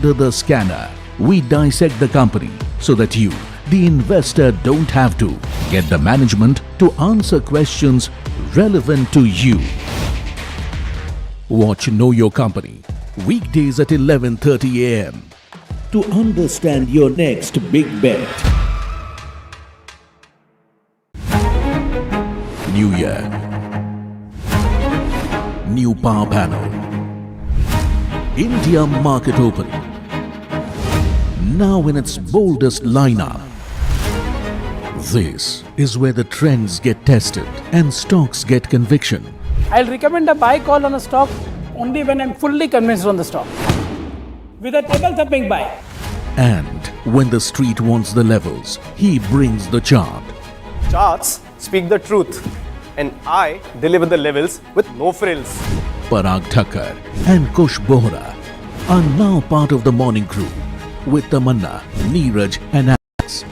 Under the scanner, we dissect the company so that you, the investor, don't have to. Get the management to answer questions relevant to you. Watch Know Your Company, weekdays at 11:30 a.m. to understand your next big bet. New year, new power panel, India market open, now in its boldest lineup. This is where the trends get tested and stocks get conviction. I'll recommend a buy call on a stock only when I'm fully convinced on the stock. With a table thumping buy. And when the street wants the levels, he brings the chart. Charts speak the truth, and I deliver the levels with no frills. Parag Thakkar and Kush Bohra are now part of the morning crew with Tamanna, Neeraj and Alex.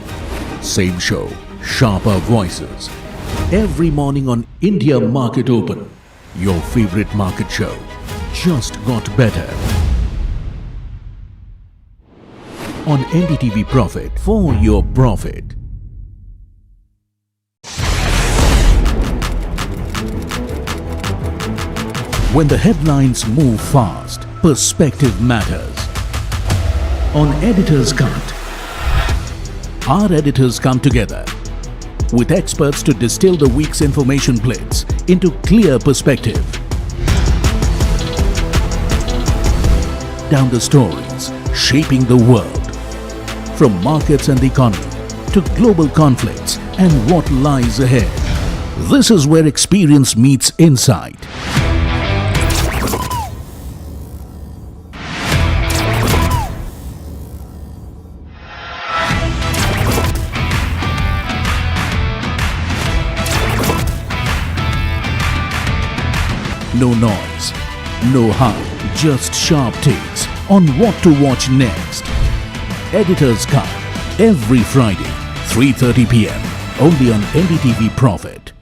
Same show, sharper voices. Every morning on India Market Open, your favorite market show just got better. On NDTV Profit, for your profit. When the headlines move fast, perspective matters. On Editor's Cut, our editors come together with experts to distill the week's information plates into clear perspective. Down the stories shaping the world, from markets and the economy to global conflicts and what lies ahead. This is where experience meets insight. No noise, no hype, just sharp takes on what to watch next. Editor's Cut, every Friday, 3:30 p.m. only on NDTV Profit.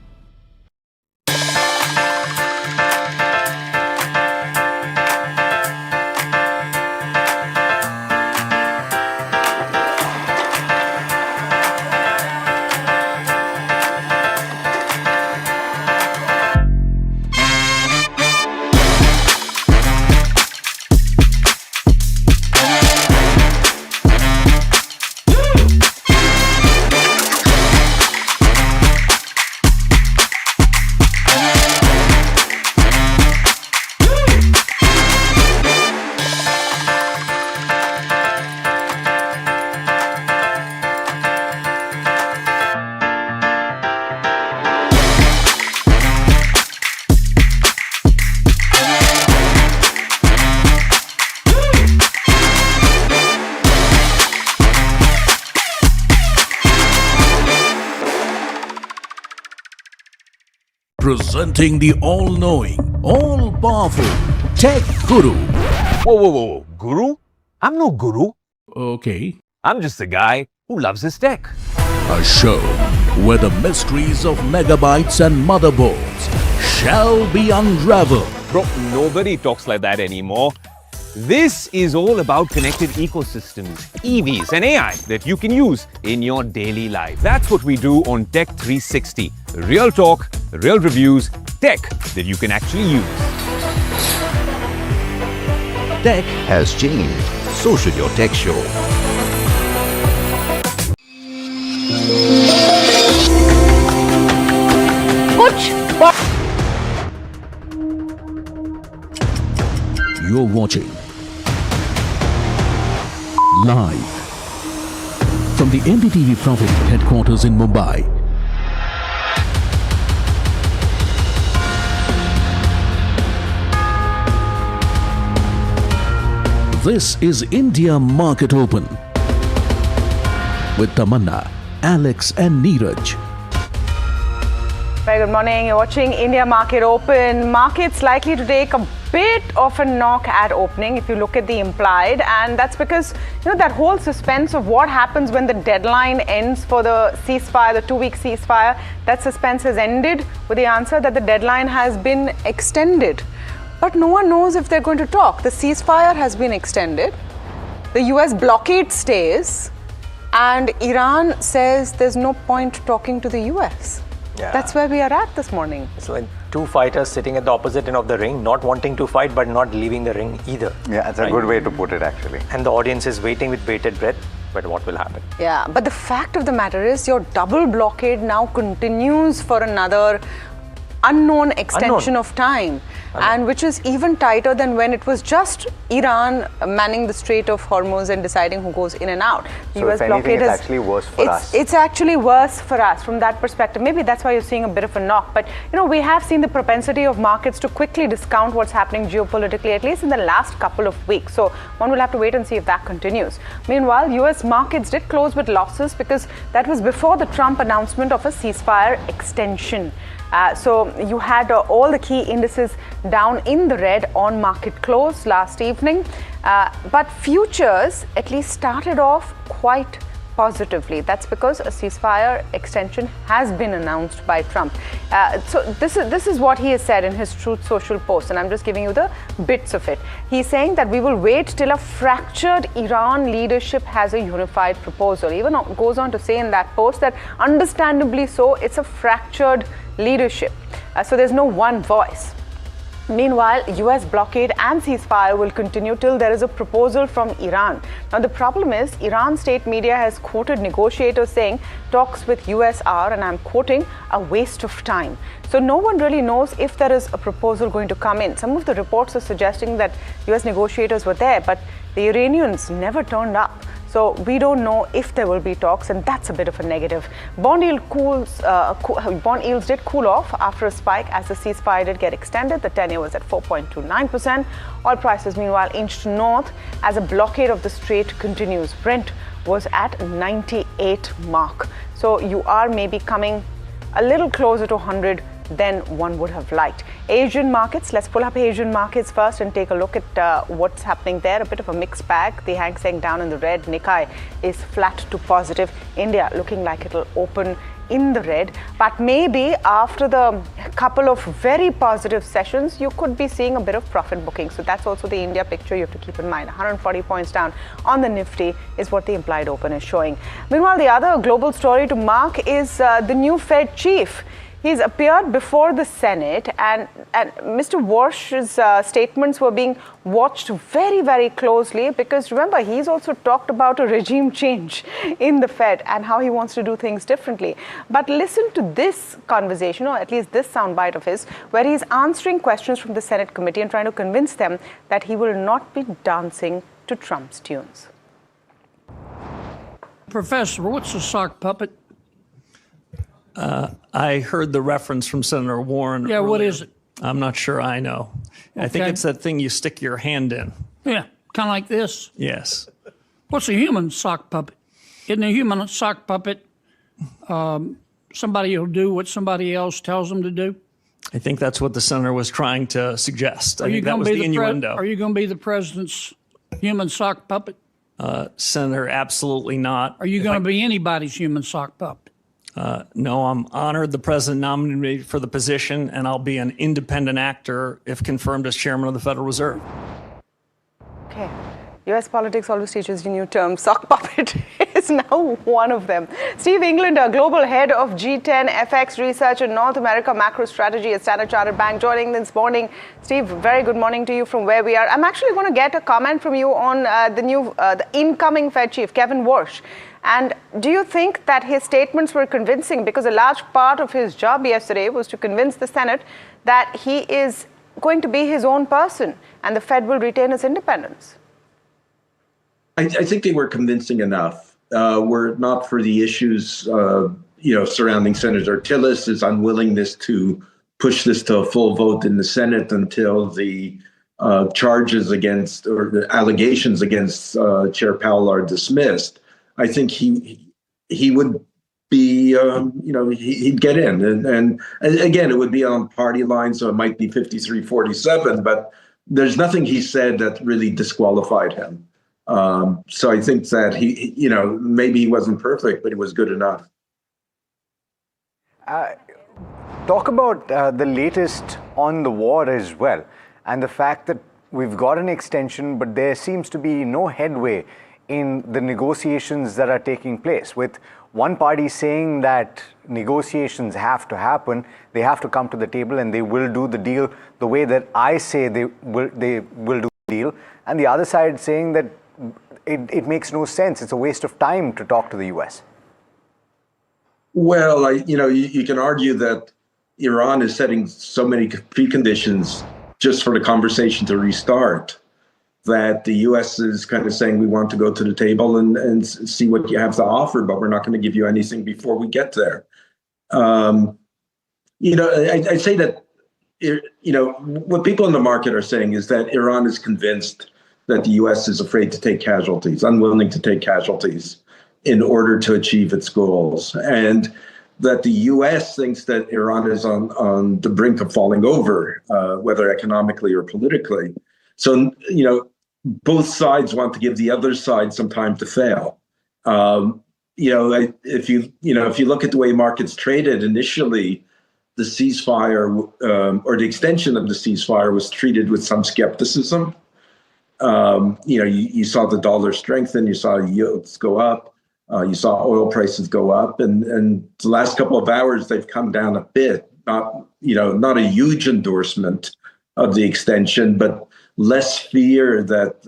Presenting the all-knowing, all-powerful Tech Guru. Whoa. Guru? I'm no guru. Okay. I'm just a guy who loves his tech. A show where the mysteries of megabytes and motherboards shall be unraveled. Bro, nobody talks like that anymore. This is all about connected ecosystems, EVs and AI that you can use in your daily life. That's what we do on Tech 360. Real talk, real reviews, tech that you can actually use. Tech has changed. So should your tech show. You're watching live from the NDTV Profit headquarters in Mumbai. This is India Market Open with Tamanna, Alex and Neeraj. Very good morning. You're watching India Market Open. Markets likely to take a bit of a knock at opening if you look at the implied, and that's because that whole suspense of what happens when the deadline ends for the ceasefire, the 2-week ceasefire, that suspense has ended with the answer that the deadline has been extended. But no one knows if they're going to talk. The ceasefire has been extended, the US blockade stays and Iran says there's no point talking to the US. Yeah. That's where we are at this morning. It's like two fighters sitting at the opposite end of the ring, not wanting to fight, but not leaving the ring either. Yeah, that's a good way to put it, actually. And the audience is waiting with bated breath, but what will happen? Yeah, but the fact of the matter is your double blockade now continues for another unknown extension of time, and which is even tighter than when it was just Iran manning the Strait of Hormuz and deciding who goes in and out. The So US if anything, blockade it's is actually worse for us. It's actually worse for us from that perspective. Maybe that's why you're seeing a bit of a knock. But we have seen the propensity of markets to quickly discount what's happening geopolitically, at least in the last couple of weeks. So one will have to wait and see if that continues. Meanwhile, US markets did close with losses because that was before the Trump announcement of a ceasefire extension. So you had all the key indices down in the red on market close last evening. But futures at least started off quite positively. That's because a ceasefire extension has been announced by Trump. So this is what he has said in his Truth Social post, and I'm just giving you the bits of it. He's saying that we will wait till a fractured Iran leadership has a unified proposal. Even goes on to say in that post that understandably so, it's a fractured leadership. So there's no one voice. Meanwhile, US blockade and ceasefire will continue till there is a proposal from Iran. Now, the problem is Iran state media has quoted negotiators saying talks with US are, and I'm quoting, a waste of time. So no one really knows if there is a proposal going to come in. Some of the reports are suggesting that US negotiators were there, but the Iranians never turned up. So we don't know if there will be talks, and that's a bit of a negative. Bond yields did cool off after a spike as the ceasefire did get extended. The 10-year was at 4.29%. Oil prices, meanwhile, inched north as a blockade of the strait continues. Brent was at 98 mark. So you are maybe coming a little closer to 100 than one would have liked. Asian markets, let's pull up Asian markets first and take a look at what's happening there. A bit of a mixed bag. The Hang Seng down in the red. Nikkei is flat to positive. India looking like it'll open in the red, but maybe after the couple of very positive sessions, you could be seeing a bit of profit booking. So that's also the India picture you have to keep in mind. 140 points down on the Nifty is what the implied open is showing. Meanwhile, the other global story to mark is the new Fed chief. He's appeared before the Senate, and Mr. Warsh's statements were being watched very, very closely because remember, he's also talked about a regime change in the Fed and how he wants to do things differently. But listen to this conversation, or at least this soundbite of his, where he's answering questions from the Senate committee and trying to convince them that he will not be dancing to Trump's tunes. Professor, what's a sock puppet? I heard the reference from Senator Warren. Yeah, earlier. what is it? I'm not sure I know. I think Okay. it's that thing you stick your hand in. Yeah, kind of like this. Yes. What's a human sock puppet? Isn't a human sock puppet somebody who'll do what somebody else tells them to do? I think that's what the senator was trying to suggest. I think that gonna was be the innuendo. Are you going to be the president's human sock puppet? Senator, absolutely not. Are you going to be anybody's human sock puppet? No, I'm honored the president nominated me for the position, and I'll be an independent actor if confirmed as chairman of the Federal Reserve. Okay. US politics always teaches you new terms. Sock puppet is now one of them. Steve Englander, global head of G10 FX research and North America macro strategy at Standard Chartered Bank, joining this morning. Steve, very good morning to you from where we are. I'm actually going to get a comment from you on the incoming Fed chief, Kevin Warsh. And do you think that his statements were convincing? Because a large part of his job yesterday was to convince the Senate that he is going to be his own person and the Fed will retain its independence. I think they were convincing enough. Were it not for the issues, surrounding Senator Tillis' unwillingness to push this to a full vote in the Senate until the charges against or the allegations against Chair Powell are dismissed. I think he would be, he'd get in. And again, it would be on party lines, so it might be 53-47, but there's nothing he said that really disqualified him. So I think that he, maybe he wasn't perfect, but he was good enough. Talk about the latest on the war as well, and the fact that we've got an extension, but there seems to be no headway in the negotiations that are taking place, with one party saying that negotiations have to happen, they have to come to the table and they will do the deal the way that I say they will do the deal, and the other side saying that it makes no sense, it's a waste of time to talk to the US. Well, you can argue that Iran is setting so many preconditions just for the conversation to restart, that the U.S. is kind of saying we want to go to the table and see what you have to offer, but we're not going to give you anything before we get there. I say that, what people in the market are saying is that Iran is convinced that the U.S. is afraid to take casualties, unwilling to take casualties in order to achieve its goals, and that the U.S. thinks that Iran is on the brink of falling over, whether economically or politically. So, both sides want to give the other side some time to fail. If you look at the way markets traded initially, the ceasefire or the extension of the ceasefire was treated with some skepticism. You saw the dollar strengthen, you saw yields go up. You saw oil prices go up, and the last couple of hours they've come down a bit. Not a huge endorsement of the extension, but less fear that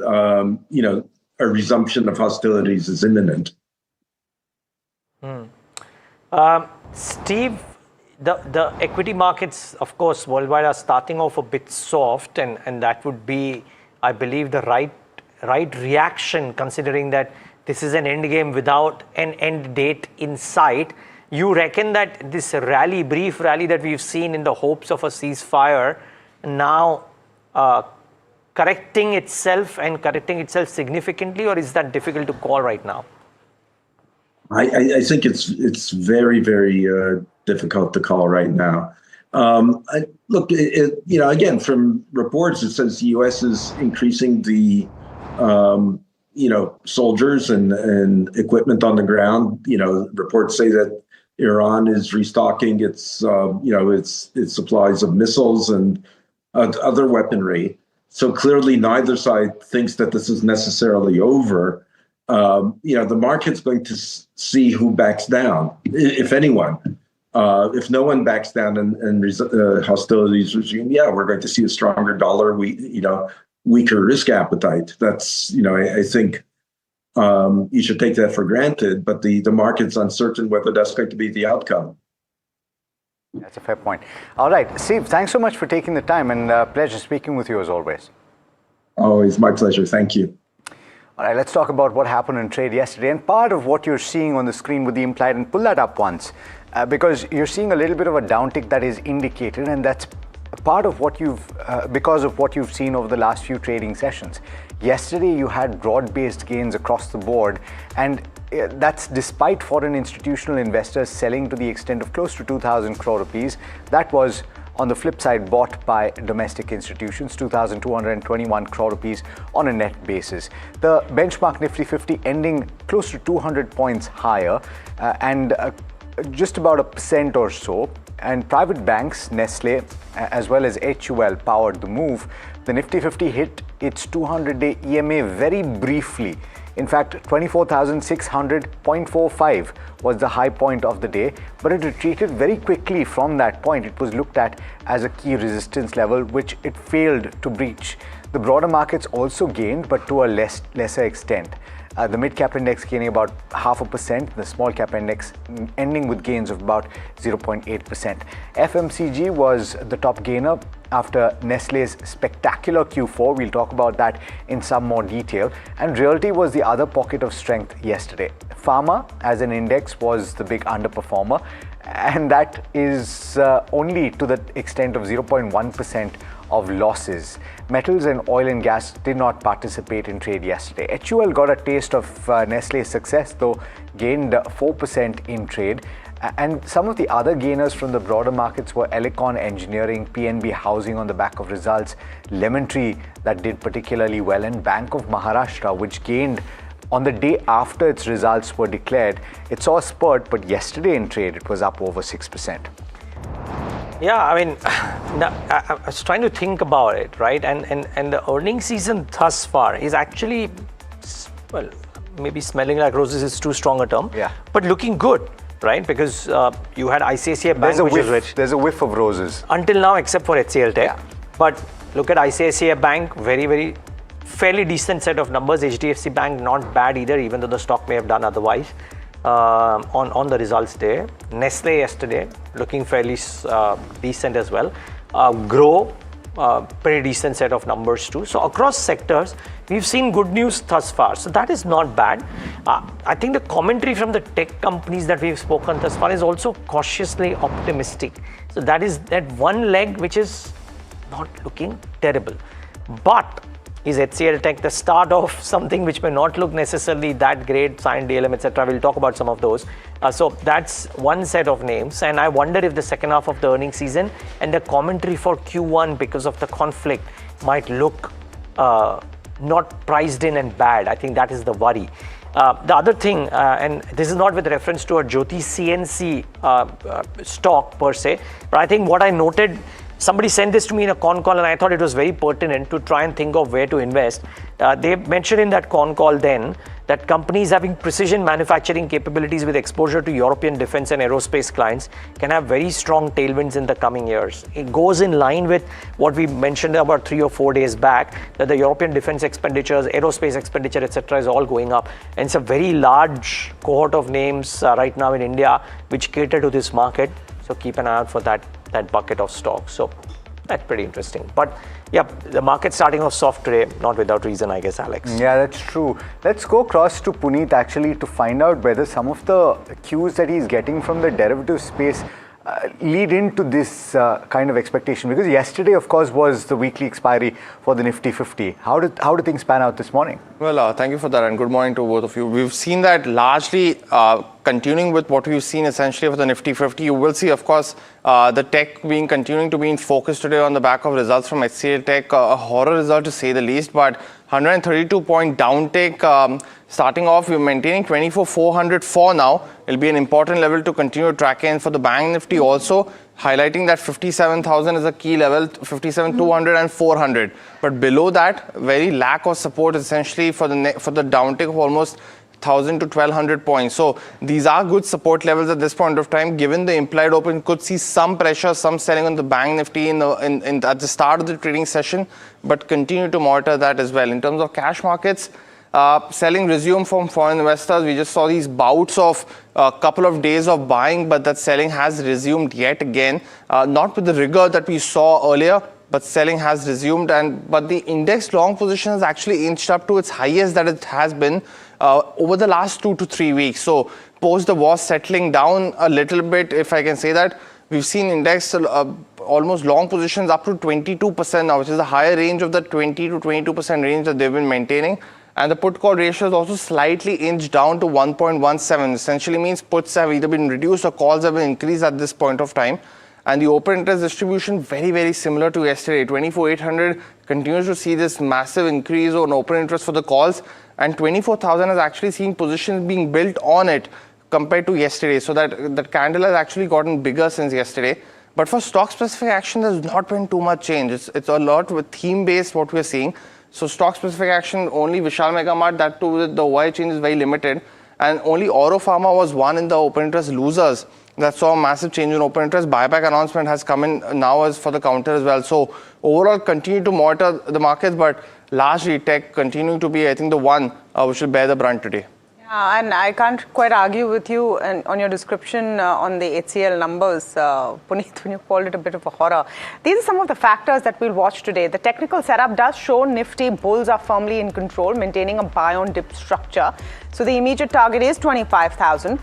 a resumption of hostilities is imminent. Steve, the equity markets, of course, worldwide are starting off a bit soft, and that would be, I believe, the right reaction, considering that this is an end game without an end date in sight. You reckon that this brief rally that we've seen in the hopes of a ceasefire, now correcting itself significantly, or is that difficult to call right now? I think it's very, very difficult to call right now. Look, again, from reports, it says the U.S. is increasing the soldiers and equipment on the ground. Reports say that Iran is restocking its supplies of missiles and other weaponry. So clearly, neither side thinks that this is necessarily over. The market's going to see who backs down, if anyone. If no one backs down and hostilities resume, we're going to see a stronger dollar. Weaker risk appetite. That's, I think you should take that for granted, but the market's uncertain whether that's going to be the outcome. That's a fair point. All right, Steve, thanks so much for taking the time, and pleasure speaking with you as always. Always my pleasure. Thank you. All right, let's talk about what happened in trade yesterday, and part of what you're seeing on the screen with the implied, and pull that up once, because you're seeing a little bit of a downtick that is indicated, and that's part of what because of what you've seen over the last few trading sessions. Yesterday, you had broad-based gains across the board, and that's despite foreign institutional investors selling to the extent of close to 2,000 crore rupees. That was, on the flip side, bought by domestic institutions, 2,221 crore rupees on a net basis. The benchmark Nifty 50 ending close to 200 points higher, and just about 1% or so. And private banks, Nestle, as well as HCL powered the move. The Nifty 50 hit its 200-day EMA very briefly. In fact, 24,600.45 was the high point of the day, but it retreated very quickly from that point. It was looked at as a key resistance level, which it failed to breach. The broader markets also gained, but to a lesser extent. The mid-cap index gaining about 0.5%, the small-cap index ending with gains of about 0.8%. FMCG was the top gainer after Nestle's spectacular Q4. We'll talk about that in some more detail. And realty was the other pocket of strength yesterday. Pharma, as an index, was the big underperformer, and that is only to the extent of 0.1% of losses. Metals and oil and gas did not participate in trade yesterday. HCL got a taste of Nestle's success, though gained 4% in trade. And some of the other gainers from the broader markets were Elecon Engineering, PNB Housing on the back of results, Lemon Tree that did particularly well, and Bank of Maharashtra, which gained on the day after its results were declared. It saw a spurt, but yesterday in trade it was up over 6%. Yeah, I mean, I was trying to think about it, right? And the earnings season thus far is actually, well, maybe smelling like roses is too strong a term. Yeah. But looking good, right? Because you had ICICI Bank, which is rich. There's a whiff of roses. Until now, except for HCL Tech. Yeah. But look at ICICI Bank, very fairly decent set of numbers. HDFC Bank, not bad either, even though the stock may have done otherwise on the results day. Nestle yesterday, looking fairly decent as well. Grow, pretty decent set of numbers too. So across sectors, we've seen good news thus far. So that is not bad. I think the commentary from the tech companies that we've spoken thus far is also cautiously optimistic. So that is that one leg which is not looking terrible. But is HCL Tech the start of something which may not look necessarily that great, signed DLM, etc. We'll talk about some of those. So that's one set of names. And I wonder if the second half of the earnings season and the commentary for Q1 because of the conflict might look not priced in and bad. I think that is the worry. The other thing, and this is not with reference to a Jyoti CNC stock per se, but I think what I noted, somebody sent this to me in a con call and I thought it was very pertinent to try and think of where to invest. They mentioned in that con call then that companies having precision manufacturing capabilities with exposure to European defense and aerospace clients can have very strong tailwinds in the coming years. It goes in line with what we mentioned about 3 or 4 days back, that the European defense expenditures, aerospace expenditure, etc. is all going up. And it's a very large cohort of names right now in India which cater to this market. So keep an eye out for that bucket of stocks. So that's pretty interesting. But yeah, the market's starting off soft today, not without reason, I guess, Alex. Yeah, that's true. Let's go across to Puneet actually to find out whether some of the cues that he's getting from the derivative space lead into this kind of expectation. Because yesterday, of course, was the weekly expiry for the Nifty 50. How did things pan out this morning? Well, thank you for that and good morning to both of you. We've seen that largely continuing with what we've seen essentially for the Nifty 50. You will see, of course, the tech continuing to be in focus today on the back of results from HCL Tech. A horror result to say the least, but 132-point downtake. Starting off, we're maintaining 24,400 for now. It'll be an important level to continue tracking. For the Bank Nifty also, highlighting that 57,000 is a key level, 57,200 and 400. But below that, very lack of support essentially for the downtake of almost 1,000 to 1,200 points. So these are good support levels at this point of time. Given the implied open, could see some pressure, some selling on the Bank Nifty at the start of the trading session, but continue to monitor that as well. In terms of cash markets, selling resumed from foreign investors. We just saw these bouts of a couple of days of buying, but that selling has resumed yet again. Not with the rigor that we saw earlier, but selling has resumed. But the index long position has actually inched up to its highest that it has been over the last 2 to 3 weeks. So post the war settling down a little bit, if I can say that, we've seen index almost long positions up to 22% now, which is the higher range of the 20 to 22% range that they've been maintaining. And the put call ratio is also slightly inched down to 1.17. Essentially means puts have either been reduced or calls have been increased at this point of time. And the open interest distribution very similar to yesterday. 24,800 continues to see this massive increase on open interest for the calls, and 24,000 has actually seen positions being built on it compared to yesterday. So that candle has actually gotten bigger since yesterday. But for stock specific action, there's not been too much change. It's a lot with theme based what we're seeing. So stock specific action, only Vishal Mega Mart, that too with the OI change is very limited. And only Oro Pharma was one in the open interest losers that saw a massive change in open interest. Buyback announcement has come in now as for the counter as well. So overall, continue to monitor the markets, but largely tech continuing to be, I think, the one which will bear the brunt today. And I can't quite argue with you on your description on the HCL numbers, Puneet, when you called it a bit of a horror. These are some of the factors that we'll watch today. The technical setup does show Nifty bulls are firmly in control, maintaining a buy on dip structure. So the immediate target is 25,000.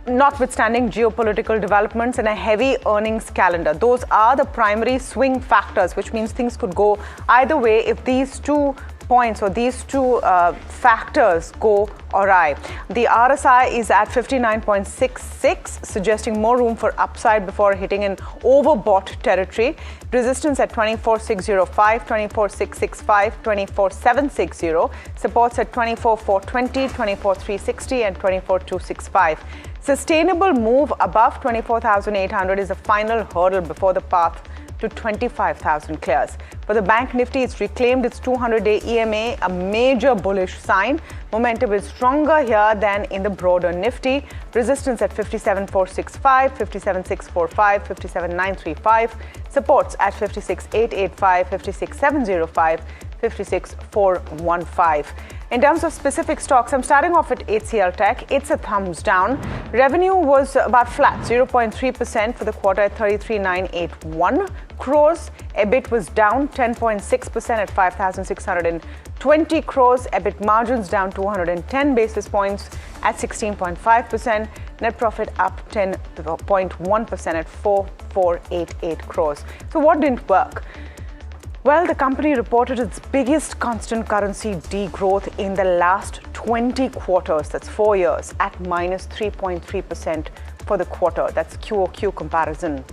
Notwithstanding geopolitical developments and a heavy earnings calendar. Those are the primary swing factors, which means things could go either way if these 2 points or these 2 factors go awry. The RSI is at 59.66, suggesting more room for upside before hitting an overbought territory. Resistance at 24,605, 24,665, 24,760. Supports at 24,420, 24,360 and 24,265. Sustainable move above 24,800 is the final hurdle before the path to 25,000 clears. For the Bank Nifty, it's reclaimed its 200-day EMA, a major bullish sign. Momentum is stronger here than in the broader Nifty. Resistance at 57,465, 57,645, 57,935. Supports at 56,885, 56,705, 56,415. In terms of specific stocks, I'm starting off at HCL Tech. It's a thumbs down. Revenue was about flat, 0.3% for the quarter at 33,981 crores. EBIT was down 10.6% at 5,620 crores. EBIT margins down 210 basis points at 16.5%. Net profit up 10.1% at 4,488 crores. So what didn't work? Well, the company reported its biggest constant currency degrowth in the last 20 quarters, that's 4 years, at minus 3.3% for the quarter. That's QOQ comparison.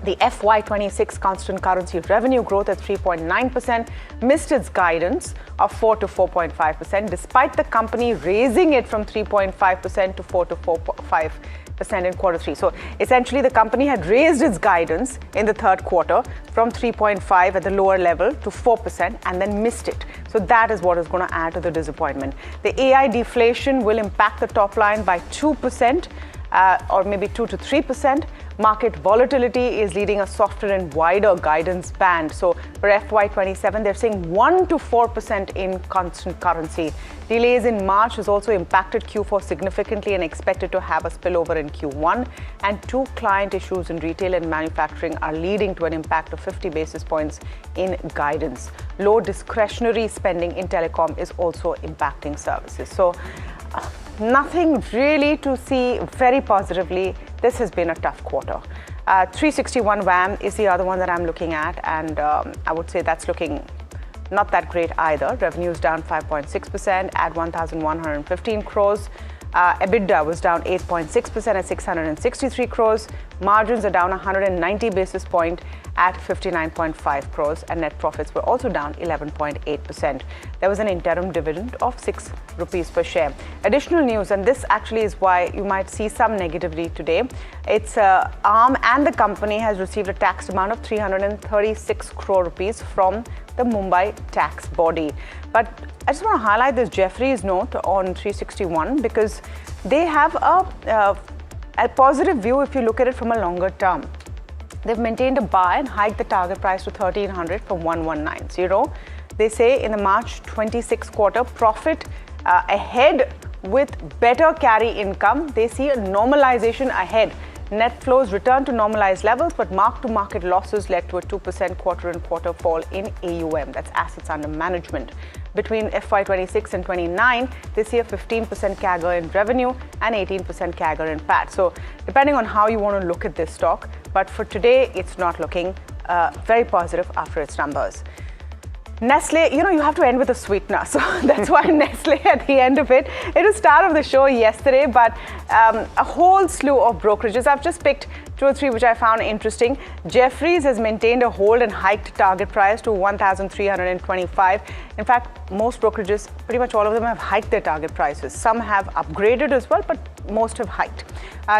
The FY26 constant currency revenue growth at 3.9% missed its guidance of 4 to 4.5%, despite the company raising it from 3.5% to 4 to 4.5% in quarter three. So essentially, the company had raised its guidance in the third quarter from 3.5 at the lower level to 4% and then missed it. So that is what is going to add to the disappointment. The AI deflation will impact the top line by 2%. Or maybe 2 to 3%. Market volatility is leading a softer and wider guidance band. So for FY27, they're saying 1 to 4% in constant currency. Delays in March has also impacted Q4 significantly and expected to have a spillover in Q1. And 2 client issues in retail and manufacturing are leading to an impact of 50 basis points in guidance. Low discretionary spending in telecom is also impacting services. So nothing really to see very positively. This has been a tough quarter. 361 WAM is the other one that I'm looking at, and I would say that's looking not that great either. Revenues down 5.6% at 1,115 crores. EBITDA was down 8.6% at 663 crores. Margins are down 190 basis points at 59.5 crores, and net profits were also down 11.8%. There was an interim dividend of 6 rupees per share. Additional news, and this actually is why you might see some negativity today. It's ARM and the company has received a tax amount of 336 crore rupees from the Mumbai tax body. But I just want to highlight this Jefferies note on 361 because they have a positive view if you look at it from a longer term. They've maintained a buy and hiked the target price to 1,300 from 1,190. They say in the March 26 quarter, profit ahead with better carry income. They see a normalization ahead. Net flows returned to normalized levels, but mark-to-market losses led to a 2% quarter-on-quarter fall in AUM, that's assets under management. Between FY26 and 29, they see a 15% CAGR in revenue and 18% CAGR in PAT. So depending on how you want to look at this stock, but for today, it's not looking very positive after its numbers. Nestle, you have to end with a sweetener. So that's why Nestle at the end of it. It was start of the show yesterday, but a whole slew of brokerages. I've just picked 2 or 3 which I found interesting. Jefferies has maintained a hold and hiked target price to 1,325. In fact, most brokerages, pretty much all of them have hiked their target prices. Some have upgraded as well, but most have hiked.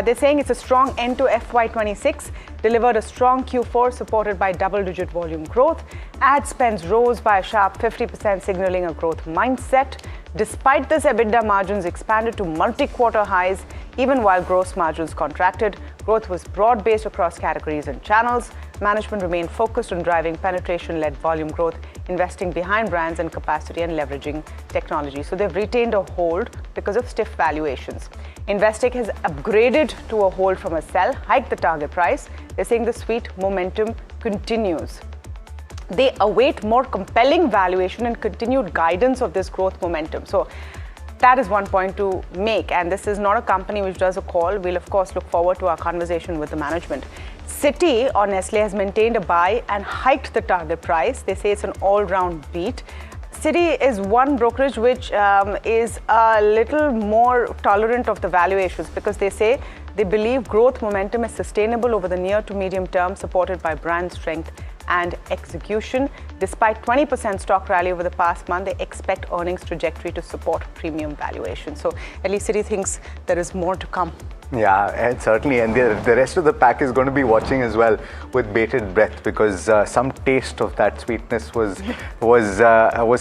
They're saying it's a strong end to FY26, delivered a strong Q4 supported by double-digit volume growth. Ad spends rose by a sharp 50%, signaling a growth mindset. Despite this, EBITDA margins expanded to multi-quarter highs, even while gross margins contracted. Growth was broad-based across categories and channels. Management remained focused on driving penetration-led volume growth, investing behind brands and capacity, and leveraging technology. So they've retained a hold because of stiff valuations. Investec has upgraded to a hold from a sell, hiked the target price. They're saying the sweet momentum continues. They await more compelling valuation and continued guidance of this growth momentum. So that is one point to make. And this is not a company which does a call. We'll, of course, look forward to our conversation with the management. Citi or Nestle has maintained a buy and hiked the target price. They say it's an all-round beat. Citi is one brokerage which is a little more tolerant of the valuations because they say they believe growth momentum is sustainable over the near to medium term, supported by brand strength and execution. Despite 20% stock rally over the past month, they expect earnings trajectory to support premium valuation. So at least Citi thinks there is more to come. Yeah, and certainly, and the rest of the pack is going to be watching as well with bated breath, because some taste of that sweetness was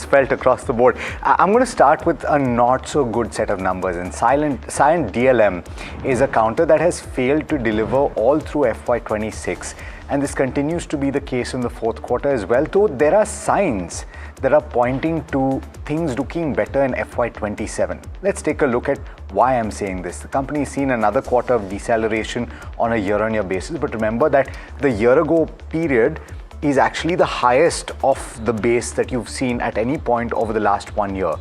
felt across the board. I'm going to start with a not so good set of numbers, and Silent DLM is a counter that has failed to deliver all through FY26, and this continues to be the case in the fourth quarter as well, though there are signs that are pointing to things looking better in FY27. Let's take a look at why I'm saying this. The company has seen another quarter of deceleration on a year-on-year basis, but remember that the year-ago period is actually the highest of the base that you've seen at any point over the last 1 year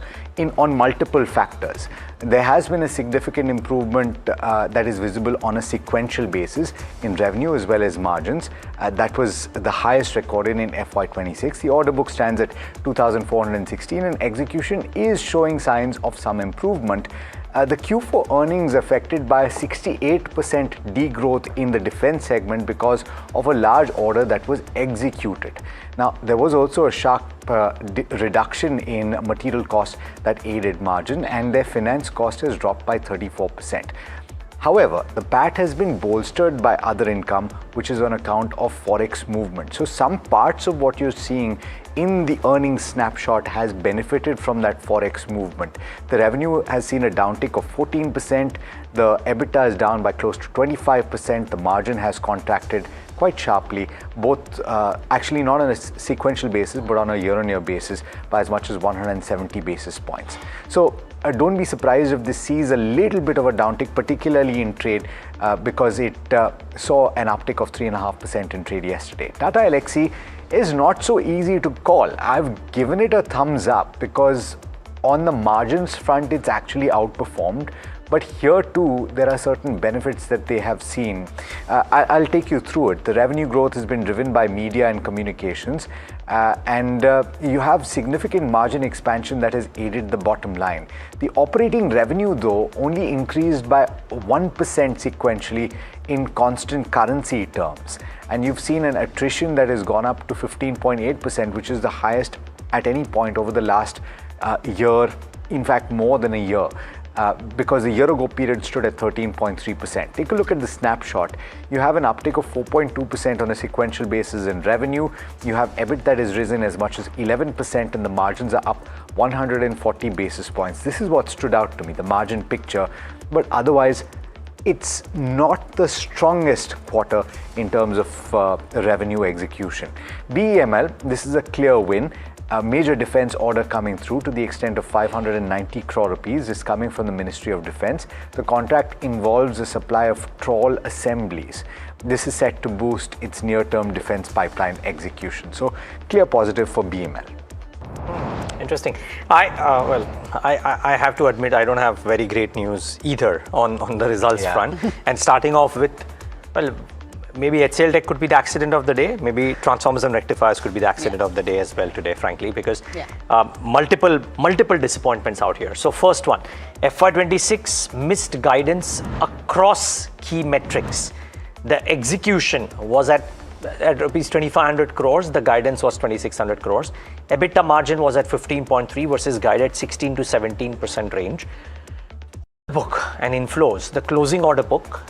on multiple factors. There has been a significant improvement that is visible on a sequential basis in revenue as well as margins. That was the highest recorded in FY26. The order book stands at 2,416 and execution is showing signs of some improvement. The Q4 earnings affected by a 68% degrowth in the defense segment because of a large order that was executed. Now, there was also a sharp reduction in material costs that aided margin, and their finance cost has dropped by 34%. However, the PAT has been bolstered by other income, which is on account of forex movement. So some parts of what you're seeing in the earnings snapshot has benefited from that forex movement. The revenue has seen a downtick of 14%. The EBITDA is down by close to 25%. The margin has contracted quite sharply, both actually not on a sequential basis, but on a year-on-year basis by as much as 170 basis points. So don't be surprised if this sees a little bit of a downtick, particularly in trade, because it saw an uptick of 3.5% in trade yesterday. Tata Elxsi is not so easy to call. I've given it a thumbs up because on the margins front, it's actually outperformed. But here too, there are certain benefits that they have seen. I'll take you through it. The revenue growth has been driven by media and communications, and you have significant margin expansion that has aided the bottom line. The operating revenue, though, only increased by 1% sequentially in constant currency terms. And you've seen an attrition that has gone up to 15.8%, which is the highest at any point over the last year, in fact, more than a year. Because the year-ago period stood at 13.3%. Take a look at the snapshot. You have an uptick of 4.2% on a sequential basis in revenue. You have EBIT that has risen as much as 11%, and the margins are up 140 basis points. This is what stood out to me, the margin picture. But otherwise, it's not the strongest quarter in terms of revenue execution. BEML, this is a clear win. A major defense order coming through to the extent of 590 crore rupees is coming from the Ministry of Defense. The contract involves the supply of trawl assemblies. This is set to boost its near-term defense pipeline execution. So, clear positive for BEML. Interesting. I have to admit I don't have very great news either on the results front. And starting off with, well, maybe HCL Tech could be the accident of the day. Maybe transformers and rectifiers could be the accident of the day as well today, frankly, because multiple disappointments out here. So first one, FY26 missed guidance across key metrics. The execution was at rupees 2,500 crores. The guidance was 2,600 crores. EBITDA margin was at 15.3 versus guided 16 to 17% range. Book and inflows. The closing order book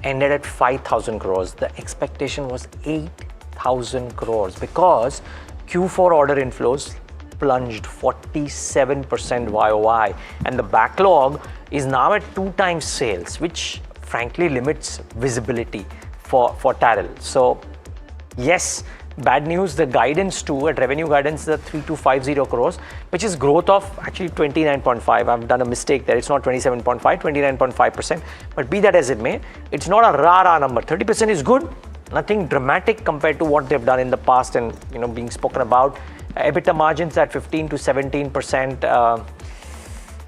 ended at 5,000 crores. The expectation was 8,000 crores because Q4 order inflows plunged 47% YOY, and the backlog is now at 2 times sales, which frankly limits visibility for Tata. So yes, bad news. The guidance too, at revenue guidance, is 3,250 crores, which is growth of actually 29.5. I've done a mistake there. It's not 27.5, 29.5%. But be that as it may, it's not a rah-rah number. 30% is good. Nothing dramatic compared to what they've done in the past and being spoken about. EBITDA margins at 15 to 17%.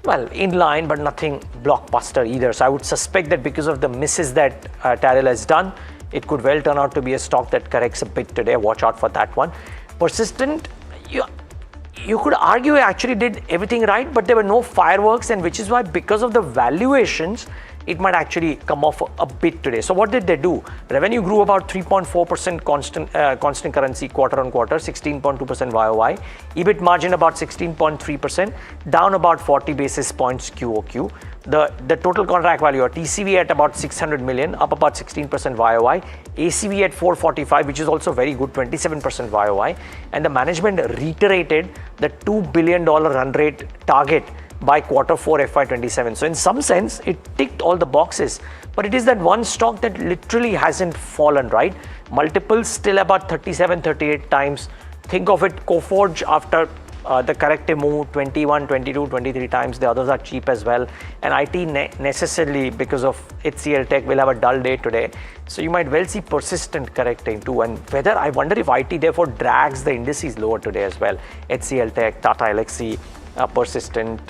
Well, in line, but nothing blockbuster either. So I would suspect that because of the misses that Tata has done, it could well turn out to be a stock that corrects a bit today. Watch out for that one. Persistent, you could argue it actually did everything right, but there were no fireworks, and which is why, because of the valuations, it might actually come off a bit today. So what did they do? Revenue grew about 3.4% constant currency quarter on quarter, 16.2% YOY. EBIT margin about 16.3%, down about 40 basis points QOQ. The total contract value, or TCV, at about 600 million, up about 16% YOY. ACV at 445, which is also very good, 27% YOY. And the management reiterated the $2 billion run rate target by quarter 4 FY27. So in some sense, it ticked all the boxes. But it is that one stock that literally hasn't fallen, right? Multiples still about 37, 38 times. Think of it, Coforge after the corrective move, 21, 22, 23 times. The others are cheap as well. And IT necessarily, because of HCL Tech, will have a dull day today. So you might well see persistent correcting too. And whether, I wonder if IT therefore drags the indices lower today as well. HCL Tech, Tata Elxsi, persistent,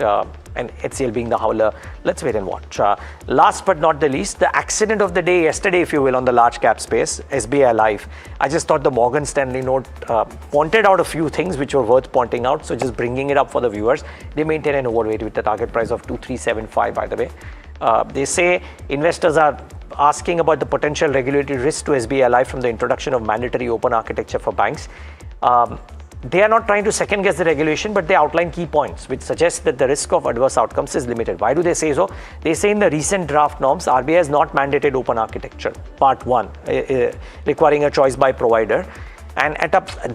and HCL being the howler. Let's wait and watch. Last but not the least, the accident of the day yesterday, if you will, on the large cap space, SBI Life. I just thought the Morgan Stanley note pointed out a few things which were worth pointing out. So just bringing it up for the viewers. They maintain an overweight with the target price of 2375, by the way. They say investors are asking about the potential regulatory risk to SBI Life from the introduction of mandatory open architecture for banks. They are not trying to second guess the regulation, but they outline key points which suggest that the risk of adverse outcomes is limited. Why do they say so? They say in the recent draft norms, RBI has not mandated open architecture, part 1, requiring a choice by provider. And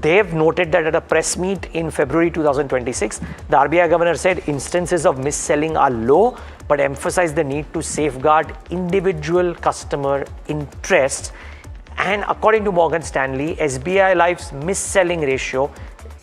they've noted that at a press meet in February 2026, the RBI governor said instances of mis-selling are low, but emphasized the need to safeguard individual customer interests. And according to Morgan Stanley, SBI Life's mis-selling ratio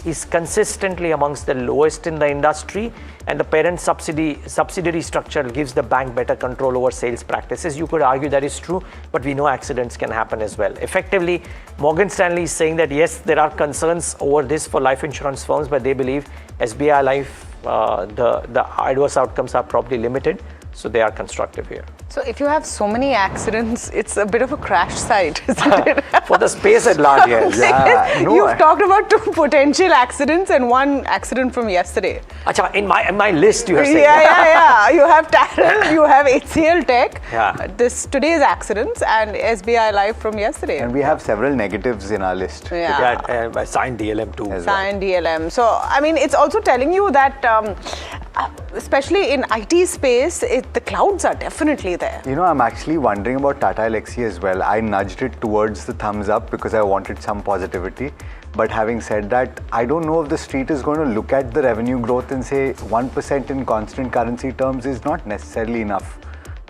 is consistently amongst the lowest in the industry, and the parent subsidiary structure gives the bank better control over sales practices. You could argue that is true, but we know accidents can happen as well. Effectively, Morgan Stanley is saying that yes, there are concerns over this for life insurance firms, but they believe SBI Life, the adverse outcomes are probably limited. So they are constructive here. So if you have so many accidents, it's a bit of a crash site, isn't it? For the space at large, yes. You've talked about 2 potential accidents and 1 accident from yesterday. Achha, in my list, you have said. Yeah. You have Tata, you have HCL Tech, today's accidents, and SBI Life from yesterday. And we have several negatives in our list. Yeah, signed DLM too. Signed DLM. So, I mean, it's also telling you that, especially in IT space, the clouds are definitely there. You know, I'm actually wondering about Tata Elxsi as well. I nudged it towards the thumbs up because I wanted some positivity. But having said that, I don't know if the street is going to look at the revenue growth and say 1% in constant currency terms is not necessarily enough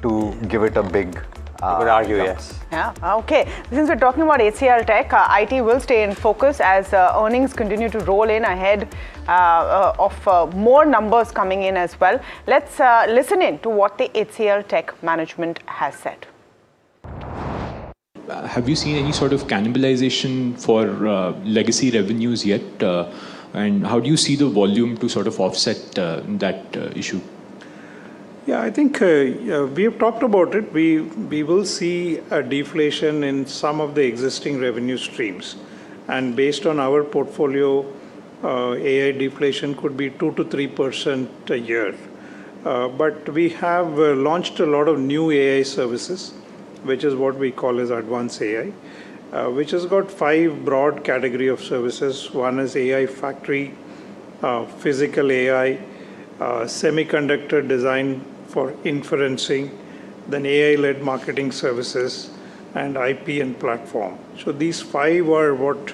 to give it a big... I would argue, yes. Yeah, okay. Since we're talking about HCL Tech, IT will stay in focus as earnings continue to roll in ahead of more numbers coming in as well. Let's listen in to what the HCL Tech management has said. Have you seen any sort of cannibalization for legacy revenues yet? And how do you see the volume to sort of offset that issue? Yeah, I think we have talked about it. We will see a deflation in some of the existing revenue streams. And based on our portfolio, AI deflation could be 2 to 3% a year. But we have launched a lot of new AI services, which is what we call as advanced AI, which has got 5 broad category of services. One is AI factory, physical AI, semiconductor design for inferencing, then AI-led marketing services, and IP and platform. So these 5 are what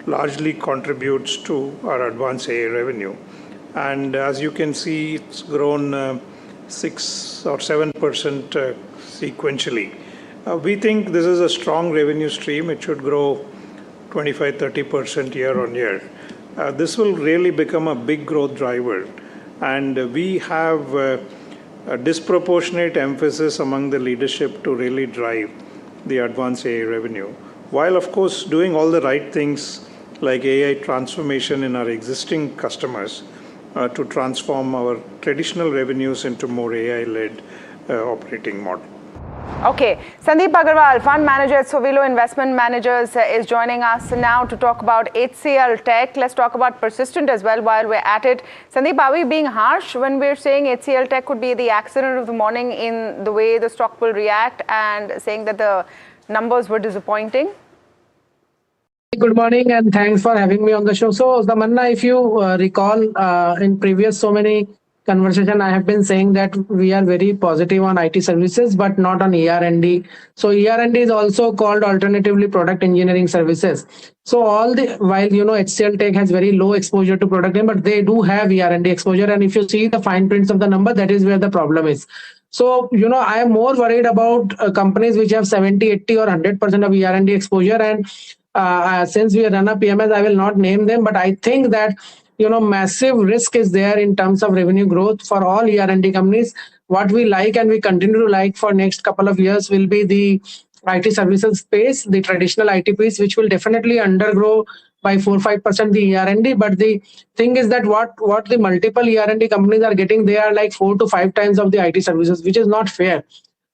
largely contributes to our advanced AI revenue. And as you can see, it's grown 6 or 7% sequentially. We think this is a strong revenue stream. It should grow 25-30% year on year. This will really become a big growth driver. And we have a disproportionate emphasis among the leadership to really drive the advanced AI revenue, while of course doing all the right things like AI transformation in our existing customers to transform our traditional revenues into more AI-led operating model. Okay, Sandeep Agarwal, fund manager at Sovilo Investment Managers, is joining us now to talk about HCL Tech. Let's talk about Persistent as well while we're at it. Sandeep, are we being harsh when we're saying HCL Tech could be the accident of the morning in the way the stock will react and saying that the numbers were disappointing? Good morning and thanks for having me on the show. So, Tamanna, if you recall in previous so many conversation, I have been saying that we are very positive on IT services, but not on ER&D. So ER&D is also called alternatively product engineering services. So while HCL Tech has very low exposure to product, but they do have ER&D exposure. And if you see the fine prints of the number, that is where the problem is. So, I am more worried about companies which have 70, 80 or 100% of ER&D exposure. And since we run a PMS, I will not name them, but I think that massive risk is there in terms of revenue growth for all ER&D companies. What we like and we continue to like for next couple of years will be the IT services space, the traditional IT piece, which will definitely undergrow by 4-5% the ER&D. But the thing is that what the multiple ER&D companies are getting, they are like 4 to 5 times of the IT services, which is not fair.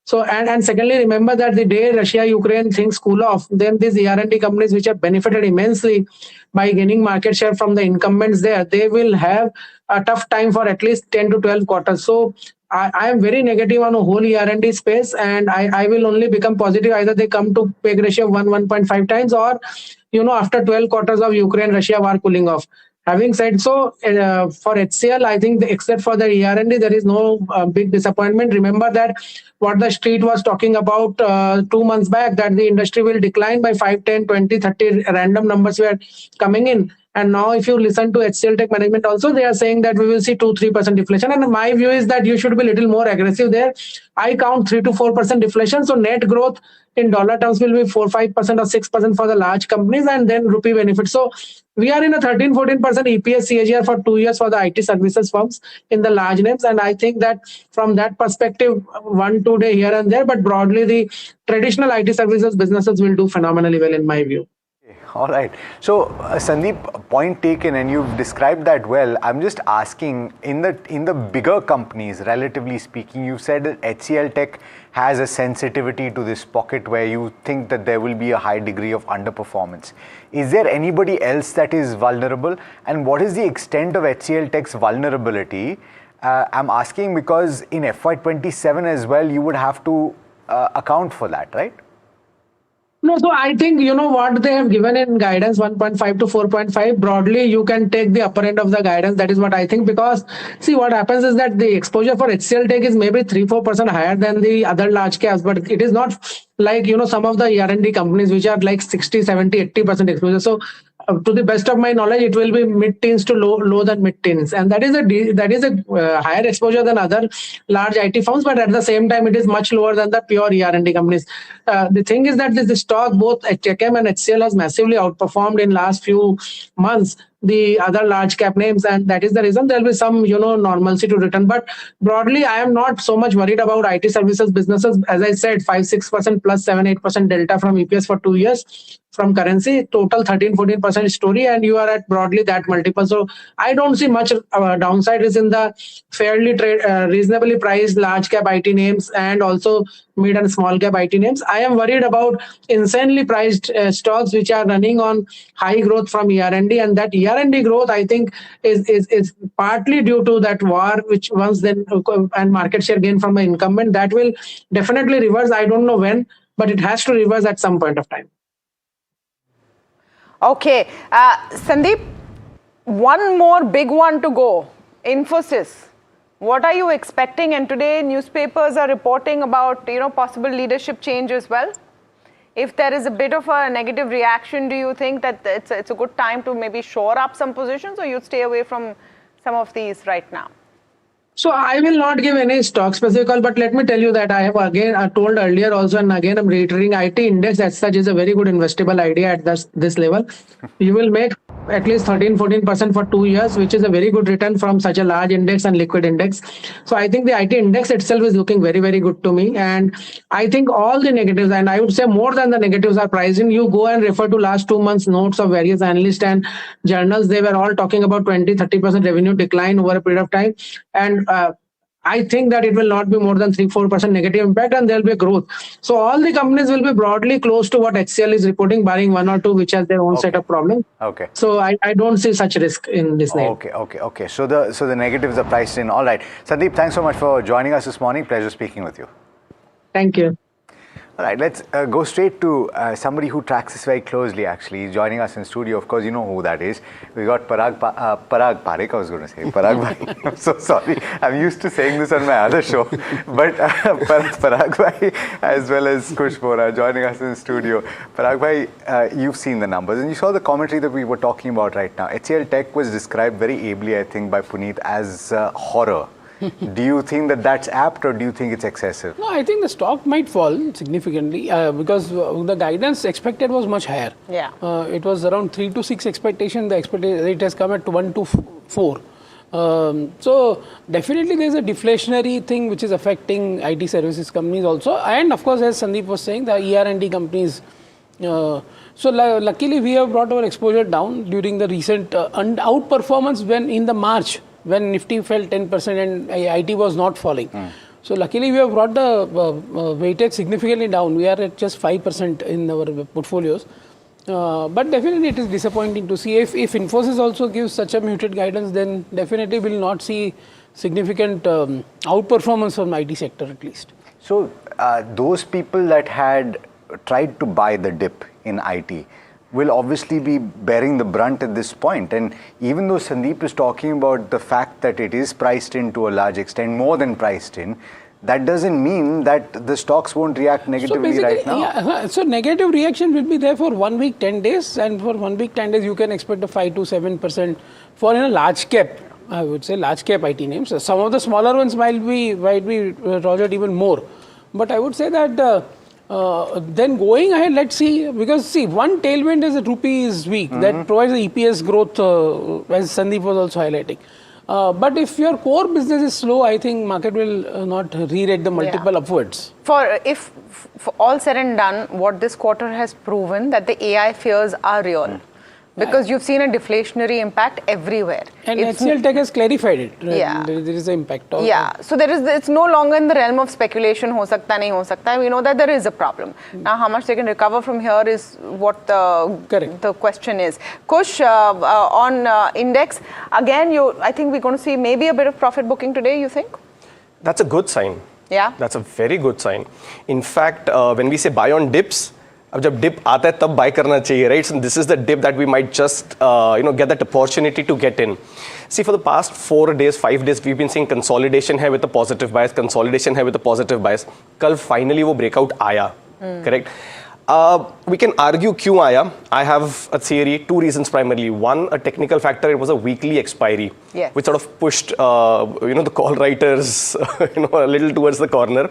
So and secondly, remember that the day Russia-Ukraine things cool off, then these ER&D companies which have benefited immensely by gaining market share from the incumbents there, they will have a tough time for at least 10 to 12 quarters. So I am very negative on a whole ER&D space, and I will only become positive either they come to PEG ratio of 1.5 times or after 12 quarters of Ukraine-Russia war cooling off. Having said so, for HCL, I think except for the ER&D, there is no big disappointment. Remember that what the street was talking about 2 months back, that the industry will decline by 5, 10, 20, 30 random numbers were coming in. And now if you listen to HCL Tech management also, they are saying that we will see 2-3% deflation. And my view is that you should be a little more aggressive there. I count 3 to 4% deflation. So net growth in dollar terms will be 4-5% or 6% for the large companies and then rupee benefit. So we are in a 13-14% EPS CAGR for 2 years for the IT services firms in the large names. And I think that from that perspective, 1-2 day here and there, but broadly the traditional IT services businesses will do phenomenally well in my view. All right. So, Sandeep, point taken, and you've described that well. I'm just asking, in the bigger companies, relatively speaking, you said that HCL Tech has a sensitivity to this pocket where you think that there will be a high degree of underperformance. Is there anybody else that is vulnerable? And what is the extent of HCL Tech's vulnerability? I'm asking because in FY27 as well, you would have to account for that, right? No, so I think, what they have given in guidance, 1.5 to 4.5, broadly, you can take the upper end of the guidance. That is what I think, because see, what happens is that the exposure for HCL Tech is maybe 3-4% higher than the other large caps, but it is not like, some of the ER&D companies which are like 60, 70, 80% exposure. So to the best of my knowledge, it will be mid-teens to low than mid-teens. And that is a higher exposure than other large IT firms, but at the same time, it is much lower than the pure ER&D companies. The thing is that the stock, both HCM and HCL has massively outperformed in last few months the other large cap names, and that is the reason there will be some normalcy to return. But broadly, I am not so much worried about IT services businesses. As I said, 5-6% plus 7-8% delta from EPS for 2 years from currency, total 13-14% story, and you are at broadly that multiple. So I don't see much downside is in the fairly reasonably priced large cap IT names and also mid and small cap IT names. I am worried about insanely priced stocks which are running on high growth from ER&D, and that ER&D growth I think is partly due to that war, which once then and market share gain from an incumbent that will definitely reverse. I don't know when, but it has to reverse at some point of time. Okay, Sandeep, one more big one to go. Infosys. What are you expecting? And today newspapers are reporting about possible leadership change as well. If there is a bit of a negative reaction, do you think that it's a good time to maybe shore up some positions, or you'd stay away from some of these right now? So I will not give any stock specific call, but let me tell you that I have again told earlier also, and again I'm reiterating, IT index as such is a very good investable idea at this level. You will make at least 13-14% for 2 years, which is a very good return from such a large index and liquid index. So I think the IT index itself is looking very, very good to me. And I think all the negatives, and I would say more than the negatives, are priced in. You go and refer to last 2 months notes of various analysts and journals. They were all talking about 20-30% revenue decline over a period of time. And I think that it will not be more than 3-4% negative impact, and there will be a growth. So all the companies will be broadly close to what HCL is reporting, barring one or two which has their own set of problems. Okay. So I don't see such risk in this name. Okay. So the negatives are priced in. All right. Sandeep, thanks so much for joining us this morning. Pleasure speaking with you. Thank you. All right, let's go straight to somebody who tracks this very closely, actually. He's joining us in studio. Of course, you know who that is. We got Parag Parekh, I was going to say. Parag I'm so sorry. I'm used to saying this on my other show. But Parag Bhai, as well as Kush Bohra, joining us in studio. Parag Bhai, you've seen the numbers and you saw the commentary that we were talking about right now. HCL Tech was described very ably, I think, by Puneet as horror. Do you think that that's apt, or do you think it's excessive? No, I think the stock might fall significantly because the guidance expected was much higher. Yeah. It was around 3 to 6 expectation. The expectation it has come at 1 to 4. So definitely there is a deflationary thing which is affecting IT services companies also, and of course, as Sandeep was saying, the ER&D companies. So luckily we have brought our exposure down during the recent outperformance when in the March, when Nifty fell 10% and IT was not falling. So luckily we have brought the weightage significantly down. We are at just 5% in our portfolios. But definitely it is disappointing to see if Infosys also gives such a muted guidance, then definitely we will not see significant outperformance from IT sector at least. So those people that had tried to buy the dip in IT will obviously be bearing the brunt at this point. And even though Sandeep is talking about the fact that it is priced in to a large extent, more than priced in, that doesn't mean that the stocks won't react negatively right now. Yeah, so negative reaction will be there for 1 week, 10 days. And for 1 week, 10 days, you can expect a 5 to 7% for a large cap. I would say large cap IT names. Some of the smaller ones might be rogered even more. But I would say that then going ahead, let's see, because see, one tailwind is that rupee is weak. That provides the EPS growth, as Sandeep was also highlighting. But if your core business is slow, I think market will not re-rate the multiple upwards. For all said and done, what this quarter has proven that the AI fears are real. Because you've seen a deflationary impact everywhere. And HCL Tech has clarified it. Right? Yeah. There is an impact. Yeah. So it's no longer in the realm of speculation, ho sakta, nahi ho sakta. We know that there is a problem. Now, how much they can recover from here is what the question is. Kush, on index, again, I think we're going to see maybe a bit of profit booking today, you think? That's a good sign. Yeah. That's a very good sign. In fact, when we say buy on dips, अब जब dip आता है तब buy करना चाहिए, right? So this is the dip that we might just get that opportunity to get in. See, for the past 4 days, 5 days, we've been seeing consolidation है with a positive bias, consolidation है with a positive bias. कल finally वो breakout आया, correct? We can argue क्यों आया. I have a theory, 2 reasons primarily. One, a technical factor, it was a weekly expiry, which sort of pushed the call writers a little towards the corner.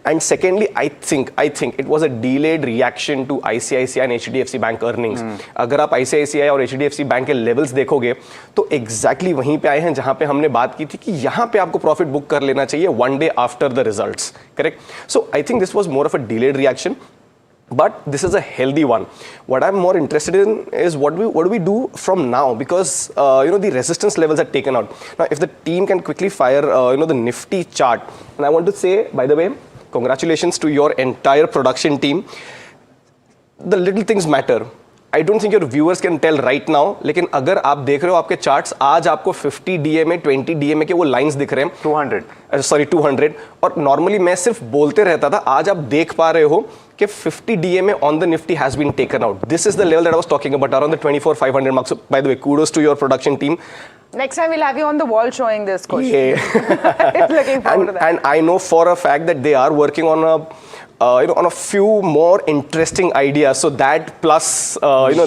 And secondly, I think it was a delayed reaction to ICICI and HDFC Bank earnings. अगर आप ICICI और HDFC Bank के levels देखोगे तो exactly वहीं पे आए हैं जहाँ पे हमने बात की थी कि यहाँ पे आपको profit book कर लेना चाहिए 1 day after the results, correct? So I think this was more of a delayed reaction. But this is a healthy one. What I'm more interested in is what do we do from now, because the resistance levels are taken out. Now, if the team can quickly fire the Nifty chart, and I want to say, by the way, congratulations to your entire production team. The little things matter. I don't think your viewers can tell right now, लेकिन अगर आप देख रहे हो आपके charts, आज आपको 50 DMA, 20 DMA के वो lines दिख रहे हैं. 200. और normally मैं सिर्फ बोलते रहता था, आज आप देख पा रहे हो कि 50 DMA on the Nifty has been taken out. This is the level that I was talking about, around the 24,500 mark. So, by the way, kudos to your production team. Next time we'll have you on the wall showing this, Kush. Yeah. Looking forward to that. And I know for a fact that they are working on a few more interesting ideas. So that plus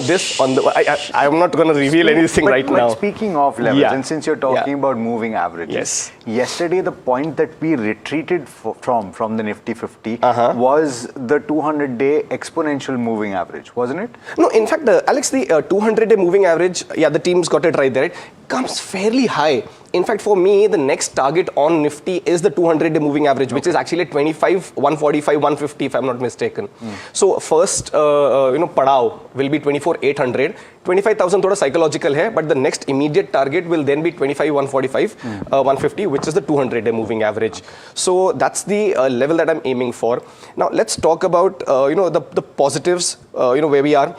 this on the I'm not going to reveal anything right now. But speaking of levels, and since you're talking about moving averages, yesterday the point that we retreated from the Nifty 50 was the 200-day exponential moving average, wasn't it? No, in fact, Alex, the 200-day moving average, the team's got it right there. It comes fairly high. In fact, for me, the next target on Nifty is the 200-day moving average, which is actually at 25, 145, 150, if I'm not mistaken. So first, padav will be 24,800. 25,000 thoda psychological hai, but the next immediate target will then be 25, 145, 150, which is the 200-day moving average. So that's the level that I'm aiming for. Now let's talk about the positives. Where we are.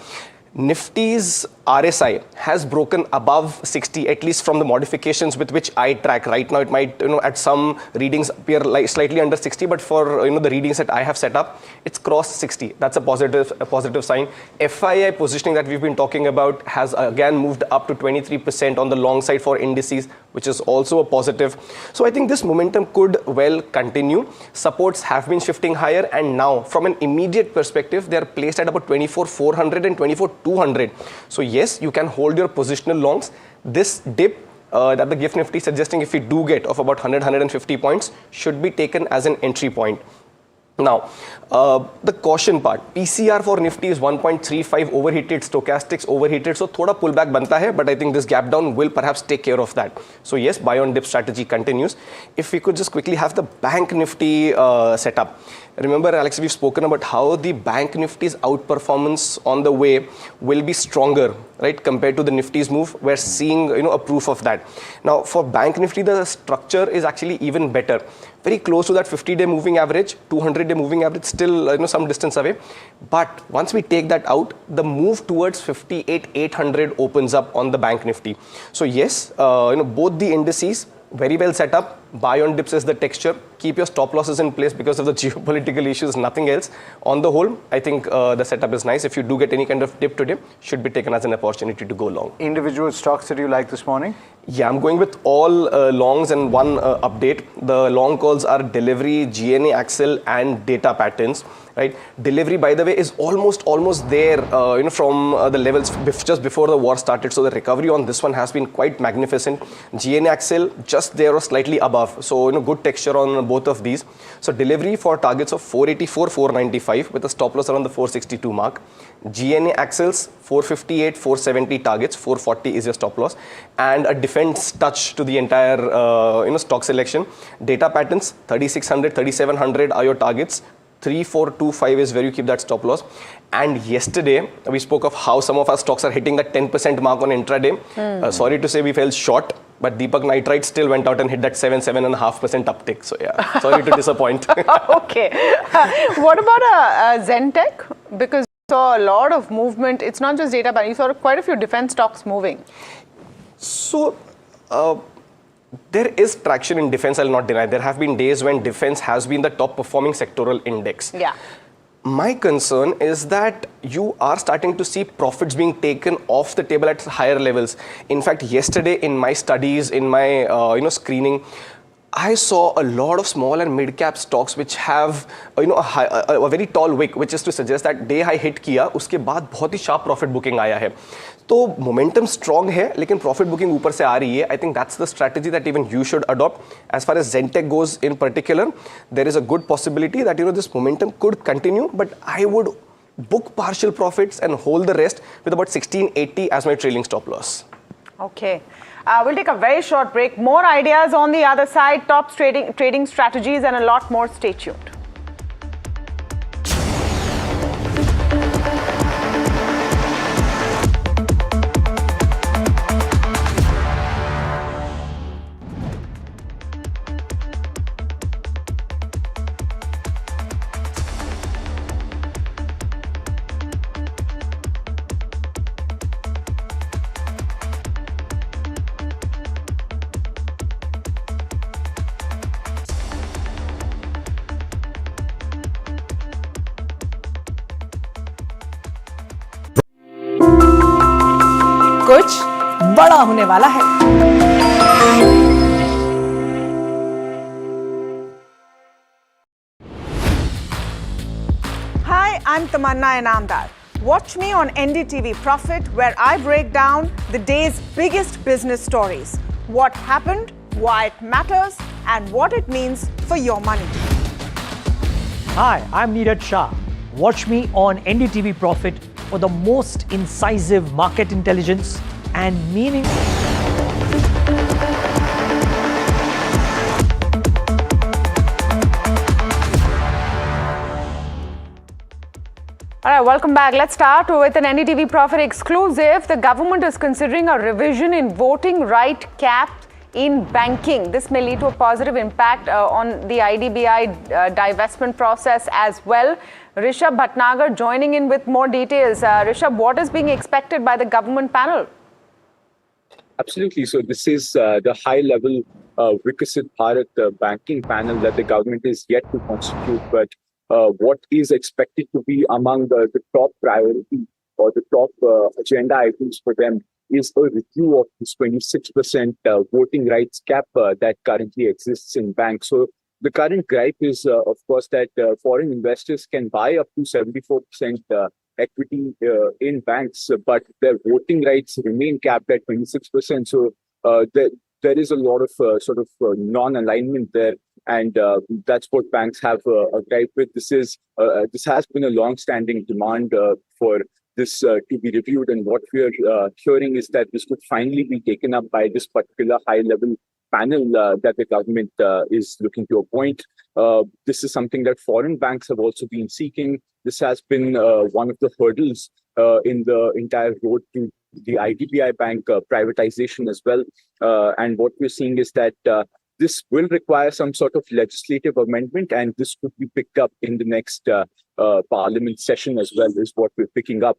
Nifty's RSI has broken above 60, at least from the modifications with which I track. Right now, it might, at some readings appear like slightly under 60, but for, the readings that I have set up, it's crossed 60. That's a positive sign. FII positioning that we've been talking about has again moved up to 23% on the long side for indices, which is also a positive. So I think this momentum could well continue. Supports have been shifting higher, and now from an immediate perspective, they are placed at about 24,400 and 24,200. So yes, you can hold your positional longs. This dip that the GIFT Nifty is suggesting, if we do get of about 150 points, should be taken as an entry point. Now, the caution part, PCR for Nifty is 1.35 overheated, stochastics overheated, so thoda pullback banta hai, but I think this gap down will perhaps take care of that. So yes, buy on dip strategy continues. If we could just quickly have the Bank Nifty setup. Remember, Alex, we've spoken about how the Bank Nifty's outperformance on the way will be stronger, right, compared to the Nifty's move. We're seeing, a proof of that. Now, for Bank Nifty, the structure is actually even better. Very close to that 50-day moving average, 200-day moving average, still, some distance away. But once we take that out, the move towards 58,800 opens up on the Bank Nifty. So yes, both the indices, very well set up. Buy on dips is the texture. Keep your stop losses in place because of the geopolitical issues, nothing else. On the whole, I think the setup is nice. If you do get any kind of dip today, should be taken as an opportunity to go long. Individual stocks that you like this morning? Yeah, I'm going with all longs and one update. The long calls are Delivery, GNA Axle and Data Patterns. Right? Delivery, by the way, is almost there, from the levels just before the war started. So the recovery on this one has been quite magnificent. GNA Axle just there or slightly above. So, good texture on both of these. So Delivery for targets of 484, 495 with a stop loss around the 462 mark. GNA Axles 458, 470 targets, 440 is your stop loss, and a defense touch to the entire stock selection. Data Patterns 3600, 3700 are your targets. 3425 is where you keep that stop loss. And yesterday, we spoke of how some of our stocks are hitting that 10% mark on intraday. Sorry to say we fell short, but Deepak Nitrite still went out and hit that 7.5% uptick. So yeah, sorry to disappoint. Okay. What about Zentech? Because you saw a lot of movement. It's not just data, but you saw quite a few defense stocks moving. So, there is traction in defense, I'll not deny. There have been days when defense has been the top performing sectoral index. Yeah. My concern is that you are starting to see profits being taken off the table at higher levels. In fact, yesterday in my studies, in my screening, I saw a lot of small and mid-cap stocks which have a very tall wick, which is to suggest that day high hit किया, उसके बाद बहुत ही sharp profit booking आया है. तो momentum strong है, लेकिन profit booking ऊपर से आ रही है. I think that's the strategy that even you should adopt. As far as Zentech goes in particular, there is a good possibility that this momentum could continue, but I would book partial profits and hold the rest with about 1680 as my trailing stop loss. Okay. We'll take a very short break. More ideas on the other side, top trading strategies and a lot more. Stay tuned. कुछ बड़ा होने वाला है। Hi, I'm Tamanna Inamdar. Watch me on NDTV Profit, where I break down the day's biggest business stories. What happened, why it matters, and what it means for your money. Hi, I'm Neeraj Shah. Watch me on NDTV Profit for the most incisive market intelligence and meaning. All right, welcome back. Let's start with an NDTV Profit exclusive. The government is considering a revision in voting right cap in banking. This may lead to a positive impact on the IDBI divestment process as well. Rishabh Bhatnagar joining in with more details. Rishabh, what is being expected by the government panel? Absolutely. So this is the high-level Vikasit Bharat banking panel that the government is yet to constitute. But what is expected to be among the top priority or the top agenda items for them is a review of this 26% voting rights cap that currently exists in banks. So the current gripe is, of course, that foreign investors can buy up to 74% equity in banks, but their voting rights remain capped at 26%. So there is a lot of non-alignment there, and that's what banks have a gripe with. This has been a long-standing demand for this to be reviewed, and what we are hearing is that this could finally be taken up by this particular high-level panel that the government is looking to appoint. This is something that foreign banks have also been seeking. This has been one of the hurdles in the entire road to the IDBI bank privatization as well. And what we're seeing is that this will require some sort of legislative amendment, and this could be picked up in the next parliament session as well, is what we're picking up.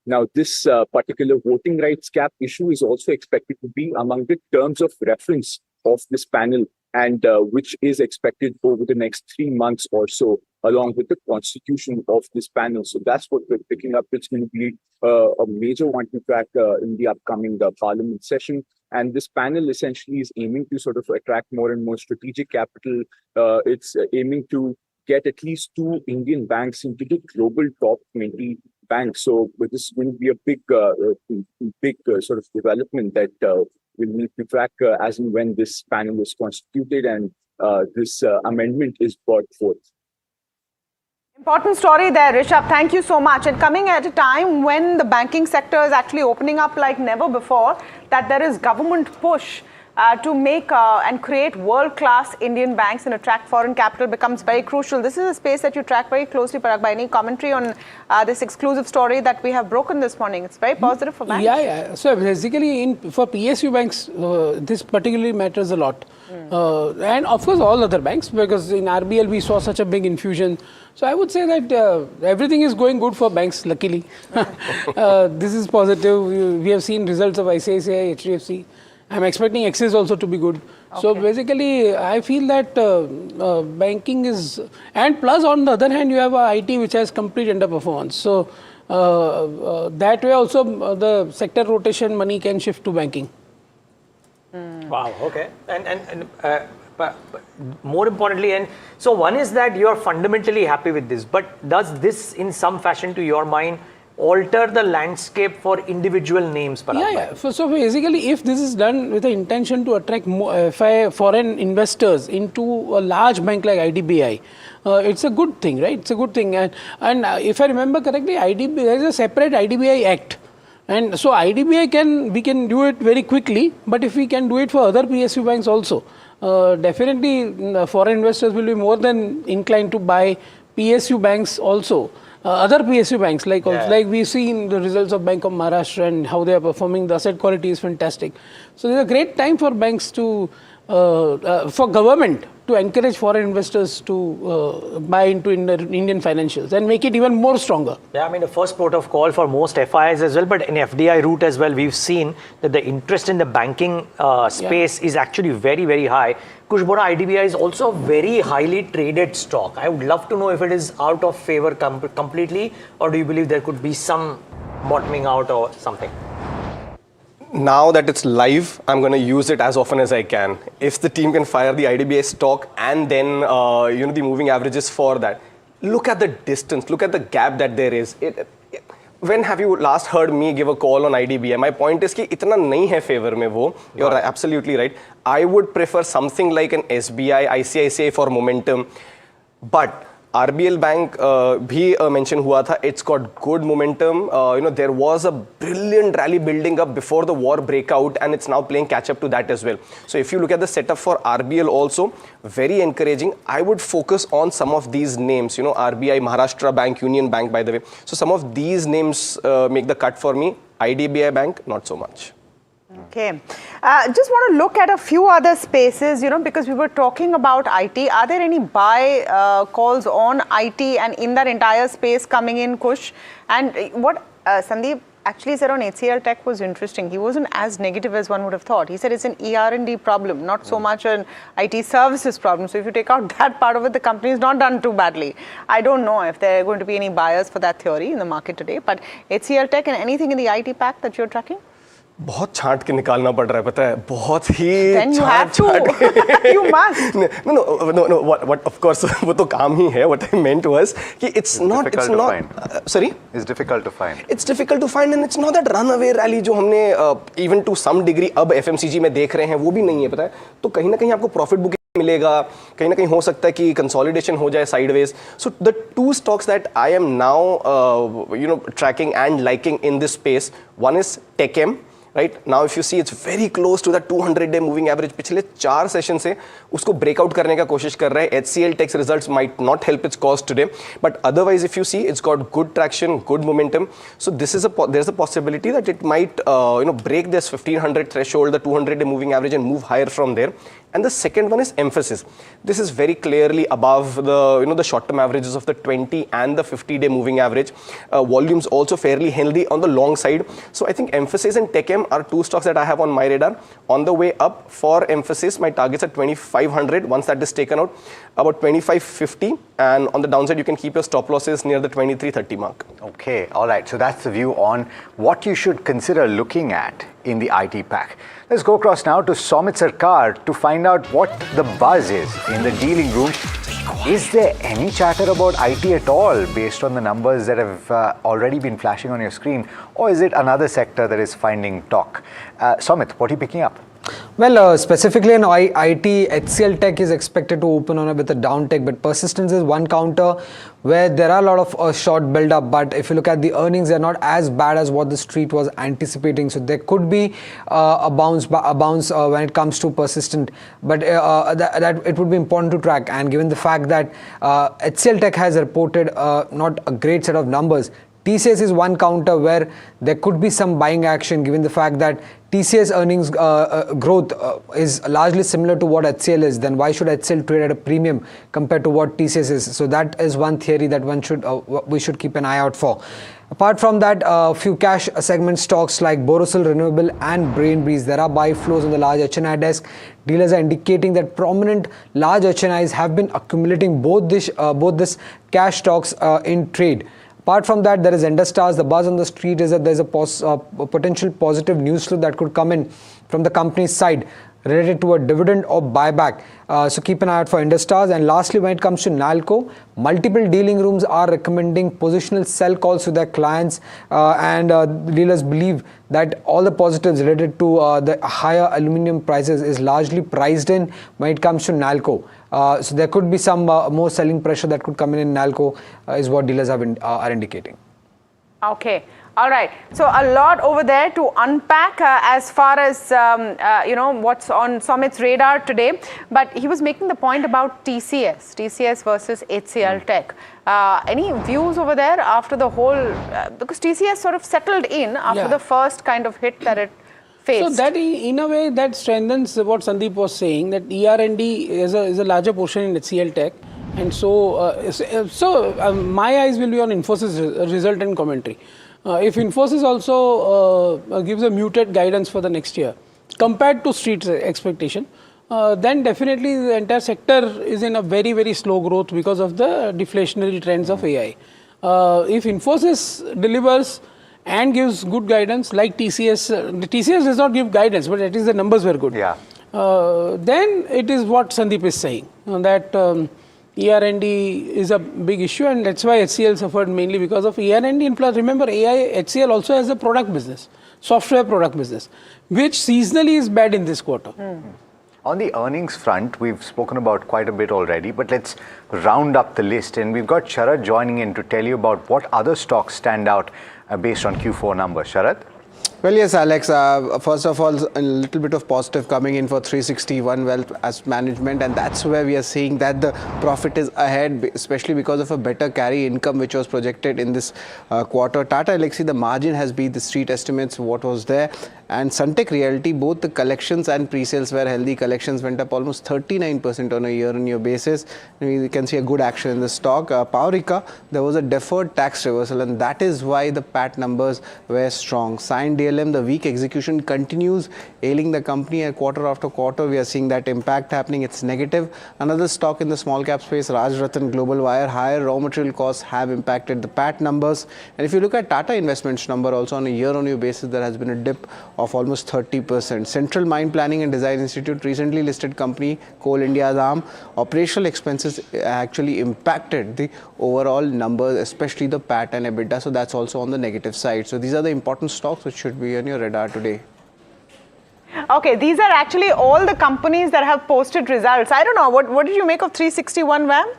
Now, this particular voting rights cap issue is also expected to be among the terms of reference of this panel, and which is expected over the next 3 months or so, along with the constitution of this panel. So that's what we're picking up. It's going to be a major one to track in the upcoming parliament session. And this panel essentially is aiming to sort of attract more and more strategic capital. It's aiming to get at least 2 Indian banks into the global top 20 banks. So this is going to be a big sort of development that we'll need to track as and when this panel is constituted and this amendment is brought forth. Important story there, Rishabh. Thank you so much. And coming at a time when the banking sector is actually opening up like never before, that there is government push to make and create world-class Indian banks and attract foreign capital becomes very crucial. This is a space that you track very closely, Parag. By any commentary on this exclusive story that we have broken this morning? It's very positive for banks. Yeah. So basically, for PSU banks, this particularly matters a lot. And of course, all other banks, because in RBL we saw such a big infusion. So I would say that everything is going good for banks, luckily. This is positive. We have seen results of ICICI, HDFC. I'm expecting Axis also to be good. Okay. So basically, I feel that banking is, and plus on the other hand, you have a IT which has complete underperformance. So that way also the sector rotation money can shift to banking. Wow. Okay. And but more importantly, and so one is that you are fundamentally happy with this, but does this in some fashion to your mind alter the landscape for individual names, Parag? Yeah. So basically, if this is done with the intention to attract more foreign investors into a large bank like IDBI, it's a good thing, right? It's a good thing. And if I remember correctly, there is a separate IDBI Act. And so IDBI we can do it very quickly, but if we can do it for other PSU banks also, definitely foreign investors will be more than inclined to buy PSU banks also. Other PSU banks, like we've seen the results of Bank of Maharashtra and how they are performing, the asset quality is fantastic. So it's a great time for banks to, for government to encourage foreign investors to buy into Indian financials and make it even more stronger. Yeah, I mean, the first port of call for most FIs as well, but in FDI route as well, we've seen that the interest in the banking space is actually very, very high. Kush Bora, IDBI is also a very highly traded stock. I would love to know if it is out of favor completely, or do you believe there could be some bottoming out or something? Now that it's live, I'm going to use it as often as I can. If the team can fire the IDBI stock and then the moving averages for that, look at the distance, look at the gap that there is. When have you last heard me give a call on IDBI? My point is that itna nahi hai favor mein wo. You're absolutely right. I would prefer something like an SBI, ICICI for momentum. But RBL Bank भी mention हुआ था. It's got good momentum. There was a brilliant rally building up before the war breakout, and it's now playing catch up to that as well. So if you look at the setup for RBL also, very encouraging. I would focus on some of these names. RBI, Maharashtra Bank, Union Bank, by the way. So some of these names make the cut for me. IDBI Bank, not so much. Okay. Just want to look at a few other spaces, because we were talking about IT. Are there any buy calls on IT and in that entire space coming in, Kush? And what Sandeep actually said on HCL Tech was interesting. He wasn't as negative as one would have thought. He said it's an ER&D problem, not so much an IT services problem. So if you take out that part of it, the company is not done too badly. I don't know if there are going to be any buyers for that theory in the market today. But HCL Tech and anything in the IT pack that you're tracking? बहुत छांट के निकालना पड़ रहा है, पता है, बहुत ही Then you have to. You must. No. What of course वो तो काम ही है. What I meant was कि it's not. Sorry. It's difficult to find. It's difficult to find, and it's not that runaway rally जो हमने even to some degree अब FMCG में देख रहे हैं, वो भी नहीं है, पता है. तो कहीं ना कहीं आपको profit booking मिलेगा, कहीं ना कहीं हो सकता है कि consolidation हो जाए sideways. So the two stocks that I am now tracking and liking in this space, one is TechM. Right now, if you see, it's very close to the 200-day moving average. पिछले 4 session से उसको breakout करने का कोशिश कर रहा है. HCL Tech's results might not help its cause today, but otherwise, if you see, it's got good traction, good momentum. So this is there's a possibility that it might break this 1500 threshold, the 200-day moving average, and move higher from there. And the second one is Emphasis. This is very clearly above the the short-term averages of the 20 and the 50-day moving average. Volumes also fairly healthy on the long side. So I think Emphasis and TechM are two stocks that I have on my radar. On the way up for Emphasis, my targets are 2500. Once that is taken out, about 2550, and on the downside, you can keep your stop losses near the 2330 mark. Okay, all right. So that's the view on what you should consider looking at in the IT pack. Let's go across now to Somit Sarkar to find out what the buzz is in the dealing room. Is there any chatter about IT at all based on the numbers that have already been flashing on your screen, or is it another sector that is finding talk? Somit, what are you picking up? Well, specifically in IT, HCL Tech is expected to open on with a down tech, but persistence is one counter where there are a lot of short build up. But if you look at the earnings, they're not as bad as what the street was anticipating. So there could be a bounce when it comes to persistent. But that it would be important to track. And given the fact that HCL Tech has reported not a great set of numbers, TCS is one counter where there could be some buying action given the fact that TCS earnings growth is largely similar to what HCL is. Then why should HCL trade at a premium compared to what TCS is? So that is one theory that we should keep an eye out for. Apart from that, a few cash segment stocks like Borosil Renewable and Brainbreeze, there are buy flows on the large HNI desk. Dealers are indicating that prominent large HNIs have been accumulating both this cash stocks in trade. Apart from that, there is Endastars. The buzz on the street is that there's a potential positive news flow that could come in from the company's side related to a dividend or buyback. So keep an eye out for Endastars. And lastly, when it comes to Nalco, multiple dealing rooms are recommending positional sell calls to their clients, and dealers believe that all the positives related to the higher aluminium prices is largely priced in when it comes to Nalco. So there could be some more selling pressure that could come in Nalco, is what dealers are indicating. Okay. All right. So a lot over there to unpack as far as, what's on Somit's radar today. But he was making the point about TCS versus HCL Tech. Any views over there after the whole, because TCS sort of settled in after the first kind of hit that it faced. So that in a way that strengthens what Sandeep was saying, that ER&D is a larger portion in HCL Tech. And so my eyes will be on Infosys result and commentary. If Infosys also gives a muted guidance for the next year compared to street's expectation, then definitely the entire sector is in a very, very slow growth because of the deflationary trends of AI. If Infosys delivers and gives good guidance like TCS does not give guidance, but at least the numbers were good. Yeah. Then it is what Sandeep is saying, that ER&D is a big issue, and that's why HCL suffered mainly because of ER&D. And plus, remember, HCL also has a product business, software product business, which seasonally is bad in this quarter. On the earnings front, we've spoken about quite a bit already, but let's round up the list. And we've got Sharad joining in to tell you about what other stocks stand out based on Q4 numbers. Sharad? Well, yes, Alex. First of all, a little bit of positive coming in for 360 ONE Wealth Asset Management, and that's where we are seeing that the profit is ahead, especially because of a better carry income which was projected in this quarter. Tata Elxsi, the margin has beat the street estimates, what was there. And Sunteck Realty, both the collections and pre-sales were healthy. Collections went up almost 39% on a year-on-year basis. We can see a good action in the stock. Powerika, there was a deferred tax reversal, and that is why the PAT numbers were strong. Sign DLM, the weak execution continues ailing the company, and quarter after quarter we are seeing that impact happening. It's negative. Another stock in the small cap space, Rajratan Global Wire, higher raw material costs have impacted the PAT numbers. And if you look at Tata Investments number also on a year-on-year basis, there has been a dip of almost 30%. Central Mine Planning and Design Institute, recently listed company, Coal India's arm, operational expenses actually impacted the overall numbers, especially the PAT and EBITDA. So that's also on the negative side. So these are the important stocks which should be on your radar today. Okay, these are actually all the companies that have posted results. I don't know, what did you make of 361 WAM?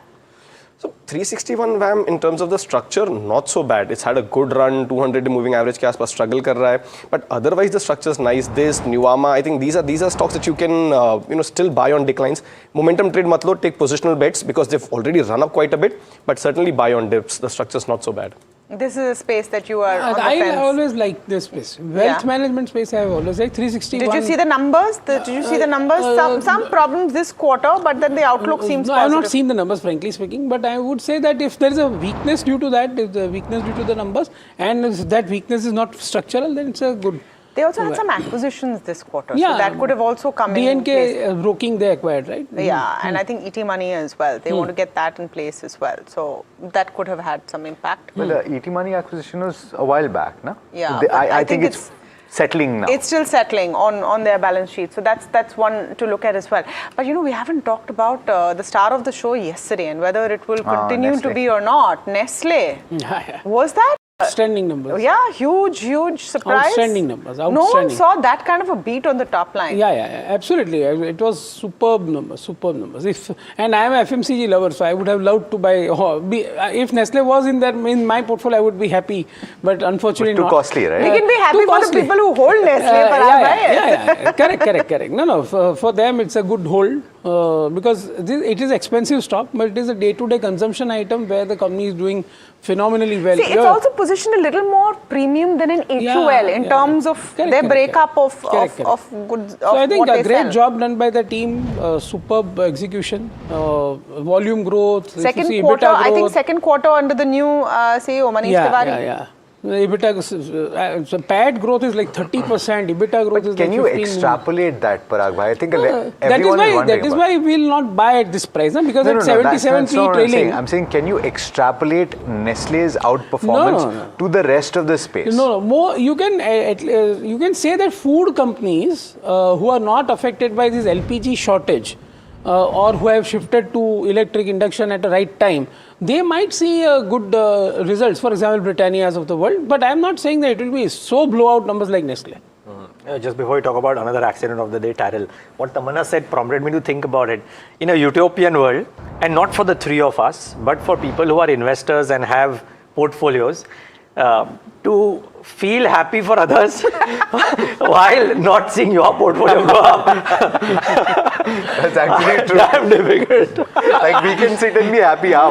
So 361 WAM in terms of the structure, not so bad. It's had a good run, 200 moving average के आसपास struggle कर रहा है. But otherwise the structure is nice. This, Nuvama, I think these are stocks that you can still buy on declines. Momentum trade mat lo, take positional bets because they've already run up quite a bit. But certainly buy on dips. The structure is not so bad. This is a space that you are on the I fence. always like this space. Wealth management space I have always liked. 361. Did you see the numbers? Did you see the numbers? Some problems this quarter, but then the outlook seems no, positive. I have not seen the numbers, frankly speaking, but I would say that if there is a weakness due to that, if the weakness due to the numbers, and if that weakness is not structural, then it's a good. They also had some acquisitions this quarter, so that could have also come in place. DNK broking they acquired, right? Yeah, and I think ET Money as well. They want to get that in place as well. So that could have had some impact. Well, the ET Money acquisition was a while back, no? Yeah. I think it's settling now. It's still settling on their balance sheet. So that's one to look at as well. But we haven't talked about the star of the show yesterday and whether it will continue to be or not. Nestle. Was that? Outstanding numbers. Yeah, huge surprise. Outstanding numbers. No one saw that kind of a beat on the top line. Yeah, absolutely. It was superb numbers. And I am a FMCG lover, so I would have loved to buy. If Nestle was in my portfolio, I would be happy. But unfortunately, too costly, right? We can be happy for the people who hold Nestle, but I buy it. Correct. No, for them it's a good hold. Because it is expensive stock, but it is a day-to-day consumption item where the company is doing phenomenally well. See, it's also positioned a little more premium than an HUL in terms of their breakup of goods. So I think a great job done by the team, superb execution, volume growth. Second quarter, I think second quarter under the new CEO, Manish Tiwari. Yeah. EBITDA, so PAT growth is like 30%. EBITDA growth is like 15%. Can you extrapolate that, Parag bhai? I think that is why we will not buy at this price, because it's 77p trailing. I'm saying, can you extrapolate Nestle's outperformance to the rest of the space? No. More you can say that food companies who are not affected by this LPG shortage. Or who have shifted to electric induction at the right time, they might see good results. For example, Britannia's of the world. But I am not saying that it will be so blowout numbers like Nestle. Just before we talk about another accident of the day, Tyrell, what Tamanna said prompted me to think about it. In a utopian world, and not for the three of us, but for people who are investors and have portfolios, to feel happy for others while not seeing your portfolio go up. That's actually true. Damn difficult. Like we can sit and be happy. No,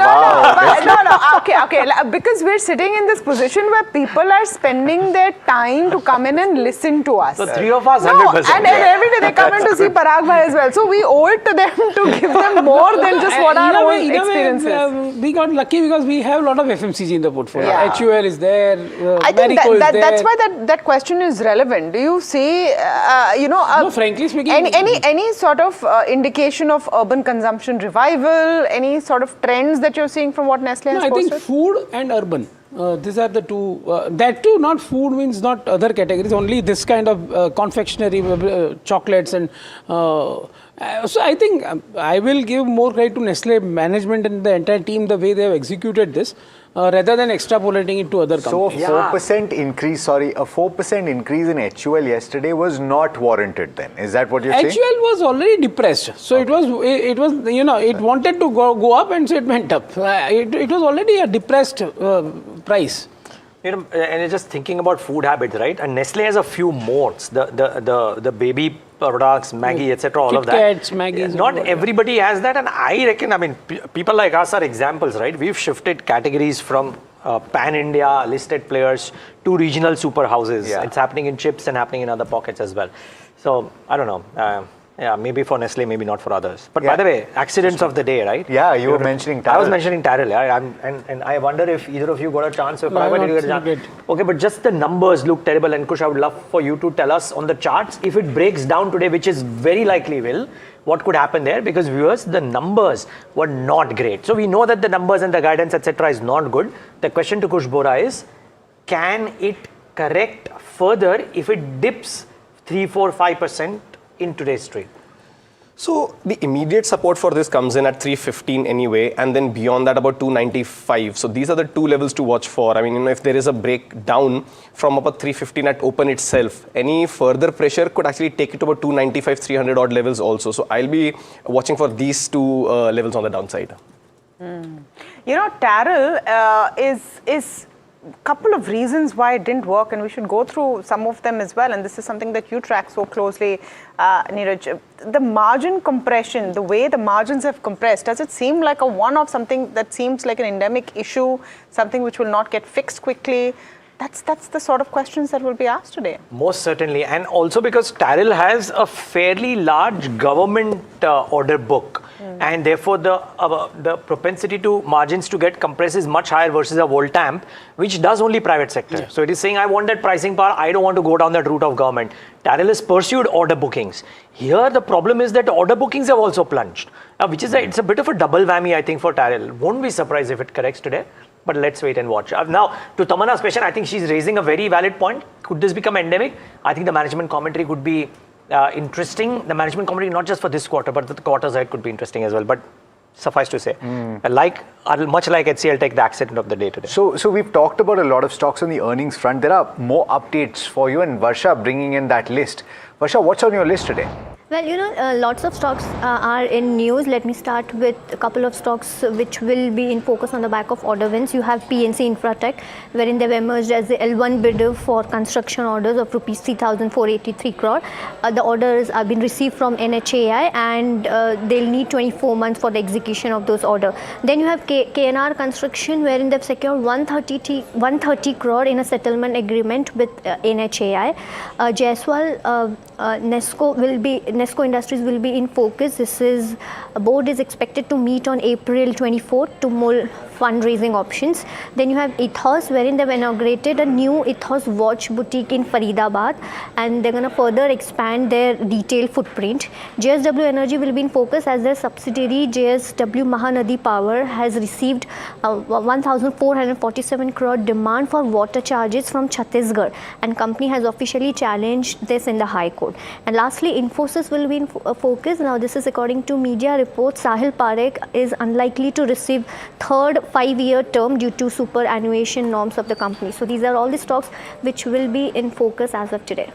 okay. Because we're sitting in this position where people are spending their time to come in and listen to us. So three of us, 100%. And every day they come in to see Parag bhai as well. So we owe it to them to give them more than just what our own experiences. We got lucky because we have a lot of FMCG in the portfolio. Yeah. HUL is there. I think that's why that question is relevant. Do you see, no, frankly speaking, any sort of indication of urban consumption revival, any sort of trends that you're seeing from what Nestle has posted? I think food and urban. These are the two. That too, not food means not other categories. Only this kind of confectionery, chocolates So I think I will give more credit to Nestle management and the entire team, the way they have executed this, rather than extrapolating it to other companies. So a 4% increase, a 4% increase in HUL yesterday was not warranted then. Is that what you're saying? HUL was already depressed. So it was, it wanted to go up and so it went up. It was already a depressed price. And you're just thinking about food habits, right? And Nestle has a few modes, the baby products, Maggie, etc., all of that. Kit Kats, Maggies. Not everybody has that, and I reckon, people like us are examples, right? We've shifted categories from pan-India listed players to regional super houses. Yeah. It's happening in chips and happening in other pockets as well. So, I don't know. Maybe for Nestle, maybe not for others. But by the way, accidents of the day, right? Yeah, you were mentioning Tarel. I was mentioning Tarel, yeah. And I wonder if either of you got a chance. Okay, but just the numbers look terrible. And Kush, I would love for you to tell us on the charts, if it breaks down today, which is very likely will, what could happen there? Because viewers, the numbers were not great. So we know that the numbers and the guidance, etc., is not good. The question to Kush Bora is, can it correct further if it dips 3, 4, 5% in today's trade? So the immediate support for this comes in at 315 anyway, and then beyond that about 295. So these are the two levels to watch for. I mean, if there is a breakdown from about 315 at open itself, any further pressure could actually take it to about 295, 300 odd levels also. So I'll be watching for these two levels on the downside. Tarel is couple of reasons why it didn't work, and we should go through some of them as well. And this is something that you track so closely, Neeraj. The margin compression, the way the margins have compressed, does it seem like a one-off, something that seems like an endemic issue, something which will not get fixed quickly? That's the sort of questions that will be asked today. Most certainly, and also because Tarel has a fairly large government order book, and therefore the propensity to margins to get compressed is much higher versus a Voltamp, which does only private sector. Yeah. So it is saying, I want that pricing power, I don't want to go down that route of government. Tarel has pursued order bookings. Here the problem is that order bookings have also plunged, which is it's a bit of a double whammy, I think, for Tarel. Won't be surprised if it corrects today. But let's wait and watch. Now, to Tamanna's question, I think she's raising a very valid point. Could this become endemic? I think the management commentary could be interesting. The management commentary, not just for this quarter, but the quarters ahead could be interesting as well. But suffice to say, much like HCL Tech, the accident of the day today. So we've talked about a lot of stocks on the earnings front. There are more updates for you, and Varsha bringing in that list. Varsha, what's on your list today? Well, lots of stocks are in news. Let me start with a couple of stocks which will be in focus on the back of order wins. You have PNC Infratech, wherein they've emerged as the L1 bidder for construction orders of rupees 3,483 crore. The orders have been received from NHAI, and they'll need 24 months for the execution of those orders. Then you have KNR Construction, wherein they've secured 130 crore in a settlement agreement with NHAI. Jaiswal Nesco Industries will be in focus. Board is expected to meet on April 24th to mull fundraising options. Then you have Ethos, wherein they've inaugurated a new Ethos watch boutique in Faridabad, and they're going to further expand their retail footprint. JSW Energy will be in focus as their subsidiary JSW Mahanadi Power has received 1,447 crore demand for water charges from Chhattisgarh, and company has officially challenged this in the High Court. And lastly, Infosys will be in focus. Now, this is according to media reports. Sahil Parekh is unlikely to receive third 5-year term due to superannuation norms of the company. So these are all the stocks which will be in focus as of today.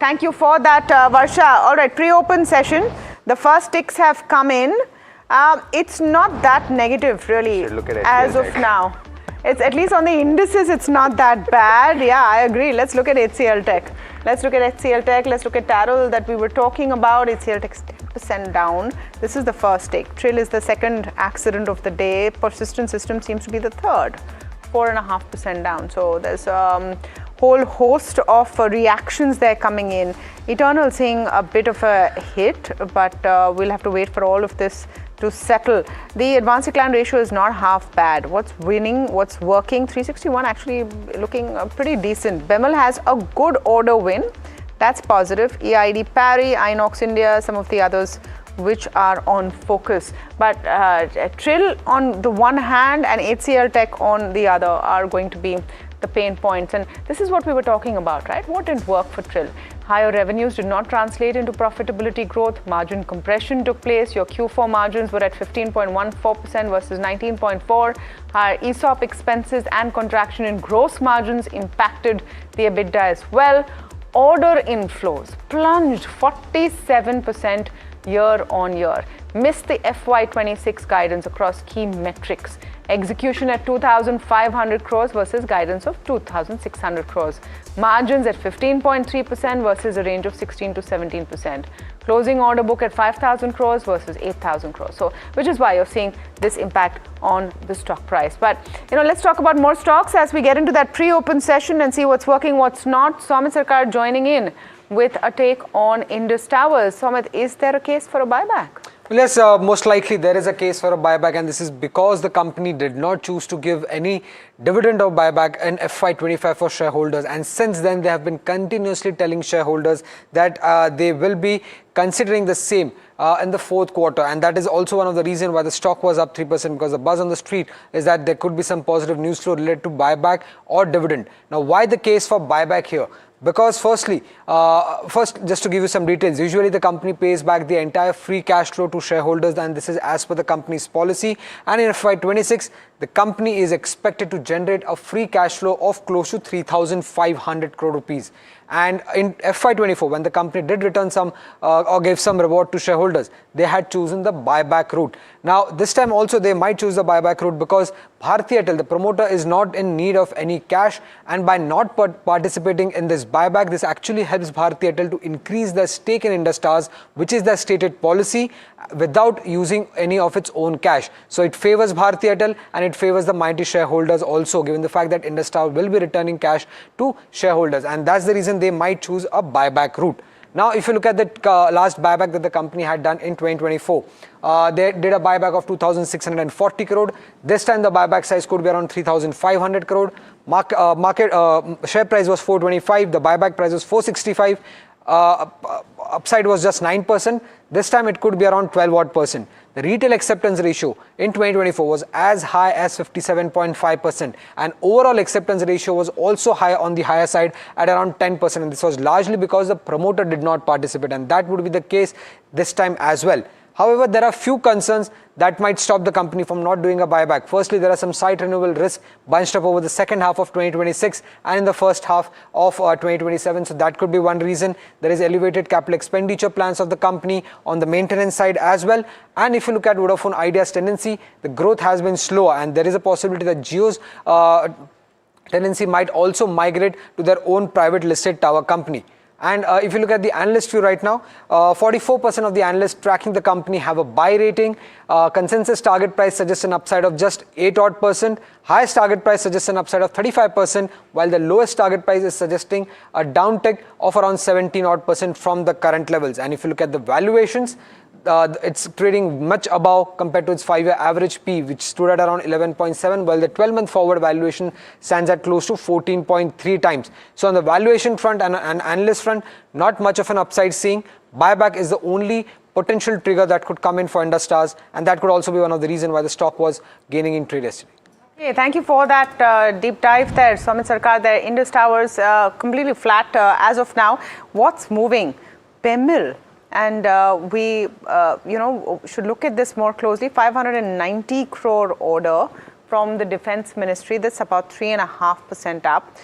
Thank you for that, Varsha. All right, pre-open session. The first ticks have come in. It's not that negative, really, as of now. It's at least on the indices, it's not that bad. Yeah, I agree. Let's look at HCL Tech. Let's look at HCL Tech. Let's look at Tarel that we were talking about. HCL Tech's 10% down. This is the first tick. Trill is the second accident of the day. Persistent System seems to be the third. 4.5% down. So there's a whole host of reactions there coming in. Eternal seeing a bit of a hit, but we'll have to wait for all of this to settle. The advance decline ratio is not half bad. What's winning, what's working? 361 actually looking pretty decent. BEML has a good order win. That's positive. EID Parry, Inox India, some of the others which are on focus. But Trill on the one hand and HCL Tech on the other are going to be the pain points. And this is what we were talking about, right? What didn't work for Trill? Higher revenues did not translate into profitability growth. Margin compression took place. Your Q4 margins were at 15.14% versus 19.4%. Higher ESOP expenses and contraction in gross margins impacted the EBITDA as well. Order inflows plunged 47% year on year. Missed the FY26 guidance across key metrics. Execution at 2,500 crores versus guidance of 2,600 crores. Margins at 15.3% versus a range of 16 to 17%. Closing order book at 5,000 crores versus 8,000 crores. So, which is why you're seeing this impact on the stock price. But, let's talk about more stocks as we get into that pre-open session and see what's working, what's not. Soumit Sarkar joining in with a take on Indus Towers. Soumit, is there a case for a buyback? Well, yes, most likely there is a case for a buyback, and this is because the company did not choose to give any dividend or buyback in FY25 for shareholders, and since then they have been continuously telling shareholders that they will be considering the same in the fourth quarter, and that is also one of the reasons why the stock was up 3%, because the buzz on the street is that there could be some positive news flow related to buyback or dividend. Now, why the case for buyback here? Because firstly, just to give you some details, usually the company pays back the entire free cash flow to shareholders, and this is as per the company's policy. And in FY26, the company is expected to generate a free cash flow of close to 3,500 crore rupees. And in FY24, when the company did return some or gave some reward to shareholders, they had chosen the buyback route. Now, this time also they might choose the buyback route because Bharti Airtel, the promoter, is not in need of any cash, and by not participating in this buyback, this actually helps Bharti Airtel to increase their stake in Indus Towers, which is their stated policy, without using any of its own cash. So it favors Bharti Airtel and it favors the mighty shareholders also, given the fact that Indus Towers will be returning cash to shareholders, and that's the reason they might choose a buyback route. Now, if you look at the last buyback that the company had done in 2024, they did a buyback of 2,640 crore. This time the buyback size could be around 3,500 crore. Share price was 425. The buyback price was 465. Upside was just 9%. This time it could be around 12%. The retail acceptance ratio in 2024 was as high as 57.5%, and overall acceptance ratio was also high on the higher side at around 10%, and this was largely because the promoter did not participate, and that would be the case this time as well. However, there are few concerns that might stop the company from not doing a buyback. Firstly, there are some site renewal risks bunched up over the second half of 2026 and in the first half of 2027. So that could be one reason. There is elevated capital expenditure plans of the company on the maintenance side as well. And if you look at Vodafone Idea's tendency, the growth has been slower, and there is a possibility that Jio's tendency might also migrate to their own private listed tower company. And if you look at the analyst view right now, 44% of the analysts tracking the company have a buy rating. Consensus target price suggests an upside of just 8%. Highest target price suggests an upside of 35%, while the lowest target price is suggesting a downtick of around 17% from the current levels. And if you look at the valuations, it's trading much above compared to its 5-year average P, which stood at around 11.7, while the 12-month forward valuation stands at close to 14.3 times. So on the valuation front and analyst front, not much of an upside seeing. Buyback is the only potential trigger that could come in for Indus Towers, and that could also be one of the reasons why the stock was gaining in trade yesterday. Okay, thank you for that deep dive there, Soumit Sarkar. There, Indus Towers completely flat as of now. What's moving? BEML. And we, should look at this more closely. 590 crore order from the Defence Ministry. That's about 3.5% up.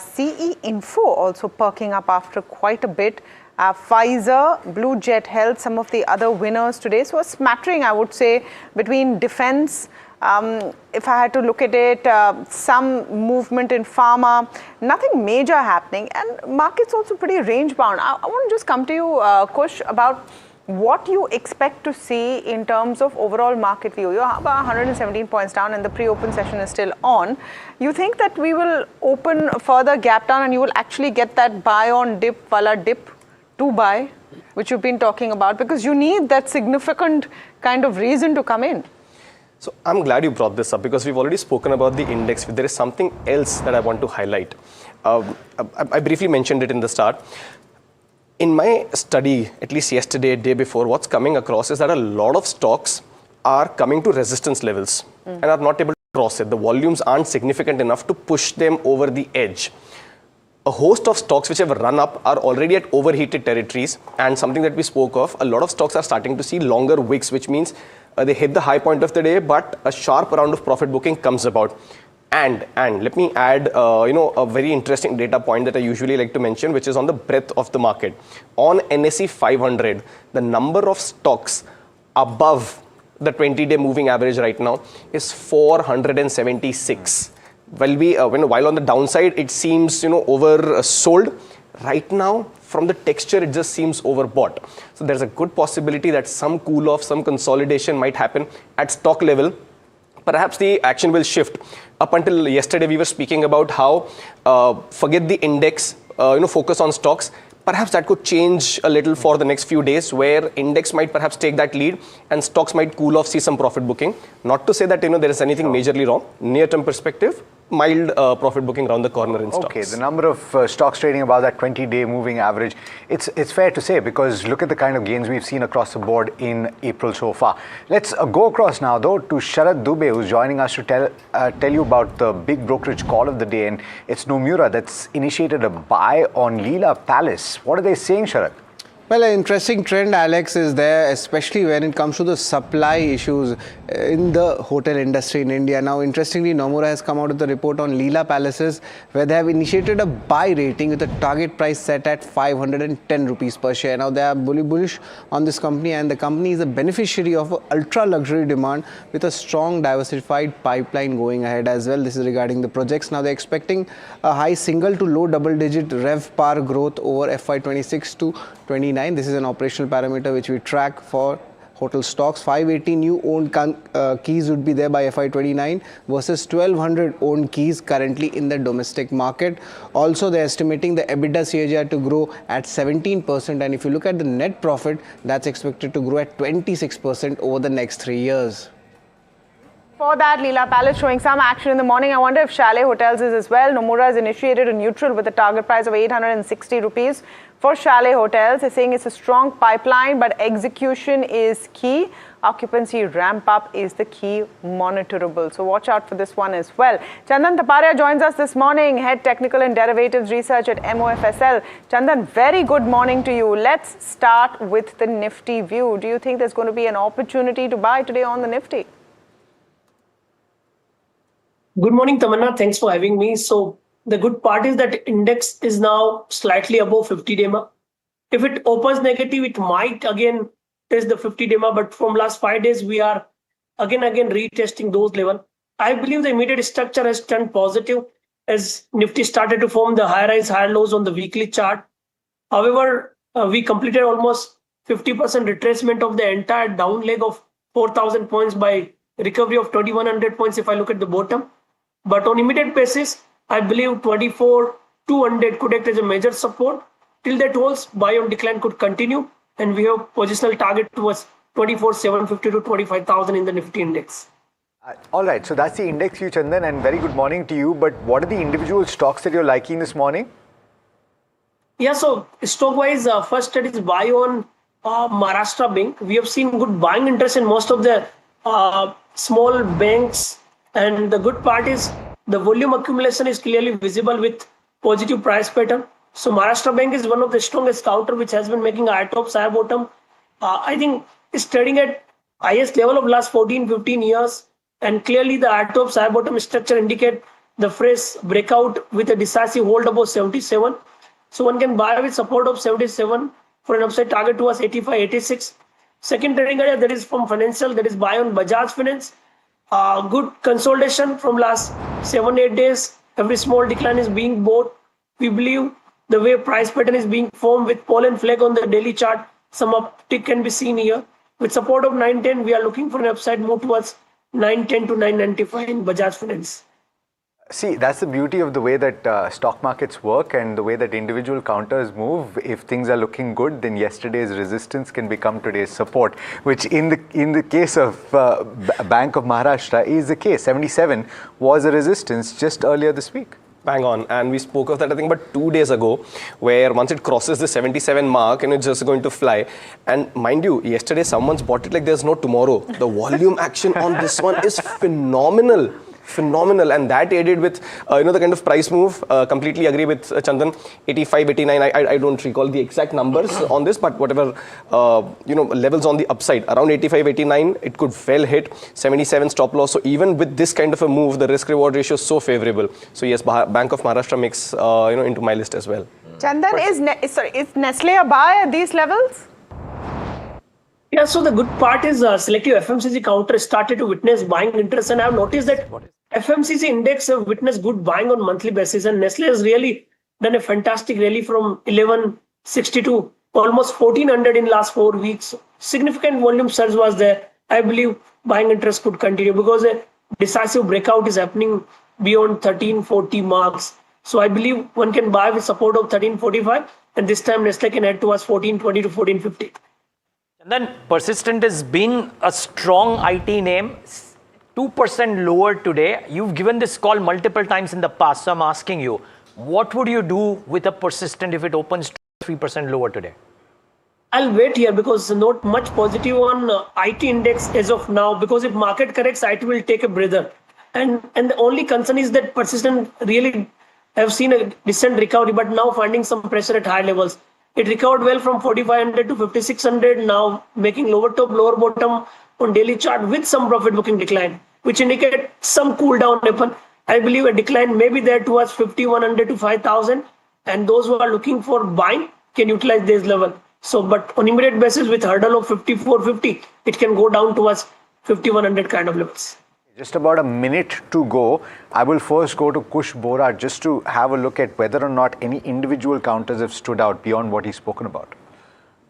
CE Info also perking up after quite a bit. Pfizer, Blue Jet Health, some of the other winners today. So a smattering, I would say, between defence. If I had to look at it, some movement in pharma, nothing major happening, and markets also pretty range bound. I want to just come to you, Kush, about what you expect to see in terms of overall market view. You're about 117 points down and the pre-open session is still on. You think that we will open a further gap down and you will actually get that buy on dip, wala dip to buy, which you've been talking about, because you need that significant kind of reason to come in? So I'm glad you brought this up, because we've already spoken about the index. There is something else that I want to highlight. I briefly mentioned it in the start. In my study, at least yesterday, day before, what's coming across is that a lot of stocks are coming to resistance levels and are not able cross it. The volumes aren't significant enough to push them over the edge. A host of stocks which have run up are already at overheated territories, and something that we spoke of, a lot of stocks are starting to see longer wicks, which means they hit the high point of the day, but a sharp round of profit booking comes about. And let me add, a very interesting data point that I usually like to mention, which is on the breadth of the market. On NSE 500, the number of stocks above the 20-day moving average right now is 476. While on the downside, it seems, oversold. Right now, from the texture, it just seems overbought. So there's a good possibility that some cool off, some consolidation might happen at stock level. Perhaps the action will shift. Up until yesterday, we were speaking about how forget the index, focus on stocks. Perhaps that could change a little for the next few days, where index might perhaps take that lead and stocks might cool off, see some profit booking. Not to say that there is anything majorly wrong. Near-term perspective, mild profit booking around the corner in stocks. Okay, the number of stocks trading above that 20-day moving average, it's fair to say, because look at the kind of gains we've seen across the board in April so far. Let's go across now, though, to Sharad Dubey, who's joining us to tell you about the big brokerage call of the day, and it's Nomura that's initiated a buy on Leela Palace. What are they saying, Sharad? Well, an interesting trend, Alex, is there, especially when it comes to the supply issues in the hotel industry in India. Now, interestingly, Nomura has come out with a report on Leela Palaces, where they have initiated a buy rating with a target price set at 510 rupees per share. Now, they are bullish on this company, and the company is a beneficiary of ultra-luxury demand with a strong diversified pipeline going ahead as well. This is regarding the projects. Now, they're expecting a high single to low double-digit RevPAR growth over FY26 to 29. This is an operational parameter which we track for hotel stocks. 580 new owned keys would be there by FY29 versus 1200 owned keys currently in the domestic market. Also, they're estimating the EBITDA CAGR to grow at 17%, and if you look at the net profit, that's expected to grow at 26% over the next 3 years. For that, Leela Palace showing some action in the morning. I wonder if Chalet Hotels is as well. Nomura has initiated a neutral with a target price of 860 rupees for Chalet Hotels. They're saying it's a strong pipeline, but execution is key. Occupancy ramp up is the key monitorable. So watch out for this one as well. Chandan Taparia joins us this morning, Head Technical and Derivatives Research at MOFSL. Chandan, very good morning to you. Let's start with the Nifty view. Do you think there's going to be an opportunity to buy today on the Nifty? Good morning, Tamanna. Thanks for having me. So the good part is that index is now slightly above 50-day mark. If it opens negative, it might again test the 50-day mark. But from last 5 days, we are again retesting those levels. I believe the immediate structure has turned positive as Nifty started to form the higher highs, higher lows on the weekly chart. However, we completed almost 50% retracement of the entire down leg of 4,000 points by recovery of 2,100 points if I look at the bottom. But on immediate basis, I believe 24,200 could act as a major support. Till that holds, buy on decline could continue, and we have positional target towards 24,750 to 25,000 in the Nifty index. All right, so that's the index view, Chandan, and very good morning to you. But what are the individual stocks that you're liking this morning? Yeah, so stock-wise, first it is buy on Maharashtra Bank. We have seen good buying interest in most of the small banks. And the good part is the volume accumulation is clearly visible with positive price pattern. So Maharashtra Bank is one of the strongest counter which has been making higher top, higher bottom. I think it's trading at highest level of last 14-15 years. And clearly the higher top, higher bottom structure indicate the fresh breakout with a decisive hold above 77. So one can buy with support of 77 for an upside target towards 85, 86. Second trading area that is from financial, that is buy on Bajaj Finance. Good consolidation from last 7-8 days. Every small decline is being bought. We believe the way price pattern is being formed with pollen flag on the daily chart, some uptick can be seen here. With support of 910, we are looking for an upside move towards 910 to 995 in Bajaj Finance. See, that's the beauty of the way that stock markets work and the way that individual counters move. If things are looking good, then yesterday's resistance can become today's support, which in the case of Bank of Maharashtra is the case. 77 was a resistance just earlier this week. Bang on. And we spoke of that, I think, about 2 days ago, where once it crosses the 77 mark and it's just going to fly. And mind you, yesterday someone's bought it like there's no tomorrow. The volume action on this one is phenomenal. phenomenal, and that aided with the kind of price move. Completely agree with Chandan. 85, 89. I don't recall the exact numbers on this, but whatever levels on the upside around 85, 89, it could well hit 77 stop loss. So even with this kind of a move, the risk reward ratio is so favorable. So yes, Bank of Maharashtra makes into my list as well. Chandan, is Nestle a buy at these levels? Yeah, so the good part is selective FMCG counter started to witness buying interest, and I've noticed that FMCG index have witnessed good buying on monthly basis, and Nestle has really done a fantastic rally from 1160 to almost 1400 in last 4 weeks. Significant volume surge was there. I believe buying interest could continue because a decisive breakout is happening beyond 1340 marks. So I believe one can buy with support of 1345, and this time Nestle can head towards 1420 to 1450. And then Persistent has been a strong IT name, 2% lower today. You've given this call multiple times in the past, so I'm asking you, what would you do with a Persistent if it opens 3% lower today? I'll wait here because not much positive on IT index as of now, because if market corrects, IT will take a breather. And the only concern is that Persistent really have seen a decent recovery, but now finding some pressure at high levels. It recovered well from 4,500 to 5,600, now making lower top, lower bottom on daily chart with some profit booking decline, which indicate some cool down happen. I believe a decline may be there towards 5,100 to 5,000, and those who are looking for buying can utilize this level. So, but on immediate basis with hurdle of 5,450, it can go down towards 5,100 kind of levels. Just about a minute to go. I will first go to Kush Bora just to have a look at whether or not any individual counters have stood out beyond what he's spoken about.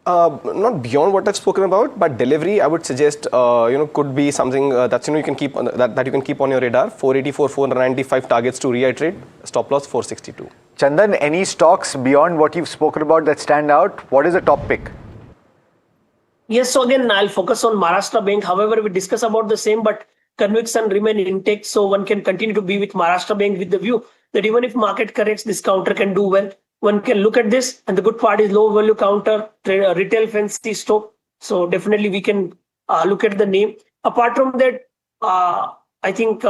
Not beyond what I've spoken about, but delivery, I would suggest, could be something that's you can keep on, that you can keep on your radar. 484, 495 targets to reiterate. Stop loss 462. Chandan, any stocks beyond what you've spoken about that stand out? What is the top pick? Yes, so again, I'll focus on Maharashtra Bank. However, we discuss about the same, but conviction remain intact, so one can continue to be with Maharashtra Bank with the view that even if market corrects, this counter can do well. One can look at this, and the good part is low value counter, retail fancy stock. So definitely we can look at the name. Apart from that, I think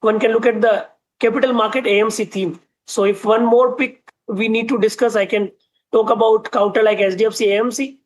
one can look at the capital market AMC theme. So if one more pick we need to discuss, I can talk about counter like SDFC AMC,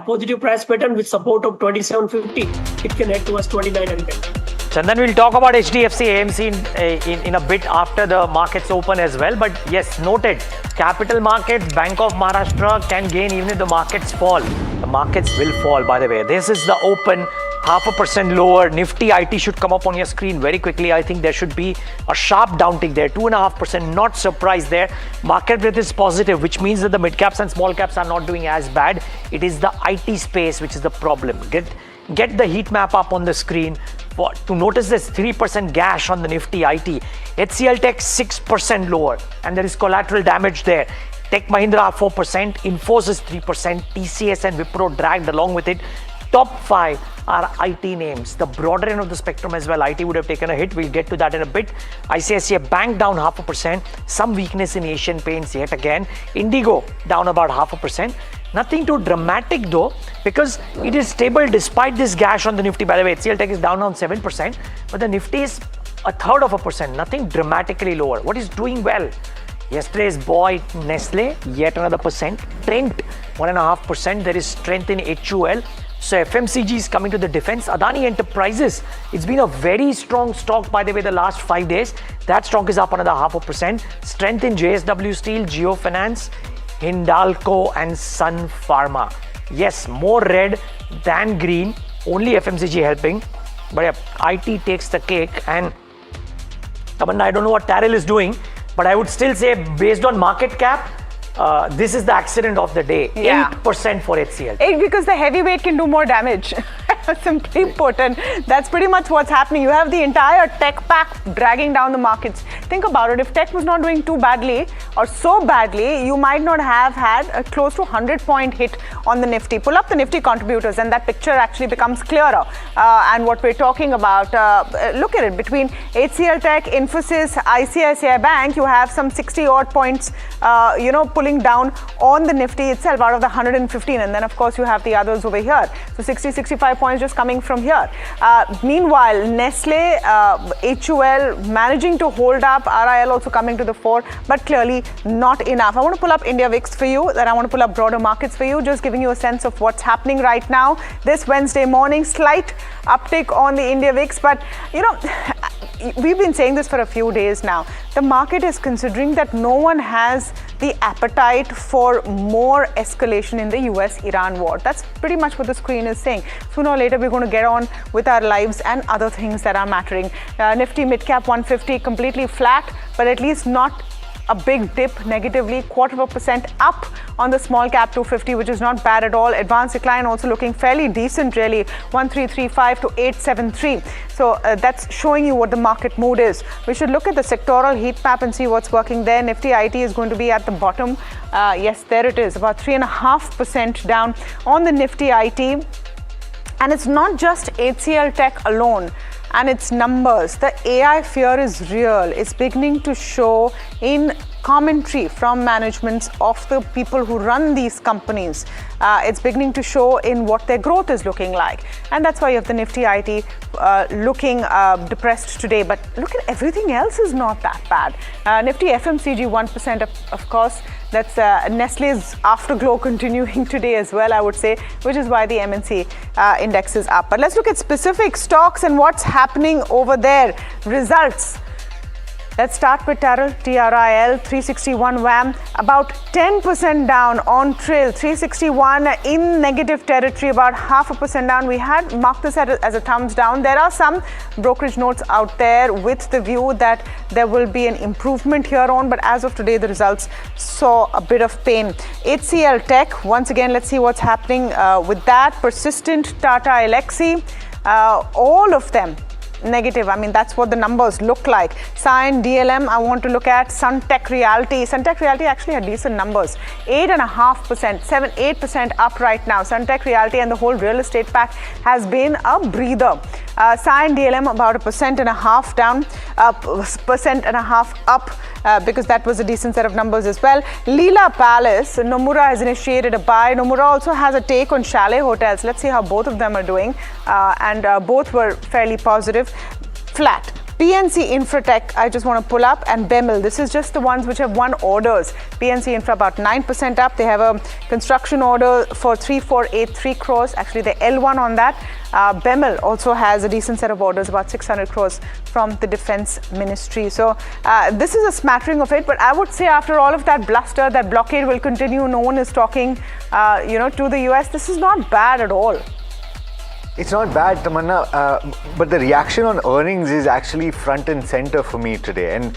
positive price pattern with support of 2750. It can head towards 2900. Chandan, we'll talk about HDFC AMC in a bit after the markets open as well. But yes, noted, capital markets, Bank of Maharashtra can gain even if the markets fall. The markets will fall, by the way. This is the open, 0.5% lower. Nifty IT should come up on your screen very quickly. I think there should be a sharp downtick there, 2.5%. Not surprised there. Market breadth is positive, which means that the mid caps and small caps are not doing as bad. It is the IT space which is the problem. Get the heat map up on the screen to notice this 3% gash on the Nifty IT. HCL Tech 6% lower, and there is collateral damage there. Tech Mahindra 4%, Infosys 3%, TCS and Wipro dragged along with it. Top 5 are IT names. The broader end of the spectrum as well, IT would have taken a hit. We'll get to that in a bit. ICICI Bank down 0.5%. Some weakness in Asian Paints yet again. Indigo down about 0.5%. Nothing too dramatic though, because it is stable despite this gash on the Nifty. By the way, HCL Tech is down on 7%, but the Nifty is 1/3%. Nothing dramatically lower. What is doing well? Yesterday's boy Nestle, yet another percent. Trent, 1.5%. There is strength in HUL. So FMCG is coming to the defense. Adani Enterprises, it's been a very strong stock, by the way, the last 5 days. That stock is up another 0.5%. Strength in JSW Steel, Geo Finance, Hindalco and Sun Pharma. Yes, more red than green. Only FMCG helping. But yeah, IT takes the cake. And Tamanna, I don't know what Taril is doing, but I would still say based on market cap, this is the accident of the day. Yeah. 8% for HCL. 8 because the heavyweight can do more damage. Simply put, and that's pretty much what's happening. You have the entire tech pack dragging down the markets. Think about it. If tech was not doing too badly or so badly, you might not have had a close to 100-point hit on the Nifty. Pull up the Nifty contributors and that picture actually becomes clearer. And what we're talking about, look at it. Between HCL Tech, Infosys, ICICI Bank, you have some 60-odd points, pulling down on the Nifty itself out of the 115. And then, of course, you have the others over here. So 60, 65 points points just coming from here. Meanwhile, Nestle, HUL managing to hold up, RIL also coming to the fore, but clearly not enough. I want to pull up India VIX for you, then I want to pull up broader markets for you, just giving you a sense of what's happening right now. This Wednesday morning, slight uptick on the India VIX, but we've been saying this for a few days now. The market is considering that no one has the appetite for more escalation in the US-Iran war. That's pretty much what the screen is saying. Sooner or later, we're going to get on with our lives and other things that are mattering. Nifty mid-cap 150 completely flat, but at least not a big dip negatively, 0.25% up on the small cap 250, which is not bad at all. Advanced decline also looking fairly decent, really, 1335 to 873. So that's showing you what the market mood is. We should look at the sectoral heat map and see what's working there. Nifty IT is going to be at the bottom. Yes, there it is, about 3.5% down on the Nifty IT. And it's not just HCL Tech alone and its numbers. The AI fear is real. It's beginning to show in commentary from managements of the people who run these companies. It's beginning to show in what their growth is looking like. And that's why you have the Nifty IT looking depressed today. But look at everything else is not that bad. Nifty FMCG 1%, of course. That's Nestle's afterglow continuing today as well, I would say, which is why the MNC index is up. But let's look at specific stocks and what's happening over there. Results. Let's start with TRIL, 361 WAM, about 10% down on TRIL, 361 in negative territory, about 0.5% down. We had marked this as a thumbs down. There are some brokerage notes out there with the view that there will be an improvement here on, but as of today, the results saw a bit of pain. HCL Tech, once again, let's see what's happening with that. Persistent, Tata Elxsi, all of them negative. I mean, that's what the numbers look like. Cyan, DLM, I want to look at Suntech Realty. Suntech Realty actually had decent numbers. 8.5%, 8% up right now. Suntech Realty and the whole real estate pack has been a breather. Cyan, DLM about 1.5% down, 1.5% up because that was a decent set of numbers as well. Leela Palace, Nomura has initiated a buy. Nomura also has a take on Chalet Hotels. Let's see how both of them are doing. And both were fairly positive. Flat. PNC Infratech, I just want to pull up, and BEML. This is just the ones which have won orders. PNC Infra about 9% up. They have a construction order for 3,483 crores. Actually, the L1 on that. BEML also has a decent set of orders, about 600 crores from the Defense Ministry. So this is a smattering of it. But I would say after all of that bluster, that blockade will continue. No one is talking, to the US. This is not bad at all. It's not bad, Tamanna, but the reaction on earnings is actually front and center for me today. And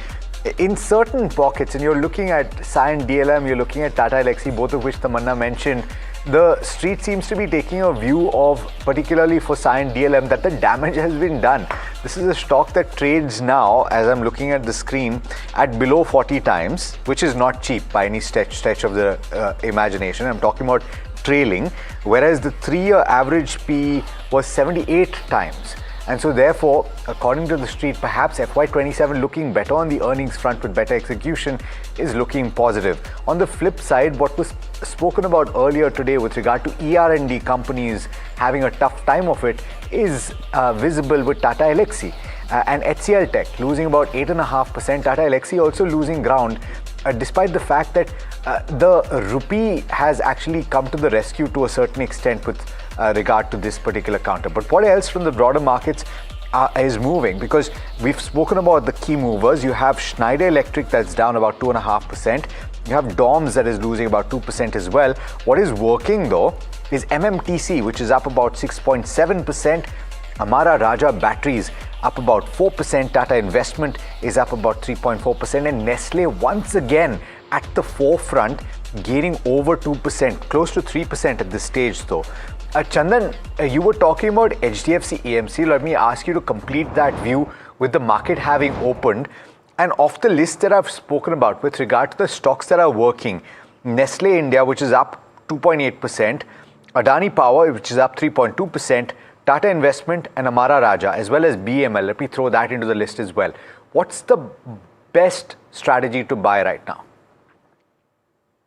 in certain pockets, and you're looking at Cyan, DLM, you're looking at Tata Elxsi, both of which Tamanna mentioned, the street seems to be taking a view of, particularly for Cyan, DLM, that the damage has been done. This is a stock that trades now, as I'm looking at the screen, at below 40 times, which is not cheap by any stretch of the imagination. I'm talking about trailing, whereas the 3-year average PE was 78 times. And so therefore, according to the street, perhaps FY27 looking better on the earnings front with better execution is looking positive. On the flip side, what was spoken about earlier today with regard to ER&D companies having a tough time of it is visible with Tata Elxsi and HCL Tech losing about 8.5%. Tata Elxsi also losing ground despite the fact that the rupee has actually come to the rescue to a certain extent with regard to this particular counter. But what else from the broader markets is moving? Because we've spoken about the key movers. You have Schneider Electric that's down about 2.5%. You have DOMS that is losing about 2% as well. What is working though is MMTC, which is up about 6.7%. Amara Raja Batteries up about 4%. Tata Investment is up about 3.4%. And Nestle once again at the forefront, gaining over 2%, close to 3% at this stage though. Chandan, you were talking about HDFC AMC. Let me ask you to complete that view with the market having opened. And of the list that I've spoken about with regard to the stocks that are working, Nestle India, which is up 2.8%, Adani Power, which is up 3.2%, Tata Investment and Amara Raja, as well as BEML. Let me throw that into the list as well. What's the best strategy to buy right now?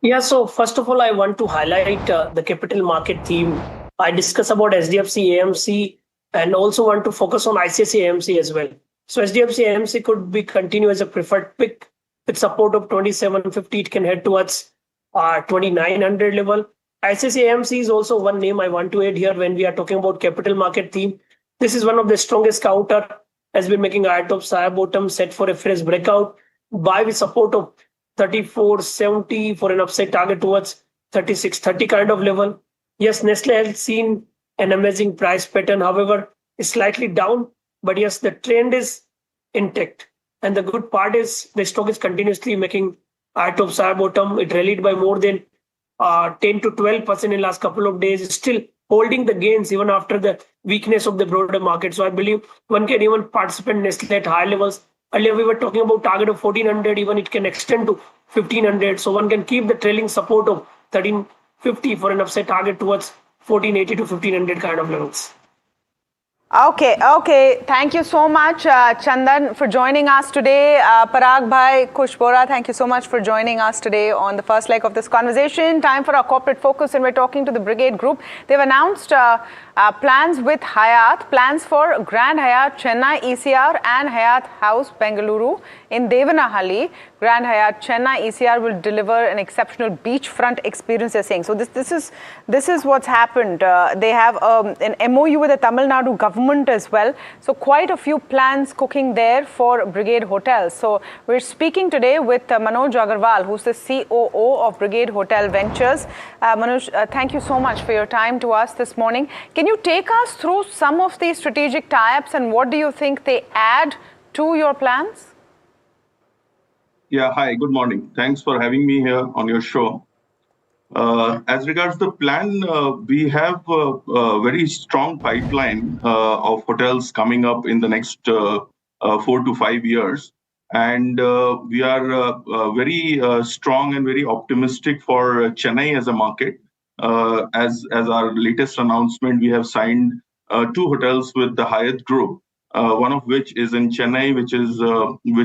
Yeah, so first of all, I want to highlight the capital market theme I discuss about SDFC, AMC, and also want to focus on ICICI AMC as well. So SDFC AMC could be continue as a preferred pick with support of 2750. It can head towards 2900 level. ICICI AMC is also one name I want to add here when we are talking about capital market theme. This is one of the strongest counter, has been making higher top, higher bottom, set for a fresh breakout. Buy with support of 3470 for an upside target towards 3630 kind of level. Yes, Nestle has seen an amazing price pattern, however, is slightly down, but yes, the trend is intact. And the good part is the stock is continuously making higher top, higher bottom. It rallied by more than 10 to 12% in last couple of days, still holding the gains even after the weakness of the broader market. So I believe one can even participate in Nestle at higher levels. Earlier we were talking about target of 1400, even it can extend to 1500. So one can keep the trailing support of 1350 for an upside target towards 1480 to 1500 kind of levels. Okay. Thank you so much, Chandan, for joining us today. Parag Bhai, Kush Bora, thank you so much for joining us today on the first leg of this conversation. Time for our corporate focus, and we're talking to the Brigade Group. They've announced plans with Hyatt, plans for Grand Hyatt Chennai ECR and Hyatt House Bengaluru in Devanahalli. Grand Hyatt Chennai ECR will deliver an exceptional beachfront experience, they're saying. So this is what's happened. They have an MOU with the Tamil Nadu government as well. So quite a few plans cooking there for Brigade Hotels. So we're speaking today with Manoj Agarwal, who's the COO of Brigade Hotel Ventures. Manoj, thank you so much for your time to us this morning. Can you take us through some of these strategic tie-ups and what do you think they add to your plans? Yeah, hi, good morning. Thanks for having me here on your show. As regards the plan, we have a very strong pipeline of hotels coming up in the next 4 to 5 years. And we are very strong and very optimistic for Chennai as a market. As our latest announcement, we have signed 2 hotels with the Hyatt Group. One of which is in Chennai, which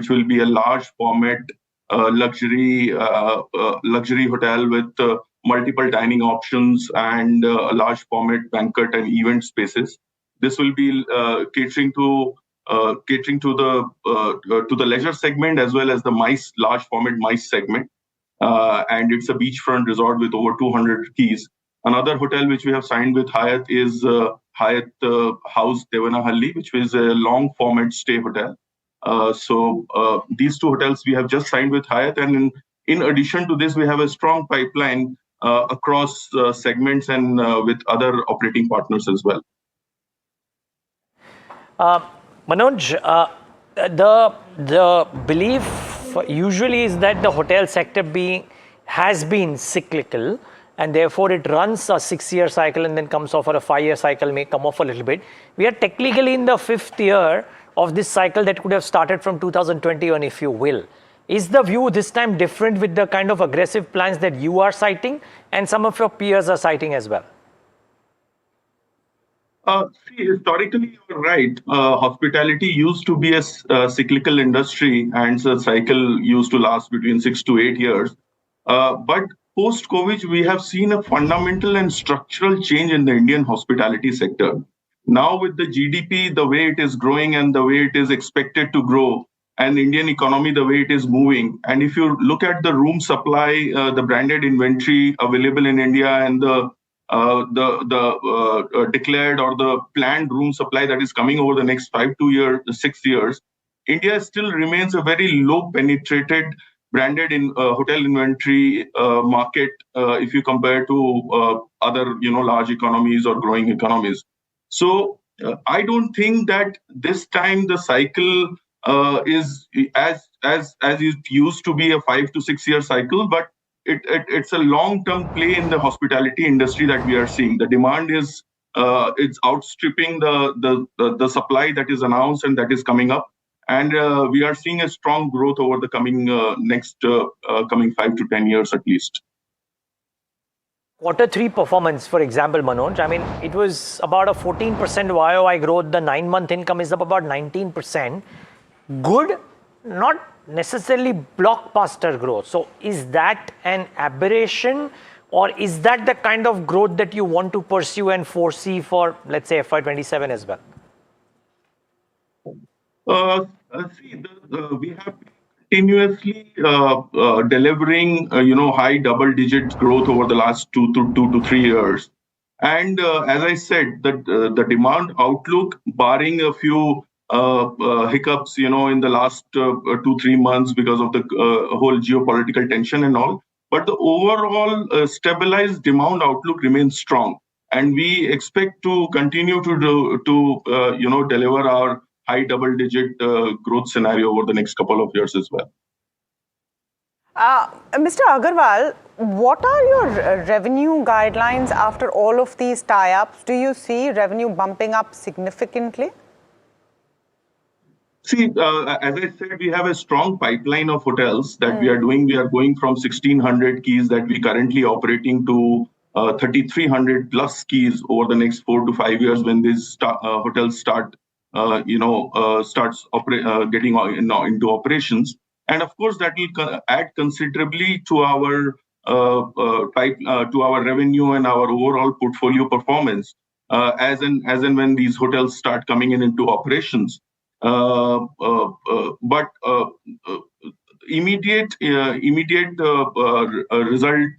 will be a large format luxury hotel with multiple dining options and a large format banquet and event spaces. This will be catering to the leisure segment as well as the large format MICE segment. And it's a beachfront resort with over 200 keys. Another hotel which we have signed with Hyatt is Hyatt House Devanahalli, which is a long format stay hotel. So these 2 hotels we have just signed with Hyatt, and in addition to this, we have a strong pipeline across segments and with other operating partners as well. Manoj, the belief usually is that the hotel sector has been cyclical, and therefore it runs a 6-year cycle and then comes off, or a 5-year cycle may come off a little bit. We are technically in the 5th year of this cycle that could have started from 2021, if you will. Is the view this time different with the kind of aggressive plans that you are citing and some of your peers are citing as well? See, historically, you're right. Hospitality used to be a cyclical industry, and the cycle used to last between 6 to 8 years. But post-COVID, we have seen a fundamental and structural change in the Indian hospitality sector. Now with the GDP, the way it is growing and the way it is expected to grow, and Indian economy, the way it is moving, and if you look at the room supply, the branded inventory available in India, and the declared or the planned room supply that is coming over the next 6 years, India still remains a very low penetrated branded hotel inventory market if you compare to other large economies or growing economies. So I don't think that this time the cycle is as it used to be a 5 to 6 year cycle, but it's a long-term play in the hospitality industry that we are seeing. The demand is it's outstripping the supply that is announced and that is coming up, and we are seeing a strong growth over the coming 5 to 10 years at least. Q3 performance, for example, Manoj, I mean, it was about a 14% YOY growth. The 9-month income is up about 19%. Good, not necessarily blockbuster growth. So is that an aberration, Or is that the kind of growth that you want to pursue and foresee for, let's say, FY27 as well? We have continuously delivering, high double-digit growth over the last 2 to 3 years. And as I said, the demand outlook, barring a few hiccups, in the last 2-3 months because of the whole geopolitical tension and all, but the overall stabilized demand outlook remains strong, and we expect to continue to deliver our high double-digit growth scenario over the next couple of years as well. Mr. Agarwal, what are your revenue guidelines after all of these tie-ups? Do you see revenue bumping up significantly? See, as I said, we have a strong pipeline of hotels that we are doing. We are going from 1,600 keys that we currently operating to 3,300 plus keys over the next 4 to 5 years when these hotels start, getting into operations. And of course, that will add considerably to our to our revenue and our overall portfolio performance as and when these hotels start coming into operations. But immediate result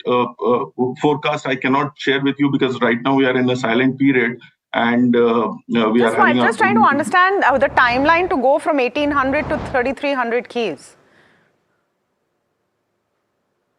forecast I cannot share with you because right now we are in a silent period. And we are having just trying to understand the timeline to go from 1,800 to 3,300 keys.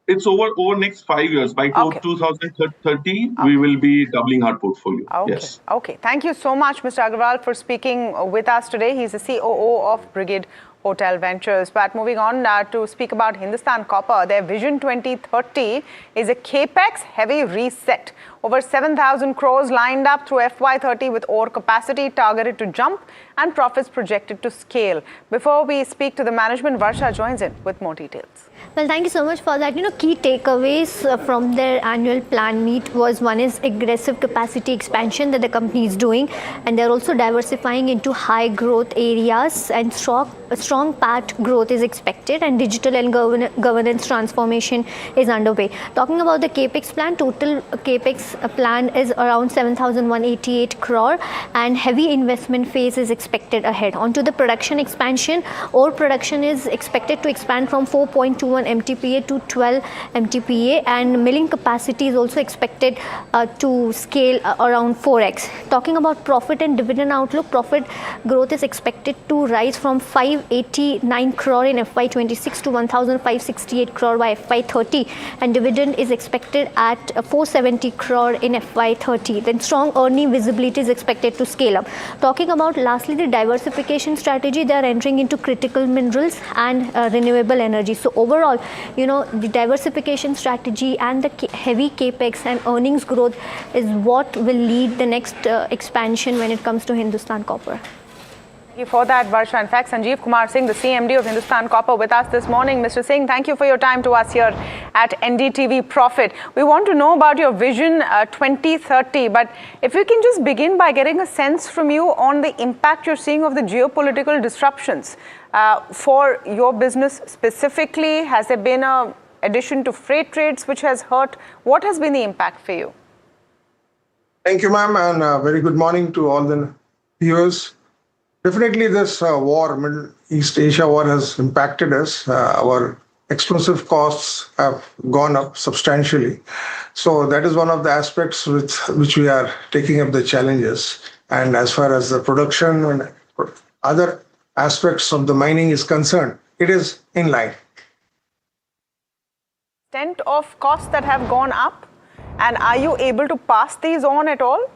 It's over next 5 years. By 2030, we will be doubling our portfolio. Okay. Yes. Okay. Thank you so much, Mr. Agarwal, for speaking with us today. He's the COO of Brigade Hotel Ventures. But moving on to speak about Hindustan Copper, their Vision 2030 is a capex heavy reset. Over 7,000 crores lined up through FY30 with ore capacity targeted to jump and profits projected to scale. Before we speak to the management, Varsha joins in with more details. Well, thank you so much for that. Key takeaways from their annual plan meet was one is aggressive capacity expansion that the company is doing, and they're also diversifying into high growth areas, and strong PAT growth is expected, and digital and governance transformation is underway. Talking about the capex plan, total capex plan is around 7,188 crore, and heavy investment phase is expected ahead. Onto the production expansion, ore production is expected to expand from 4.21 MTPA to 12 MTPA, and milling capacity is also expected to scale around 4x. Talking about profit and dividend outlook, profit growth is expected to rise from 589 crore in FY26 to 1,568 crore by FY30, and dividend is expected at 470 crore in FY30. Then strong earning visibility is expected to scale up. Talking about lastly the diversification strategy, they are entering into critical minerals and renewable energy. So overall, the diversification strategy and the heavy capex and earnings growth is what will lead the next expansion when it comes to Hindustan Copper. Thank you for that, Varsha. In fact, Sanjeev Kumar Singh, the CMD of Hindustan Copper, with us this morning. Mr. Singh, thank you for your time to us here at NDTV Profit. We want to know about your Vision 2030, but if you can just begin by getting a sense from you on the impact you're seeing of the geopolitical disruptions for your business specifically. Has there been an addition to freight rates which has hurt? What has been the impact for you? Thank you, ma'am, and very good morning to all the viewers. Definitely this war, Middle East Asia war, has impacted us. Our explosive costs have gone up substantially. So that is one of the aspects with which we are taking up the challenges. And as far as the production and other aspects of the mining is concerned, it is in line. Extent of costs that have gone up, and are you able to pass these on at all?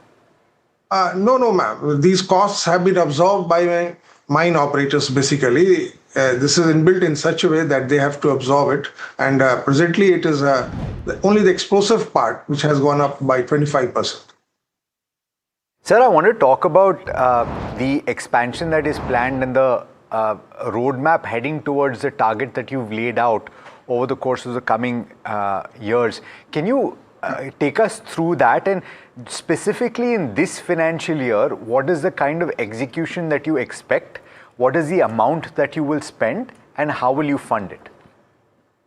No, ma'am. These costs have been absorbed by mine operators, basically. This is inbuilt in such a way that they have to absorb it. And presently, it is only the explosive part which has gone up by 25%. Sir, I want to talk about the expansion that is planned and the roadmap heading towards the target that you've laid out over the course of the coming years. Can you take us through that, and specifically in this financial year, what is the kind of execution that you expect? What is the amount that you will spend, and how will you fund it?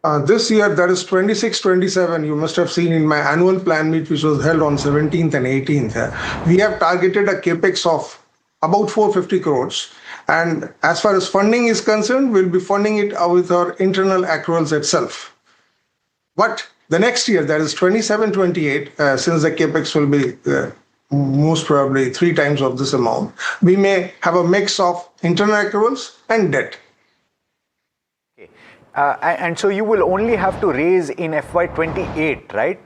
This year, that is 26-27, you must have seen in my annual plan meet, which was held on 17th and 18th. We have targeted a capex of about 450 crores. And as far as funding is concerned, we'll be funding it with our internal accruals itself. But the next year, that is 27-28, since the capex will be most probably 3 times of this amount, we may have a mix of internal accruals and debt. And so you will only have to raise in FY28, right?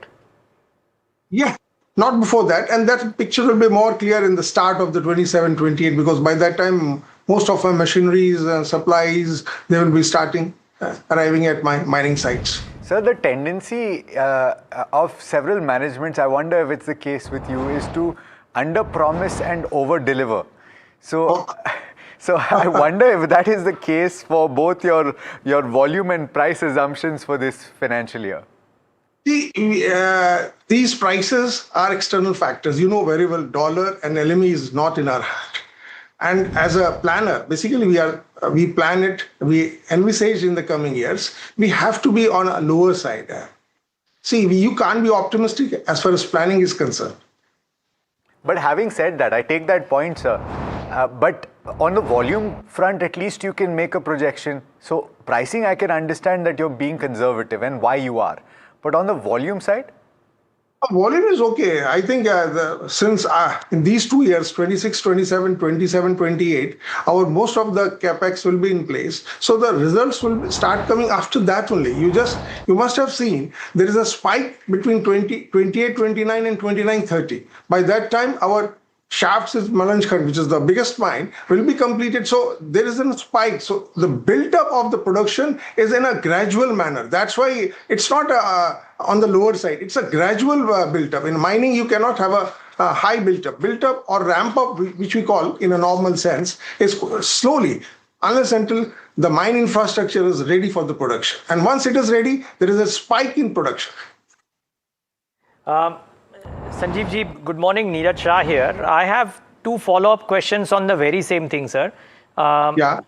Yeah, not before that. And that picture will be more clear in the start of the 27-28, because by that time, most of our machineries and supplies, they will be starting arriving at my mining sites. Sir, the tendency of several managements, I wonder if it's the case with you, is to under-promise and over-deliver. So, so I wonder if that is the case for both your volume and price assumptions for this financial year. These prices are external factors. You know very well, dollar and LME is not in our hand. And as a planner, basically we plan it, we envisage in the coming years, we have to be on a lower side. See, you can't be optimistic as far as planning is concerned. But having said that, I take that point, sir. But on the volume front, at least you can make a projection. So pricing, I can understand that you're being conservative and why you are. But on the volume side? Volume is okay. I think since in these 2 years, 26, 27, 27, 28, most of the capex will be in place. So the results will start coming after that only. You must have seen there is a spike between 28, 29 and 29, 30. By that time, our shafts is Malanjkhand, which is the biggest mine, will be completed. So there is a spike. So the build-up of the production is in a gradual manner. That's why it's not on the lower side. It's a gradual build-up. In mining, you cannot have a high build-up. Build-up or ramp-up, which we call in a normal sense, is slowly, unless until the mine infrastructure is ready for the production. And once it is ready, there is a spike in production. Sanjeev ji, good morning. Neeraj Shah here. I have 2 follow-up questions on the very same thing, sir. Yeah.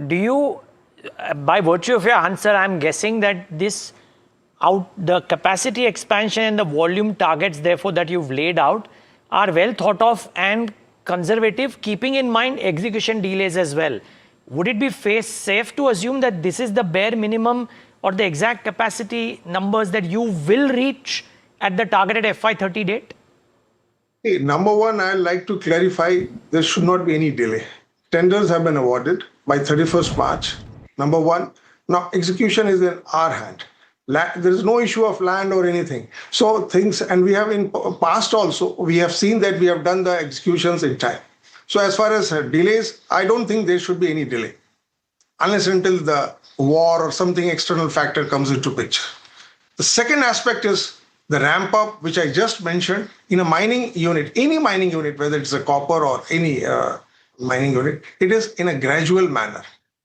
Do you, by virtue of your answer, I'm guessing that the capacity expansion and the volume targets, therefore, that you've laid out are well thought of and conservative, keeping in mind execution delays as well. Would it be safe to assume that this is the bare minimum or the exact capacity numbers that you will reach at the targeted FY30 date? Hey, number one, I'd like to clarify there should not be any delay. Tenders have been awarded by 31st March. Number one, now execution is in our hand. There is no issue of land or anything. So and we have in past also, we have seen that we have done the executions in time. So as far as delays, I don't think there should be any delay unless until the war or something external factor comes into picture. The second aspect is the ramp up, which I just mentioned, in a mining unit, any mining unit, whether it's a copper or any mining unit, it is in a gradual manner.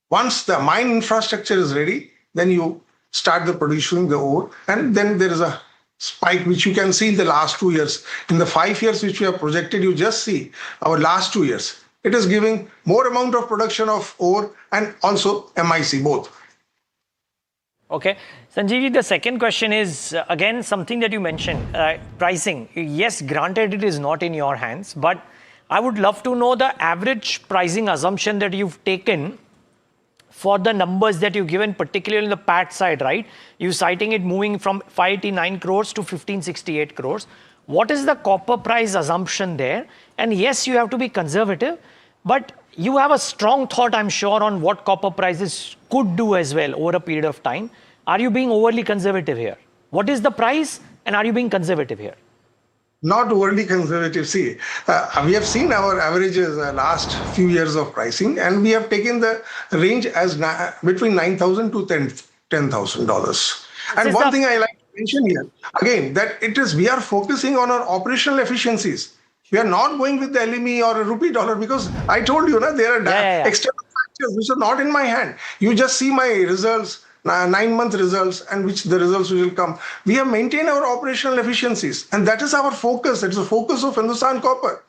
Once the mine infrastructure is ready, then you start the producing the ore, and then there is a spike, which you can see in the last 2 years. In the 5 years which we have projected, you just see our last 2 years. It is giving more amount of production of ore and also MIC both. Okay. Sanjeev, the second question is, again, something that you mentioned, pricing. Yes, granted, it is not in your hands, but I would love to know the average pricing assumption that you've taken for the numbers that you've given, particularly on the PAT side, right? You're citing it moving from 589 crores to 1568 crores. What is the copper price assumption there? And yes, you have to be conservative, but you have a strong thought, I'm sure, on what copper prices could do as well over a period of time. Are you being overly conservative here? What is the price, and are you being conservative here? Not overly conservative. See, we have seen our averages last few years of pricing, and we have taken the range as between $9,000 to $10,000. And one thing I like to mention here, again, that we are focusing on our operational efficiencies. We are not going with the LME or a rupee dollar, because I told you, there are external factors which are not in my hand. You just see my results, 9-month results, and which the results will come. We have maintained our operational efficiencies, and that is our focus. It's the focus of Hindustan Copper.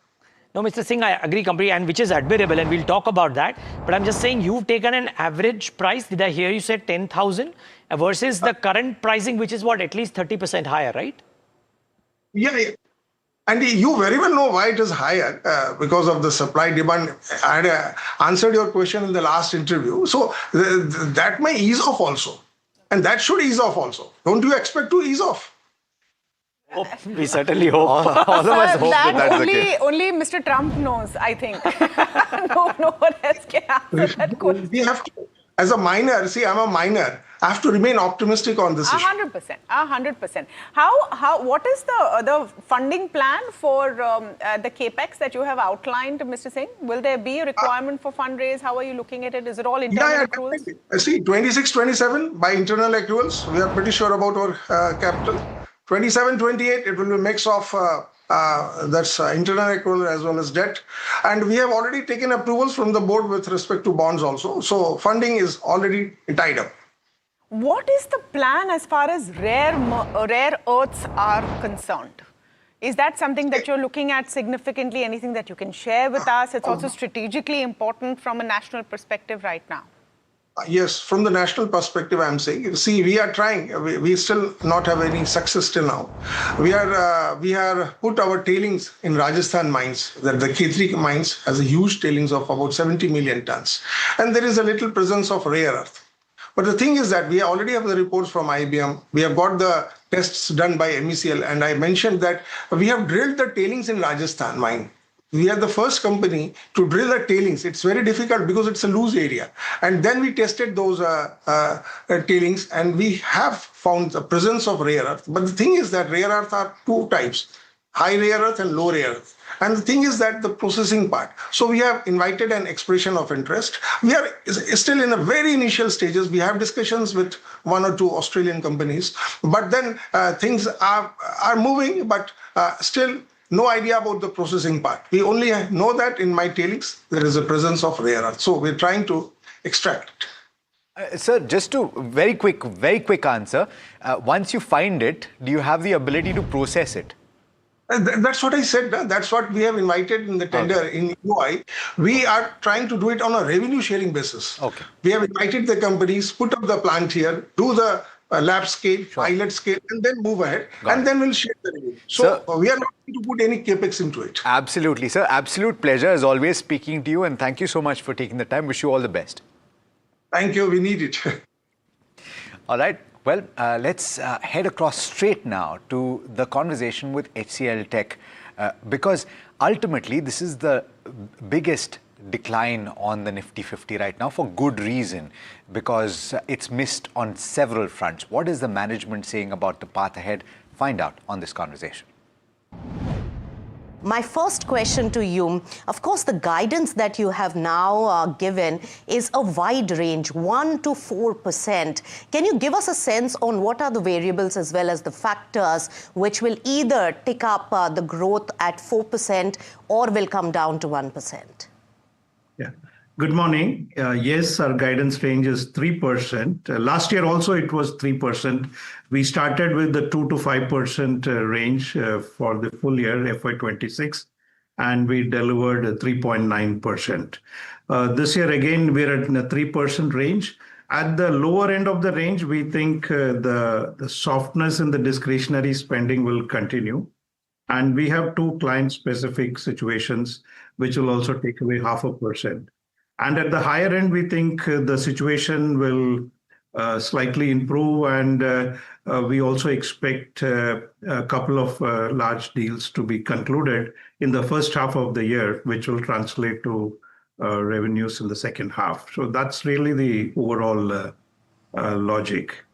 No, Mr. Singh, I agree completely, and which is admirable, and we'll talk about that. But I'm just saying, you've taken an average price. Did I hear you say 10,000? versus the current pricing, which is what, at least 30% higher, right? Yeah. And you very well know why it is higher because of the supply demand. I had answered your question in the last interview. So that may ease off also. And that should ease off also. Don't you expect to ease off? We certainly hope. All of us hope that that's the case. only Mr. Trump knows, I think. no one else can answer that question. We have to, as a miner, see, I'm a miner. I have to remain optimistic on this issue. 100%. What is the funding plan for the capex that you have outlined, Mr. Singh? Will there be a requirement for fundraise? How are you looking at it? Is it all internal accruals? Definitely. See, 26, 27 by internal accruals, we are pretty sure about our capital. 27, 28, it will be a mix of that's internal accrual as well as debt. And we have already taken approvals from the board with respect to bonds also. So funding is already tied up. What is the plan as far as rare earths are concerned? Is that something that you're looking at significantly? Anything that you can share with us? It's also strategically important from a national perspective right now. Yes, from the national perspective, I'm saying, see, we are trying. We still not have any success till now. We are put our tailings in Rajasthan mines. That the K3 mines has a huge tailings of about 70 million tons, and there is a little presence of rare earth. But the thing is that we already have the reports from IBM. We have got the tests done by MECL, and I mentioned that we have drilled the tailings in Rajasthan mine. We are the first company to drill the tailings. It's very difficult because it's a loose area. And then we tested those tailings, and we have found the presence of rare earth. But the thing is that rare earth are two types, high rare earth and low rare earth. And the thing is that the processing part. So we have invited an expression of interest. We are still in a very initial stages. We have discussions with one or two Australian companies. But then things are moving, but still no idea about the processing part. We only know that in my tailings, there is a presence of rare earth. So we're trying to extract it. Sir, just to very quick answer. Once you find it, do you have the ability to process it? That's what I said. That's what we have invited in the tender in UI. We are trying to do it on a revenue sharing basis. Okay. We have invited the companies, put up the plant here, do the lab scale, pilot scale, and then move ahead. And then we'll share the revenue. So we are not going to put any capex into it. Absolutely, sir. Absolute pleasure as always speaking to you. And thank you so much for taking the time. Wish you all the best. Thank you. We need it. All right. Well, let's head across straight now to the conversation with HCL Tech because ultimately this is the biggest decline on the Nifty 50 right now for good reason because it's missed on several fronts. What is the management saying about the path ahead? Find out on this conversation. My first question to you, of course, the guidance that you have now given is a wide range, 1 to 4%. Can you give us a sense on what are the variables as well as the factors which will either tick up the growth at 4% or will come down to 1%? Yeah. Good morning. Yes, our guidance range is 3%. Last year also it was 3%. We started with the 2 to 5% range for the full year FY26, and we delivered 3.9%. This year again we're at the 3% range. At the lower end of the range, we think the softness in the discretionary spending will continue. And we have two client-specific situations which will also take away 0.5%. And at the higher end, we think the situation will slightly improve, and we also expect a couple of large deals to be concluded in the first half of the year, which will translate to revenues in the second half. So that's really the overall logic.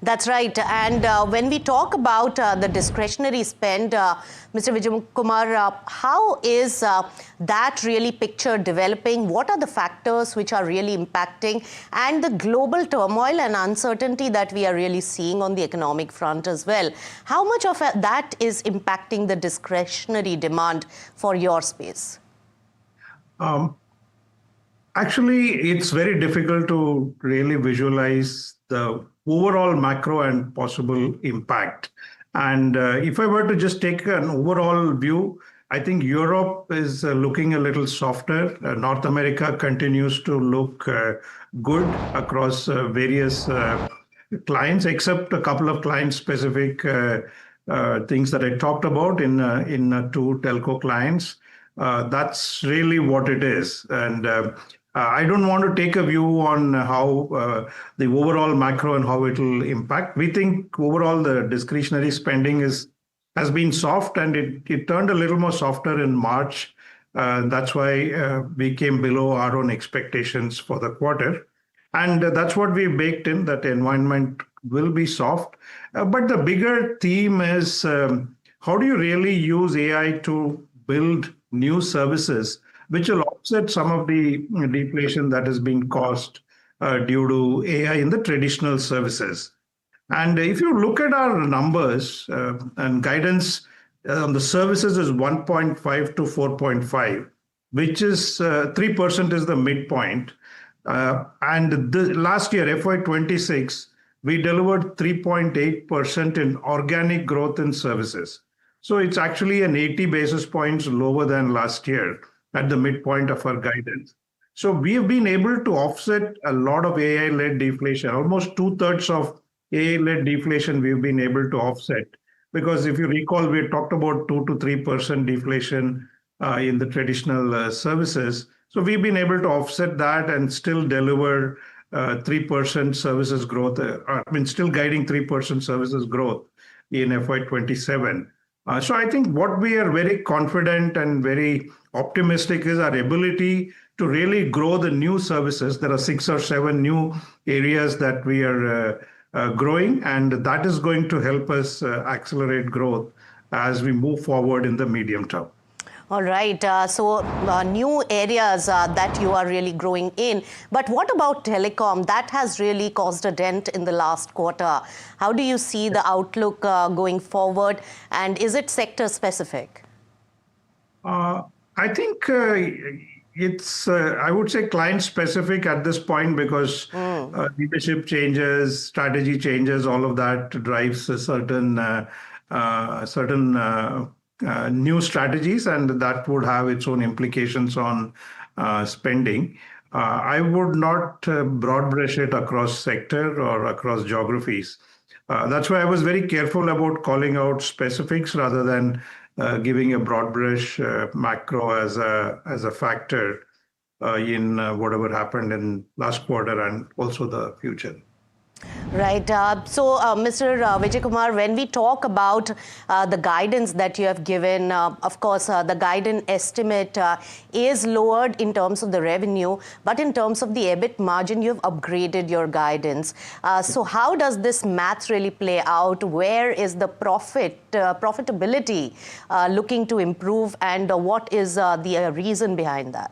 That's right. And when we talk about the discretionary spend, Mr. Vijay Kumar, how is that really picture developing? What are the factors which are really impacting? And the global turmoil and uncertainty that we are really seeing on the economic front as well. How much of that is impacting the discretionary demand for your space? Actually, it's very difficult to really visualize the overall macro and possible impact. And if I were to just take an overall view, I think Europe is looking a little softer. North America continues to look good across various clients, except a couple of client-specific things that I talked about in two telco clients. That's really what it is. And I don't want to take a view on how the overall macro and how it will impact. We think overall the discretionary spending has been soft, and it turned a little more softer in March. That's why we came below our own expectations for the quarter. And that's what we baked in, that the environment will be soft. But the bigger theme is how do you really use AI to build new services which will offset some of the deflation that has been caused due to AI in the traditional services. And if you look at our numbers and guidance on the services is 1.5 to 4.5, which is 3% is the midpoint. And the last year, FY26, we delivered 3.8% in organic growth in services. So it's actually an 80 basis points lower than last year at the midpoint of our guidance. So we have been able to offset a lot of AI-led deflation. Almost 2/3 of AI-led deflation we've been able to offset. Because if you recall, we talked about 2 to 3% deflation in the traditional services. So we've been able to offset that and still deliver 3% services growth. Still guiding 3% services growth in FY27. So I think what we are very confident and very optimistic is our ability to really grow the new services. There are 6 or 7 new areas that we are growing, and that is going to help us accelerate growth as we move forward in the medium term. All right. So new areas that you are really growing in. But what about telecom? That has really caused a dent in the last quarter. How do you see the outlook going forward? And is it sector specific? I think it's, I would say, client specific at this point, because leadership changes, strategy changes, all of that drives a certain new strategies, and that would have its own implications on spending. I would not broad brush it across sector or across geographies. That's why I was very careful about calling out specifics rather than giving a broad brush macro as a factor in whatever happened in last quarter and also the future. Right. So, Mr. Vijay Kumar, when we talk about the guidance that you have given, of course, the guidance estimate is lowered in terms of the revenue, but in terms of the EBIT margin, you have upgraded your guidance. So how does this math really play out? Where is the profitability looking to improve, and what is the reason behind that?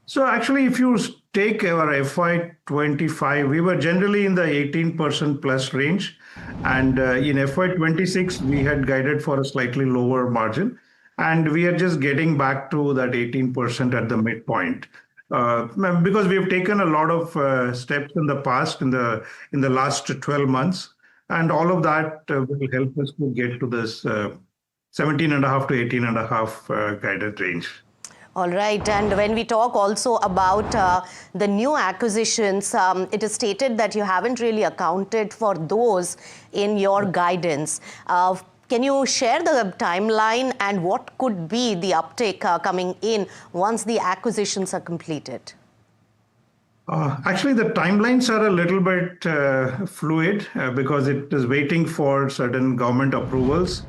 So actually, if you take our FY25, we were generally in the 18% plus range. And in FY26, we had guided for a slightly lower margin. And we are just getting back to that 18% at the midpoint. Because we have taken a lot of steps in the past, in the last 12 months. And all of that will help us to get to this 17.5 to 18.5 guided range. All right. And when we talk also about the new acquisitions, it is stated that you haven't really accounted for those in your guidance. Can you share the timeline and what could be the uptake coming in once the acquisitions are completed? Actually, the timelines are a little bit fluid because it is waiting for certain government approvals.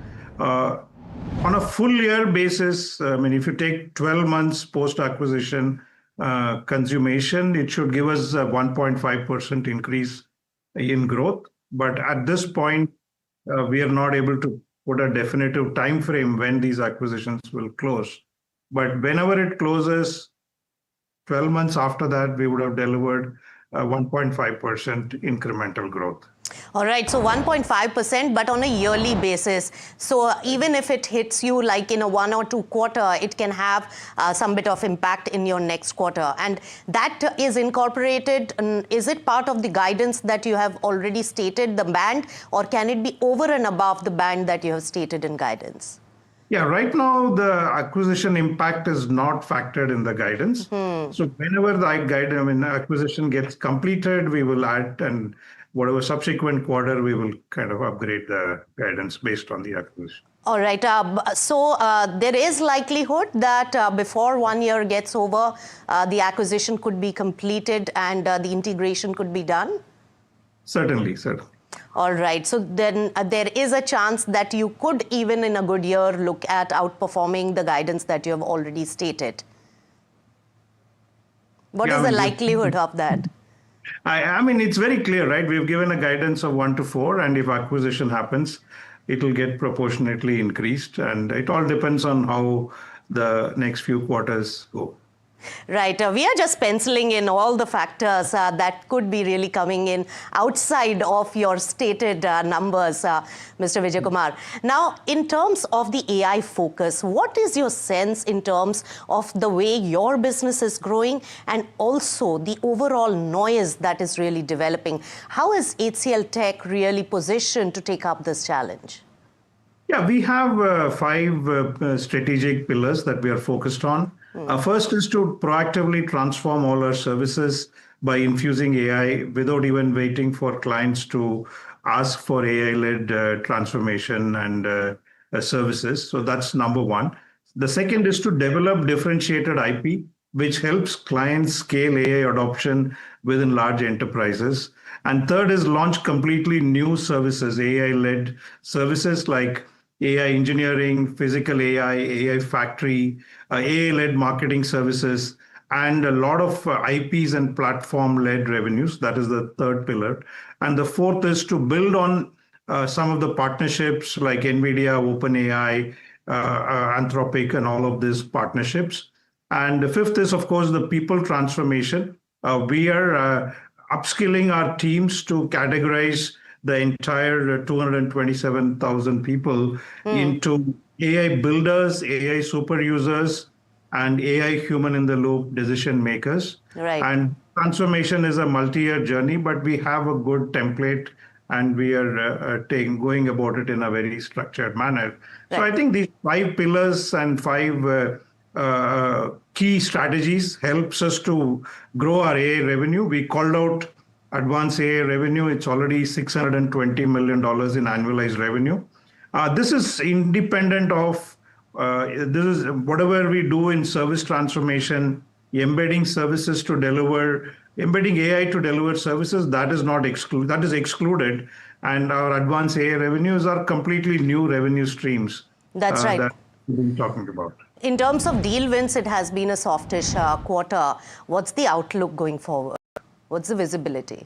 On a full year basis, I mean, if you take 12 months post-acquisition consummation, it should give us a 1.5% increase in growth. But at this point, we are not able to put a definitive time frame when these acquisitions will close. But whenever it closes, 12 months after that, we would have delivered 1.5% incremental growth. All right, so 1.5%, but on a yearly basis. So even if it hits you like in a 1 or 2 quarter, it can have some bit of impact in your next quarter. And that is incorporated. Is it part of the guidance that you have already stated, the band, or can it be over and above the band that you have stated in guidance? Yeah, right now the acquisition impact is not factored in the guidance. So whenever the acquisition gets completed, we will add and whatever subsequent quarter, we will kind of upgrade the guidance based on the acquisition. All right. So there is likelihood that before 1 year gets over, the acquisition could be completed and the integration could be done? Certainly. All right. So then there is a chance that you could, even in a good year, look at outperforming the guidance that you have already stated. What is the likelihood of that? I mean, it's very clear, right? We've given a guidance of 1 to 4, and if acquisition happens, it will get proportionately increased. And it all depends on how the next few quarters go. Right. We are just penciling in all the factors that could be really coming in outside of your stated numbers, Mr. Vijay Kumar. Now, in terms of the AI focus, what is your sense in terms of the way your business is growing and also the overall noise that is really developing? How is HCL Tech really positioned to take up this challenge? Yeah, we have 5 strategic pillars that we are focused on. First is to proactively transform all our services by infusing AI without even waiting for clients to ask for AI-led transformation and services. So that's number one. The second is to develop differentiated IP, which helps clients scale AI adoption within large enterprises. And third is launch completely new services, AI-led services like AI engineering, physical AI, AI factory, AI-led marketing services, and a lot of IPs and platform-led revenues. That is the third pillar. And the fourth is to build on some of the partnerships like NVIDIA, OpenAI, Anthropic, and all of these partnerships. And the fifth is, of course, the people transformation. We are upskilling our teams to categorize the entire 227,000 people into AI builders, AI super users, and AI human-in-the-loop decision makers. Right. And transformation is a multi-year journey, but we have a good template and we are going about it in a very structured manner. Right. So I think these 5 pillars and 5 key strategies helps us to grow our AI revenue. We called out advanced AI revenue. It's already $620 million in annualized revenue. This is independent of this is whatever we do in service transformation, embedding services to deliver, embedding AI to deliver services. That is not that is excluded, and our advanced AI revenues are completely new revenue streams. That's right. That we've been talking about. In terms of deal wins, it has been a softish quarter. What's the outlook going forward? What's the visibility?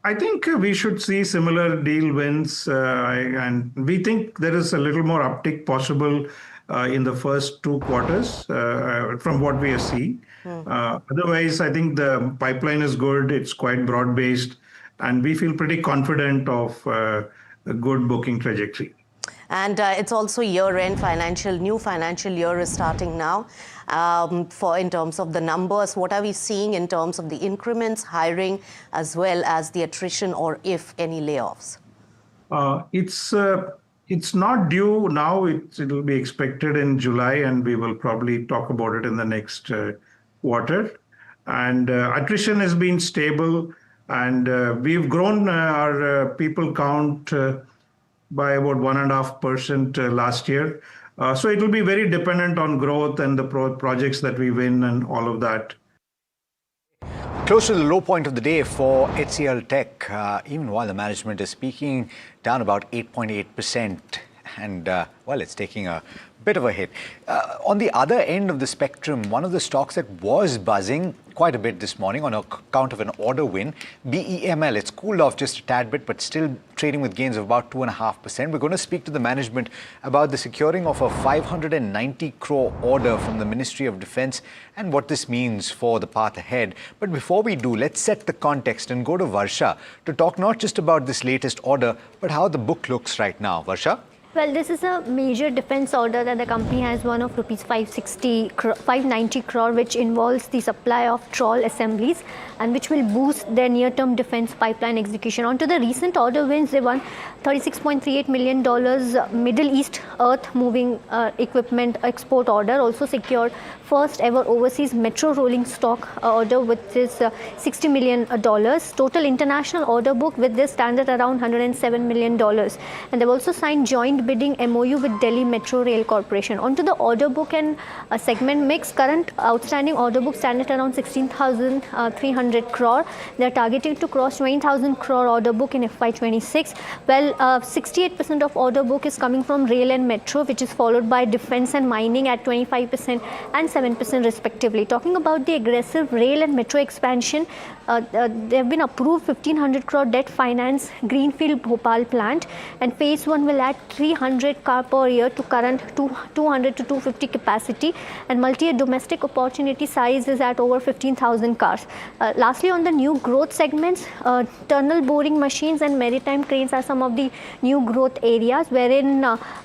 I think we should see similar deal wins, and we think there is a little more uptick possible in the first 2 quarters from what we are seeing. Otherwise, I think the pipeline is good. It's quite broad-based, and we feel pretty confident of a good booking trajectory. And it's also year-end new financial year is starting now. In terms of the numbers, what are we seeing in terms of the increments, hiring, as well as the attrition, or if any layoffs? It's not due now. It'll be expected in July, and we will probably talk about it in the next quarter. And attrition has been stable, and we've grown our people count by about 1.5% last year. So it will be very dependent on growth and the projects that we win and all of that. Close to the low point of the day for HCL Tech, even while the management is speaking, down about 8.8%. And, well, it's taking a bit of a hit. On the other end of the spectrum, one of the stocks that was buzzing quite a bit this morning on account of an order win, BEML. It's cooled off just a tad bit, but still trading with gains of about 2.5%. We're going to speak to the management about the securing of a 590 crore order from the Ministry of Defence and what this means for the path ahead. But before we do, let's set the context and go to Varsha to talk not just about this latest order, but how the book looks right now. Varsha? Well, this is a major defense order that the company has won of rupees 590 crore, which involves the supply of trawl assemblies and which will boost their near-term defense pipeline execution. Onto the recent order wins, they won $36.38 million Middle East earth moving equipment export order, also secured first ever overseas metro rolling stock order with this $60 million. Total international order book with this stands at around $107 million. And they've also signed joint bidding MOU with Delhi Metro Rail Corporation. Onto the order book and segment mix, current outstanding order book stands at around 16,300 crore. They're targeting to cross 20,000 crore order book in FY26. Well, 68% of order book is coming from rail and metro, which is followed by defense and mining at 25% and 7% respectively. Talking about the aggressive rail and metro expansion, they have been approved 1,500 crore debt finance greenfield Bhopal plant, and phase 1 will add 300 car per year to current 200 to 250 capacity, and multi-year domestic opportunity size is at over 15,000 cars. Lastly, on the new growth segments, tunnel boring machines and maritime cranes are some of the new growth areas wherein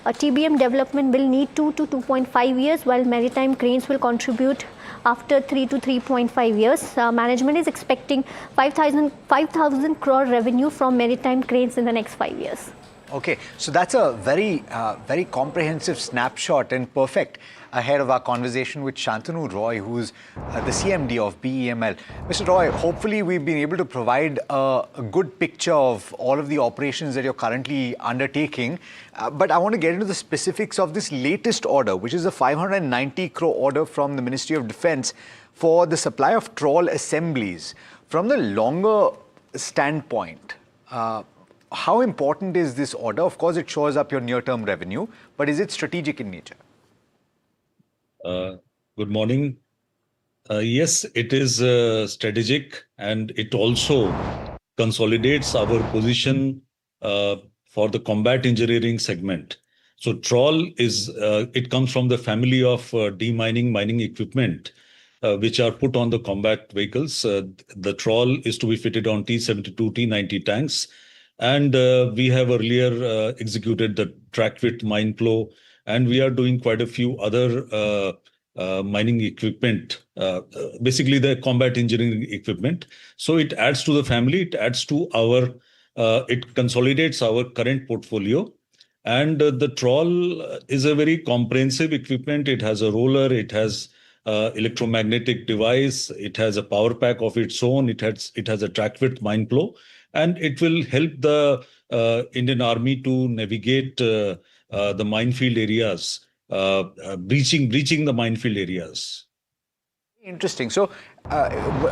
TBM development will need 2 to 2.5 years, while maritime cranes will contribute after 3 to 3.5 years. Management is expecting 5,000 crore revenue from maritime cranes in the next 5 years. Okay, so that's a very comprehensive snapshot and perfect ahead of our conversation with Shantanu Roy, who's the CMD of BEML. Mr. Roy, hopefully we've been able to provide a good picture of all of the operations that you're currently undertaking. But I want to get into the specifics of this latest order, which is a 590 crore order from the Ministry of Defence for the supply of trawl assemblies. From the longer standpoint, how important is this order? Of course, it shows up your near-term revenue, but is it strategic in nature? Good morning. Yes, it is strategic, and it also consolidates our position for the combat engineering segment. So trawl is, it comes from the family of demining mining equipment, which are put on the combat vehicles. The trawl is to be fitted on T-72, T-90 tanks. And we have earlier executed the track width mine flow, and we are doing quite a few other mining equipment, basically the combat engineering equipment. So it adds to the family, it adds to our, it consolidates our current portfolio. And the trawl is a very comprehensive equipment. It has a roller, it has electromagnetic device, it has a power pack of its own, it has a track width mine flow. And it will help the Indian Army to navigate the minefield areas, breaching the minefield areas. Interesting. So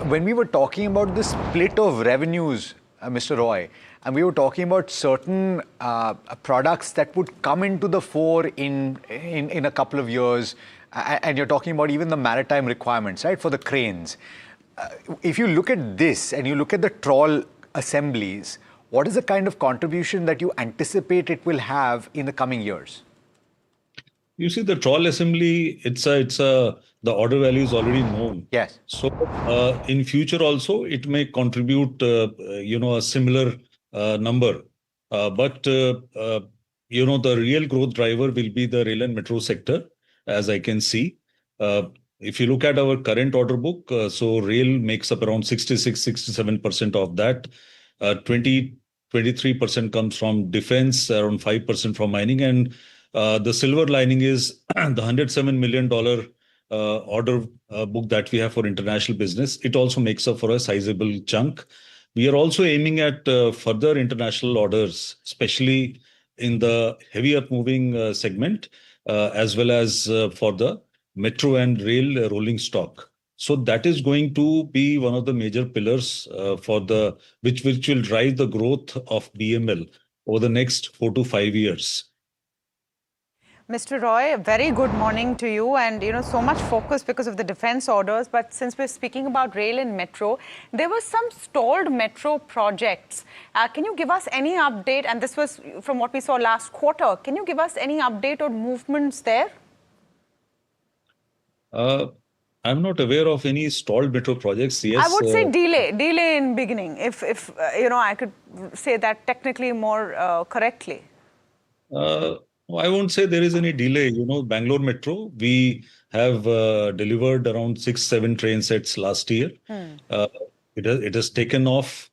when we were talking about the split of revenues, Mr. Roy, and we were talking about certain products that would come into the fore in a couple of years, and you're talking about even the maritime requirements, right, for the cranes. If you look at this and you look at the trawl assemblies, what is the kind of contribution that you anticipate it will have in the coming years? You see, the trawl assembly, the order value is already known. Yes. So in future also, it may contribute, a similar number. But the real growth driver will be the rail and metro sector, as I can see. If you look at our current order book, so rail makes up around 66-67% of that. 23% comes from defense, around 5% from mining. And the silver lining is the $107 million order book that we have for international business. It also makes up for a sizable chunk. We are also aiming at further international orders, especially in the heavy earth moving segment, as well as for the metro and rail rolling stock. So that is going to be one of the major pillars which will drive the growth of BEML over the next 4 to 5 years. Mr. Roy, a very good morning to you, and so much focus because of the defense orders. But since we're speaking about rail and metro, there were some stalled metro projects. Can you give us any update? And this was from what we saw last quarter. Can you give us any update or movements there? I'm not aware of any stalled metro projects. Yes, I would say delay in beginning, if I could say that technically more correctly. I won't say there is any delay. Bangalore Metro, we have delivered around 6-7 train sets last year. It has taken off.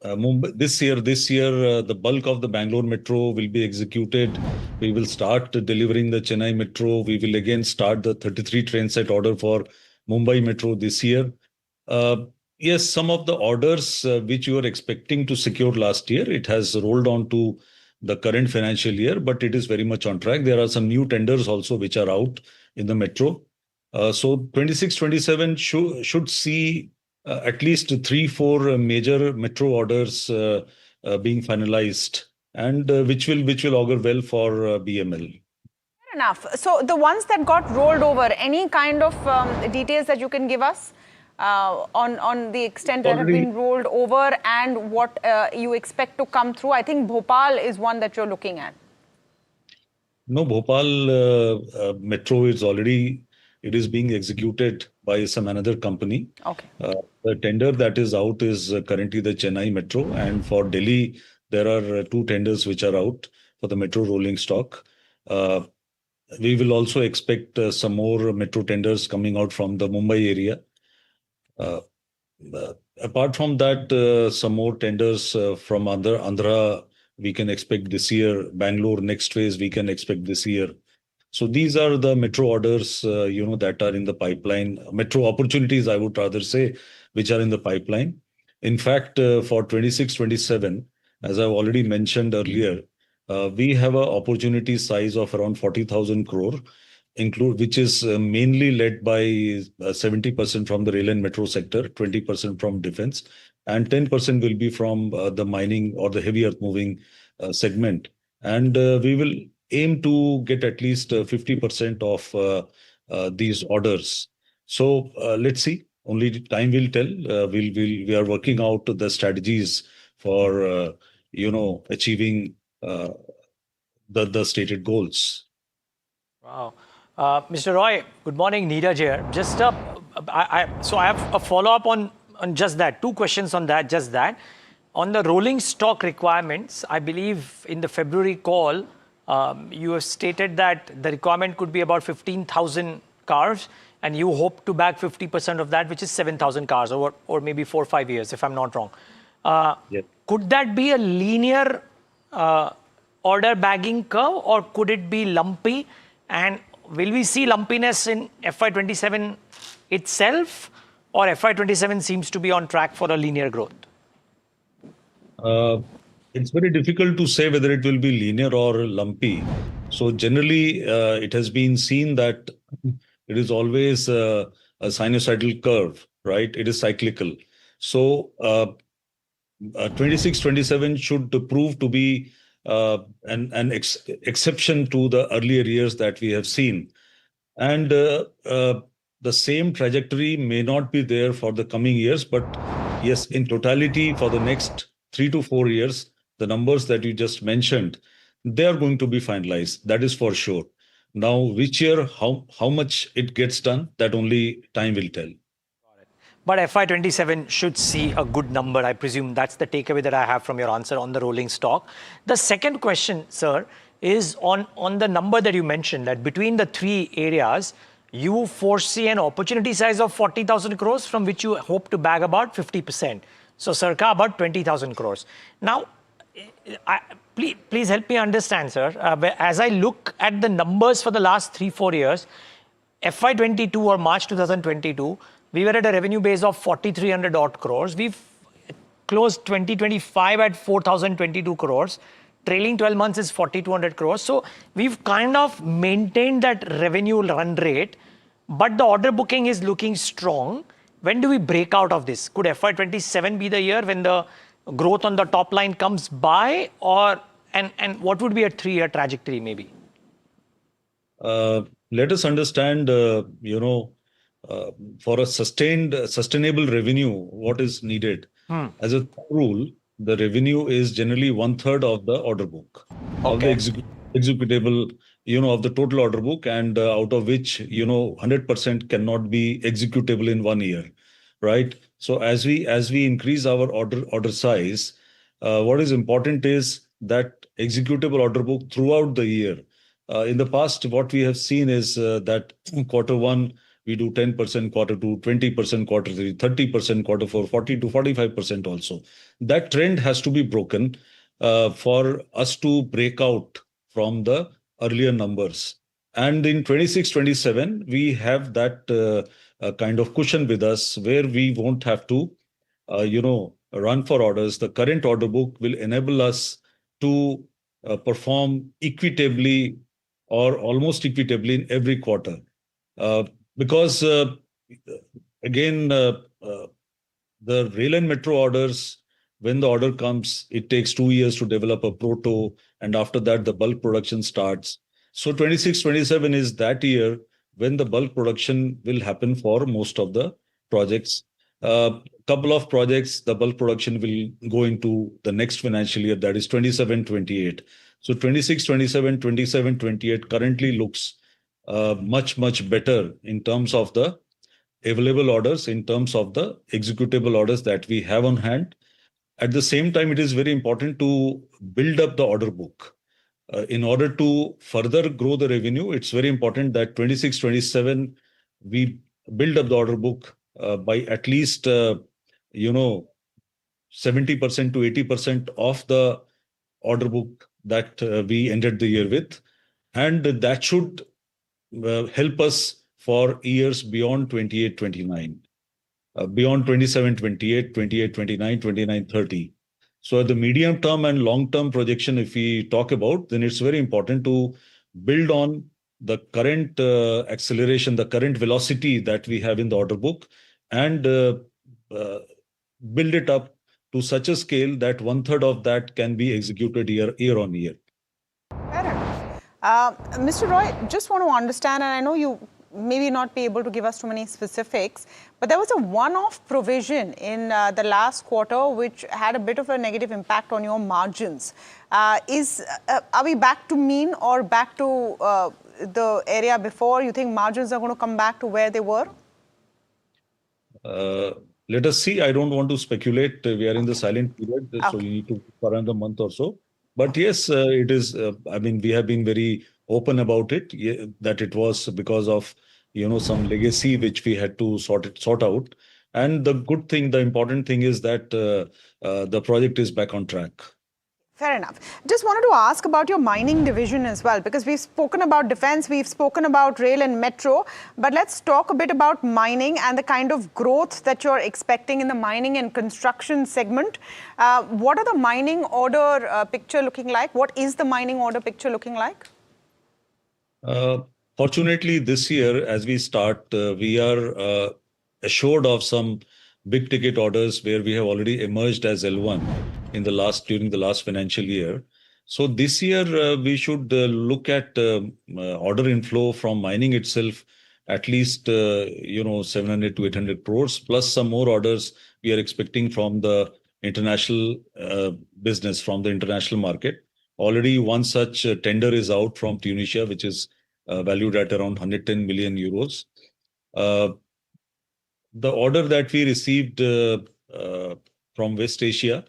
Mumbai, this year, the bulk of the Bangalore Metro will be executed. We will start delivering the Chennai Metro. We will again start the 33 train set order for Mumbai Metro this year. Yes, some of the orders which you were expecting to secure last year, it has rolled on to the current financial year, but it is very much on track. There are some new tenders also which are out in the metro. So 26-27 should see at least 3-4 major metro orders being finalized, and which will augur well for BEML. Fair enough. So the ones that got rolled over, any kind of details that you can give us on the extent that have been rolled over and what you expect to come through? I think Bhopal is one that you're looking at. No, Bhopal Metro is already, it is being executed by some another company. Okay. The tender that is out is currently the Chennai Metro, and for Delhi, there are 2 tenders which are out for the metro rolling stock. We will also expect some more metro tenders coming out from the Mumbai area. Apart from that, some more tenders from Andhra we can expect this year. Bangalore next phase we can expect this year. So these are the metro orders, that are in the pipeline. Metro opportunities, I would rather say, which are in the pipeline. In fact, for 26-27, as I've already mentioned earlier, we have an opportunity size of around 40,000 crore, which is mainly led by 70% from the rail and metro sector, 20% from defense, and 10% will be from the mining or the heavy earth moving segment. And we will aim to get at least 50% of these orders. So let's see. Only time will tell. We are working out the strategies for achieving the stated goals. Wow. Mr. Roy, good morning. Neeraj here. Just so I have a follow-up on just that. 2 questions on that, just that. On the rolling stock requirements, I believe in the February call, you have stated that the requirement could be about 15,000 cars, and you hope to bag 50% of that, which is 7,000 cars or maybe 4 or 5 years, if I'm not wrong. Yes. Could that be a linear order bagging curve, or could it be lumpy? And will we see lumpiness in FY27 itself, or FY27 seems to be on track for a linear growth? It's very difficult to say whether it will be linear or lumpy. So generally, it has been seen that it is always a sinusoidal curve, right? It is cyclical. So 26-27 should prove to be an exception to the earlier years that we have seen. And the same trajectory may not be there for the coming years, but yes, in totality for the next 3 to 4 years, the numbers that you just mentioned, they are going to be finalized. That is for sure. Now, which year, how much it gets done, that only time will tell. But FY27 should see a good number. I presume that's the takeaway that I have from your answer on the rolling stock. The second question, sir, is on the number that you mentioned, that between the 3 areas, you foresee an opportunity size of 40,000 crores from which you hope to bag about 50%. So circa about 20,000 crores. Now, please help me understand, sir. As I look at the numbers for the last 3-4 years, FY22 or March 2022, we were at a revenue base of 4,300 odd crores. We've closed 2025 at 4,022 crores. Trailing 12 months is 4,200 crores. So we've kind of maintained that revenue run rate, but the order booking is looking strong. When do we break out of this? Could FY27 be the year when the growth on the top line comes by, and what would be a 3-year trajectory maybe? Let us understand, for a sustainable revenue, what is needed. As a rule, the revenue is generally 1/3 of the order book, of the executable, of the total order book, and out of which, 100% cannot be executable in 1 year, right? So as we increase our order size, what is important is that executable order book throughout the year. In the past, what we have seen is that quarter one, we do 10%, quarter two, 20%, quarter three, 30%, quarter four, 40 to 45% also. That trend has to be broken for us to break out from the earlier numbers. And in 26, 27, we have that kind of cushion with us where we won't have to, run for orders. The current order book will enable us to perform equitably or almost equitably in every quarter. Because again, the rail and metro orders, when the order comes, it takes 2 years to develop a proto, and after that, the bulk production starts. So 26, 27 is that year when the bulk production will happen for most of the projects. Couple of projects, the bulk production will go into the next financial year, that is 27, 28. So 26, 27, 27, 28 currently looks much, much better in terms of the available orders, in terms of the executable orders that we have on hand. At the same time, it is very important to build up the order book. In order to further grow the revenue, it's very important that 26, 27, we build up the order book by at least, 70% to 80% of the order book that we ended the year with. And that should help us for years beyond 28, 29, beyond 27, 28, 28, 29, 29, 30. So the medium term and long term projection, if we talk about, then it's very important to build on the current acceleration, the current velocity that we have in the order book, and build it up to such a scale that 1/3 of that can be executed year on year. Fair enough. Mr. Roy, just want to understand, and I know you maybe not be able to give us too many specifics, but there was a one-off provision in the last quarter which had a bit of a negative impact on your margins. Are we back to mean or back to the area before? You think margins are going to come back to where they were? Let us see. I don't want to speculate. We are in the silent period, so we need to for another month or so. But yes, it is. We have been very open about it, that it was because of some legacy which we had to sort out. And the good thing, the important thing is that the project is back on track. Fair enough. Just wanted to ask about your mining division as well, because we've spoken about defense, we've spoken about rail and metro, but let's talk a bit about mining and the kind of growth that you're expecting in the mining and construction segment. What are the mining order picture looking like? What is the mining order picture looking like? Fortunately, this year, as we start, we are assured of some big ticket orders where we have already emerged as L1 during the last financial year. So this year, we should look at order inflow from mining itself, at least 700 to 800 crores, plus some more orders we are expecting from the international business, from the international market. Already one such tender is out from Tunisia, which is valued at around 110 million euros. The order that we received from West Asia,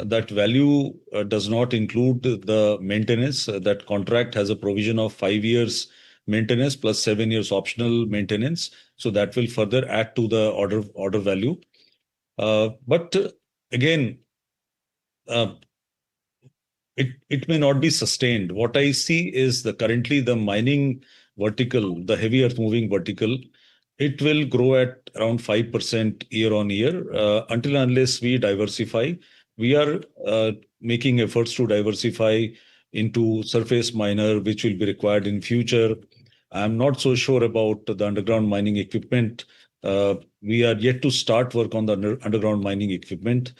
that value does not include the maintenance. That contract has a provision of 5 years maintenance plus 7 years optional maintenance. So that will further add to the order value. But again, it may not be sustained. What I see is currently the mining vertical, the heavy earth moving vertical, it will grow at around 5% year on year until unless we diversify. We are making efforts to diversify into surface miner, which will be required in future. I'm not so sure about the underground mining equipment. We are yet to start work on the underground mining equipment.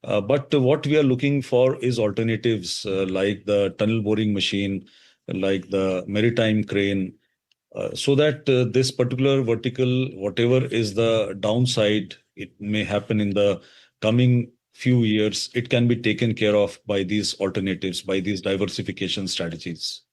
But what we are looking for is alternatives like the tunnel boring machine, like the maritime crane, so that this particular vertical, whatever is the downside, it may happen in the coming few years, it can be taken care of by these alternatives, by these diversification strategies.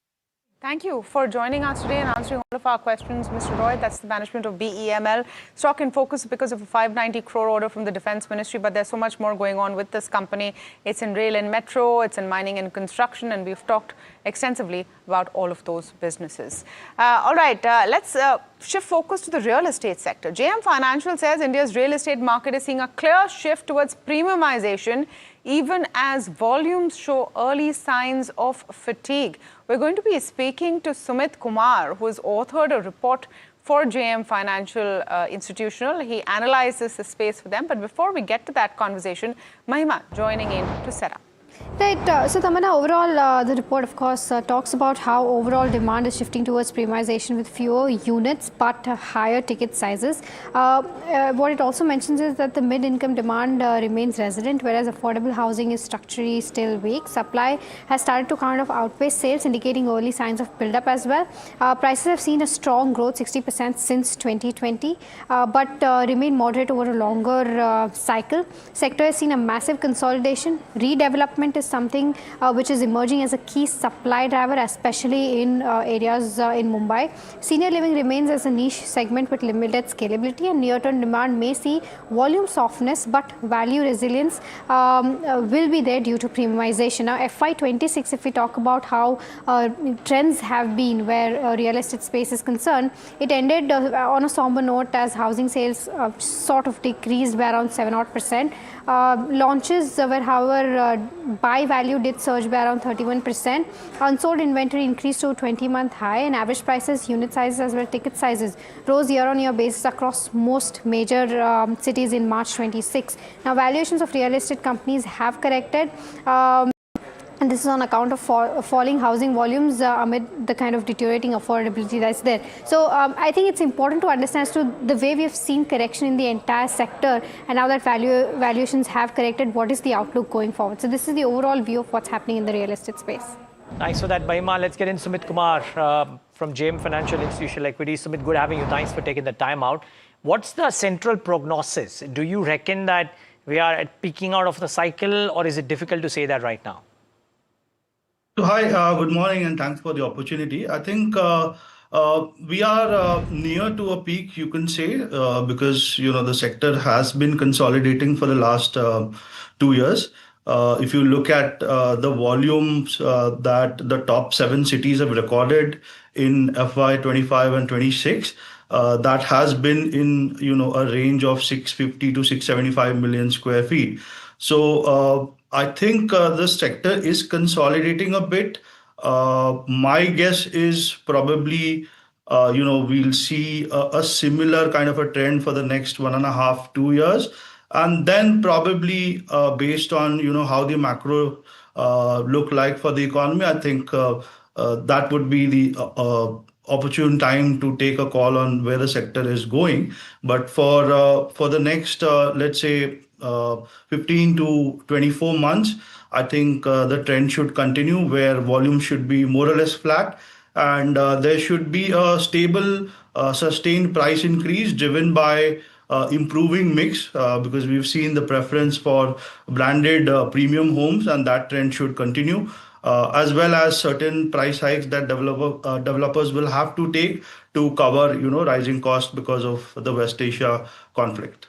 Thank you for joining us today and answering all of our questions, Mr. Roy. That's the management of BEML. Stock in focus because of a 590 crore order from the Defence Ministry, but there's so much more going on with this company. It's in rail and metro, it's in mining and construction, and we've talked extensively about all of those businesses. All right, let's shift focus to the real estate sector. JM Financial says India's real estate market is seeing a clear shift towards premiumization, even as volumes show early signs of fatigue. We're going to be speaking to Sumit Kumar, who has authored a report for JM Financial Institutional. He analyzes the space for them. But before we get to that conversation, Mahima joining in to set up. Right. So, Tamanna, overall, the report, of course, talks about how overall demand is shifting towards premiumization with fewer units but higher ticket sizes. What it also mentions is that the mid-income demand remains resilient, whereas affordable housing is structurally still weak. Supply has started to kind of outpace sales, indicating early signs of build-up as well. Prices have seen a strong growth, 60% since 2020, but remain moderate over a longer cycle. Sector has seen a massive consolidation. Redevelopment is something which is emerging as a key supply driver, especially in areas in Mumbai. Senior living remains as a niche segment with limited scalability, and near-term demand may see volume softness, but value resilience will be there due to premiumization. Now, FY26, if we talk about how trends have been where real estate space is concerned, it ended on a somber note as housing sales sort of decreased by around 7%. Launches were, however, by value did surge by around 31%. Unsold inventory increased to a 20-month high, and average prices, unit sizes as well as ticket sizes rose year-on-year basis across most major cities in March 26. Now, valuations of real estate companies have corrected. And this is on account of falling housing volumes amid the kind of deteriorating affordability that's there. So I think it's important to understand as to the way we have seen correction in the entire sector, and now that valuations have corrected, what is the outlook going forward? So this is the overall view of what's happening in the real estate space. Thanks for that, Mahima. Let's get in Sumit Kumar from JM Financial Institutional Equities. Sumit, good having you. Thanks for taking the time out. What's the central prognosis? Do you reckon that we are at peaking out of the cycle, or is it difficult to say that right now? So hi, good morning, and thanks for the opportunity. I think we are near to a peak, you can say, because the sector has been consolidating for the last 2 years. If you look at the volumes that the top 7 cities have recorded in FY25 and 26, that has been in a range of 650 to 675 million square feet. So I think the sector is consolidating a bit. My guess is probably we'll see a similar kind of a trend for the next 1.5 to 2 years, and then probably based on how the macro look like for the economy, I think that would be the opportune time to take a call on where the sector is going. But for the next let's say 15 to 24 months, I think the trend should continue where volume should be more or less flat, and there should be a stable sustained price increase driven by improving mix, because we've seen the preference for branded premium homes, and that trend should continue, as well as certain price hikes that developers will have to take to cover rising costs because of the West Asia conflict.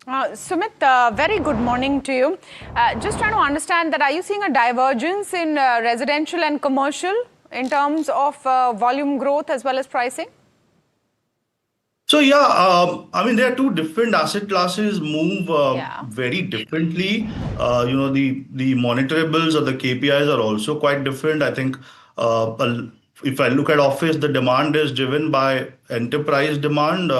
Sumit, very good morning to you. Just trying to understand that, are you seeing a divergence in residential and commercial in terms of volume growth as well as pricing? So yeah, I mean, there are 2 different asset classes move very differently. The monitorables or the KPIs are also quite different. I think if I look at office, the demand is driven by enterprise demand.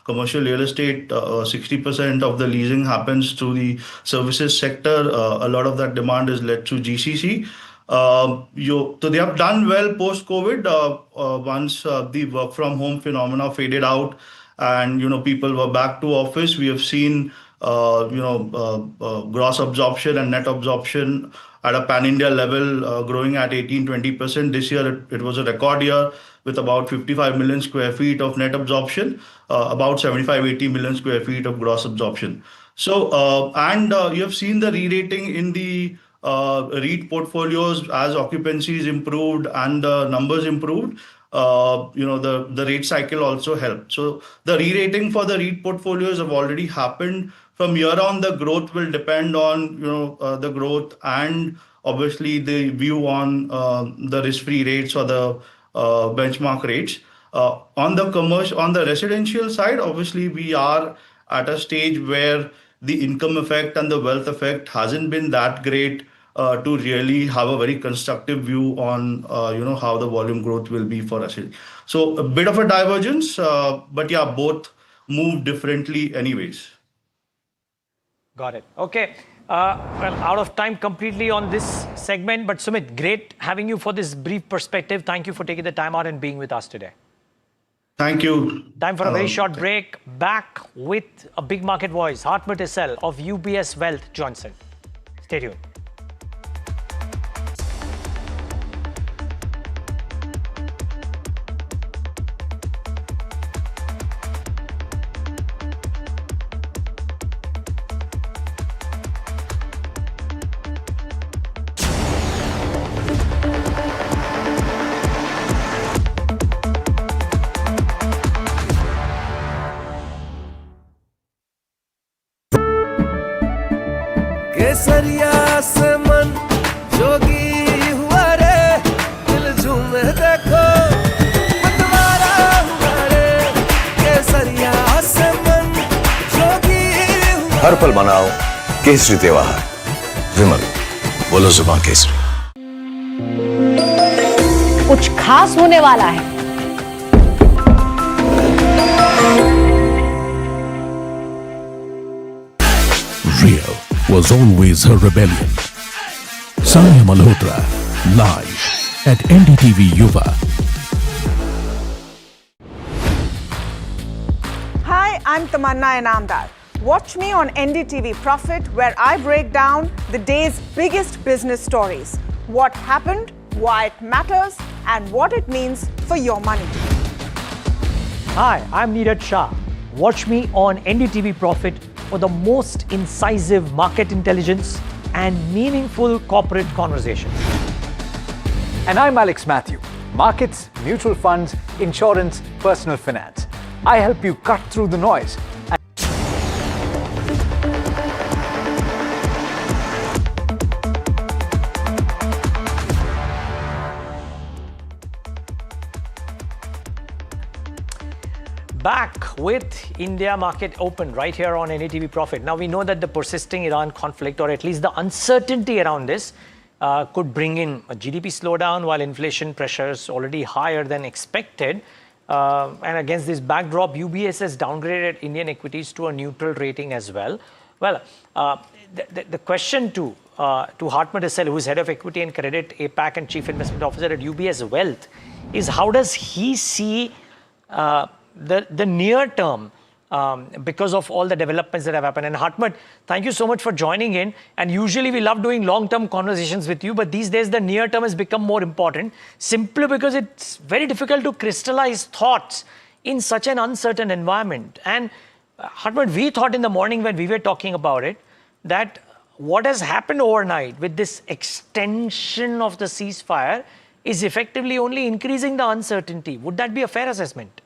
Commercial real estate, 60% of the leasing happens through the services sector. A lot of that demand is led through GCC. So they have done well post-COVID. Once the work from home phenomena faded out and people were back to office, we have seen gross absorption and net absorption at a pan-India level growing at 18-20%. This year it was a record year with about 55 million square feet of net absorption, about 75-80 million square feet of gross absorption. So and you have seen the re-rating in the REIT portfolios, as occupancies improved and the numbers improved, the rate cycle also helped. So the re-rating for the REIT portfolios have already happened. From here on, the growth will depend on the growth and obviously the view on the risk-free rates or the benchmark rates. On the residential side, obviously we are at a stage where the income effect and the wealth effect hasn't been that great to really have a very constructive view on how the volume growth will be for us. So a bit of a divergence, but yeah, both move differently anyways. Got it. Okay. Well, out of time completely on this segment, but Sumit, great having you for this brief perspective. Thank you for taking the time out and being with us today. Thank you. Time for a very short break. Back with a big market voice, Hartmut Issel of UBS Wealth Johnson. Stay tuned. केसरिया से मन जोगी हुआ रे दिल झूमे देखो मतवारा हुआ रे केसरिया से मन जोगी हुआ हर पल मनाओ केसरी त्योहार विमल बोलो जुबान केसरी कुछ खास होने वाला है। Real was always her rebellion. Sania Malhotra, live at NDTV Yuva. Hi, I'm Tamanna Inamdar. Watch me on NDTV Profit, where I break down the day's biggest business stories. What happened, why it matters, and what it means for your money. Hi, I'm Neeraj Shah. Watch me on NDTV Profit for the most incisive market intelligence and meaningful corporate conversation. And I'm Alex Matthew. Markets, mutual funds, insurance, personal finance. I help you cut through the noise. Back with India Market Open right here on NDTV Profit. Now we know that the persisting Iran conflict, or at least the uncertainty around this, could bring in a GDP slowdown while inflation pressures already higher than expected. And against this backdrop, UBS has downgraded Indian equities to a neutral rating as well. Well, the question to Hartmut Issel, who is head of equity and credit APAC and chief investment officer at UBS Wealth, is how does he see the near term because of all the developments that have happened? And Hartmut, thank you so much for joining in. And usually we love doing long-term conversations with you, but these days the near term has become more important simply because it's very difficult to crystallize thoughts in such an uncertain environment. And Hartmut, we thought in the morning when we were talking about it that what has happened overnight with this extension of the ceasefire is effectively only increasing the uncertainty. Would that be a fair assessment?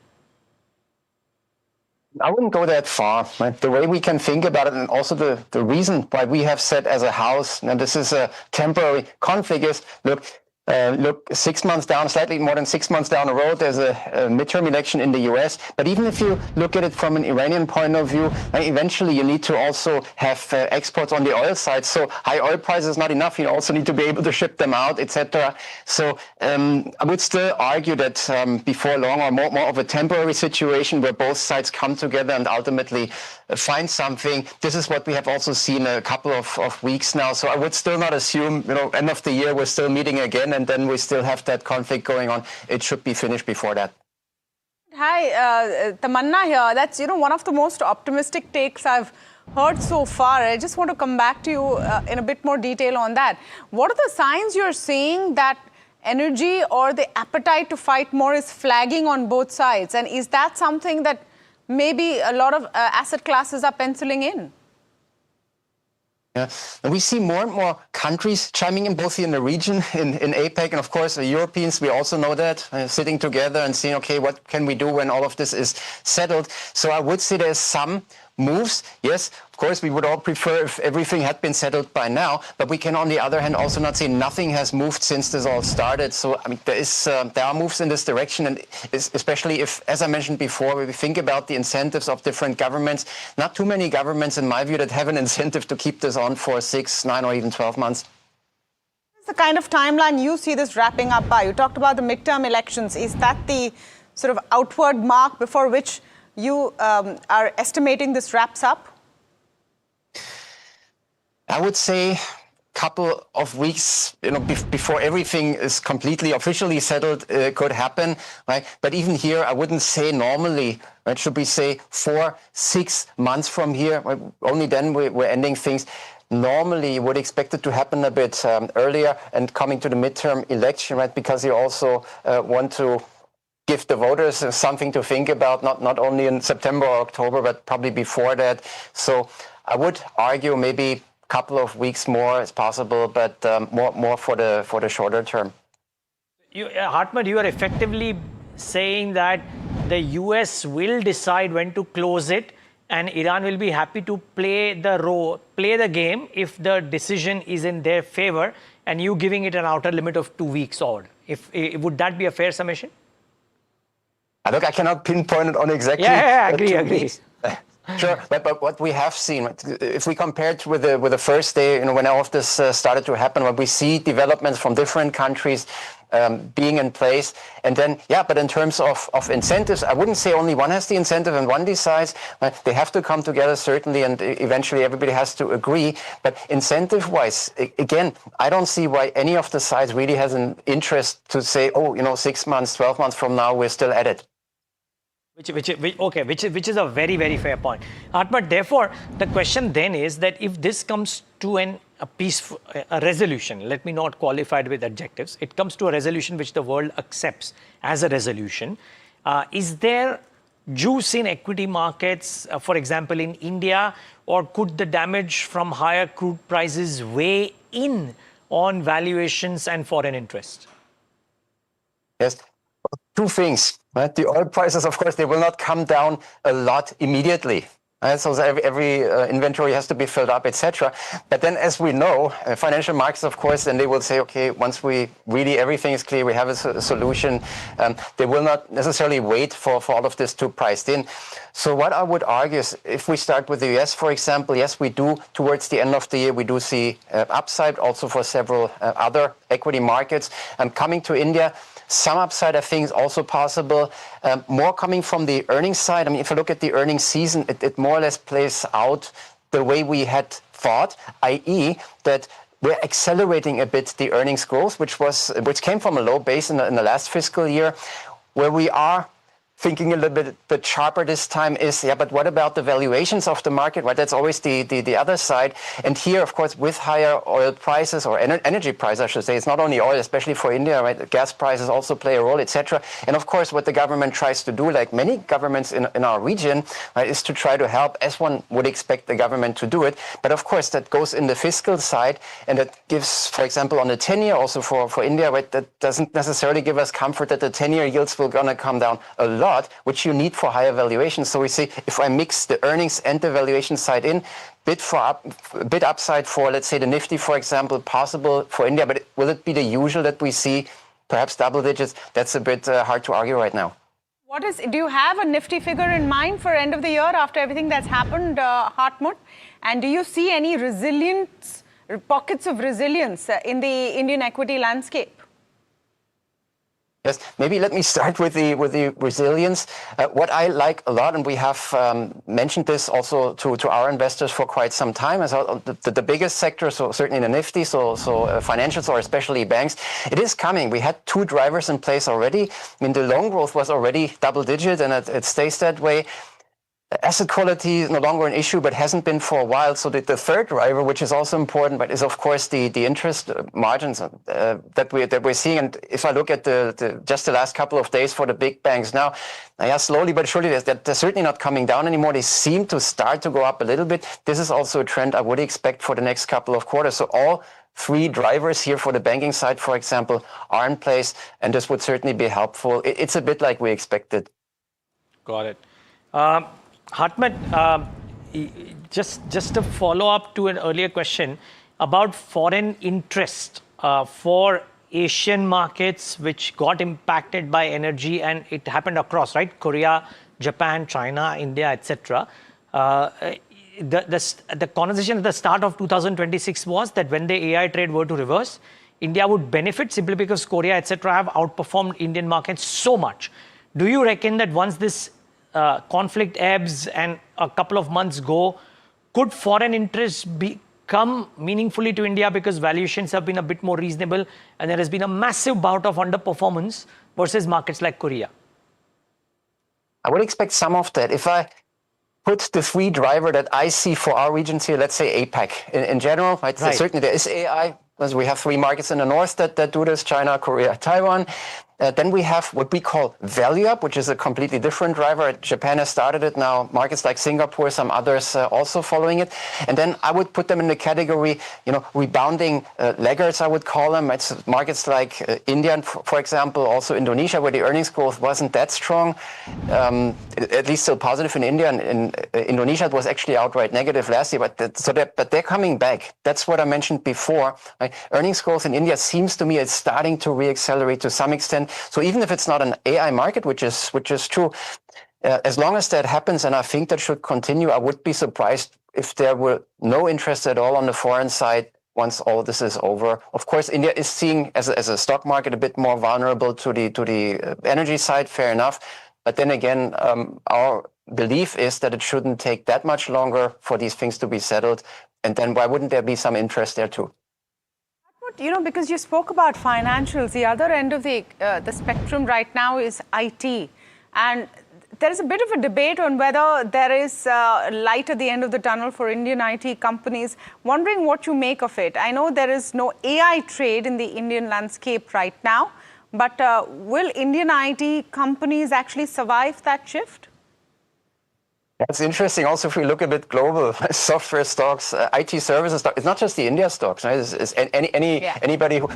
I wouldn't go that far. Right? The way we can think about it, and also the reason why we have said as a house, now this is a temporary conflict, is look 6 months down, slightly more than 6 months down the road, there's a midterm election in the US. But even if you look at it from an Iranian point of view, eventually you need to also have exports on the oil side. So high oil prices is not enough. You also need to be able to ship them out, etc. So I would still argue that before long, or more of a temporary situation where both sides come together and ultimately find something. This is what we have also seen a couple of weeks now. So I would still not assume, end of the year, we're still meeting again, and then we still have that conflict going on. It should be finished before that. Hi, Tamanna here. That's, one of the most optimistic takes I've heard so far. I just want to come back to you in a bit more detail on that. What are the signs you're seeing that energy or the appetite to fight more is flagging on both sides? And is that something that maybe a lot of asset classes are penciling in? Yeah. And we see more and more countries chiming in, both here in the region, in APEC, and of course the Europeans, we also know that, sitting together and seeing, okay, what can we do when all of this is settled? So I would say there's some moves. Yes, of course, we would all prefer if everything had been settled by now, but we can on the other hand also not say nothing has moved since this all started. So I mean, there are moves in this direction, and especially if, as I mentioned before, we think about the incentives of different governments, not too many governments in my view that have an incentive to keep this on for 6, 9 or even 12 months. What's the kind of timeline you see this wrapping up by? You talked about the midterm elections. Is that the sort of outward mark before which you are estimating this wraps up? I would say a couple of weeks, before everything is completely officially settled, could happen, right? But even here, I wouldn't say normally, right? Should we say 4, 6 months from here? Right? Only then we're ending things. Normally, you would expect it to happen a bit earlier and coming to the midterm election, right? Because you also want to give the voters something to think about, not only in September or October, but probably before that. So I would argue maybe a couple of weeks more is possible, but more for the shorter term. Hartmut, you are effectively saying that the US will decide when to close it, and Iran will be happy to play the game if the decision is in their favor, and you giving it an outer limit of 2 weeks odd. Would that be a fair summation? Look, I cannot pinpoint it on exactly. Yeah, agree. Sure, but what we have seen, if we compare it with the first day, when all of this started to happen, when we see developments from different countries being in place, and then, but in terms of incentives, I wouldn't say only one has the incentive and one decides. Right? They have to come together, certainly, and eventually everybody has to agree. But incentive-wise, again, I don't see why any of the sides really has an interest to say, 6 months, 12 months from now, we're still at it. Which is a very, very fair point. But therefore, the question then is that if this comes to a resolution, let me not qualify it with adjectives, it comes to a resolution which the world accepts as a resolution, is there juice in equity markets, for example, in India, or could the damage from higher crude prices weigh in on valuations and foreign interest? Yes. Two things, right? The oil prices, of course, they will not come down a lot immediately. Right? So every inventory has to be filled up, etc. But then, as we know, financial markets, of course, then they will say, okay, once everything is clear, we have a solution. They will not necessarily wait for all of this to priced in. So what I would argue is, if we start with the US, for example, yes, we do, towards the end of the year, we do see upside also for several other equity markets. Coming to India, some upside, I think, is also possible. More coming from the earnings side. I mean, if you look at the earnings season, it more or less plays out the way we had thought, i.e. that we're accelerating a bit the earnings growth, which came from a low base in the last fiscal year, where we are thinking a little bit sharper this time is, but what about the valuations of the market, right? That's always the other side. And here, of course, with higher oil prices, or energy prices, I should say, it's not only oil, especially for India, right? Gas prices also play a role, etc. And of course, what the government tries to do, like many governments in our region, right, is to try to help, as one would expect the government to do it. But of course, that goes in the fiscal side, and that gives, for example, on the 10-year also for India, right, that doesn't necessarily give us comfort that the 10-year yields will gonna come down a lot, which you need for higher valuations. So we say, if I mix the earnings and the valuation side in, bit upside for, let's say, the Nifty, for example, possible for India, but will it be the usual that we see, perhaps double digits? That's a bit hard to argue right now. Do you have a Nifty figure in mind for end of the year after everything that's happened, Hartmut? And do you see any pockets of resilience in the Indian equity landscape? Yes, maybe let me start with the resilience. What I like a lot, and we have mentioned this also to our investors for quite some time, is the biggest sector, so certainly the Nifty, so financials, or especially banks, it is coming. We had 2 drivers in place already. I mean, the loan growth was already double digit, and it stays that way. Asset quality is no longer an issue, but hasn't been for a while. So the third driver, which is also important, but is of course the interest margins that we're seeing. And if I look at just the last couple of days for the big banks now, yeah, slowly but surely they're certainly not coming down anymore. They seem to start to go up a little bit. This is also a trend I would expect for the next couple of quarters. So all three drivers here for the banking side, for example, are in place, and this would certainly be helpful. It's a bit like we expected. Got it. Hartmut, just a follow-up to an earlier question about foreign interest for Asian markets, which got impacted by energy, and it happened across, right? Korea, Japan, China, India, etc. The conversation at the start of 2026 was that when the AI trade were to reverse, India would benefit simply because Korea, etc., have outperformed Indian markets so much. Do you reckon that once this conflict ebbs and a couple of months go, could foreign interests come meaningfully to India because valuations have been a bit more reasonable and there has been a massive bout of underperformance versus markets like Korea? I would expect some of that. If I put the three driver that I see for our regions here, let's say APAC in general, right? Right. Certainly there is AI, because we have three markets in the north that do this, China, Korea, Taiwan. Then we have what we call value up, which is a completely different driver. Japan has started it now. Markets like Singapore, some others also following it. And then I would put them in the category, rebounding laggards, I would call them. It's markets like India, for example, also Indonesia, where the earnings growth wasn't that strong, at least still positive in India. And in Indonesia, it was actually outright negative last year. But they're coming back. That's what I mentioned before. Right? Earnings growth in India seems to me it's starting to reaccelerate to some extent. So even if it's not an AI market, which is true, as long as that happens, and I think that should continue, I would be surprised if there were no interest at all on the foreign side once all this is over. Of course, India is seen as a stock market a bit more vulnerable to the energy side, fair enough. But then again, our belief is that it shouldn't take that much longer for these things to be settled. And then why wouldn't there be some interest there too? Because you spoke about financials, the other end of the spectrum right now is IT. And there is a bit of a debate on whether there is light at the end of the tunnel for Indian IT companies. Wondering what you make of it. I know there is no AI trade in the Indian landscape right now, but will Indian IT companies actually survive that shift? That's interesting. Also, if we look a bit global, software stocks, IT services stocks, it's not just the India stocks, right? It's anybody who,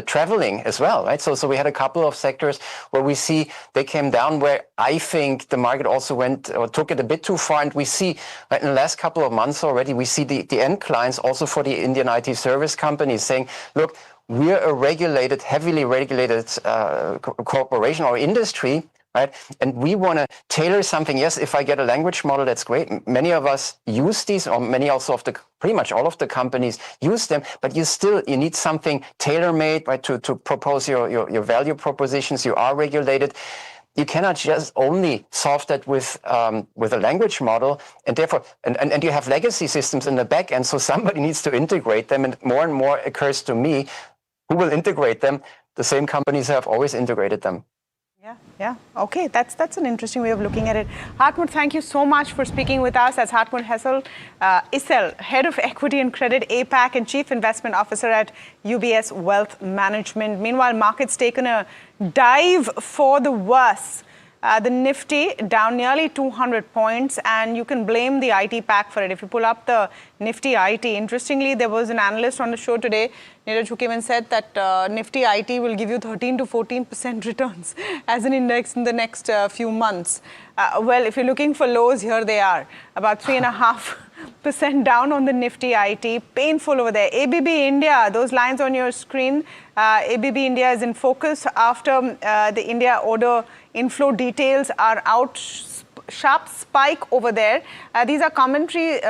traveling as well, right? So we had a couple of sectors where we see they came down, where I think the market also went or took it a bit too far. And we see in the last couple of months already, we see the end clients also for the Indian IT service companies saying, look, we're a regulated, heavily regulated corporation or industry, right? And we want to tailor something. Yes, if I get a language model, that's great. Many of us use these, or many also of pretty much all of the companies use them, but you need something tailor-made, right, to propose your value propositions. You are regulated. You cannot just only solve that with a language model, and therefore, and you have legacy systems in the back end, so somebody needs to integrate them, and more occurs to me, who will integrate them? The same companies have always integrated them. Yeah. Okay, that's an interesting way of looking at it. Hartmut, thank you so much for speaking with us. As Hartmut Issel, Head of Equity and Credit APAC and Chief Investment Officer at UBS Wealth Management. Meanwhile, markets taken a dive for the worse. The Nifty down nearly 200 points, and you can blame the IT pack for it. If you pull up the Nifty IT, interestingly, there was an analyst on the show today, Neeraj, who came and said that Nifty IT will give you 13 to 14% returns as an index in the next few months. Well, if you're looking for lows, here they are, about 3.5% down on the Nifty IT. Painful over there. ABB India, those lines on your screen, ABB India is in focus after the India order inflow details are out. Sharp spike over there. These are commentary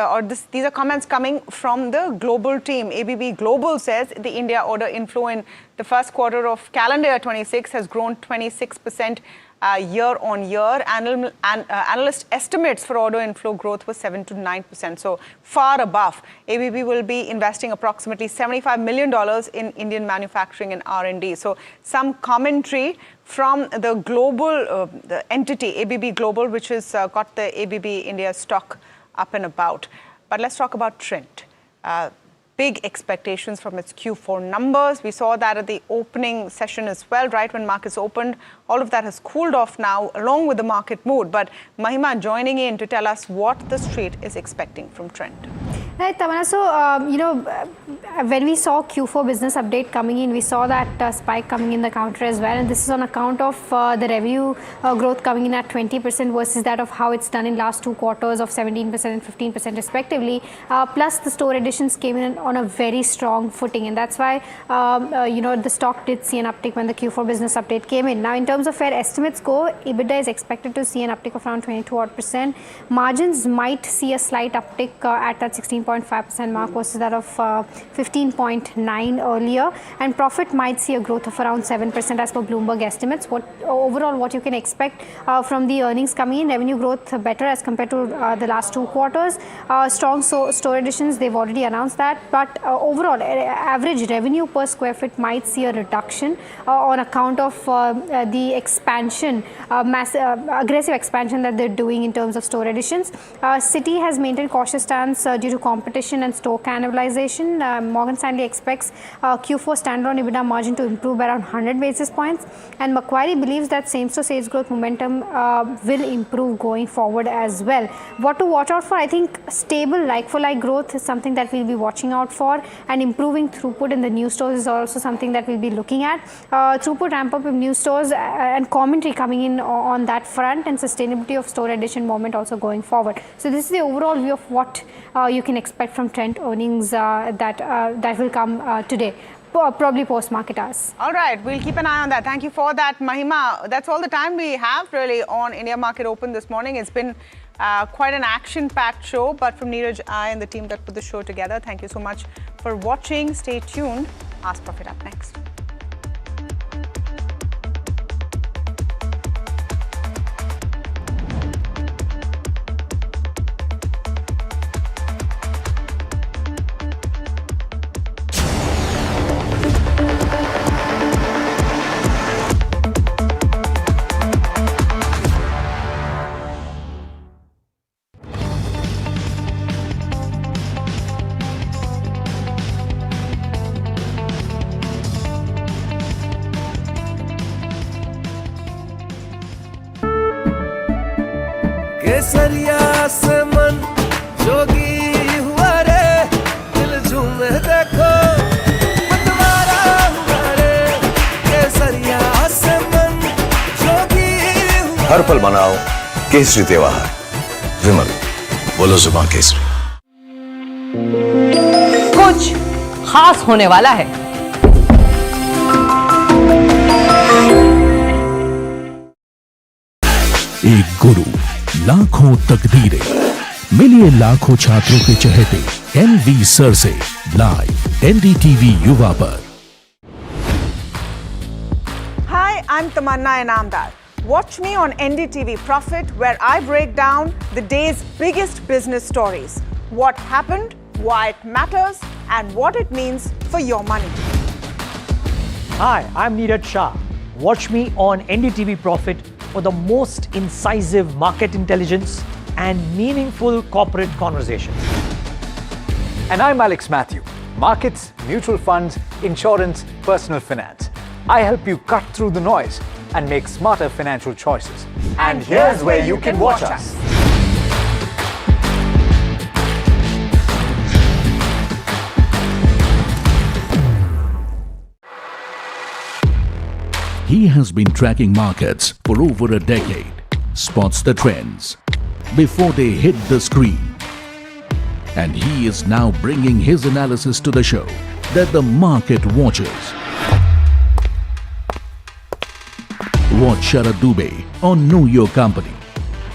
these are comments coming from the global team. ABB Global says the India order inflow in the first quarter of calendar year 26 has grown 26% year on year. Analyst estimates for order inflow growth was 7 to 9%, so far above. ABB will be investing approximately $75 million in Indian manufacturing and R&D. So some commentary from the global the entity, ABB Global, which has got the ABB India stock up and about. But let's talk about Trent. Big expectations from its Q4 numbers. We saw that at the opening session as well, right when markets opened. All of that has cooled off now, along with the market mood. But Mahima joining in to tell us what the street is expecting from Trent. Right, Tamanna. So, when we saw Q4 business update coming in, we saw that spike coming in the counter as well. And this is on account of the revenue growth coming in at 20% versus that of how it's done in last 2 quarters of 17% and 15% respectively. Plus, the store additions came in on a very strong footing. And that's why, the stock did see an uptick when the Q4 business update came in. Now, in terms of where estimates go, EBITDA is expected to see an uptick of around 22%. Margins might see a slight uptick at that 16.5% mark versus that of 15.9 earlier, and profit might see a growth of around 7% as per Bloomberg estimates. What you can expect from the earnings coming in, revenue growth better as compared to the last 2 quarters. Strong store additions, they've already announced that, but overall average revenue per square foot might see a reduction on account of the expansion, aggressive expansion that they're doing in terms of store additions. Citi has maintained cautious stance due to competition and store cannibalization. Morgan Stanley expects Q4 standalone EBITDA margin to improve by around 100 basis points, and Macquarie believes that same-store sales growth momentum will improve going forward as well. What to watch out for? I think stable like-for-like growth is something that we'll be watching out for, and improving throughput in the new stores is also something that we'll be looking at. Throughput ramp up in new stores and commentary coming in on that front, and sustainability of store addition moment also going forward. So this is the overall view of what you can expect from Trent earnings that will come today, probably post market hours. All right, we'll keep an eye on that. Thank you for that, Mahima. That's all the time we have really on India Market Open this morning. It's been quite an action-packed show, but from Neeraj, I and the team that put the show together, thank you so much for watching. Stay tuned. Ask Profit up next. केसरिया से मन जोगी हुआ रे दिल झूमे देखो मतवारा हुआ रे केसरिया से मन जोगी हुआ हर पल मनाओ केसरी त्योहार विमल बोलो जुबान केसरी। कुछ खास होने वाला है। एक गुरु, लाखों तकदीरें, मिलिए लाखों छात्रों के चहेते एनवी सर से लाइव एनडीटीवी युवा पर। Hi, I'm Tamanna Inamdar. Watch me on NDTV Profit, where I break down the day's biggest business stories. What happened, why it matters, and what it means for your money. Hi, I'm Neeraj Shah. Watch me on NDTV Profit for the most incisive market intelligence and meaningful corporate conversations. And I'm Alex Matthew. Markets, mutual funds, insurance, personal finance. I help you cut through the noise and make smarter financial choices. And here's where you can watch us. He has been tracking markets for over a decade, spots the trends before they hit the screen. And he is now bringing his analysis to the show that the market watches. Watch Sharad Dubey on Know Your Company,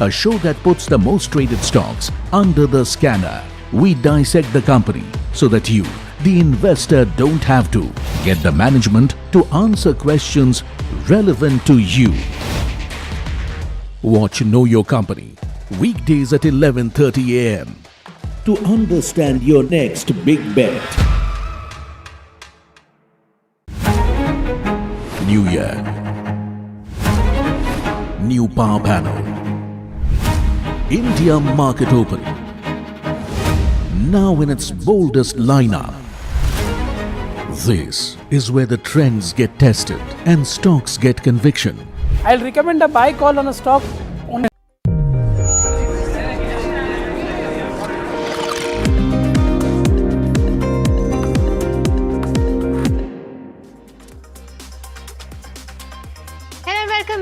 a show that puts the most traded stocks under the scanner. We dissect the company so that you, the investor, don't have to. Get the management to answer questions relevant to you. Watch Know Your Company, weekdays at 11:30 a.m. to understand your next big bet. New year, new power panel, India market open, now in its boldest lineup. This is where the trends get tested and stocks get conviction. I'll recommend a buy call on a stock.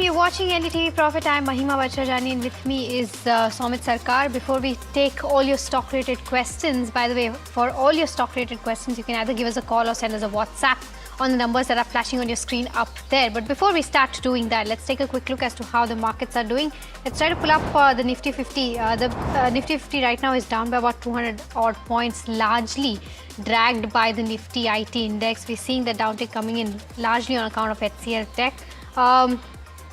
You're watching NDTV Profit. I'm Mahima Bachajani and with me is Somit Sarkar. Before we take all your stock related questions, by the way, for all your stock related questions, you can either give us a call or send us a WhatsApp on the numbers that are flashing on your screen up there. But before we start doing that, let's take a quick look as to how the markets are doing. Let's try to pull up the Nifty 50. The Nifty 50 right now is down by about 200 odd points, largely dragged by the Nifty IT index. We're seeing the downtick coming in largely on account of HCL Tech.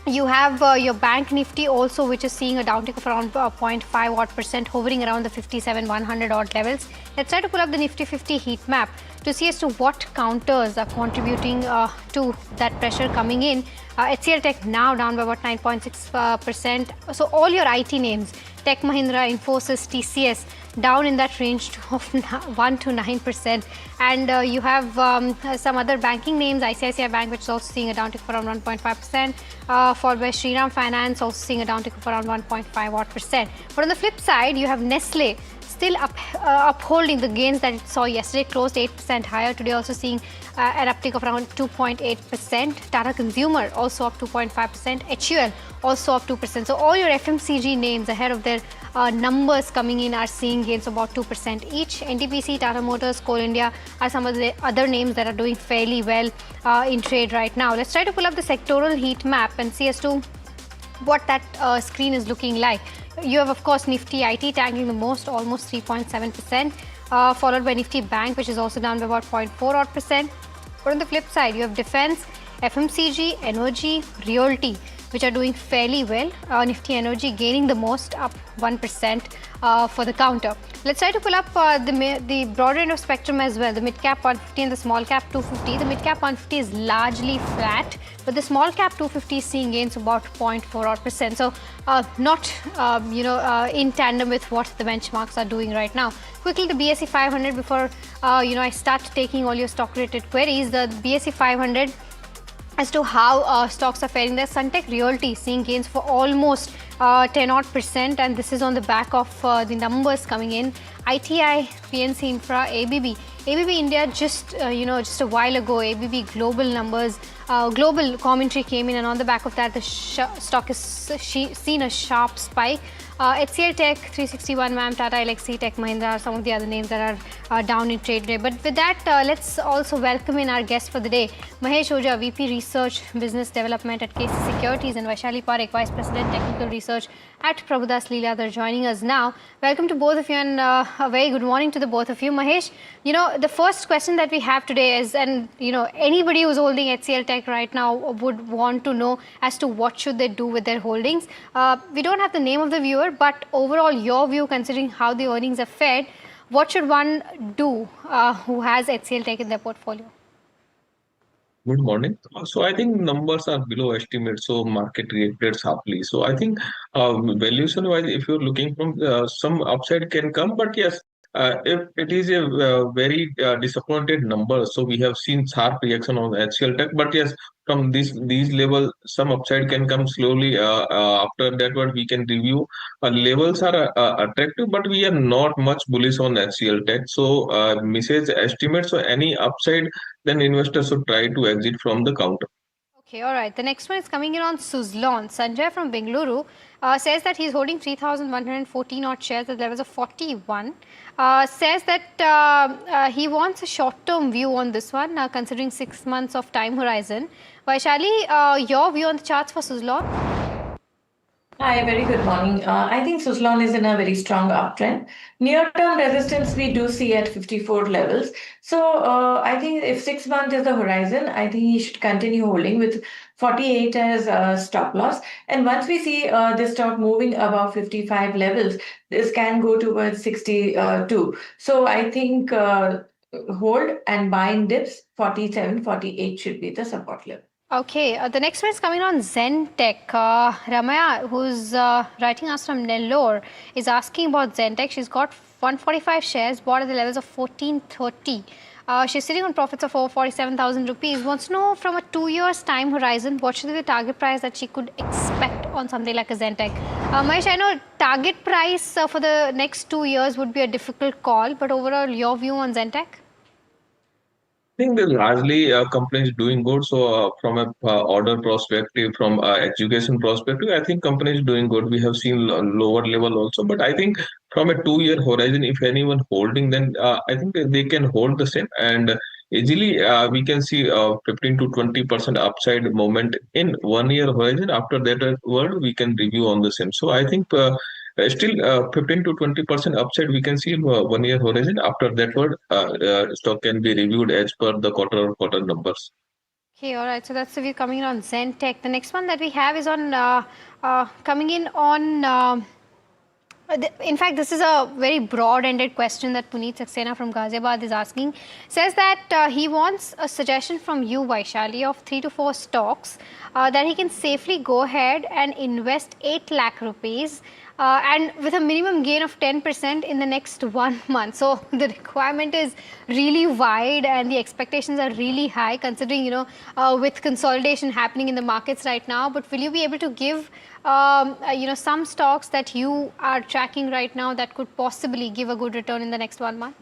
You have your bank Nifty also, which is seeing a downtick of around 0.5 odd percent, hovering around the 57,100 odd levels. Let's try to pull up the Nifty 50 heat map to see as to what counters are contributing to that pressure coming in. HCL Tech now down by about 9.6%. So all your IT names, Tech Mahindra, Infosys, TCS, down in that range of 1 to 9%. And you have some other banking names, ICICI Bank, which is also seeing a downtick of around 1.5%, followed by Shriram Finance, also seeing a downtick of around 1.5 odd percent. But on the flip side, you have Nestle still upholding the gains that it saw yesterday, closed 8% higher. Today also seeing an uptick of around 2.8%. Tata Consumer also up 2.5%. HCL also up 2%. So all your FMCG names ahead of their numbers coming in are seeing gains of about 2% each. NTPC, Tata Motors, Coal India are some of the other names that are doing fairly well in trade right now. Let's try to pull up the sectoral heat map and see as to what that screen is looking like. You have, of course, Nifty IT tanking the most, almost 3.7%, followed by Nifty Bank, which is also down by about 0.4 odd percent. But on the flip side, you have Defense, FMCG, Energy, Realty, which are doing fairly well. Nifty Energy gaining the most, up 1% for the counter. Let's try to pull up the broader end of spectrum as well. The mid cap 150 and the small cap 250. The mid cap 150 is largely flat, but the small cap 250 is seeing gains of about 0.4 odd percent. So not in tandem with what the benchmarks are doing right now. Quickly, the BSE 500 before I start taking all your stock related queries. The BSE 500 as to how stocks are faring there. Suntech Realty seeing gains for almost 10 odd percent, and this is on the back of the numbers coming in. ITI, PNC Infra, ABB India just a while ago, ABB global numbers, global commentary came in, and on the back of that, the stock has seen a sharp spike. HCL Tech, 361 ma'am, Tata Elxsi, Tech Mahindra are some of the other names that are down in trade today. But with that, let's also welcome in our guest for the day, Mahesh Ojha, VP Research Business Development at KC Securities, and Vaishali Parekh, Vice President Technical Research at Prabhudas Lilladher, joining us now. Welcome to both of you, and a very good morning to the both of you. Mahesh, the first question that we have today is, and anybody who's holding HCL Tech right now would want to know as to what should they do with their holdings. We don't have the name of the viewer, but overall your view, considering how the earnings have fared, what should one do who has HCL Tech in their portfolio? Good morning. So I think numbers are below estimate, so market reacted sharply. So I think valuation wise, if you're looking from some upside can come, but yes, if it is a very disappointed number, so we have seen sharp reaction on HCL Tech, but yes, from these level, some upside can come slowly. After that, what we can review, levels are attractive, but we are not much bullish on HCL Tech. So message estimate, so any upside, then investors should try to exit from the counter. Okay, all right. The next one is coming in on Suzlon. Sanjay from Bengaluru says that he's holding 3,114 odd shares at levels of 41. Says that he wants a short-term view on this one, considering 6 months of time horizon. Vaishali, your view on the charts for Suzlon? Hi, very good morning. I think Suzlon is in a very strong uptrend. Near-term resistance we do see at 54 levels. So I think if 6 months is the horizon, I think he should continue holding with 48 as stop loss. And once we see this stock moving above 55 levels, this can go towards 62. So I think hold and buy in dips, 47, 48 should be the support level. Okay, the next one is coming on Zentech. Ramaya, who's writing us from Nellore, is asking about Zentech. She's got 145 shares, bought at the levels of 1430. She's sitting on profits of over 47,000 rupees. Wants to know from a 2 years time horizon, what should be the target price that she could expect on something like a Zentech? Mahesh, I know target price for the next 2 years would be a difficult call, but overall, your view on Zentech? I think that largely companies doing good. So from a order perspective, from education perspective, I think companies doing good. We have seen lower level also, but I think from a 2 year horizon, if anyone holding, then I think they can hold the same and easily we can see 15 to 20% upside moment in 1 year horizon. After that word, we can review on the same. So I think. Still 15 to 20% upside we can see in 1 year horizon. After that word, stock can be reviewed as per the quarter numbers. Okay, all right. So that's the view coming in on Zentech. The next one that we have is on coming in on. In fact, this is a very broad-ended question that Puneet Saxena from Ghaziabad is asking. Says that he wants a suggestion from you, Vaishali, of 3 to 4 stocks that he can safely go ahead and invest 8 lakh rupees and with a minimum gain of 10% in the next 1 month. So the requirement is really wide and the expectations are really high, considering, with consolidation happening in the markets right now. But will you be able to give some stocks that you are tracking right now that could possibly give a good return in the next 1 month?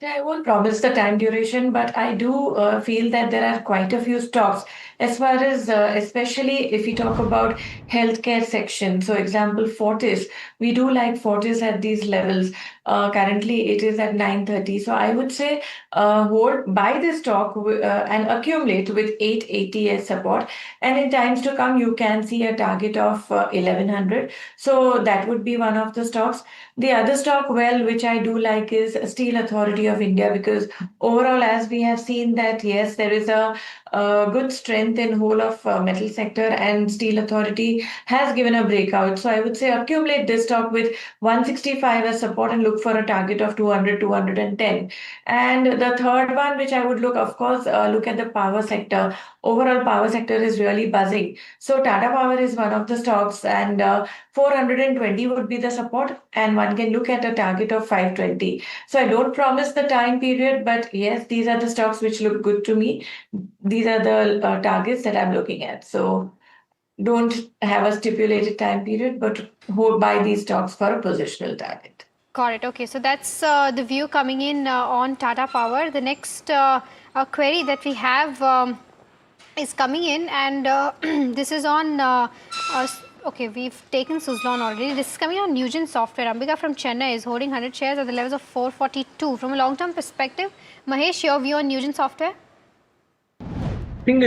I won't promise the time duration, but I do feel that there are quite a few stocks as far as, especially if we talk about healthcare section. So example, Fortis, we do like Fortis at these levels. Currently, it is at 930. So I would say buy this stock and accumulate with 880 as support. And in times to come, you can see a target of 1100. So that would be one of the stocks. The other stock, which I do like is Steel Authority of India, because overall, as we have seen that, yes, there is a good strength in whole of metal sector, and Steel Authority has given a breakout. So I would say accumulate this stock with 165 as support and look for a target of 200, 210. And the third one, which I would look, of course, look at the power sector. Overall, power sector is really buzzing. So Tata Power is one of the stocks, and 420 would be the support, and one can look at a target of 520. So I don't promise the time period, but yes, these are the stocks which look good to me. These are the targets that I'm looking at. So don't have a stipulated time period, but buy these stocks for a positional target. Got it. Okay, so that's the view coming in on Tata Power. The next query that we have is coming in, and this is on. Okay, we've taken Suzlon already. This is coming on Nugent Software. Ambika from Chennai is holding 100 shares at the levels of 442. From a long-term perspective, Mahesh, your view on Nugent Software? I think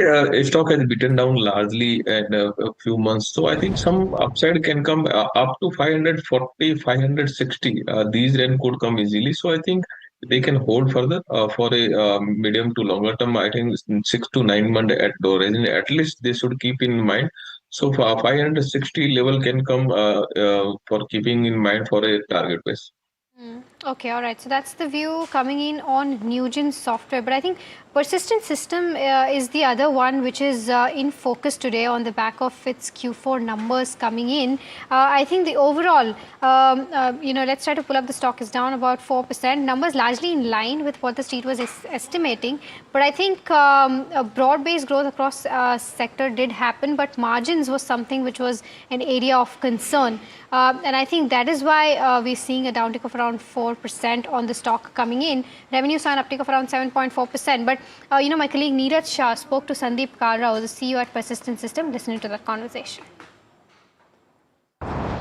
stock has beaten down largely in a few months. So I think some upside can come up to 540, 560. These range could come easily. So I think they can hold further for a medium to longer term. I think 6 to 9 months at horizon. At least they should keep in mind. So for 560 level can come for keeping in mind for a target base. Okay, all right. So that's the view coming in on Nugent Software. But I think Persistent System is the other one which is in focus today on the back of its Q4 numbers coming in. I think the overall, let's try to pull up the stock is down about 4%. Numbers largely in line with what the street was estimating. But I think a broad-based growth across sector did happen, but margins was something which was an area of concern. And I think that is why we're seeing a downtick of around 4% on the stock coming in. Revenue saw an uptick of around 7.4%. But, my colleague Neeraj Shah spoke to Sandeep Kalra, the CEO at Persistent System, listening to that conversation.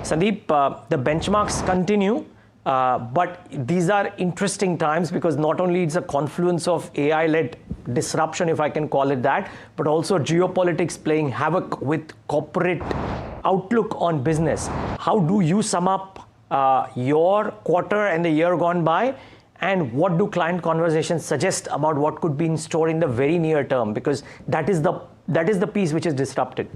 Sandeep, the benchmarks continue, but these are interesting times because not only it's a confluence of AI-led disruption, if I can call it that, but also geopolitics playing havoc with corporate outlook on business, how do you sum up your quarter and the year gone by? And what do client conversations suggest about what could be in store in the very near term? Because that is the piece which is disrupted.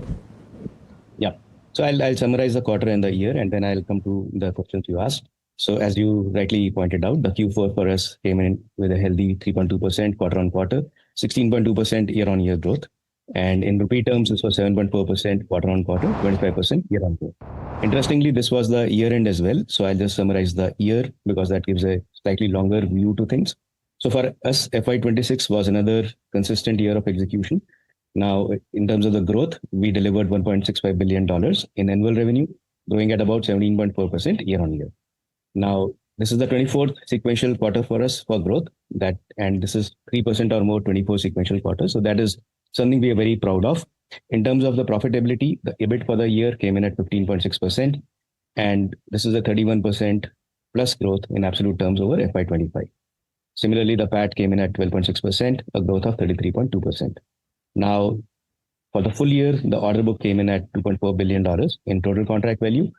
Yeah. So I'll summarize the quarter and the year, and then I'll come to the questions you asked. So as you rightly pointed out, the Q4 for us came in with a healthy 3.2% quarter on quarter, 16.2% year on year growth. And in rupee terms, this was 7.4% quarter on quarter, 25% year on year. Interestingly, this was the year end as well. So I'll just summarize the year because that gives a slightly longer view to things. So for us, FY26 was another consistent year of execution. Now, in terms of the growth, we delivered $1.65 billion in annual revenue, growing at about 17.4% year on year. Now, this is the 24th sequential quarter for us for growth, and this is 3% or more 24 sequential quarters. So that is something we are very proud of. In terms of the profitability, the EBIT for the year came in at 15.6%, and this is a 31% plus growth in absolute terms over FY25. Similarly, the PAT came in at 12.6%, a growth of 33.2%. Now, for the full year, the order book came in at $2.4 billion in total contract value.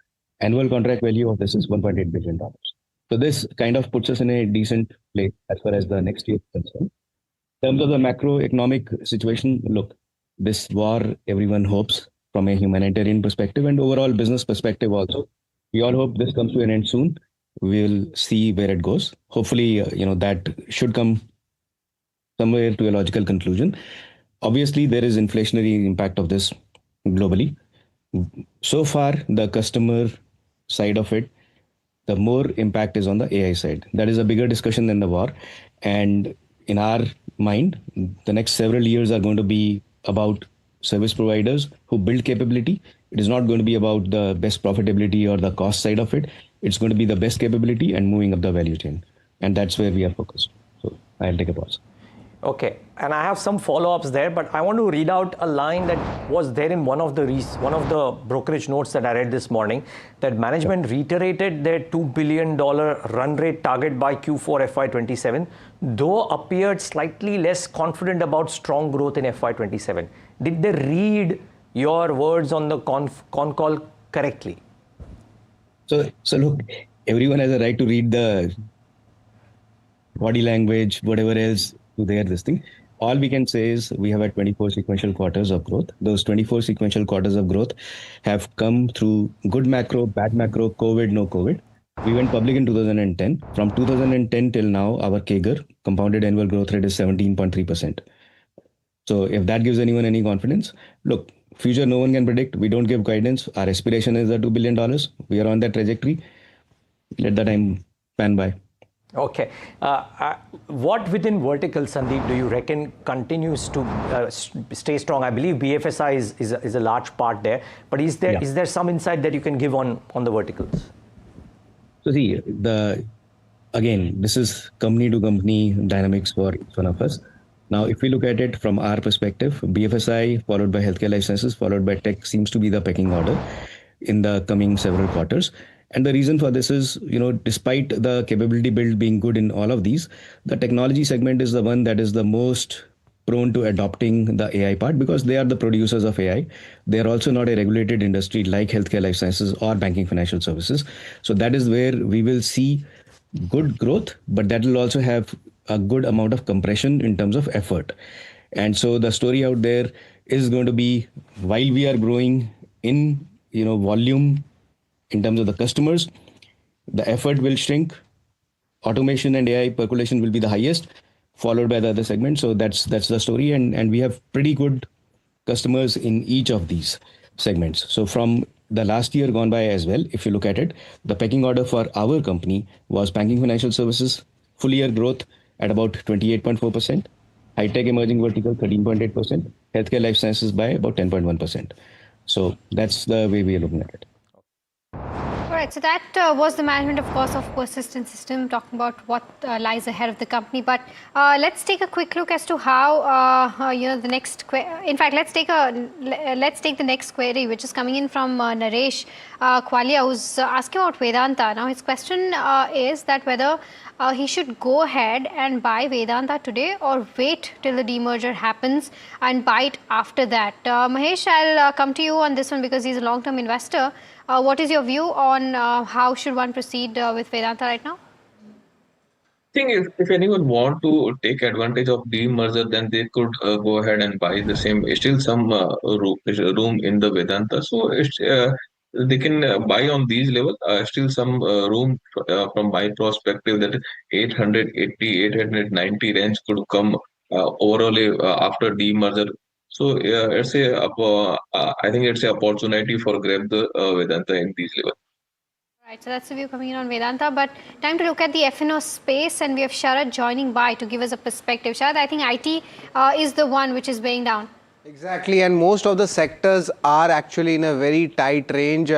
Annual contract value of this is $1.8 billion. So this kind of puts us in a decent place as far as the next year is concerned. In terms of the macroeconomic situation, look, this war, everyone hopes from a humanitarian perspective and overall business perspective also. We all hope this comes to an end soon. We'll see where it goes. Hopefully, that should come somewhere to a logical conclusion. Obviously, there is inflationary impact of this globally. So far, the customer side of it, the more impact is on the AI side. That is a bigger discussion than the war. And in our mind, the next several years are going to be about service providers who build capability. It is not going to be about the best profitability or the cost side of it. It's going to be the best capability and moving up the value chain. And that's where we are focused. So I'll take a pause. Okay, and I have some follow-ups there, but I want to read out a line that was there in one of the brokerage notes that I read this morning, that management reiterated their $2 billion run rate target by Q4 FY27, though appeared slightly less confident about strong growth in FY27. Did they read your words on the con call correctly? So look, everyone has a right to read the body language, whatever else to this thing. All we can say is we have had 24 sequential quarters of growth. Those 24 sequential quarters of growth have come through good macro, bad macro, COVID, no COVID. We went public in 2010. From 2010 till now, our CAGR, compounded annual growth rate, is 17.3%. So if that gives anyone any confidence, look, future no one can predict. We don't give guidance. Our aspiration is the $2 billion. We are on that trajectory. Let the time pan by. Okay. What within vertical, Sandeep, do you reckon continues to stay strong? I believe BFSI is a large part there, but is there some insight that you can give on the verticals? So see, again, this is company to company dynamics for each one of us. Now, if we look at it from our perspective, BFSI followed by healthcare life sciences followed by tech seems to be the pecking order in the coming several quarters. And the reason for this is, despite the capability build being good in all of these, the technology segment is the one that is the most prone to adopting the AI part because they are the producers of AI. They are also not a regulated industry like healthcare life sciences or banking financial services. So that is where we will see good growth, but that will also have a good amount of compression in terms of effort. And so the story out there is going to be, while we are growing in volume, in terms of the customers, the effort will shrink. Automation and AI percolation will be the highest, followed by the other segments. So that's the story. And we have pretty good customers in each of these segments. So from the last year gone by as well, if you look at it, the pecking order for our company was banking financial services, full year growth at about 28.4%, high-tech emerging vertical 13.8%, healthcare life sciences by about 10.1%. So that's the way we are looking at it. All right, so that was the management, of course, of Persistent System, talking about what lies ahead of the company. But let's take a quick look as to how the next. In fact, let's take the next query, which is coming in from Naresh Kwalia, who's asking about Vedanta. Now, his question is that whether he should go ahead and buy Vedanta today or wait till the demerger happens and buy it after that? Mahesh, I'll come to you on this one because he's a long-term investor. What is your view on how should one proceed with Vedanta right now? I think if anyone want to take advantage of demerger, then they could go ahead and buy the same. Still some room in the Vedanta, so they can buy on these levels. Still some room from my perspective that 880, 890 range could come overall after demerger. So I think it's an opportunity for grab the Vedanta in these levels. Right, so that's the view coming in on Vedanta, but time to look at the F&O space, and we have Sharad joining by to give us a perspective. Sharad, I think IT is the one which is weighing down. Exactly, and most of the sectors are actually in a very tight range,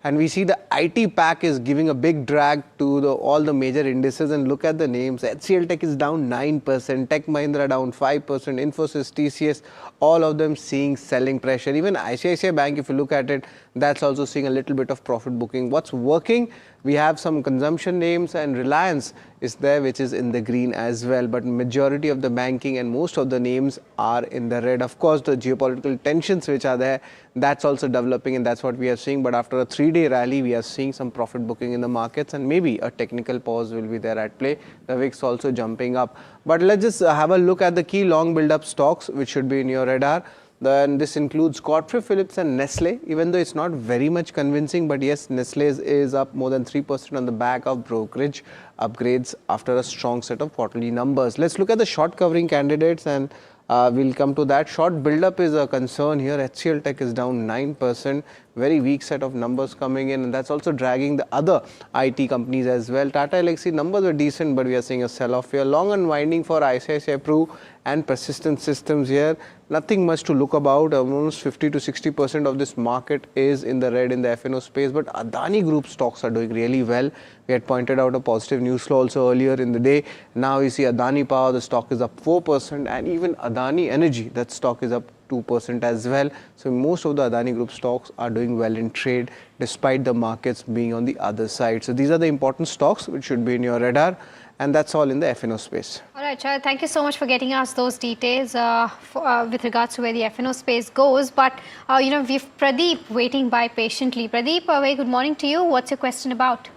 and we see the IT pack is giving a big drag to all the major indices. And look at the names. HCL Tech is down 9%, Tech Mahindra down 5%, Infosys, TCS, all of them seeing selling pressure. Even ICICI Bank, if you look at it, that's also seeing a little bit of profit booking. What's working? We have some consumption names, and Reliance is there, which is in the green as well. But majority of the banking and most of the names are in the red. Of course, the geopolitical tensions which are there, that's also developing, and that's what we are seeing. But after a 3-day rally, we are seeing some profit booking in the markets, and maybe a technical pause will be there at play. The VIX also jumping up. But let's just have a look at the key long build-up stocks, which should be in your radar. Then this includes CorePhillips and Nestle, even though it's not very much convincing, but yes, Nestle is up more than 3% on the back of brokerage upgrades after a strong set of quarterly numbers. Let's look at the short covering candidates, and we'll come to that. Short build-up is a concern here. HCL Tech is down 9%. Very weak set of numbers coming in, and that's also dragging the other IT companies as well. Tata Elxsi numbers were decent, but we are seeing a sell-off here. Long unwinding for ICICI Pru and Persistent Systems here. Nothing much to look about. Almost 50 to 60% of this market is in the red in the F&O space, but Adani Group stocks are doing really well. We had pointed out a positive news flow also earlier in the day. Now we see Adani Power, the stock is up 4%, and even Adani Energy, that stock is up 2% as well. So most of the Adani Group stocks are doing well in trade despite the markets being on the other side. So these are the important stocks which should be in your radar, and that's all in the F&O space. All right, Chad, thank you so much for getting us those details with regards to where the F&O space goes. But we've Pradeep waiting by patiently. Pradeep, very good morning to you. What's your question about?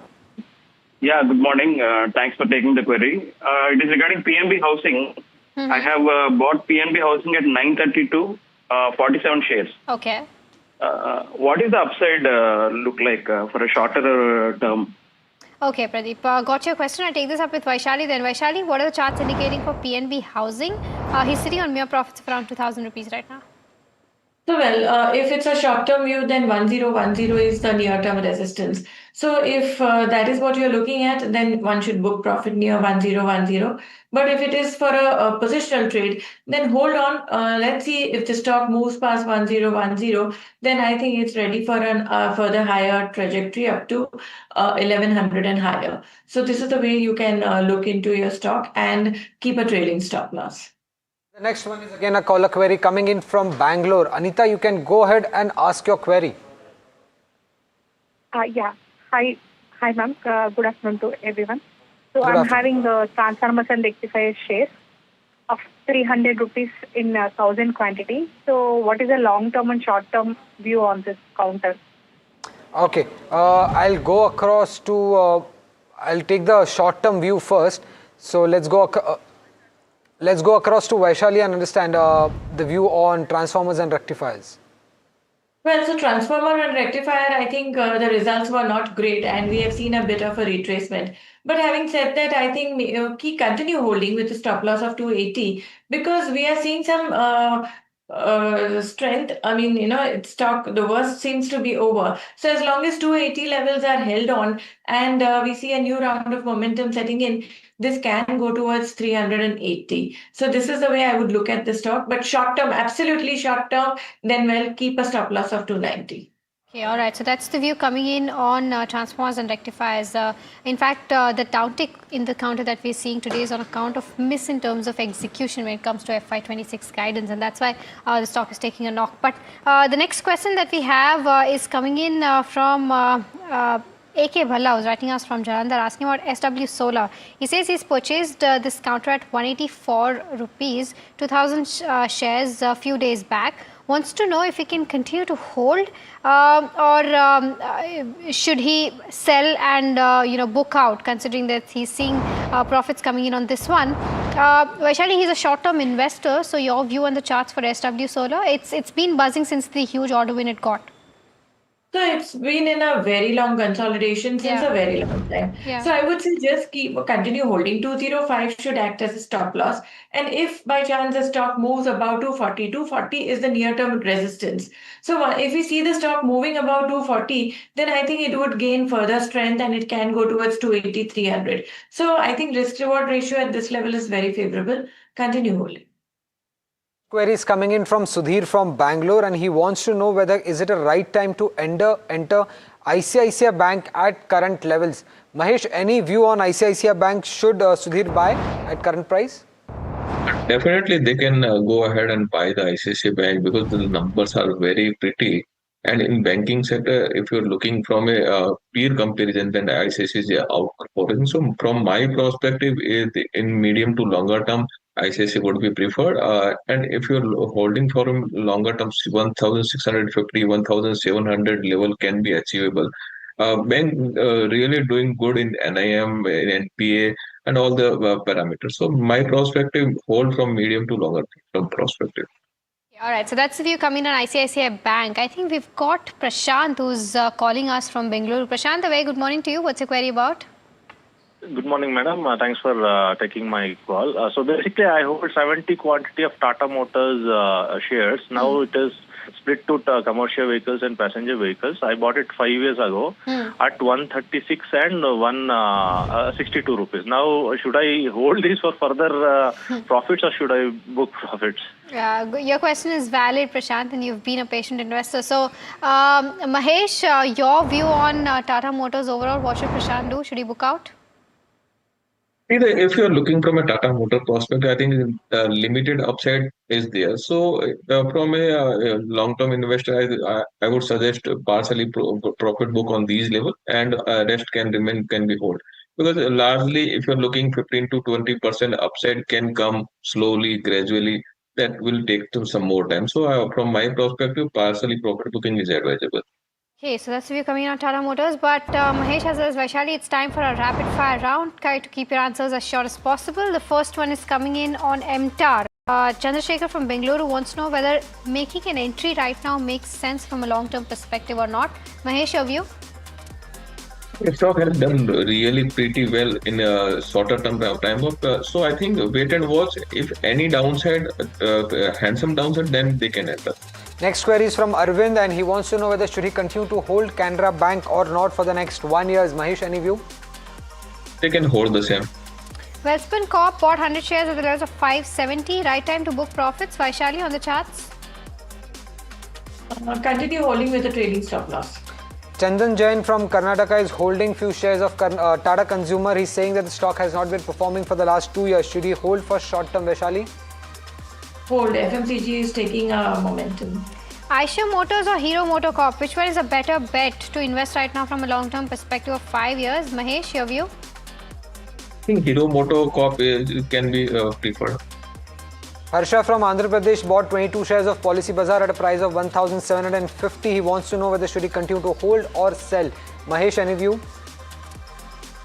Yeah, good morning. Thanks for taking the query. It is regarding PNB Housing. I have bought PNB Housing at 932, 47 shares. Okay. What is the upside look like for a shorter term? Okay, Pradeep, got your question. I'll take this up with Vaishali then. Vaishali, what are the charts indicating for PNB Housing? He's sitting on mere profits of around 2,000 rupees right now. So, well, if it's a short-term view, then 1010 is the near-term resistance. So, if that is what you're looking at, then one should book profit near 1010. But if it is for a positional trade, then hold on. Let's see if the stock moves past 1010. Then I think it's ready for a further higher trajectory up to 1100 and higher. So, this is the way you can look into your stock and keep a trailing stop loss. The next one is again a caller query coming in from Bangalore. Anita, you can go ahead and ask your query. Yeah. Hi, ma'am. Good afternoon to everyone. So I'm having the transformers and rectifier shares of 300 rupees in 1,000 quantity. So what is the long-term and short-term view on this counter? Okay. I'll go across to, I'll take the short-term view first. So let's go across to Vaishali and understand the view on transformers and rectifiers. Well, so transformer and rectifier, I think the results were not great and we have seen a bit of a retracement. But having said that, I think continue holding with a stop loss of 280 because we are seeing some strength. I mean, stock, the worst seems to be over. So as long as 280 levels are held on and we see a new round of momentum setting in, this can go towards 380. So this is the way I would look at the stock. But short term, absolutely short term, then well, keep a stop loss of 290. Okay, all right. So that's the view coming in on transformers and rectifiers. In fact, the downtick in the counter that we're seeing today is on account of miss in terms of execution when it comes to FY26 guidance, and that's why the stock is taking a knock. But the next question that we have is coming in from AK Bhalla was writing us from Jalandhar asking about SW Solar. He says he's purchased this counter at 184 rupees, 2,000 shares a few days back. Wants to know if he can continue to hold or should he sell and book out, considering that he's seeing profits coming in on this one. Vaishali, he's a short-term investor, so your view on the charts for SW Solar? It's been buzzing since the huge order win it got. So it's been in a very long consolidation since a very long time. Yeah. So I would say just continue holding. 205 should act as a stop loss. And if by chance the stock moves above 240, 240 is the near-term resistance. So if we see the stock moving above 240, then I think it would gain further strength and it can go towards 280, 300. So I think risk-reward ratio at this level is very favorable. Continue holding. Queries coming in from Sudhir from Bangalore, and he wants to know whether is it a right time to enter ICICI Bank at current levels. Mahesh, any view on ICICI Bank? Should Sudhir buy at current price? Definitely, they can go ahead and buy the ICICI Bank because the numbers are very pretty. And in banking sector, if you're looking from a peer comparison, then ICICI is outperforming. So from my perspective, in medium to longer term, ICICI would be preferred. And if you're holding for a longer term, 1,650, 1,700 level can be achievable. Bank really doing good in NIM, in NPA, and all the parameters. So my perspective, hold from medium to longer term perspective. All right, so that's the view coming on ICICI Bank. I think we've got Prashant who's calling us from Bengaluru. Prashant, a very good morning to you. What's your query about? Good morning, madam. Thanks for taking my call. So basically, I hold 70 quantity of Tata Motors shares. Now it is split to commercial vehicles and passenger vehicles. I bought it 5 years ago at 136 and 162 rupees. Now, should I hold these for further profits or should I book profits? Your question is valid, Prashant, and you've been a patient investor. So, Mahesh, your view on Tata Motors overall, what should Prashant do? Should he book out? If you're looking from a Tata Motor perspective, I think limited upside is there. So from a long-term investor, I would suggest partially profit book on these levels, and rest can be hold. Because largely, if you're looking 15 to 20% upside can come slowly, gradually. That will take some more time. So from my perspective, partially profit booking is advisable. Okay, so that's the view coming on Tata Motors. But Mahesh has says, Vaishali, it's time for a rapid fire round. Try to keep your answers as short as possible. The first one is coming in on MTAR. Chandrasekhar from Bengaluru wants to know whether making an entry right now makes sense from a long-term perspective or not. Mahesh, your view? The stock has done really pretty well in a shorter term time. So I think wait and watch. If any downside, handsome downside, then they can enter. Next query is from Arvind, and he wants to know whether should he continue to hold Canara Bank or not for the next 1 year. Mahesh, any view? They can hold the same. Welspun Corp bought 100 shares at the levels of 570. Right time to book profits. Vaishali on the charts. Continue holding with the trading stop loss. Chandan Jain from Karnataka is holding few shares of Tata Consumer. He's saying that the stock has not been performing for the last 2 years. Should he hold for short term, Vaishali? Hold. FMCG is taking momentum. Eicher Motors or Hero MotoCorp, which one is a better bet to invest right now from a long-term perspective of 5 years? Mahesh, your view? I think Hero MotoCorp can be preferred. Harsha from Andhra Pradesh bought 22 shares of Policy Bazaar at a price of 1,750. He wants to know whether should he continue to hold or sell. Mahesh, any view?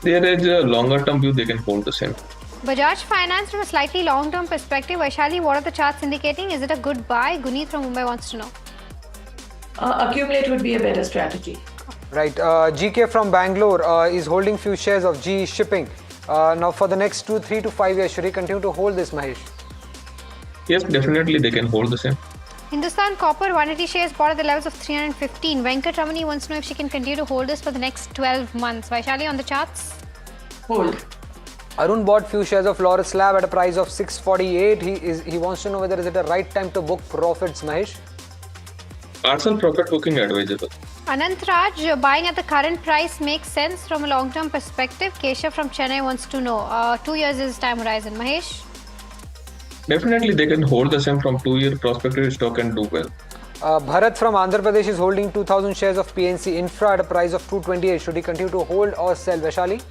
There is a longer-term view, they can hold the same. Bajaj Finance from a slightly long-term perspective. Vaishali, what are the charts indicating? Is it a good buy? Guneet from Mumbai wants to know. Accumulate would be a better strategy. Right. GK from Bangalore is holding few shares of GE Shipping. Now for the next 3 to 5 years, should he continue to hold this, Mahesh? Yes, definitely they can hold the same. Hindustan Copper 180 shares bought at the levels of 315. Venkat Ramani wants to know if she can continue to hold this for the next 12 months. Vaishali on the charts? Hold. Arun bought few shares of Laurus Lab at a price of 648. He wants to know whether is it a right time to book profits, Mahesh? Partial profit booking advisable. Anant Raj, buying at the current price makes sense from a long-term perspective. Keshav from Chennai wants to know. 2 years is time horizon. Mahesh? Definitely they can hold the same from 2 year perspective. Stock can do well. Bharat from Andhra Pradesh is holding 2,000 shares of PNC Infra at a price of 228. Should he continue to hold or sell? Vaishali?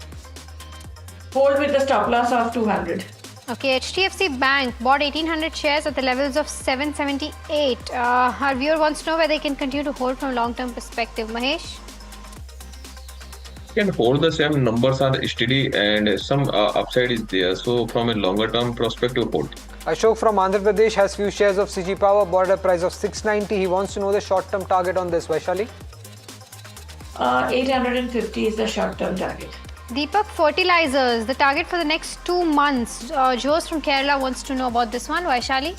Hold with the stop loss of 200. Okay, HDFC Bank bought 1,800 shares at the levels of 778. Our viewer wants to know whether they can continue to hold from a long-term perspective. Mahesh? Can hold the same, numbers are steady and some upside is there. So from a longer term perspective, hold. Ashok from Andhra Pradesh has few shares of CG Power bought at a price of 690. He wants to know the short-term target on this. Vaishali? 850 is the short-term target. Deepak Fertilizers, the target for the next 2 months. Jose from Kerala wants to know about this one. Vaishali?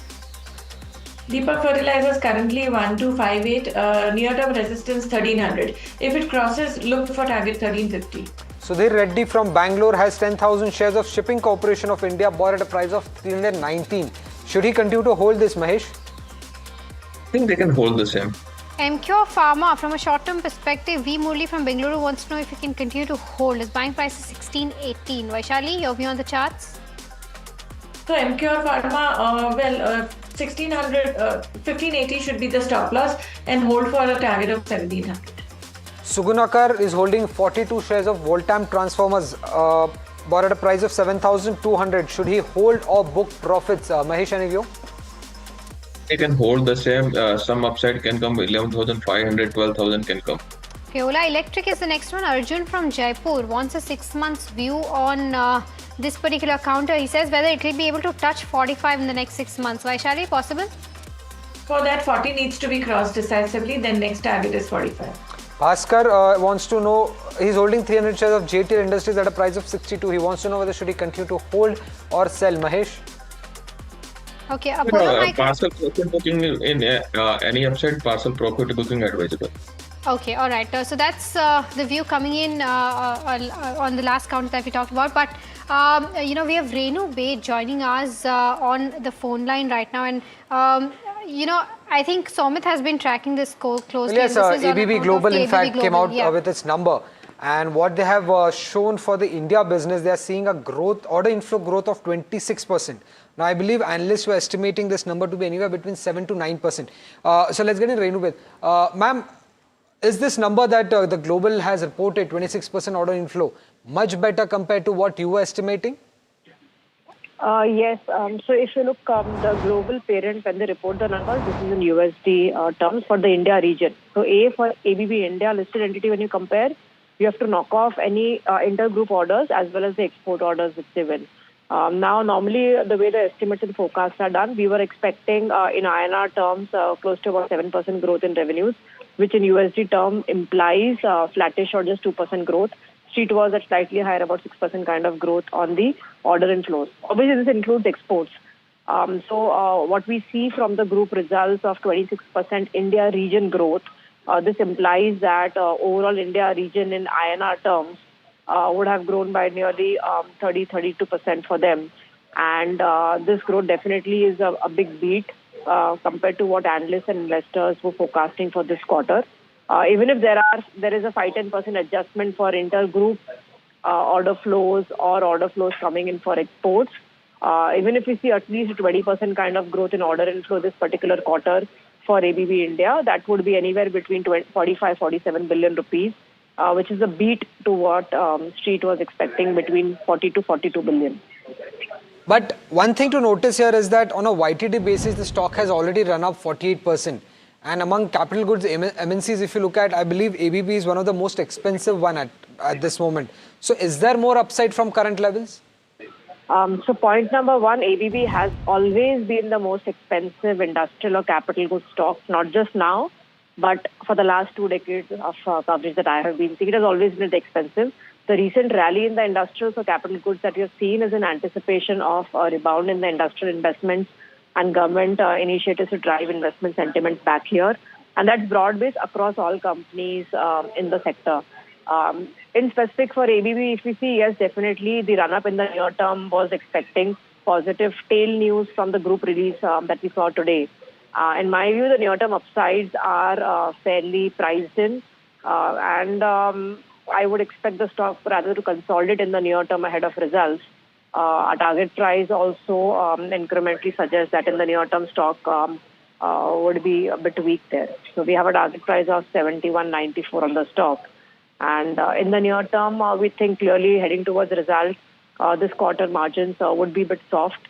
Deepak Fertilizers currently 1258, near-term resistance 1300. If it crosses, look for target 1350. Sudhir Reddy from Bangalore has 10,000 shares of Shipping Corporation of India bought at a price of 319. Should he continue to hold this, Mahesh? I think they can hold the same. MCure Pharma, from a short-term perspective, V. Murli from Bengaluru wants to know if he can continue to hold. His buying price is 1618. Vaishali, your view on the charts? So MCure Pharma, 1600, 1580 should be the stop loss and hold for a target of 1700. Sugunakar is holding 42 shares of Voltam Transformers bought at a price of 7,200. Should he hold or book profits? Mahesh, any view? They can hold the same. Some upside can come. 11,500, 12,000 can come. Okay, Ola Electric is the next one. Arjun from Jaipur wants a 6 months view on this particular counter. He says whether it will be able to touch 45 in the next 6 months. Vaishali, possible? For that, 40 needs to be crossed decisively. Then next target is 45. Bhaskar wants to know, he's holding 300 shares of JTL Industries at a price of 62. He wants to know whether should he continue to hold or sell. Mahesh? Okay, parcel profit booking in any upside, parcel profit booking advisable. Okay, all right. So that's the view coming in on the last count that we talked about. But, we have Renu Baid joining us on the phone line right now. And, I think Somit has been tracking this closely. Well, yes, ABB Global, in fact, came out with its number. And what they have shown for the India business, they are seeing a order inflow growth of 26%. Now, I believe analysts were estimating this number to be anywhere between 7 to 9%. So let's get in Renu Baid. Ma'am, is this number that the Global has reported, 26% order inflow, much better compared to what you were estimating? Yes. So if you look, the global parent, when they report the numbers, this is in USD terms for the India region. So for ABB India listed entity, when you compare, you have to knock off any intergroup orders as well as the export orders which they win. Now, normally, the way the estimates and forecasts are done, we were expecting in INR terms close to about 7% growth in revenues, which in USD term implies flattish or just 2% growth. Street was at slightly higher, about 6% kind of growth on the order inflows. Obviously, this includes exports. So what we see from the group results of 26% India region growth, this implies that overall India region in INR terms would have grown by nearly 32% for them. And this growth definitely is a big beat compared to what analysts and investors were forecasting for this quarter. Even if there is a 5-10% adjustment for intergroup order flows or order flows coming in for exports, even if we see at least 20% kind of growth in order inflow this particular quarter for ABB India, that would be anywhere between 45-47 billion rupees, which is a beat to what Street was expecting, between 40 to 42 billion. But one thing to notice here is that on a YTD basis, the stock has already run up 48%. And among capital goods MNCs, if you look at, I believe ABB is one of the most expensive one at this moment. So is there more upside from current levels? So point number one, ABB has always been the most expensive industrial or capital goods stock, not just now, but for the last 2 decades of coverage that I have been seeing. It has always been expensive. The recent rally in the industrials or capital goods that we have seen is in anticipation of a rebound in the industrial investments and government initiatives to drive investment sentiments back here. And that's broad-based across all companies in the sector. In specific for ABB, if we see, yes, definitely the run-up in the near term was expecting positive tail news from the group release that we saw today. In my view, the near-term upsides are fairly priced in. And I would expect the stock rather to consolidate in the near term ahead of results. Our target price also incrementally suggests that in the near term stock would be a bit weak there. So we have a target price of 71.94 on the stock. And in the near term, we think clearly heading towards results, this quarter margins would be a bit soft.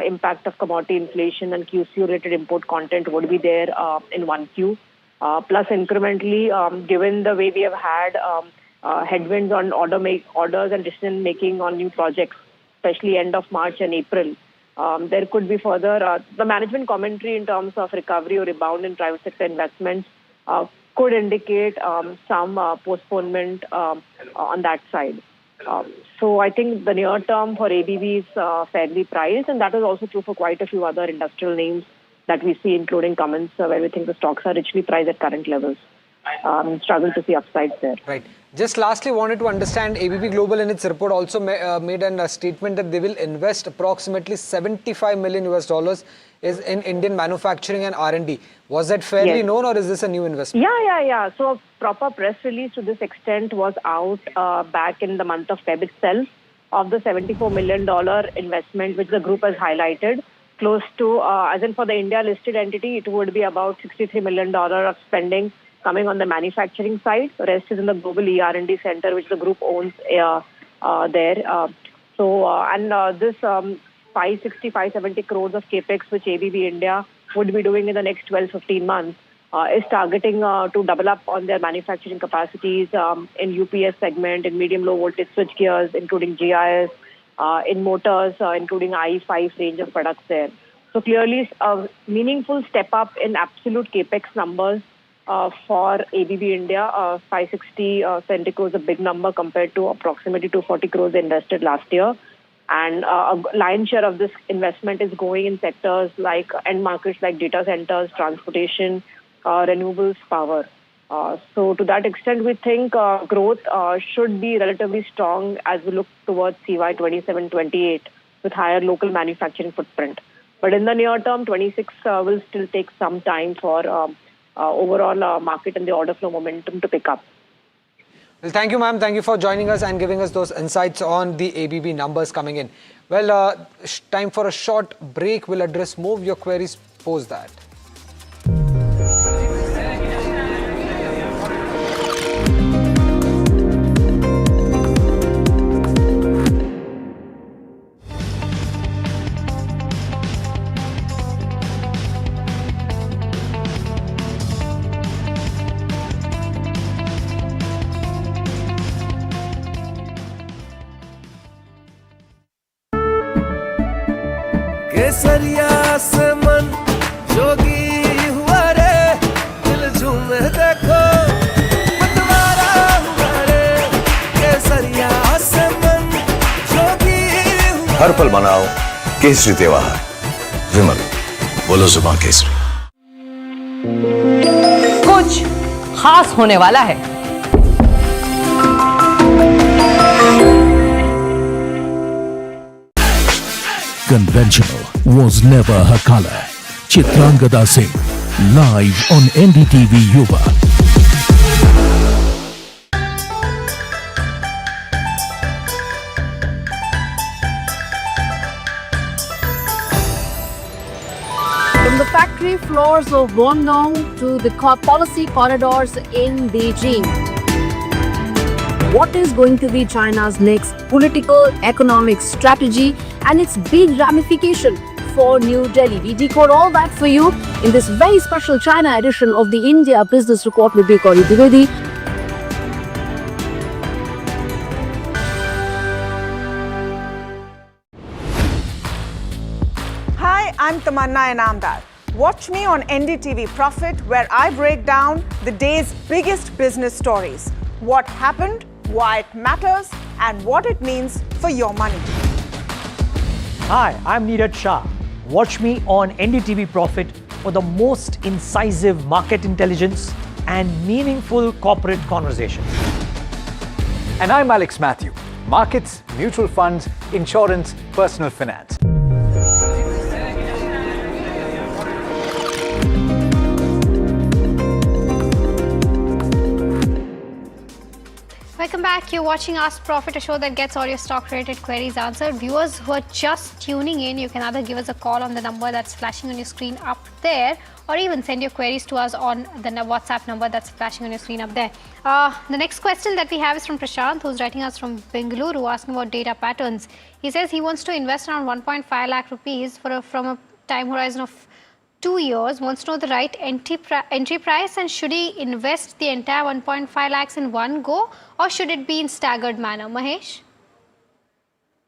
Impact of commodity inflation and QC-related import content would be there in 1Q. Plus, incrementally, given the way we have had headwinds on orders and decision-making on new projects, especially end of March and April, there could be further, the management commentary in terms of recovery or rebound in private sector investments could indicate some postponement on that side. So I think the near term for ABB is fairly priced, and that is also true for quite a few other industrial names that we see, including Cummins, where we think the stocks are richly priced at current levels. Struggle to see upsides there. Right. Just lastly, wanted to understand, ABB Global in its report also made a statement that they will invest approximately $75 million in Indian manufacturing and R&D. Was that fairly known, or is this a new investment? Yeah. So a proper press release to this extent was out back in the month of Feb itself of the $74 million investment, which the group has highlighted. Close to, as in for the India listed entity, it would be about $63 million of spending coming on the manufacturing side. The rest is in the global ER&D center, which the group owns there. This 570 crores of capex, which ABB India would be doing in the next 12-15 months, is targeting to double up on their manufacturing capacities in UPS segment, in medium-low voltage switch gears, including GIS, in motors, including IE5 range of products there. So clearly, a meaningful step up in absolute capex numbers for ABB India. 570 crores, a big number compared to approximately 240 crores invested last year. And a lion's share of this investment is going in sectors like end markets like data centers, transportation, renewables, power. So to that extent, we think growth should be relatively strong as we look towards CY 27-28 with higher local manufacturing footprint. But in the near term, 26 will still take some time for overall market and the order flow momentum to pick up. Well, thank you, ma'am. Thank you for joining us and giving us those insights on the ABB numbers coming in. Well, time for a short break. We'll address more of your queries post that. केसरिया से मन जोगी हुआ रे दिल झूमे देखो मतवारा हुआ रे केसरिया से मन जोगी हुआ हर पल मनाओ केसरी त्योहार विमल बोलो जुबान केसरी कुछ खास होने वाला है। Conventional was never her color. Chitrangada Singh, live on NDTV Yuva. From the factory floors of Guangdong to the policy corridors in Beijing, what is going to be China's next political, economic strategy and its big ramification for New Delhi? We decode all that for you in this very special China edition of the India Business Report with Gauri Dwivedi. Hi, I'm Tamanna Inamdar. Watch me on NDTV Profit, where I break down the day's biggest business stories. What happened, why it matters, and what it means for your money. Hi, I'm Neeraj Shah. Watch me on NDTV Profit for the most incisive market intelligence and meaningful corporate conversation. And I'm Alex Matthew. Markets, mutual funds, insurance, personal finance. Welcome back. You're watching Ask Profit, a show that gets all your stock-related queries answered. Viewers who are just tuning in, you can either give us a call on the number that's flashing on your screen up there, or even send your queries to us on the WhatsApp number that's flashing on your screen up there. The next question that we have is from Prashant, who's writing us from Bengaluru, asking about data patterns. He says he wants to invest around 1.5 lakh rupees from a time horizon of 2 years, wants to know the right entry price, and should he invest the entire 1.5 lakhs in one go, or should it be in staggered manner? Mahesh?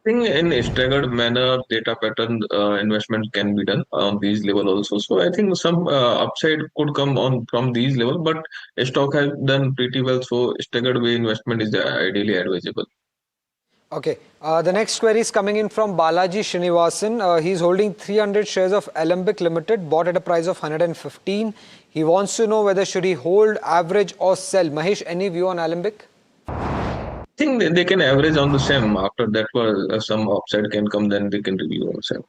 I think in a staggered manner, data pattern investment can be done on these level also. So I think some upside could come on from these level, but a stock has done pretty well. So staggered way investment is ideally advisable. Okay, the next query is coming in from Balaji Srinivasan. He's holding 300 shares of Alembic Limited, bought at a price of 115. He wants to know whether should he hold, average or sell. Mahesh, any view on Alembic? I think they can average on the same. After that, some upside can come, then they can review on the same.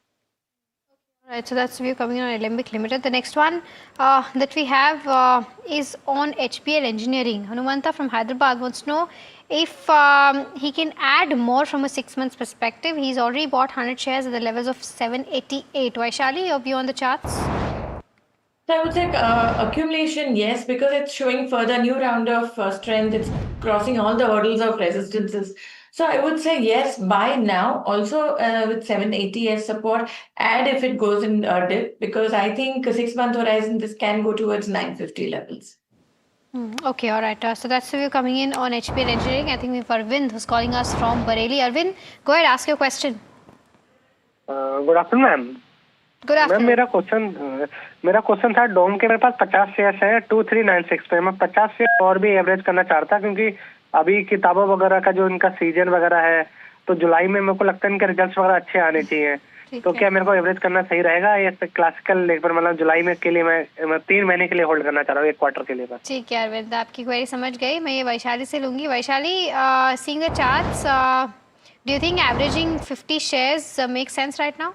Right, so that's the view coming on Alembic Limited. The next one that we have is on HCL Engineering. Hanumanta from Hyderabad wants to know if he can add more from a 6 months perspective. He's already bought 100 shares at the levels of 788. Vaishali, your view on the charts? So I would say accumulation, yes, because it's showing further new round of strength. It's crossing all the hurdles of resistances. So I would say yes, buy now. Also with 780 as support, add if it goes in dip, because I think a 6 month horizon, this can go towards 950 levels. Okay, all right. So that's the view coming in on HCL Engineering. I think we have Arvind who's calling us from Bareilly. Arvind, go ahead, ask your question. Good afternoon, ma'am. Good afternoon. Ma'am मेरा question था डोम के मेरे पास 50 shares हैं 2396 पे मैं 50 share और भी average करना चाहता क्योंकि अभी किताबों वगैरह का जो इनका सीजन वगैरह है तो जुलाई में मेरे को लगता है इनके रिजल्ट्स वगैरह अच्छे आने चाहिए तो क्या मेरे को एवरेज करना सही रहेगा या क्लासिकल लेकर मतलब जुलाई में के लिए मैं 3 महीने के लिए होल्ड करना चाह रहा हूँ 1 क्वार्टर के लिए बस ठीक है अरविंद आपकी क्वेरी समझ गई मैं ये वैशाली से लूंगी Vaishali seeing the charts do you think averaging 50 shares make sense right now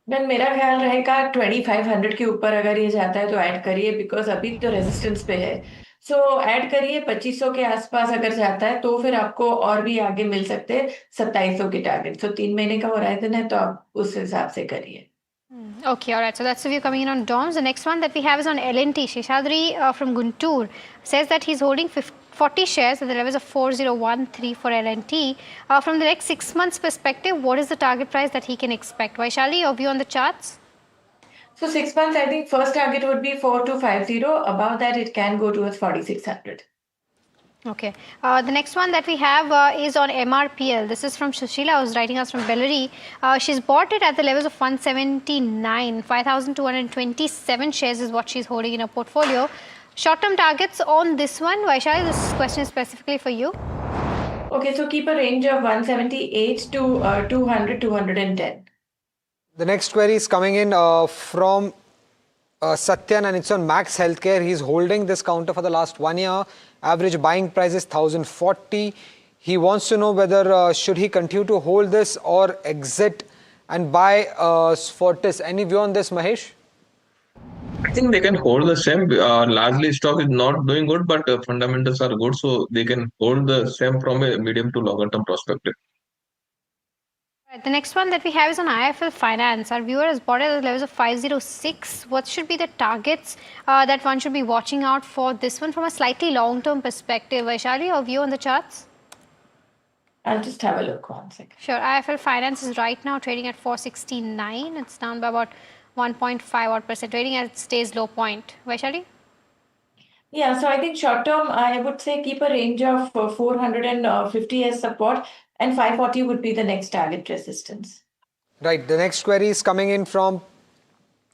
ma'am मेरा ख्याल रहेगा 2500 के ऊपर अगर ये जाता है तो ऐड करिए बिकॉज अभी तो रेजिस्टेंस पे है सो ऐड करिए 2500 के आसपास अगर जाता है तो फिर आपको और भी आगे मिल सकते हैं 2700 के टारगेट तो 3 महीने का होराइजन है तो आप उस हिसाब से करिए Okay, all right. So that's the view coming in on DOMS. The next one that we have is on L&T. Sheshadri from Guntur says that he's holding 40 shares at the levels of 4013 for L&T. From the next 6 months perspective, what is the target price that he can expect? Vaishali, your view on the charts? So 6 months, I think first target would be 4250. Above that, it can go towards 4600. Okay. The next one that we have is on MRPL. This is from Sushila, who's writing us from Bellary. She's bought it at the levels of 179. 5,227 shares is what she's holding in her portfolio. Short-term targets on this one. Vaishali, this question is specifically for you. Okay, so keep a range of 178 to 200, 210. The next query is coming in from Satyan and it's on Max Healthcare. He's holding this counter for the last 1 year. Average buying price is 1040. He wants to know whether should he continue to hold this or exit and buy Fortis. Any view on this, Mahesh? I think they can hold the same. Largely stock is not doing good, but fundamentals are good, so they can hold the same from a medium to longer term perspective. Right, the next one that we have is on IIFL Finance. Our viewer has bought it at the levels of 506. What should be the targets that one should be watching out for this one from a slightly long-term perspective? Vaishali, your view on the charts? I'll just have a look 1 second. Sure. IIFL Finance is right now trading at 469. It's down by about 1.5% trading as it stays low point. Vaishali? Yeah, so I think short term, I would say keep a range of 450 as support and 540 would be the next target resistance. Right. The next query is coming in from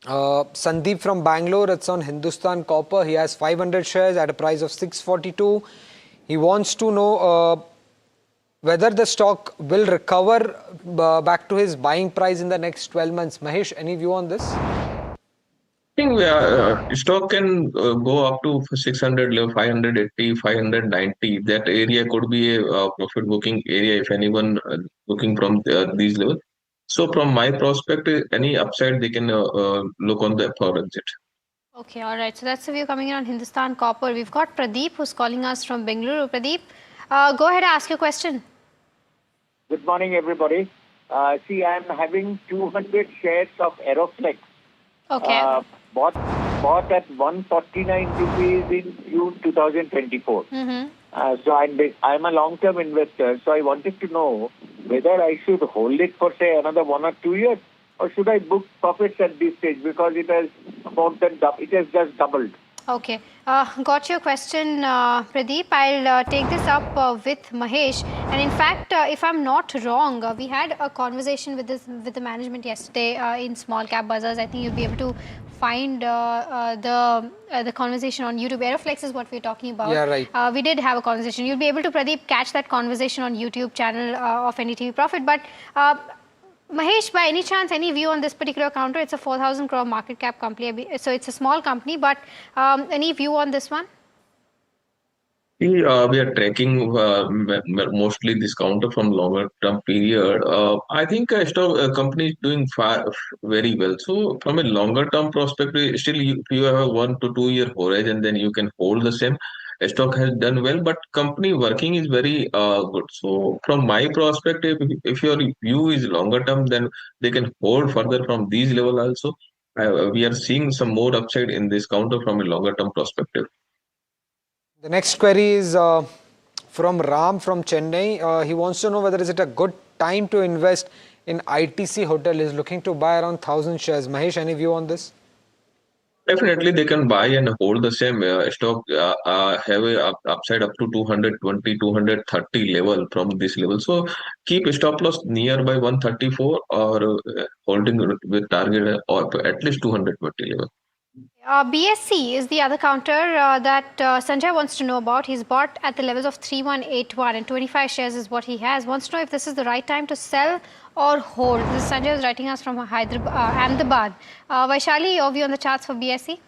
Sandeep from Bangalore. It's on Hindustan Copper. He has 500 shares at a price of 642. He wants to know whether the stock will recover back to his buying price in the next 12 months. Mahesh, any view on this? I think stock can go up to 600 level, 580, 590. That area could be a profit booking area if anyone looking from these levels. So from my perspective, any upside they can look on the for exit. Okay, all right. So that's the view coming in on Hindustan Copper. We've got Pradeep who's calling us from Bengaluru. Pradeep, Go ahead and ask your question. Good morning, everybody. See, I'm having 200 shares of Aeroflex. Okay. Bought at 149 rupees in June 2024. Mm-hmm. So I'm a long-term investor. So I wanted to know whether I should hold it for say another 1 or 2 years, or should I book profits at this stage because it has just doubled. Okay, got your question, Pradeep. I'll take this up with Mahesh. And in fact, if I'm not wrong, we had a conversation with the management yesterday in Small Cap Buzzers. I think you'll be able to find the conversation on YouTube. Aeroflex is what we're talking about. Yeah, right. We did have a conversation. You'll be able to, Pradeep, catch that conversation on YouTube channel of NDTV Profit. But Mahesh, by any chance, any view on this particular counter? It's a 4,000 crore market cap company, so it's a small company, but any view on this one? We are tracking mostly this counter from longer term period. I think stock company is doing very well. So from a longer term perspective, still if you have a 1 to 2 year horizon, then you can hold the same. Stock has done well, but company working is very good. So from my perspective, if your view is longer term, then they can hold further from these level also. We are seeing some more upside in this counter from a longer term perspective. The next query is from Ram from Chennai. He wants to know whether is it a good time to invest in ITC Hotel. He's looking to buy around 1,000 shares. Mahesh, any view on this? Definitely, they can buy and hold the same stock. Have a upside up to 220, 230 level from this level. So keep stop loss nearby 134 or holding with target or at least 220 level. BSC is the other counter that Sanjay wants to know about. He's bought at the levels of 3181 and 25 shares is what he has. Wants to know if this is the right time to sell or hold. This is Sanjay is writing us from Ahmedabad. Vaishali, your view on the charts for BSC?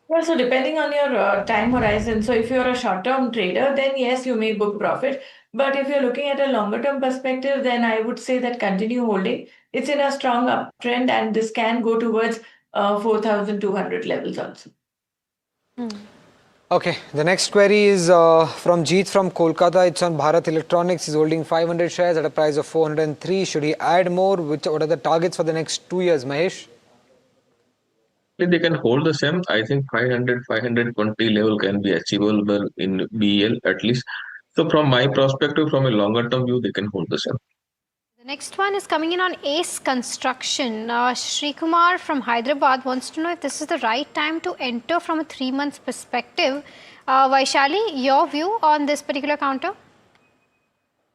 Well, so depending on your time horizon, so if you're a short-term trader, then yes, you may book profit. But if you're looking at a longer-term perspective, then I would say that continue holding. It's in a strong uptrend, and this can go towards 4,200 levels also. Okay, the next query is from Jeet from Kolkata. It's on Bharat Electronics. He's holding 500 shares at a price of 403. Should he add more? What are the targets for the next 2 years, Mahesh? They can hold the same. I think 500, 520 level can be achievable in BEL at least. So from my perspective, from a longer term view, they can hold the same. The next one is coming in on Ace Construction. Sri Kumar from Hyderabad wants to know if this is the right time to enter from a 3 months perspective. Vaishali, your view on this particular counter?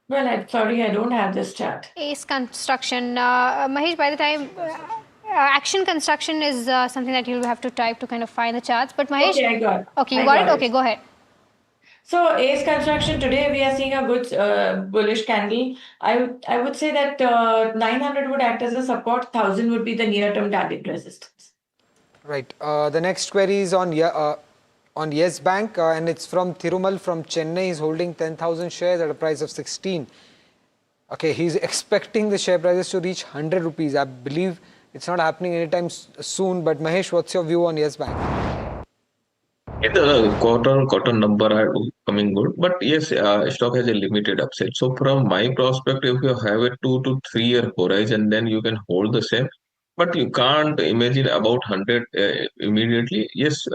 Well, I'm sorry, I don't have this chart. Ace Construction. Mahesh, by the time Action Construction is something that you'll have to type to kind of find the charts. But Mahesh, okay, I got it. Okay, you got it? Okay, go ahead. So Ace Construction, today we are seeing a good bullish candle. I would say that 900 would act as a support, 1,000 would be the near-term target resistance. Right. The next query is on Yes Bank and it's from Thirumal from Chennai. He's holding 10,000 shares at a price of 16. Okay, he's expecting the share prices to reach 100 rupees. I believe it's not happening anytime soon. But Mahesh, what's your view on Yes Bank? The quarter number are coming good, but yes, stock has a limited upside. So from my perspective, if you have a 2 to 3 year horizon, then you can hold the same. But you can't imagine about 100 immediately. Yes,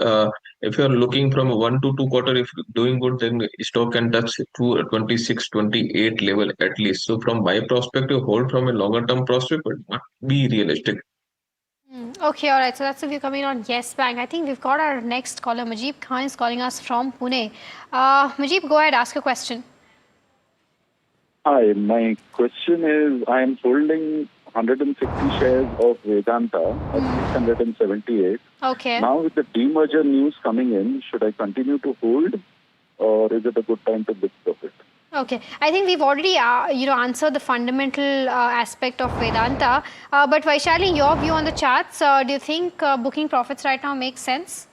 if you're looking from 1 to 2 quarter, if doing good, then stock can touch to 26, 28 level at least. So from my perspective, hold from a longer term prospect, but not be realistic. Okay, all right. So that's the view coming on Yes Bank. I think we've got our next caller. Majib Khan is calling us from Pune. Majib, go ahead, ask your question. Hi, my question is I am holding 150 shares of Vedanta at 678. Okay. Now with the demerger news coming in, should I continue to hold or is it a good time to book profit? Okay, I think we've already answered the fundamental aspect of Vedanta. But Vaishali, your view on the charts, do you think booking profits right now makes sense?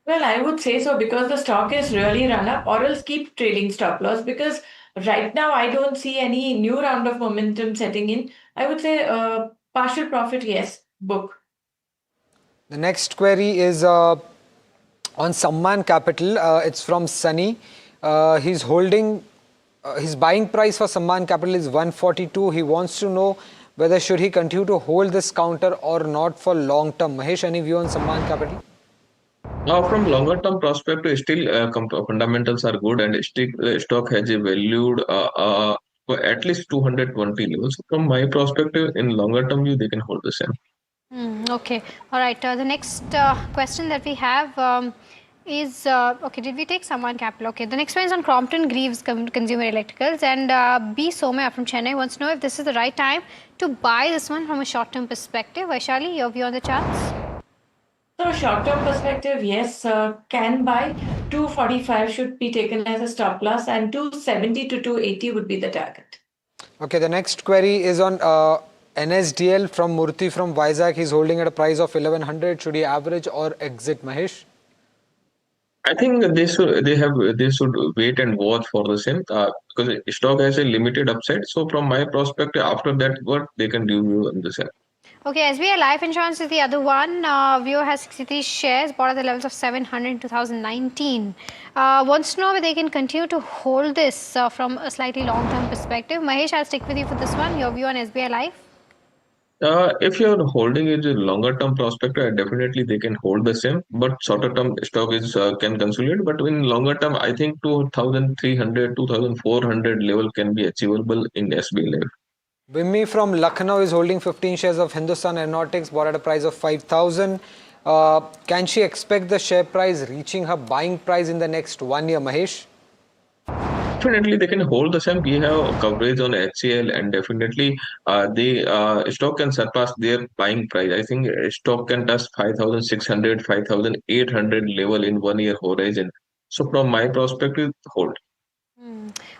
Well, I would say so because the stock is really run up, or else keep trading stop loss, because right now I don't see any new round of momentum setting in. I would say partial profit, yes, book. The next query is on Samman Capital. It's from Sunny. He's holding, his buying price for Samman Capital is 142. He wants to know whether should he continue to hold this counter or not for long term. Mahesh, any view on Samman Capital? From longer term perspective, still fundamentals are good and still stock has a valued for at least 220 levels. From my perspective, in longer term view, they can hold the same. Okay. All right. The next question that we have is okay. Did we take Samman Capital? Okay. The next one is on Crompton Greaves Consumer Electricals, and B. Somaya from Chennai wants to know if this is the right time to buy this one from a short-term perspective. Vaishali, your view on the charts? So short-term perspective, yes, can buy. 245 should be taken as a stop loss, and 270 to 280 would be the target. Okay, the next query is on NSDL from Murthy from Vizag. He's holding at a price of 1100. Should he average or exit, Mahesh? I think they should wait and watch for the same because stock has a limited upside. So from my perspective, after that, what they can review on the same. Okay, SBI Life Insurance is the other one. Viewer has 63 shares, bought at the levels of 700 in 2019. Wants to know whether they can continue to hold this from a slightly long-term perspective. Mahesh, I'll stick with you for this one. Your view on SBI Life? If you're holding it in longer term perspective, definitely they can hold the same. But shorter term stock is can consolidate. But in longer term, I think 2,300, 2,400 level can be achievable in SBI Life. Bimmi from Lucknow is holding 15 shares of Hindustan Aeronautics, bought at a price of 5,000. Can she expect the share price reaching her buying price in the next 1 year, Mahesh? Definitely, they can hold the same. We have coverage on HCL, and definitely the stock can surpass their buying price. I think stock can touch 5,600, 5,800 level in 1 year horizon. So from my perspective, hold.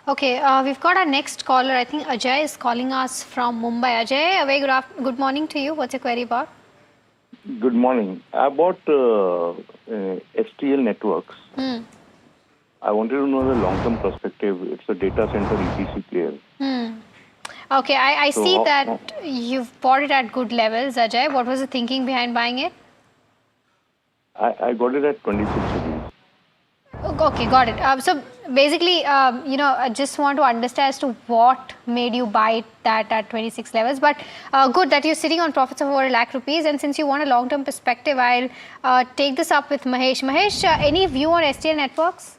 Okay, we've got our next caller. I think Ajay is calling us from Mumbai. Ajay, a very good morning to you. What's your query about? Good morning. I bought HCL Networks. I wanted to know the long-term perspective. It's a data center EPC player. Okay, I So see how- that you've bought it at good levels, Ajay. What was the thinking behind buying it? I got it at 26 rupees. Okay, got it. So basically, I just want to understand as to what made you buy that at 26 levels. But good that you're sitting on profits of over ₹1 lakh. And since you want a long-term perspective, I'll take this up with Mahesh. Mahesh, any view on STL Networks?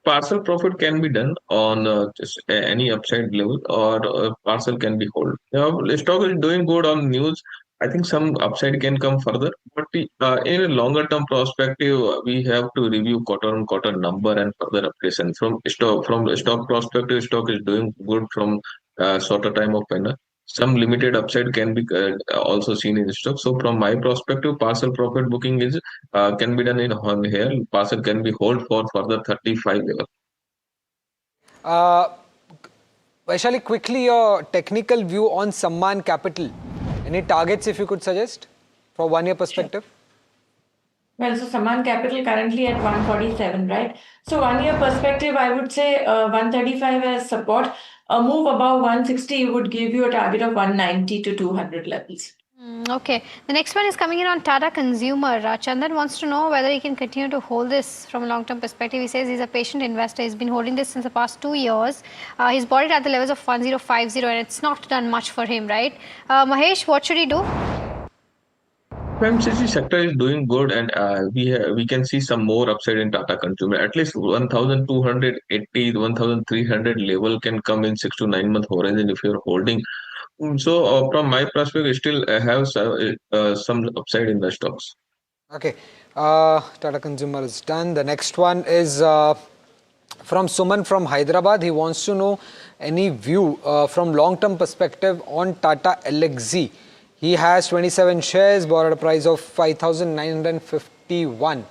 Partial profit can be done on just any upside level, or partial can be hold. The stock is doing good on news. I think some upside can come further, but in a longer term perspective, we have to review quarter on quarter number and further appreciation. From the stock perspective, stock is doing good from shorter time of tenure. Some limited upside can be also seen in the stock. So from my perspective, partial profit booking is can be done in on here. Partial can be hold for further 35 level. Vaishali, quickly your technical view on Samman Capital. Any targets if you could suggest for 1 year perspective? Well, so Samman Capital currently at 147, right? So 1 year perspective, I would say 135 as support. A move above 160 would give you a target of 190 to 200 levels. Okay. The next one is coming in on Tata Consumer. Chandan wants to know whether he can continue to hold this from a long-term perspective. He says he's a patient investor. He's been holding this since the past 2 years. He's bought it at the levels of 1050 and it's not done much for him, right? Mahesh, what should he do? FMCG sector is doing good, and we can see some more upside in Tata Consumer. At least 1,280, 1,300 level can come in 6 to 9 month horizon if you're holding. So from my perspective, still have some upside in the stocks. Okay, Tata Consumer is done. The next one is from Suman from Hyderabad. He wants to know any view from long-term perspective on Tata LXZ. He has 27 shares, bought at a price of 5,951.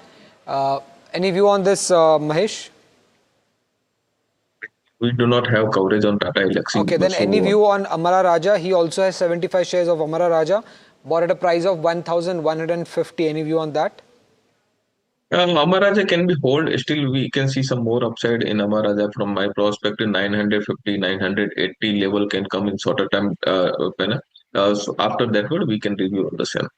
Any view on this, Mahesh? We do not have coverage on Tata LXZ. Okay, then any view on Amara Raja? He also has 75 shares of Amara Raja, bought at a price of 1,150. Any view on that? Amaraja can be hold. Still, we can see some more upside in Amaraja from my perspective. 950, 980 level can come in shorter time. So after that, we can review the same.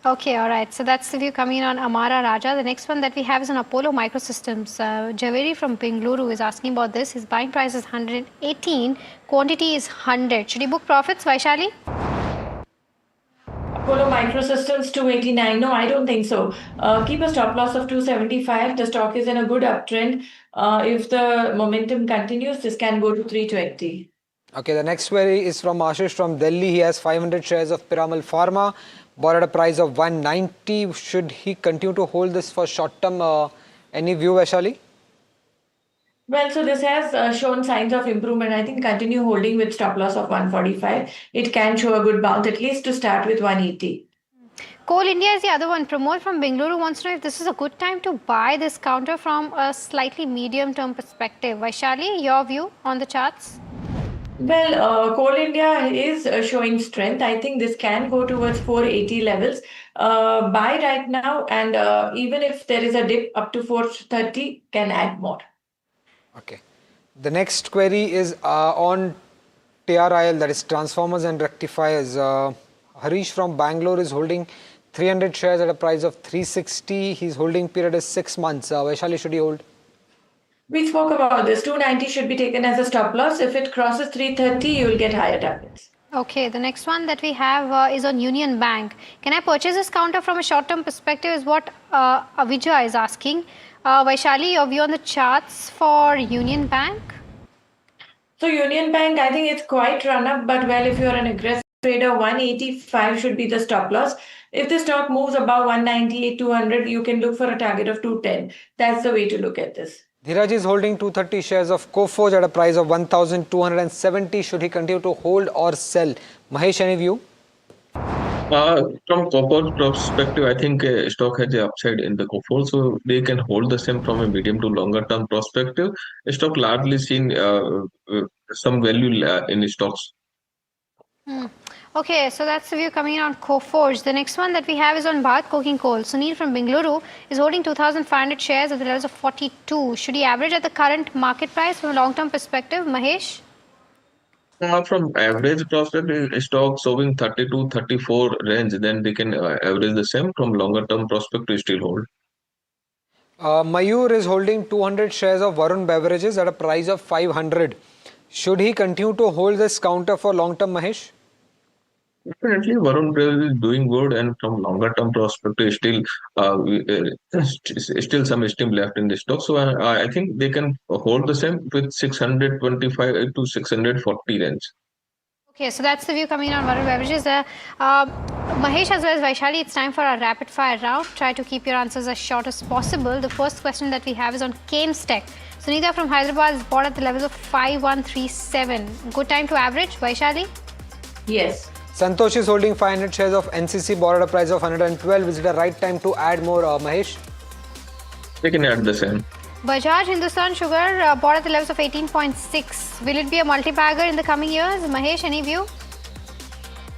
Okay, all right. So that's the view coming in on Amara Raja. The next one that we have is on Apollo Microsystems. Javeri from Bengaluru is asking about this. His buying price is 118, quantity is 100. Should he book profits, Vaishali? Apollo Microsystems 289. No, I don't think so. Keep a stop loss of 275. The stock is in a good uptrend. If the momentum continues, this can go to 320. Okay, the next query is from Ashish from Delhi. He has 500 shares of Piramal Pharma, bought at a price of 190. Should he continue to hold this for short term? Any view, Vaishali? Well, so this has shown signs of improvement. I think continue holding with stop loss of 145. It can show a good bounce, at least to start with 180. Coal India is the other one. Pramod from Bengaluru wants to know if this is a good time to buy this counter from a slightly medium term perspective. Vaishali, your view on the charts? Well, Coal India is showing strength. I think this can go towards 480 levels. Buy right now, and even if there is a dip up to 430, can add more. Okay. The next query is on TRIL, that is Transformers and Rectifiers. Harish from Bangalore is holding 300 shares at a price of 360. His holding period is 6 months. Vaishali, should he hold? We spoke about this. 290 should be taken as a stop loss. If it crosses 330, you will get higher targets. Okay, the next one that we have is on Union Bank. Can I purchase this counter from a short-term perspective is what Avijay is asking. Vaishali, your view on the charts for Union Bank? So Union Bank, I think it's quite run up, but well, if you're an aggressive trader, 185 should be the stop loss. If the stock moves above 198, 200, you can look for a target of 210. That's the way to look at this. Dhiraj is holding 230 shares of Coforge at a price of 1,270. Should he continue to hold or sell? Mahesh, any view? From Coforge perspective, I think stock has a upside in the Coforge, so they can hold the same from a medium to longer term perspective. Stock largely seen some value in stocks. Okay, so that's the view coming in on Coforge. The next one that we have is on Bharat Coking Coal. Sunil from Bengaluru is holding 2,500 shares at the levels of 42. Should he average at the current market price from a long-term perspective? Mahesh? From average perspective, stock showing 32, 34 range, then they can average the same. From longer term perspective, still hold. Mayur is holding 200 shares of Varun Beverages at a price of 500. Should he continue to hold this counter for long-term, Mahesh? Definitely, Varun Beverages is doing good, and from longer term perspective, still some steam left in the stock. So I think they can hold the same with 625 to 640 range. Okay, so that's the view coming in on Varun Beverages. Mahesh as well as Vaishali, it's time for our rapid fire round. Try to keep your answers as short as possible. The first question that we have is on Cames Tech. Sunita from Hyderabad is bought at the levels of 5137. Good time to average, Vaishali? Yes. Santosh is holding 500 shares of NCC, bought at a price of 112. Is it the right time to add more, Mahesh? They can add the same. Bajaj Hindustan Sugar bought at the levels of 18.6. Will it be a multi-bagger in the coming years? Mahesh, any view?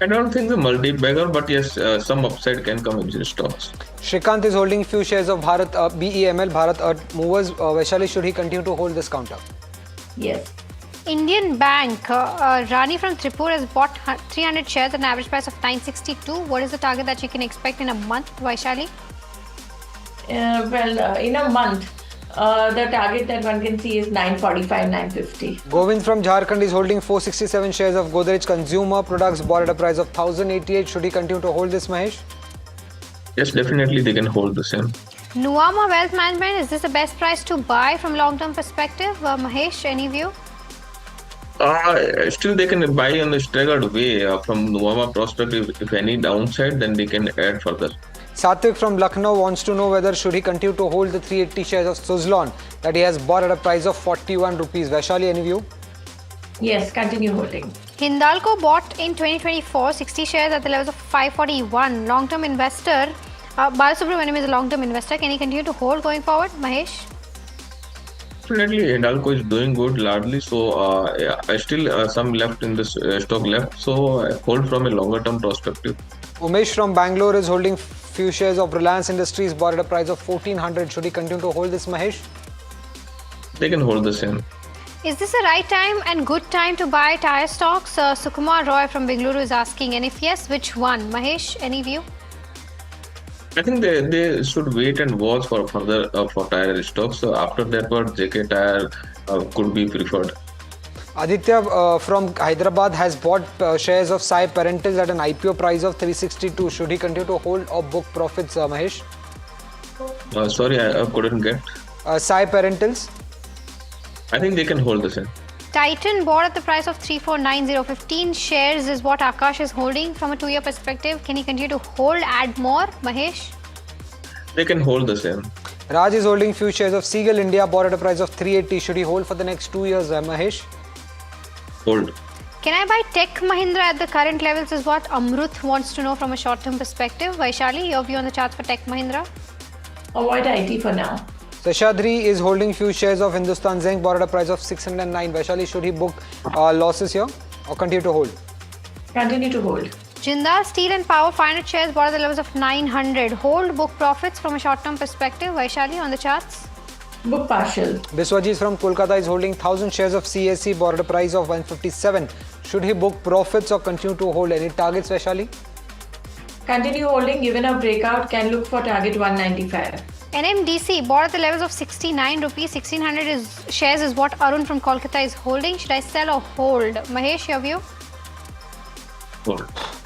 I don't think the multi-bagger, but yes, some upside can come in the stocks. Shrikant is holding few shares of Bharat BEML, Bharat Earth Movers. Vaishali, should he continue to hold this counter? Yes. Indian Bank, Rani from Tripur has bought 300 shares at an average price of 962. What is the target that you can expect in a month, Vaishali? In a month, the target that one can see is 945, 950. Govind from Jharkhand is holding 467 shares of Godrej Consumer Products, bought at a price of 1088. Should he continue to hold this, Mahesh? Yes, definitely they can hold the same. Nuama Wealth Management, is this the best price to buy from long-term perspective? Mahesh, any view? Still they can buy on the staggered way from Nuama perspective. If any downside, then they can add further. Satvik from Lucknow wants to know whether should he continue to hold the 380 shares of Suzlon that he has bought at a price of 41 rupees. Vaishali, any view? Yes, continue holding. Hindalco bought in 2024 60 shares at the levels of 541. Long-term investor, Balasubramaniam is a long-term investor. Can he continue to hold going forward? Mahesh? Definitely, Hindalco is doing good largely. So I still some left in this stock left. So I hold from a longer term perspective. Umesh from Bangalore is holding few shares of Reliance Industries, bought at a price of 1400. Should he continue to hold this, Mahesh? They can hold the same. Is this the right time and good time to buy tire stocks? Sukumar Roy from Bengaluru is asking, and if yes, which one? Mahesh, any view? I think they should wait and watch for further for tire stocks. So after that, what JK Tire could be preferred. Aditya from Hyderabad has bought shares of Sai Parentals at an IPO price of 362. Should he continue to hold or book profits, Mahesh? Sorry, I couldn't get. Sai Parentals? I think they can hold the same. Titan bought at the price of 3490. 15 shares is what Akash is holding from a 2-year perspective. Can he continue to hold, add more, Mahesh? They can hold the same. Raj is holding few shares of Seagull India, bought at a price of 380. Should he hold for the next 2 years, Mahesh? Hold. Can I buy Tech Mahindra at the current levels is what Amrut wants to know from a short-term perspective. Vaishali, your view on the charts for Tech Mahindra? Avoid IT for now. Seshadri is holding few shares of Hindustan Zinc, bought at a price of 609. Vaishali, should he book losses here or continue to hold? Continue to hold. Jindal Steel and Power 500 shares bought at the levels of 900. Hold, book profits from a short-term perspective. Vaishali, on the charts? Book partial. Biswajit from Kolkata is holding 1000 shares of CSC, bought at a price of 157. Should he book profits or continue to hold? Any targets, Vaishali? Continue holding. Given a breakout, can look for target 195. NMDC bought at the levels of 69 rupees. 1600 shares is what Arun from Kolkata is holding. Should I sell or hold? Mahesh, your view? Hold.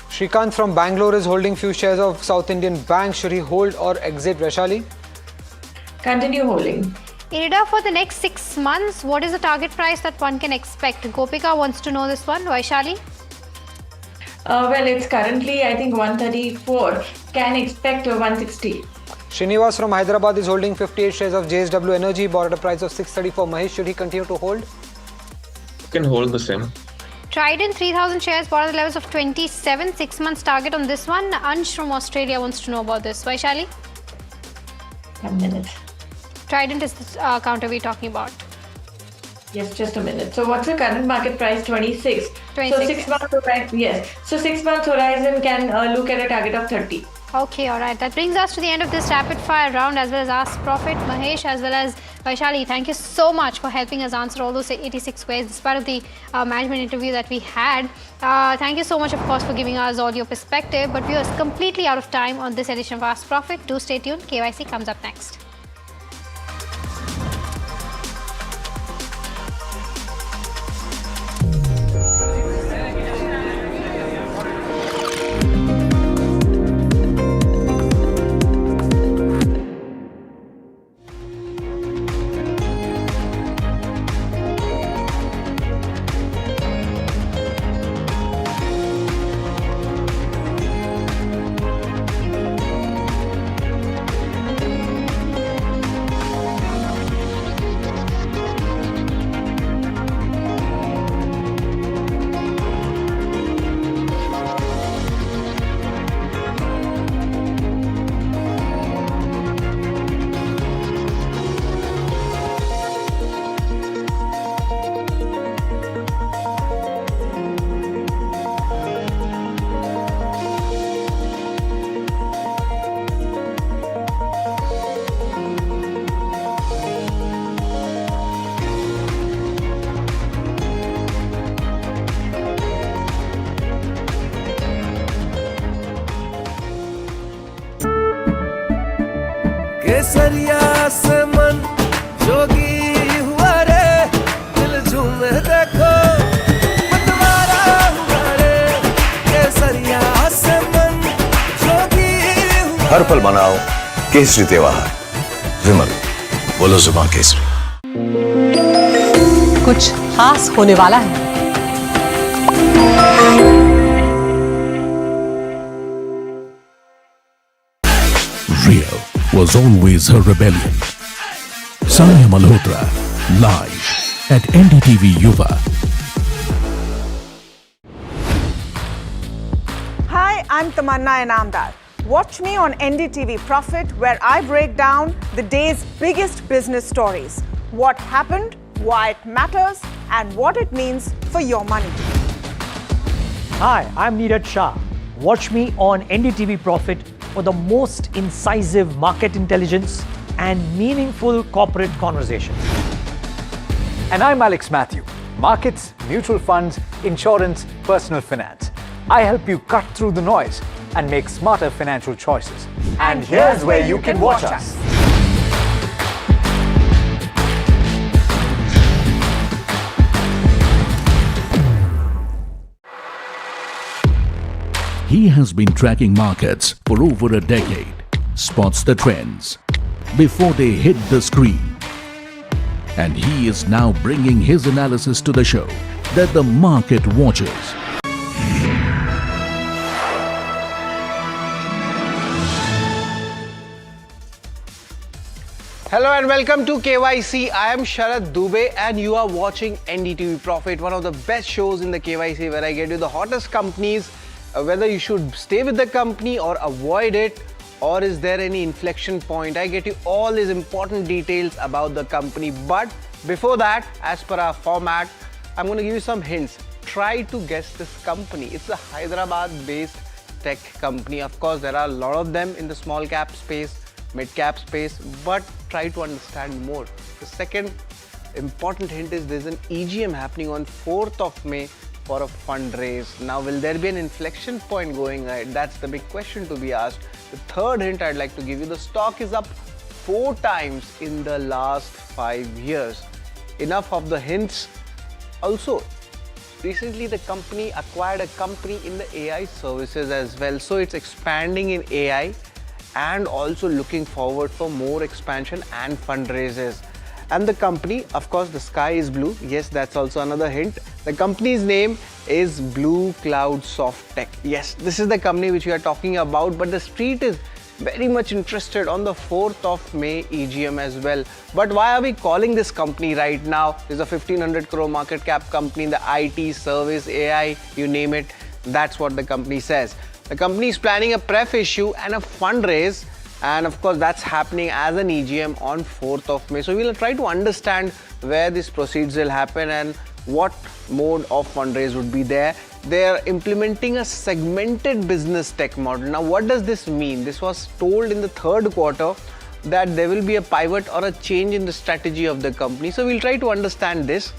Shrikant from Bangalore is holding few shares of South Indian Bank. Should he hold or exit, Vaishali? Continue holding. IRIDA for the next 6 months, what is the target price that one can expect? Gopika wants to know this one. Vaishali? Well, it's currently, I think, 134. Can expect 160. Srinivas from Hyderabad is holding 58 shares of JSW Energy, bought at a price of 634. Mahesh, should he continue to hold? You can hold the same. Trident 3000 shares bought at the levels of 27. 6 months target on this one. Ansh from Australia wants to know about this. Vaishali? 1 minute. Trident is the counter we're talking about. Yes, just a minute. So what's the current market price? 26. 26, So 6 yes. months horizon. Yes. So 6 months horizon can look at a target of 30. Okay, alright. That brings us to the end of this rapid fire round as well as Ask Profit. Mahesh as well as Vaishali, thank you so much for helping us answer all those 86 queries as part of the management interview that we had. Thank you so much, of course, for giving us all your perspective. But we are completely out of time on this edition of Ask Profit. Do stay tuned. KYC comes up next. केसरिया से मन जोगी हुआ रे दिल झूमे देखो मतवारा हुआ रे केसरिया से मन जोगी हुआ हर पल मनाओ केसरी त्योहार विमल बोलो जुबान केसरी कुछ खास होने वाला है। Rio was always her rebellion. Sanya Malhotra, live at NDTV Yuva. Hi, I'm Tamanna Inamdar. Watch me on NDTV Profit, where I break down the day's biggest business stories. What happened, why it matters, and what it means for your money. Hi, I'm Neeraj Shah. Watch me on NDTV Profit for the most incisive market intelligence and meaningful corporate conversations. And I'm Alex Matthew. Markets, mutual funds, insurance, personal finance. I help you cut through the noise and make smarter financial choices. And here's where you can watch us. He has been tracking markets for over a decade, spots the trends before they hit the screen. And he is now bringing his analysis to the show that the market watches. Hello and welcome to KYC. I am Sharad Dubey and you are watching NDTV Profit, one of the best shows in the KYC where I get you the hottest companies, whether you should stay with the company or avoid it, or is there any inflection point. I get you all these important details about the company. But before that, as per our format, I'm going to give you some hints. Try to guess this company. It's a Hyderabad-based tech company. Of course, there are a lot of them in the small cap space, mid cap space, but try to understand more. The second important hint is there's an EGM happening on 4th of May for a fundraise. Now, will there be an inflection point going ahead? That's the big question to be asked. The third hint I'd like to give you, the stock is up 4 times in the last 5 years. Enough of the hints. Also, recently the company acquired a company in the AI services as well. So it's expanding in AI and also looking forward for more expansion and fundraisers. And the company, of course, the sky is blue. Yes, that's also another hint. The company's name is Blue Cloud Soft Tech. Yes, this is the company which we are talking about, but the street is very much interested on the 4th of May EGM as well. But why are we calling this company right now? It's a 1500 crore market cap company in the IT, service, AI, you name it. That's what the company says. The company is planning a pref issue and a fundraise. And of course, that's happening as an EGM on 4th of May. So we'll try to understand where these proceeds will happen and what mode of fundraise would be there. They are implementing a segmented business tech model. Now, what does this mean? This was told in the 3rd quarter that there will be a pivot or a change in the strategy of the company. So we'll try to understand this.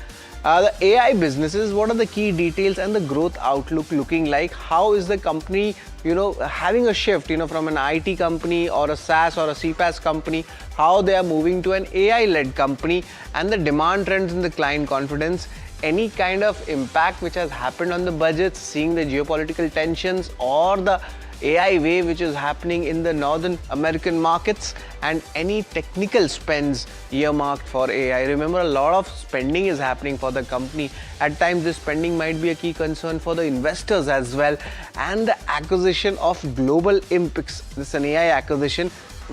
The AI businesses, what are the key details and the growth outlook looking like? How is the company, having a shift, from an IT company or a SaaS or a CPaaS company, how they are moving to an AI-led company, and the demand trends in the client confidence, any kind of impact which has happened on the budgets, seeing the geopolitical tensions or the AI wave which is happening in the Northern American markets, and any technical spends earmarked for AI. Remember, a lot of spending is happening for the company. At times, this spending might be a key concern for the investors as well. And the acquisition of Global Impix, this is an AI acquisition,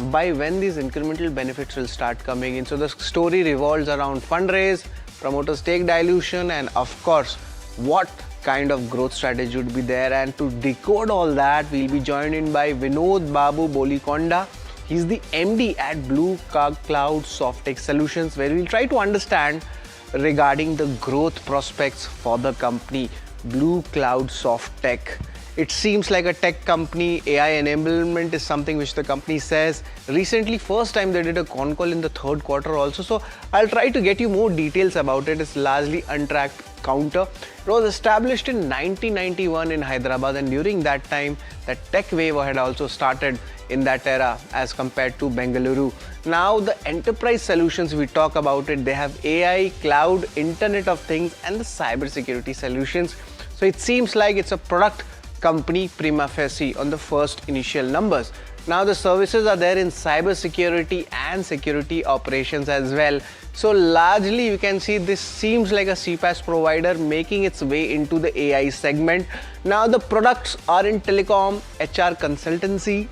by when these incremental benefits will start coming in. So the story revolves around fundraise, promoter stake dilution, and of course, what kind of growth strategy would be there. And to decode all that, we'll be joined in by Vinod Babu Bolikonda. He's the MD at Blue Cloud Soft Tech Solutions, where we'll try to understand regarding the growth prospects for the company, Blue Cloud Soft Tech. It seems like a tech company. AI enablement is something which the company says. Recently, first time they did a con call in the 3rd quarter also. So I'll try to get you more details about it. It's largely untracked counter. It was established in 1991 in Hyderabad, and during that time, the tech wave had also started in that era as compared to Bengaluru. Now, the enterprise solutions, we talk about it, they have AI, cloud, Internet of Things, and the cybersecurity solutions. So it seems like it's a product company prima facie on the first initial numbers. Now the services are there in cybersecurity and security operations as well. So largely you can see this seems like a CPaaS provider making its way into the AI segment. Now the products are in telecom, HR consultancy,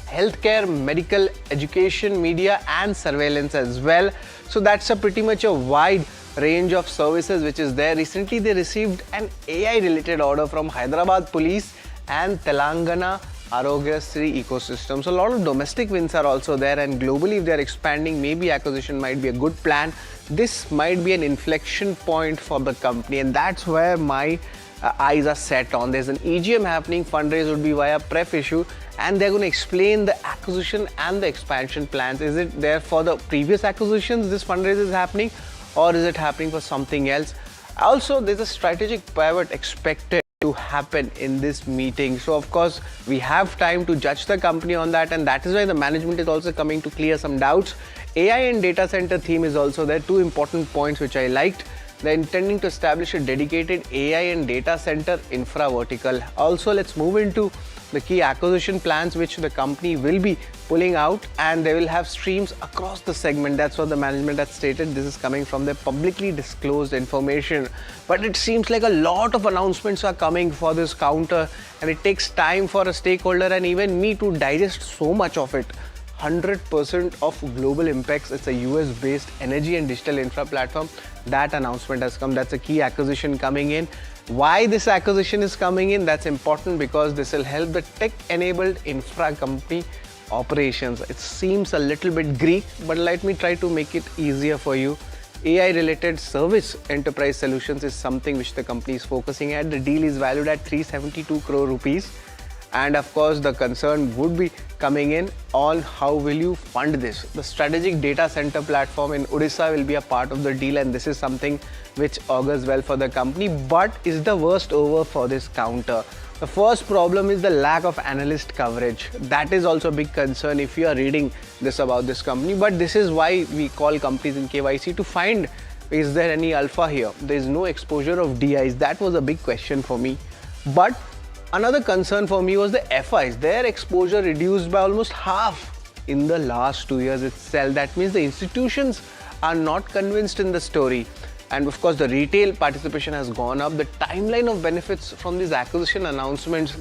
healthcare, medical, education, media and surveillance as well. So that's a pretty much a wide range of services which is there. Recently they received an AI related order from Hyderabad Police and Telangana Arogya Sri ecosystem. So a lot of domestic wins are also there, and globally if they are expanding, maybe acquisition might be a good plan. This might be an inflection point for the company, and that's where my eyes are set on. There's an EGM happening, fundraise would be via pref issue, and they're going to explain the acquisition and the expansion plans. Is it there for the previous acquisitions this fundraise is happening, or is it happening for something else? Also, there's a strategic pivot expected to happen in this meeting. So of course we have time to judge the company on that, and that is why the management is also coming to clear some doubts. AI and data center theme is also there. Two important points which I liked. They're intending to establish a dedicated AI and data center infra vertical. Also, let's move into the key acquisition plans which the company will be pulling out, and they will have streams across the segment. That's what the management has stated. This is coming from their publicly disclosed information. But it seems like a lot of announcements are coming for this counter, and it takes time for a stakeholder and even me to digest so much of it. 100% of Global Impacts, it's a US based energy and digital infra platform. That announcement has come. That's a key acquisition coming in. Why this acquisition is coming in? That's important because this will help the tech enabled infra company operations. It seems a little bit Greek, but let me try to make it easier for you. AI related service enterprise solutions is something which the company is focusing at. The deal is valued at 372 crore rupees. And of course, the concern would be coming in on how will you fund this. The strategic data center platform in Odisha will be a part of the deal, and this is something which augurs well for the company. But is the worst over for this counter? The first problem is the lack of analyst coverage. That is also a big concern if you are reading this about this company. But this is why we call companies in KYC to find, is there any alpha here? There is no exposure of DIs. That was a big question for me. But another concern for me was the FIs. Their exposure reduced by almost half in the last 2 years itself. That means the institutions are not convinced in the story. And of course, the retail participation has gone up. The timeline of benefits from these acquisition announcements,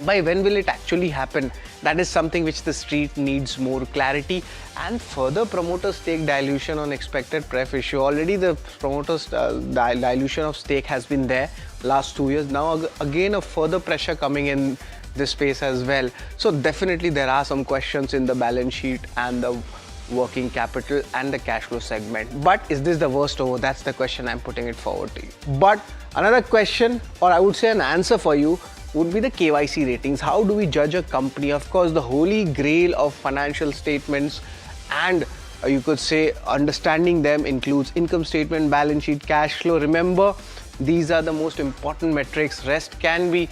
by when will it actually happen? That is something which the street needs more clarity. And further promoter stake dilution on expected pref issue. Already the promoters dilution of stake has been there last 2 years. Now again a further pressure coming in this space as well. So definitely there are some questions in the balance sheet and the working capital and the cash flow segment. But is this the worst over? That's the question I'm putting it forward to you. But another question, or I would say an answer for you, would be the KYC ratings. How do we judge a company? Of course, the holy grail of financial statements and you could say understanding them includes income statement, balance sheet, cash flow. Remember, these are the most important metrics. Rest can be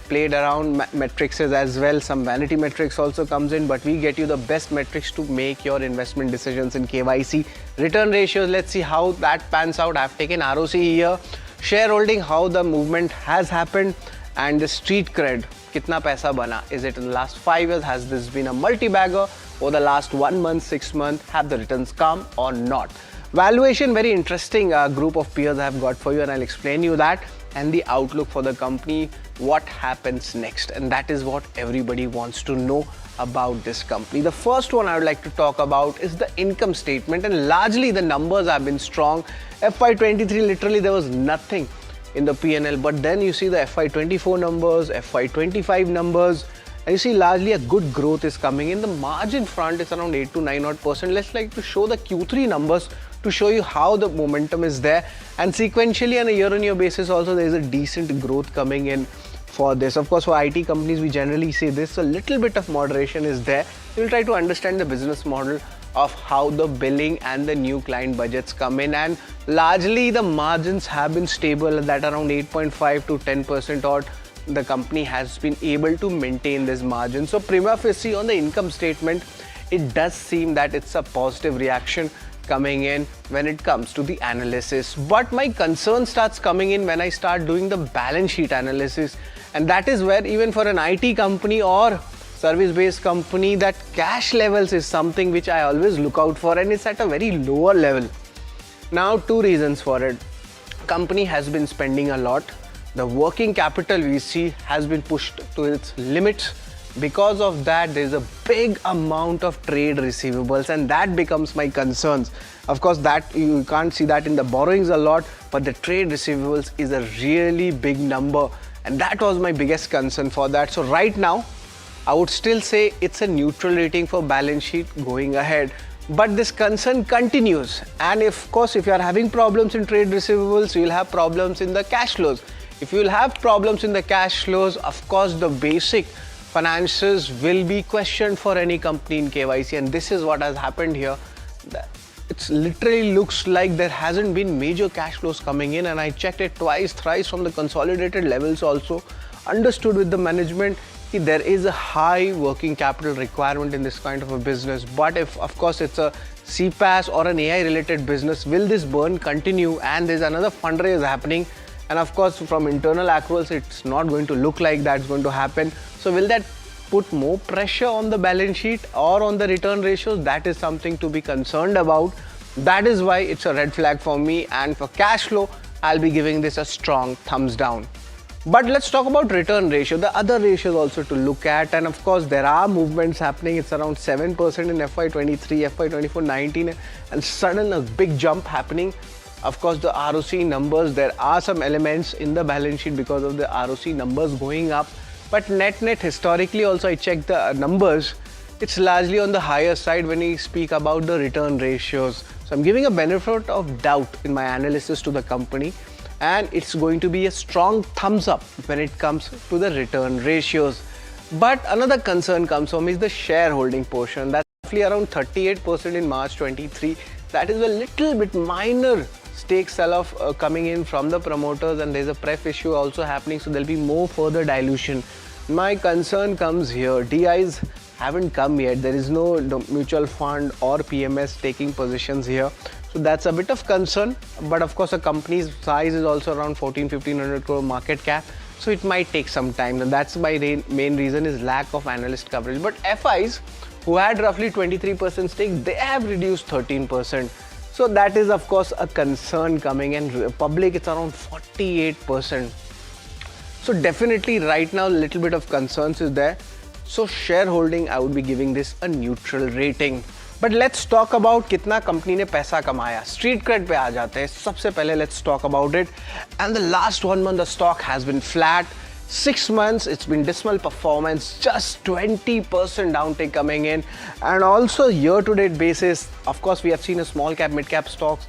played around metrics as well. Some vanity metrics also comes in, but we get you the best metrics to make your investment decisions in KYC. Return ratios, let's see how that pans out. I've taken ROC here. Shareholding, how the movement has happened, and the street cred, kitna paisa bana. Is it in the last 5 years? Has this been a multi-bagger? Over the last 1 month, 6 months, have the returns come or not? Valuation, very interesting group of peers I have got for you, and I'll explain you that. And the outlook for the company, what happens next, and that is what everybody wants to know about this company. The first one I would like to talk about is the income statement, and largely the numbers have been strong. FY23, literally there was nothing in the P&L, but then you see the FY24 numbers, FY25 numbers, and you see largely a good growth is coming in. The margin front is around 8 to 9%. Let's like to show the Q3 numbers to show you how the momentum is there, and sequentially on a year-on-year basis also there is a decent growth coming in for this. Of course, for IT companies we generally say this, a little bit of moderation is there. We'll try to understand the business model of how the billing and the new client budgets come in, and largely the margins have been stable at that around 8.5 to 10% odd. The company has been able to maintain this margin. So prima facie on the income statement, it does seem that it's a positive reaction coming in when it comes to the analysis. But my concern starts coming in when I start doing the balance sheet analysis, and that is where even for an IT company or service-based company, that cash levels is something which I always look out for, and it's at a very lower level. Now, two reasons for it. Company has been spending a lot. The working capital we see has been pushed to its limits. Because of that, there is a big amount of trade receivables, and that becomes my concerns. Of course, that you can't see that in the borrowings a lot, but the trade receivables is a really big number, and that was my biggest concern for that. So right now, I would still say it's a neutral rating for balance sheet going ahead. But this concern continues, and of course, if you are having problems in trade receivables, you will have problems in the cash flows. If you will have problems in the cash flows, of course, the basic finances will be questioned for any company in KYC, and this is what has happened here. It's literally looks like there hasn't been major cash flows coming in, and I checked it twice, thrice from the consolidated levels also. Understood with the management there is a high working capital requirement in this kind of a business. But if of course it's a CPaaS or an AI related business, will this burn continue? And there's another fundraise happening, and of course from internal accruals it's not going to look like that's going to happen. So will that put more pressure on the balance sheet or on the return ratios? That is something to be concerned about. That is why it's a red flag for me, and for cash flow I'll be giving this a strong thumbs down. But let's talk about return ratio, the other ratios also to look at, and of course there are movements happening. It's around 7% in FY23, FY24, 19, and sudden a big jump happening. Of course the ROC numbers, there are some elements in the balance sheet because of the ROC numbers going up, but net historically also I checked the numbers, it's largely on the higher side when we speak about the return ratios. So I'm giving a benefit of doubt in my analysis to the company, and it's going to be a strong thumbs up when it comes to the return ratios. But another concern comes from is the shareholding portion. That's roughly around 38% in March 23. That is a little bit minor stake sell-off coming in from the promoters, and there's a pref issue also happening, so there'll be more further dilution. My concern comes here, DIs haven't come yet. There is no mutual fund or PMS taking positions here. So that's a bit of concern, but of course a company's size is also around 1500 crore market cap, so it might take some time, and that's my main reason is lack of analyst coverage. But FIs who had roughly 23% stake, they have reduced 13%, so that is of course a concern coming, and public it's around 48%. So definitely right now a little bit of concerns is there. So shareholding I would be giving this a neutral rating. But let's talk about कितना company ने पैसा कमाया. Street cred पे आ जाते हैं. सबसे पहले let's talk about it. And the last 1 month the stock has been flat. 6 months it's been dismal performance, just 20% downtick coming in. And also year to date basis, of course we have seen a small cap, mid cap stocks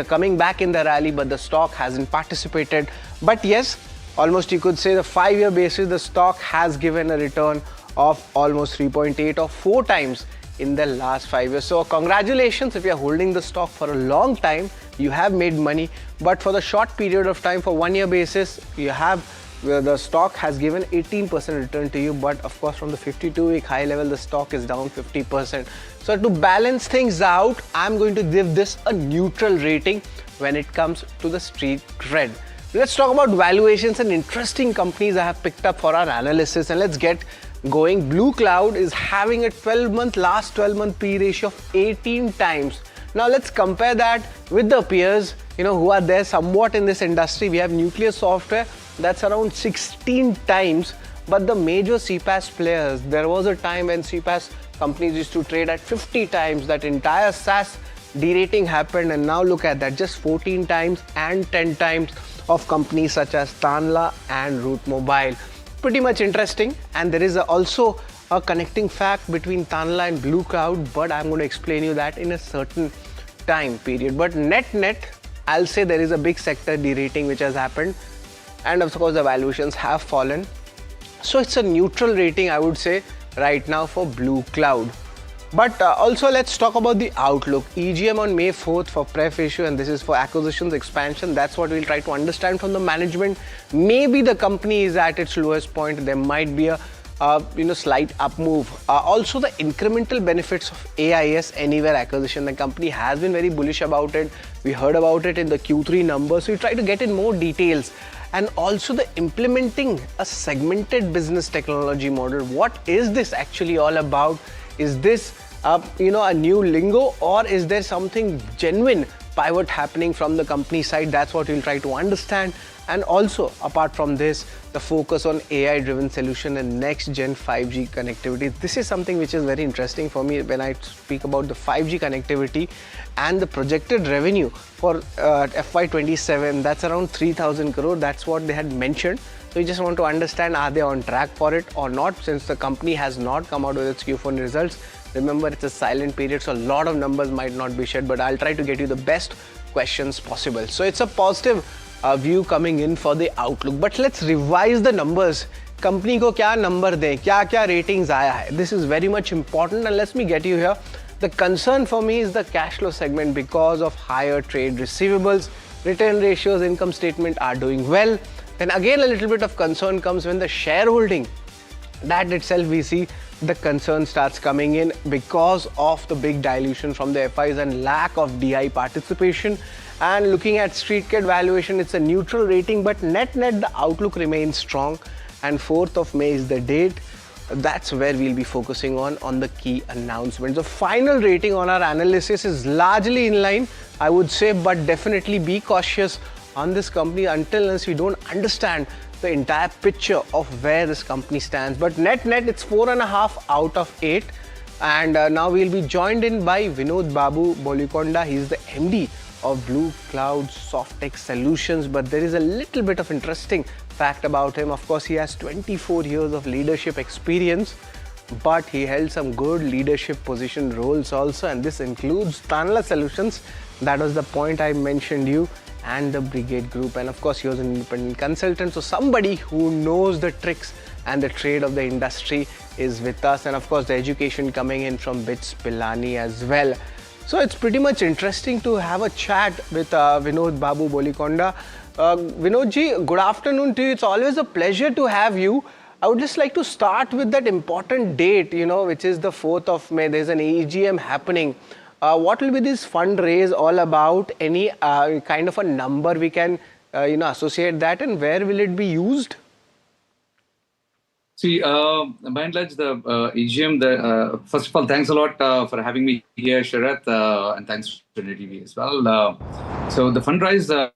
coming back in the rally, but the stock hasn't participated. But yes, almost you could say the 5-year basis the stock has given a return of almost 3.8 or 4 times in the last 5 years. So congratulations if you are holding the stock for a long time, you have made money. But for the short period of time, for 1 year basis, you have the stock has given 18% return to you, but of course from the 52-week high level the stock is down 50%. So to balance things out, I'm going to give this a neutral rating when it comes to the street cred. Let's talk about valuations and interesting companies I have picked up for our analysis, and let's get going. Blue Cloud is having a last 12-month P ratio of 18 times. Now let's compare that with the peers, who are there somewhat in this industry. We have Nucleus Software, that's around 16 times. But the major CPaaS players, there was a time when CPaaS companies used to trade at 50 times. That entire SaaS derating happened, and now look at that, just 14 times and 10 times of companies such as Tanla and Root Mobile. Pretty much interesting, and there is also a connecting fact between Tanla and Blue Cloud, but I'm going to explain you that in a certain time period. But net, I'll say there is a big sector derating which has happened, and of course the valuations have fallen. So it's a neutral rating I would say right now for Blue Cloud. But also let's talk about the outlook. EGM on May 4th for pref issue, and this is for acquisitions expansion. That's what we'll try to understand from the management. Maybe the company is at its lowest point. There might be a slight up move. Also the incremental benefits of AIS Anywhere acquisition. The company has been very bullish about it. We heard about it in the Q3 numbers. So we try to get in more details. And also the implementing a segmented business technology model. What is this actually all about? Is this a new lingo, or is there something genuine pivot happening from the company side? That's what we'll try to understand. And also apart from this, the focus on AI driven solution and next gen 5G connectivity. This is something which is very interesting for me when I speak about the 5G connectivity and the projected revenue for FY27. That's around 3,000 crore. That's what they had mentioned. So we just want to understand, are they on track for it or not, since the company has not come out with its Q4 results. Remember, it's a silent period, so a lot of numbers might not be shared, but I'll try to get you the best questions possible. So it's a positive view coming in for the outlook. But let's revise the numbers. Company को क्या number दें, क्या ratings आया है. This is very much important, and let me get you here The concern for me is the cash flow segment because of higher trade receivables, return ratios, income statement are doing well. Then again a little bit of concern comes when the shareholding, that itself we see the concern starts coming in because of the big dilution from the FIs and lack of DI participation. And looking at StreetCred valuation, it's a neutral rating, but net the outlook remains strong, and 4th of May is the date. That's where we'll be focusing on the key announcements. The final rating on our analysis is largely in line, I would say, but definitely be cautious on this company until unless we don't understand the entire picture of where this company stands. But net it's 4.5 out of 8. And now we'll be joined in by Vinod Babu Bolikonda. He's the MD of Blue Cloud Softtech Solutions. But there is a little bit of interesting fact about him. Of course, he has 24 years of leadership experience, but he held some good leadership position roles also, and this includes Tanla Solutions. That was the point I mentioned you, and the Brigade Group, and of course he was an independent consultant, so somebody who knows the tricks and the trade of the industry is with us, and of course the education coming in from Bits Pilani as well. So it's pretty much interesting to have a chat with Vinod Babu Bolikonda. Vinodji, good afternoon to you. It's always a pleasure to have you. I would just like to start with that important date, which is the 4th of May. There's an AGM happening. What will be this fundraise all about? Any kind of a number we can, associate that, and where will it be used? See, by and large, the AGM, first of all, thanks a lot for having me here, Sharath, and thanks to NDTV as well. So the fundraise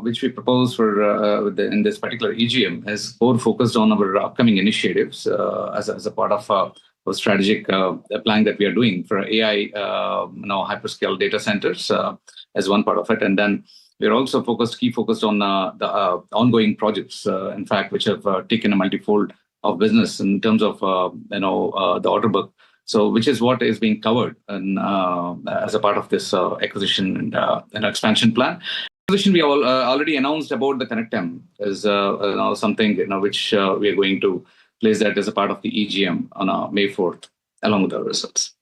which we propose for in this particular EGM is more focused on our upcoming initiatives as a part of a strategic plan that we are doing for AI, hyperscale data centers as one part of it, and then we're also key focused on the ongoing projects, in fact, which have taken a multifold of business in terms of the order book. So, which is what is being covered as a part of this acquisition and expansion plan. Acquisition we already announced about the ConnectM is something which we are going to place that as a part of the EGM on May 4th, along with our results.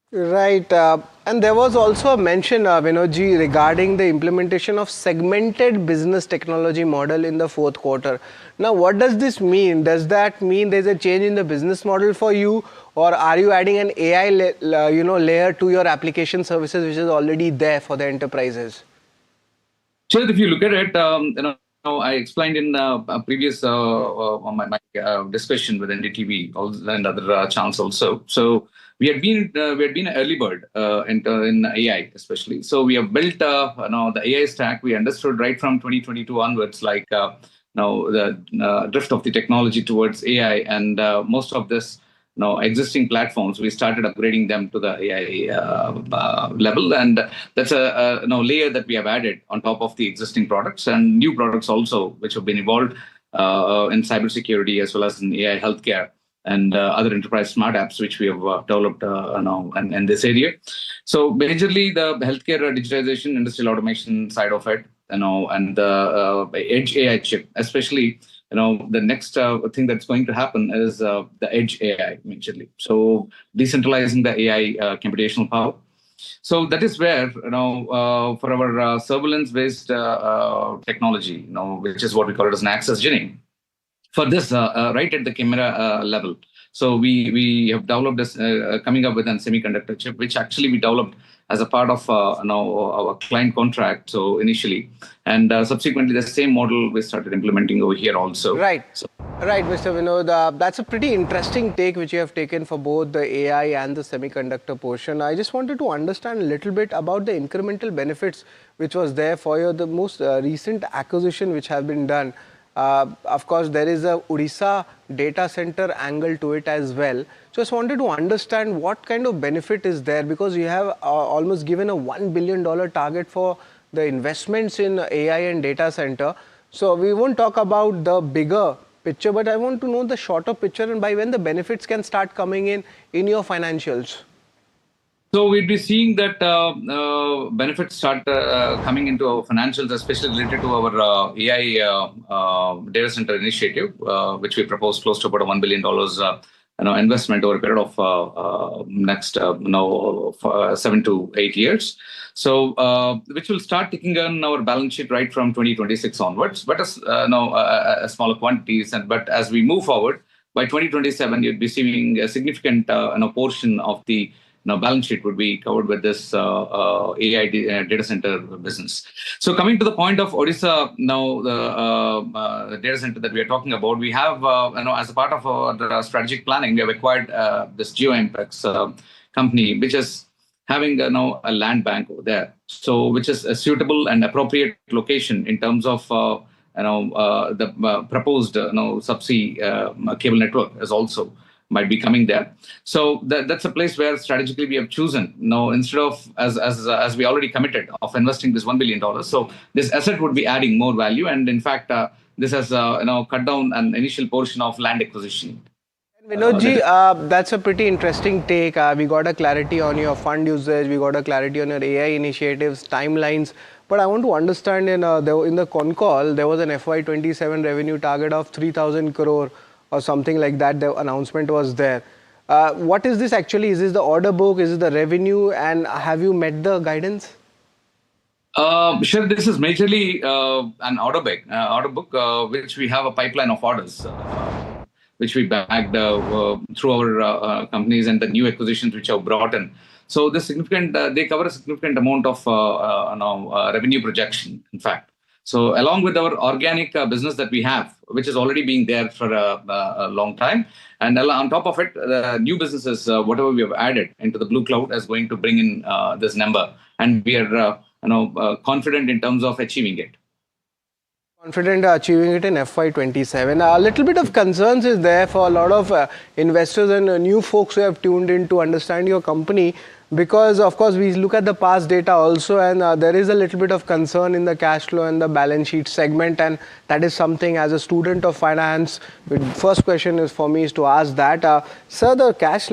Right, and there was also a mention, Vinodji, regarding the implementation of segmented business technology model in the 4th quarter. Now, what does this mean? Does that mean there's a change in the business model for you, or are you adding an AI layer to your application services, which is already there for the enterprises? Sure, if you look at it, I explained in a previous my discussion with NDTV and other channels also. So we had been an early bird in AI, especially. So we have built the AI stack. We understood right from 2022 onwards, like the drift of the technology towards AI, and most of this existing platforms, we started upgrading them to the AI level, and that's a layer that we have added on top of the existing products and new products also, which have been evolved in cybersecurity as well as in AI healthcare and other enterprise smart apps, which we have developed in this area. So majorly the healthcare digitization, industrial automation side of it, and the edge AI chip, especially. The next thing that's going to happen is the edge AI, majorly. So decentralizing the AI computational power. So that is where, for our surveillance-based technology, which is what we call it as an access generating, for this right at the camera level. So we have developed this, coming up with a semiconductor chip, which actually we developed as a part of our client contract. So initially, and subsequently the same model we started implementing over here also. Right. Right, Mr. Vinod. That's a pretty interesting take which you have taken for both the AI and the semiconductor portion. I just wanted to understand a little bit about the incremental benefits which was there for the most recent acquisition which have been done. Of course, there is a Odisha data center angle to it as well. Just wanted to understand what kind of benefit is there, because you have almost given a $1 billion target for the investments in AI and data center. So we won't talk about the bigger picture, but I want to know the shorter picture and by when the benefits can start coming in your financials. So we'll be seeing that benefits start coming into our financials, especially related to our AI data center initiative, which we proposed close to about $1 billion investment over a period of next 7 to 8 years. So which will start ticking on our balance sheet right from 2026 onwards, but as smaller quantities. But as we move forward, by 2027, you'd be seeing a significant portion of the balance sheet would be covered with this AI data center business. So coming to the point of Odisha, now the data center that we are talking about, we have, as a part of our strategic planning, we have acquired this GeoMPX company, which is having a land bank over there, so which is a suitable and appropriate location in terms of the proposed subsea cable network is also might be coming there. So that's a place where strategically we have chosen instead of as we already committed of investing this $1 billion. So this asset would be adding more value, and in fact this has cut down an initial portion of land acquisition. Vinodji, that's a pretty interesting take. We got a clarity on your fund usage, we got a clarity on your AI initiatives, timelines. But I want to understand in the con call, there was an FY27 revenue target of 3,000 crore or something like that. The announcement was there. What is this actually? Is this the order book? Is it the revenue? And have you met the guidance? Sure, this is majorly an order book, which we have a pipeline of orders, which we bagged through our companies and the new acquisitions which have brought in. So the significant, they cover a significant amount of revenue projection, in fact. So along with our organic business that we have, which is already being there for a long time, and on top of it, the new businesses, whatever we have added into the Blue Cloud, is going to bring in this number, and we are confident in terms of achieving it. Confident achieving it in FY27. A little bit of concerns is there for a lot of investors and new folks who have tuned in to understand your company, because of course we look at the past data also, and there is a little bit of concern in the cash flow and the balance sheet segment, and that is something as a student of finance, first question is for me is to ask that, sir, the cash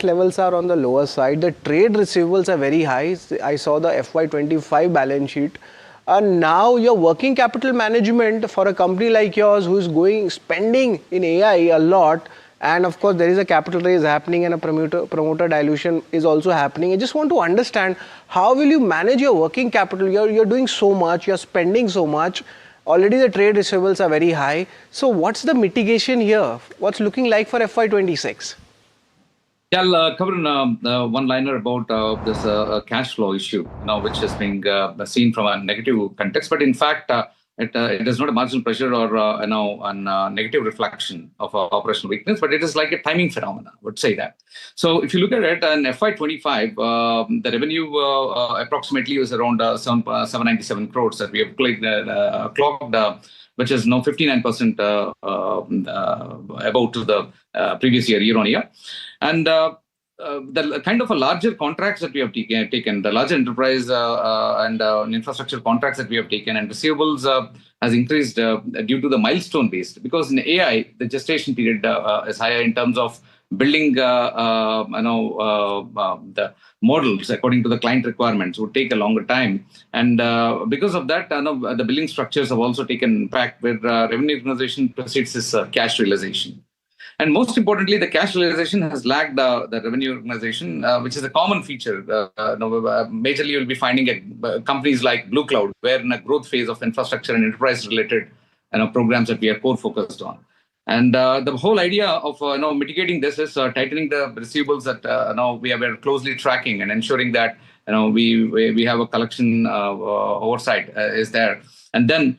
levels are on the lower side, the trade receivables are very high. I saw the FY25 balance sheet. Now your working capital management for a company like yours who is spending in AI a lot, and of course there is a capital raise happening and a promoter dilution is also happening. I just want to understand, how will you manage your working capital? You're doing so much, you're spending so much, already the trade receivables are very high. So what's the mitigation here? What's looking like for FY26? Yeah, I'll cover one-liner about this cash flow issue, which is being seen from a negative context. But in fact, it is not a marginal pressure or a negative reflection of operational weakness, but it is like a timing phenomenon, I would say that. So if you look at it, in FY25, the revenue approximately was around 797 crores that we have clocked, which is now 59% above to the previous year on year. And the kind of a larger contracts that we have taken, the larger enterprise and infrastructure contracts that we have taken, and receivables has increased due to the milestone based, because in AI, the gestation period is higher in terms of building the models according to the client requirements would take a longer time. And because of that, the billing structures have also taken impact, where revenue recognition precedes this cash realization. And most importantly, the cash realization has lagged the revenue recognition, which is a common feature. Majorly, you'll be finding at companies like Blue Cloud, where in a growth phase of infrastructure and enterprise-related programs that we are core focused on. And the whole idea of mitigating this is tightening the receivables that we are closely tracking and ensuring that we have a collection oversight is there. And then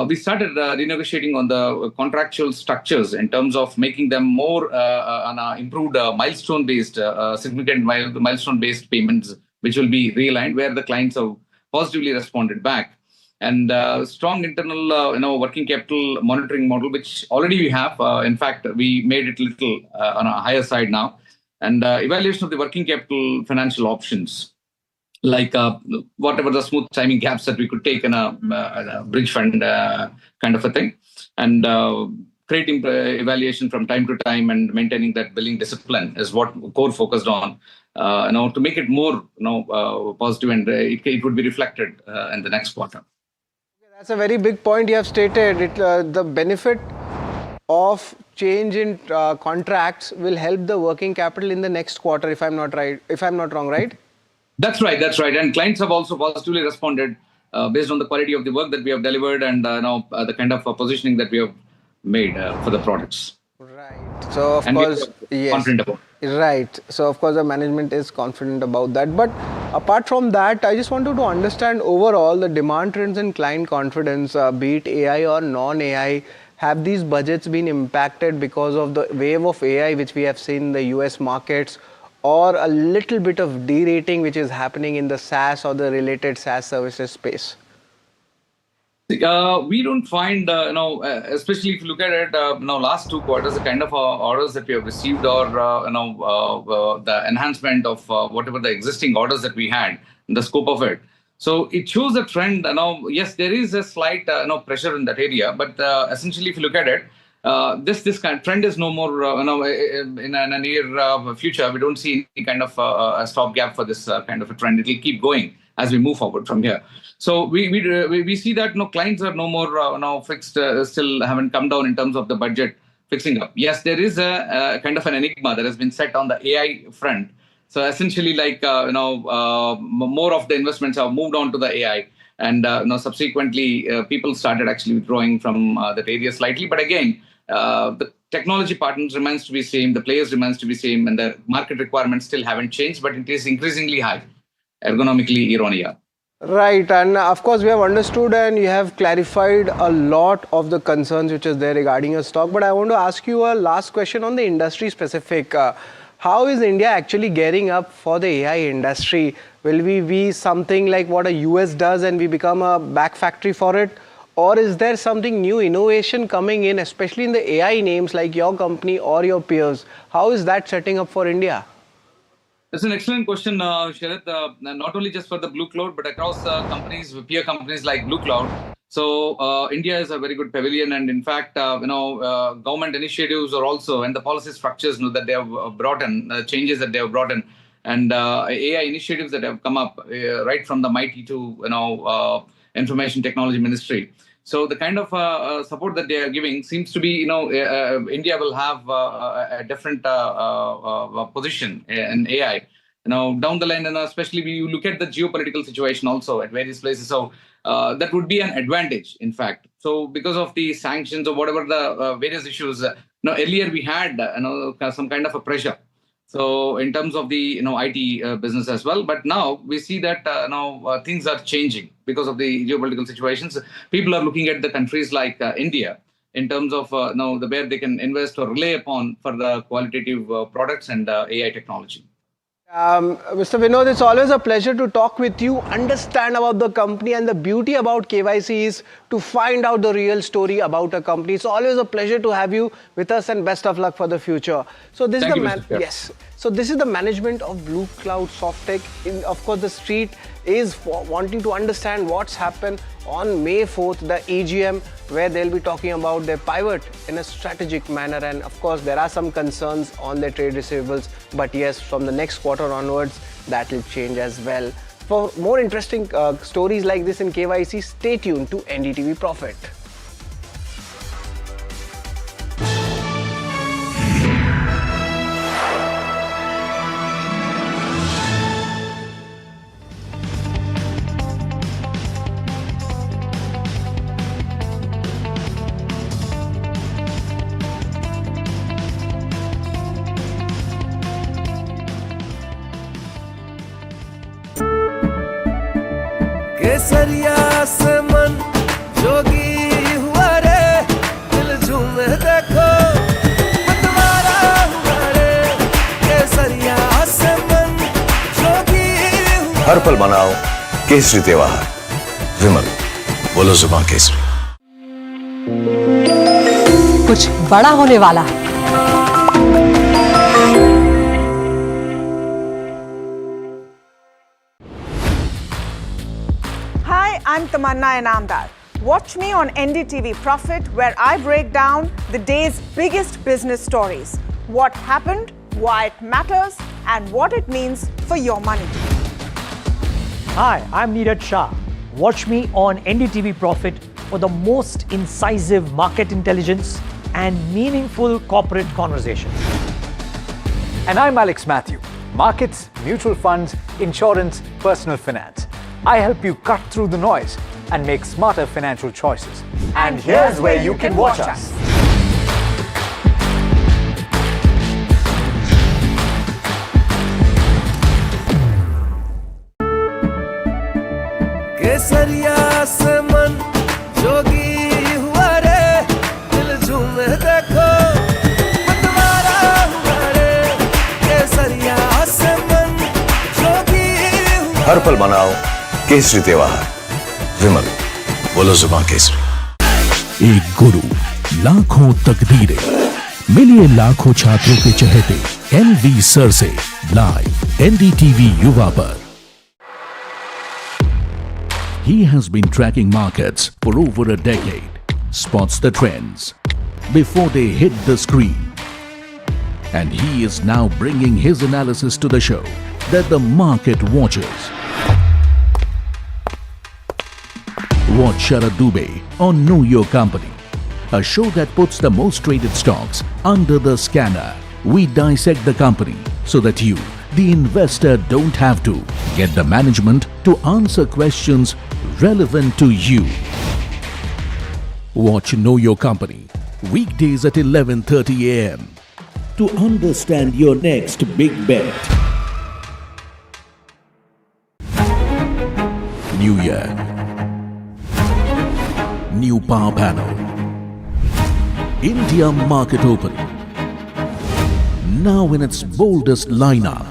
we started renegotiating on the contractual structures in terms of making them more on improved milestone-based, significant milestone-based payments, which will be realigned, where the clients have positively responded back. And strong internal working capital monitoring model, which already we have. In fact, we made it a little on a higher side now. And evaluation of the working capital financial options, like whatever the smooth timing gaps that we could take in a bridge fund kind of a thing, and creating evaluation from time to time and maintaining that billing discipline is what core focused on, to make it more positive, and it would be reflected in the next quarter. That's a very big point you have stated. The benefit of change in contracts will help the working capital in the next quarter, if I'm not wrong, right? That's right. That's right. And clients have also positively responded based on the quality of the work that we have delivered and the kind of positioning that we have made for the products. Right. So of and course, yes. Confident about. Right. So of course, the management is confident about that. But apart from that, I just wanted to understand overall the demand trends and client confidence, be it AI or non-AI. Have these budgets been impacted because of the wave of AI which we have seen in the US markets, or a little bit of derating which is happening in the SaaS or the related SaaS services space? We don't find, especially if you look at it, last 2 quarters, the kind of orders that we have received or, the enhancement of whatever the existing orders that we had, the scope of it. So it shows a trend. Yes, there is a slight pressure in that area, but essentially, if you look at it, this kind of trend is no more. In a near future, we don't see any kind of a stopgap for this kind of a trend. It will keep going as we move forward from here. So we see that clients are no more now fixed. Still haven't come down in terms of the budget fixing up. Yes, there is a kind of an enigma that has been set on the AI front. So essentially, more of the investments have moved on to the AI, and subsequently, people started actually withdrawing from that area slightly. But again, the technology partners remains to be same, the players remains to be same, and the market requirements still haven't changed, but it is increasingly high, ergonomically year on year. Right, and of course we have understood and you have clarified a lot of the concerns which is there regarding your stock. But I want to ask you a last question on the industry specific. How is India actually gearing up for the AI industry? Will we be something like what a US does and we become a back factory for it? Or is there something new innovation coming in, especially in the AI names like your company or your peers? How is that setting up for India? That's an excellent question, Sharath. Not only just for the Blue Cloud, but across companies, peer companies like Blue Cloud. So India is a very good pavilion, and in fact, government initiatives are also, and the policy structures that they have brought in, changes that they have brought in, and AI initiatives that have come up right from the MIT to Information Technology Ministry. So the kind of support that they are giving seems to be, India will have a different position in AI. Down the line, and especially when you look at the geopolitical situation also at various places. So that would be an advantage, in fact. So because of the sanctions or whatever the various issues, earlier we had some kind of a pressure. So in terms of the IT business as well, but now we see that now things are changing because of the geopolitical situations. People are looking at the countries like India in terms of where they can invest or rely upon for the qualitative products and AI technology. Mr. Vinod, it's always a pleasure to talk with you, understand about the company, and the beauty about KYC is to find out the real story about a company. It's always a pleasure to have you with us, and best of luck for the future. So this is the So this is the management of Blue Cloud Softtech. Of course, the street is wanting to understand what's happened on May 4th, the AGM, where they'll be talking about their pivot in a strategic manner. And of course, there are some concerns on their trade receivables. But yes, from the next quarter onwards, that will change as well. For more interesting stories like this in KYC, stay tuned to NDTV Profit. केसरिया से मन जोगी हुआ रे दिल झूमे देखो मतवारा हुआ रे केसरिया से मन जोगी हुआ हर पल मनाओ केसरी त्योहार विमल बोलो जुबान केसरी। कुछ बड़ा होने वाला है। Hi, I'm Tamanna Inamdar. Watch me on NDTV Profit, where I break down the day's biggest business stories. What happened, why it matters, and what it means for your money. Hi, I'm Neeraj Shah. Watch me on NDTV Profit for the most incisive market intelligence, and meaningful corporate conversations. And I'm Alex Matthew. Markets, mutual funds, insurance, personal finance. I help you cut through the noise and make smarter financial choices. And here's where you can watch us. केसरिया से मन जोगी हुआ रे दिल झूमे देखो मतवारा हुआ रे केसरिया से मन जोगी हुआ हर पल मनाओ केसरी त्योहार विमल बोलो जुबान केसरी। एक गुरु, लाखों तकदीरें, मिलिए लाखों छात्रों के चहेते NV सर से लाइव NDTV युवा पर। He has been tracking markets for over a decade, spots the trends before they hit the screen. And he is now bringing his analysis to the show that the market watches. Watch Sharad Dubey on Know Your Company, a show that puts the most traded stocks under the scanner. We dissect the company so that you, the investor, don't have to get the management to answer questions relevant to you. Watch Know Your Company weekdays at 11:30 a.m. to understand your next big bet. New year, new power panel, India market open, now in its boldest lineup.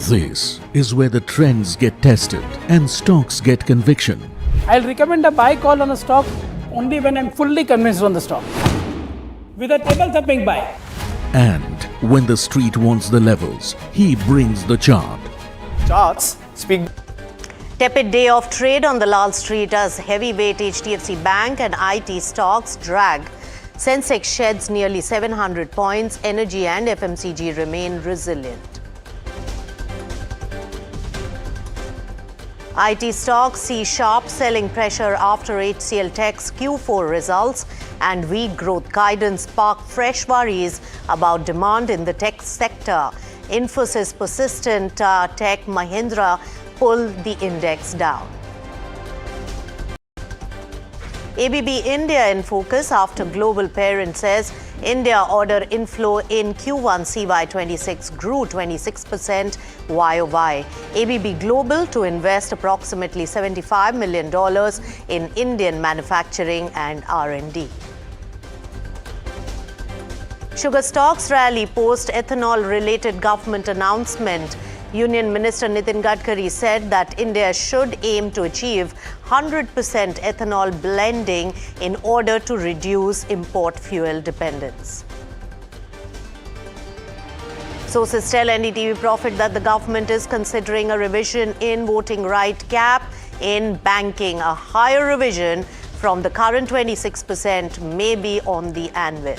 This is where the trends get tested and stocks get conviction. I'll recommend a buy call on a stock only when I'm fully convinced on the stock. With a table thumping buy. And when the street wants the levels, he brings the chart. Charts speak. Tepid day of trade on the Lal Street as heavyweight HDFC Bank and IT stocks drag. Sensex sheds nearly 700 points. Energy and FMCG remain resilient. IT stocks see sharp selling pressure after HCL Tech's Q4 results, and weak growth guidance spark fresh worries about demand in the tech sector. Infosys persistent tech Mahindra pull the index down. ABB India in focus after global parent says India order inflow in Q1 CY26 grew 26% YOY. ABB Global to invest approximately $75 million in Indian manufacturing and R&D. Sugar stocks rally post ethanol related government announcement. Union Minister Nitin Gadkari said that India should aim to achieve 100% ethanol blending in order to reduce import fuel dependence. Sources tell NDTV Profit that the government is considering a revision in voting right cap in banking. A higher revision from the current 26% may be on the anvil.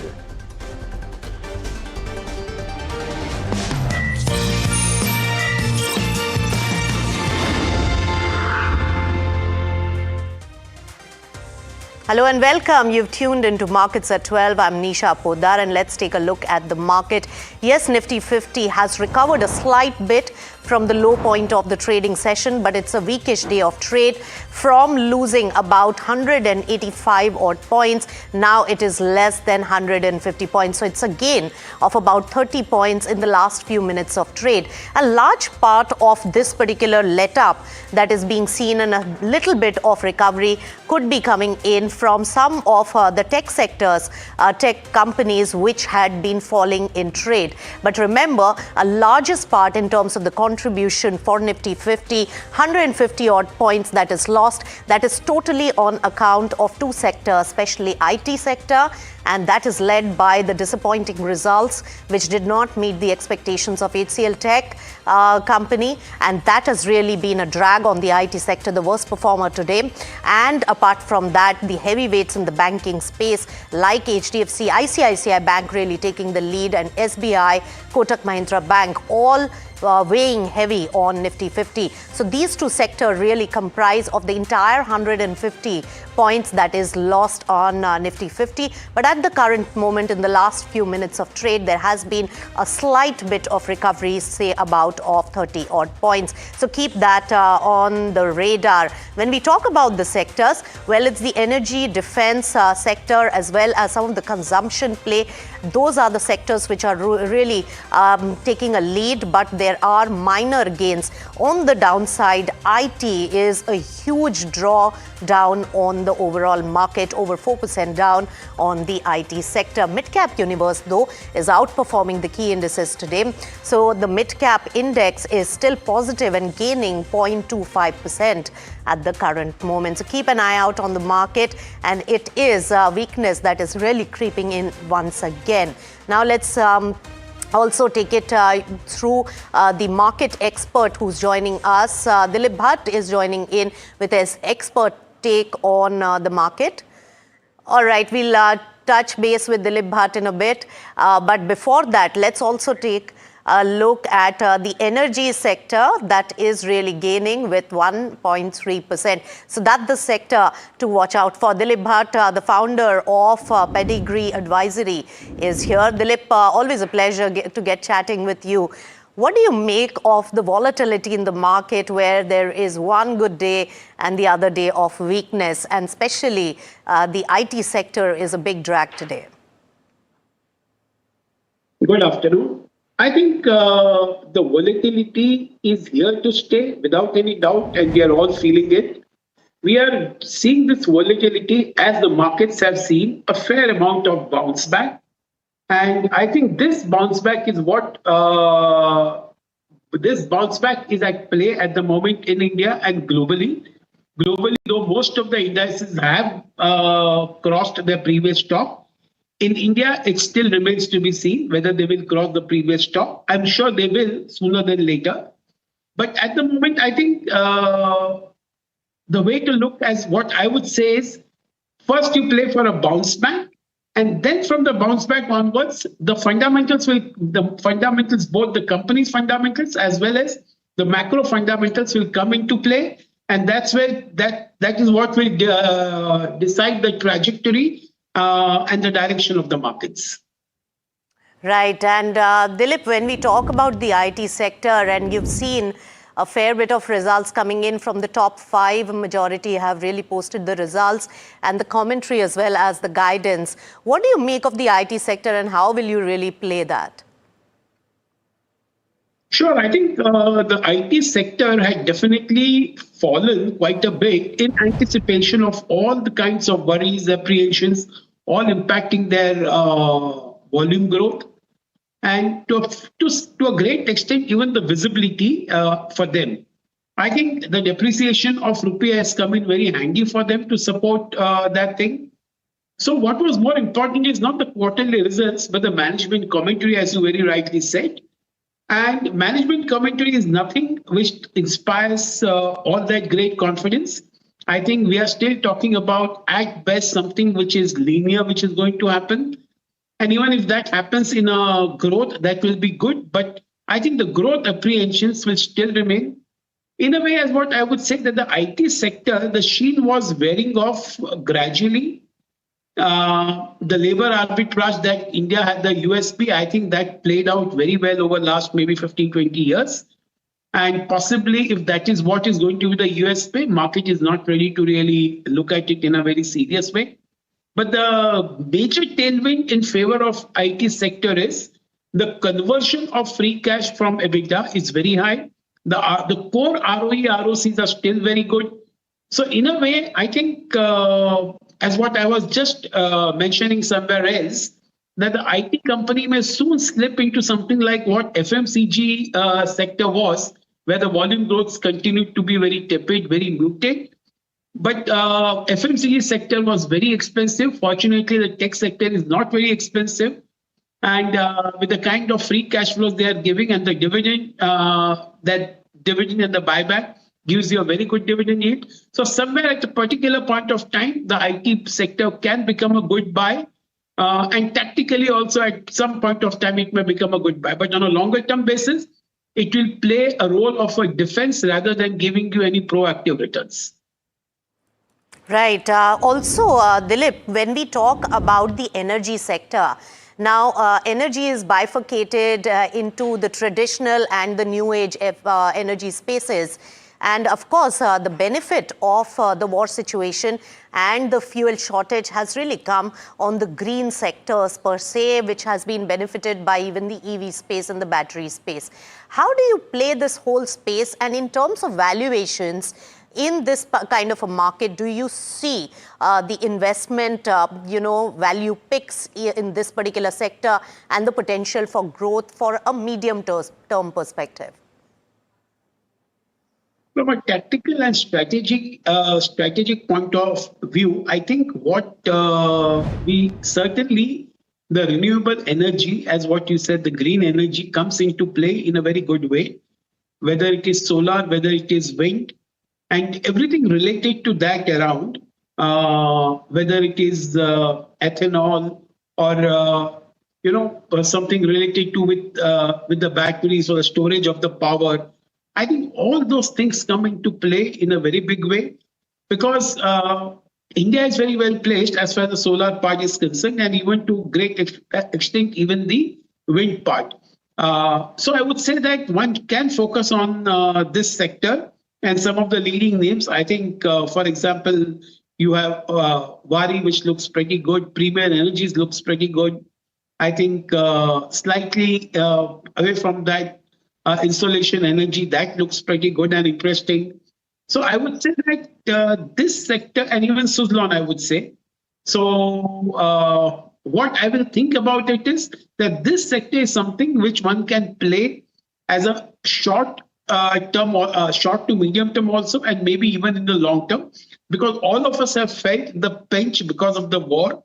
Hello and welcome. You've tuned into Markets at 12. I'm Nisha Poddar and let's take a look at the market. Yes, Nifty 50 has recovered a slight bit from the low point of the trading session, but it's a weakish day of trade. From losing about 185 odd points, now it is less than 150 points. So it's a gain of about 30 points in the last few minutes of trade. A large part of this particular let-up that is being seen and a little bit of recovery could be coming in from some of the tech sectors, tech companies which had been falling in trade. But remember, a largest part in terms of the contribution for Nifty 50, 150 odd points that is lost, that is totally on account of two sectors, especially IT sector, and that is led by the disappointing results which did not meet the expectations of HCL Tech company, and that has really been a drag on the IT sector, the worst performer today. And apart from that, the heavyweights in the banking space like HDFC, ICICI Bank really taking the lead, and SBI, Kotak Mahindra Bank, all weighing heavy on Nifty 50. So these two sectors really comprise of the entire 150 points that is lost on Nifty 50. But at the current moment, in the last few minutes of trade, there has been a slight bit of recovery, say about of 30 odd points. So keep that on the radar. When we talk about the sectors, well, it's the energy, defense sector, as well as some of the consumption play. Those are the sectors which are really taking a lead, but there are minor gains. On the downside, IT is a huge draw down on the overall market, over 4% down on the IT sector. Mid-cap universe, though, is outperforming the key indices today. So the mid-cap index is still positive and gaining 0.25% at the current moment. So keep an eye out on the market, and it is weakness that is really creeping in once again. Now let's also take it through the market expert who's joining us. Dilip Bhatt is joining in with his expert take on the market. All right, we'll touch base with Dilip Bhatt in a bit. But before that, let's also take a look at the energy sector that is really gaining with 1.3%. So that's the sector to watch out for. Dilip Bhatt, the founder of Pedigree Advisory, is here. Dilip, always a pleasure to get chatting with you. What do you make of the volatility in the market where there is one good day and the other day of weakness, and especially the IT sector is a big drag today? Good afternoon. I think the volatility is here to stay without any doubt, and we are all feeling it. We are seeing this volatility as the markets have seen a fair amount of bounce back. And I think this bounce back is what is at play at the moment in India and globally. Globally, though most of the indices have crossed their previous top, in India, it still remains to be seen whether they will cross the previous top. I'm sure they will sooner than later. But at the moment, I think the way to look as what I would say is, first you play for a bounce back, and then from the bounce back onwards, the fundamentals, both the company's fundamentals as well as the macro fundamentals will come into play. And that's where that is what will decide the trajectory and the direction of the markets. Right. And Dilip, when we talk about the IT sector, and you've seen a fair bit of results coming in from the top 5, majority have really posted the results and the commentary as well as the guidance. What do you make of the IT sector, and how will you really play that? Sure. I think the IT sector had definitely fallen quite a bit in anticipation of all the kinds of worries, apprehensions, all impacting their volume growth. And to a great extent, even the visibility for them. I think the depreciation of rupee has come in very handy for them to support that thing. So what was more important is not the quarterly results, but the management commentary, as you very rightly said. And management commentary is nothing which inspires all that great confidence. I think we are still talking about, at best, something which is linear, which is going to happen. And even if that happens in a growth, that will be good. But I think the growth apprehensions will still remain. In a way, as what I would say, that the IT sector, the sheen was wearing off gradually. The labor arbitrage that India had, the USP, I think that played out very well over last maybe 15, 20 years. And possibly if that is what is going to be the USP, market is not ready to really look at it in a very serious way. But the major tailwind in favor of IT sector is the conversion of free cash from EBITDA is very high. The core ROE, ROCs are still very good. So in a way, I think, as what I was just mentioning somewhere else, that the IT company may soon slip into something like what FMCG sector was, where the volume growths continued to be very tepid, very muted. But FMCG sector was very expensive. Fortunately, the tech sector is not very expensive. And with the kind of free cash flows they are giving and the dividend and the buyback, gives you a very good dividend yield. So somewhere at a particular point of time, the IT sector can become a good buy. And tactically also at some point of time, it may become a good buy. But on a longer term basis, it will play a role of a defense rather than giving you any proactive returns. Right. Dilip, when we talk about the energy sector, now energy is bifurcated into the traditional and the new age energy spaces. And of course, the benefit of the war situation and the fuel shortage has really come on the green sectors per se, which has been benefited by even the EV space and the battery space. How do you play this whole space? And in terms of valuations, in this kind of a market, do you see the investment, value picks in this particular sector and the potential for growth for a medium-term perspective? From a tactical and strategic point of view, I think what we certainly, the renewable energy, as what you said, the green energy comes into play in a very good way, whether it is solar, whether it is wind, and everything related to that around, whether it is ethanol or something related to with the batteries or the storage of the power. I think all those things come into play in a very big way because India is very well placed as far as the solar part is concerned, and even to great extent, even the wind part. So I would say that one can focus on this sector. And some of the leading names, I think, for example, you have Wari, which looks pretty good. Premier Energies looks pretty good. I think slightly away from that, installation energy, that looks pretty good and interesting. So I would say that this sector, and even Suzlon, I would say. So what I will think about it is that this sector is something which one can play as a short to medium term also, and maybe even in the long term, because all of us have felt the pinch because of the war.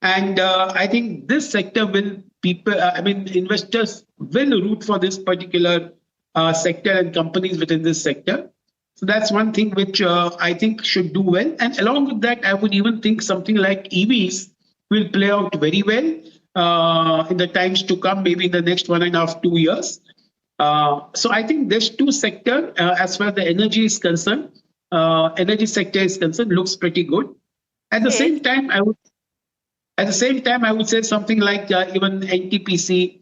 And I think this sector will, investors will root for this particular sector and companies within this sector. So that's one thing which I think should do well. And along with that, I would even think something like EVs will play out very well in the times to come, maybe in the next 1.5 to 2 years. So I think this two sector, as far as the energy is concerned, energy sector is concerned, looks pretty good. At the same time, I would say something like even NTPC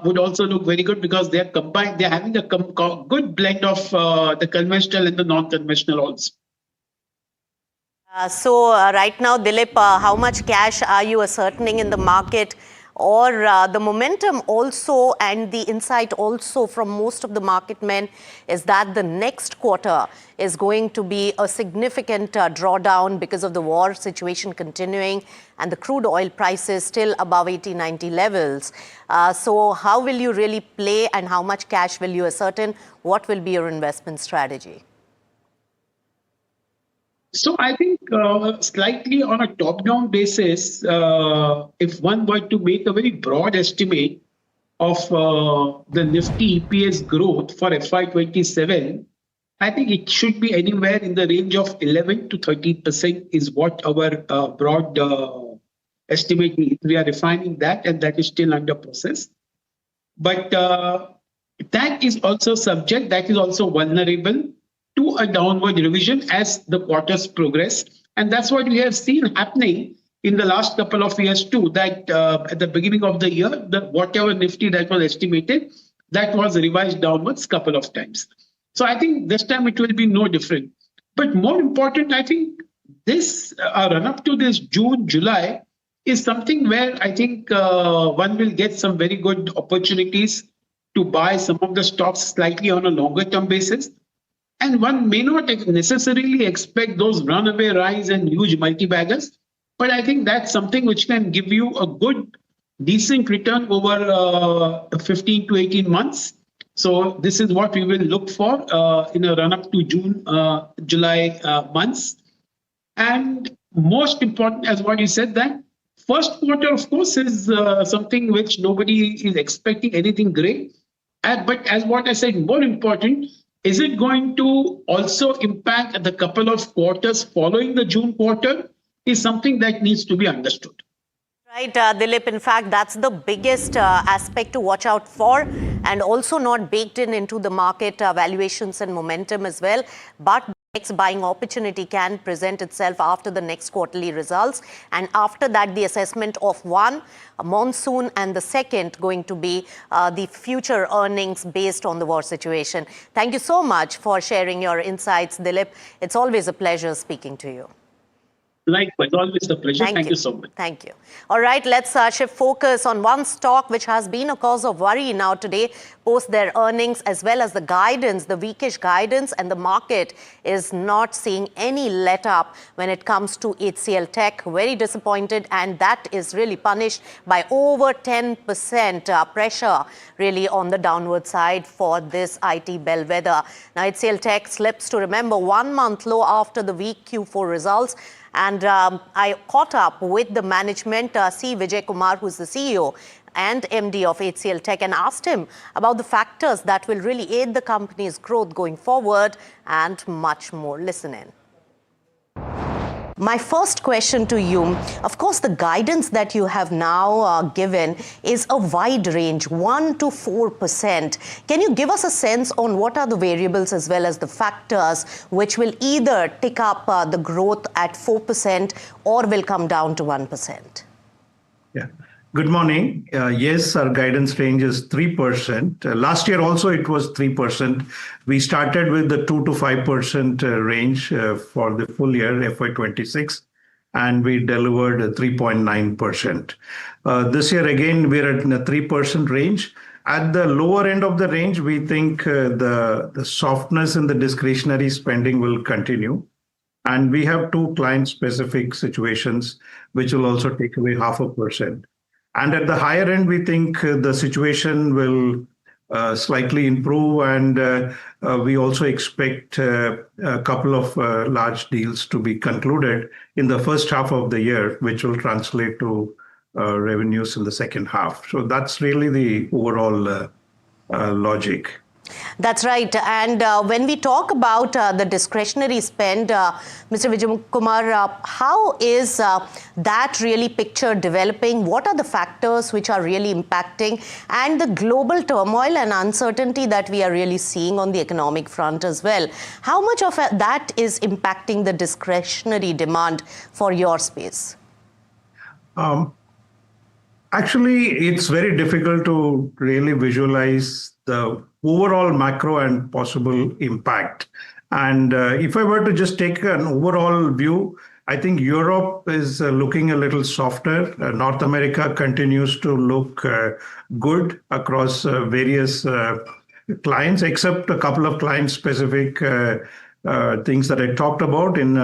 would also look very good because they're combined. They're having a good blend of the conventional and the non-conventional also. So right now, Dilip, how much cash are you ascertaining in the market? Or the momentum also and the insight also from most of the market men is that the next quarter is going to be a significant drawdown because of the war situation continuing and the crude oil prices still above 80-90 levels. So how will you really play and how much cash will you ascertain? What will be your investment strategy? So I think slightly on a top-down basis, if one were to make a very broad estimate of the Nifty EPS growth for FY27, I think it should be anywhere in the range of 11 to 13% is what our broad estimate is. We are refining that, and that is still under process. But that is also subject, that is also vulnerable to a downward revision as the quarters progress. And that's what we have seen happening in the last couple of years too, that at the beginning of the year, whatever Nifty that was estimated, that was revised downwards a couple of times. So I think this time it will be no different. But more important, I think this run up to this June, July is something where I think one will get some very good opportunities to buy some of the stocks slightly on a longer term basis. And one may not necessarily expect those runaway rise and huge multi-baggers, but I think that's something which can give you a good, decent return over 15 to 18 months. So this is what we will look for in a run-up to June, July months. And most important, as what you said, that first quarter, of course, is something which nobody is expecting anything great. But as what I said, more important, is it going to also impact the couple of quarters following the June quarter? Is something that needs to be understood. Right, Dilip, in fact, that's the biggest aspect to watch out for, and also not baked into the market valuations and momentum as well. But the next buying opportunity can present itself after the next quarterly results. And after that, the assessment of one, a monsoon, and the second going to be the future earnings based on the war situation. Thank you so much for sharing your insights, Dilip. It's always a pleasure speaking to you. Likewise, always a pleasure. Thank you so much. Thank you. All right, let's shift focus on one stock which has been a cause of worry now today, post their earnings as well as the guidance, the weakish guidance, and the market is not seeing any let up when it comes to HCL Tech. Very disappointed, and that is really punished by over 10% pressure really on the downward side for this IT bellwether. Now, HCL Tech slips to, remember, 1 month low after the weak Q4 results. And I caught up with the management, C. Vijay Kumar, who's the CEO and MD of HCL Tech, and asked him about the factors that will really aid the company's growth going forward and much more. Listen in. My first question to you, of course, the guidance that you have now given is a wide range, 1 to 4%. Can you give us a sense on what are the variables as well as the factors which will either tick up the growth at 4% or will come down to 1%? Yeah. Good morning. Yes, our guidance range is 3%. Last year also it was 3%. We started with the 2 to 5% range for the full year FY26, and we delivered 3.9%. This year again we're in a 3% range. At the lower end of the range, we think the softness in the discretionary spending will continue. And we have two client-specific situations which will also take away 0.5%. And at the higher end, we think the situation will slightly improve, and we also expect a couple of large deals to be concluded in the first half of the year, which will translate to revenues in the second half. So that's really the overall logic. That's right. And when we talk about the discretionary spend, Mr. Vijay Kumar, how is that really picture developing? What are the factors which are really impacting, and the global turmoil and uncertainty that we are really seeing on the economic front as well? How much of that is impacting the discretionary demand for your space? Actually, it's very difficult to really visualize the overall macro and possible impact. And if I were to just take an overall view, I think Europe is looking a little softer. North America continues to look good across various clients, except a couple of client-specific things that I talked about in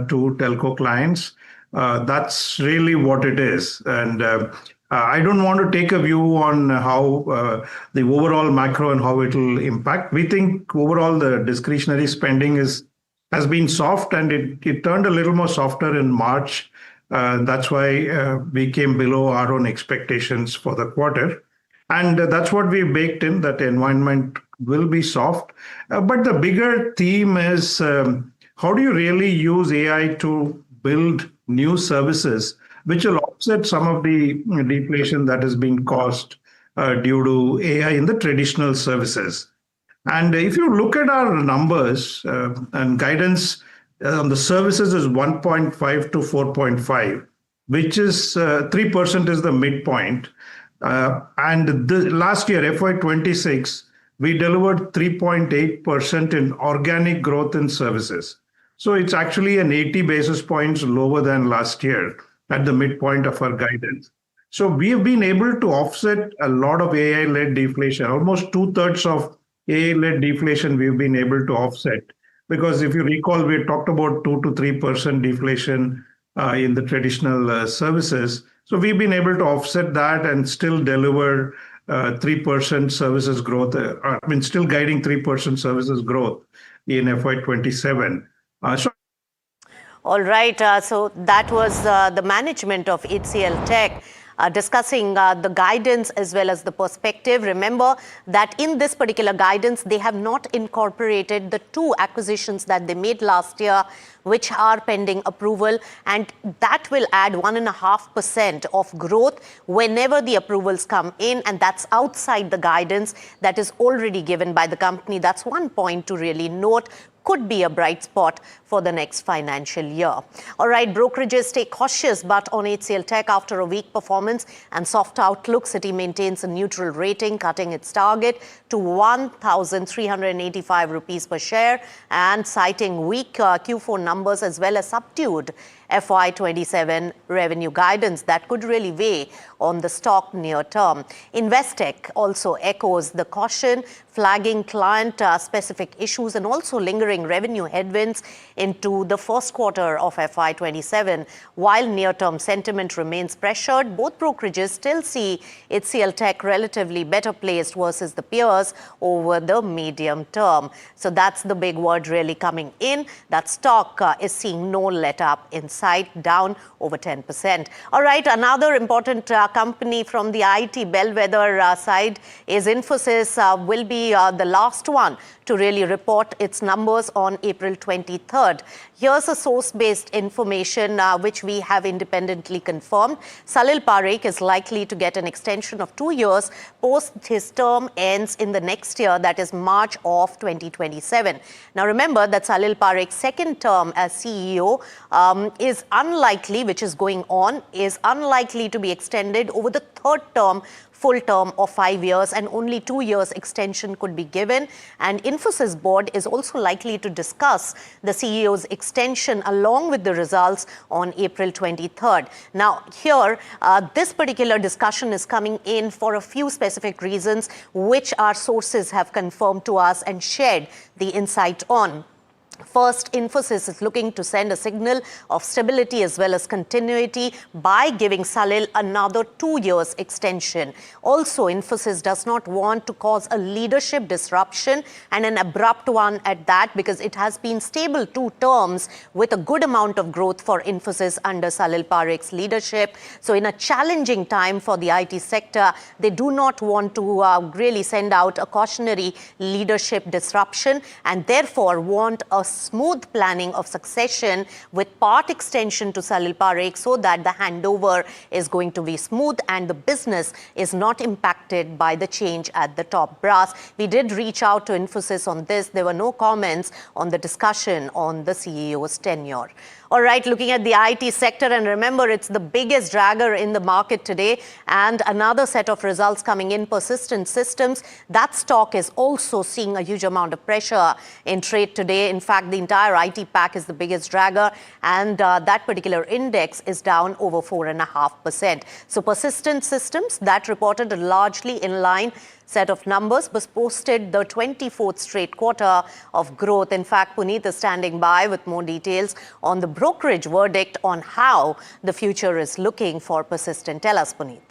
two telco clients. That's really what it is. And I don't want to take a view on how the overall macro and how it will impact. We think overall the discretionary spending has been soft, and it turned a little more softer in March. That's why we came below our own expectations for the quarter. And that's what we baked in, that the environment will be soft. But the bigger theme is how do you really use AI to build new services which will offset some of the deflation that has been caused due to AI in the traditional services. And if you look at our numbers and guidance on the services is 1.5 to 4.5, which is 3% is the midpoint. And last year, FY26, we delivered 3.8% in organic growth in services. So it's actually an 80 basis points lower than last year at the midpoint of our guidance. So we have been able to offset a lot of AI-led deflation. Almost 2/3 of AI-led deflation we've been able to offset. Because if you recall, we talked about 2 to 3% deflation in the traditional services. So we've been able to offset that and still deliver 3% services growth. Still guiding 3% services growth in FY27. All right. So that was the management of HCL Tech. discussing the guidance as well as the perspective. Remember that in this particular guidance, they have not incorporated the 2 acquisitions that they made last year, which are pending approval, and that will add 1.5% of growth whenever the approvals come in, and that's outside the guidance that is already given by the company. That's one point to really note. Could be a bright spot for the next financial year. All right, brokerages stay cautious, but on HCL Tech, after a weak performance and soft outlook, Citi maintains a neutral rating, cutting its target to 1,385 rupees per share and citing weak Q4 numbers as well as subdued FY27 revenue guidance that could really weigh on the stock near term. Investec also echoes the caution, flagging client-specific issues and also lingering revenue headwinds into the first quarter of FY27. While near-term sentiment remains pressured, both brokerages still see HCL Tech relatively better placed versus the peers over the medium term. So that's the big word really coming in. That stock is seeing no let-up in sight, down over 10%. All right, another important company from the IT bellwether side is Infosys, will be the last one to really report its numbers on April 23rd. Here's a source-based information which we have independently confirmed. Salil Parekh is likely to get an extension of 2 years post his term ends in the next year, that is March of 2027. Now remember that Salil Parekh's second term as CEO is unlikely, which is going on, is unlikely to be extended over the third term, full term of 5 years, and only 2 years extension could be given. And Infosys board is also likely to discuss the CEO's extension along with the results on April 23rd. Now here, this particular discussion is coming in for a few specific reasons, which our sources have confirmed to us and shared the insight on. First, Infosys is looking to send a signal of stability as well as continuity by giving Salil another 2 years extension. Also, Infosys does not want to cause a leadership disruption, and an abrupt one at that, because it has been stable 2 terms with a good amount of growth for Infosys under Salil Parekh's leadership. So in a challenging time for the IT sector, they do not want to really send out a cautionary leadership disruption, and therefore want a smooth planning of succession with part extension to Salil Parekh so that the handover is going to be smooth and the business is not impacted by the change at the top brass. We did reach out to Infosys on this. There were no comments on the discussion on the CEO's tenure. All right, looking at the IT sector, and remember, it's the biggest dragger in the market today, and another set of results coming in, Persistent Systems. That stock is also seeing a huge amount of pressure in trade today. In fact, the entire IT pack is the biggest dragger, and that particular index is down over 4.5%. So Persistent Systems, that reported a largely in line set of numbers, was posted the 24th straight quarter of growth. In fact, Puneet is standing by with more details on the brokerage verdict on how the future is looking for Persistent. Tell us, Puneet.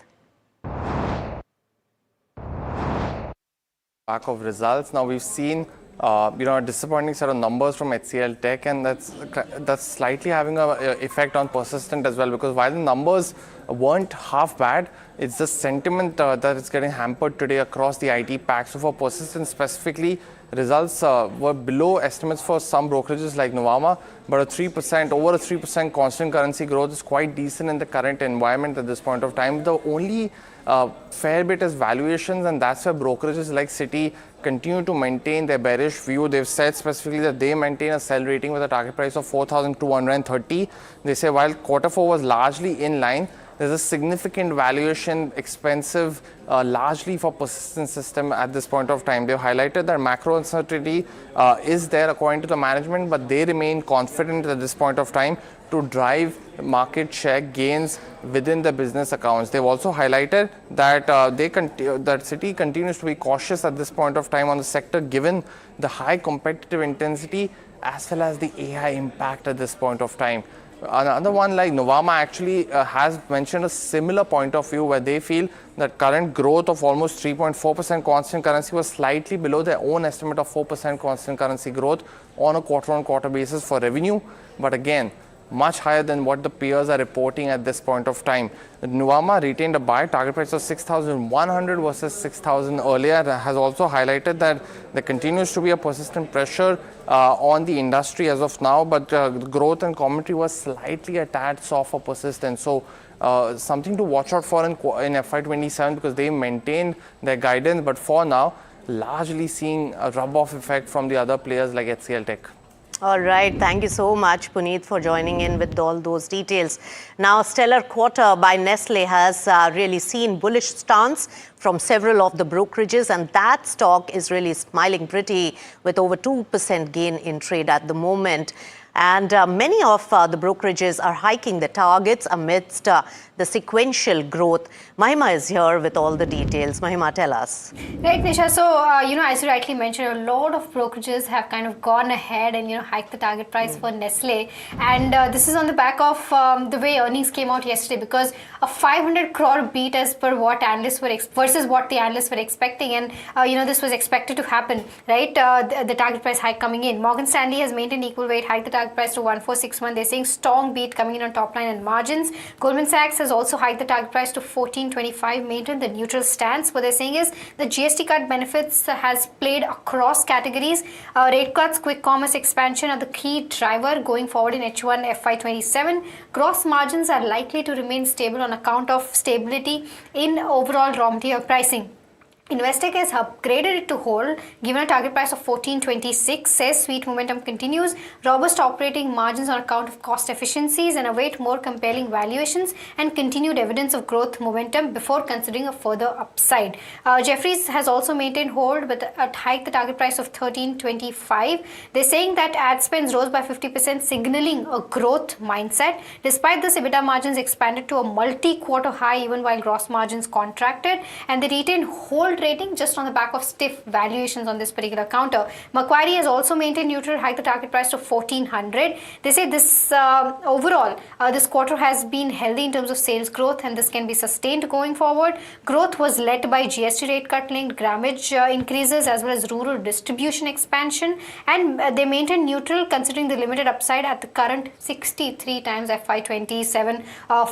Back of results. Now we've seen a disappointing set of numbers from HCL Tech, and that's slightly having an effect on Persistent as well, because while the numbers weren't half bad, it's the sentiment that is getting hampered today across the IT pack. So for Persistent specifically, results were below estimates for some brokerages like Nuvama, but over a 3% constant currency growth is quite decent in the current environment at this point of time. The only fair bit is valuations, and that's where brokerages like Citi continue to maintain their bearish view. They've said specifically that they maintain a sell rating with a target price of 4,230. They say while Q4 was largely in line, there's a significant valuation expensive largely for Persistent System at this point of time. They've highlighted that macro uncertainty is there according to the management, but they remain confident at this point of time to drive market share gains within the business accounts. They've also highlighted that that Citi continues to be cautious at this point of time on the sector, given the high competitive intensity as well as the AI impact at this point of time. Another one like Nuvama actually has mentioned a similar point of view, where they feel that current growth of almost 3.4% constant currency was slightly below their own estimate of 4% constant currency growth on a quarter-on-quarter basis for revenue. But again, much higher than what the peers are reporting at this point of time. Nuvama retained a buy, target price of 6,100 versus 6,000 earlier. Has also highlighted that there continues to be a persistent pressure on the industry as of now, but growth and commentary was slightly a tad soft for persistent. So something to watch out for in FY27 because they maintained their guidance, but for now, largely seeing a rub-off effect from the other players like HCL Tech. All right. Thank you so much, Puneet, for joining in with all those details. Now, stellar quarter by Nestle has really seen bullish stance from several of the brokerages, and that stock is really smiling pretty with over 2% gain in trade at the moment. And many of the brokerages are hiking the targets amidst the sequential growth. Mahima is here with all the details. Mahima, tell us. Right, Nisha. So, as you rightly mentioned, a lot of brokerages have kind of gone ahead and, hiked the target price for Nestle. And this is on the back of the way earnings came out yesterday, because a 500 crore beat as per what analysts were versus what the analysts were expecting. And, this was expected to happen, right? The target price hike coming in. Morgan Stanley has maintained equal weight, hiked the target price to 1461. They're saying strong beat coming in on top line and margins. Goldman Sachs has also hiked the target price to 1425, maintained the neutral stance. What they're saying is the GST cut benefits has played across categories. Rate cuts, quick commerce expansion are the key driver going forward in H1 FY27. Gross margins are likely to remain stable on account of stability in overall raw material pricing. Investec has upgraded it to hold, given a target price of 1426, says sweet momentum continues, robust operating margins on account of cost efficiencies, and await more compelling valuations and continued evidence of growth momentum before considering a further upside. Jefferies has also maintained hold but hiked the target price of 1325. They're saying that ad spends rose by 50%, signaling a growth mindset. Despite this, EBITDA margins expanded to a multi-quarter high even while gross margins contracted, and they retained hold rating just on the back of stiff valuations on this particular counter. Macquarie has also maintained neutral, hiked the target price to 1400. They say this overall, this quarter has been healthy in terms of sales growth, and this can be sustained going forward. Growth was led by GST rate cut linked grammage increases as well as rural distribution expansion, and they maintained neutral considering the limited upside at the current 63 times FY27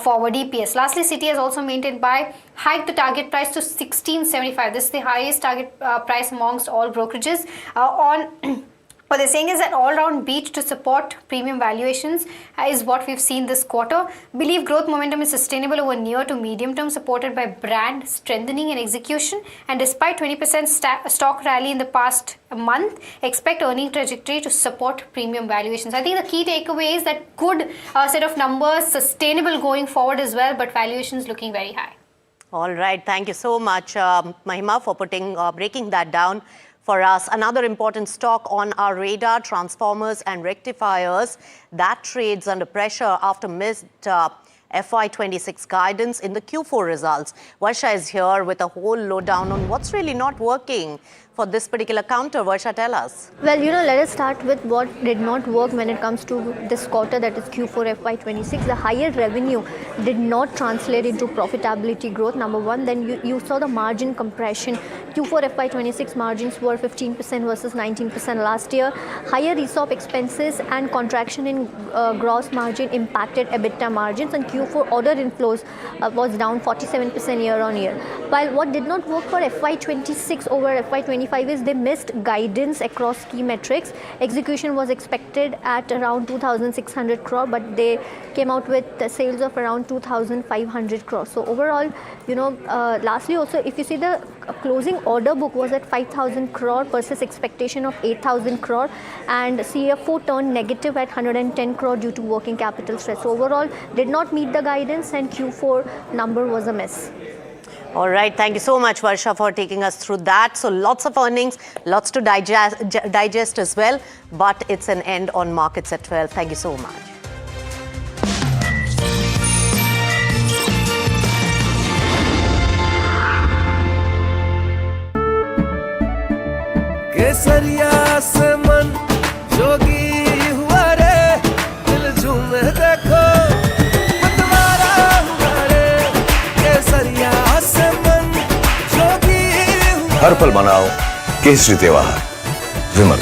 forward EPS. Lastly, Citi has also maintained by hiked the target price to 1675. This is the highest target price amongst all brokerages. What they're saying is that all-round beat to support premium valuations is what we've seen this quarter. Believe growth momentum is sustainable over near to medium term, supported by brand strengthening and execution. And despite 20% stock rally in the past month, expect earning trajectory to support premium valuations. I think the key takeaway is that good set of numbers, sustainable going forward as well, but valuations looking very high. All right. Thank you so much, Mahima, for breaking that down for us. Another important stock on our radar, transformers and rectifiers, that trades under pressure after missed FY26 guidance in the Q4 results. Varsha is here with a whole lowdown on what's really not working for this particular counter. Varsha, tell us. Well, let us start with what did not work when it comes to this quarter, that is Q4 FY26. The higher revenue did not translate into profitability growth, number one. Then you saw the margin compression. Q4 FY26 margins were 15% versus 19% last year. Higher ESOP expenses and contraction in gross margin impacted EBITDA margins, and Q4 order inflows was down 47% year on year. While what did not work for FY26 over FY25 is they missed guidance across key metrics. Execution was expected at around 2,600 crore, but they came out with sales of around 2,500 crore. So overall, lastly also, if you see the closing order book was at 5,000 crore versus expectation of 8,000 crore, and CFO turned negative at 110 crore due to working capital stress. So overall, did not meet the guidance, and Q4 number was a miss. All right. Thank you so much, Varsha, for taking us through that. So lots of earnings, lots to digest as well, but it's an end on markets at 12. Thank you so much. केसरिया से मन जोगी हुआ रे दिल झूमे देखो मतवारा हुआ रे केसरिया से मन जोगी हुआ हर पल मनाओ केसरी त्योहार। विमल,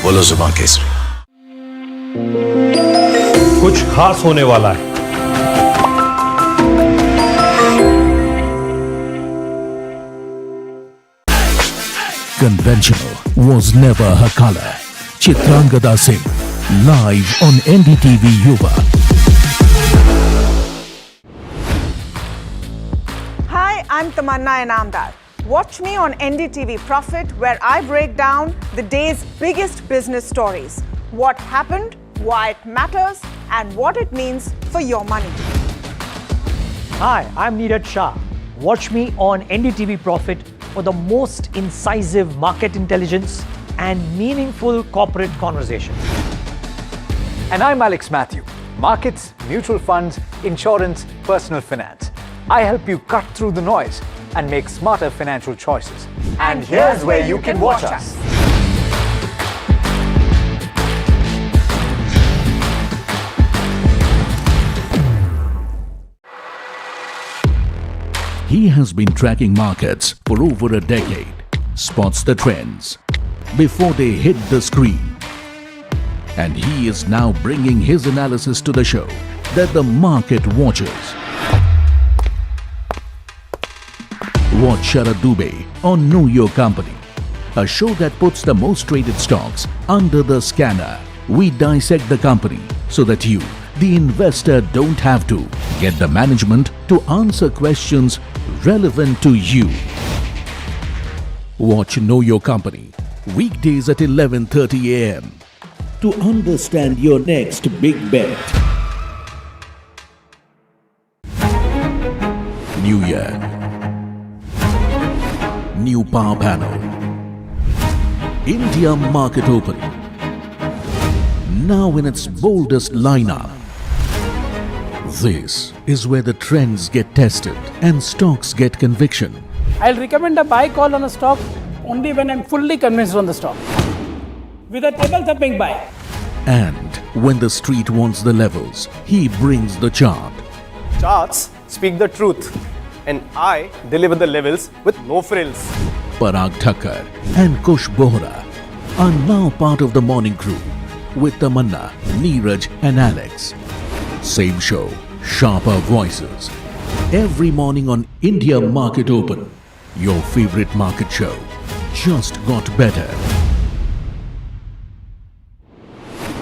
बोलो जुबान केसरी। कुछ खास होने वाला है। Conventional was never her color. Chitrangada Singh, live on NDTV Yuva. Hi, I'm Tamanna Inamdar. Watch me on NDTV Profit, where I break down the day's biggest business stories. What happened, why it matters, and what it means for your money. Hi, I'm Neeraj Shah. Watch me on NDTV Profit for the most incisive market intelligence and meaningful corporate conversations. And I'm Alex Matthew. Markets, mutual funds, insurance, personal finance. I help you cut through the noise and make smarter financial choices. And here's where you can watch us. He has been tracking markets for over a decade, spots the trends before they hit the screen. And he is now bringing his analysis to the show that the market watches. Watch Sharad Dubey on Know Your Company, a show that puts the most traded stocks under the scanner. We dissect the company so that you, the investor, don't have to. Get the management to answer questions relevant to you. Watch Know Your Company weekdays at 11:30 a.m. to understand your next big bet. New year, new power panel, India market open, now in its boldest lineup. This is where the trends get tested and stocks get conviction. I'll recommend a buy call on a stock only when I'm fully convinced on the stock. With a table-thumping buy. And when the street wants the levels, he brings the chart. Charts speak the truth, and I deliver the levels with no frills. Parag Thakkar and Kush Bohra are now part of the morning crew with Tamanna, Neeraj and Alex. Same show, sharper voices. Every morning on India Market Open. Your favorite market show just got better.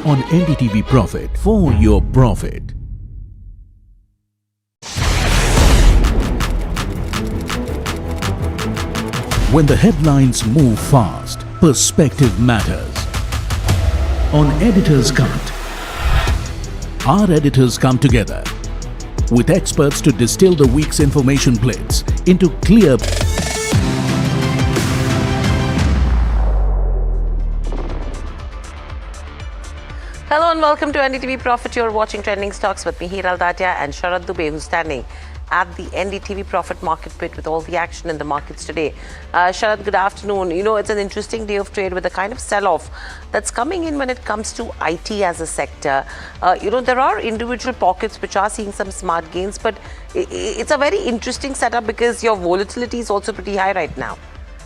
On NDTV Profit, for your profit. When the headlines move fast, perspective matters. On Editor's Cut, our editors come together with experts to distill the week's information plates into clear. Hello and welcome to NDTV Profit. You're watching Trending Stocks with me, Hiral Datia, and Sharad Dubey, who's standing at the NDTV Profit Market Pit with all the action in the markets today. Sharad, good afternoon. You know, it's an interesting day of trade with the kind of sell-off that's coming in when it comes to IT as a sector. You know, there are individual pockets which are seeing some smart gains, but it's a very interesting setup because your volatility is also pretty high right now.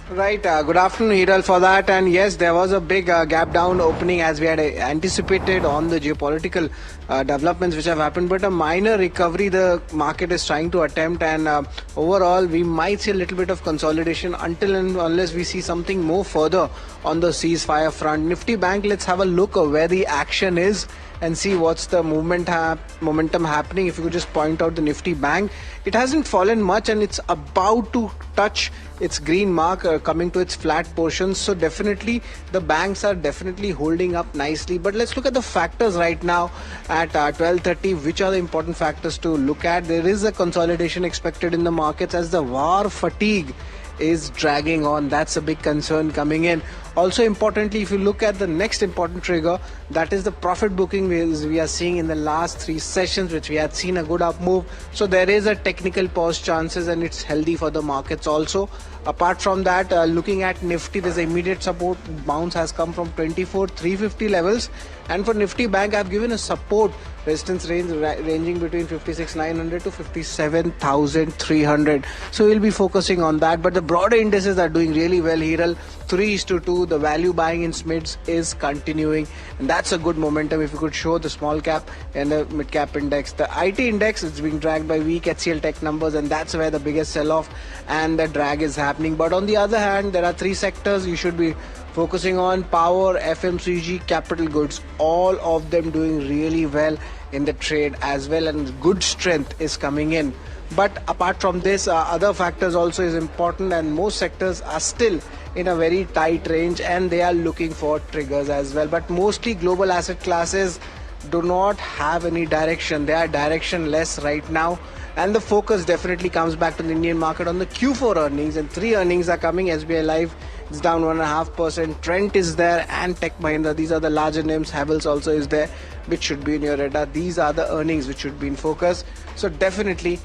Right. Good afternoon, Hiral, for that. And yes, there was a big gap down opening as we had anticipated on the geopolitical developments which have happened, but a minor recovery the market is trying to attempt, and overall we might see a little bit of consolidation until and unless we see something more further on the ceasefire front. Nifty Bank, let's have a look at where the action is and see what's the momentum happening. If you could just point out the Nifty Bank, it hasn't fallen much and it's about to touch its green mark, coming to its flat portions. So definitely the banks are definitely holding up nicely. But let's look at the factors right now at 12:30. Which are the important factors to look at? There is a consolidation expected in the markets as the war fatigue is dragging on. That's a big concern coming in. Also importantly, if you look at the next important trigger, that is the profit booking we are seeing in the last 3 sessions, which we had seen a good up move. So there is a technical pause chances and it's healthy for the markets also. Apart from that, looking at Nifty, there's immediate support bounce has come from 24,350 levels, and for Nifty Bank I've given a support resistance range ranging between 56,900 to 57,300. So we'll be focusing on that. But the broader indices are doing really well, Hiral. 3:2. The value buying in SMIDs is continuing, and that's a good momentum. If you could show the small cap and the mid cap index. The IT index is being dragged by weak HCL Tech numbers, and that's where the biggest sell-off and the drag is happening. But on the other hand, there are three sectors you should be focusing on: power, FMCG, capital goods. All of them doing really well in the trade as well, and good strength is coming in. But apart from this, other factors also is important, and most sectors are still in a very tight range and they are looking for triggers as well. But mostly global asset classes do not have any direction. They are directionless right now, and the focus definitely comes back to the Indian market on the Q4 earnings, and 3 earnings are coming. SBI Life is down 1.5%, Trent is there, and Tech Mahindra. These are the larger names. Havells also is there, which should be in your radar. These are the earnings which should be in focus, so definitely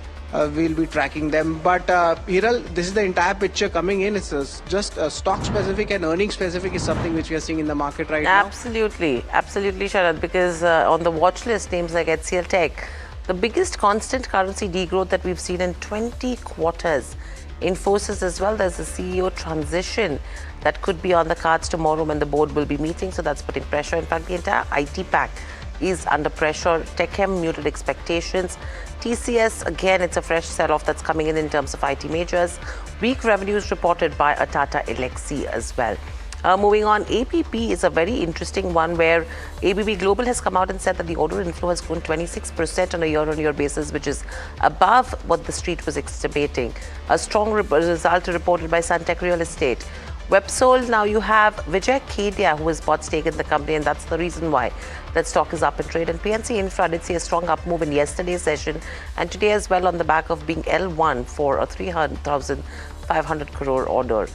we'll be tracking them. But Hiral, this is the entire picture coming in. It's just stock specific and earning specific is something which we are seeing in the market right now. Absolutely, Sharad, because on the watch list, names like HCL Tech, the biggest constant currency degrowth that we've seen in 20 quarters. Infosys as well, there's a CEO transition that could be on the cards tomorrow when the board will be meeting, so that's putting pressure. In fact, the entire IT pack is under pressure. Techem muted expectations. TCS, again, it's a fresh sell-off that's coming in terms of IT majors. Weak revenues reported by a Tata Elxsi as well. Moving on, ABB is a very interesting one where ABB Global has come out and said that the order inflow has grown 26% on a year-on-year basis, which is above what the street was estimating. A strong result reported by Suntech Real Estate. Websol, now you have Vijay Kedia, who has bought stake in the company, and that's the reason why that stock is up in trade. And PNC Infra did see a strong up move in yesterday's session and today as well, on the back of being L1 for a 300,500 crore order.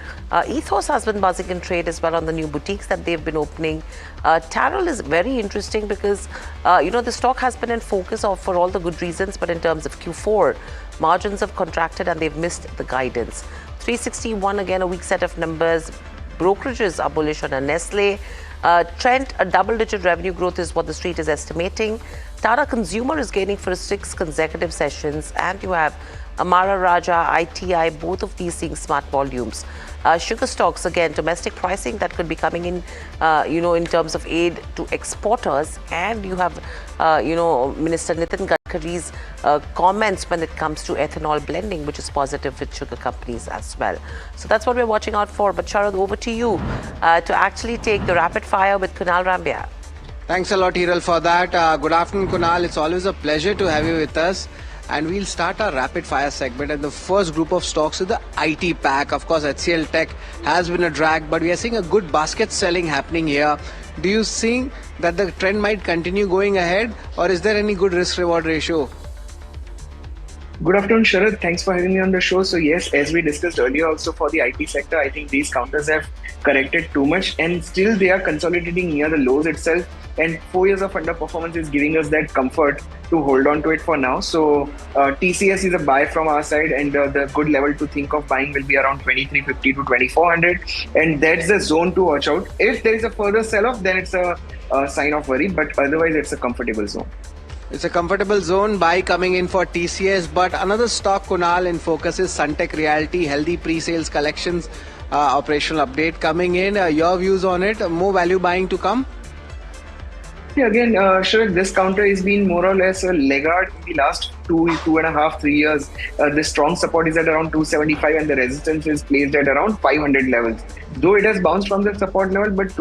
Ethos has been buzzing in trade as well on the new boutiques that they've been opening. Tarol is very interesting because, the stock has been in focus for all the good reasons, but in terms of Q4, margins have contracted and they've missed the guidance. 361, again, a weak set of numbers. Brokerages are bullish on a Nestle. Trent, a double-digit revenue growth is what the street is estimating. Tata Consumer is gaining for 6 consecutive sessions. And you have Amara Raja, ITI, both of these seeing smart volumes. Sugar stocks, again, domestic pricing that could be coming in, in terms of aid to exporters. And you have, Minister Nitin Gadkari's comments when it comes to ethanol blending, which is positive with sugar companies as well. So that's what we're watching out for. But Sharad, over to you to actually take the rapid fire with Kunal Rambia. Thanks a lot, Hiral, for that. Good afternoon, Kunal. It's always a pleasure to have you with us. And we'll start our rapid fire segment, and the first group of stocks is the IT pack. Of course, HCL Tech has been a drag, but we are seeing a good basket selling happening here. Do you think that the trend might continue going ahead, or is there any good risk reward ratio? Good afternoon, Sharad. Thanks for having me on the show. So yes, as we discussed earlier also for the IT sector, I think these counters have corrected too much and still they are consolidating near the lows itself. And 4 years of underperformance is giving us that comfort to hold on to it for now. So TCS is a buy from our side, and the good level to think of buying will be around 2350 to 2400. And that's the zone to watch out. If there is a further sell-off, then it's a sign of worry, but otherwise it's a comfortable zone. It's a comfortable zone buy coming in for TCS, but another stock, Kunal, in focus is Suntech Realty. Healthy pre-sales collections, operational update coming in. Your views on it? More value buying to come? Yeah, again, Sharad, this counter has been more or less a laggard in the last 2.5, 3 years. The strong support is at around 275 and the resistance is placed at around 500 levels. Though it has bounced from the support level, but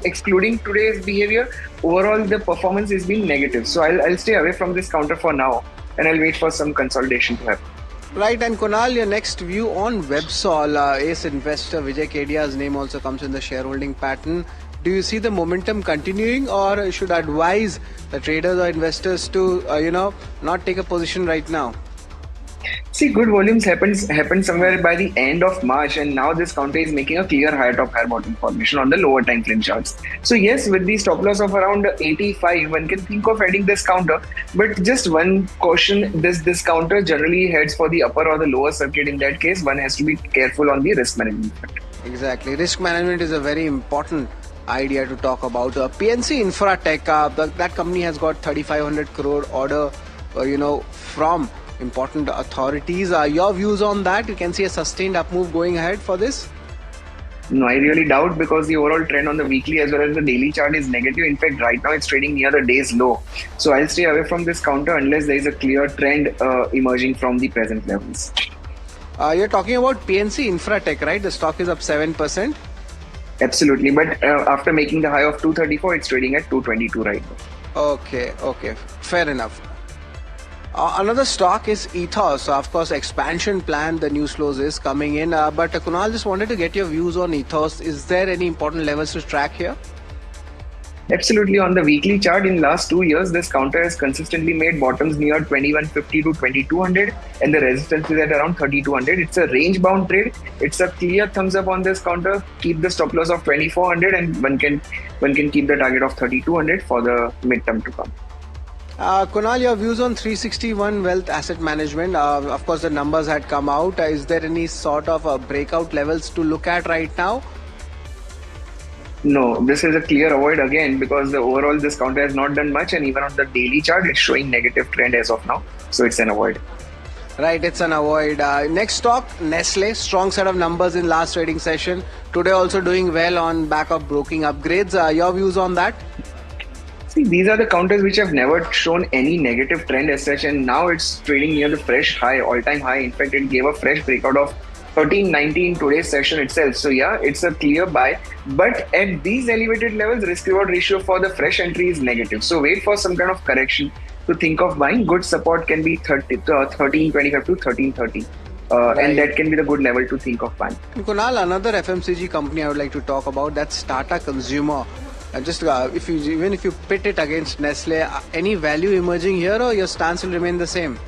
excluding today's behavior, overall the performance has been negative. So I'll stay away from this counter for now, and I'll wait for some consolidation to happen. Right, and Kunal, your next view on Websol. Ace investor Vijay Kedia's name also comes in the shareholding pattern. Do you see the momentum continuing, or should advise the traders or investors to, not take a position right now? See, good volumes happened somewhere by the end of March, and now this counter is making a clear higher top, higher bottom formation on the lower time frame charts. So yes, with the stop loss of around 85, one can think of adding this counter. But just one caution: this counter generally heads for the upper or the lower circuit. In that case, one has to be careful on the risk management. Exactly, risk management is a very important idea to talk about. PNC Infra Tech, that company has got 3,500 crore order, from important authorities. Your views on that? You can see a sustained up move going ahead for this? No, I really doubt, because the overall trend on the weekly as well as the daily chart is negative. In fact, right now it's trading near the day's low. So I'll stay away from this counter unless there is a clear trend emerging from the present levels. You're talking about PNC Infratech, right? The stock is up 7%. Absolutely, but after making the high of 234, it's trading at 222 right now. Okay, fair enough. Another stock is Ethos. So of course, expansion plan, the news flows is coming in. But Kunal, just wanted to get your views on Ethos. Is there any important levels to track here? Absolutely. On the weekly chart, in last 2 years, this counter has consistently made bottoms near 2150 to 2200, and the resistance is at around 3200. It's a range bound trade. It's a clear thumbs up on this counter. Keep the stop loss of 2400, and one can keep the target of 3200 for the midterm to come. Kunal, your views on 361 Wealth Asset Management. Of course, the numbers had come out. Is there any sort of breakout levels to look at right now? No, this is a clear avoid again, because the overall this counter has not done much, and even on the daily chart, it's showing negative trend as of now. So it's an avoid. Right, it's an avoid. Next stock, Nestle. Strong set of numbers in last trading session. Today also doing well on back of broking upgrades. Your views on that? See, these are the counters which have never shown any negative trend as such, and now it's trading near the fresh high, all-time high. In fact, it gave a fresh breakout of 1390 in today's session itself. So yeah, it's a clear buy, but at these elevated levels, risk-reward ratio for the fresh entry is negative. So wait for some kind of correction to think of buying. Good support can be 1325 to 1330. And that can be the good level to think of buying. Kunal, another FMCG company I would like to talk about, that's Tata Consumer. Just even if you pit it against Nestle, any value emerging here, or your stance will remain the same?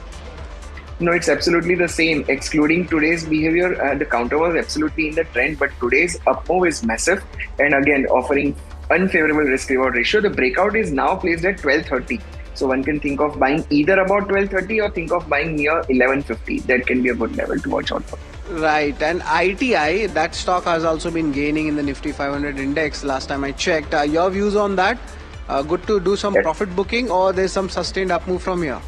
No, it's absolutely the same. Excluding today's behavior, the counter was absolutely in the trend, but today's up move is massive, and again offering unfavorable risk-reward ratio. The breakout is now placed at 1230. So one can think of buying either about 1230 or think of buying near 1150. That can be a good level to watch out for. Right, and ITI, that stock has also been gaining in the Nifty 500 index last time I checked. Your views on that? Good to do some profit booking, or there's some sustained up move from here?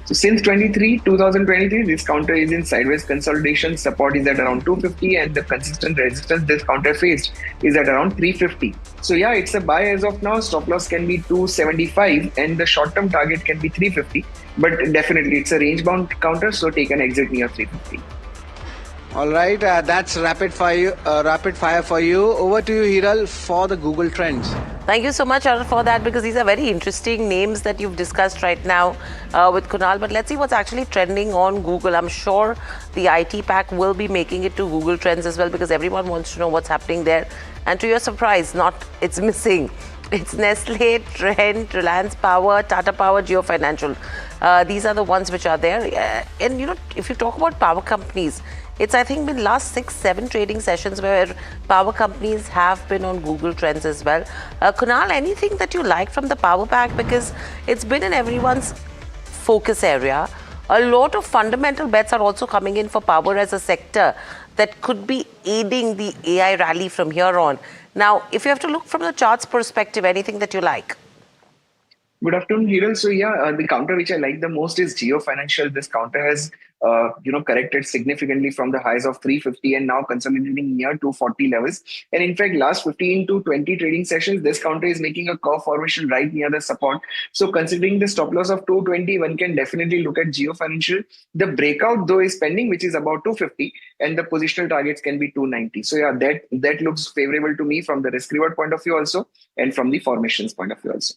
So since 2023, this counter is in sideways consolidation. Support is at around 250, and the consistent resistance this counter faced is at around 350. So yeah, it's a buy as of now. Stop loss can be 275, and the short-term target can be 350. But definitely, it's a range-bound counter, so take an exit near 350. All right, that's rapid fire for you. Over to you, Hiral, for the Google trends. Thank you so much, Arun, for that, because these are very interesting names that you've discussed right now with Kunal. But let's see what's actually trending on Google. I'm sure the IT pack will be making it to Google Trends as well, because everyone wants to know what's happening there. And to your surprise, it's missing. It's Nestle, Trent, Reliance Power, Tata Power, Geo Financial. These are the ones which are there. And you know, if you talk about power companies, it's, I think, been last 6-7 trading sessions where power companies have been on Google Trends as well. Kunal, anything that you like from the power pack? Because it's been in everyone's focus area. A lot of fundamental bets are also coming in for power as a sector that could be aiding the AI rally from here on. Now, if you have to look from the charts perspective, anything that you like? Good afternoon, Hiral. So yeah, the counter which I like the most is Geo Financial. This counter has corrected significantly from the highs of 350 and now consolidating near 240 levels. And in fact, last 15 to 20 trading sessions, this counter is making a curve formation right near the support. So considering the stop loss of 220, one can definitely look at Geo Financial. The breakout though is pending, which is about 250, and the positional targets can be 290. So yeah, that looks favorable to me from the risk reward point of view also, and from the formations point of view also.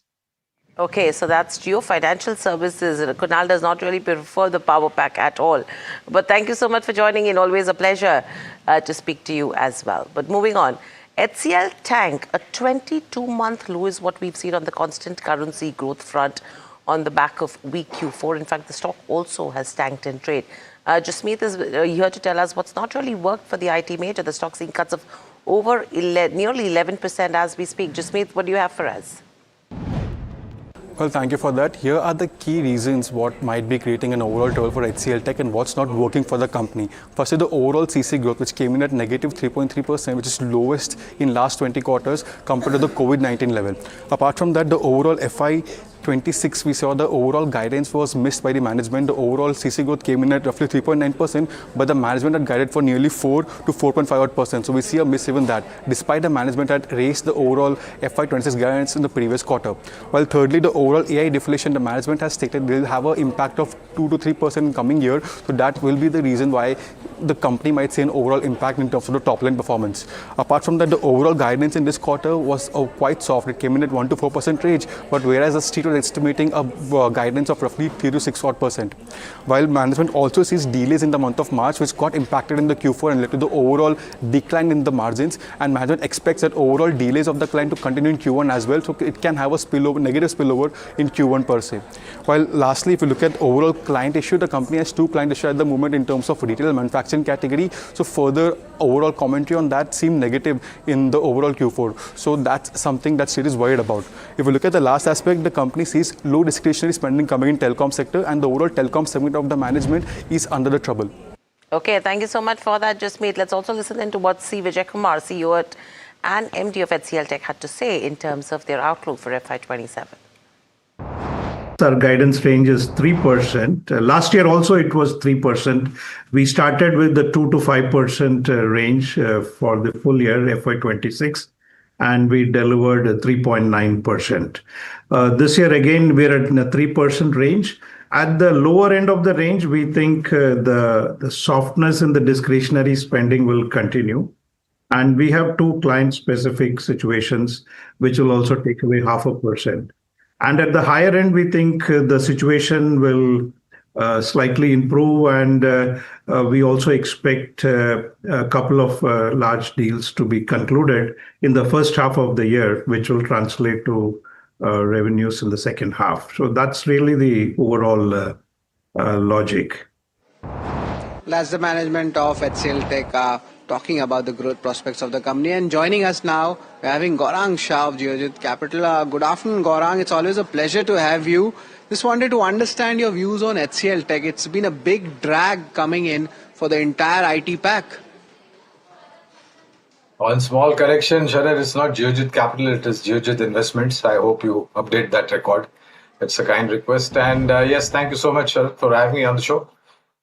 Okay, so that's Geo Financial Services. Kunal does not really prefer the power pack at all. But thank you so much for joining in. Always a pleasure to speak to you as well. But moving on, HCL Tech, a 22-month low is what we've seen on the constant currency growth front on the back of weak Q4. In fact, the stock also has tanked in trade. Jasmeet is here to tell us what's not really worked for the IT major. The stock's seeing cuts of over nearly 11% as we speak. Jasmeet, what do you have for us? Well, thank you for that. Here are the key reasons what might be creating an overall trouble for HCL Tech and what's not working for the company. Firstly, the overall CC growth, which came in at negative 3.3%, which is lowest in last 20 quarters compared to the COVID-19 level. Apart from that, the overall FY FY26, we saw the overall guidance was missed by the management. The overall CC growth came in at roughly 3.9%, but the management had guided for nearly 4 to 4.5%. So we see a miss even that, despite the management had raised the overall FY26 guidance in the previous quarter. While thirdly, the overall AI deflation, the management has stated will have an impact of 2 to 3% in coming year. So that will be the reason why the company might see an overall impact in terms of the top line performance. Apart from that, the overall guidance in this quarter was quite soft. It came in at 1 to 4% range, but whereas the street was estimating a guidance of roughly 3 to 6%. While management also sees delays in the month of March, which got impacted in the Q4 and led to the overall decline in the margins, and management expects that overall delays of the client to continue in Q1 as well, so it can have a spillover, negative spillover in Q1 per se. While lastly, if you look at overall client issue, the company has 2 client issues at the moment in terms of retail and manufacturing category. So further overall commentary on that seemed negative in the overall Q4. So that's something that street is worried about. If you look at the last aspect, the company sees low discretionary spending coming in telecom sector, and the overall telecom segment of the management is under the trouble. Okay, thank you so much for that, Jasmeet. Let's also listen into what C. Vijay Kumar, CEO and MD of HCL Tech, had to say in terms of their outlook for FY27. Our guidance range is 3%. Last year also it was 3%. We started with the 2 to 5% range for the full year FY26, and we delivered 3.9%. This year again we're in a 3% range. At the lower end of the range, we think the softness in the discretionary spending will continue. And we have 2 client-specific situations which will also take away 0.5%. And at the higher end, we think the situation will slightly improve, and we also expect a couple of large deals to be concluded in the first half of the year, which will translate to revenues in the second half. So that's really the overall logic. That's the management of HCL Tech talking about the growth prospects of the company. And joining us now, we're having Gaurang Shah of Geopolitical Capital. Good afternoon, Gaurang. It's always a pleasure to have you. Just wanted to understand your views on HCL Tech. It's been a big drag coming in for the entire IT pack. One small correction, Sharad, it's not Geopolitical Capital, it is Geopolitical Investments. I hope you update that record. It's a kind request. And yes, thank you so much, Sharad, for having me on the show.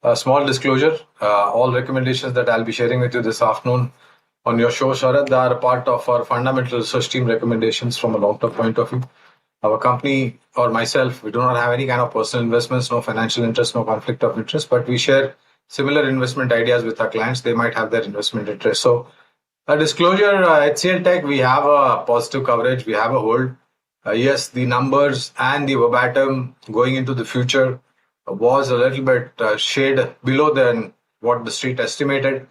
A small disclosure, all recommendations that I'll be sharing with you this afternoon on your show, Sharad, are a part of our fundamental research team recommendations from a long-term point of view. Our company or myself, we do not have any kind of personal investments, no financial interest, no conflict of interest, but we share similar investment ideas with our clients. They might have their investment interest. So a disclosure, HCL Tech, we have a positive coverage, we have a hold. Yes, the numbers and the verbatim going into the future was a little bit shade below than what the street estimated.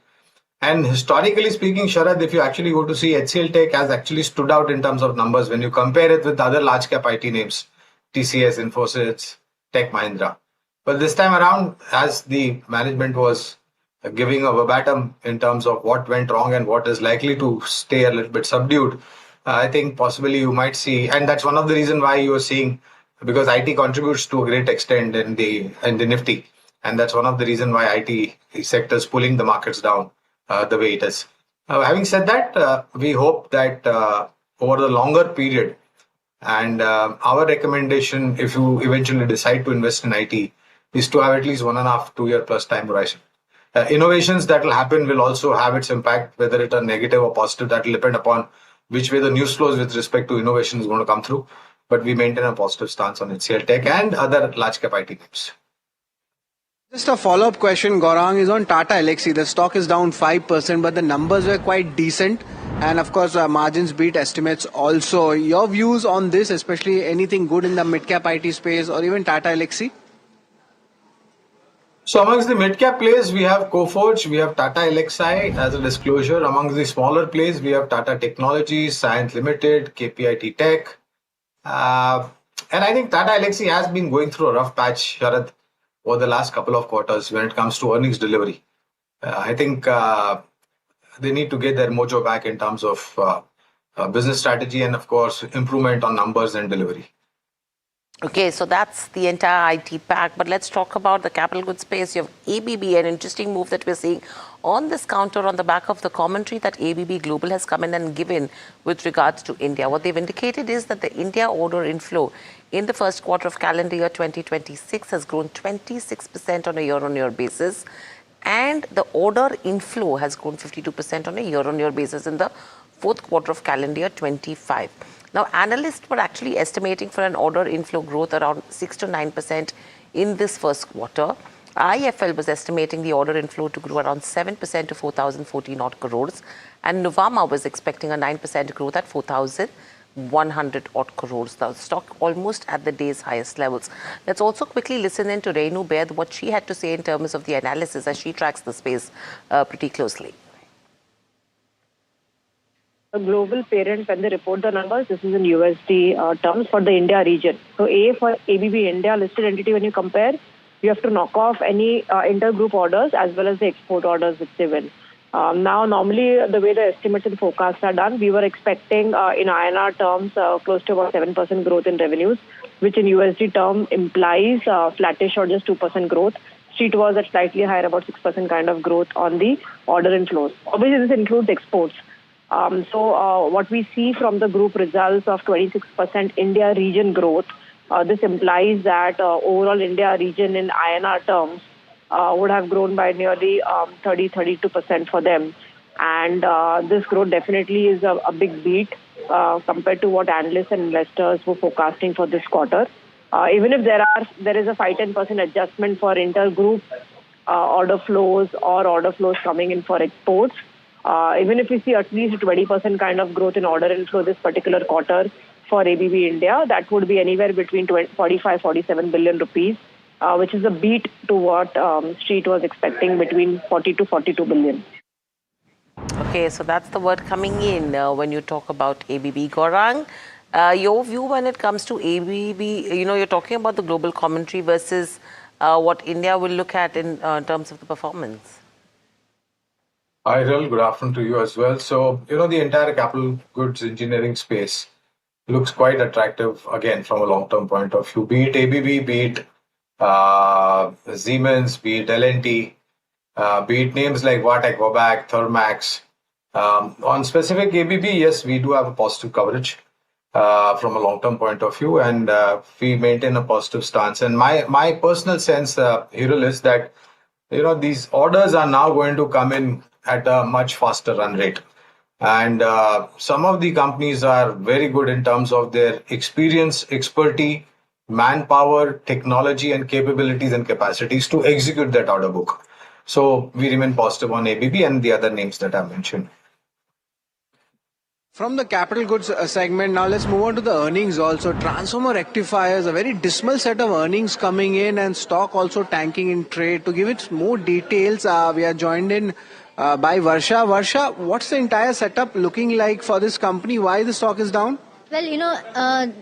And historically speaking, Sharad, if you actually go to see, HCL Tech has actually stood out in terms of numbers when you compare it with other large cap IT names, TCS, Infosys, Tech Mahindra. But this time around, as the management was giving a verbatim in terms of what went wrong and what is likely to stay a little bit subdued, I think possibly you might see, and that's one of the reasons why you are seeing, because IT contributes to a great extent in the Nifty, and that's one of the reasons why IT sector is pulling the markets down the way it is. Having said that, we hope that over the longer period, and our recommendation, if you eventually decide to invest in IT, is to have at least 1.5 2 year plus time horizon. Innovations that will happen will also have its impact, whether it are negative or positive. That will depend upon which way the news flows with respect to innovation is going to come through. But we maintain a positive stance on HCL Tech and other large cap IT names. Just a follow-up question, Gaurang, is on Tata Elxsi. The stock is down 5%, but the numbers were quite decent. And of course, margins beat estimates also. Your views on this, especially anything good in the mid-cap IT space or even Tata Elxsi? So amongst the mid-cap plays, we have Coforge, we have Tata Elxsi as a disclosure. Amongst the smaller plays, we have Tata Technologies, Science Limited, KPIT Tech. And I think Tata Elxsi has been going through a rough patch, Sharad, over the last couple of quarters when it comes to earnings delivery. I think they need to get their mojo back in terms of business strategy and, of course, improvement on numbers and delivery. Okay, so that's the entire IT pack. But let's talk about the capital goods space. You have ABB, an interesting move that we're seeing on this counter on the back of the commentary that ABB Global has come in and given with regards to India. What they've indicated is that the India order inflow in the first quarter of calendar year 2026 has grown 26% on a year-on-year basis. And the order inflow has grown 52% on a year-on-year basis in the fourth quarter of calendar year 25. Now, analysts were actually estimating for an order inflow growth around 6 to 9% in this first quarter. IFL was estimating the order inflow to grow around 7% to 4,014 odd crores. And Nuvama was expecting a 9% growth at 4,100 odd crores. The stock almost at the day's highest levels. Let's also quickly listen in to Renu Baid, what she had to say in terms of the analysis as she tracks the space pretty closely. A global parent, when they report the numbers, this is in USD terms for the India region. So for ABB India listed entity, when you compare, you have to knock off any intergroup orders as well as the export orders which they win. Now, normally the way the estimates and forecasts are done, we were expecting in INR terms close to about 7% growth in revenues, which in USD term implies flattish or just 2% growth. Street was at slightly higher, about 6% kind of growth on the order inflows. Obviously, this includes exports. So what we see from the group results of 26% India region growth, this implies that overall India region in INR terms would have grown by nearly 32% for them. And this growth definitely is a big beat compared to what analysts and investors were forecasting for this quarter. Even if there is a 5-10% adjustment for intergroup order flows or order flows coming in for exports, even if we see at least 20% kind of growth in order inflow this particular quarter for ABB India, that would be anywhere between 45-47 billion rupees, which is a beat to what Street was expecting between 40 to 42 billion. Okay, so that's the word coming in when you talk about ABB. Gaurang, your view when it comes to ABB, you're talking about the global commentary versus what India will look at in terms of the performance. Hi, Hiral. Good afternoon to you as well. So, the entire capital goods engineering space looks quite attractive, again, from a long-term point of view. Be it ABB, be it Siemens, be it L&T, be it names like Vatek, Waback, Thermax. On specific ABB, yes, we do have a positive coverage from a long-term point of view, and we maintain a positive stance. And my personal sense, Hiral, is that these orders are now going to come in at a much faster run rate. And some of the companies are very good in terms of their experience, expertise, manpower, technology, and capabilities and capacities to execute that order book. So we remain positive on ABB and the other names that I mentioned. From the capital goods segment, now let's move on to the earnings also. Transformer rectifiers, a very dismal set of earnings coming in and stock also tanking in trade. To give it more details, we are joined in by Varsha. Varsha, what's the entire setup looking like for this company? Why the stock is down? Well,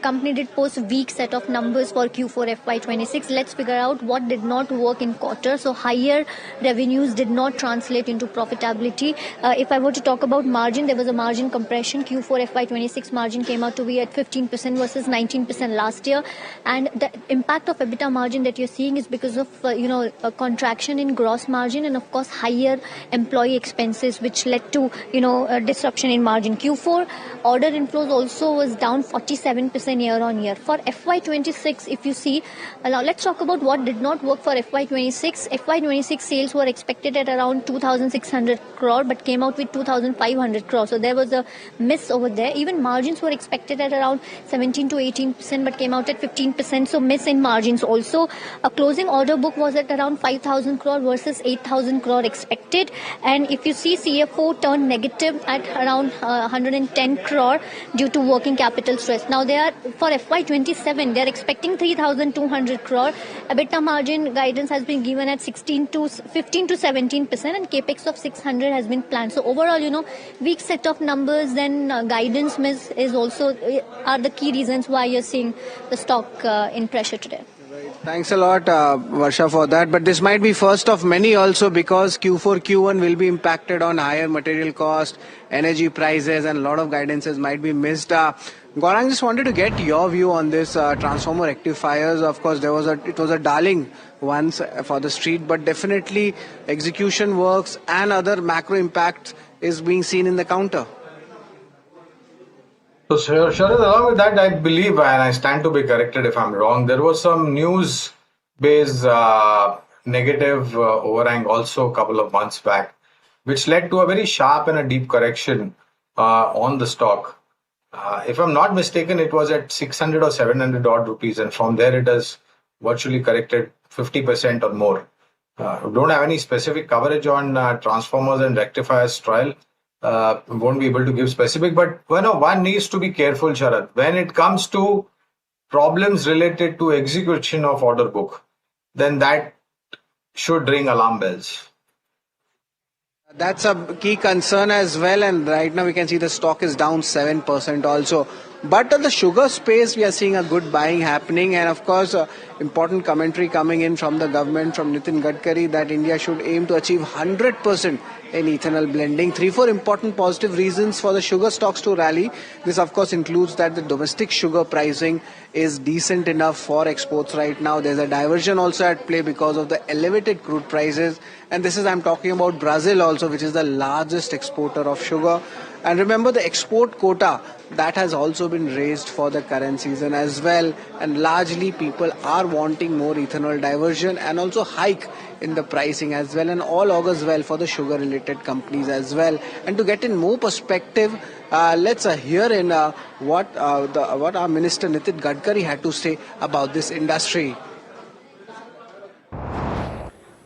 company did post a weak set of numbers for Q4 FY26. Let's figure out what did not work in quarter. So higher revenues did not translate into profitability. If I were to talk about margin, there was a margin compression. Q4 FY26 margin came out to be at 15% versus 19% last year. And the impact of EBITDA margin that you're seeing is because of, a contraction in gross margin and of course higher employee expenses, which led to, a disruption in margin. Q4 order inflows also was down 47% year on year. For FY26, if you see, now let's talk about what did not work for FY26. FY26 sales were expected at around 2,600 crore but came out with 2,500 crore. So there was a miss over there. Even margins were expected at around 17 to 18% but came out at 15%. So miss in margins also. A closing order book was at around 5,000 crore versus 8,000 crore expected. And if you see, CFO turned negative at around 110 crore due to working capital stress. Now they are for FY27, they are expecting 3,200 crore. EBITDA margin guidance has been given at 15 to 17% and capex of 600 has been planned. So overall, weak set of numbers, then guidance miss is also are the key reasons why you're seeing the stock in pressure today. Right. Thanks a lot, Varsha, for that. But this might be first of many also, because Q4, Q1 will be impacted on higher material cost, energy prices, and a lot of guidances might be missed. Gaurang, just wanted to get your view on this transformer rectifiers. Of course, it was a darling once for the street, but definitely execution works and other macro impacts is being seen in the counter. So, Sharad, along with that, I believe, and I stand to be corrected if I'm wrong, there was some news-based negative overhang also a couple of months back, which led to a very sharp and a deep correction on the stock. If I'm not mistaken, it was at 600 or 700 odd rupees, and from there it has virtually corrected 50% or more. Don't have any specific coverage on transformers and rectifiers trial. Won't be able to give specific, but one needs to be careful, Sharad. When it comes to problems related to execution of order book, then that should ring alarm bells. That's a key concern as well, and right now we can see the stock is down 7% also. But in the sugar space, we are seeing a good buying happening, and of course, important commentary coming in from the government, from Nitin Gadkari, that India should aim to achieve 100% in ethanol blending. 3-4 important positive reasons for the sugar stocks to rally. This of course includes that the domestic sugar pricing is decent enough for exports right now. There's a diversion also at play because of the elevated crude prices, and this is, I'm talking about Brazil also, which is the largest exporter of sugar. And remember, the export quota that has also been raised for the current season as well, and largely people are wanting more ethanol diversion and also hike in the pricing as well, and all augurs well for the sugar related companies as well. And to get in more perspective, let's hear in what our Minister Nitin Gadkari had to say about this industry.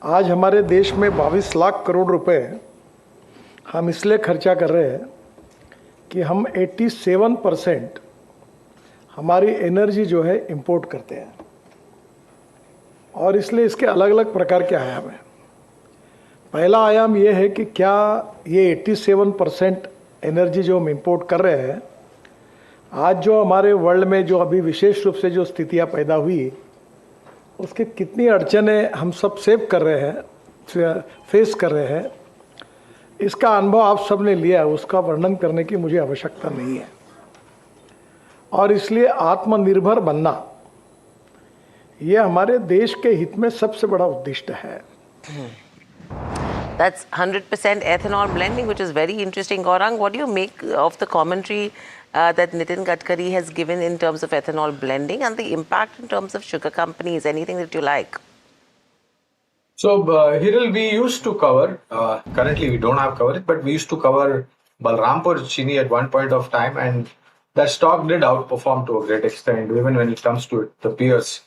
आज हमारे देश में 22 लाख करोड़ रुपए हम इसलिए खर्चा कर रहे हैं कि हम 87% हमारी एनर्जी जो है इंपोर्ट करते हैं, और इसलिए इसके अलग अलग प्रकार के आयाम हैं। पहला आयाम ये है कि क्या ये 87% एनर्जी जो हम इंपोर्ट कर रहे हैं, आज जो हमारे वर्ल्ड में जो अभी विशेष रूप से जो स्थितियां पैदा हुई, उसके कितनी अड़चनें हम सब सेव कर रहे हैं, फेस कर रहे हैं, इसका अनुभव आप सब ने लिया, उसका वर्णन करने की मुझे आवश्यकता नहीं है। और इसलिए आत्मनिर्भर बनना ये हमारे देश के हित में सबसे बड़ा उद्दिष्ट है। That's 100% ethanol blending, which is very interesting. Gaurang, what do you make of the commentary that Nitin Gadkari has given in terms of ethanol blending and the impact in terms of sugar companies? Anything that you like? So, Hiral, we used to cover, currently we don't have coverage, but we used to cover Balrampur Chini at one point of time, and that stock did outperform to a great extent, even when it comes to the peers.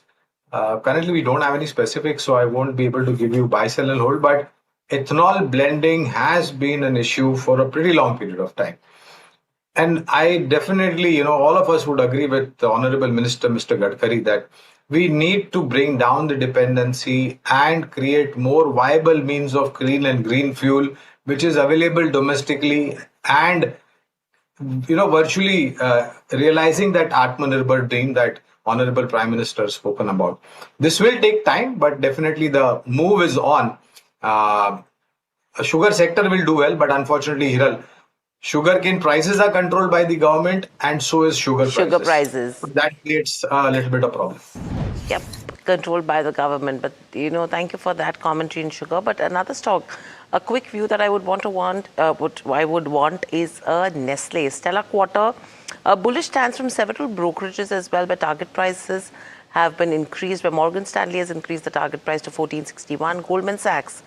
Currently, we don't have any specifics, so I won't be able to give you buy, sell, and hold, but ethanol blending has been an issue for a pretty long period of time. And I definitely, all of us would agree with the Honorable Minister, Mr. Gadkari, that we need to bring down the dependency and create more viable means of clean and green fuel, which is available domestically, and virtually realizing that Atmanirbhar dream that Honorable Prime Minister has spoken about. This will take time, but definitely the move is on. Sugar sector will do well, but unfortunately, Hiral, sugarcane prices are controlled by the government, and so is sugar prices. That creates a little bit of problem. Yep, controlled by the government. But thank you for that commentary in sugar. But another stock, a quick view that I would want is Nestle. Stellar quarter. A bullish stance from several brokerages as well, where target prices have been increased, where Morgan Stanley has increased the target price to 1461. Goldman Sachs,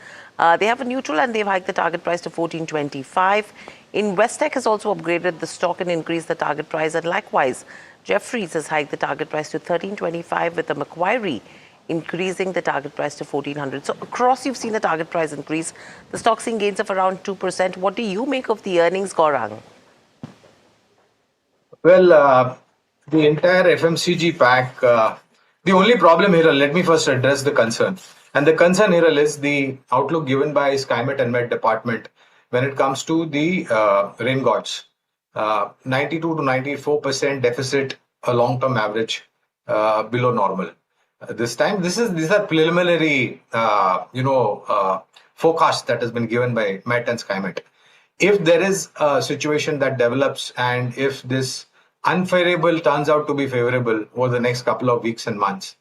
they have a neutral and they've hiked the target price to 1425. Investec has also upgraded the stock and increased the target price, and likewise, Jefferies has hiked the target price to 1325, with the Macquarie increasing the target price to 1400. So across, you've seen the target price increase. The stock seeing gains of around 2%. What do you make of the earnings, Gaurang? Well, the entire FMCG pack, the only problem here, let me first address the concern. And the concern here is the outlook given by Skymet and Met Department when it comes to the rain gods. 92 to 94% deficit, a long-term average below normal. this time. These are preliminary, forecasts that has been given by Met and SkyMet. If there is a situation that develops and if this unfavorable turns out to be favorable over the next couple of weeks and months,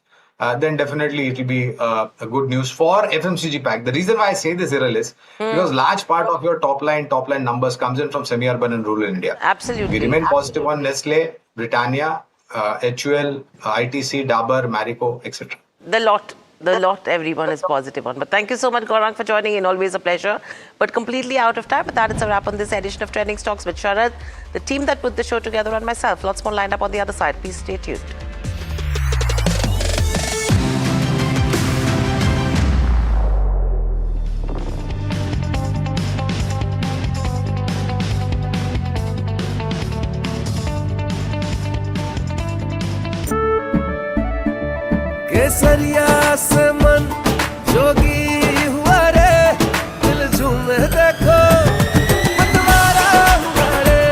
then definitely it will be a good news for FMCG pack. The reason why I say this, Viral, is because large part of your top line numbers comes in from semi-urban and rural India. Absolutely. We remain positive on Nestle, Britannia, HCL, ITC, Dabur, Marico, etc. The lot everyone is positive on. But thank you so much, Gaurang, for joining in. Always a pleasure. But completely out of time. But that is a wrap on this edition of Trending Stocks with Sharad, the team that put the show together, and myself. Lots more lined up on the other side. Please stay tuned. केसरिया से मन जोगी हुआ रे दिल झूमे देखो मतवारा हुआ रे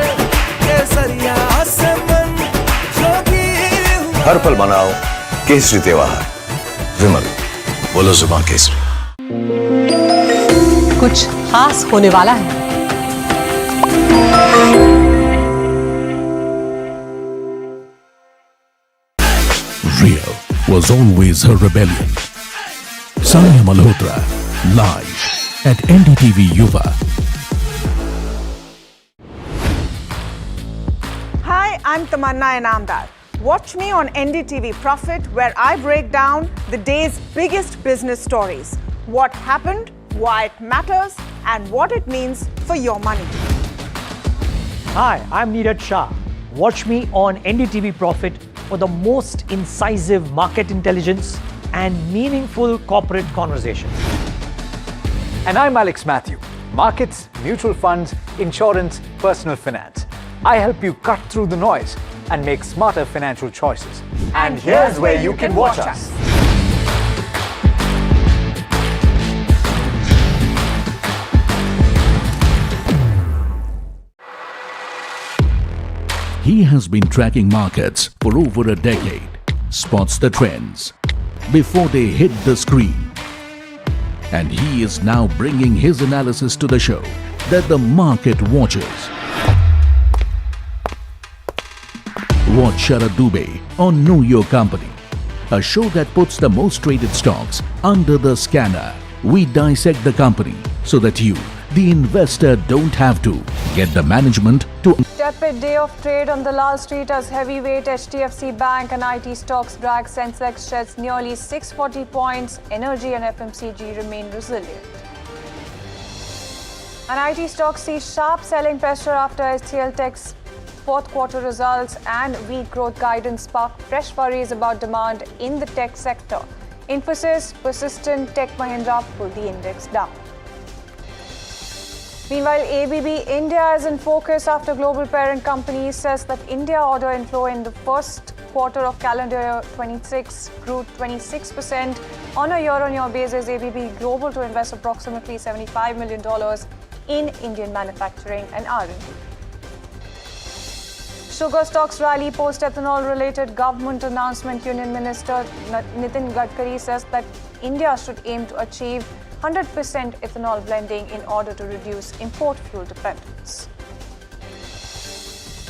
केसरिया से मन जोगी हुआ हर पल मनाओ केसरी त्योहार। विमल, बोलो जुबान केसरी। कुछ खास होने वाला है। Real was always her rebellion. Sanya Malhotra, live at NDTV Yuva. Hi, I'm Tamanna Inamdar. Watch me on NDTV Profit, where I break down the day's biggest business stories. What happened, why it matters, and what it means for your money. Hi, I'm Neeraj Shah. Watch me on NDTV Profit for the most incisive market intelligence and meaningful corporate conversation. And I'm Alex Matthew. Markets, mutual funds, insurance, personal finance. I help you cut through the noise and make smarter financial choices. And here's where you can watch us. He has been tracking markets for over a decade, spots the trends before they hit the screen. And he is now bringing his analysis to the show that the market watches. Watch Sharad Dubey on Know Your Company, a show that puts the most traded stocks under the scanner. We dissect the company so that you, the investor, don't have to get the management to. Tepid day of trade on the Lal Street as heavyweight HDFC Bank and IT stocks drag. Sensex sheds nearly 640 points. Energy and FMCG remain resilient. And IT stocks see sharp selling pressure after HCL Tech's fourth quarter results and weak growth guidance spark fresh worries about demand in the tech sector. Infosys, Persistent, Tech Mahindra pull the index down. Meanwhile, ABB India is in focus after global parent company says that India order inflow in the first quarter of calendar year 26 grew 26% on a year-on-year basis. ABB Global to invest approximately $75 million in Indian manufacturing and R&D. Sugar stocks rally post-ethanol-related government announcement. Union Minister Nitin Gadkari says that India should aim to achieve 100% ethanol blending in order to reduce import fuel dependence.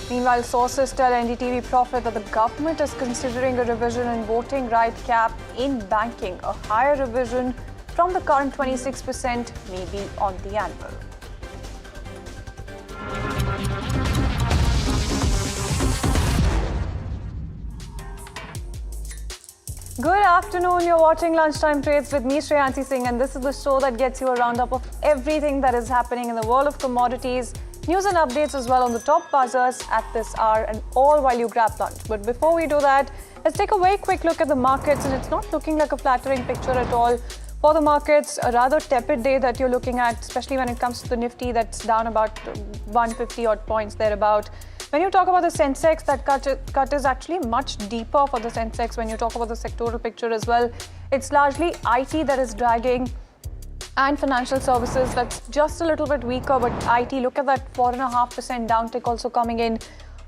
Meanwhile, sources tell NDTV Profit that the government is considering a revision in voting right cap in banking. A higher revision from the current 26% may be on the anvil. Good afternoon, you're watching Lunchtime Trades with me, Shreyansi Singh, and this is the show that gets you a roundup of everything that is happening in the world of commodities, news and updates as well on the top buzzers at this hour, and all while you grab lunch. But before we do that, let's take a very quick look at the markets, and it's not looking like a flattering picture at all. For the markets, a rather tepid day that you're looking at, especially when it comes to the Nifty that's down about 150 odd points thereabout. When you talk about the Sensex, that cut is actually much deeper for the Sensex. When you talk about the sectoral picture as well, it's largely IT that is dragging and financial services that's just a little bit weaker. But IT, look at that 4.5% downtick also coming in.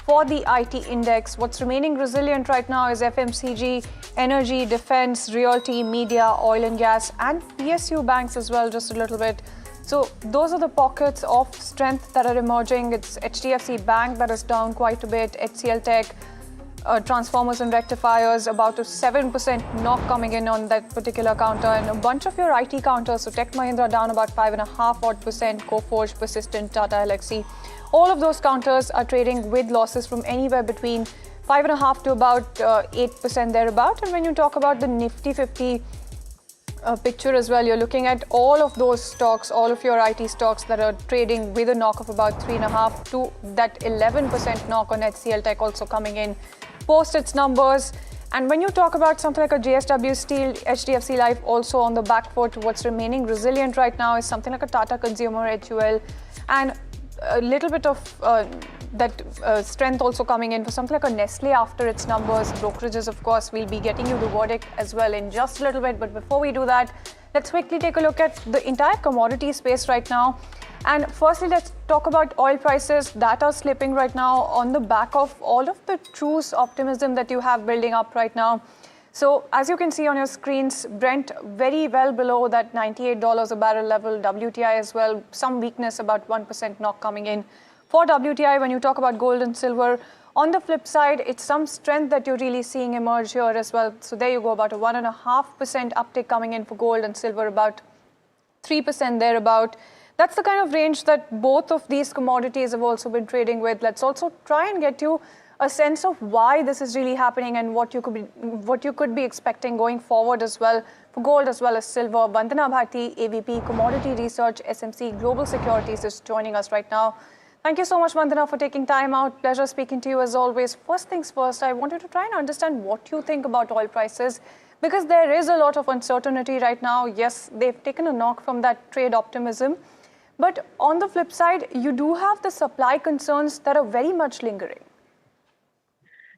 for the IT index. What's remaining resilient right now is FMCG, energy, defense, realty, media, oil and gas, and PSU banks as well, just a little bit. So those are the pockets of strength that are emerging. It's HDFC Bank that is down quite a bit, HCL Tech, transformers and rectifiers, about a 7% knock coming in on that particular counter, and a bunch of your IT counters. So Tech Mahindra down about 5.5%, Coforge, Persistent, Tata Elxsi. All of those counters are trading with losses from anywhere between 5.5% to about 8% thereabout. And when you talk about the Nifty 50 picture as well, you're looking at all of those stocks, all of your IT stocks that are trading with a knock of about 3.5% to that 11% knock on HCL Tech also coming in post its numbers. And when you talk about something like a JSW Steel, HDFC Life also on the back foot, what's remaining resilient right now is something like a Tata Consumer, HUL, and a little bit of strength also coming in for something like a Nestle after its numbers. Brokerages, of course, we'll be getting you the verdict as well in just a little bit. But before we do that, let's quickly take a look at the entire commodity space right now. And firstly, let's talk about oil prices that are slipping right now on the back of all of the truce optimism that you have building up right now. So as you can see on your screens, Brent very well below that $98 a barrel level, WTI as well, some weakness, about 1% knock coming in. For WTI, when you talk about gold and silver, on the flip side, it's some strength that you're really seeing emerge here as well. So there you go, about a 1.5% uptick coming in for gold and silver, about 3% thereabout. That's the kind of range that both of these commodities have also been trading with. Let's also try and get you a sense of why this is really happening and what you could be expecting going forward as well for gold as well as silver. Vandana Bharti, AVP Commodity Research, SMC Global Securities, is joining us right now. Thank you so much, Vandana, for taking time out. Pleasure speaking to you as always. First things first, I wanted to try and understand what you think about oil prices, because there is a lot of uncertainty right now. Yes, they've taken a knock from that trade optimism. But on the flip side, you do have the supply concerns that are very much lingering.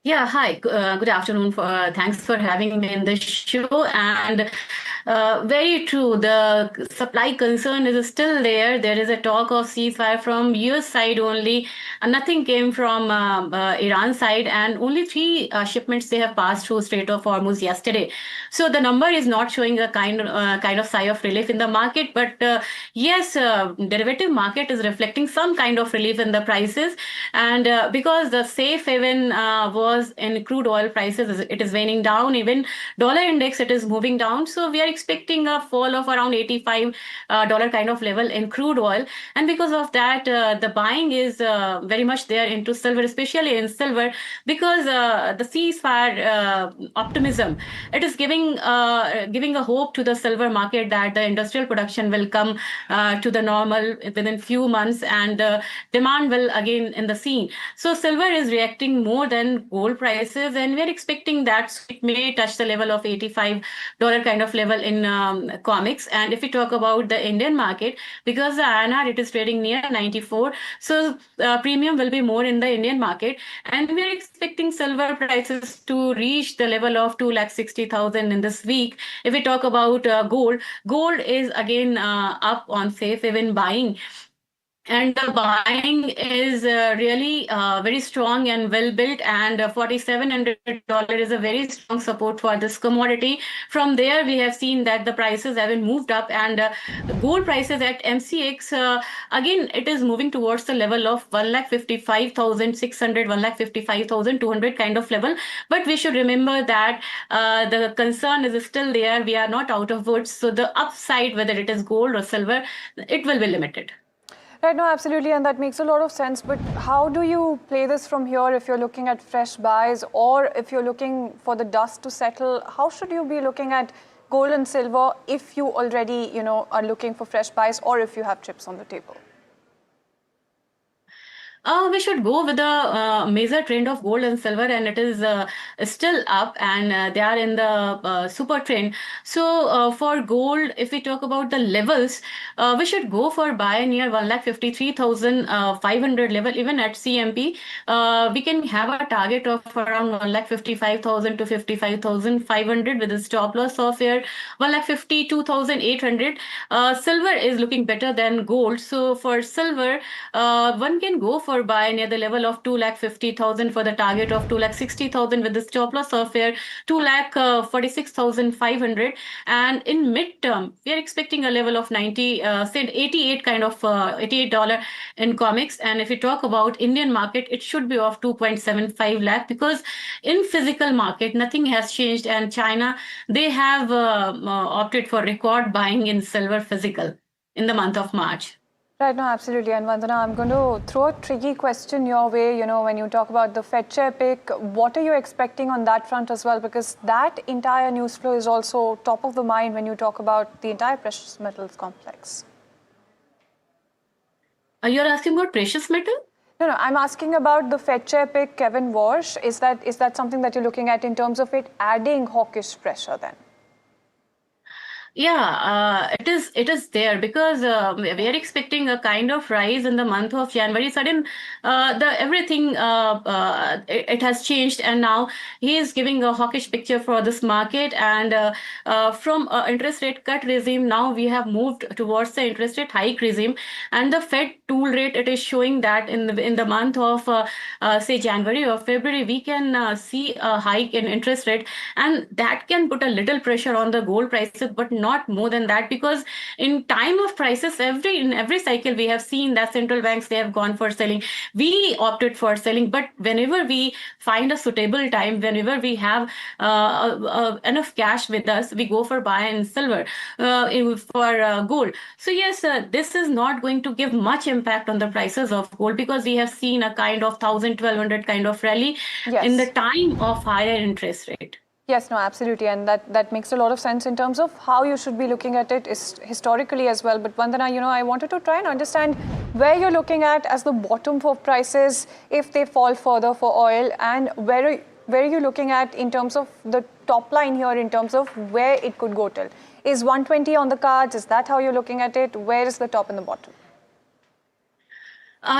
Yeah, hi. Good afternoon. Thanks for having me in the show. And very true, the supply concern is still there. There is a talk of ceasefire from US side only. Nothing came from Iran side, and only 3 shipments they have passed through Strait of Hormuz yesterday. So the number is not showing a kind of sigh of relief in the market. But yes, derivative market is reflecting some kind of relief in the prices. And because the safe haven was in crude oil prices, it is waning down. Even dollar index, it is moving down. So we are expecting a fall of around $85 kind of level in crude oil. And because of that, the buying is very much there into silver, especially in silver, because the ceasefire optimism, it is giving a hope to the silver market that the industrial production will come to the normal within few months, and demand will again in the scene. So silver is reacting more than gold prices, and we're expecting that it may touch the level of $85 kind of level in comics. And if we talk about the Indian market, because the INR, it is trading near 94, so premium will be more in the Indian market, and we're expecting silver prices to reach the level of 260,000 in this week. If we talk about gold is again up on safe haven buying. And the buying is really very strong and well built, and $4,700 is a very strong support for this commodity. From there, we have seen that the prices haven't moved up, and gold prices at MCX, again, it is moving towards the level of 1,55,600, 1,55,200 kind of level. But we should remember that the concern is still there. We are not out of woods. So the upside, whether it is gold or silver, it will be limited. Right, no, absolutely, and that makes a lot of sense. But how do you play this from here if you're looking at fresh buys, or if you're looking for the dust to settle? How should you be looking at gold and silver if you already, are looking for fresh buys, or if you have chips on the table? We should go with the major trend of gold and silver, and it is still up, and they are in the super trend. So for gold, if we talk about the levels, we should go for buy near 1,53,500 level. Even at CMP, we can have a target of around 1,55,000 to 55,500 with a stop loss of here 1,52,800. Silver is looking better than gold. So for silver, one can go for for buy near the level of 2,50,000 for the target of 2,60,000 with the stop loss of here 2,46,500. And in midterm, we are expecting a level of 88 kind of $88 in comics. And if you talk about Indian market, it should be of 2.75 lakh because in physical market, nothing has changed. And China, they have opted for record buying in silver physical in the month of March. Right, no, absolutely. And Vandana, I'm going to throw a tricky question your way. You know, when you talk about the Fed chair pick, what are you expecting on that front as well? Because that entire news flow is also top of the mind when you talk about the entire precious metals complex. You're asking about precious metal? No, I'm asking about the Fed chair pick, Kevin Walsh. Is that something that you're looking at in terms of it adding hawkish pressure then? Yeah, it is there because we are expecting a kind of rise in the month of January. Sudden, it has changed, and now he is giving a hawkish picture for this market. And from interest rate cut regime, now we have moved towards the interest rate hike regime, and the Fed tool rate, it is showing that in the month of say January or February, we can see a hike in interest rate, and that can put a little pressure on the gold prices, but not more than that, because in time of crisis, in every cycle we have seen that central banks, they have gone for selling. We opted for selling, but whenever we find a suitable time, whenever we have enough cash with us, we go for buy in silver for gold. So yes, this is not going to give much impact on the prices of gold because we have seen a kind of 1,000-1,200 kind of rally in the time of higher interest rate. Yes, no, absolutely. And that makes a lot of sense in terms of how you should be looking at it historically as well. But Vandana, you know, I wanted to try and understand where you're looking at as the bottom for prices if they fall further for oil, and where are you looking at in terms of the top line here in terms of where it could go till? Is 120 on the cards? Is that how you're looking at it? Where is the top and the bottom?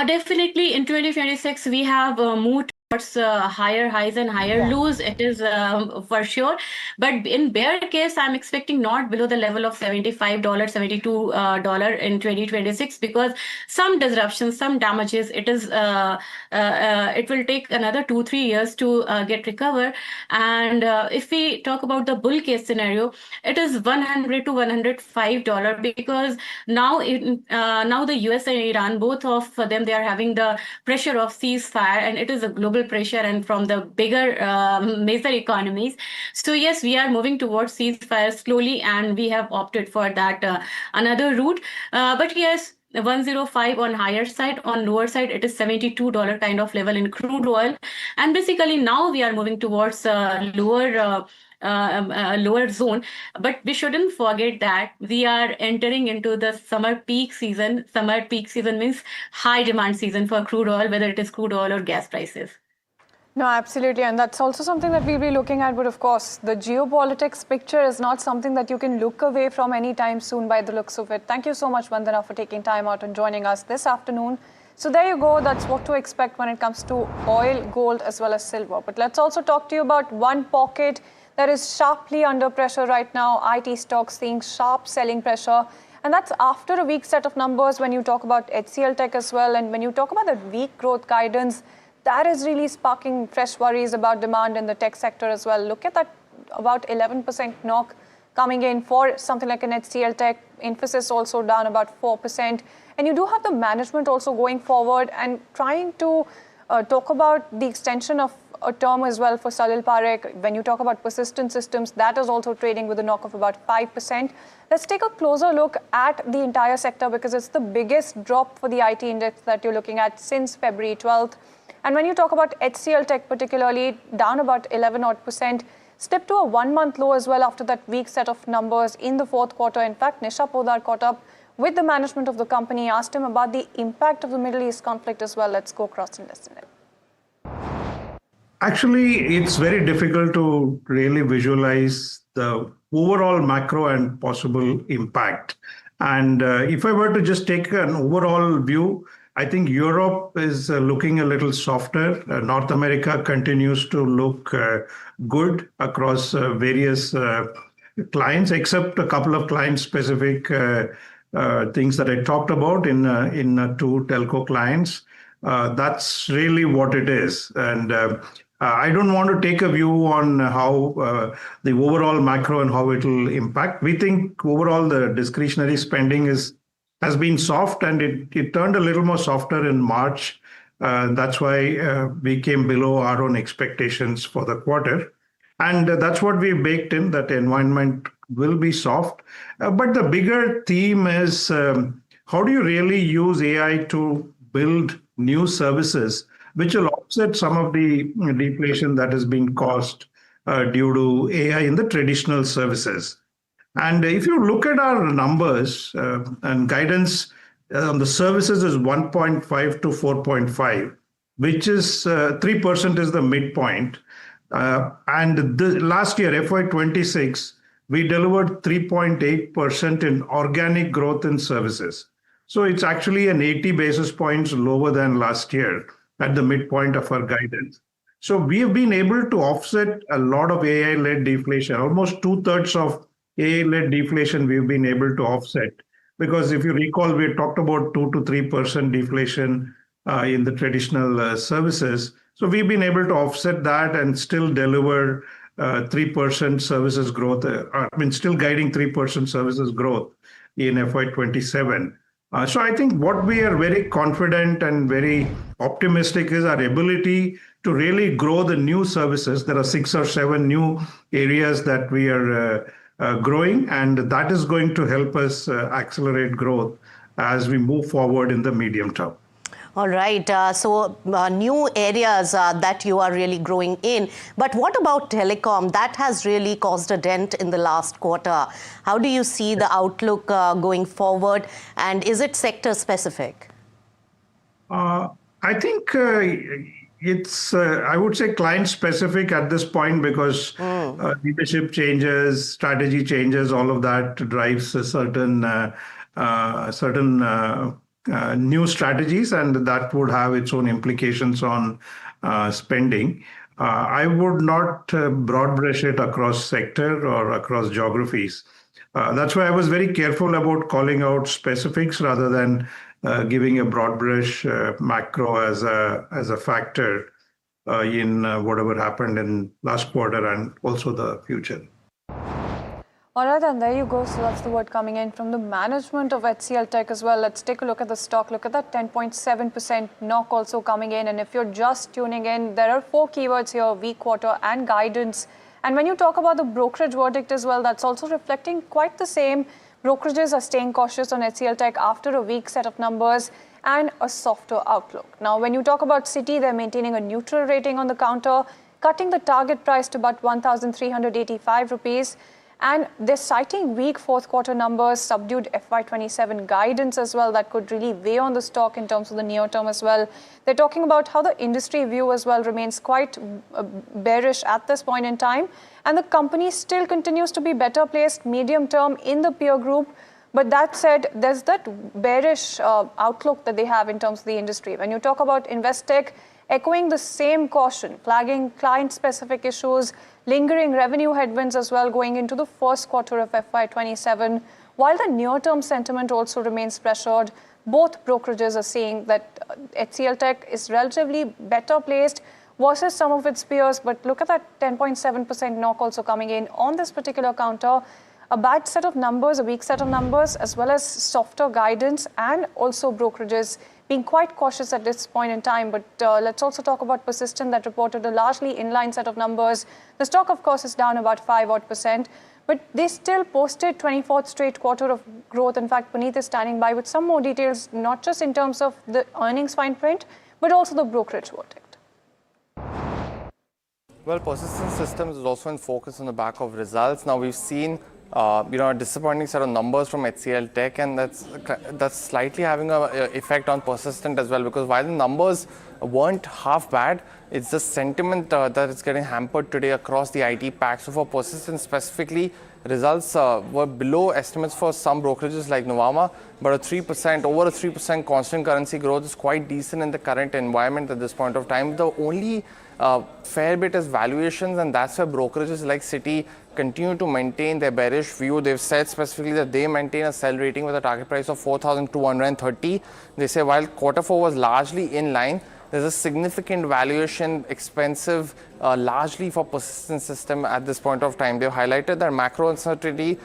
Definitely in 2026, we have moved towards higher highs and higher lows. It is for sure. But in bear case, I'm expecting not below the level of $75, $72 in 2026 because some disruptions, some damages, it will take another 2-3 years to get recover. And if we talk about the bull case scenario, it is $100 to $105 because now the US and Iran, both of them, they are having the pressure of ceasefire, and it is a global pressure and from the bigger major economies. So yes, we are moving towards ceasefire slowly, and we have opted for that another route. But yes, 105 on higher side, on lower side it is $72 kind of level in crude oil, and basically now we are moving towards lower zone. But we shouldn't forget that we are entering into the summer peak season. Summer peak season means high demand season for crude oil, whether it is crude oil or gas prices. No, absolutely. And that's also something that we'll be looking at. But of course, the geopolitics picture is not something that you can look away from anytime soon by the looks of it. Thank you so much, Vandana, for taking time out and joining us this afternoon. So there you go. That's what to expect when it comes to oil, gold, as well as silver. But let's also talk to you about one pocket that is sharply under pressure right now. IT stocks seeing sharp selling pressure. And that's after a weak set of numbers when you talk about HCL Tech as well. And when you talk about that weak growth guidance, that is really sparking fresh worries about demand in the tech sector as well. Look at that, about 11% knock coming in for something like an HCL Tech. Infosys also down about 4%. And you do have the management also going forward and trying to talk about the extension of a term as well for Salil Parekh. When you talk about Persistent Systems, that is also trading with a knock of about 5%. Let's take a closer look at the entire sector because it's the biggest drop for the IT index that you're looking at since February 12th. And when you talk about HCL Tech particularly, down about 11% slipped to a 1-month low as well after that weak set of numbers in the fourth quarter. In fact, Nisha Podar caught up with the management of the company, asked him about the impact of the Middle East conflict as well. Let's go across and listen in. Actually, it's very difficult to really visualize the overall macro and possible impact. And if I were to just take an overall view, I think Europe is looking a little softer. North America continues to look good across various clients, except a couple of client-specific things that I talked about in two telco clients. That's really what it is. And I don't want to take a view on how the overall macro and how it will impact. We think overall the discretionary spending has been soft, and it turned a little more softer in March. That's why we came below our own expectations for the quarter. And that's what we baked in, that environment will be soft. But the bigger theme is how do you really use AI to build new services which will offset some of the deflation that has been caused due to AI in the traditional services. And if you look at our numbers and guidance on the services is 1.5 to 4.5, which is 3% is the midpoint. And the last year, FY26, we delivered 3.8% in organic growth in services. So it's actually an 80 basis points lower than last year at the midpoint of our guidance. So we have been able to offset a lot of AI-led deflation. Almost 2/3 of AI-led deflation we've been able to offset. Because if you recall, we talked about 2 to 3% deflation in the traditional services. So we've been able to offset that and still deliver 3% services growth. Still guiding 3% services growth in FY27. So I think what we are very confident and very optimistic is our ability to really grow the new services. There are 6 or 7 new areas that we are growing, and that is going to help us accelerate growth as we move forward in the medium term. All right. So new areas that you are really growing in. But what about telecom? That has really caused a dent in the last quarter. How do you see the outlook going forward? And is it sector specific? I think it's, I would say, client specific at this point, because leadership changes, strategy changes, all of that drives a certain new strategies, and that would have its own implications on spending. I would not broad brush it across sector or across geographies. That's why I was very careful about calling out specifics rather than giving a broad brush macro as a factor in whatever happened in last quarter and also the future. All right, and there you go. So that's the word coming in from the management of HCL Tech as well. Let's take a look at the stock. Look at that 10.7% knock also coming in. And if you're just tuning in, there are 4 keywords here: weak quarter and guidance. And when you talk about the brokerage verdict as well, that's also reflecting quite the same. Brokerages are staying cautious on HCL Tech after a weak set of numbers and a softer outlook. Now, when you talk about Citi, they're maintaining a neutral rating on the counter, cutting the target price to about 1,385 rupees. And they're citing weak fourth quarter numbers, subdued FY27 guidance as well, that could really weigh on the stock in terms of the near term as well. They're talking about how the industry view as well remains quite bearish at this point in time. And the company still continues to be better placed medium term in the peer group. But that said, there's that bearish outlook that they have in terms of the industry. When you talk about Investec, echoing the same caution, flagging client-specific issues, lingering revenue headwinds as well going into the first quarter of FY27. While the near-term sentiment also remains pressured, both brokerages are saying that HCL Tech is relatively better placed versus some of its peers. But look at that 10.7% knock also coming in on this particular counter. A bad set of numbers, a weak set of numbers, as well as softer guidance, and also brokerages being quite cautious at this point in time. But let's also talk about Persistent, that reported a largely inline set of numbers. The stock, of course, is down about 5%, but they still posted 24th straight quarter of growth. In fact, Puneet is standing by with some more details, not just in terms of the earnings fine print, but also the brokerage verdict. Well, Persistent Systems is also in focus on the back of results. Now, we've seen a disappointing set of numbers from HCL Tech, and that's slightly having an effect on Persistent as well, because while the numbers weren't half bad, it's the sentiment that is getting hampered today across the IT pack. So for Persistent specifically, results were below estimates for some brokerages like Nuvama, but over a 3% constant currency growth is quite decent in the current environment at this point of time. The only fair bit is valuations, and that's where brokerages like Citi continue to maintain their bearish view. They've said specifically that they maintain a sell rating with a target price of 4,230. They say while Q4 was largely in line, there's a significant valuation expensive largely for persistent system at this point of time. They've highlighted that macro uncertainty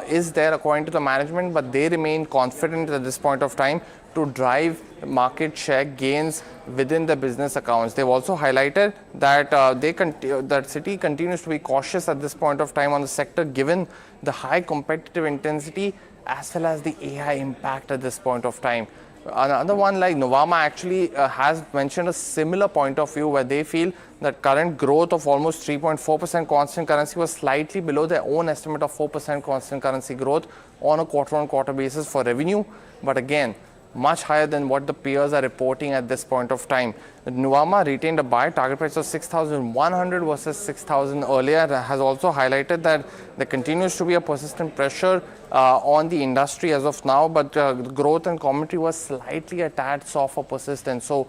is there according to the management, but they remain confident at this point of time to drive market share gains within the business accounts. They've also highlighted that that Citi continues to be cautious at this point of time on the sector given the high competitive intensity as well as the AI impact at this point of time. Another one like Nuvama actually has mentioned a similar point of view where they feel that current growth of almost 3.4% constant currency was slightly below their own estimate of 4% constant currency growth on a quarter-on-quarter basis for revenue. But again, much higher than what the peers are reporting at this point of time. Nuvama retained a buy target price of 6,100 versus 6,000 earlier. Has also highlighted that there continues to be a persistent pressure on the industry as of now, but growth and commentary was slightly a tad soft for persistent. So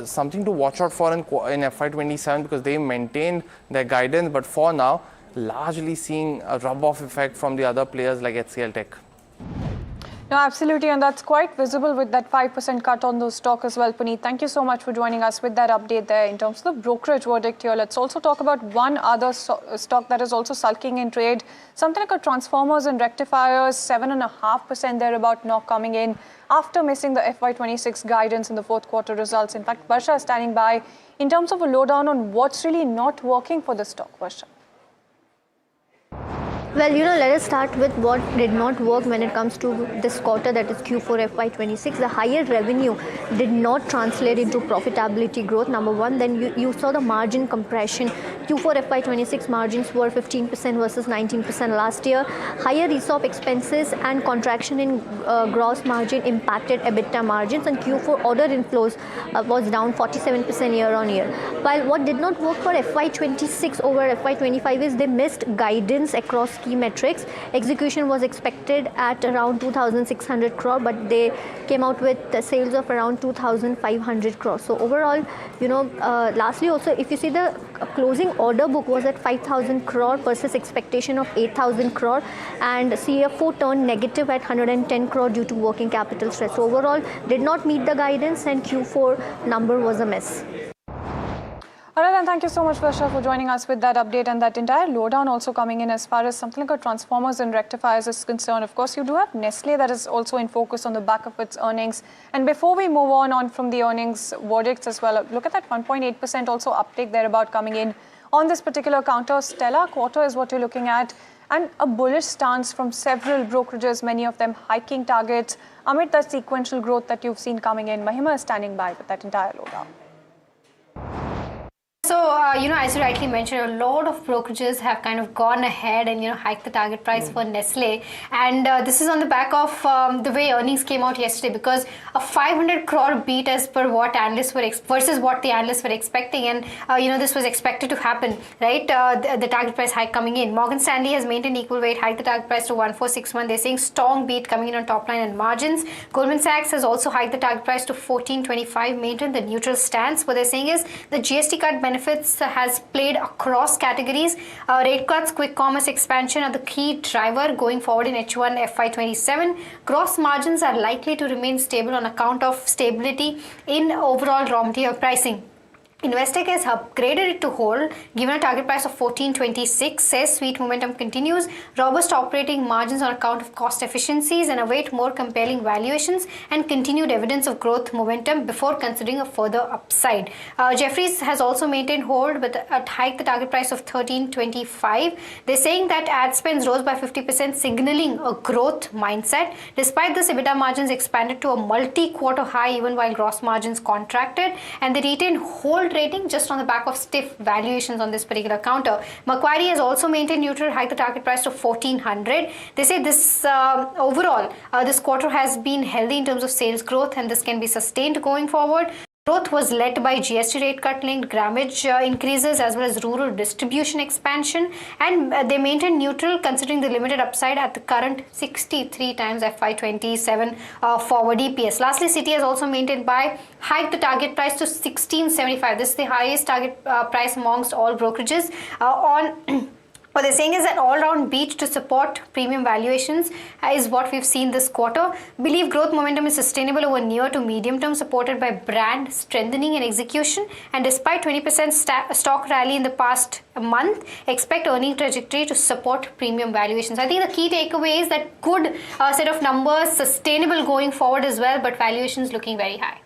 something to watch out for in FY27 because they maintained their guidance, but for now, largely seeing a rub-off effect from the other players like HCL Tech. No, absolutely, and that's quite visible with that 5% cut on those stock as well. Puneet, thank you so much for joining us with that update there in terms of the brokerage verdict here. Let's also talk about one other stock that is also sulking in trade, something like a transformers and rectifiers, 7.5% thereabout knock coming in after missing the FY26 guidance in the fourth quarter results. In fact, Barsha is standing by in terms of a lowdown on what's really not working for the stock. Barsha. Well, let us start with what did not work when it comes to this quarter, that is Q4 FY26. The higher revenue did not translate into profitability growth, number one. Then you saw the margin compression. Q4 FY26 margins were 15% versus 19% last year. Higher ESOP expenses and contraction in gross margin impacted EBITDA margins, and Q4 order inflows was down 47% year on year. While what did not work for FY26 over FY25 is they missed guidance across key metrics. Execution was expected at around 2,600 crore, but they came out with the sales of around 2,500 crore. So overall, lastly also, if you see the closing order book was at 5,000 crore versus expectation of 8,000 crore, and CFO turned negative at 110 crore due to working capital stress. So overall, did not meet the guidance, and Q4 number was a miss. All right, then thank you so much, Varsha, for joining us with that update and that entire lowdown also coming in as far as something like a transformers and rectifiers is concerned. Of course, you do have Nestle that is also in focus on the back of its earnings. And before we move on from the earnings verdicts as well, look at that 1.8% also uptake thereabout coming in on this particular counter. Stellar quarter is what you're looking at, and a bullish stance from several brokerages, many of them hiking targets amid that sequential growth that you've seen coming in. Mahima is standing by with that entire lowdown. So, as you rightly mentioned, a lot of brokerages have kind of gone ahead and, hiked the target price for Nestle. And this is on the back of the way earnings came out yesterday, because a 500 crore beat as per what analysts were versus what the analysts were expecting. And, this was expected to happen, right? The target price hike coming in. Morgan Stanley has maintained equal weight, hiked the target price to 1461. They're saying strong beat coming in on top line and margins. Goldman Sachs has also hiked the target price to 1425, maintained the neutral stance. What they're saying is the GST cut benefits has played across categories. Rate cuts, quick commerce expansion are the key driver going forward in H1 FY27. Gross margins are likely to remain stable on account of stability in overall raw material pricing. Investec has upgraded it to hold, given a target price of 1426, says sweet momentum continues, robust operating margins on account of cost efficiencies, and await more compelling valuations and continued evidence of growth momentum before considering a further upside. Jefferies has also maintained hold but hiked the target price of 1325. They're saying that ad spends rose by 50%, signaling a growth mindset. Despite this, EBITDA margins expanded to a multi-quarter high even while gross margins contracted, and they retained hold rating just on the back of stiff valuations on this particular counter. Macquarie has also maintained neutral, hiked the target price to 1400. They say this overall, this quarter has been healthy in terms of sales growth, and this can be sustained going forward. Growth was led by GST rate cut linked grammage increases as well as rural distribution expansion, and they maintained neutral considering the limited upside at the current 63 times FY27 forward EPS. Lastly, Citi has also maintained buy, hiked the target price to 16.75. This is the highest target price amongst all brokerages What they're saying is that all-round beat to support premium valuations is what we've seen this quarter. Believe growth momentum is sustainable over near to medium term, supported by brand strengthening and execution. And despite 20% stock rally in the past month, expect earning trajectory to support premium valuations. I think the key takeaway is that good set of numbers, sustainable going forward as well, but valuations looking very high.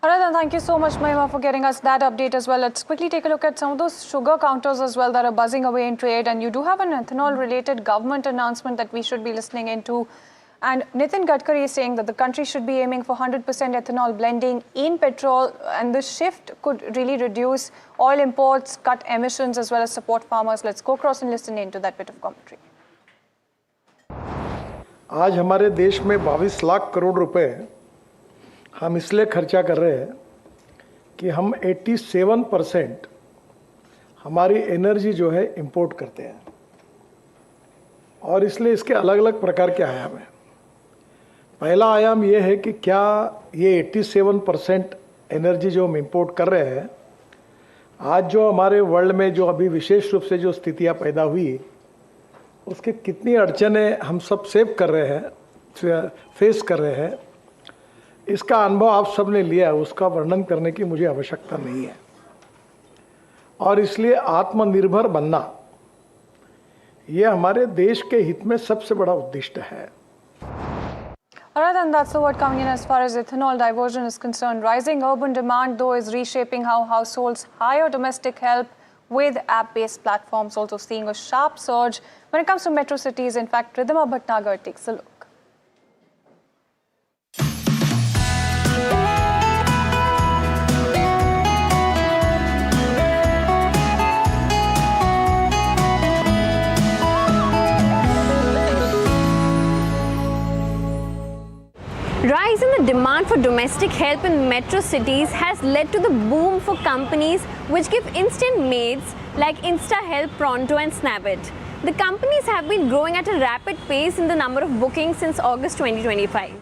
All right, then thank you so much, Mahima, for getting us that update as well. Let's quickly take a look at some of those sugar counters as well that are buzzing away in trade. And you do have an ethanol-related government announcement that we should be listening into. And Nitin Gadkari is saying that the country should be aiming for 100% ethanol blending in petrol. And this shift could really reduce oil imports, cut emissions, as well as support farmers. Let's go across and listen into that bit of commentary. आज हमारे देश में 22 लाख करोड़ रुपए हम इसलिए खर्चा कर रहे हैं कि हम 87% हमारी एनर्जी जो है इंपोर्ट करते हैं और इसलिए इसके अलग अलग प्रकार के आयाम हैं। पहला आयाम ये है कि क्या ये 87% एनर्जी जो हम इंपोर्ट कर रहे हैं, आज जो हमारे वर्ल्ड में जो अभी विशेष रूप से जो स्थितियां पैदा हुई, उसके कितनी अड़चनें हम सब सेव कर रहे हैं, फेस कर रहे हैं, इसका अनुभव आप सब ने लिया है, उसका वर्णन करने की मुझे आवश्यकता नहीं है। और इसलिए आत्मनिर्भर बनना ये हमारे देश के हित में सबसे बड़ा उद्देश्य है। Alright, and that's the word coming in as far as ethanol diversion is concerned. Rising urban demand, though, is reshaping how households hire domestic help, with app-based platforms also seeing a sharp surge when it comes to metro cities. In fact, Ridhima Bhatnagar takes a look. Rise in the demand for domestic help in metro cities has led to the boom for companies which give instant maids like InstaHelp, Pronto and Snabit. The companies have been growing at a rapid pace in the number of bookings since August 2025.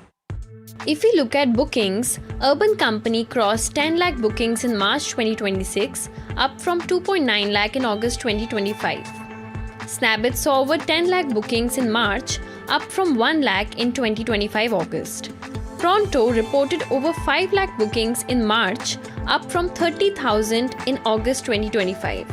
If we look at bookings, Urban Company crossed 10 lakh bookings in March 2026, up from 2.9 lakh in August 2025. Snabit saw over 10 lakh bookings in March, up from 1 lakh in 2025 August. Pronto reported over 5 lakh bookings in March, up from 30,000 in August 2025.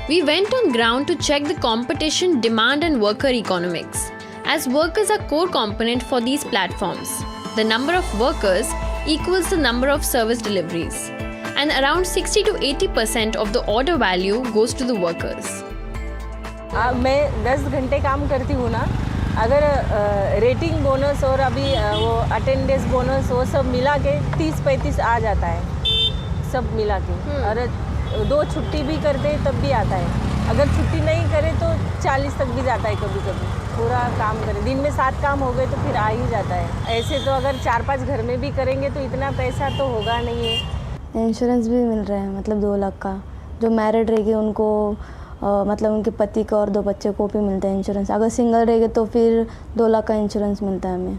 We went on ground to check the competition, demand and worker economics, as workers are core component for these platforms. The number of workers equals the number of service deliveries, and around 60 to 80% of the order value goes to the workers. मैं 10 घंटे काम करती हूँ ना, अगर rating bonus और अभी वो अटेंडेंस बोनस वो सब मिला के 30-35 आ जाता है, सब मिला के। और 2 छुट्टी भी करते तब भी आता है, अगर छुट्टी नहीं करे तो 40 तक भी जाता है कभी कभी। पूरा काम करें, दिन में 7 काम हो गए तो फिर आ ही जाता है। ऐसे तो अगर 4-5 घर में भी करेंगे तो इतना पैसा तो होगा नहीं है। इंश्योरेंस भी मिल रहा है, मतलब 2 लाख का। जो मैरिड रहेगी उनको मतलब उनके पति को और 2 बच्चे को भी मिलता है इंश्योरेंस। अगर सिंगल रहेगी तो फिर 2 लाख का इंश्योरेंस मिलता है हमें।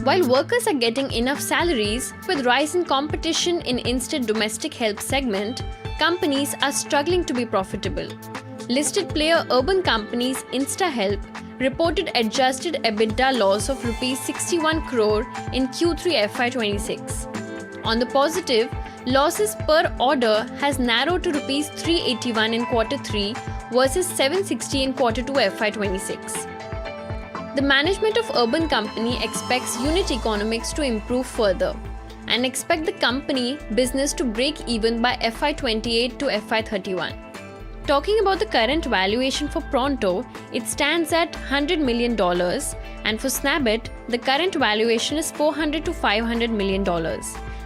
While workers are getting enough salaries, with rise in competition in instant domestic help segment, companies are struggling to be profitable. Listed player Urban Company's InstaHelp reported adjusted EBITDA loss of Rs 61 crore in Q3 FY26. On the positive, losses per order has narrowed to Rs 381 in Q3 versus 760 in Q2 FY26. The management of Urban Company expects unit economics to improve further and expect the company business to break even by FY28 to FY31. Talking about the current valuation for Pronto, it stands at $100 million, and for Snabit, the current valuation is $400 to $500 million.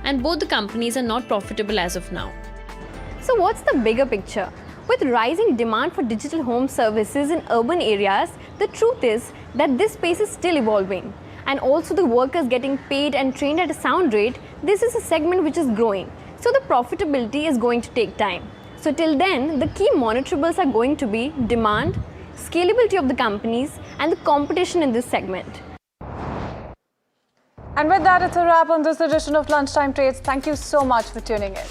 And both the companies are not profitable as of now. So what's the bigger picture? With rising demand for digital home services in urban areas, the truth is that this space is still evolving. and also the workers getting paid and trained at a sound rate, this is a segment which is growing. So the profitability is going to take time. So till then, the key monitorables are going to be demand, scalability of the companies, and the competition in this segment. And with that, it's a wrap on this edition of Lunchtime Trades. Thank you so much for tuning in.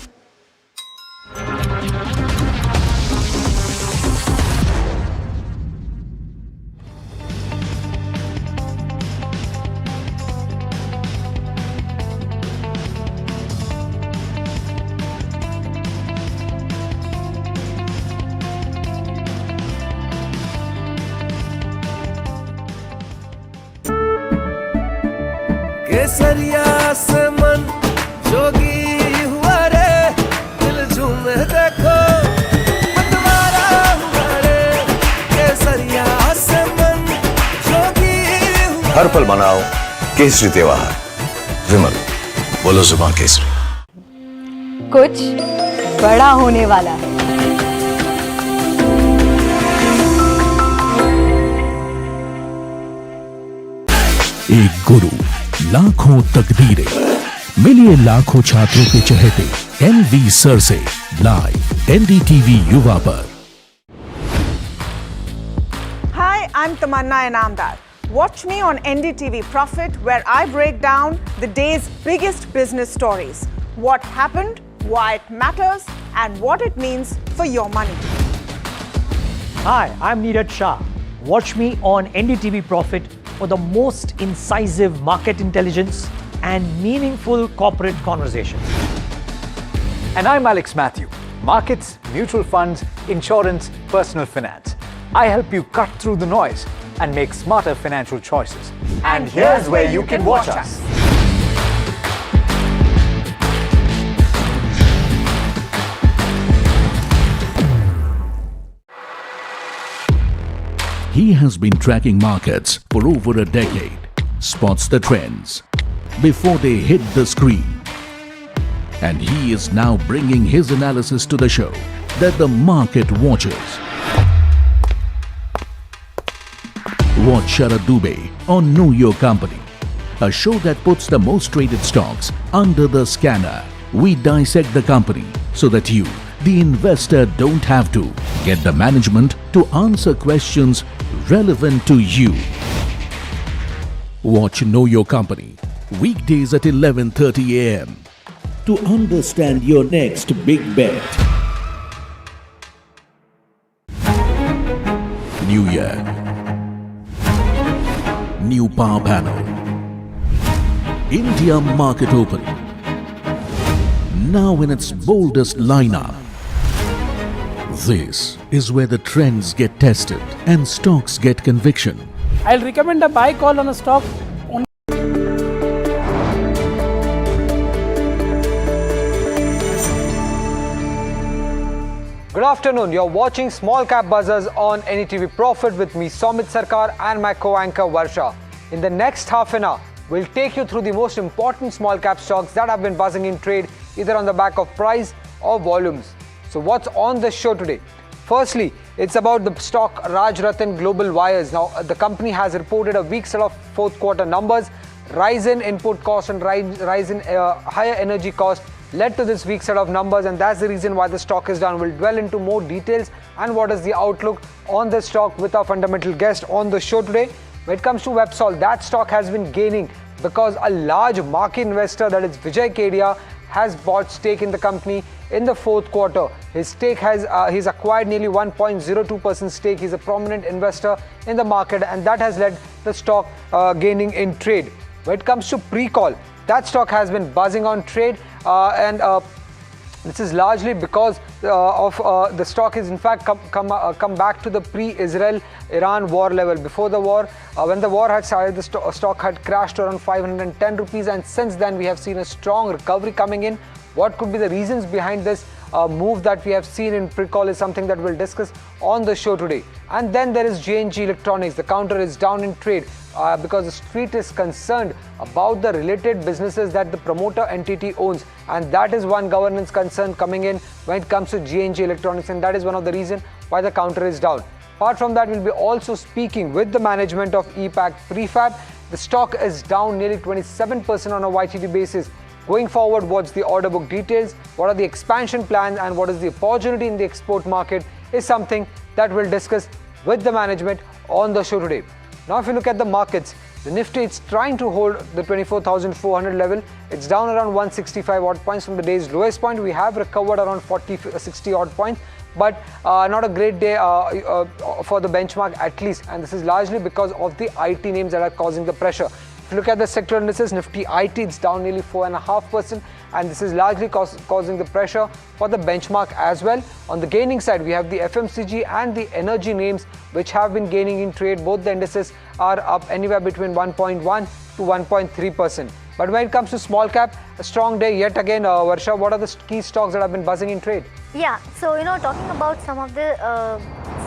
केसरिया से मन जोगी हुआ रे दिल झूमे देखो मतवारा हुआ रे केसरिया से मन जोगी हुआ हर पल मनाओ केसरी त्योहार विमल बोलो जुबान केसरी कुछ बड़ा होने वाला है। एक गुरु, लाखों तकदीरें, मिलिए लाखों छात्रों के चहेते एनवी सर से लाइव एनडीटीवी युवा पर। Hi, I'm Tamanna Inamdar. Watch me on NDTV Profit, where I break down the day's biggest business stories. What happened, why it matters, and what it means for your money. Hi, I'm Neeraj Shah. Watch me on NDTV Profit for the most incisive market intelligence and meaningful corporate conversations. And I'm Alex Matthew. Markets, mutual funds, insurance, personal finance. I help you cut through the noise and make smarter financial choices. And here's where you can watch us. He has been tracking markets for over a decade, spots the trends before they hit the screen. And he is now bringing his analysis to the show that the market watches. Watch Sharad Dubey on Know Your Company, a show that puts the most traded stocks under the scanner. We dissect the company so that you, the investor, don't have to. Get the management to answer questions relevant to you. Watch Know Your Company weekdays at 11:30 a.m. to understand your next big bet. New year, new power panel, India market open, now in its boldest lineup. This is where the trends get tested and stocks get conviction. I'll recommend a buy call on a stock. Good afternoon. You're watching Small Cap Buzzers on NDTV Profit with me, Somit Sarkar, and my co-anchor Varsha. In the next half an hour, we'll take you through the most important small cap stocks that have been buzzing in trade, either on the back of price or volumes. So what's on the show today? Firstly, it's about the stock Rajratan Global Wires. Now, the company has reported a weak set of fourth quarter numbers. Rise in input cost and rise in higher energy cost led to this weak set of numbers, and that's the reason why the stock is down. We'll dwell into more details and what is the outlook on the stock with our fundamental guest on the show today. When it comes to Websol, that stock has been gaining because a large market investor, that is Vijay Kedia, has bought stake in the company in the fourth quarter. His stake has he's acquired nearly 1.02% stake. He's a prominent investor in the market, and that has led the stock gaining in trade. When it comes to pre-call, that stock has been buzzing on trade, and this is largely because of the stock is in fact come back to the pre-Israel-Iran war level. Before the war, when the war had started, the stock had crashed to around 510 rupees, and since then we have seen a strong recovery coming in. What could be the reasons behind this move that we have seen in pre-call is something that we'll discuss on the show today. And then there is J&G Electronics. The counter is down in trade because the street is concerned about the related businesses that the promoter entity owns, and that is one governance concern coming in when it comes to J&G Electronics, and that is one of the reasons why the counter is down. Apart from that, we'll be also speaking with the management of EPAC Prefab, The stock is down nearly 27% on a YTD basis. Going forward, what's the order book details, what are the expansion plans, and what is the opportunity in the export market is something that we'll discuss with the management on the show today. Now, if you look at the markets, the Nifty is trying to hold the 24,400 level. It's down around 165 odd points from the day's lowest point. We have recovered around 60 odd points, but not a great day for the benchmark at least. And this is largely because of the IT names that are causing the pressure. If you look at the sector indices, Nifty IT is down nearly 4.5%, and this is largely causing the pressure for the benchmark as well. On the gaining side, we have the FMCG and the energy names which have been gaining in trade. Both the indices are up anywhere between 1.1 to 1.3%. But when it comes to small cap, a strong day yet again. Varsha, what are the key stocks that have been buzzing in trade? Yeah, so talking about some of the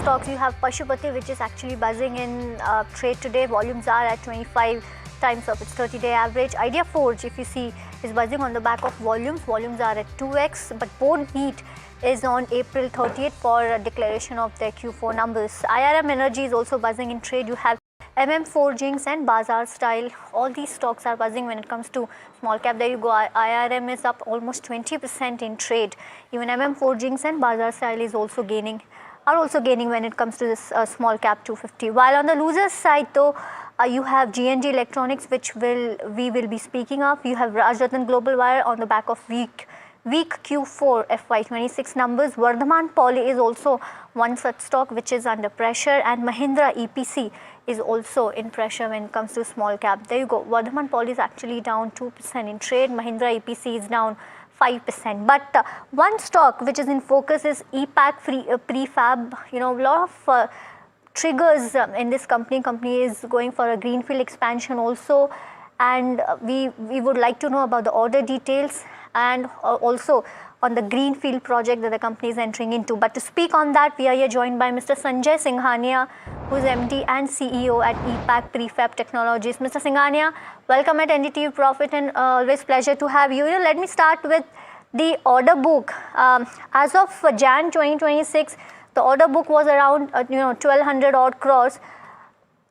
stocks, you have Pashupati, which is actually buzzing in trade today. Volumes are at 25 times of its 30-day average. Idea Forge, if you see, is buzzing on the back of volumes. Volumes are at 2x, but Board Meat is on April 30th for a declaration of their Q4 numbers. IRM Energy is also buzzing in trade. You have MM Forgings and Bazaar Style. All these stocks are buzzing when it comes to small cap. There you go. IRM is up almost 20% in trade. Even MM Forgings and Bazaar Style is also gaining when it comes to this small cap 250. While on the losers side though, you have GNG Electronics, which we will be speaking of. You have Rajratan Global Wire on the back of weak Q4 FY26 numbers. Vardhaman Poly is also one such stock which is under pressure, and Mahindra EPC is also in pressure when it comes to small cap. There you go. Vardhaman Poly is actually down 2% in trade. Mahindra EPC is down 5%. But one stock which is in focus is EPAC Prefab. A lot of triggers in this company. Company is going for a greenfield expansion also, and we would like to know about the order details and also on the greenfield project that the company is entering into. But to speak on that, we are here joined by Mr. Sanjay Singhania, who is MD and CEO at EPAC Prefab Technologies. Mr. Singhania, welcome at NDTV Profit, and always pleasure to have you. Let me start with the order book. As of Jan 2026, the order book was around 1200 odd crores.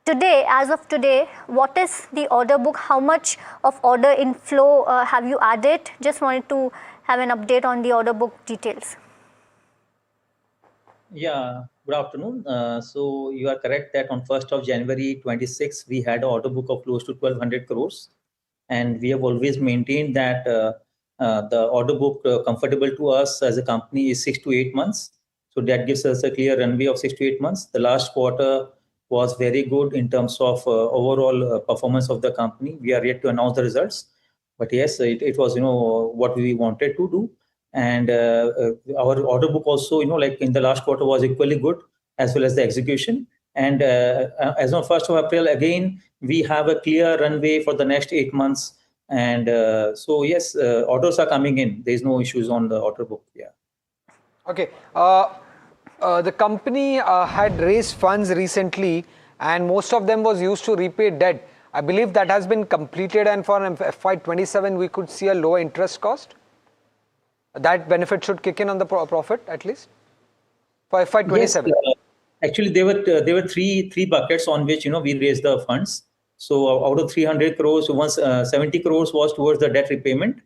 Today, as of today, what is the order book? How much of order inflow have you added? Just wanted to have an update on the order book details. Yeah, good afternoon. So you are correct that on 1st of January 26, we had an order book of close to 1200 crores. And we have always maintained that the order book comfortable to us as a company is 6 to 8 months. So that gives us a clear runway of 6 to 8 months. The last quarter was very good in terms of overall performance of the company. We are yet to announce the results, but yes, it was what we wanted to do. And our order book also like in the last quarter was equally good, as well as the execution. And as of 1st of April, again we have a clear runway for the next 8 months. And so yes, orders are coming in. There is no issues on the order book. Yeah. Okay. The company had raised funds recently, and most of them was used to repay debt. I believe that has been completed, and for FY27 we could see a lower interest cost. That benefit should kick in on the profit at least for FY27. Yes, actually, there were three buckets on which we raised the funds. So out of 300 crores, 70 crores was towards the debt repayment.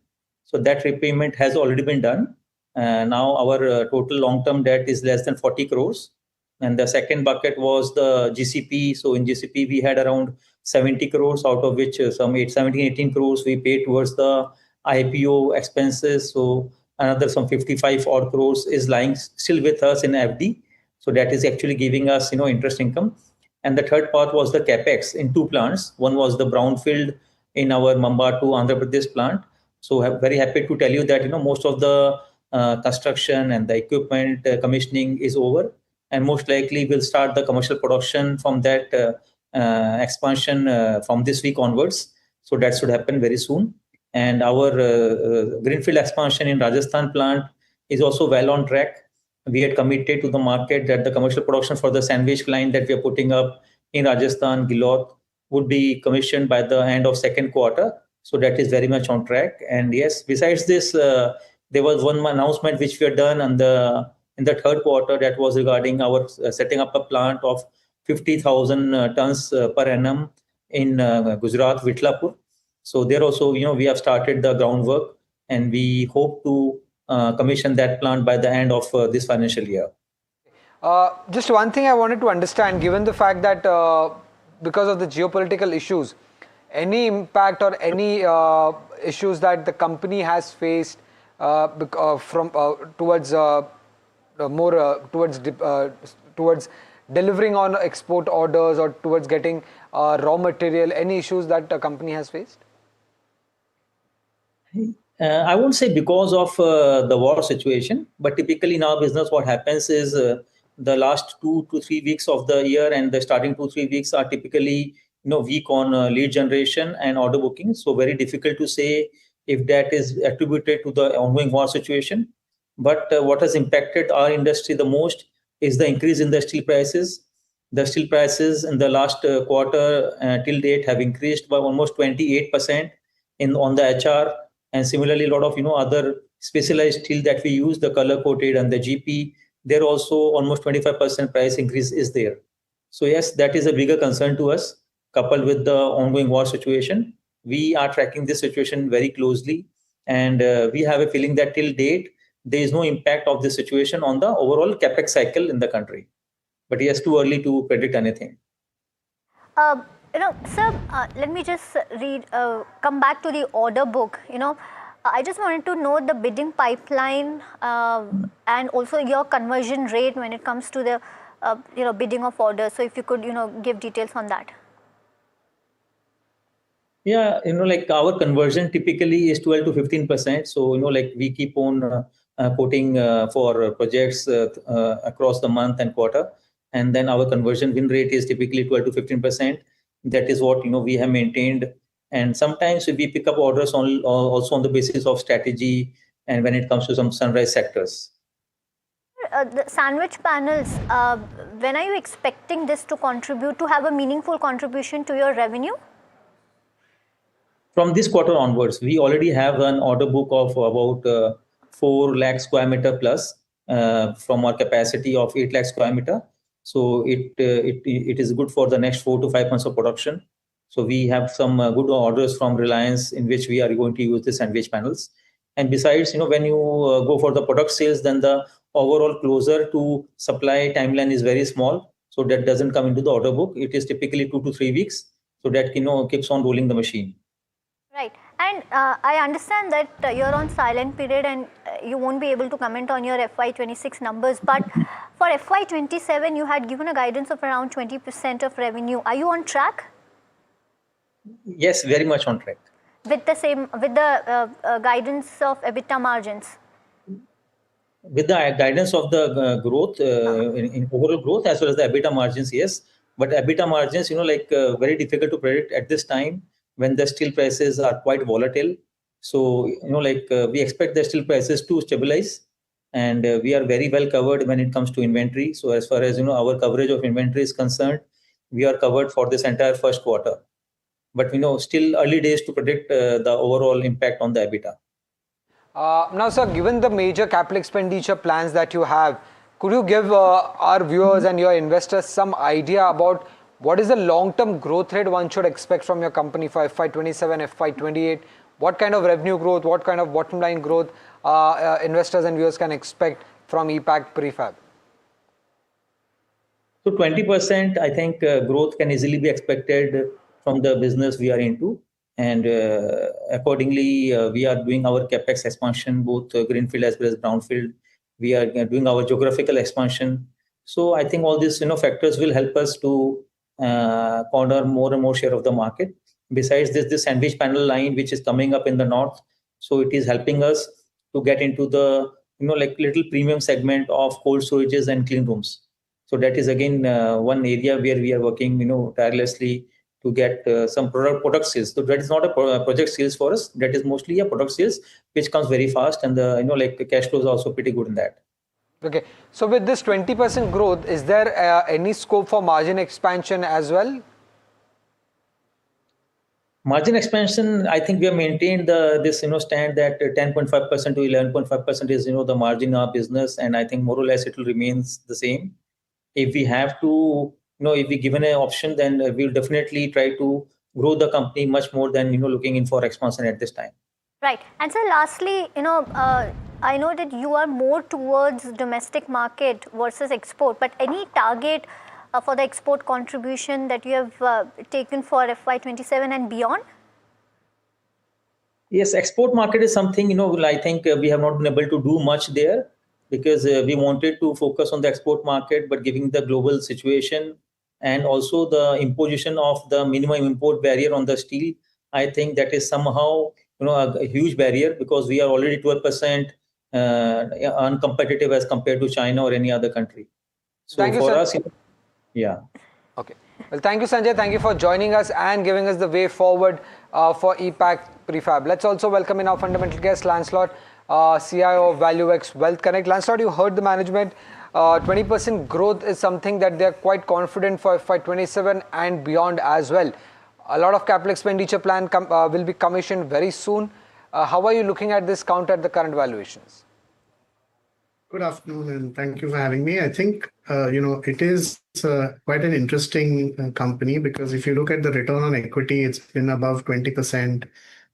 So that repayment has already been done. Now our total long-term debt is less than 40 crores. And the second bucket was the GCP. So in GCP, we had around 70 crores, out of which some 18 crores we paid towards the IPO expenses. So another some 55 odd crores is lying still with us in FD. So that is actually giving us, interest income. And the third part was the CapEx in 2 plants. One was the brownfield in our Mamba to Andhra Pradesh plant. So I'm very happy to tell you that, most of the construction and the equipment commissioning is over, and most likely we'll start the commercial production from that expansion from this week onwards. So that should happen very soon. And our greenfield expansion in Rajasthan plant is also well on track. We had committed to the market that the commercial production for the sandwich line that we are putting up in Rajasthan, Gilot, would be commissioned by the end of second quarter. So that is very much on track. And yes, besides this, there was one announcement which we had done in the third quarter that was regarding our setting up a plant of 50,000 tons per annum in Gujarat, Vitlapur. So there also, we have started the groundwork, and we hope to commission that plant by the end of this financial year. Just one thing I wanted to understand, given the fact that because of the geopolitical issues, any impact or any issues that the company has faced towards delivering on export orders or towards getting raw material, any issues that the company has faced? I won't say because of the war situation, but typically in our business, what happens is the last 2 to 3 weeks of the year and the starting 2-3 weeks are typically weak on lead generation and order booking. So very difficult to say if that is attributed to the ongoing war situation. But what has impacted our industry the most is the increase in the steel prices. The steel prices in the last quarter till date have increased by almost 28% on the HR. And similarly, a lot of other specialized steel that we use, the color coated and the GP, there also almost 25% price increase is there. So yes, that is a bigger concern to us, coupled with the ongoing war situation. We are tracking this situation very closely, and we have a feeling that till date there is no impact of this situation on the overall capex cycle in the country. But yes, too early to predict anything. Sir, let me just come back to the order book. I just wanted to know the bidding pipeline and also your conversion rate when it comes to the bidding of orders. So if you could give details on that. Yeah, like our conversion typically is 12 to 15%. So like we keep on quoting for projects across the month and quarter, and then our conversion win rate is typically 12 to 15%. That is what we have maintained. And sometimes we pick up orders also on the basis of strategy and when it comes to some sunrise sectors. The sandwich panels, when are you expecting this to contribute, to have a meaningful contribution to your revenue? From this quarter onwards, we already have an order book of about 4 lakh square meter plus from our capacity of 8 lakh square meter. So it is good for the next 4 to 5 months of production. So we have some good orders from Reliance in which we are going to use the sandwich panels. And besides, when you go for the product sales, then the overall closer to supply timeline is very small. So that doesn't come into the order book. It is typically 2 to 3 weeks. So that keeps on rolling the machine. Right. And I understand that you're on silent period and you won't be able to comment on your FY26 numbers. But for FY27, you had given a guidance of around 20% of revenue. Are you on track? Yes, very much on track. With the guidance of EBITDA margins? With the guidance of the growth, in overall growth as well as the EBITDA margins, yes. But EBITDA margins, very difficult to predict at this time when the steel prices are quite volatile. So, we expect the steel prices to stabilize, and we are very well covered when it comes to inventory. So as far as, our coverage of inventory is concerned, we are covered for this entire first quarter. But, still early days to predict the overall impact on the EBITDA. Now, sir, given the major capital expenditure plans that you have, could you give our viewers and your investors some idea about what is the long-term growth rate one should expect from your company for FY27, FY28? What kind of revenue growth, what kind of bottom line growth investors and viewers can expect from EPAC Prefab? So 20%, I think growth can easily be expected from the business we are into. And accordingly, we are doing our capex expansion, both greenfield as well as brownfield. We are doing our geographical expansion. So I think all these factors will help us to corner more and more share of the market. Besides this sandwich panel line, which is coming up in the north, so it is helping us to get into the little premium segment of cold storages and clean rooms. So that is again one area where we are working tirelessly to get some product sales. So that is not a project sales for us. That is mostly a product sales, which comes very fast, and the cash flows are also pretty good in that. Okay, so with this 20% growth, is there any scope for margin expansion as well? Margin expansion, I think we have maintained this stand that 10.5% to 11.5% is the margin of our business, and I think more or less it will remain the same. If we have to, if we given an option, then we'll definitely try to grow the company much more than looking in for expansion at this time. Right. And so lastly, I know that you are more towards domestic market versus export, but any target for the export contribution that you have taken for FY27 and beyond? Yes, export market is something, I think we have not been able to do much there because we wanted to focus on the export market, but giving the global situation and also the imposition of the minimum import barrier on the steel, I think that is somehow, a huge barrier because we are already 12% uncompetitive as compared to China or any other country. So Thank you, for sir. us, yeah. Okay. Well, thank you, Sanjay. Thank you for joining us and giving us the way forward for EPAC Prefab. Let's also welcome in our fundamental guest, Lancelot, CIO of ValueX Wealth Connect. Lancelot, you heard the management. 20% growth is something that they're quite confident for FY27 and beyond as well. A lot of capital expenditure plan will be commissioned very soon. How are you looking at this count at the current valuations? Good afternoon, and thank you for having me. I think, it is quite an interesting company because if you look at the return on equity, it's been above 20%,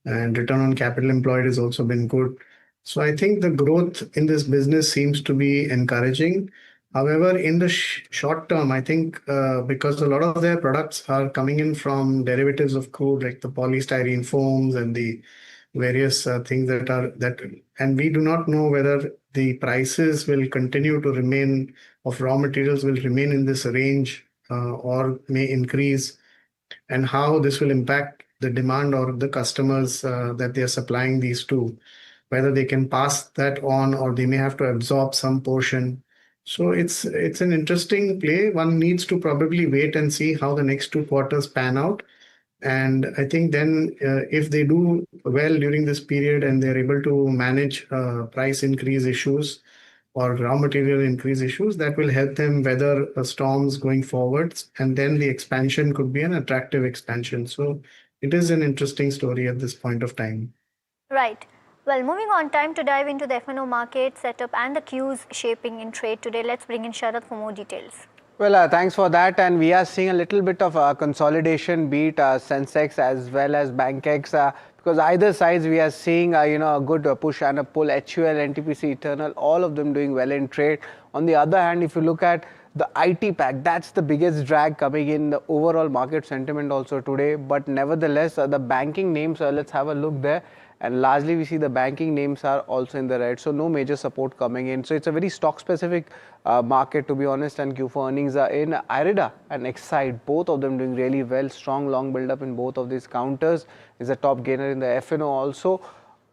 and return on capital employed has also been good. So I think the growth in this business seems to be encouraging. However, in the short term, I think because a lot of their products are coming in from derivatives of crude, like the polystyrene foams and the various things and we do not know whether the prices will continue to remain of raw materials will remain in this range or may increase, and how this will impact the demand or the customers that they are supplying these to, whether they can pass that on or they may have to absorb some portion. So it's an interesting play. One needs to probably wait and see how the next 2 quarters pan out. And I think then if they do well during this period and they're able to manage price increase issues or raw material increase issues, that will help them weather storms going forwards. And then the expansion could be an attractive expansion. So it is an interesting story at this point of time. Right. Well, moving on, time to dive into the F&O market setup and the cues shaping in trade today. Let's bring in Sharad for more details. Well, thanks for that. And we are seeing a little bit of consolidation, be it Sensex as well as BankX, because either sides we are seeing a good push and a pull. HCL, NTPC, Eternal, all of them doing well in trade. On the other hand, if you look at the IT pack, that's the biggest drag coming in the overall market sentiment also today. But nevertheless, the banking names, let's have a look there. And largely we see the banking names are also in the red, so no major support coming in. So it's a very stock specific market, to be honest, and Q4 earnings are in. Irida and Exide, both of them doing really well. Strong long build up in both of these counters. Is a top gainer in the F&O also.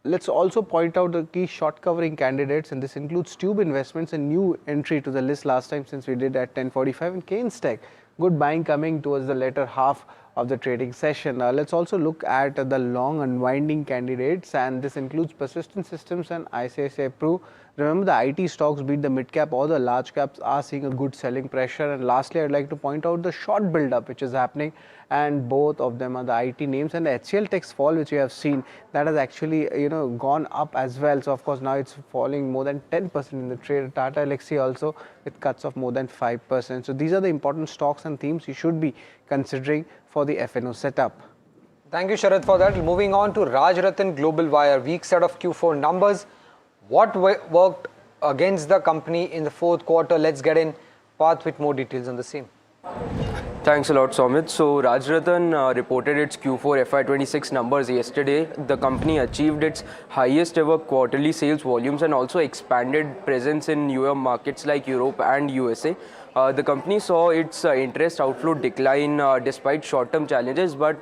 Let's also point out the key short covering candidates, and this includes Tube Investments, a new entry to the list last time since we did at 10:45, and Keynes Tech. Good buying coming towards the later half of the trading session. Let's also look at the long unwinding candidates, and this includes Persistent Systems and ICICI Pru. Remember, the IT stocks, be it the mid cap or the large caps, are seeing a good selling pressure. And lastly, I'd like to point out the short build up which is happening, and both of them are the IT names. And the HCL Tech's fall, which we have seen, that has actually gone up as well. So of course now it's falling more than 10% in the trade. Tata Elxsi also with cuts of more than 5%. So these are the important stocks and themes you should be considering for the F&O setup. Thank you, Sharad, for that. Moving on to Rajratan Global Wire, weak set of Q4 numbers. What worked against the company in the fourth quarter? Let's get in Path with more details on the same. Thanks a lot, Somit. So Rajratan reported its Q4 FY26 numbers yesterday. The company achieved its highest ever quarterly sales volumes and also expanded presence in newer markets like Europe and USA. The company saw its interest outflow decline despite short-term challenges, but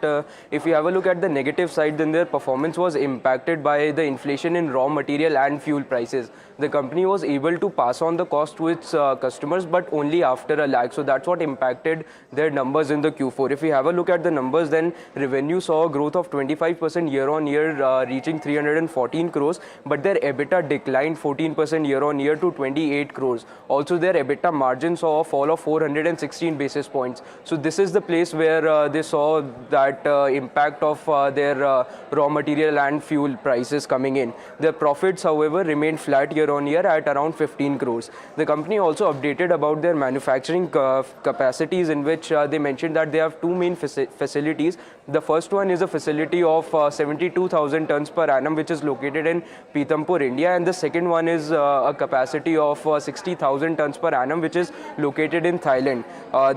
if you have a look at the negative side, then their performance was impacted by the inflation in raw material and fuel prices. The company was able to pass on the cost to its customers, but only after a lag. So that's what impacted their numbers in the Q4. If you have a look at the numbers, then revenue saw a growth of 25% year-on-year, reaching 314 crores, but their EBITDA declined 14% year-on-year to 28 crores. Also, their EBITDA margin saw saw a fall of 416 basis points. So this is the place where they saw that impact of their raw material and fuel prices coming in. Their profits, however, remained flat year on year at around 15 crores. The company also updated about their manufacturing capacities, in which they mentioned that they have two main facilities. The first one is a facility of 72,000 tons per annum, which is located in Pithampur, India, and the second one is a capacity of 60,000 tons per annum, which is located in Thailand.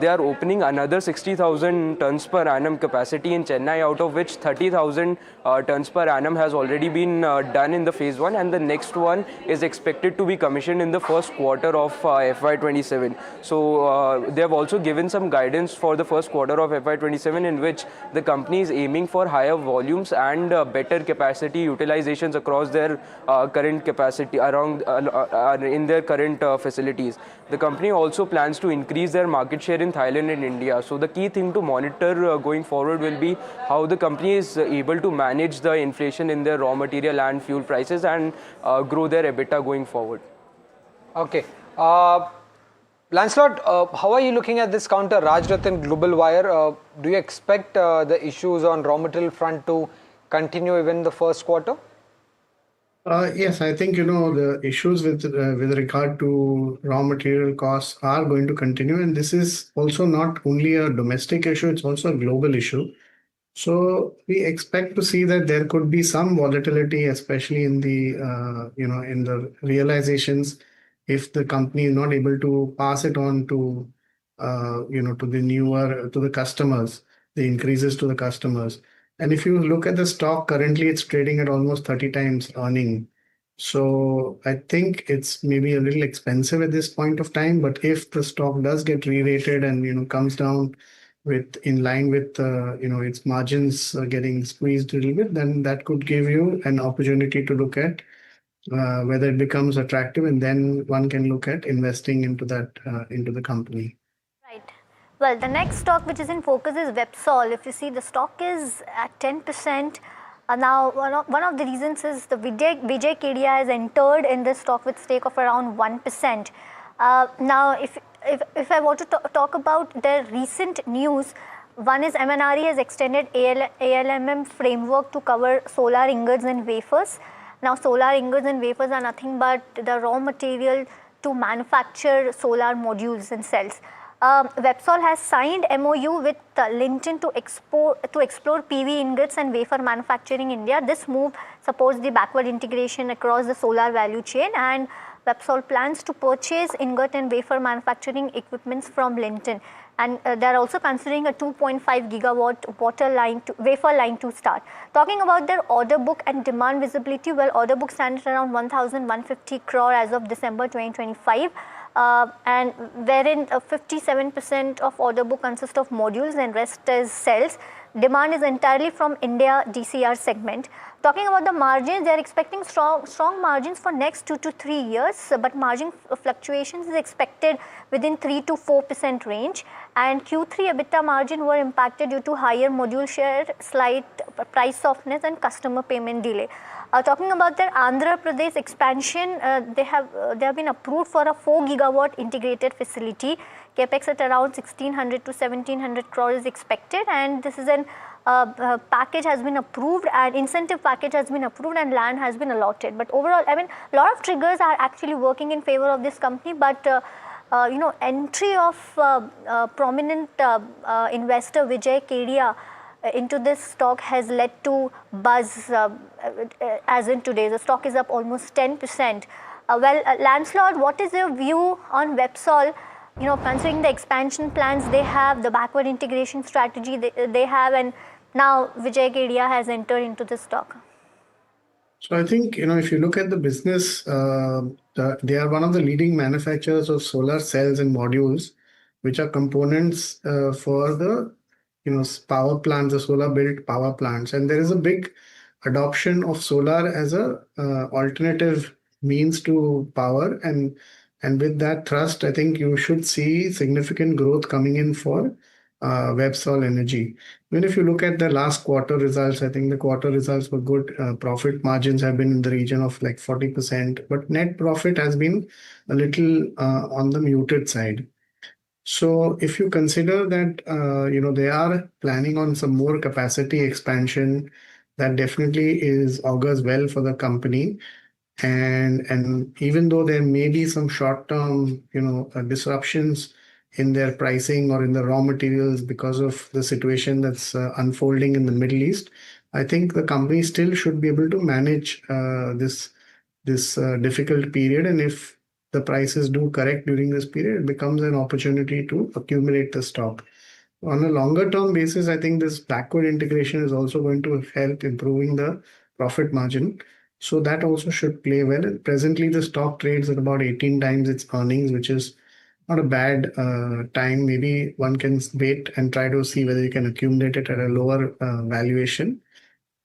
They are opening another 60,000 tons per annum capacity in Chennai, out of which 30,000 tons per annum has already been done in the phase 1, and the next one is expected to be commissioned in the first quarter of FY27. So they have also given some guidance for the first quarter of FY27, in which the company is aiming for higher volumes and better capacity utilizations across their current capacity in their current facilities. The company also plans to increase their market share in Thailand and India. So the key thing to monitor going forward will be how the company is able to manage the inflation in their raw material and fuel prices and grow their EBITDA going forward. Okay. Lancelot, how are you looking at this counter, Rajratan Global Wire? Do you expect the issues on raw material front to continue even in the first quarter? Yes, I think, the issues with regard to raw material costs are going to continue. And this is also not only a domestic issue, it's also a global issue. So we expect to see that there could be some volatility, especially in the, in the realizations, if the company is not able to pass it on to, to the customers, the increases to the customers. And if you look at the stock, currently it's trading at almost 30 times earning. So I think it's maybe a little expensive at this point of time, but if the stock does get re-rated and, comes down in line with, its margins getting squeezed a little bit, then that could give you an opportunity to look at whether it becomes attractive, and then one can look at investing into that, into the company. Right. Well, the next stock which is in focus is Vepsol. If you see, the stock is at 10%. Now, one of the reasons is the Vijay Kedia has entered in this stock with stake of around 1%. Now, if I want to talk about the recent news, one is MNRE has extended ALMM framework to cover solar ingots and wafers. Now, solar ingots and wafers are nothing but the raw material to manufacture solar modules and cells. Vepsol has signed MOU with Linton to explore PV ingots and wafer manufacturing in India. This move supports the backward integration across the solar value chain, and Vepsol plans to purchase ingot and wafer manufacturing equipments from Linton. And they are also considering a 2.5 gigawatt wafer line to start. Talking about their order book and demand visibility, well, order book stands at around 1,150 crore as of December 2025. And wherein 57% of order book consists of modules and rest is cells. Demand is entirely from India DCR segment. Talking about the margins, they are expecting strong margins for next 2 to 3 years, but margin fluctuations is expected within 3 to 4% range. And Q3 EBITDA margin were impacted due to higher module share, slight price softness and customer payment delay. Talking about their Andhra Pradesh expansion, they have been approved for a 4 gigawatt integrated facility. Capex at around 1600 to 1700 crore is expected, and this is an package has been approved, and incentive package has been approved, and land has been allotted. But overall, I mean, a lot of triggers are actually working in favor of this company, but entry of prominent investor Vijay Kedia into this stock has led to buzz, as in today. The stock is up almost 10%. Lancelot, what is your view on Vepsol? Considering the expansion plans they have, the backward integration strategy they have, and now Vijay Kedia has entered into the stock. So I think, if you look at the business, they are one of the leading manufacturers of solar cells and modules, which are components for the power plants, the solar built power plants. And there is a big adoption of solar as a alternative means to power. And with that thrust, I think you should see significant growth coming in for Vepsol Energy. Even if you look at the last quarter results, I think the quarter results were good. Profit margins have been in the region of like 40%, but net profit has been a little on the muted side. So if you consider that, they are planning on some more capacity expansion, that definitely augurs well for the company. And even though there may be some short-term, disruptions in their pricing or in the raw materials because of the situation that's unfolding in the Middle East, I think the company still should be able to manage this difficult period. And if the prices do correct during this period, it becomes an opportunity to accumulate the stock. On a longer term basis, I think this backward integration is also going to help improving the profit margin. So that also should play well. Presently, the stock trades at about 18 times its earnings, which is not a bad time. Maybe one can wait and try to see whether you can accumulate it at a lower valuation.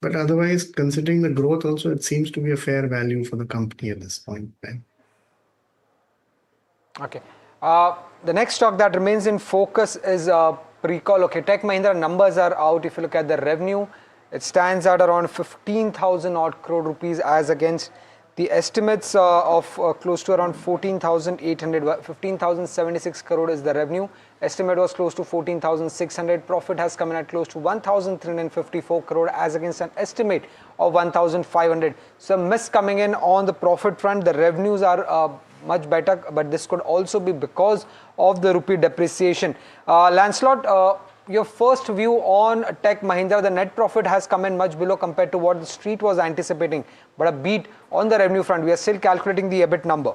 But otherwise, considering the growth also, it seems to be a fair value for the company at this point in time. Okay. The next stock that remains in focus is Precall. Okay, Tech Mahindra numbers are out. If you look at the revenue, it stands at around 15,000 odd crore rupees as against the estimates of close to around 15,076 crore is the revenue. Estimate was close to 14,600. Profit has come in at close to 1,354 crore as against an estimate of 1,500. So miss coming in on the profit front. The revenues are much better, but this could also be because of the rupee depreciation. Lancelot, your first view on Tech Mahindra. The net profit has come in much below compared to what the street was anticipating, but a beat on the revenue front. We are still calculating the EBIT number.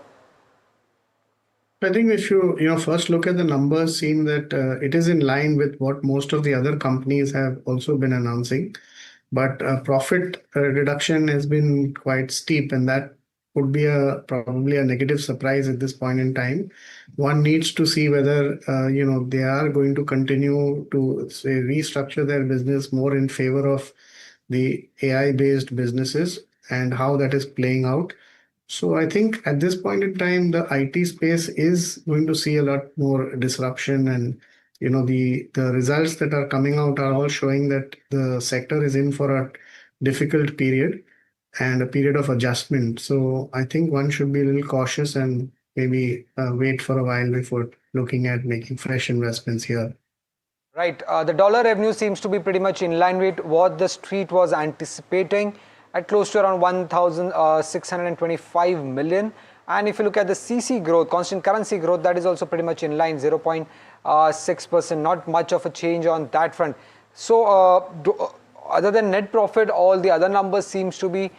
I think if you first look at the numbers, seeing that it is in line with what most of the other companies have also been announcing, but profit reduction has been quite steep, and that would be probably a negative surprise at this point in time. One needs to see whether they are going to continue to restructure their business more in favor of the AI-based businesses and how that is playing out. So I think at this point in time, the IT space is going to see a lot more disruption, and the results that are coming out are all showing that the sector is in for a difficult period and a period of adjustment. So I think one should be a little cautious and maybe wait for a while before looking at making fresh investments here. Right. The dollar revenue seems to be pretty much in line with what the street was anticipating at close to around 1,625 million. And if you look at the CC growth, constant currency growth, that is also pretty much in line, 0.6%. Not much of a change on that front. So other than net profit, all the other numbers seems to be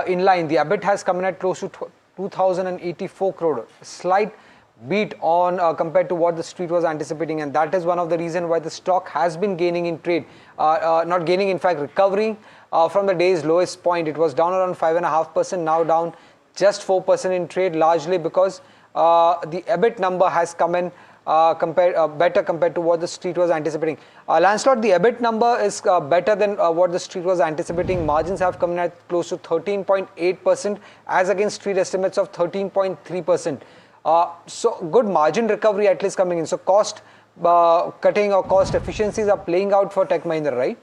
in line. The EBIT has come in at close to 2,084 crore, a slight beat on compared to what the street was anticipating, and that is one of the reasons why the stock has been gaining in trade. Not gaining, in fact, recovering from the day's lowest point. It was down around 5.5%, now down just 4% in trade, largely because the EBIT number has come in better compared to what the street was anticipating. Lancelot, the EBIT number is better than what the street was anticipating. Margins have come in at close to 13.8% as against street estimates of 13.3%. So good margin recovery at least coming in. So cost cutting or cost efficiencies are playing out for Tech Mahindra, right?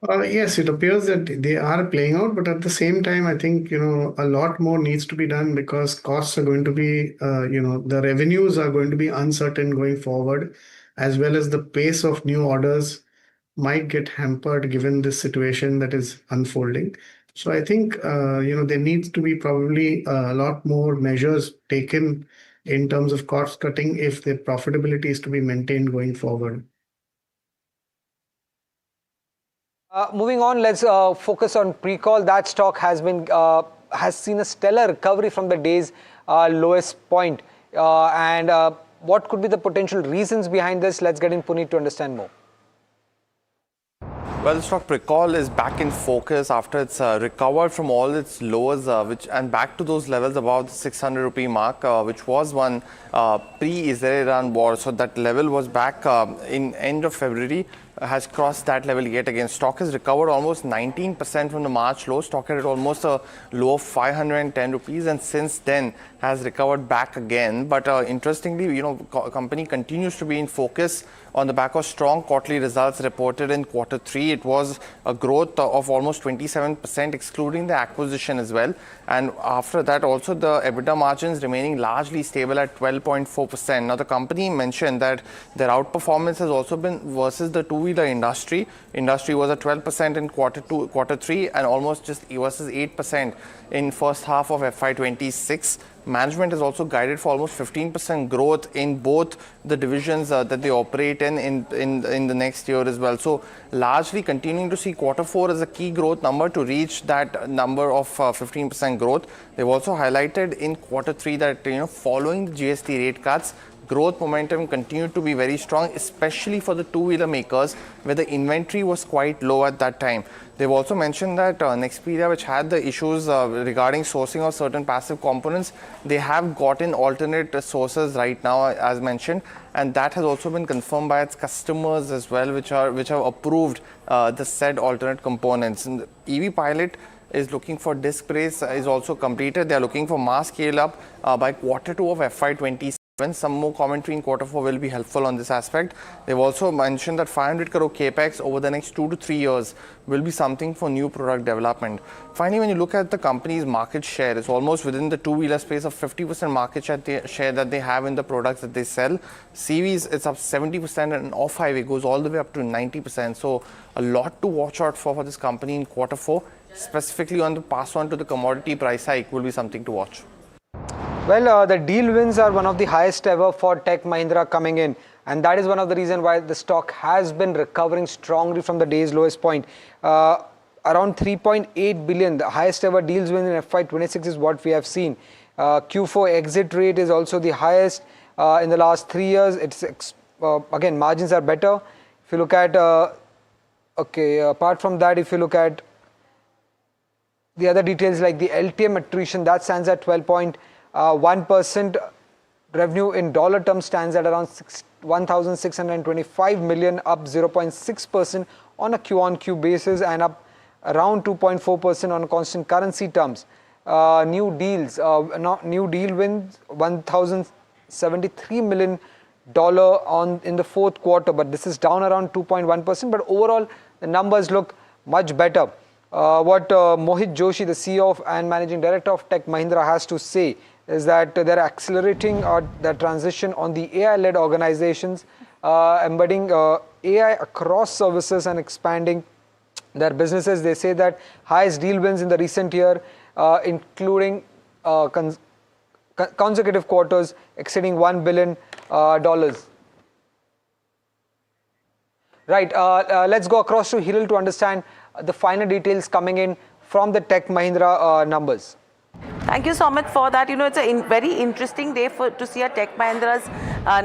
Yes, it appears that they are playing out, but at the same time, I think, a lot more needs to be done because costs are going to be, the revenues are going to be uncertain going forward, as well as the pace of new orders might get hampered given this situation that is unfolding. So I think, there needs to be probably a lot more measures taken in terms of cost cutting if the profitability is to be maintained going forward. Moving on, let's focus on Precall. That stock has seen a stellar recovery from the day's lowest point. And what could be the potential reasons behind this? Let's get in Puneet to understand more. Well, the stock Precall is back in focus after it's recovered from all its lows, and back to those levels above the 600 rupee mark, which was one pre-Israel-Iran war. So that level was back in end of February, has crossed that level yet again. Stock has recovered almost 19% from the March low. Stock had almost a low of 510 rupees, and since then has recovered back again. But interestingly, company continues to be in focus on the back of strong quarterly results reported in quarter 3. It was a growth of almost 27%, excluding the acquisition as well. And after that, also the EBITDA margins remaining largely stable at 12.4%. Now, the company mentioned that their outperformance has also been versus the two-wheeler industry. Industry was at 12% in quarter 3, and almost just versus 8% in first half of FY26. Management has also guided for almost 15% growth in both the divisions that they operate in the next year as well. So largely continuing to see quarter 4 as a key growth number to reach that number of 15% growth. They've also highlighted in quarter 3 that following the GST rate cuts, growth momentum continued to be very strong, especially for the two-wheeler makers, where the inventory was quite low at that time. They've also mentioned that Nexperia, which had the issues regarding sourcing of certain passive components, they have gotten alternate sources right now, as mentioned, and that has also been confirmed by its customers as well, which have approved the said alternate components. And the EV pilot is looking for disc brakes is also completed. They are looking for mass scale up by quarter 2 of FY27. Some more commentary in quarter 4 will be helpful on this aspect. They've also mentioned that 500 crore capex over the next 2 to 3 years will be something for new product development. Finally, when you look at the company's market share, it's almost within the two-wheeler space of 50% market share that they have in the products that they sell. CVs, it's up 70%, and off-highway goes all the way up to 90%. So a lot to watch out for this company in quarter 4, specifically on the pass on to the commodity price hike will be something to watch. Well, the deal wins are one of the highest ever for Tech Mahindra coming in, and that is one of the reasons why the stock has been recovering strongly from the day's lowest point. Around 3.8 billion, the highest ever deals win in FY26 is what we have seen. Q4 exit rate is also the highest in the last 3 years. It's again, margins are better. If you look at, apart from that, if you look at the other details like the LTM attrition, that stands at 12.1%. Revenue in dollar terms stands at around 1,625 million, up 0.6% on a Q-on-Q basis and up around 2.4% on constant currency terms. New deals, new deal wins, $1,073 million in the fourth quarter, but this is down around 2.1%. But overall, the numbers look much better. What Mohit Joshi, the CEO and Managing Director of Tech Mahindra, has to say is that they're accelerating their transition on the AI-led organizations, embedding AI across services and expanding their businesses. They say that highest deal wins in the recent year, including consecutive quarters exceeding $1 billion. Right, let's go across to Hiral to understand the finer details coming in from the Tech Mahindra numbers. Thank you, Somit, for that. It's a very interesting day to see a Tech Mahindra's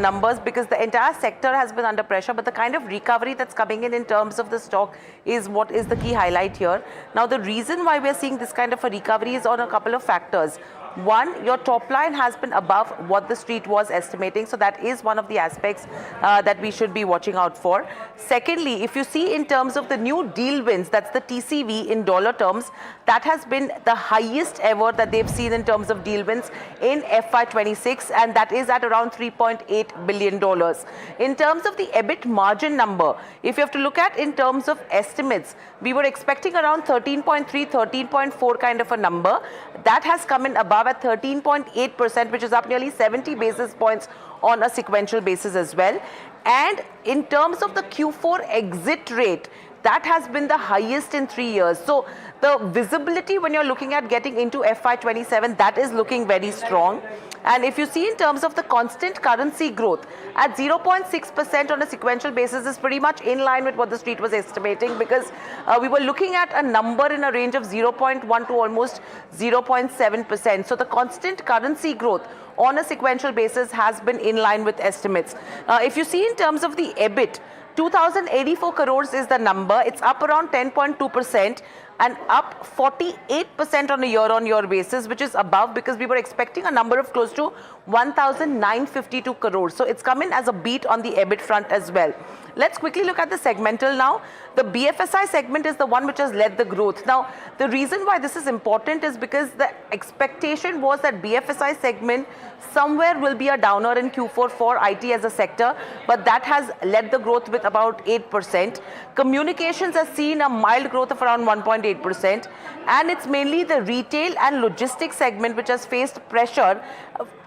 numbers, because the entire sector has been under pressure, but the kind of recovery that's coming in terms of the stock is what is the key highlight here. Now, the reason why we're seeing this kind of a recovery is on a couple of factors. One, your top line has been above what the street was estimating. So that is one of the aspects that we should be watching out for. Secondly, if you see in terms of the new deal wins, that's the TCV in dollar terms, that has been the highest ever that they've seen in terms of deal wins in FY26, and that is at around $3.8 billion. In terms of the EBIT margin number, if you have to look at in terms of estimates, we were expecting around 13.3, 13.4 kind of a number. That has come in above at 13.8%, which is up nearly 70 basis points on a sequential basis as well. And in terms of the Q4 exit rate, that has been the highest in 3 years. So the visibility when you're looking at getting into FY27, that is looking very strong. And if you see in terms of the constant currency growth at 0.6% on a sequential basis is pretty much in line with what the street was estimating, because we were looking at a number in a range of 0.1 to almost 0.7%. So the constant currency growth on a sequential basis has been in line with estimates. If you see in terms of the EBIT, 2,084 crores is the number. It's up around 10.2%. and up 48% on a year-on-year basis, which is above because we were expecting a number of close to 1,952 crores. So it's come in as a beat on the EBIT front as well. Let's quickly look at the segmental now. The BFSI segment is the one which has led the growth. Now, the reason why this is important is because the expectation was that BFSI segment somewhere will be a downer in Q4 for IT as a sector, but that has led the growth with about 8%. Communications has seen a mild growth of around 1.8%, and it's mainly the retail and logistics segment which has faced pressure,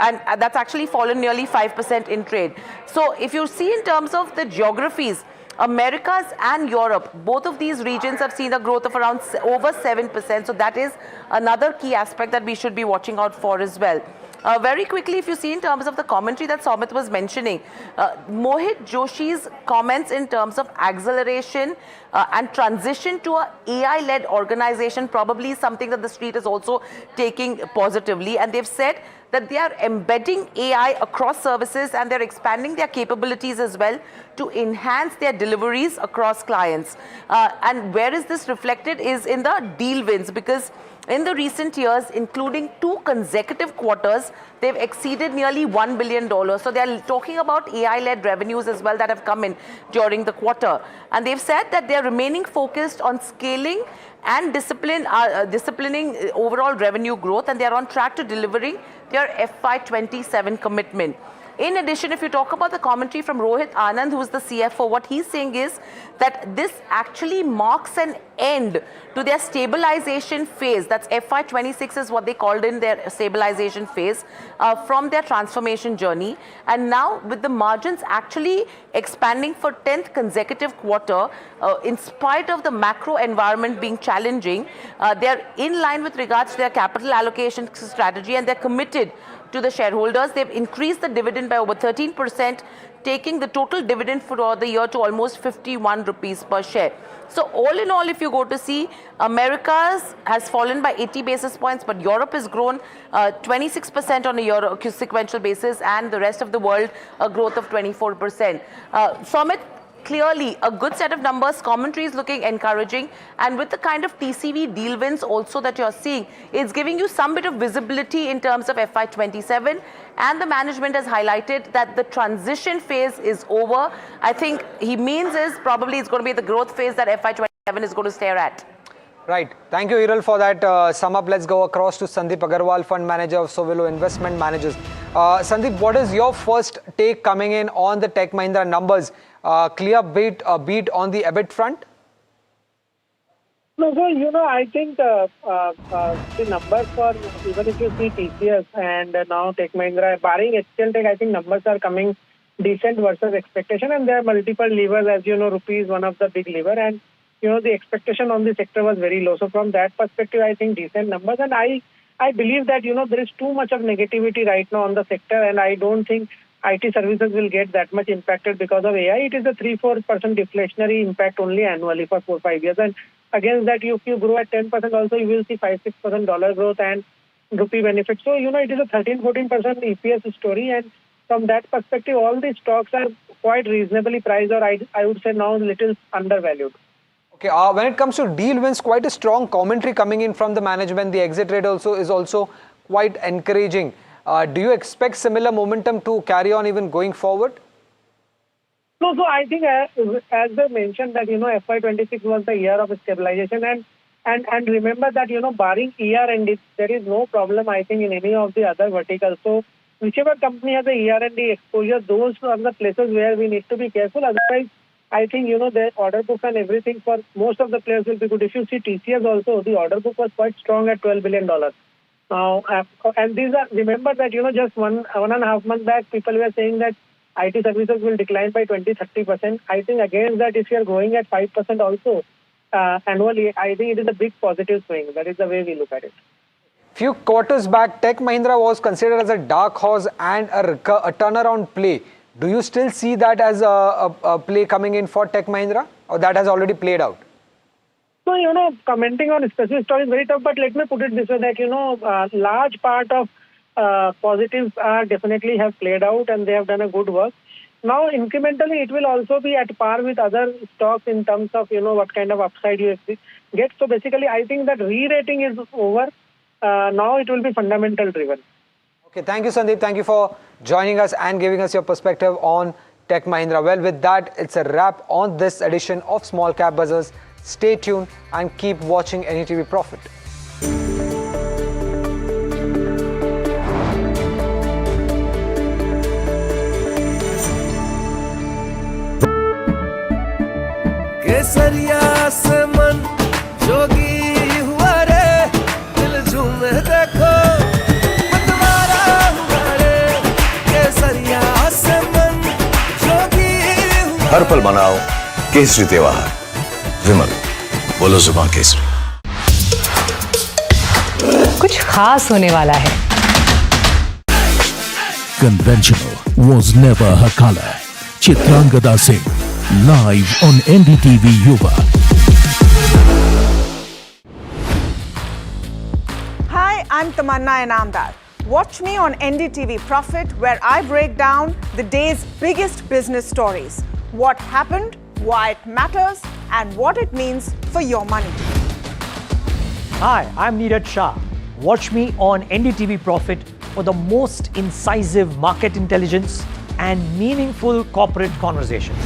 and that's actually fallen nearly 5% in trade. So if you see in terms of the geographies, Americas and Europe, both of these regions have seen a growth of around over 7%. So that is another key aspect that we should be watching out for as well. Very quickly, if you see in terms of the commentary that Somit was mentioning, Mohit Joshi's comments in terms of acceleration and transition to an AI-led organization probably is something that the street is also taking positively. And they've said that they are embedding AI across services and they're expanding their capabilities as well to enhance their deliveries across clients. And where is this reflected is in the deal wins, because in the recent years, including 2 consecutive quarters, they've exceeded nearly $1 billion. So they're talking about AI-led revenues as well that have come in during the quarter. And they've said that they're remaining focused on scaling and disciplining overall revenue growth, and they're on track to delivering their FY27 commitment. In addition, if you talk about the commentary from Rohit Anand, who is the CFO, what he's saying is that this actually marks an end to their stabilization phase. That's FY26 is what they called in their stabilization phase from their transformation journey. And now with the margins actually expanding for 10th consecutive quarter, in spite of the macro environment being challenging, they're in line with regards to their capital allocation strategy, and they're committed to the shareholders. They've increased the dividend by over 13%, taking the total dividend for the year to almost 51 rupees per share. So all in all, if you go to see, Americas has fallen by 80 basis points, but Europe has grown 26% on a sequential basis, and the rest of the world a growth of 24%. Somit, clearly a good set of numbers, commentary is looking encouraging, and with the kind of TCV deal wins also that you're seeing, it's giving you some bit of visibility in terms of FY27, and the management has highlighted that the transition phase is over. I think he means is probably it's going to be the growth phase that FY27 is going to stare at. Right. Thank you, Hiral, for that sum up. Let's go across to Sandeep Agarwal, Fund Manager of Sovelo Investment Managers. Sandeep, what is your first take coming in on the Tech Mahindra numbers? Clear beat on the EBIT front? No, so, I think the numbers for, even if you see TCS and now Tech Mahindra, barring HCL Tech, I think numbers are coming decent versus expectation, and there are multiple levers. As you know, rupee is one of the big levers, and the expectation on the sector was very low. So from that perspective, I think decent numbers, and I believe that there is too much of negativity right now on the sector, and I don't think IT services will get that much impacted because of AI. It is a 3-4% deflationary impact only annually for 4-5 years, and against that, if you grow at 10% also, you will see 5-6% dollar growth and rupee benefit. So it is a 13-14% EPS story, and from that perspective, all these stocks are quite reasonably priced, or I would say now a little undervalued. Okay, when it comes to deal wins, quite a strong commentary coming in from the management. The exit rate is also quite encouraging. Do you expect similar momentum to carry on even going forward? No, so I think as they mentioned that FY26 was the year of stabilization, and remember that barring ER&D, there is no problem I think in any of the other verticals. So whichever company has a ER&D exposure, those are the places where we need to be careful. Otherwise, I think the order book and everything for most of the players will be good. If you see TCS also, the order book was quite strong at $12 billion. Now, and these are, remember that just one and a half months back, people were saying that IT services will decline by 20-30%. I think against that, if you are growing at 5% also annually, I think it is a big positive swing. That is the way we look at it. Few quarters back, Tech Mahindra was considered as a dark horse and a turnaround play. Do you still see that as a play coming in for Tech Mahindra, or that has already played out? So, commenting on specific story is very tough, but let me put it this way that, large part of positives definitely have played out and they have done a good work. Now, incrementally, it will also be at par with other stocks in terms of, what kind of upside you get. So basically, I think that re-rating is over. Now it will be fundamental driven. Okay, thank you, Sandeep. Thank you for joining us and giving us your perspective on Tech Mahindra. Well, with that, it's a wrap on this edition of Small Cap Buzzers. Stay tuned and keep watching NDTV Profit. केसरिया से मन जोगी हुआ रे दिल झूमे देखो मतवारा हुआ रे केसरिया से मन जोगी हुआ हर पल मनाओ केसरी त्योहार विमल बोलो जुबान केसरी कुछ खास होने वाला है. Conventional was never her color. Chitrangada Singh, live on NDTV Yuva. Hi, I'm Tamanna Inamdar. Watch me on NDTV Profit, where I break down the day's biggest business stories. What happened, why it matters, and what it means for your money. Hi, I'm Neeraj Shah. Watch me on NDTV Profit for the most incisive market intelligence and meaningful corporate conversations.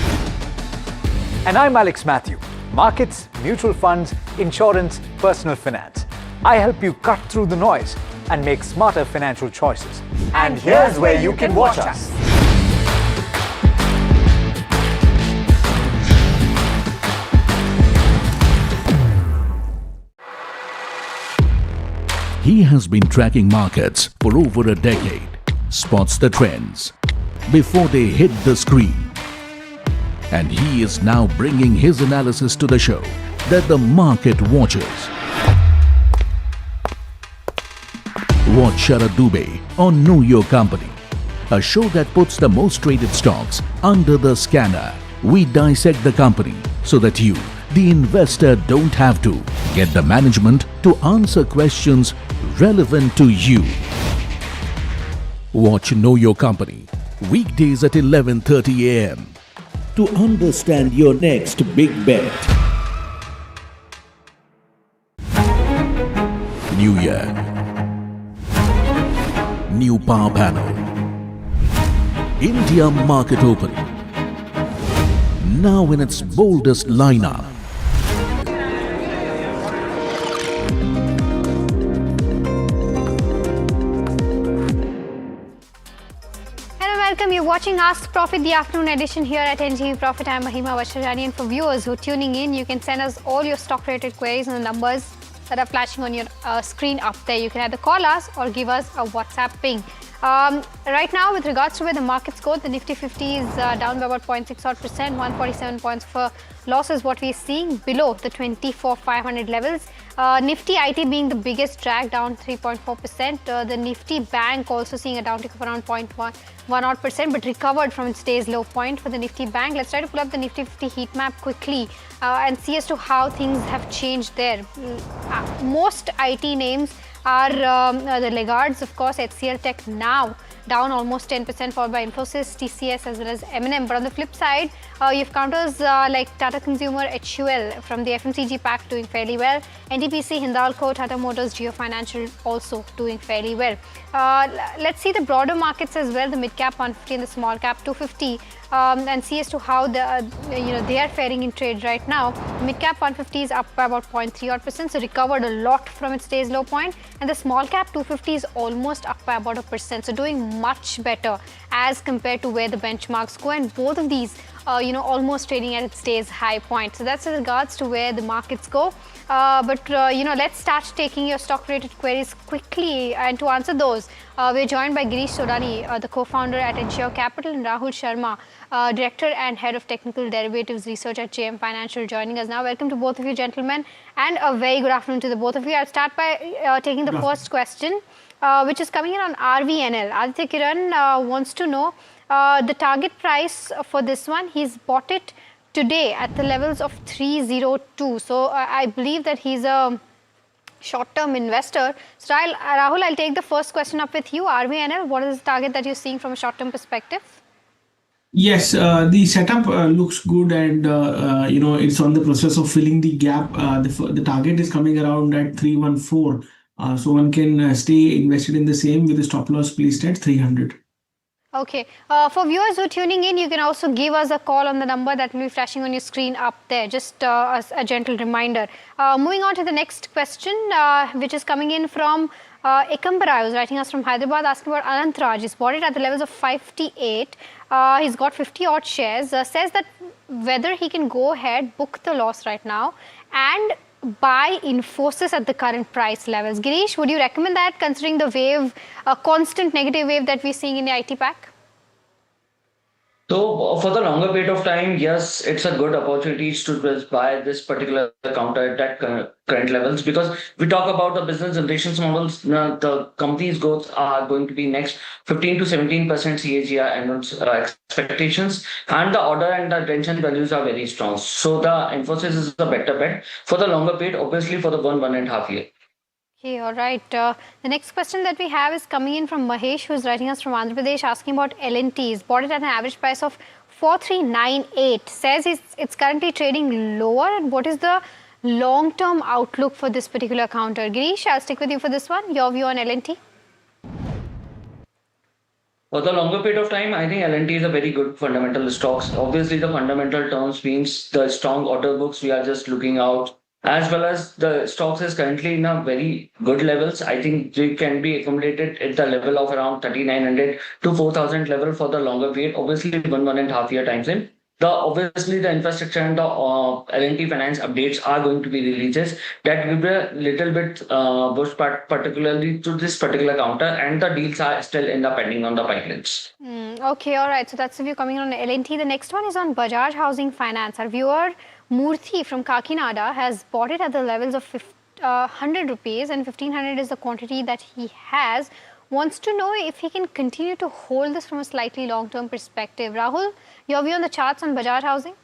And I'm Alex Matthew. Markets, mutual funds, insurance, personal finance. I help you cut through the noise and make smarter financial choices. And here's where you can watch us. He has been tracking markets for over a decade, spots the trends before they hit the screen. And he is now bringing his analysis to the show that the market watches. Watch Sharad Dubey on Know Your Company, a show that puts the most traded stocks under the scanner. We dissect the company so that you, the investor, don't have to. Get the management to answer questions relevant to you. Watch Know Your Company weekdays at 11:30 a.m. to understand your next big bet. New year, new power panel, India market open, now in its boldest lineup. Welcome. You're watching Ask Profit, the afternoon edition here at NDTV Profit. I'm Mahima Vashajani, and for viewers who are tuning in, you can send us all your stock-related queries on the numbers that are flashing on your screen up there. You can either call us or give us a WhatsApp ping. Right now, with regards to where the markets go, the Nifty 50 is down by about 0.6%, 147 points for loss is what we're seeing below the 24,500 levels. Nifty IT being the biggest drag, down 3.4%. The Nifty Bank also seeing a downtick of around 0.1%, but recovered from its day's low point for the Nifty Bank. Let's try to pull up the Nifty 50 heat map quickly and see as to how things have changed there. Most IT names are the laggards, of course. HCL Tech now down almost 10%, followed by Infosys, TCS as well as M&M. But on the flip side, you have counters like Tata Consumer, HUL from the FMCG pack doing fairly well. NTPC, Hindalco, Tata Motors, Geo Financial also doing fairly well. Let's see the broader markets as well, the mid-cap 150 and the small-cap 250, and see as to how they are faring in trade right now. Mid-cap 150 is up by about 0.3%, so recovered a lot from its day's low point, and the small-cap 250 is almost up by about 1%, so doing much better as compared to where the benchmarks go, and both of these almost trading at its day's high point. So that's in regards to where the markets go. Let's start taking your stock-related queries quickly, and to answer those, we're joined by Girish Sodani, the co-founder at Ensure Capital, and Rahul Sharma, Director and Head of Technical Derivatives Research at JM Financial, joining us now. Welcome to both of you, gentlemen, and a very good afternoon to the both of you. I'll start by taking the first question, which is coming in on RVNL. Aditya Kiran wants to know the target price for this one. He's bought it today at the levels of 302. So I believe that he's a short-term investor. So Rahul, I'll take the first question up with you. RVNL, what is the target that you're seeing from a short-term perspective? Yes, the setup looks good, and it's on the process of filling the gap. The target is coming around at 314, so one can stay invested in the same with the stop loss placed at 300. Okay. For viewers who are tuning in, you can also give us a call on the number that will be flashing on your screen up there. Just as a gentle reminder. Moving on to the next question, which is coming in from Ekambara, who's writing us from Hyderabad, asking about Anantraj. He's bought it at the levels of 58. He's got 50 odd shares. Says that whether he can go ahead, book the loss right now, and buy Infosys at the current price levels. Girish, would you recommend that, considering the wave, constant negative wave that we're seeing in the IT pack? So for the longer period of time, yes, it's a good opportunity to just buy this particular counter at current levels, because we talk about the business generations models. The company's growth are going to be next 15 to 17% CAGR annual expectations, and the order and the retention values are very strong. So the Infosys is a better bet for the longer period, obviously for the 1.5 year. Okay, all right. The next question that we have is coming in from Mahesh, who's writing us from Andhra Pradesh, asking about L&Ts. Bought it at an average price of 4398. Says it's currently trading lower. And what is the long-term outlook for this particular counter? Girish, I'll stick with you for this one. Your view on L&T? For the longer period of time, I think L&T is a very good fundamental stocks. Obviously, the fundamental terms means the strong order books we are just looking out, as well as the stocks is currently in a very good levels. I think they can be accumulated at the level of around 3,900 to 4,000 level for the longer period. Obviously, 1.5 year time frame. Obviously the infrastructure and the L&T finance updates are going to be releases that will be a little bit boost, particularly to this particular counter, and the deals are still in the pending on the pipelines. Okay, all right. So that's the view coming on L&T. The next one is on Bajaj Housing Finance. Our viewer Murthy from Kakinada has bought it at the levels of 100 rupees, and 1500 is the quantity that he has. Wants to know if he can continue to hold this from a slightly long-term perspective. Rahul, your view on the charts on Bajaj Housing?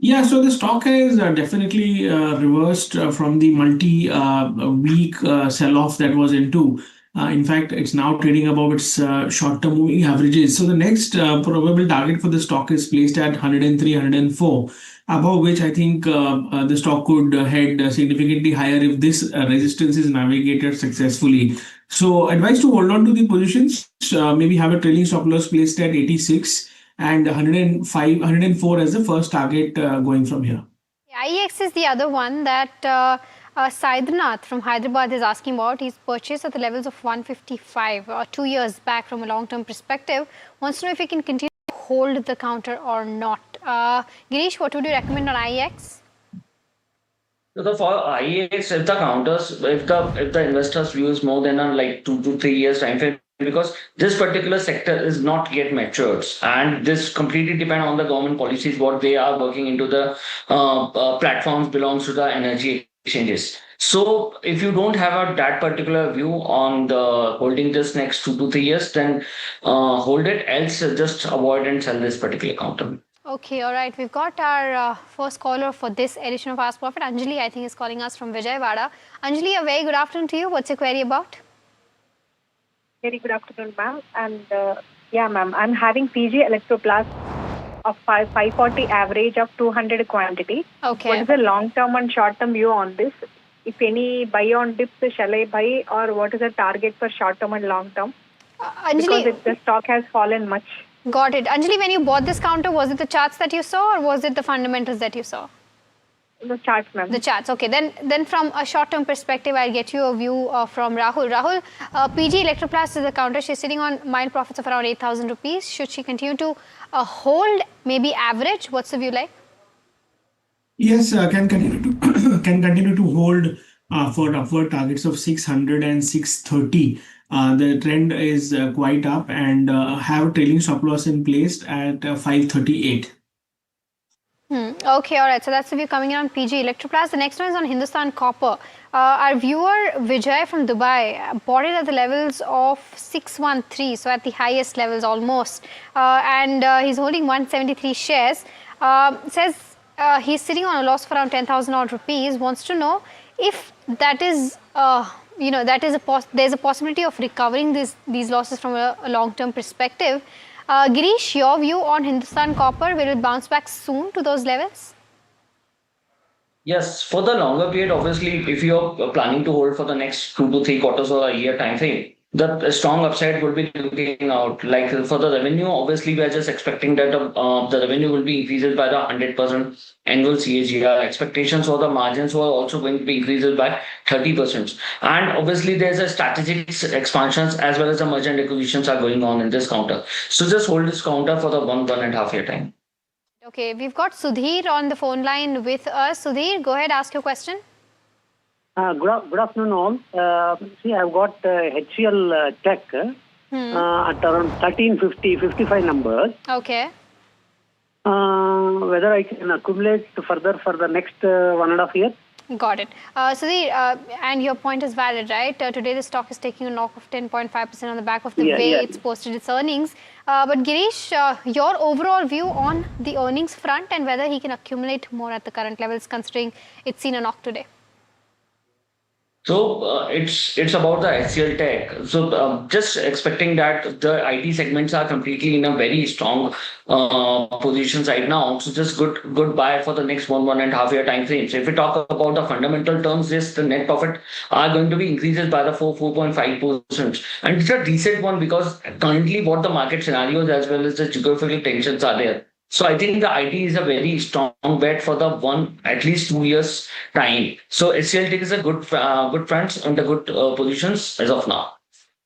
Yeah, so the stock has definitely reversed from the multi-week sell-off that was into. In fact, it's now trading above its short-term moving averages. So the next probable target for the stock is placed at 103, 104, above which I think the stock could head significantly higher if this resistance is navigated successfully. So advice to hold on to the positions, maybe have a trailing stop loss placed at 86 and 105, 104 as the first target going from here. IEX is the other one that Saidranath from Hyderabad is asking about. He's purchased at the levels of 155 2 years back from a long-term perspective. Wants to know if he can continue to hold the counter or not. Girish, what would you recommend on IEX? So for IEX, if the counters, if the investors views more than like 2 to 3 years time frame, because this particular sector is not yet matured, and this completely depend on the government policies, what they are working into the platforms belongs to the energy exchanges. So if you don't have that particular view on the holding this next 2 to 3 years, then hold it, else just avoid and sell this particular counter. Okay, all right. We've got our first caller for this edition of Ask Profit. Anjali, I think, is calling us from Vijayawada. Anjali, a very good afternoon to you. What's your query about? Very good afternoon, ma'am. And yeah, ma'am, I'm having PG Electroplast of 540 average of 200 quantity. Okay. What is the long-term and short-term view on this? If any buy on dips, shall I buy, or what is the target for short-term and long-term? Anjali, because the stock has fallen much. Got it. Anjali, when you bought this counter, was it the charts that you saw, or was it the fundamentals that you saw? The charts, ma'am. The charts. Okay. Then from a short-term perspective, I'll get you a view from Rahul. Rahul, PG Electroplast is the counter. She's sitting on mild profits of around 8,000 rupees. Should she continue to hold, maybe average? What's the view like? Yes, can continue to hold for upward targets of 600 and 630. The trend is quite up, and have a trailing stop loss in place at 538. Okay, all right. So that's the view coming in on PG Electroplast. The next one is on Hindustan Copper. Our viewer Vijay from Dubai bought it at the levels of 613, so at the highest levels almost. And he's holding 173 shares. Says he's sitting on a loss of around 10,000 odd rupees. Wants to know if that is, there's a possibility of recovering these losses from a long-term perspective. Girish, your view on Hindustan Copper, will it bounce back soon to those levels? Yes, for the longer period, obviously, if you're planning to hold for the next 2 to 3 quarters or a year time frame, the strong upside will be looking out. Like for the revenue, obviously, we are just expecting that the revenue will be increased by the 100% annual CAGR. Expectations for the margins were also going to be increased by 30%. And obviously, there's a strategic expansions as well as the merchant acquisitions are going on in this counter. So just hold this counter for the 1.5 year time. Okay, we've got Sudhir on the phone line with us. Sudhir, go ahead, ask your question. Good afternoon, all. See, I've got HCL Tech at around 1350, 55 numbers. Okay. Whether I can accumulate further for the next 1.5 years? Got it. Sudhir, and your point is valid, right? Today the stock is taking a knock of 10.5% on the back of the way it's posted its earnings. But Girish, your overall view on the earnings front and whether he can accumulate more at the current levels considering it's seen a knock today? So it's about the HCL Tech. So just expecting that the IT segments are completely in a very strong positions right now. So just good buy for the next 1.5 year time frame. So if we talk about the fundamental terms, yes, the net profit are going to be increases by the 4.5%. And it's a decent one because currently what the market scenarios as well as the geographical tensions are there. So I think the IT is a very strong bet for the at least 2 years time. So HCL Tech is a good friends and the good positions as of now.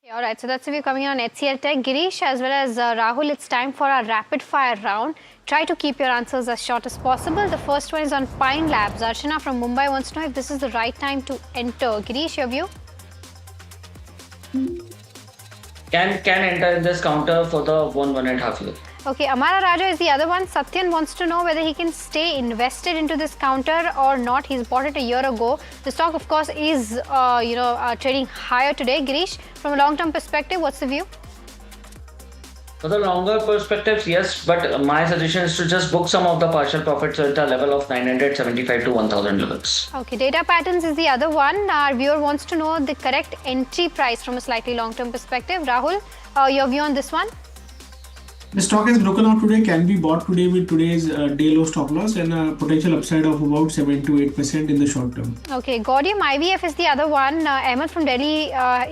Okay, all right, so that's the view coming on HCL Tech. Girish as well as Rahul, it's time for our rapid fire round. Try to keep your answers as short as possible. The first one is on Pine Labs. Archana from Mumbai wants to know if this is the right time to enter. Girish, your view? Can enter in this counter for the 1.5 year. Okay, Amara Raja is the other one. Satyan wants to know whether he can stay invested into this counter or not. He's bought it a year ago. The stock, of course, is trading higher today. Girish, from a long-term perspective, what's the view? For the longer perspectives, yes, but my suggestion is to just book some of the partial profits at the level of 975 to 1000 levels. Okay, Data Patterns is the other one. Our viewer wants to know the correct entry price from a slightly long-term perspective. Rahul, your view on this one? The stock has broken out today, can be bought today with today's day low stop loss and a potential upside of about 7 to 8% in the short term. Okay, Gaudium IVF is the other one. Ahmed from Delhi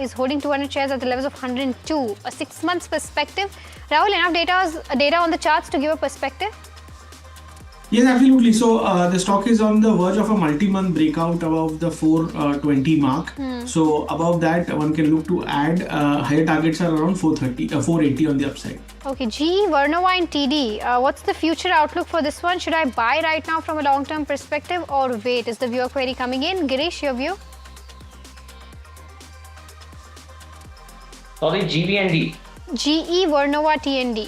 is holding 200 shares at the levels of 102. A 6 months perspective. Rahul, enough data on the charts to give a perspective? Yes, absolutely. So the stock is on the verge of a multi-month breakout above the 420 mark. So above that, one can look to add higher targets are around 480 on the upside. Okay, GE, Vernova and TD. What's the future outlook for this one? Should I buy right now from a long-term perspective or wait? Is the viewer query coming in? Girish, your view? Sorry, GV&D. GE, Vernova, TND.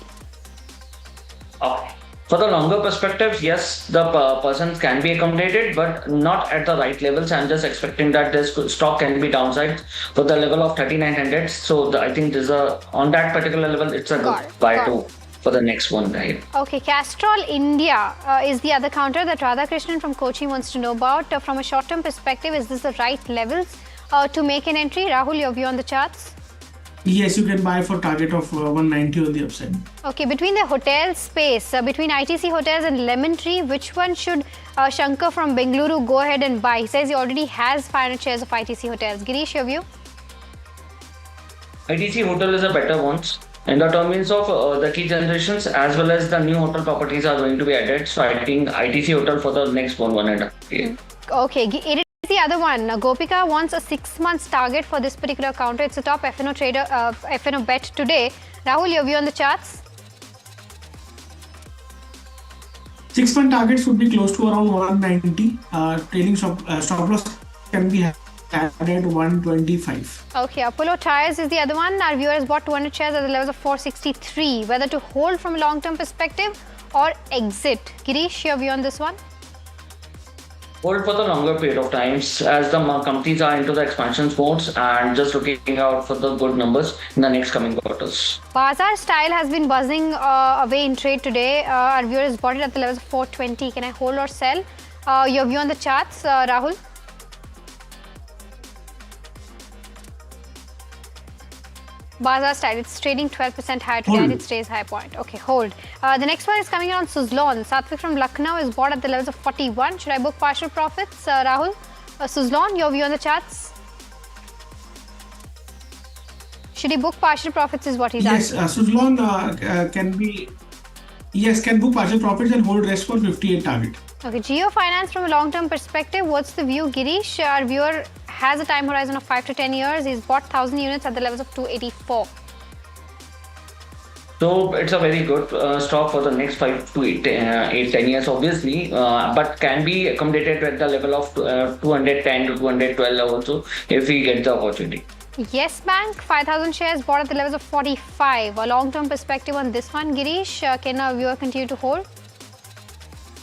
Okay. For the longer perspectives, yes, the persons can be accommodated, but not at the right levels. I'm just expecting that this stock can be downside for the level of 3900. So I think there's on that particular level, it's a good buy too for the next one, right? Okay, Castrol India is the other counter that Radhakrishnan from Kochi wants to know about. From a short-term perspective, is this the right levels to make an entry? Rahul, your view on the charts? Yes, you can buy for target of 190 on the upside. Okay, between the hotel space, between ITC Hotels and Lemon Tree, which one should Shankar from Bengaluru go ahead and buy? He says he already has 500 shares of ITC Hotels. Girish, your view? ITC Hotel is a better one. In the terms of the key generations as well as the new hotel properties are going to be added. So I think ITC Hotel for the next 1.5 year. Okay, it is the other one. Gopika wants a 6 months target for this particular counter. It's a top FNO trader, FNO bet today. Rahul, your view on the charts? 6 month targets would be close to around 190. Trailing stop loss can be added 125. Okay, Apollo Tyres is the other one. Our viewer has bought 200 shares at the levels of 463. Whether to hold from a long-term perspective or exit. Girish, your view on this one? Hold for the longer period of times as the companies are into the expansion modes and just looking out for the good numbers in the next coming quarters. Bazaar Style has been buzzing away in trade today. Our viewer has bought it at the levels of 420. Can I hold or sell? Your view on the charts, Rahul? Bazaar style, it's trading 12% higher today and it stays high point. Okay, hold. The next one is coming in on Suzlon. Satvik from Lucknow is bought at the levels of 41. Should I book partial profits? Rahul, Suzlon, your view on the charts? Should he book partial profits is what he's asking. Yes, Suzlon can book partial profits and hold rest for 58 target. Okay, Geo Finance from a long-term perspective, what's the view? Girish, our viewer has a time horizon of 5 to 10 years. He's bought 1,000 units at the levels of 284. So it's a very good stock for the next 5 to 10 years, obviously, but can be accommodated at the level of 210 to 212 also if we get the opportunity. Yes Bank, 5,000 shares bought at the levels of 45. A long-term perspective on this one, Girish, can our viewer continue to hold?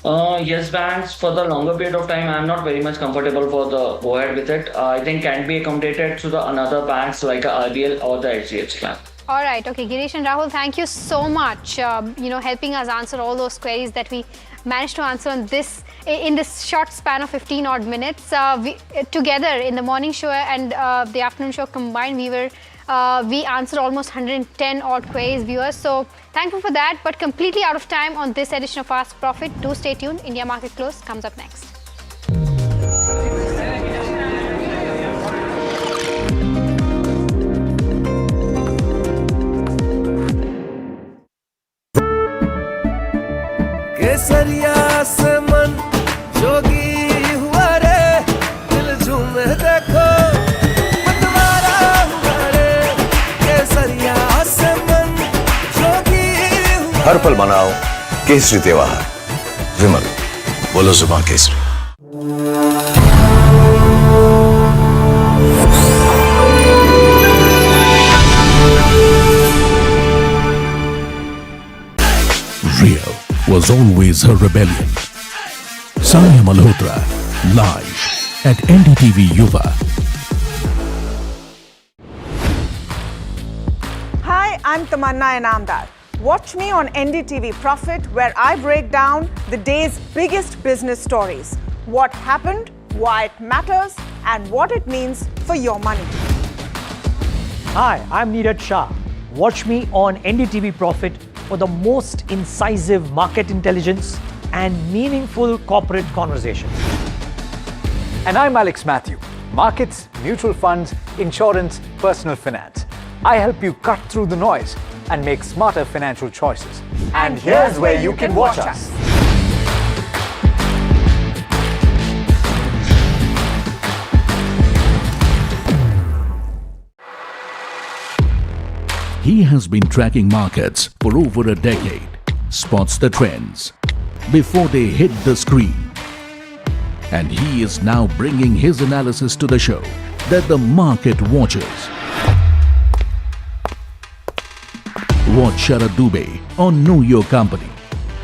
Yes banks, for the longer period of time, I'm not very much comfortable for the go ahead with it. I think can be accommodated to the another banks like RBL or the HCL Tech. All right, okay, Girish and Rahul, thank you so much, helping us answer all those queries that we managed to answer in this short span of 15 odd minutes. We together in the morning show and the afternoon show combined, we answered almost 110 odd queries, viewers. So thankful for that, but completely out of time on this edition of Fast Profit. Do stay tuned. India Market Close comes up next. केसरिया से मन जोगी हुआ रे दिल झूमे देखो मतवारा हुआ रे केसरिया से मन जोगी हुआ हर पल मनाओ केसरी त्योहार विमल बोलो जुबान Kesari Real was always her rebellion. Sanya Malhotra, live at NDTV Yuva. Hi, I'm Tamanna Inamdar. Watch me on NDTV Profit, where I break down the day's biggest business stories. What happened, why it matters, and what it means for your money. Hi, I'm Neeraj Shah. Watch me on NDTV Profit for the most incisive market intelligence and meaningful corporate conversation. And I'm Alex Matthew. Markets, mutual funds, insurance, personal finance. I help you cut through the noise and make smarter financial choices. And here's where you can watch us. He has been tracking markets for over a decade, spots the trends before they hit the screen. And he is now bringing his analysis to the show that the market watches. Watch Sharad Dubey on Know Your Company,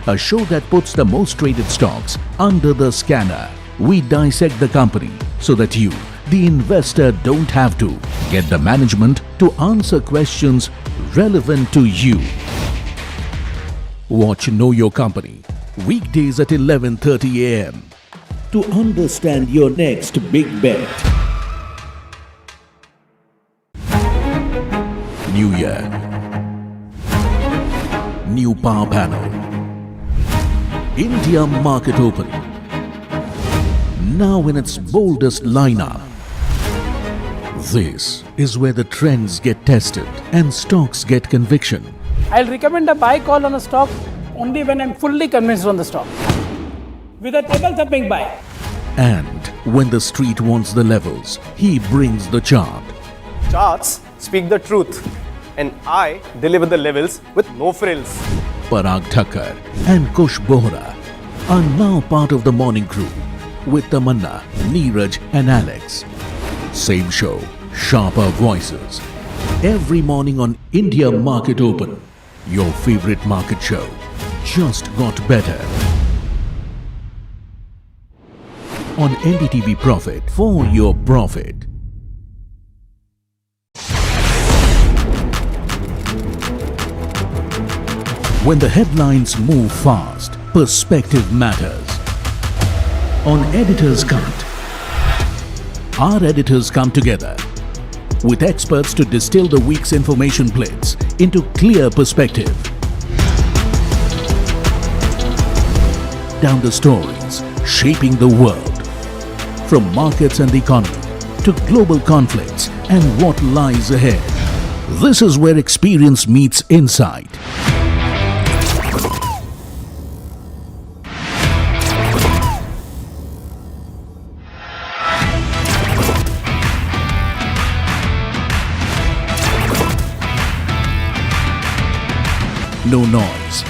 a show that puts the most traded stocks under the scanner. We dissect the company so that you, the investor, don't have to. Get the management to answer questions relevant to you. Watch Know Your Company, weekdays at 11:30 a.m. to understand your next big bet. New year, new power panel, India Market Open, now in its boldest lineup. This is where the trends get tested and stocks get conviction. I'll recommend a buy call on a stock only when I'm fully convinced on the stock. With a table thumping buy. And when the street wants the levels, he brings the chart. Charts speak the truth, and I deliver the levels with no frills. Parag Thakkar and Kush Bohra are now part of the morning crew with Tamanna, Neeraj and Alex. Same show, sharper voices. Every morning on India Market Open, your favorite market show just got better. On NDTV Profit, for your profit. When the headlines move fast, perspective matters. On Editor's Cut, our editors come together with experts to distill the week's information plates into clear perspective. Down the stories shaping the world, from markets and the economy to global conflicts and what lies ahead. This is where experience meets insight. No noise,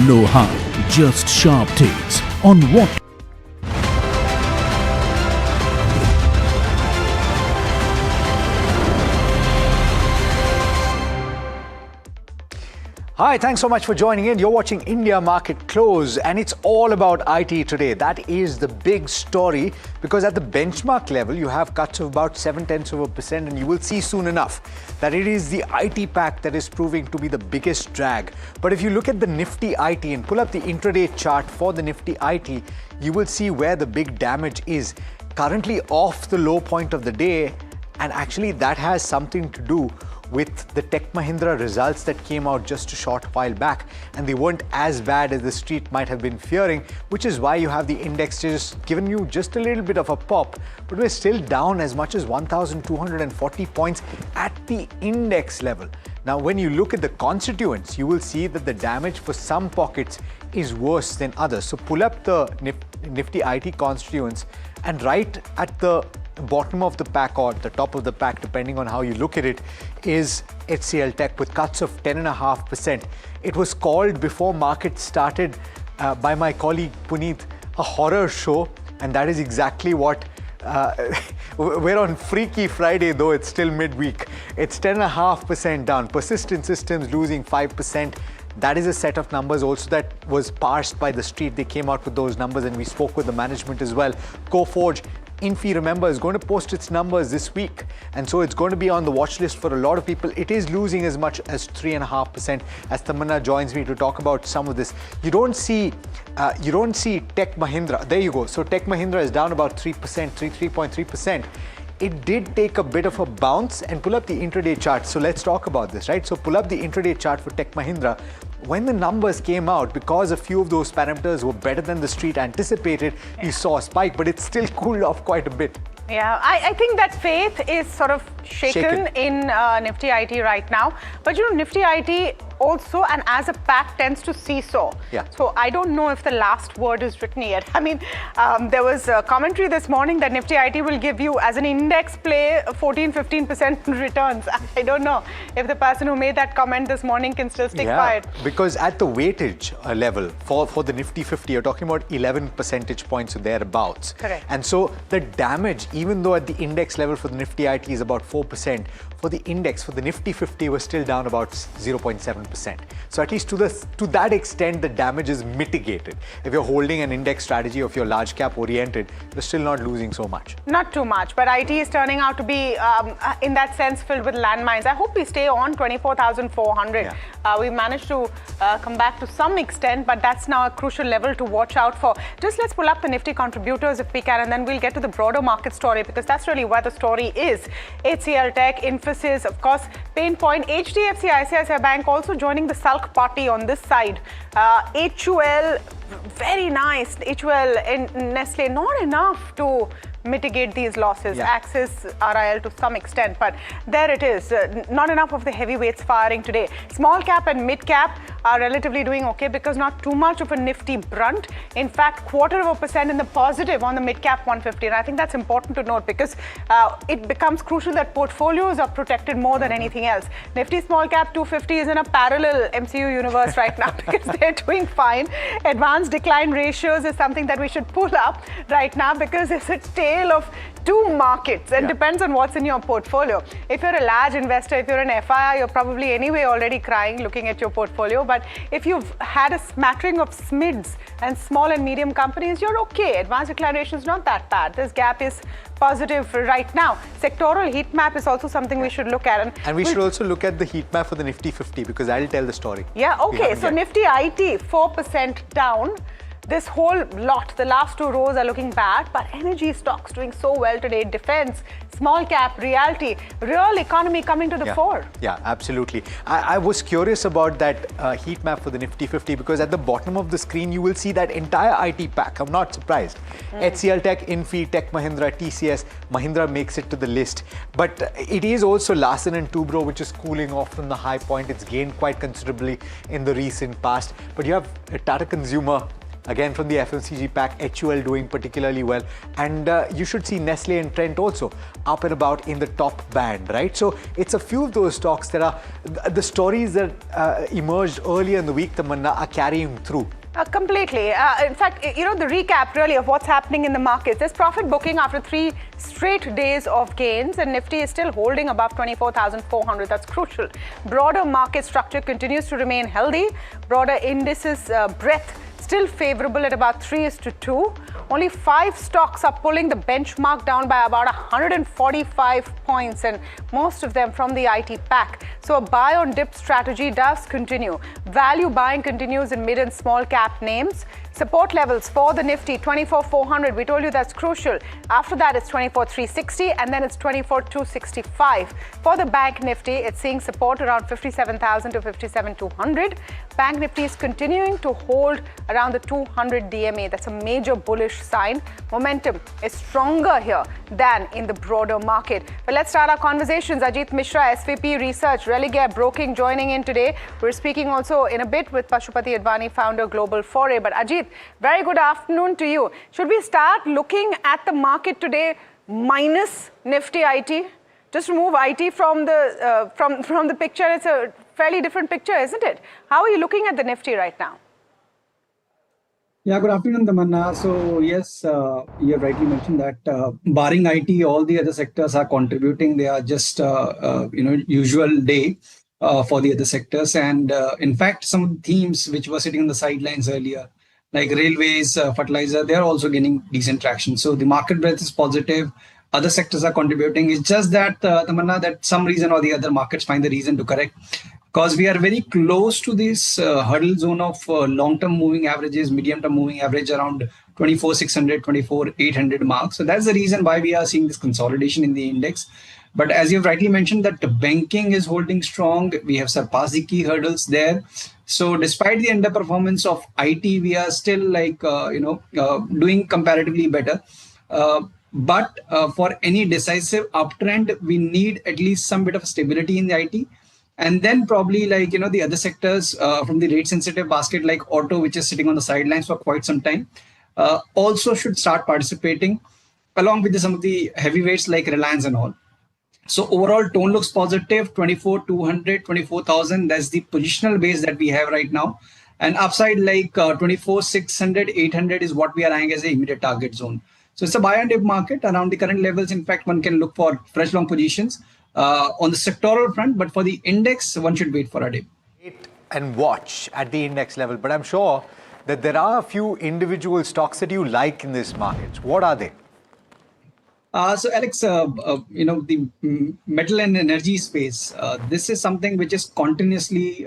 no hype, just sharp takes on what Hi, thanks so much for joining in. You're watching India Market Close, and it's all about IT today. That is the big story, because at the benchmark level, you have cuts of about 0.7%, and you will see soon enough that it is the IT pack that is proving to be the biggest drag. But if you look at the Nifty IT and pull up the intraday chart for the Nifty IT, you will see where the big damage is. Currently off the low point of the day, and actually that has something to do with the Tech Mahindra results that came out just a short while back, and they weren't as bad as the street might have been fearing, which is why you have the index just given you just a little bit of a pop, but we're still down as much as 1,240 points at the index level. Now, when you look at the constituents, you will see that the damage for some pockets is worse than others. So pull up the Nifty IT constituents, and right at the bottom of the pack or the top of the pack, depending on how you look at it, is HCL Tech with cuts of 10.5%. It was called before markets started by my colleague Puneet a horror show, and that is exactly what we're on Freaky Friday, though it's still midweek. It's 10.5% down. Persistent Systems losing 5%. That is a set of numbers also that was parsed by the street. They came out with those numbers, and we spoke with the management as well. Coforge, Infi, remember, is going to post its numbers this week, and so it's going to be on the watch list for a lot of people. It is losing as much as 3.5%. As Tamanna joins me to talk about some of this, you don't see Tech Mahindra. There you go. So Tech Mahindra is down about 3.3%. It did take a bit of a bounce, and pull up the intraday chart. So let's talk about this, right? So pull up the intraday chart for Tech Mahindra. When the numbers came out, because a few of those parameters were better than the street anticipated, you saw a spike, but it still cooled off quite a bit. Yeah, I think that faith is sort of shaken in Nifty IT right now. But you know, Nifty IT also, and as a pack, tends to seesaw. Yeah. So I don't know if the last word is written yet. I mean, there was a commentary this morning that Nifty IT will give you, as an index play, 14-15% returns. I don't know if the person who made that comment this morning can still stick by it. Because at the weightage level for the Nifty 50, you're talking about 11 percentage points or thereabouts. Correct. And so the damage, even though at the index level for the Nifty IT is about 4%, for the index, for the Nifty 50, was still down about 0.7%. So at least to that extent, the damage is mitigated. If you're holding an index strategy, or if you're large cap oriented, you're still not losing so much. Not too much, but IT is turning out to be, in that sense, filled with landmines. I hope we stay on 24,400. Yeah. We managed to come back to some extent, but that's now a crucial level to watch out for. Just let's pull up the Nifty contributors if we can, and then we'll get to the broader market story, because that's really where the story is. HCL Tech, Infosys, of course, Pain Point, HDFC, ICICI Bank also joining the sulk party on this side. HUL, very nice. HUL and Nestle, not enough to mitigate these losses. Yeah. Axis, RIL to some extent, but there it is. Not enough of the heavyweights firing today. Small cap and mid cap are relatively doing okay, because not too much of a nifty brunt. In fact, 0.25% in the positive on the mid cap 150. And I think that's important to note, because it becomes crucial that portfolios are protected more than anything else. Nifty small cap 250 is in a parallel MCU universe right now, because they're doing fine. Advanced decline ratios is something that we should pull up right now, because it's a tale of two markets, and depends on what's in your portfolio. If you're a large investor, if you're an FII, you're probably anyway already crying looking at your portfolio. But if you've had a smattering of SMIDs and small and medium companies, you're okay. Advanced declaration is not that bad. This gap is positive right now. Sectoral heat map is also something we should look at. And we should also look at the heat map for the Nifty 50, because that'll tell the story. Yeah, okay. So Nifty IT, 4% down. this whole lot, the last two rows are looking bad, but energy stocks doing so well today. Defense, small cap, realty, real economy coming to the fore. Yeah, absolutely. I was curious about that heat map for the Nifty 50 because at the bottom of the screen, you will see that entire IT pack. I'm not surprised. HCL Tech, Infi, Tech Mahindra, TCS, Mahindra makes it to the list. But it is also Larsen & Toubro, which is cooling off from the high point. It's gained quite considerably in the recent past. But you have Tata Consumer, again from the FMCG pack, HUL doing particularly well. And you should see Nestle and Trent also up and about in the top band, right? So it's a few of those stocks that are the stories that emerged earlier in the week, Tamanna, are carrying through. Completely. In fact, you know, the recap really of what's happening in the markets. There's profit booking after 3 straight days of gains, and Nifty is still holding above 24,400. That's crucial. Broader market structure continues to remain healthy. Broader indices breadth still favorable at about 3:2. Only 5 stocks are pulling the benchmark down by about 145 points, and most of them from the IT pack. So a buy on dip strategy does continue. Value buying continues in mid and small cap names. Support levels for the Nifty, 24,400. We told you that's crucial. After that, it's 24,360, and then it's 24,265. For the Bank Nifty, it's seeing support around 57,000 to 57,200. Bank Nifty is continuing to hold around the 200 DMA. That's a major bullish sign. Momentum is stronger here than in the broader market. But let's start our conversations. Ajit Mishra, SVP Research, Religare Broking, joining in today. We're speaking also in a bit with Pashupati Advani, founder Global Foray. But Ajit, very good afternoon to you. Should we start looking at the market today minus Nifty IT? Just remove IT from the picture. It's a fairly different picture, isn't it? How are you looking at the Nifty right now? Yeah, good afternoon, Tamanna. So yes, you have rightly mentioned that barring IT, all the other sectors are contributing. They are just usual day for the other sectors, and in fact, some of the themes which were sitting on the sidelines earlier, like railways, fertilizer, they are also gaining decent traction. So the market breadth is positive. Other sectors are contributing. It's just that, Tamanna, that some reason or the other markets find the reason to correct, because we are very close to this hurdle zone of long-term moving averages, medium-term moving average around 24,600, 24,800 marks. So that's the reason why we are seeing this consolidation in the index. But as you've rightly mentioned, that the banking is holding strong. We have surpassed the key hurdles there. So despite the underperformance of IT, we are still doing comparatively better. But for any decisive uptrend, we need at least some bit of stability in the IT. And then probably the other sectors from the rate sensitive basket, like auto, which is sitting on the sidelines for quite some time, also should start participating along with some of the heavyweights like Reliance and all. So overall tone looks positive, 24,200, 24,000. That's the positional base that we have right now. And upside like 24,600, 800 is what we are eyeing as a immediate target zone. So it's a buy and dip market around the current levels. In fact, one can look for fresh long positions on the sectoral front, but for the index, one should wait for a dip. Wait and watch at the index level, but I'm sure that there are a few individual stocks that you like in this market. What are they? So Alex, the metal and energy space, this is something which is continuously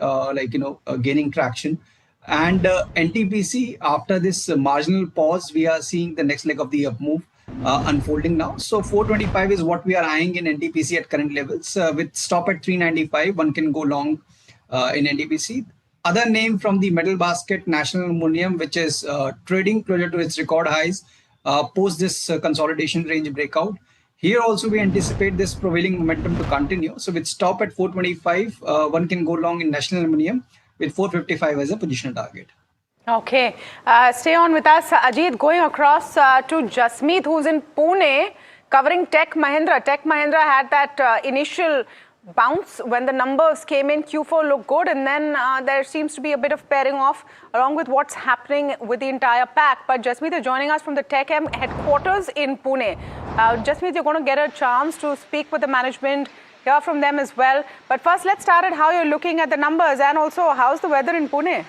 gaining traction. And NTPC, after this marginal pause, we are seeing the next leg of the up move unfolding now. So 425 is what we are eyeing in NTPC at current levels. With stop at 395, one can go long in NTPC. Other name from the metal basket, National Aluminum, which is trading closer to its record highs post this consolidation range breakout. Here also we anticipate this prevailing momentum to continue. So with stop at 425, one can go long in National Aluminum with 455 as a positional target. Okay, stay on with us, Ajit. Going across to Jasmeet, who's in Pune, covering Tech Mahindra. Tech Mahindra had that initial bounce when the numbers came in. Q4 looked good, and then there seems to be a bit of pairing off along with what's happening with the entire pack. But Jasmeet is joining us from the Tech M headquarters in Pune. Jasmeet, you're going to get a chance to speak with the management, hear from them as well. But first, let's start at how you're looking at the numbers, and also how's the weather in Pune?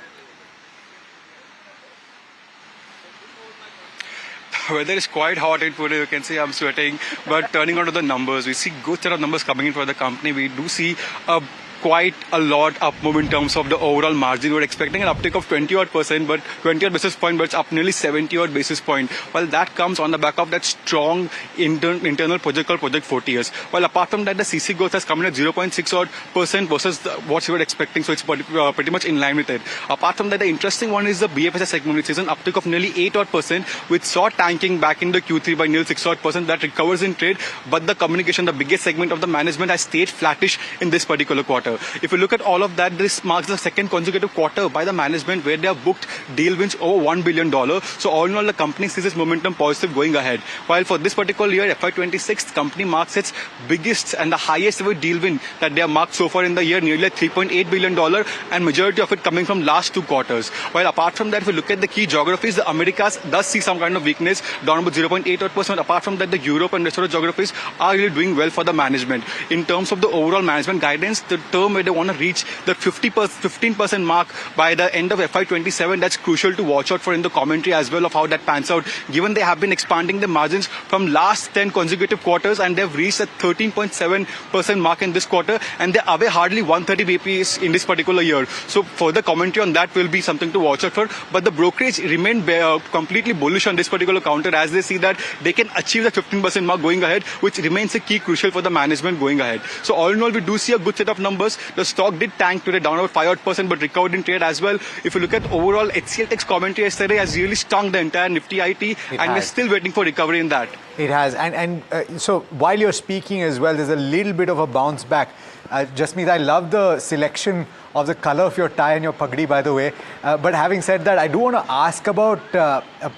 Weather is quite hot in Pune. You can see I'm sweating. But turning on to the numbers, we see good set of numbers coming in for the company. We do see a quite a lot up move in terms of the overall margin. We're expecting an uptick of 20% but 20 odd basis point, but it's up nearly 70 odd basis point. Well, that comes on the back of that strong internal project called Project 40S. Well, apart from that, the CC growth has come in at 0.6 odd % versus what we were expecting, so it's pretty much in line with it. Apart from that, the interesting one is the BFSI segment, which is an uptick of nearly 8 odd %, which saw tanking back in the Q3 by nearly 6 odd %. That recovers in trade, but the communication, the biggest segment of the management, has stayed flattish in this particular quarter. If you look at all of that, this marks the second consecutive quarter by the management where they have booked deal wins over $1 billion. So all in all, the company sees its momentum positive going ahead. While for this particular year, FY26, the company marks its biggest and the highest ever deal win that they have marked so far in the year, nearly $3.8 billion, and majority of it coming from last 2 quarters. While apart from that, if you look at the key geographies, the Americas does see some kind of weakness, down about 0.8%. Apart from that, the Europe and rest of the geographies are really doing well for the management. In terms of the overall management guidance, the term where they want to reach the 15% mark by the end of FY27, that's crucial to watch out for in the commentary as well of how that pans out, given they have been expanding the margins from last 10 consecutive quarters and they've reached a 13.7% mark in this quarter, and they're away hardly 130 BPS in this particular year. So further commentary on that will be something to watch out for. But the brokerage remain completely bullish on this particular counter as they see that they can achieve the 15% mark going ahead, which remains a key crucial for the management going ahead. So all in all, we do see a good set of numbers. The stock did tank today, down about 5 odd %, but recovered in trade as well. If you look at overall, HCL Tech's commentary yesterday has really stung the entire Nifty IT, and we're still waiting for recovery in that. It has. And so while you're speaking as well, there's a little bit of a bounce back. Jasmeet, I love the selection of the color of your tie and your pagdi, by the way. But having said that, I do want to ask about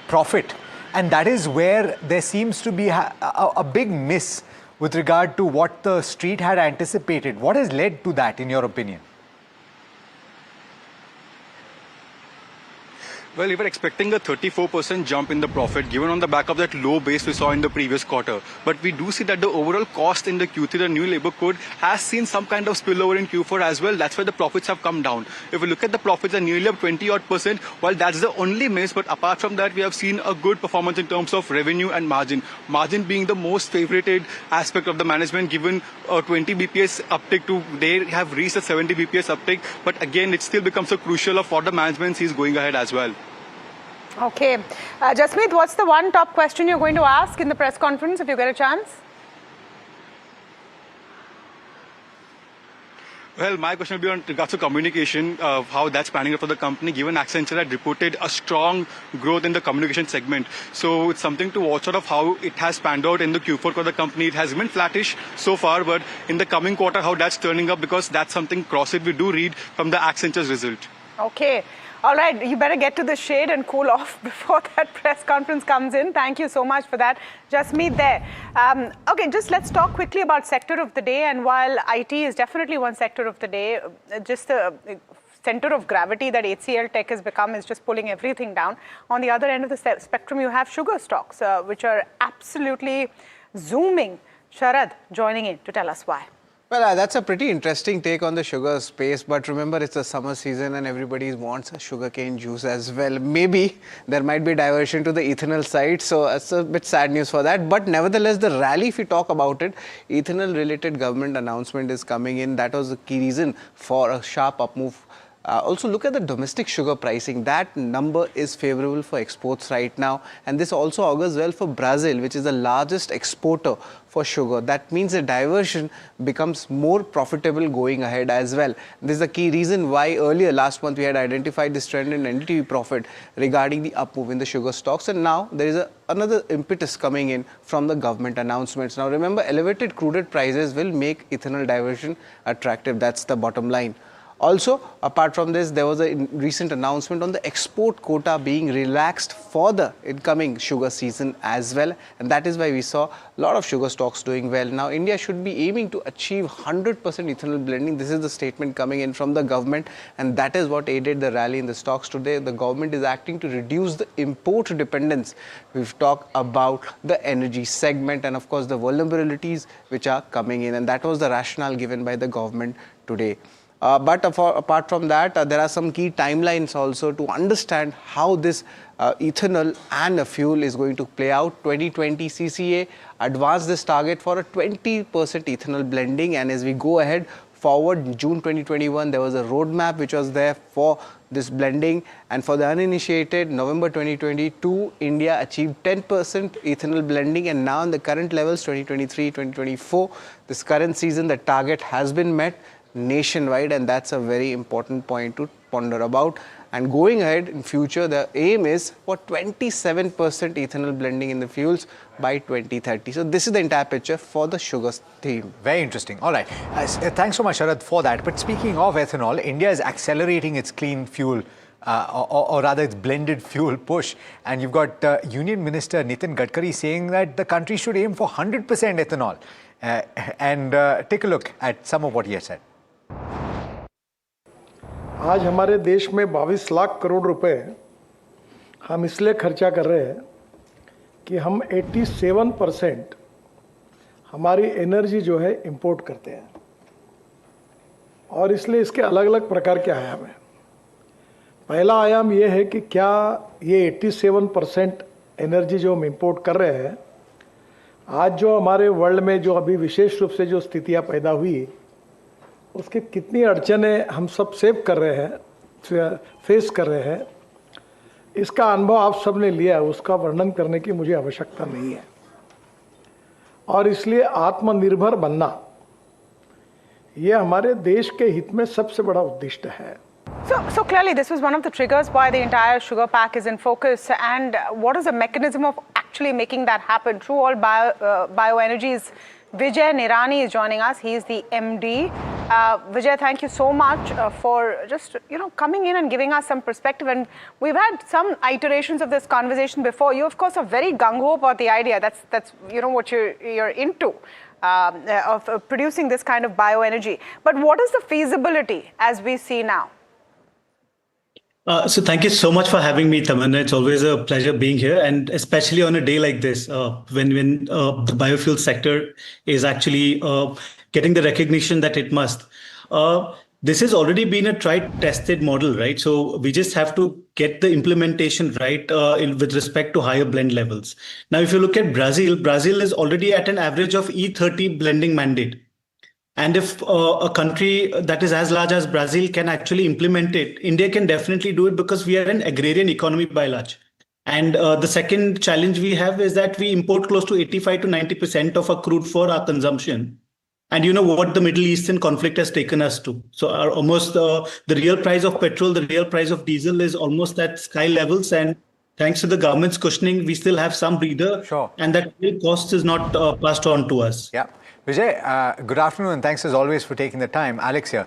profit. And that is where there seems to be a big miss with regard to what the street had anticipated. What has led to that, in your opinion? Well, we were expecting a 34% jump in the profit given on the back of that low base we saw in the previous quarter. But we do see that the overall cost in the Q3, the new labor code, has seen some kind of spillover in Q4 as well. That's why the profits have come down. If we look at the profits, they're nearly up 20 odd %. While that's the only miss, but apart from that, we have seen a good performance in terms of revenue and margin. Margin being the most favorited aspect of the management, given a 20 BPS uptick to they have reached a 70 BPS uptick. But again, it still becomes so crucial of what the management sees going ahead as well. Okay. Jasmeet, what's the one top question you're going to ask in the press conference if you get a chance? Well, my question will be on regards to communication, how that's panning out for the company, given Accenture had reported a strong growth in the communication segment. So it's something to watch out of how it has panned out in the Q4 for the company. It has been flattish so far, but in the coming quarter, how that's turning up, because that's something cross-it we do read from the Accenture's result. Okay. All right, you better get to the shade and cool off before that press conference comes in. Thank you so much for that. Jasmeet there. Okay, just let's talk quickly about sector of the day. And while IT is definitely one sector of the day, just the center of gravity that HCL Tech has become is just pulling everything down. On the other end of the spectrum, you have sugar stocks, which are absolutely zooming. Sharad joining in to tell us why. Well, that's a pretty interesting take on the sugar space, but remember it's the summer season and everybody wants a sugarcane juice as well. Maybe there might be diversion to the ethanol side, so it's a bit sad news for that. But nevertheless, the rally, if you talk about it, ethanol related government announcement is coming in. That was the key reason for a sharp up move. Also look at the domestic sugar pricing. That number is favorable for exports right now, and this also augurs well for Brazil, which is the largest exporter for sugar. That means the diversion becomes more profitable going ahead as well. This is the key reason why earlier last month we had identified this trend in NDTV Profit regarding the up move in the sugar stocks, and now there is another impetus coming in from the government announcements. Now remember, elevated crude prices will make ethanol diversion attractive. That's the bottom line. Also, apart from this, there was a recent announcement on the export quota being relaxed for the incoming sugar season as well. And that is why we saw a lot of sugar stocks doing well. Now, India should be aiming to achieve 100% ethanol blending. This is the statement coming in from the government. And that is what aided the rally in the stocks today. The government is acting to reduce the import dependence. We've talked about the energy segment and, of course, the vulnerabilities which are coming in. And that was the rationale given by the government today. But apart from that, there are some key timelines also to understand how this ethanol and fuel is going to play out. 2020 CCA advanced this target for a 20% ethanol blending, and as we go ahead, forward. In June 2021, there was a roadmap which was there for this blending, and for the uninitiated, November 2022, India achieved 10% ethanol blending, and now in the current levels, 2023-2024, this current season, the target has been met nationwide, and that's a very important point to ponder about. And going ahead in future, the aim is for 27% ethanol blending in the fuels by 2030. So this is the entire picture for the sugar theme. Very interesting. All right. Thanks so much, Sharad, for that. But speaking of ethanol, India is accelerating its clean fuel, or rather its blended fuel push. And you've got Union Minister Nitin Gadkari saying that the country should aim for 100% ethanol. Take a look at some of what he has said. आज हमारे देश में 22 लाख करोड़ रुपए हम इसलिए खर्चा कर रहे हैं कि हम 87% हमारी एनर्जी जो है इंपोर्ट करते हैं, और इसलिए इसके अलग अलग प्रकार के आयाम हैं। पहला आयाम ये है कि क्या ये 87% एनर्जी जो हम इंपोर्ट कर रहे हैं, आज जो हमारे वर्ल्ड में जो अभी विशेष रूप से जो स्थितियां पैदा हुई, उसके कितनी अड़चनें हम सब सेव कर रहे हैं, फेस कर रहे हैं, इसका अनुभव आप सब ने लिया, उसका वर्णन करने की मुझे आवश्यकता नहीं है। और इसलिए आत्मनिर्भर बनना ये हमारे देश के हित में सबसे बड़ा उद्देश्य है। So clearly this was one of the triggers why the entire sugar pack is in focus, and what is the mechanism of actually making that happen? True All Bioenergies, Vijay Nirani is joining us. He is the MD. Vijay, thank you so much for just coming in and giving us some perspective. And we've had some iterations of this conversation before. You, of course, are very gung-ho about the idea. That's what you're into, of producing this kind of bioenergy. But what is the feasibility as we see now? So thank you so much for having me, Tamanna. It's always a pleasure being here, and especially on a day like this, when the biofuel sector is actually getting the recognition that it must. This has already been a tried, tested model, right? So we just have to get the implementation right with respect to higher blend levels. Now, if you look at Brazil is already at an average of E30 blending mandate. And if a country that is as large as Brazil can actually implement it, India can definitely do it, because we are an agrarian economy by large. And the second challenge we have is that we import close to 85 to 90% of our crude for our consumption. And you know what the Middle Eastern conflict has taken us to. So almost the real price of petrol, the real price of diesel is almost at sky levels. And thanks to the government's cushioning, we still have some breather. Sure. And that real cost is not passed on to us. Yeah. Vijay, good afternoon, and thanks as always for taking the time. Alex here.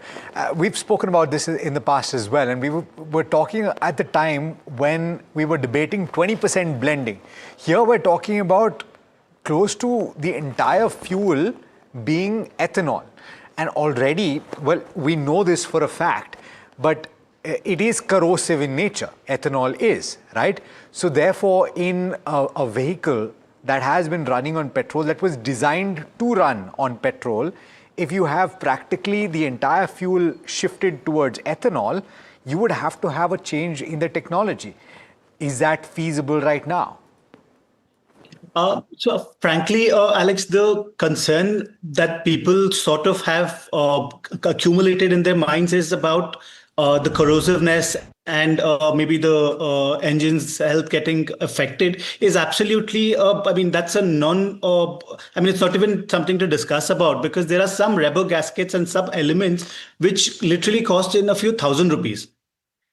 We've spoken about this in the past as well, and we were talking at the time when we were debating 20% blending. Here we're talking about close to the entire fuel being ethanol. And already, well, we know this for a fact, but it is corrosive in nature. Ethanol is, right? So therefore, in a vehicle that has been running on petrol, that was designed to run on petrol, if you have practically the entire fuel shifted towards ethanol, you would have to have a change in the technology. Is that feasible right now? So frankly, Alex, the concern that people sort of have accumulated in their minds is about the corrosiveness and maybe the engine's health getting affected is absolutely, that's a it's not even something to discuss about, because there are some rubber gaskets and sub elements which literally cost in a few thousand rupees.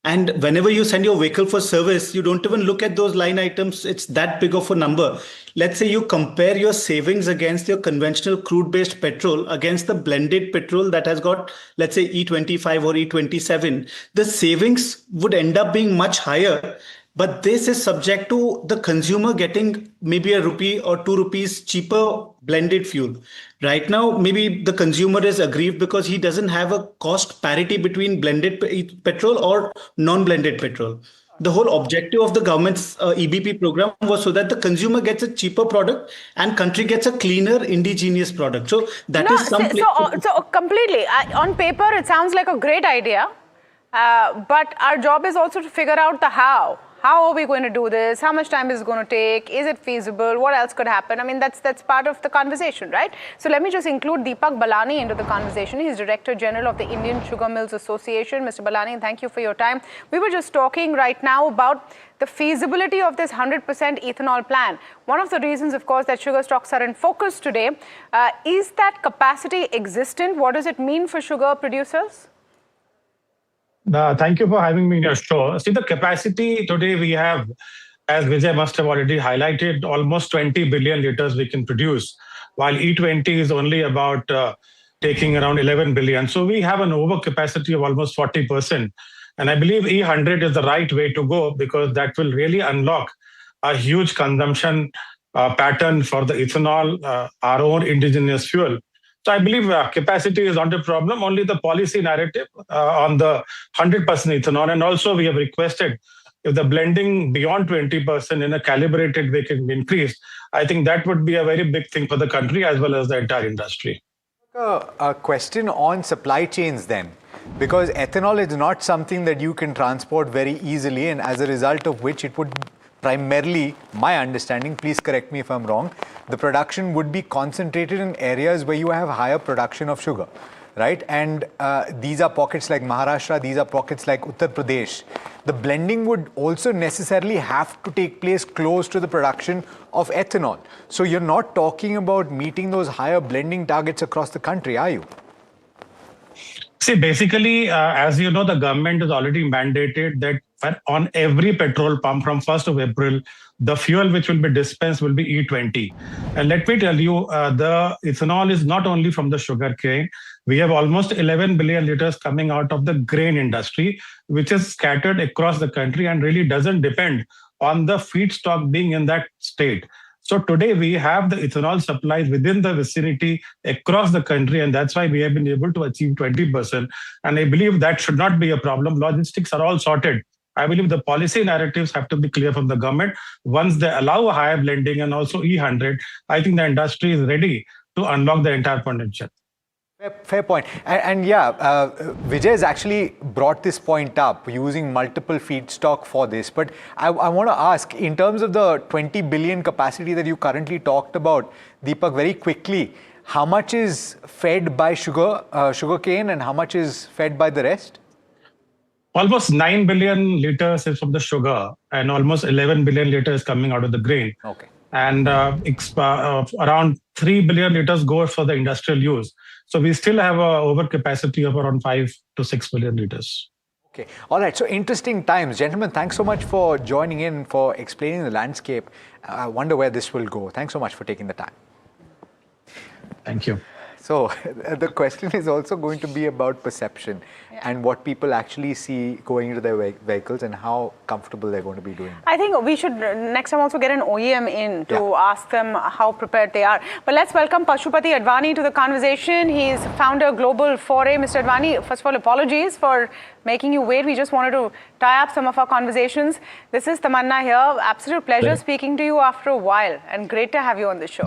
And whenever you send your vehicle for service, you don't even look at those line items. It's that big of a number. Let's say you compare your savings against your conventional crude-based petrol against the blended petrol that has got, let's say, E25 or E27. The savings would end up being much higher. But this is subject to the consumer getting maybe ₹1 or ₹2 cheaper blended fuel. Right now, maybe the consumer is aggrieved because he doesn't have a cost parity between blended petrol or non-blended petrol. The whole objective of the government's EBP program was so that the consumer gets a cheaper product and country gets a cleaner indigenous product. So that is something. So completely, on paper, it sounds like a great idea. But our job is also to figure out the how. How are we going to do this? How much time is it going to take? Is it feasible? What else could happen? I mean, that's part of the conversation, right? So let me just include Deepak Balani into the conversation. He's Director General of the Indian Sugar Mills Association. Mr. Balani, thank you for your time. We were just talking right now about the feasibility of this 100% ethanol plan. One of the reasons, of course, that sugar stocks are in focus today, is that capacity existent? What does it mean for sugar producers? Thank you for having me in your show. See, the capacity today we have, as Vijay must have already highlighted, almost 20 billion liters we can produce, while E20 is only about taking around 11 billion. So we have an overcapacity of almost 40%. And I believe E100 is the right way to go because that will really unlock a huge consumption pattern for the ethanol, our own indigenous fuel. So I believe capacity is not a problem, only the policy narrative on the 100% ethanol. And also we have requested if the blending beyond 20% in a calibrated way can be increased, I think that would be a very big thing for the country as well as the entire industry. A question on supply chains then, because ethanol is not something that you can transport very easily, and as a result of which it would primarily, my understanding, please correct me if I'm wrong, the production would be concentrated in areas where you have higher production of sugar, right? And these are pockets like Maharashtra, these are pockets like Uttar Pradesh. The blending would also necessarily have to take place close to the production of ethanol. So you're not talking about meeting those higher blending targets across the country, are you? See, basically, as you know, the government has already mandated that on every petrol pump from 1st of April, the fuel which will be dispensed will be E20. And let me tell you, the ethanol is not only from the sugar cane. We have almost 11 billion liters coming out of the grain industry, which is scattered across the country and really doesn't depend on the feedstock being in that state. So today we have the ethanol supplies within the vicinity across the country, and that's why we have been able to achieve 20%. And I believe that should not be a problem. Logistics are all sorted. I believe the policy narratives have to be clear from the government. Once they allow higher blending and also E100, I think the industry is ready to unlock the entire potential. Fair point. And yeah, Vijay has actually brought this point up, using multiple feedstock for this. But I want to ask, in terms of the 20 billion capacity that you currently talked about, Deepak, very quickly, how much is fed by sugarcane and how much is fed by the rest? Almost 9 billion liters is from the sugar and almost 11 billion liters coming out of the grain. Okay. And around 3 billion liters goes for the industrial use. So we still have an overcapacity of around 5 to 6 billion liters. Okay. All right. So interesting times. Gentlemen, thanks so much for joining in, for explaining the landscape. I wonder where this will go. Thanks so much for taking the time. Thank you. So the question is also going to be about perception and what people actually see going into their vehicles and how comfortable they're going to be doing that. I think we should next time also get an OEM in to ask them how prepared they are. But let's welcome Pashupati Advani to the conversation. He's founder Global Foray. Mr. Advani, first of all, apologies for making you wait. We just wanted to tie up some of our conversations. This is Tamanna here. Absolute pleasure speaking to you after a while, and great to have you on the show.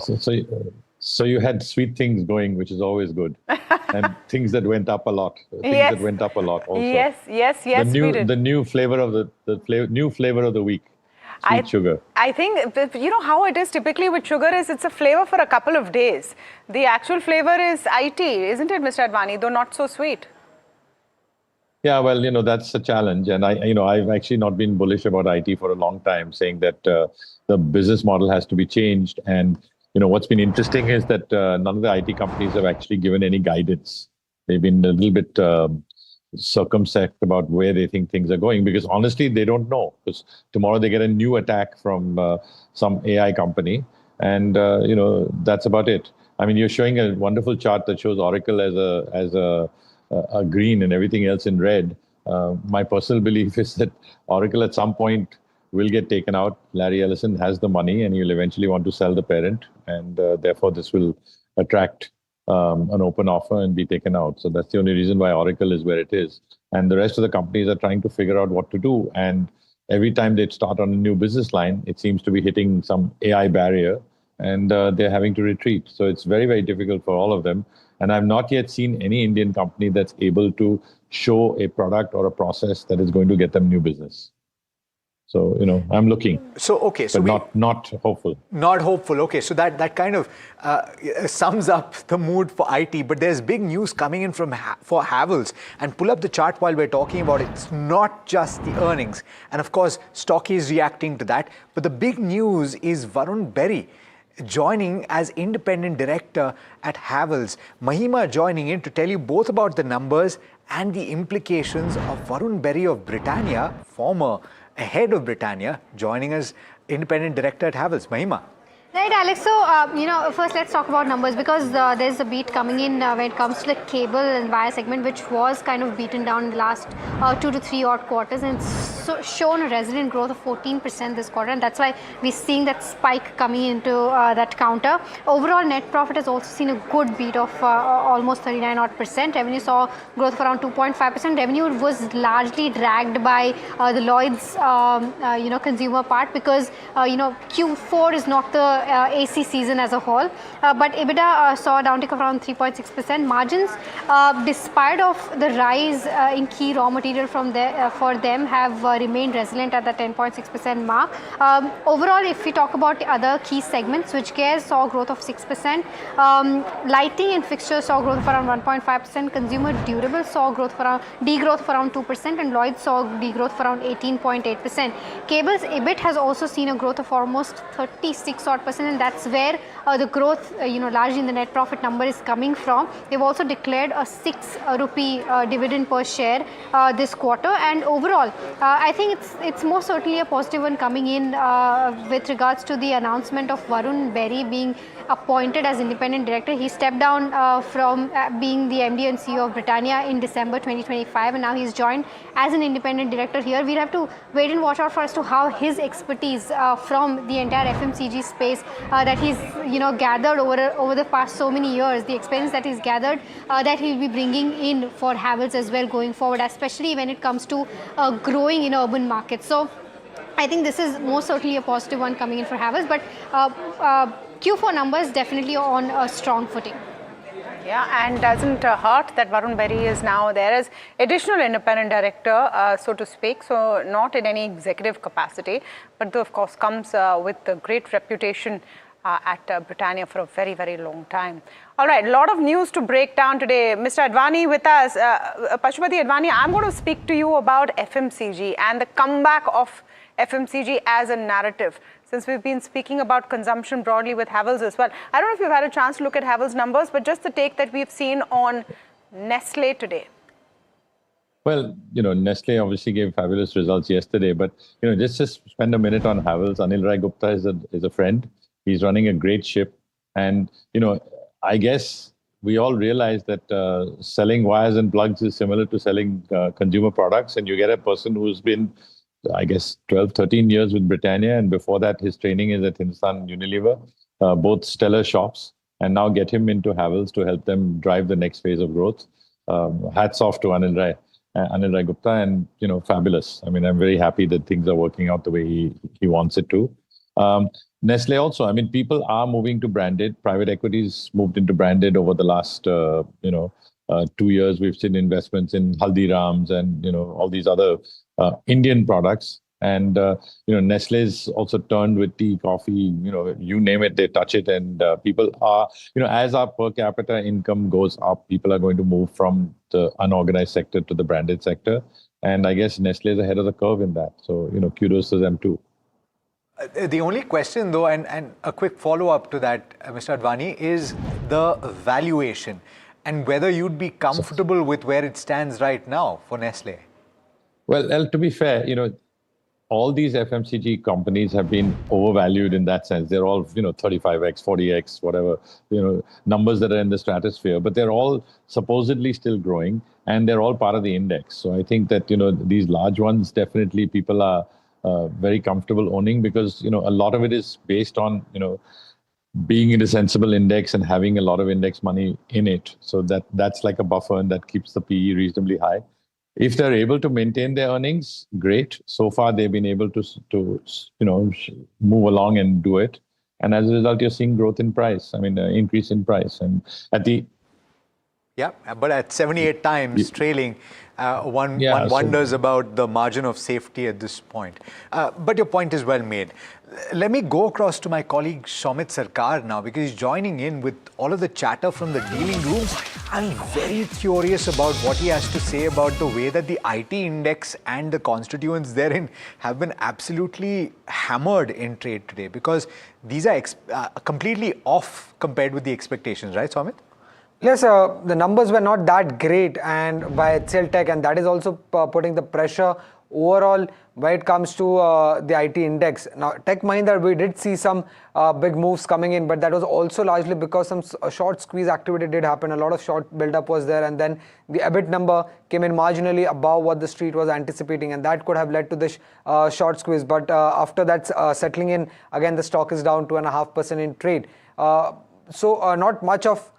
So you had sweet things going, which is always good, and things that went up a lot. That went up a lot also. Yes, we did. The new flavor of new flavor of the week, sweet sugar. I think you know how it is typically with sugar is it's a flavor for a couple of days. The actual flavor is IT, isn't it, Mr. Advani? Though not so sweet. Yeah, well, that's a challenge, and I've actually not been bullish about IT for a long time, saying that the business model has to be changed. And what's been interesting is that none of the IT companies have actually given any guidance. They've been a little bit circumspect about where they think things are going, because honestly, they don't know. Because tomorrow they get a new attack from some AI company, and that's about it. I mean, you're showing a wonderful chart that shows Oracle as a green and everything else in red. My personal belief is that Oracle at some point will get taken out. Larry Ellison has the money and he'll eventually want to sell the parent, and therefore this will attract an open offer and be taken out. So that's the only reason why Oracle is where it is. And the rest of the companies are trying to figure out what to do. And every time they start on a new business line, it seems to be hitting some AI barrier, and they're having to retreat. So it's very, very difficult for all of them. And I've not yet seen any Indian company that's able to show a product or a process that is going to get them new business. So, I'm looking. So, okay. So but not hopeful. Not hopeful. Okay. So that kind of sums up the mood for IT. But there's big news coming in for Havells. And pull up the chart while we're talking about it. It's not just the earnings. And of course, stock is reacting to that. But the big news is Varun Berry joining as independent director at Havells. Mahima joining in to tell you both about the numbers and the implications of Varun Berry of Britannia, former head of Britannia, joining as independent director at Havells. Mahima. Right, Alex. So, first let's talk about numbers, because there's a beat coming in when it comes to the cable and wire segment, which was kind of beaten down in the last 2 to 3 odd quarters, and it's shown a resilient growth of 14% this quarter, and that's why we're seeing that spike coming into that counter. Overall, net profit has also seen a good beat of almost 39 odd percent. Revenue saw growth of around 2.5%. Revenue was largely dragged by the Lloyd's consumer part, because Q4 is not the AC season as a whole, but EBITDA saw a downtick of around 3.6%. Margins, despite of the rise in key raw material for them, have remained resilient at the 10.6% mark. Overall, if we talk about the other key segments, switchgear saw growth of 6%, lighting and fixtures saw growth of around 1.5%, consumer durables saw degrowth of around 2%, and Lloyd saw degrowth of around 18.8%. Cables EBIT has also seen a growth of almost 36 odd percent, and that's where the growth, largely in the net profit number, is coming from. They've also declared a 6 rupee dividend per share this quarter, and overall, I think it's most certainly a positive one coming in with regards to the announcement of Varun Berry being appointed as independent director. He stepped down from being the MD and CEO of Britannia in December 2025, and now he's joined as an independent director here. We'll have to wait and watch out for as to how his expertise from the entire FMCG space that he's gathered over the past so many years, the experience that he's gathered, that he'll be bringing in for Havells as well going forward, especially when it comes to growing in urban markets. So I think this is most certainly a positive one coming in for Havells, but Q4 numbers definitely on a strong footing. Yeah, and doesn't hurt that Varun Berry is now there as additional independent director, so to speak. So not in any executive capacity, but of course comes with a great reputation at Britannia for a very, very long time. All right, a lot of news to break down today. Mr. Advani with us. Pashupati Advani, I'm going to speak to you about FMCG and the comeback of FMCG as a narrative, since we've been speaking about consumption broadly with Havells as well. I don't know if you've had a chance to look at Havells numbers, but just the take that we've seen on Nestle today. Well, Nestle obviously gave fabulous results yesterday, but, just spend a minute on Havells. Anil Rai Gupta is a friend. He's running a great ship. And, I guess we all realize that selling wires and plugs is similar to selling consumer products. And you get a person who's been, I guess, 12, 13 years with Britannia. And before that, his training is at Hindustan Unilever, both stellar shops. And now get him into Havells to help them drive the next phase of growth. Hats off to Anil Rai Gupta, and, fabulous. I mean, I'm very happy that things are working out the way he wants it to. Nestle also, people are moving to branded. Private equities moved into branded over the last, 2 years. We've seen investments in Haldiram's and, all these other Indian products. And, Nestle's also turned with tea, coffee, you name it, they touch it. And people are, as our per capita income goes up, people are going to move from the unorganized sector to the branded sector. And I guess Nestle is ahead of the curve in that. So, kudos to them too. The only question, though, and a quick follow-up to that, Mr. Advani, is the valuation and whether you'd be comfortable with where it stands right now for Nestle. Well, to be fair, all these FMCG companies have been overvalued in that sense. They're all, 35x, 40x, whatever, numbers that are in the stratosphere, but they're all supposedly still growing and they're all part of the index. So I think that, these large ones, definitely people are very comfortable owning, because, a lot of it is based on, being in a sensible index and having a lot of index money in it. So that's like a buffer, and that keeps the PE reasonably high. If they're able to maintain their earnings, great. So far, they've been able to move along and do it. And as a result, you're seeing growth in price. Increase in price. And at the Yeah, but at 78 times trailing, one Yeah, wonders about the margin of safety at this point. But your point is well made. Let me go across to my colleague Somit Sarkar now, because he's joining in with all of the chatter from the dealing rooms. I'm very curious about what he has to say about the way that the IT index and the constituents therein have been absolutely hammered in trade today, because these are completely off compared with the expectations, right, Somit? Yes, the numbers were not that great and by HCL Tech, and that is also putting the pressure overall when it comes to the IT index. Now, Tech Mahindra, we did see some big moves coming in, but that was also largely because some short squeeze activity did happen. A lot of short build-up was there, and then the EBIT number came in marginally above what the street was anticipating, and that could have led to this short squeeze. But after that settling in, again, the stock is down 2.5% in trade. So not much of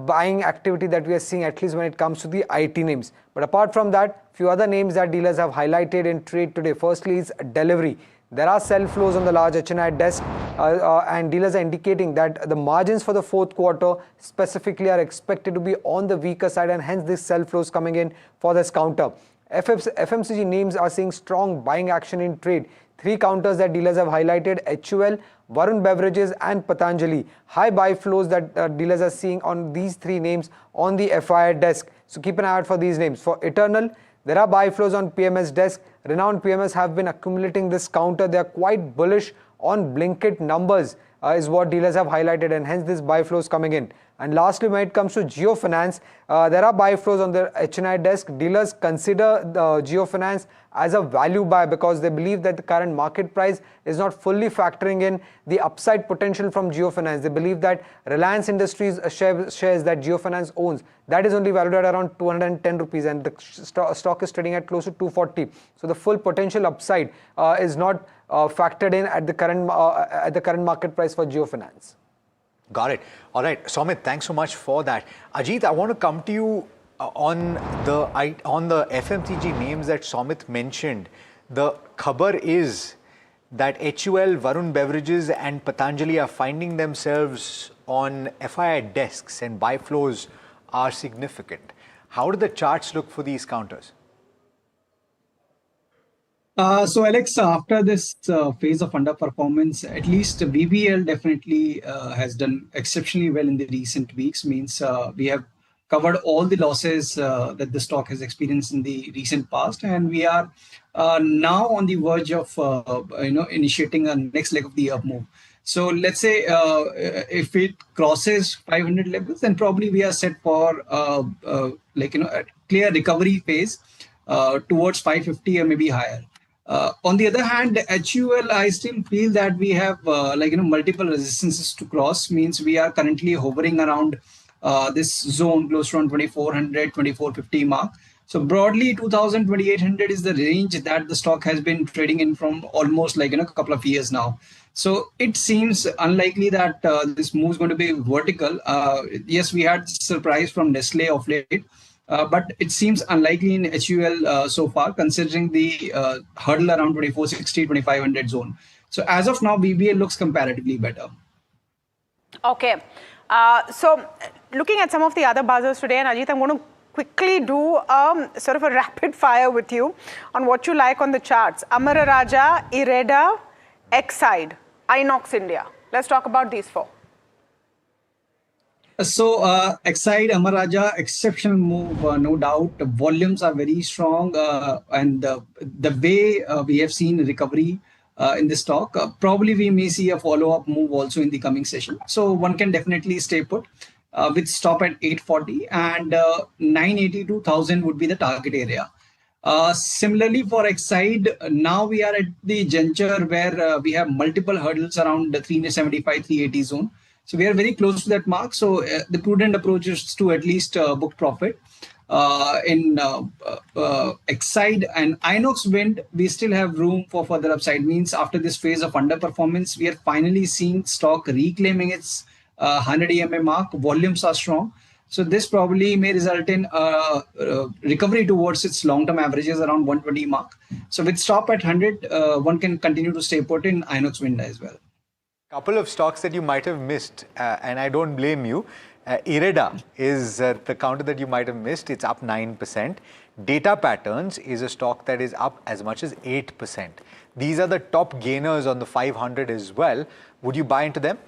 buying activity that we are seeing, at least when it comes to the IT names. But apart from that, few other names that dealers have highlighted in trade today. Firstly is delivery. There are sell flows on the large HNI desk, and dealers are indicating that the margins for the fourth quarter specifically are expected to be on the weaker side, and hence these sell flows coming in for this counter. FMCG names are seeing strong buying action in trade. Three counters that dealers have highlighted: HUL, Varun Beverages and Patanjali. High buy flows that dealers are seeing on these three names on the FII desk. So keep an eye out for these names. For Eternal, there are buy flows on PMS desk. Renowned PMS have been accumulating this counter. They are quite bullish on Blinkit numbers, is what dealers have highlighted, and hence this buy flows coming in. And lastly, when it comes to Geofinance, there are buy flows on the HNI desk. Dealers consider the Geofinance as a value buy because they believe that the current market price is not fully factoring in the upside potential from Geofinance. They believe that Reliance Industries shares that Geofinance owns, that is only valued at around 210 rupees, and the stock is trading at close to 240. So the full potential upside is not factored in at the current market price for Geofinance. Got it. All right, Somit, thanks so much for that. Ajit, I want to come to you on the FMCG names that Somit mentioned. The khabar is that HUL, Varun Beverages and Patanjali are finding themselves on FII desks and buy flows are significant. How do the charts look for these counters? So Alex, after this phase of underperformance, at least BBL definitely has done exceptionally well in the recent weeks. Means we have covered all the losses that the stock has experienced in the recent past, and we are now on the verge of initiating a next leg of the up move. So let's say if it crosses 500 levels, then probably we are set for a clear recovery phase towards 550 or maybe higher. On the other hand, HUL, I still feel that we have multiple resistances to cross. Means we are currently hovering around this zone close to around 2400, 2450 mark. So broadly, 2000, 2800 is the range that the stock has been trading in from almost a couple of years now. So it seems unlikely that this move is going to be vertical. Yes, we had surprise from Nestle of late. But it seems unlikely in HUL so far, considering the hurdle around 2460, 2500 zone. So as of now, BBL looks comparatively better. Okay. So looking at some of the other buzzers today, and Ajit, I'm going to quickly do sort of a rapid fire with you on what you like on the charts. Amara Raja, Ireda, Exide, Inox India. Let's talk about these four. So Exide, Amaraja, exceptional move, no doubt. The volumes are very strong, and the way we have seen recovery in the stock, probably we may see a follow-up move also in the coming session. So one can definitely stay put with stop at 840, and 982,000 would be the target area. Similarly for Exide, now we are at the juncture where we have multiple hurdles around the 375, 380 zone. So we are very close to that mark. So the prudent approach is to at least book profit. In Exide and Inox Wind, we still have room for further upside. Means after this phase of underperformance, we are finally seeing stock reclaiming its 100 EMA mark. Volumes are strong. So this probably may result in recovery towards its long-term averages around 120 mark. So with stop at 100, one can continue to stay put in Inox Wind as well. Couple of stocks that you might have missed, and I don't blame you. IREDA is the counter that you might have missed. It's up 9%. Data Patterns is a stock that is up as much as 8%. These are the top gainers on the 500 as well. Would you buy into them?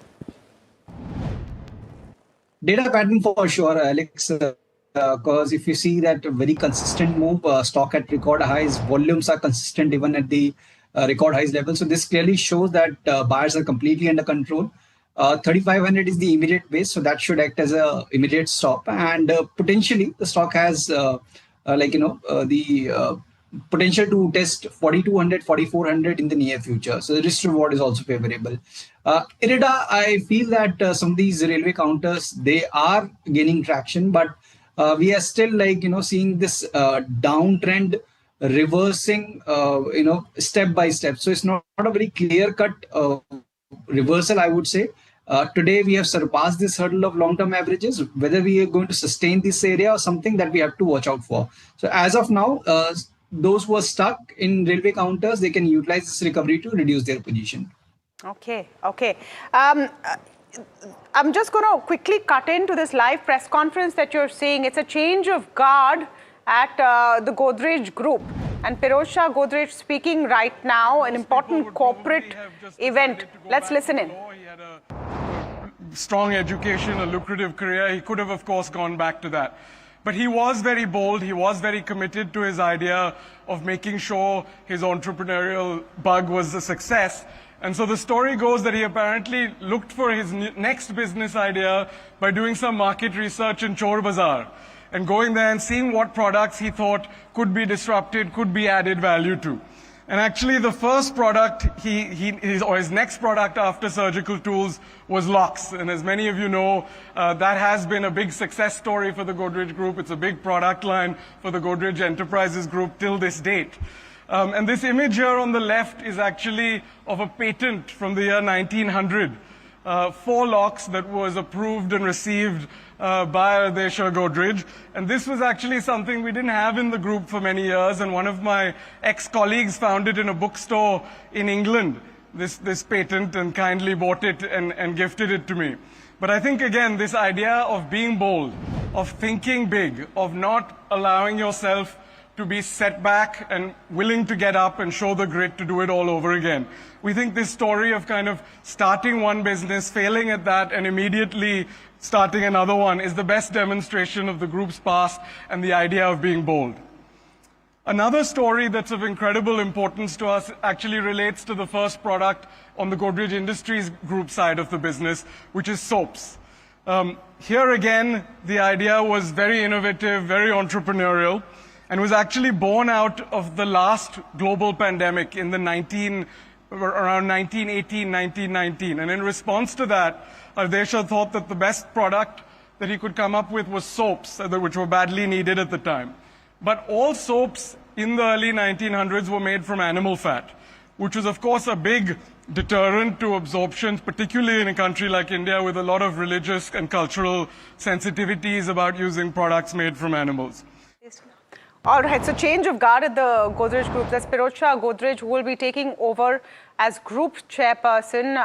Data pattern for sure, Alex, because if you see that very consistent move, stock at record highs, volumes are consistent even at the record highs level. So this clearly shows that buyers are completely under control. 3,500 is the immediate base, so that should act as a immediate stop. And potentially the stock has the potential to test 4,200, 4,400 in the near future. So the risk reward is also favorable. IREDA, I feel that some of these railway counters, they are gaining traction, but we are still seeing this downtrend reversing, step by step. So it's not a very clear cut reversal, I would say. Today we have surpassed this hurdle of long-term averages. Whether we are going to sustain this area or something that we have to watch out for. So as of now, those who are stuck in railway counters, they can utilize this recovery to reduce their position. Okay. I'm just going to quickly cut into this live press conference that you're seeing. It's a change of guard at the Godrej Group. And Pirojsha Godrej speaking right now, an important corporate event. Let's listen in. He had a strong education, a lucrative career. He could have, of course, gone back to that. But he was very bold. He was very committed to his idea of making sure his entrepreneurial bug was a success. And so the story goes that he apparently looked for his next business idea by doing some market research in Chor Bazaar and going there and seeing what products he thought could be disrupted, could be added value to. And actually the first product, his next product after surgical tools was locks. And as many of you know, that has been a big success story for the Godrej Group. It's a big product line for the Godrej Enterprises Group till this date. And this image here on the left is actually of a patent from the year 1900 for locks that was approved and received by Ardesha Godrej. And this was actually something we didn't have in the group for many years. And one of my ex-colleagues found it in a bookstore in England, this patent, and kindly bought it and gifted it to me. But I think, again, this idea of being bold, of thinking big, of not allowing yourself to be set back and willing to get up and show the grit to do it all over again. We think this story of kind of starting one business, failing at that, and immediately starting another one is the best demonstration of the group's past and the idea of being bold. Another story that's of incredible importance to us actually relates to the first product on the Godrej Industries Group side of the business, which is soaps. Here again, the idea was very innovative, very entrepreneurial, and was actually born out of the last global pandemic in the around 1918, 1919. And in response to that, Ardesha thought that the best product that he could come up with was soaps, which were badly needed at the time. But all soaps in the early 1900s were made from animal fat, which was, of course, a big deterrent to absorption, particularly in a country like India with a lot of religious and cultural sensitivities about using products made from animals. All right, so change of guard at the Godrej Group. That's Pirojsha Godrej, who will be taking over as group chairperson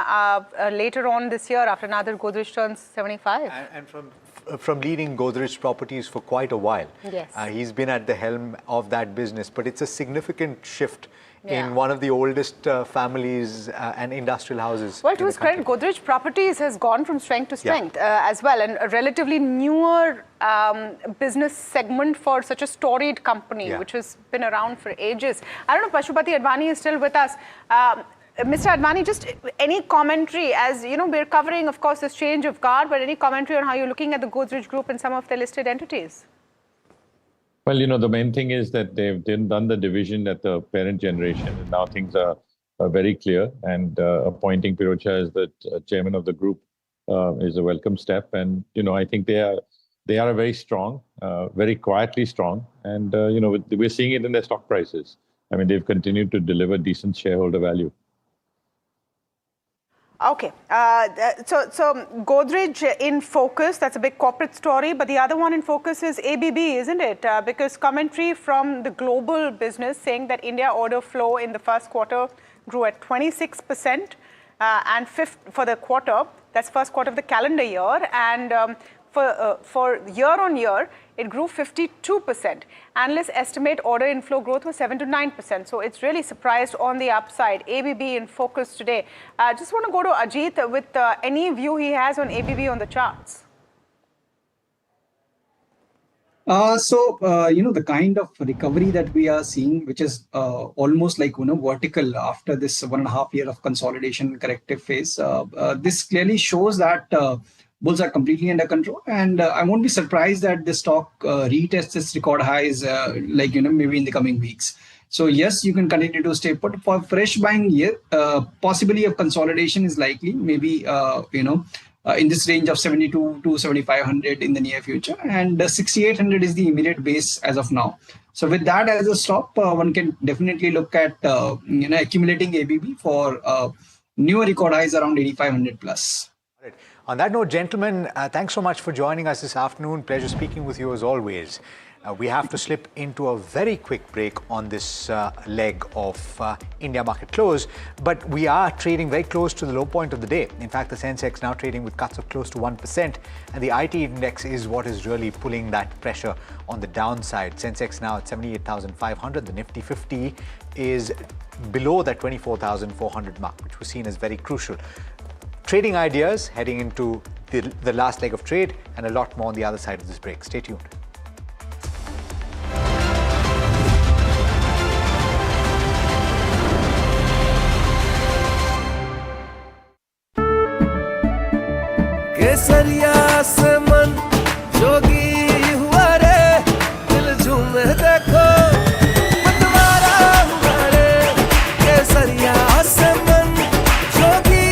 later on this year after Nadir Godrej turns 75. And from leading Godrej Properties for quite a while. Yes. He's been at the helm of that business, but it's a significant shift in one of the oldest families and industrial houses. Well, to his credit, Godrej Properties has gone from strength to strength as well, and a relatively newer business segment for such a storied company, which has been around for ages. I don't know, Pashupati Advani is still with us. Mr. Advani, just any commentary, as you know, we're covering, of course, this change of guard, but any commentary on how you're looking at the Godrej Group and some of the listed entities? Well, the main thing is that they've done the division at the parent generation, and now things are very clear. And appointing Pirojsha as the chairman of the group is a welcome step. And I think they are very strong, very quietly strong, and we're seeing it in their stock prices. I mean, they've continued to deliver decent shareholder value. Okay, so Godrej in focus, that's a big corporate story, but the other one in focus is ABB, isn't it? Because commentary from the global business saying that India order flow in the first quarter grew at 26% and for the quarter, that's first quarter of the calendar year, and for year on year, it grew 52%. Analysts estimate order inflow growth was 7 to 9%. So it's really surprised on the upside. ABB in focus today. Just want to go to Ajit with any view he has on ABB on the charts. The kind of recovery that we are seeing, which is almost like, vertical after this 1.5 year of consolidation corrective phase, this clearly shows that bulls are completely under control. And I won't be surprised that the stock retests its record highs, maybe in the coming weeks. So yes, you can continue to stay put. For fresh buying here, possibility of consolidation is likely, maybe, in this range of 72 to 7,500 in the near future, and 6,800 is the immediate base as of now. So with that as a stop, one can definitely look at accumulating ABB for newer record highs around 8,500 plus. Right. On that note, gentlemen, thanks so much for joining us this afternoon. Pleasure speaking with you as always. We have to slip into a very quick break on this leg of India market close, but we are trading very close to the low point of the day. In fact, the Sensex now trading with cuts of close to 1%, and the IT index is what is really pulling that pressure on the downside. Sensex now at 78,500. The Nifty 50 is below that 24,400 mark, which was seen as very crucial. Trading ideas heading into the last leg of trade, and a lot more on the other side of this break. Stay tuned. केसरिया से मन जोगी हुआ रे दिल झूमे देखो मतवारा हुआ रे केसरिया से मन जोगी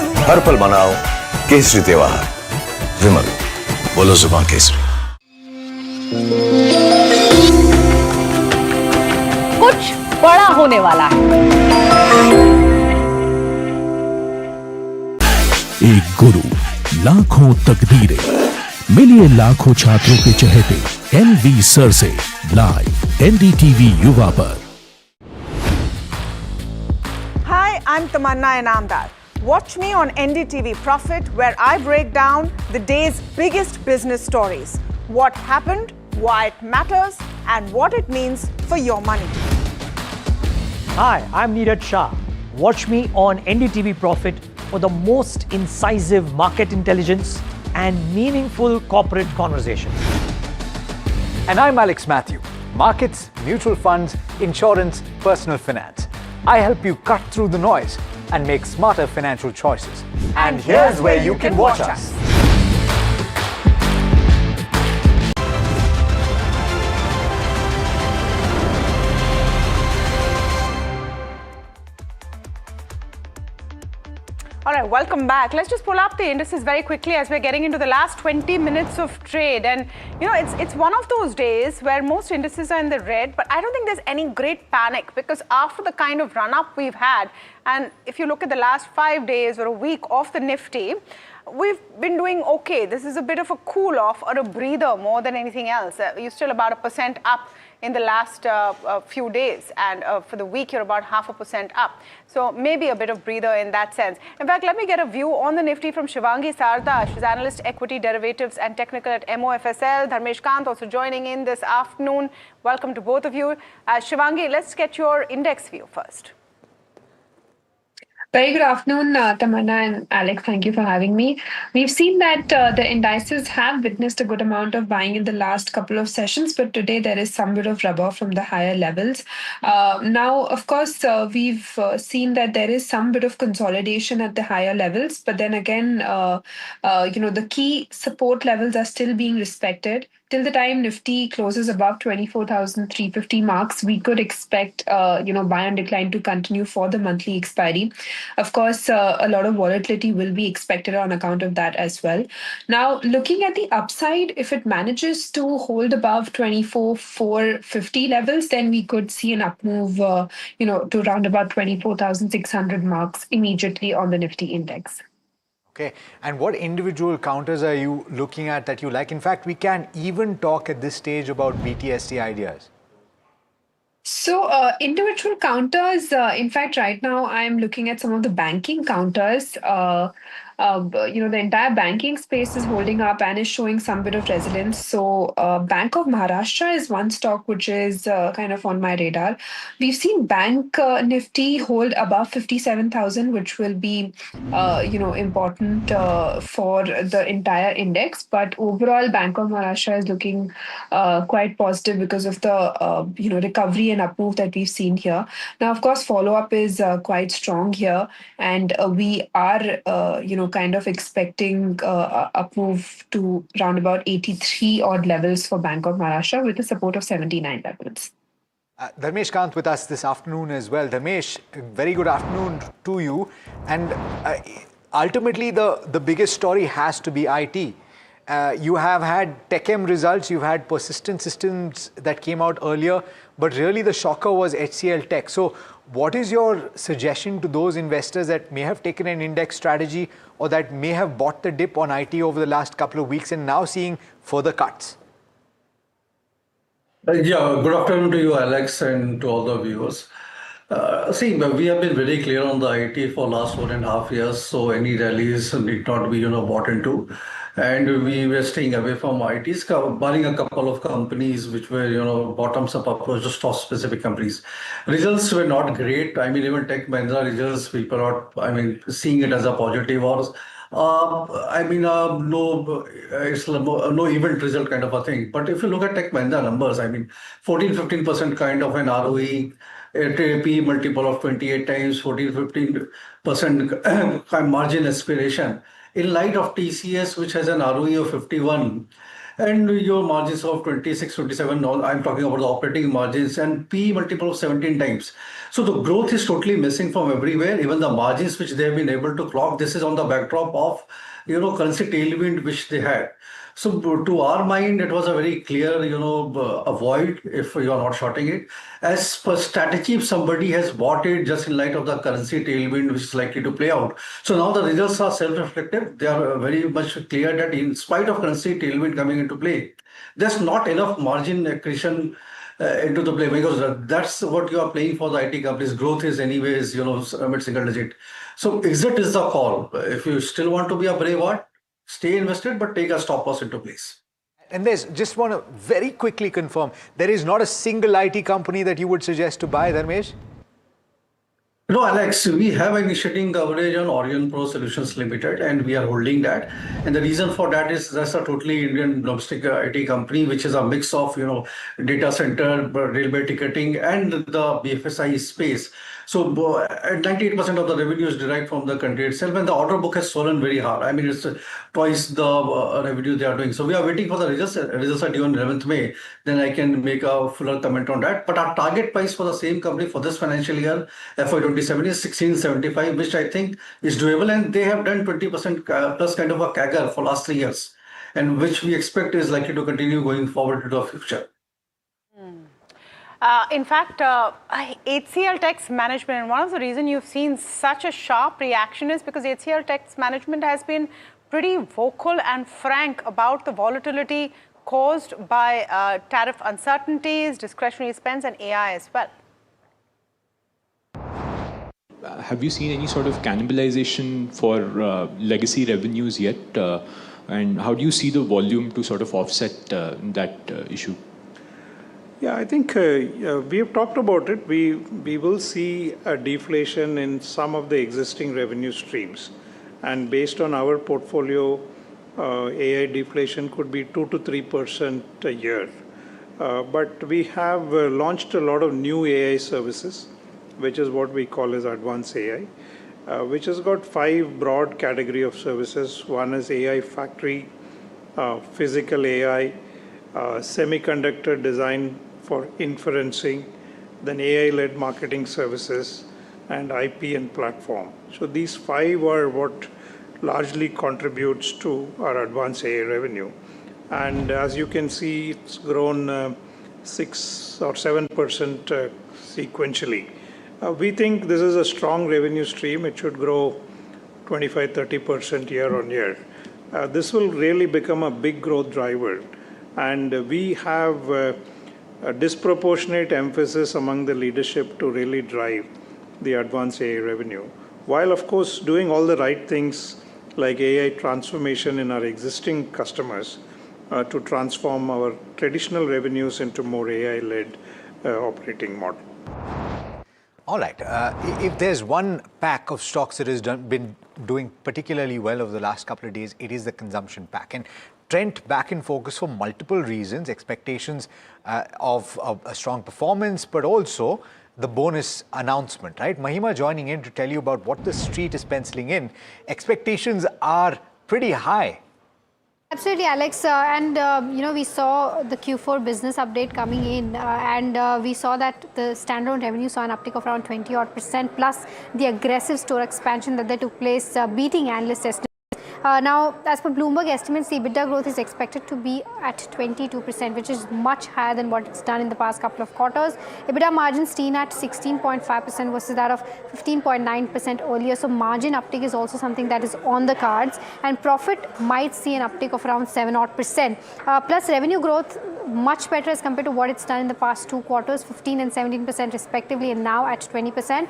हुआ हर पल मनाओ केसरी त्योहार विमल बोलो जुबान केसरी। कुछ बड़ा होने वाला है। एक गुरु, लाखों तकदीरें, मिलिए लाखों छात्रों के चहेते एनवी सर से लाइव एनडीटीवी युवा पर। Hi, I'm Tamanna Inamdar. Watch me on NDTV Profit, where I break down the day's biggest business stories. What happened, why it matters, and what it means for your money. Hi, I'm Neeraj Shah. Watch me on NDTV Profit for the most incisive market intelligence and meaningful corporate conversations. And I'm Alex Matthew. Markets, mutual funds, insurance, personal finance. I help you cut through the noise and make smarter financial choices. And here's where you can watch us. All right, welcome back. Let's just pull up the indices very quickly as we're getting into the last 20 minutes of trade. And, it's one of those days where most indices are in the red, but I don't think there's any great panic, because after the kind of run-up we've had, and if you look at the last 5 days or a week of the Nifty, we've been doing okay. This is a bit of a cool-off or a breather more than anything else. You're still about 1% up in the last few days, and for the week you're about 0.5% up. So maybe a bit of breather in that sense. In fact, let me get a view on the Nifty from Shivangi Sarda. She's analyst equity derivatives and technical at MOFSL. Dharmesh Kant also joining in this afternoon. Welcome to both of you. Shivangi, let's get your index view first. Very good afternoon, Tamanna and Alex. Thank you for having me. We've seen that the indices have witnessed a good amount of buying in the last couple of sessions, but today there is some bit of rubber from the higher levels. Now, of course, we've seen that there is some bit of consolidation at the higher levels, but then again, the key support levels are still being respected. Till the time Nifty closes above 24,350 marks, we could expect, buy and decline to continue for the monthly expiry. Of course, a lot of volatility will be expected on account of that as well. Now, looking at the upside, if it manages to hold above 24,450 levels, then we could see an up move, to around about 24,600 marks immediately on the Nifty index. Okay, and what individual counters are you looking at that you like? In fact, we can even talk at this stage about BTSC ideas. So individual counters, in fact, right now I'm looking at some of the banking counters. the entire banking space is holding up and is showing some bit of resilience. So Bank of Maharashtra is one stock which is kind of on my radar. We've seen Bank Nifty hold above 57,000, which will be important for the entire index. But overall, Bank of Maharashtra is looking quite positive because of the recovery and up move that we've seen here. Now, of course, follow up is quite strong here, and we are kind of expecting a up move to round about 83 odd levels for Bank of Maharashtra with the support of 79 levels. Dharmesh Kant with us this afternoon as well. Dharmesh, very good afternoon to you. And ultimately, the biggest story has to be IT. You have had TechM results, you've had Persistent Systems that came out earlier, but really the shocker was HCL Tech. So what is your suggestion to those investors that may have taken an index strategy or that may have bought the dip on IT over the last couple of weeks and now seeing further cuts? Good afternoon to you, Alex, and to all the viewers. We have been very clear on the IT for last 1.5 years, so any rallies need not be, bought into. And we were staying away from ITs, barring a couple of companies which were, bottoms-up approach to stock specific companies. Results were not great. I mean, even Tech Mahindra results, people are, seeing it as a positive or it's no event result kind of a thing. But if you look at Tech Mahindra numbers, 14-15% kind of an ROE, a P multiple of 28 times, 14-15% margin aspiration. In light of TCS, which has an ROE of 51, and your margins of 26, 27, I'm talking about the operating margins, and P multiple of 17 times. So the growth is totally missing from everywhere. Even the margins which they have been able to clock, this is on the backdrop of, currency tailwind which they had. So to our mind, it was a very clear, avoid if you are not shorting it. As per strategy, if somebody has bought it just in light of the currency tailwind, which is likely to play out. So now the results are self-reflective. They are very much clear that in spite of currency tailwind coming into play, there's not enough margin accretion into the play, because that's what you are playing for the IT companies. Growth is anyways, mid-single digit. So exit is the call. If you still want to be a brave heart, stay invested, but take a stop loss into place. And just want to very quickly confirm, there is not a single IT company that you would suggest to buy, Dharmesh? No, Alex, we have initiating coverage on Orion Pro Solutions Limited, and we are holding that. And the reason for that is that's a totally Indian domestic IT company, which is a mix of, data center, railway ticketing, and the BFSI space. So 98% of the revenue is derived from the country itself, and the order book has fallen very hard. It's twice the revenue they are doing. So we are waiting for the results. Results are due on 11th May. Then I can make a fuller comment on that. But our target price for the same company for this financial year, FY27, is 1675, which I think is doable. And they have done 20% plus kind of a CAGR for last 3 years, and which we expect is likely to continue going forward into the future. In fact, HCL Tech's management, and one of the reasons you've seen such a sharp reaction is because HCL Tech's management has been pretty vocal and frank about the volatility caused by tariff uncertainties, discretionary spends, and AI as well. Have you seen any sort of cannibalization for legacy revenues yet? And how do you see the volume to sort of offset that issue? Yeah, I think we have talked about it. We will see a deflation in some of the existing revenue streams. And based on our portfolio, AI deflation could be 2 to 3% a year. But we have launched a lot of new AI services, which is what we call as advanced AI, which has got 5 broad category of services. One is AI factory, physical AI, semiconductor design for inferencing, then AI-led marketing services, and IP and platform. So these 5 are what largely contributes to our advanced AI revenue. And as you can see, it's grown 6 or 7% sequentially. We think this is a strong revenue stream. It should grow 25-30% year on year. This will really become a big growth driver. And we have a disproportionate emphasis among the leadership to really drive the advanced AI revenue, while of course doing all the right things like AI transformation in our existing customers to transform our traditional revenues into more AI-led operating model. All right. If there's one pack of stocks that has been doing particularly well over the last couple of days, it is the consumption pack. And Trent back in focus for multiple reasons, expectations of a strong performance, but also the bonus announcement, right? Mahima joining in to tell you about what the street is penciling in. Expectations are pretty high. Absolutely, Alex. We saw the Q4 business update coming in, and we saw that the standalone revenue saw an uptick of around 20% plus the aggressive store expansion that took place, beating analyst estimates. Now, as per Bloomberg estimates, the EBITDA growth is expected to be at 22%, which is much higher than what it's done in the past couple of quarters. EBITDA margins seen at 16.5% versus that of 15.9% earlier. So margin uptick is also something that is on the cards, and profit might see an uptick of around 7% plus revenue growth much better as compared to what it's done in the past 2 quarters, 15 and 17% respectively, and now at 20%.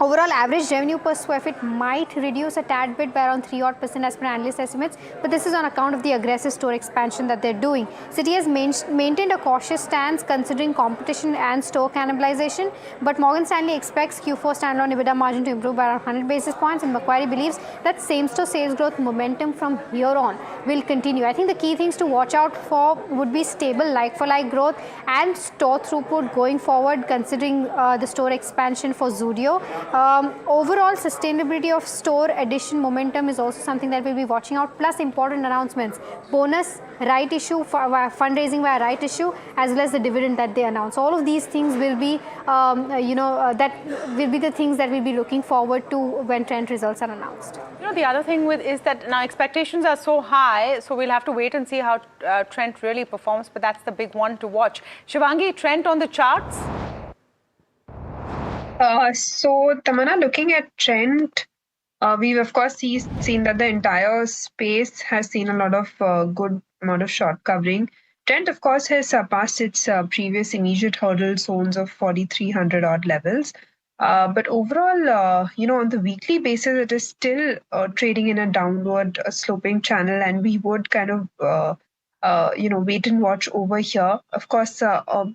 Overall average revenue per square feet might reduce a tad bit by around 3% as per analyst estimates, but this is on account of the aggressive store expansion that they're doing. Citi has maintained a cautious stance considering competition and store cannibalization, but Morgan Stanley expects Q4 standalone EBITDA margin to improve by around 100 basis points, and Macquarie believes that same-store sales growth momentum from here on will continue. I think the key things to watch out for would be stable like-for-like growth and store throughput going forward, considering the store expansion for Zudio. Overall sustainability of store addition momentum is also something that we'll be watching out, plus important announcements, bonus, right issue, fundraising via right issue, as well as the dividend that they announce. All of these things will be, that will be the things that we'll be looking forward to when Trent results are announced. The other thing is that now expectations are so high, so we'll have to wait and see how Trent really performs, but that's the big one to watch. Shivangi, Trent on the charts? So, Tamanna, looking at Trent, we've of course seen that the entire space has seen a lot of good amount of short covering. Trent, of course, has surpassed its previous immediate hurdle zones of 4,300 odd levels. But overall, on the weekly basis, it is still trading in a downward sloping channel, and we would kind of wait and watch over here. Of course,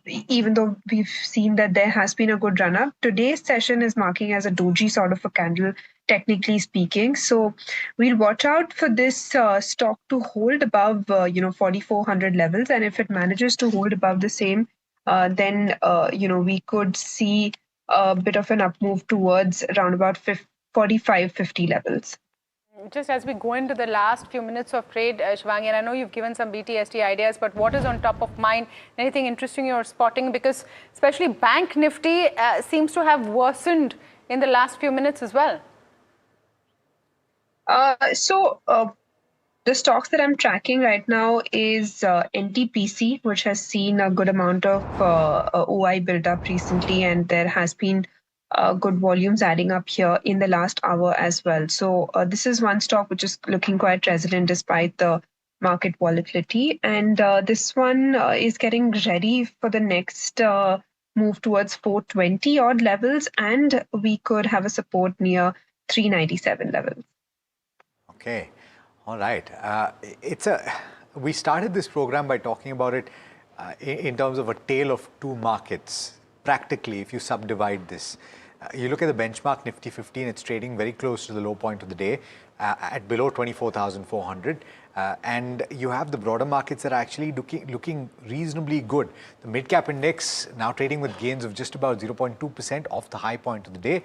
even though we've seen that there has been a good run-up, today's session is marking as a doji sort of a candle, technically speaking. So we'll watch out for this stock to hold above, 4,400 levels. And if it manages to hold above the same, then, we could see a bit of an up move towards around about 45-50 levels. Just as we go into the last few minutes of trade, Shivangi, and I know you've given some BTST ideas, but what is on top of mind? Anything interesting you're spotting? Because especially Bank Nifty seems to have worsened in the last few minutes as well. The stocks that I'm tracking right now is NTPC, which has seen a good amount of OI build up recently, and there has been good volumes adding up here in the last hour as well. So this is one stock which is looking quite resilient despite the market volatility. And this one is getting ready for the next move towards 420 odd levels, and we could have a support near 397 levels. Okay. All right. We started this program by talking about it in terms of a tale of two markets. Practically, if you subdivide this, you look at the benchmark Nifty 15, it's trading very close to the low point of the day at below 24,400. And you have the broader markets that are actually looking reasonably good. The mid-cap index now trading with gains of just about 0.2% off the high point of the day.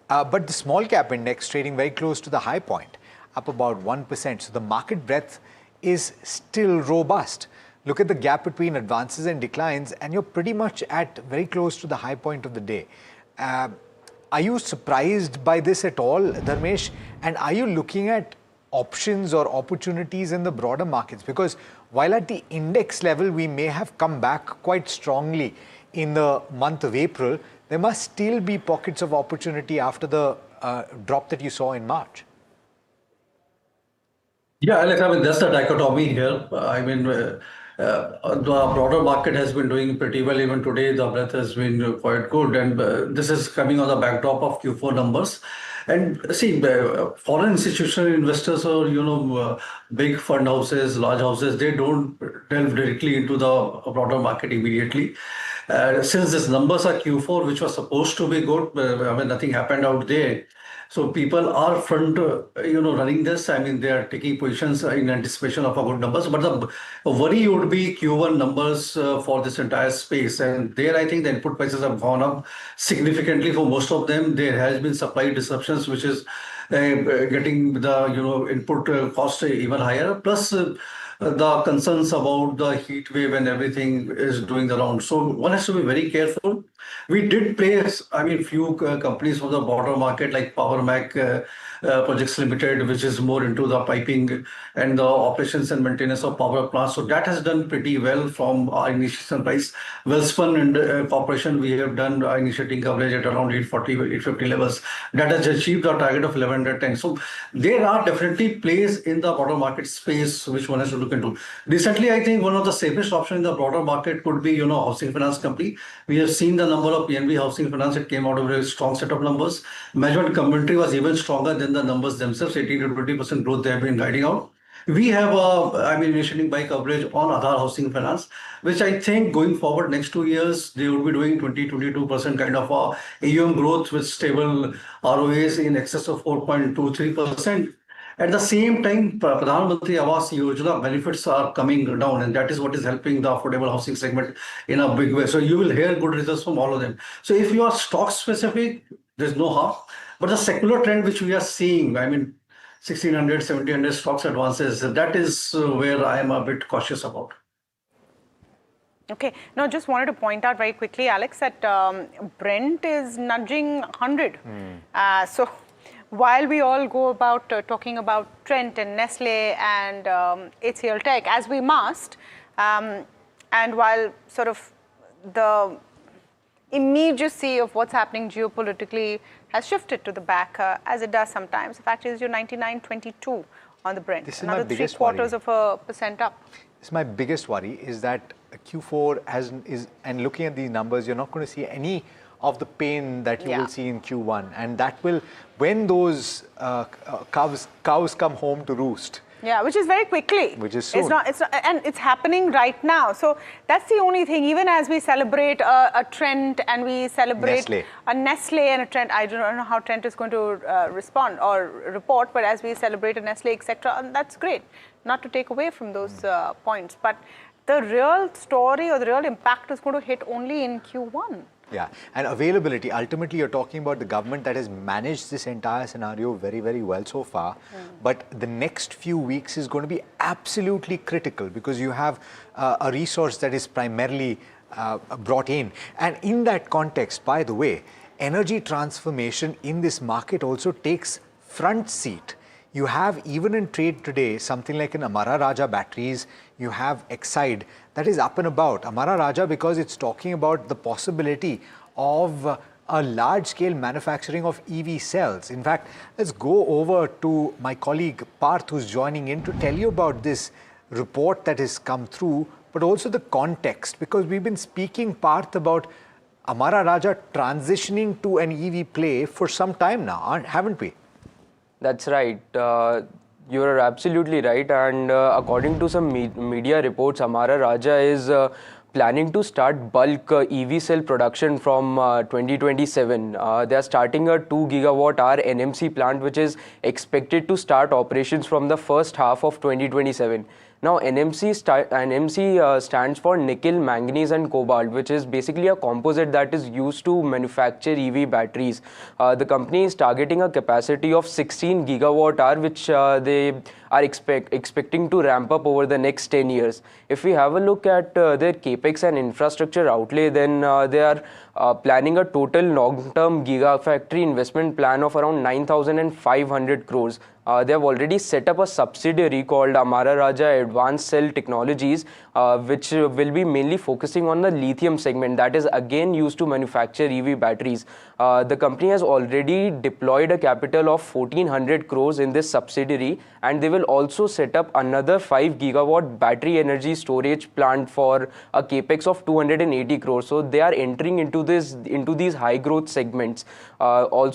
But the small-cap index trading very close to the high point, up about 1%. So the market breadth is still robust. Look at the gap between advances and declines, and you're pretty much at very close to the high point of the day. Are you surprised by this at all, Dharmesh? And are you looking at options or opportunities in the broader markets? Because while at the index level, we may have come back quite strongly in the month of April, there must still be pockets of opportunity after the drop that you saw in March. Yeah, Alex, that's the dichotomy here. The broader market has been doing pretty well. Even today, the breadth has been quite good. And this is coming on the backdrop of Q4 numbers. And see, foreign institutional investors or, big fund houses, large houses, they don't delve directly into the broader market immediately. Since these numbers are Q4, which was supposed to be good, nothing happened out there. So people are running this. I mean, they are taking positions in anticipation of a good numbers. But the worry would be Q1 numbers for this entire space. And there, I think the input prices have gone up significantly for most of them. There has been supply disruptions, which is getting the input cost even higher. Plus. The concerns about the heat wave and everything is doing the round. So one has to be very careful. We did place, few companies from the border market like PowerMac Projects Limited, which is more into the piping and the operations and maintenance of power plants. So that has done pretty well from our initiation price. Welspun and Corporation, we have done initiating coverage at around 840, 850 levels. That has achieved our target of 1110. So there are definitely plays in the border market space which one has to look into. Recently, I think one of the safest options in the broader market could be, housing finance company. We have seen the number of PNB Housing Finance. It came out of a very strong set of numbers. Management commentary was even stronger than the numbers themselves. 18 to 20% growth they have been guiding out. We have initiating buy coverage on Aadhar Housing Finance, which I think going forward next 2 years, they will be doing 22% kind of AUM growth with stable ROAs in excess of 4.23%. At the same time, Pradhan Mantri Awas Yojana benefits are coming down, and that is what is helping the affordable housing segment in a big way. So you will hear good results from all of them. So if you are stock specific, there's no harm. But the secular trend which we are seeing, 1600, 1700 stocks advances, that is where I am a bit cautious about. Okay. Now, just wanted to point out very quickly, Alex, that Brent is nudging 100. So while we all go about talking about Trent and Nestle and HCL Tech, as we must, and while sort of the immediacy of what's happening geopolitically has shifted to the back, as it does sometimes. The fact is, you're 99.22 on the Brent. This is another my biggest 0.75% up. This is my biggest worry is that Q4 and looking at these numbers, you're not going to see any of the pain that you will see in Q1, and that will, when those cows come home to roost. Yeah, which is very quickly. Which is soon. It's not, and it's happening right now. So that's the only thing. Even as we celebrate a Trent and we celebrate a Nestle and a Trent, I don't know how Trent is going to respond or report, but as we celebrate a Nestle, etc., that's great. Not to take away from those points, but the real story or the real impact is going to hit only in Q1. Yeah, and availability, ultimately you're talking about the government that has managed this entire scenario very, very well so far. But the next few weeks is going to be absolutely critical because you have a resource that is primarily brought in. And in that context, by the way, energy transformation in this market also takes front seat. You have, even in trade today, something like an Amara Raja batteries, you have Exide that is up and about. Amara Raja, because it's talking about the possibility of a large-scale manufacturing of EV cells. In fact, let's go over to my colleague Parth, who's joining in to tell you about this report that has come through, but also the context, because we've been speaking, Parth, about Amara Raja transitioning to an EV play for some time now, haven't we? That's right. You are absolutely right. And according to some media reports, Amara Raja is planning to start bulk EV cell production from 2027. They are starting a 2 gigawatt-hour NMC plant, which is expected to start operations from the first half of 2027. Now, NMC stands for nickel, manganese and cobalt, which is basically a composite that is used to manufacture EV batteries. The company is targeting a capacity of 16 gigawatt-hour, which they are expecting to ramp up over the next 10 years. If we have a look at their capex and infrastructure outlay, then they are planning a total long-term gigafactory investment plan of around 9,500 crores. they have already set up a subsidiary called Amara Raja Advanced Cell Technologies, which will be mainly focusing on the lithium segment that is again used to manufacture EV batteries. The company has already deployed a capital of 1400 crores in this subsidiary, and they will also set up another 5 gigawatt battery energy storage plant for a capex of 280 crores. So they are entering into these high growth segments. About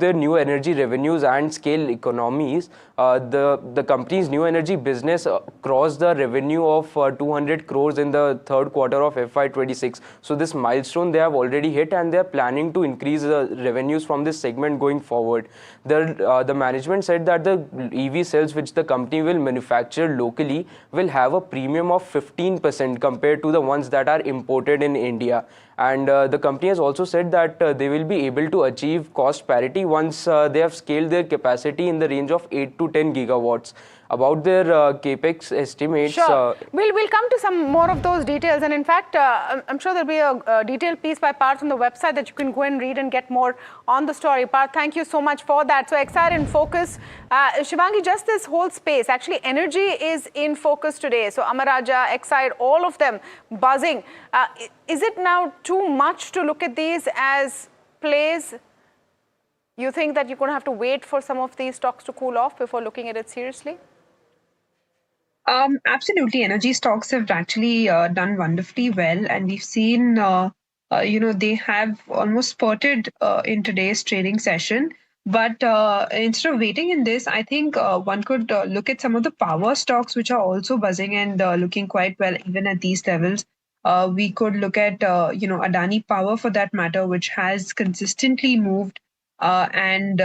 their new energy revenues and scale economies, the company's new energy business crossed the revenue of 200 crores in the third quarter of FY26. So this milestone they have already hit, and they are planning to increase revenues from this segment going forward. The management said that the EV cells which the company will manufacture locally will have a premium of 15% compared to the ones that are imported in India. And the company has also said that they will be able to achieve cost parity once they have scaled their capacity in the range of 8 to 10 gigawatts. About their capex estimates. Sure. We'll come to some more of those details. And in fact, I'm sure there'll be a detailed piece by Parth on the website that you can go and read and get more on the story. Parth, thank you so much for that. So Exide in focus. Shivangi, just this whole space, actually energy is in focus today. So Amaraja, Exide, all of them buzzing. Is it now too much to look at these as plays? You think that you're going to have to wait for some of these stocks to cool off before looking at it seriously? Absolutely. Energy stocks have actually done wonderfully well, and we've seen, they have almost spurted in today's trading session. But instead of waiting in this, I think one could look at some of the power stocks which are also buzzing and looking quite well even at these levels. We could look at, Adani Power for that matter, which has consistently moved and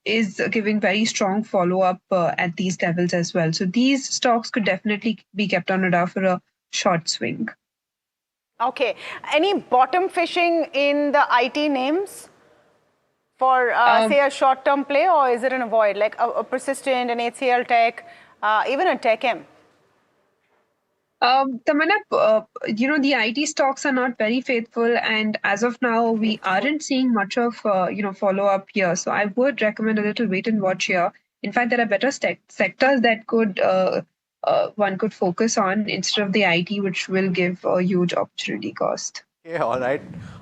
is giving very strong follow-up at these levels as well. So these stocks could definitely be kept on radar for a short swing. Okay. Any bottom fishing in the IT names for, say, a short-term play, or is it an avoid, like a Persistent, an HCL Tech, even a TechM? Tamanna, the IT stocks are not very faithful, and as of now, we aren't seeing much of, follow-up here. So I would recommend a little wait and watch here. In fact, there are better sectors that one could focus on instead of the IT, which will give a huge opportunity cost. Yeah, all right.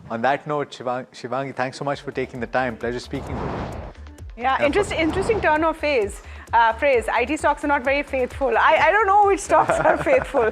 On that note, Shivangi, thanks so much for taking the time. Pleasure speaking with you. Yeah, interesting turn of phrase. IT stocks are not very faithful. I don't know which stocks are faithful.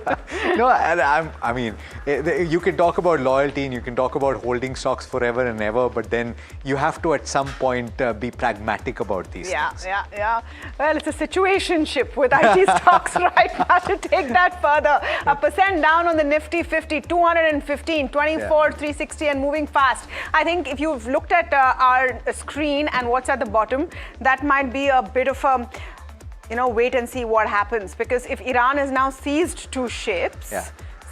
No, I mean, you can talk about loyalty and you can talk about holding stocks forever and ever, but then you have to at some point be pragmatic about these things. Yeah. Well, it's a situationship with IT stocks right now. To take that further, 1% down on the Nifty 50, 215, 24, 360, and moving fast. I think if you've looked at our screen and what's at the bottom, that might be a bit of a wait and see what happens, because if Iran has now seized 2 ships,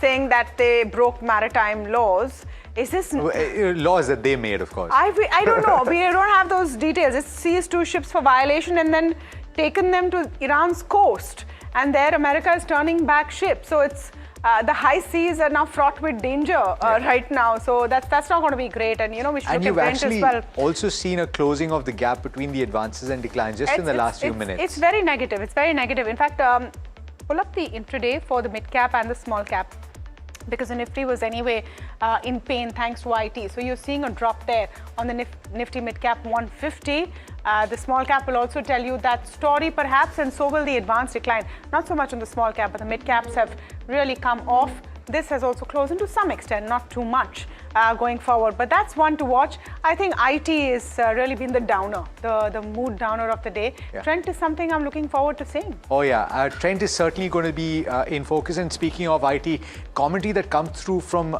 saying that they broke maritime laws, is this laws that they made, of course? I don't know. We don't have those details. It's seized 2 ships for violation and then taken them to Iran's coast, and there America is turning back ships. So it's the high seas are now fraught with danger right now. So that's not going to be great. And we should look at Brent as well. Also seen a closing of the gap between the advances and declines just in the last few minutes. It's very negative. It's very negative. In fact, pull up the intraday for the mid cap and the small cap, because the Nifty was anyway in pain thanks to IT. So you're seeing a drop there on the Nifty mid cap 150. The small cap will also tell you that story perhaps, and so will the advanced decline. Not so much on the small cap, but the mid caps have really come off. This has also closed in to some extent, not too much going forward. But that's one to watch. I think IT is really been the downer, the mood downer of the day. Yeah. Trent is something I'm looking forward to seeing. Oh yeah, Trent is certainly going to be in focus. And speaking of IT, commentary that comes through from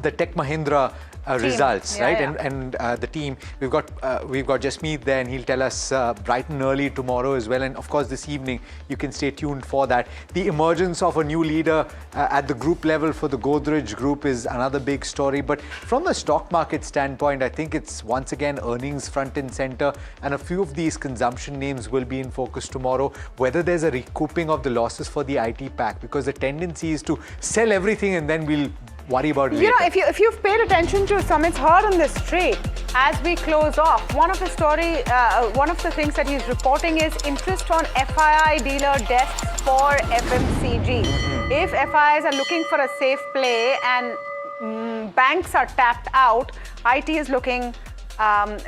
the Tech Mahindra results, right? And the team, we've got Jasmeet there, and he'll tell us bright and early tomorrow as well. And of course, this evening you can stay tuned for that. The emergence of a new leader at the group level for the Godrej Group is another big story. But from the stock market standpoint, I think it's once again earnings front and center, and a few of these consumption names will be in focus tomorrow. Whether there's a recouping of the losses for the IT pack, because the tendency is to sell everything and then we'll worry about You later. know, if you've paid attention to Sumit's heard on the street, as we close off, one of the things that he's reporting is interest on FII dealer desks for FMCG. If FIIs are looking for a safe play and banks are tapped out, IT is looking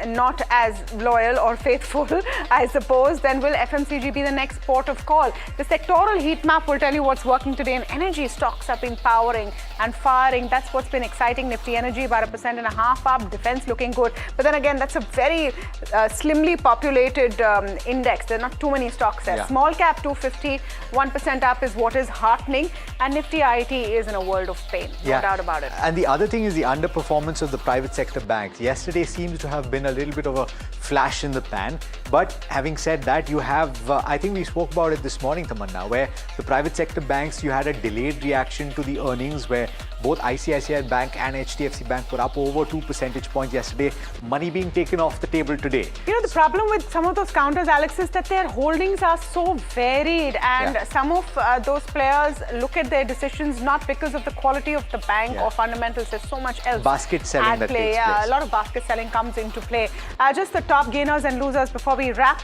not as loyal or faithful, I suppose, then will FMCG be the next port of call? The sectoral heat map will tell you what's working today, and energy stocks have been powering and firing. That's what's been exciting. Nifty Energy about 1.5% up, defense looking good. But then again, that's a very slimly populated index. There are not too many stocks there. Yeah. Small cap 250, 1% up is what is heartening, and Nifty IT is in a world of pain, no doubt about it. And the other thing is the underperformance of the private sector banks. Yesterday seems to have been a little bit of a flash in the pan. But having said that, you have, I think we spoke about it this morning, Tamanna, where the private sector banks, you had a delayed reaction to the earnings where both ICICI Bank and HDFC Bank were up over 2 percentage points yesterday. Money being taken off the table today. You know, the problem with some of those counters, Alex, is that their holdings are so varied, and some of those players look at their decisions not because of the quality of the bank or fundamentals. There's so much else. Basket selling at that play. takes place. A lot of basket selling comes into play. Just the top gainers and losers before we wrap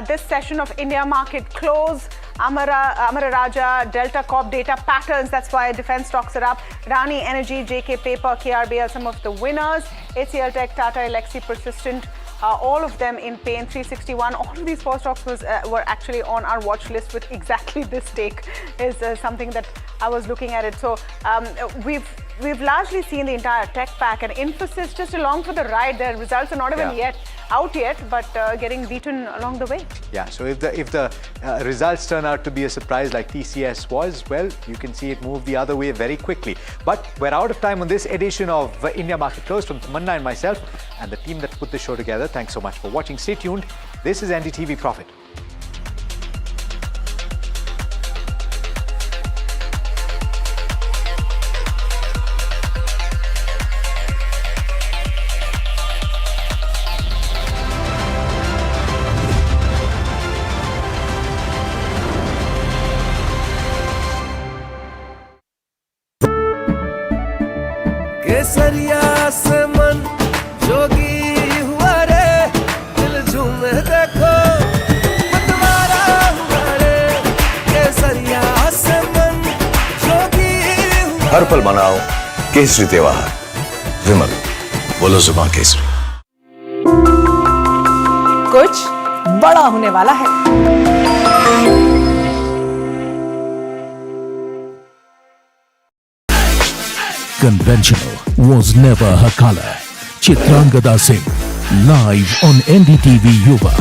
this session of India Market Close. Amara Raja, Delta Corp data patterns, that's why defense stocks are up. Rani Energy, JK Paper, KRBL, some of the winners. HCL Tech, Tata Elxsi, Persistent, all of them in pain, 361. All of these four stocks were actually on our watch list with exactly this take is something that I was looking at it. So we've largely seen the entire tech pack, and Infosys just along for the ride. Their results are not even out yet, but getting beaten along the way. Yeah, so if the results turn out to be a surprise like TCS was, well, you can see it move the other way very quickly. But we're out of time on this edition of India Market Close. From Tamanna and myself and the team that put the show together, thanks so much for watching. Stay tuned. This is NDTV Profit. केसरिया से मन जोगी हुआ रे, दिल झूमे देखो मतवारा हुआ रे। केसरिया से मन जोगी हुआ। हर पल मनाओ केसरी त्योहार। विमल, बोलो जुबान केसरी। कुछ बड़ा होने वाला है। Conventional was never her color. Chitrangada Singh, live on NDTV Yuva.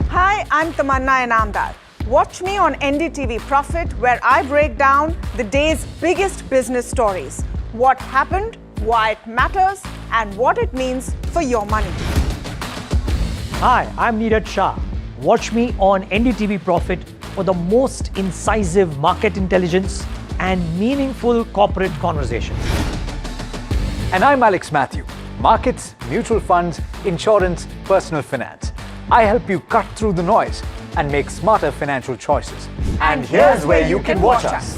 Hi, I'm Tamanna Inamdar. Watch me on NDTV Profit, where I break down the day's biggest business stories. What happened, why it matters, and what it means for your money. Hi, I'm Neeraj Shah. Watch me on NDTV Profit for the most incisive market intelligence and meaningful corporate conversations. And I'm Alex Matthew. Markets, mutual funds, insurance, personal finance. I help you cut through the noise and make smarter financial choices. And here's where you can watch us.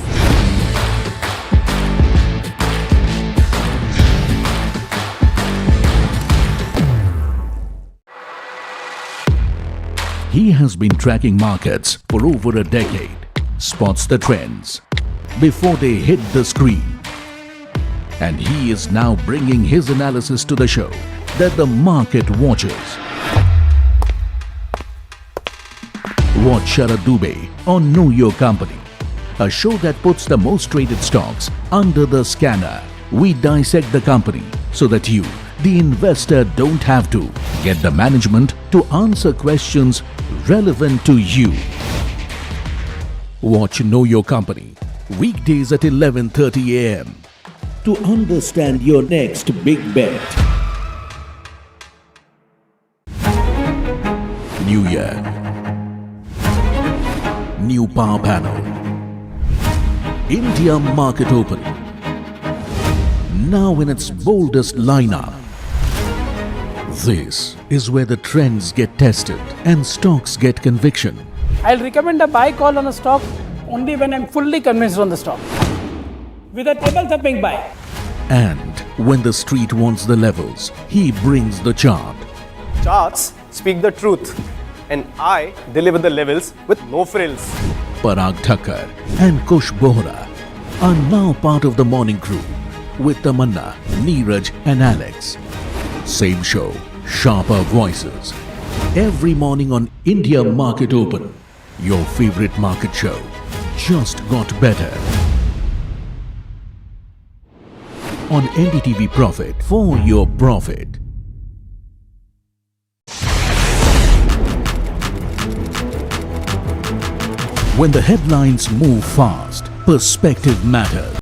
He has been tracking markets for over a decade, spots the trends before they hit the screen. And he is now bringing his analysis to the show that the market watches. Watch Sharad Dubey on Know Your Company, a show that puts the most traded stocks under the scanner. We dissect the company so that you, the investor, don't have to. Get the management to answer questions relevant to you. Watch Know Your Company weekdays at 11:30 a.m. to understand your next big bet. New year, new power panel, India Market Open, now in its boldest lineup. This is where the trends get tested and stocks get conviction. I'll recommend a buy call on a stock only when I'm fully convinced on the stock. With a table thumping buy. And when the street wants the levels, he brings the chart. Charts speak the truth, and I deliver the levels with no frills. Parag Thakkar and Kush Bohra are now part of the morning crew with Tamanna, Neeraj and Alex. Same show, sharper voices. Every morning on India Market Open, your favorite market show just got better. On NDTV Profit, for your profit. When the headlines move fast, perspective matters.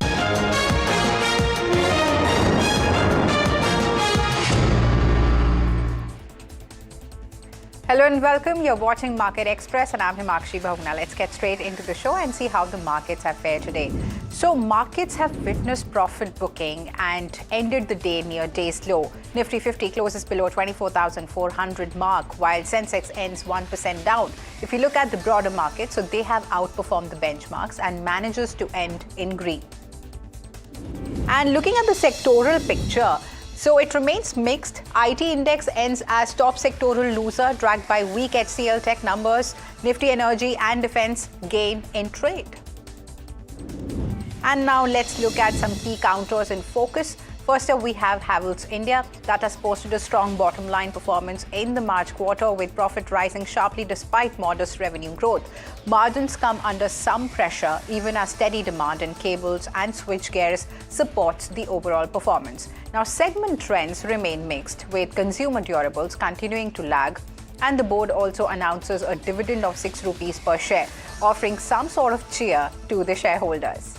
Hello and welcome. You're watching Market Express and I'm Himakshi Bhavna. Let's get straight into the show and see how the markets have fared today. So markets have witnessed profit booking and ended the day near day's low. Nifty 50 closes below 24,400 mark while Sensex ends 1% down. If you look at the broader market, so they have outperformed the benchmarks and manages to end in green. And looking at the sectoral picture, so it remains mixed. IT index ends as top sectoral loser, dragged by weak HCL Tech numbers. Nifty Energy and Defense gain in trade. And now let's look at some key counters in focus. First up, we have Havells India that has posted a strong bottom line performance in the March quarter with profit rising sharply despite modest revenue growth. Margins come under some pressure even as steady demand in cables and switchgears supports the overall performance. Now, segment trends remain mixed with consumer durables continuing to lag, and the board also announces a dividend of 6 rupees per share, offering some sort of cheer to the shareholders.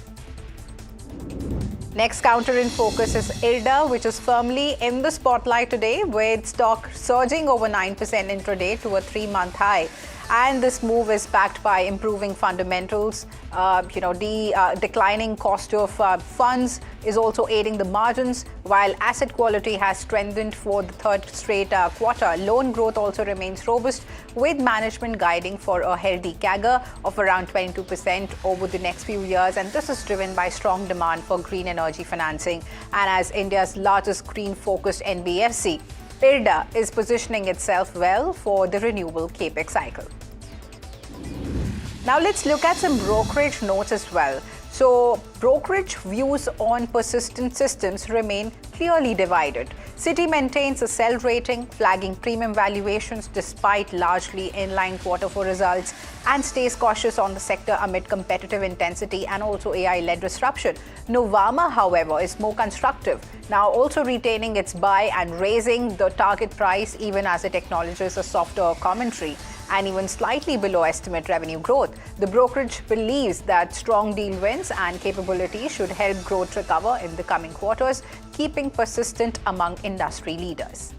Next counter in focus is IRDA, which is firmly in the spotlight today with stock surging over 9% intraday to a 3-month high. And this move is backed by improving fundamentals. The declining cost of funds is also aiding the margins, while asset quality has strengthened for the third straight quarter. Loan growth also remains robust, with management guiding for a healthy CAGR of around 22% over the next few years. And this is driven by strong demand for green energy financing. And as India's largest green-focused NBFC, IRDA is positioning itself well for the renewable capex cycle. Now let's look at some brokerage notes as well. So brokerage views on persistent systems remain clearly divided. Citi maintains a sell rating, flagging premium valuations despite largely inline Q4 results, and stays cautious on the sector amid competitive intensity and also AI-led disruption. Nuvama, however, is more constructive, now also retaining its buy and raising the target price even as it acknowledges a softer commentary and even slightly below estimate revenue growth. The brokerage believes that strong deal wins and capability should help growth recover in the coming quarters, keeping persistent among industry leaders.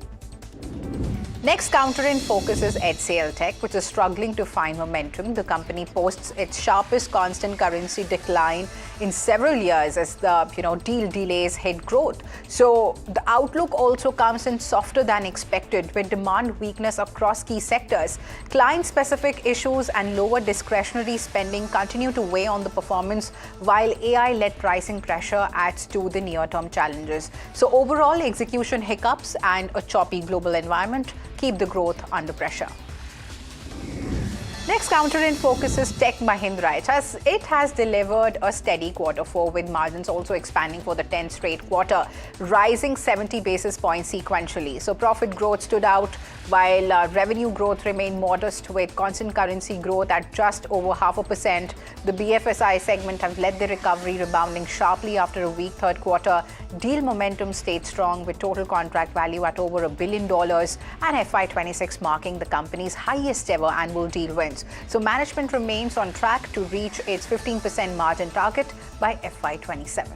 Next counter in focus is HCL Tech, which is struggling to find momentum. The company posts its sharpest constant currency decline in several years as the deal delays hit growth. So the outlook also comes in softer than expected with demand weakness across key sectors. Client-specific issues and lower discretionary spending continue to weigh on the performance, while AI-led pricing pressure adds to the near-term challenges. So overall, execution hiccups and a choppy global environment keep the growth under pressure. Next counter in focus is Tech Mahindra. It has delivered a steady Q4 with margins also expanding for the 10th straight quarter, rising 70 basis points sequentially. So profit growth stood out while revenue growth remained modest with constant currency growth at just over 0.5%. The BFSI segment have led the recovery, rebounding sharply after a weak third quarter. Deal momentum stayed strong with total contract value at over $1 billion and FY26 marking the company's highest ever annual deal wins. So management remains on track to reach its 15% margin target by FY27.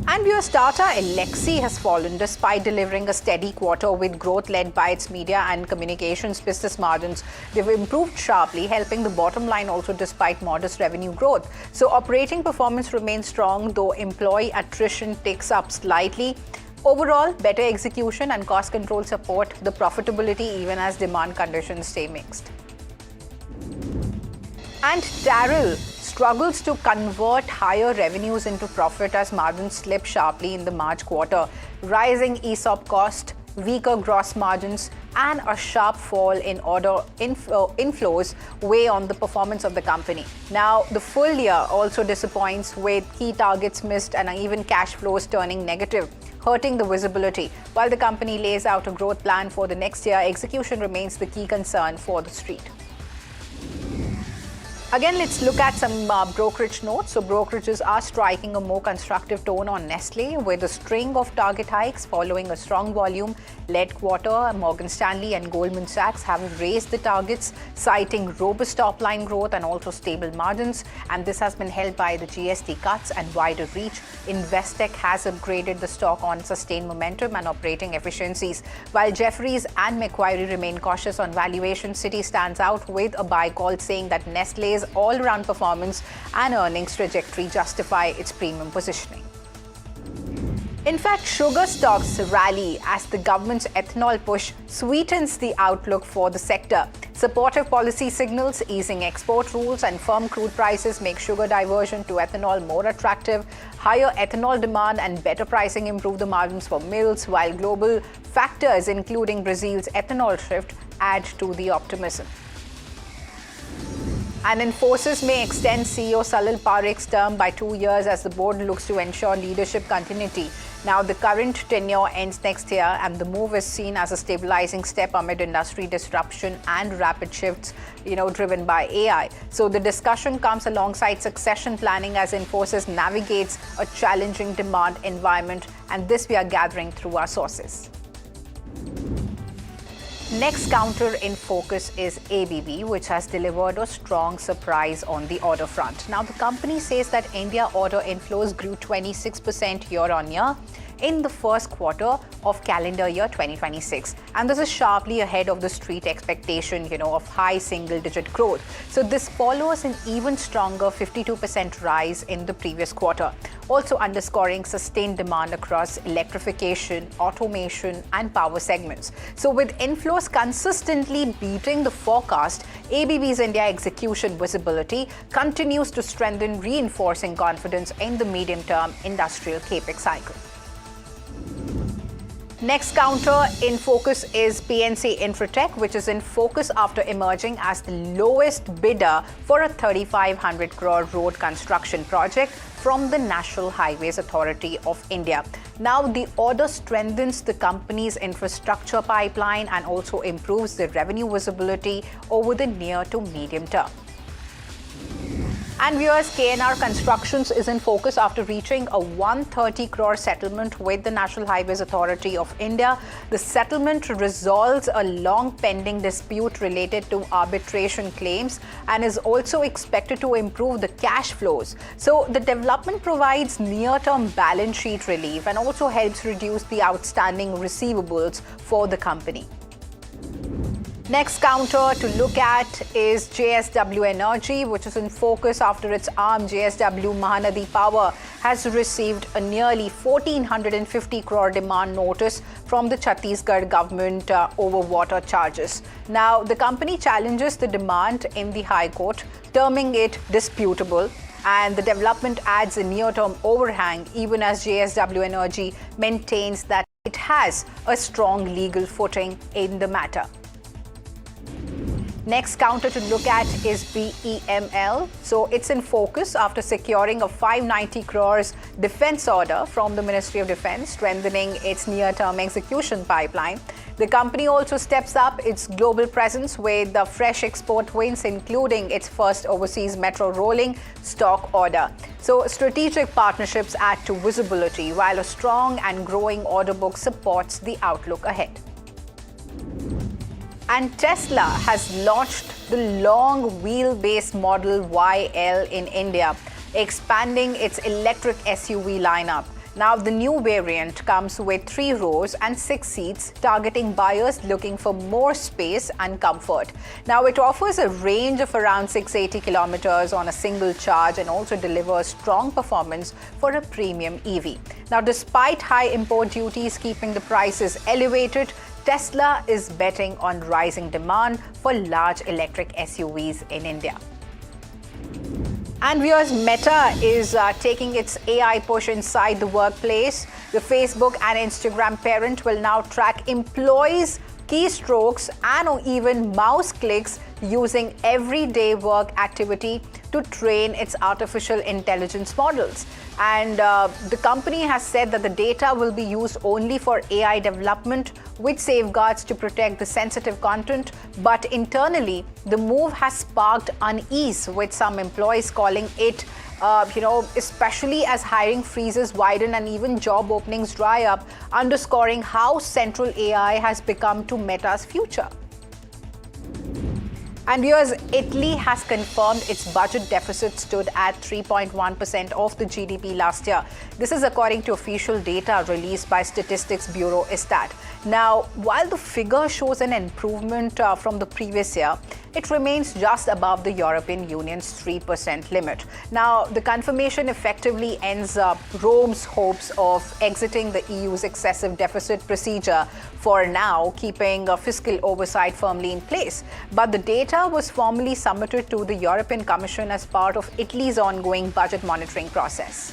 And US Tata Elxsi has fallen despite delivering a steady quarter with growth led by its media and communications business margins. They've improved sharply, helping the bottom line also despite modest revenue growth. So operating performance remains strong, though employee attrition ticks up slightly. Overall, better execution and cost control support the profitability even as demand conditions stay mixed. And Darryl struggles to convert higher revenues into profit as margins slip sharply in the March quarter. Rising ESOP cost, weaker gross margins, and a sharp fall in order inflows weigh on the performance of the company. Now, the full year also disappoints with key targets missed and even cash flows turning negative, hurting the visibility. While the company lays out a growth plan for the next year, execution remains the key concern for the street. Again, let's look at some brokerage notes. So brokerages are striking a more constructive tone on Nestle with a string of target hikes following a strong volume-led quarter. Morgan Stanley and Goldman Sachs have raised the targets, citing robust top-line growth and also stable margins. And this has been held by the GST cuts and wider reach. Investec has upgraded the stock on sustained momentum and operating efficiencies. While Jefferies and Macquarie remain cautious on valuation, Citi stands out with a buy call saying that Nestle's all-round performance and earnings trajectory justify its premium positioning. In fact, sugar stocks rally as the government's ethanol push sweetens the outlook for the sector. Supportive policy signals, easing export rules, and firm crude prices make sugar diversion to ethanol more attractive. Higher ethanol demand and better pricing improve the margins for mills, while global factors, including Brazil's ethanol shift, add to the optimism. And Infosys may extend CEO Salil Parikh's term by 2 years as the board looks to ensure leadership continuity. Now, the current tenure ends next year, and the move is seen as a stabilizing step amid industry disruption and rapid shifts, driven by AI. So the discussion comes alongside succession planning as Infosys navigates a challenging demand environment, and this we are gathering through our sources. Next counter in focus is ABB, which has delivered a strong surprise on the order front. Now, the company says that India order inflows grew 26% year-on-year in the first quarter of calendar year 2026. And this is sharply ahead of the street expectation, of high single-digit growth. So this follows an even stronger 52% rise in the previous quarter, also underscoring sustained demand across electrification, automation, and power segments. So with inflows consistently beating the forecast, ABB's India execution visibility continues to strengthen, reinforcing confidence in the medium-term industrial capex cycle. Next counter in focus is PNC Infratech, which is in focus after emerging as the lowest bidder for a 3,500 crore road construction project from the National Highways Authority of India. Now, the order strengthens the company's infrastructure pipeline and also improves the revenue visibility over the near to medium term. And viewers, KNR Constructions is in focus after reaching a 130 crore settlement with the National Highways Authority of India. The settlement resolves a long pending dispute related to arbitration claims and is also expected to improve the cash flows. So the development provides near-term balance sheet relief and also helps reduce the outstanding receivables for the company. Next counter to look at is JSW Energy, which is in focus after its arm JSW Mahanadi Power has received a nearly 1,450 crore demand notice from the Chhattisgarh government over water charges. Now, the company challenges the demand in the High Court, terming it disputable. And the development adds a near-term overhang, even as JSW Energy maintains that it has a strong legal footing in the matter. Next counter to look at is BEML. So it's in focus after securing a 590 crores defense order from the Ministry of Defense, strengthening its near-term execution pipeline. The company also steps up its global presence with the fresh export wins, including its first overseas metro rolling stock order. So strategic partnerships add to visibility, while a strong and growing order book supports the outlook ahead. And Tesla has launched the long wheelbase model YL in India, expanding its electric SUV lineup. Now, the new variant comes with 3 rows and 6 seats, targeting buyers looking for more space and comfort. Now, it offers a range of around 680 kilometers on a single charge and also delivers strong performance for a premium EV. Now, despite high import duties keeping the prices elevated, Tesla is betting on rising demand for large electric SUVs in India. And viewers, Meta is taking its AI push inside the workplace. The Facebook and Instagram parent will now track employees' keystrokes and or even mouse clicks using everyday work activity to train its artificial intelligence models. And the company has said that the data will be used only for AI development with safeguards to protect the sensitive content. But internally, the move has sparked unease, with some employees calling it especially as hiring freezes widen and even job openings dry up, underscoring how central AI has become to Meta's future. And viewers, Italy has confirmed its budget deficit stood at 3.1% of the GDP last year. This is according to official data released by Statistics Bureau Istat. Now, while the figure shows an improvement from the previous year, it remains just above the European Union's 3% limit. Now, the confirmation effectively ends Rome's hopes of exiting the EU's excessive deficit procedure for now, keeping fiscal oversight firmly in place. But the data was formally submitted to the European Commission as part of Italy's ongoing budget monitoring process.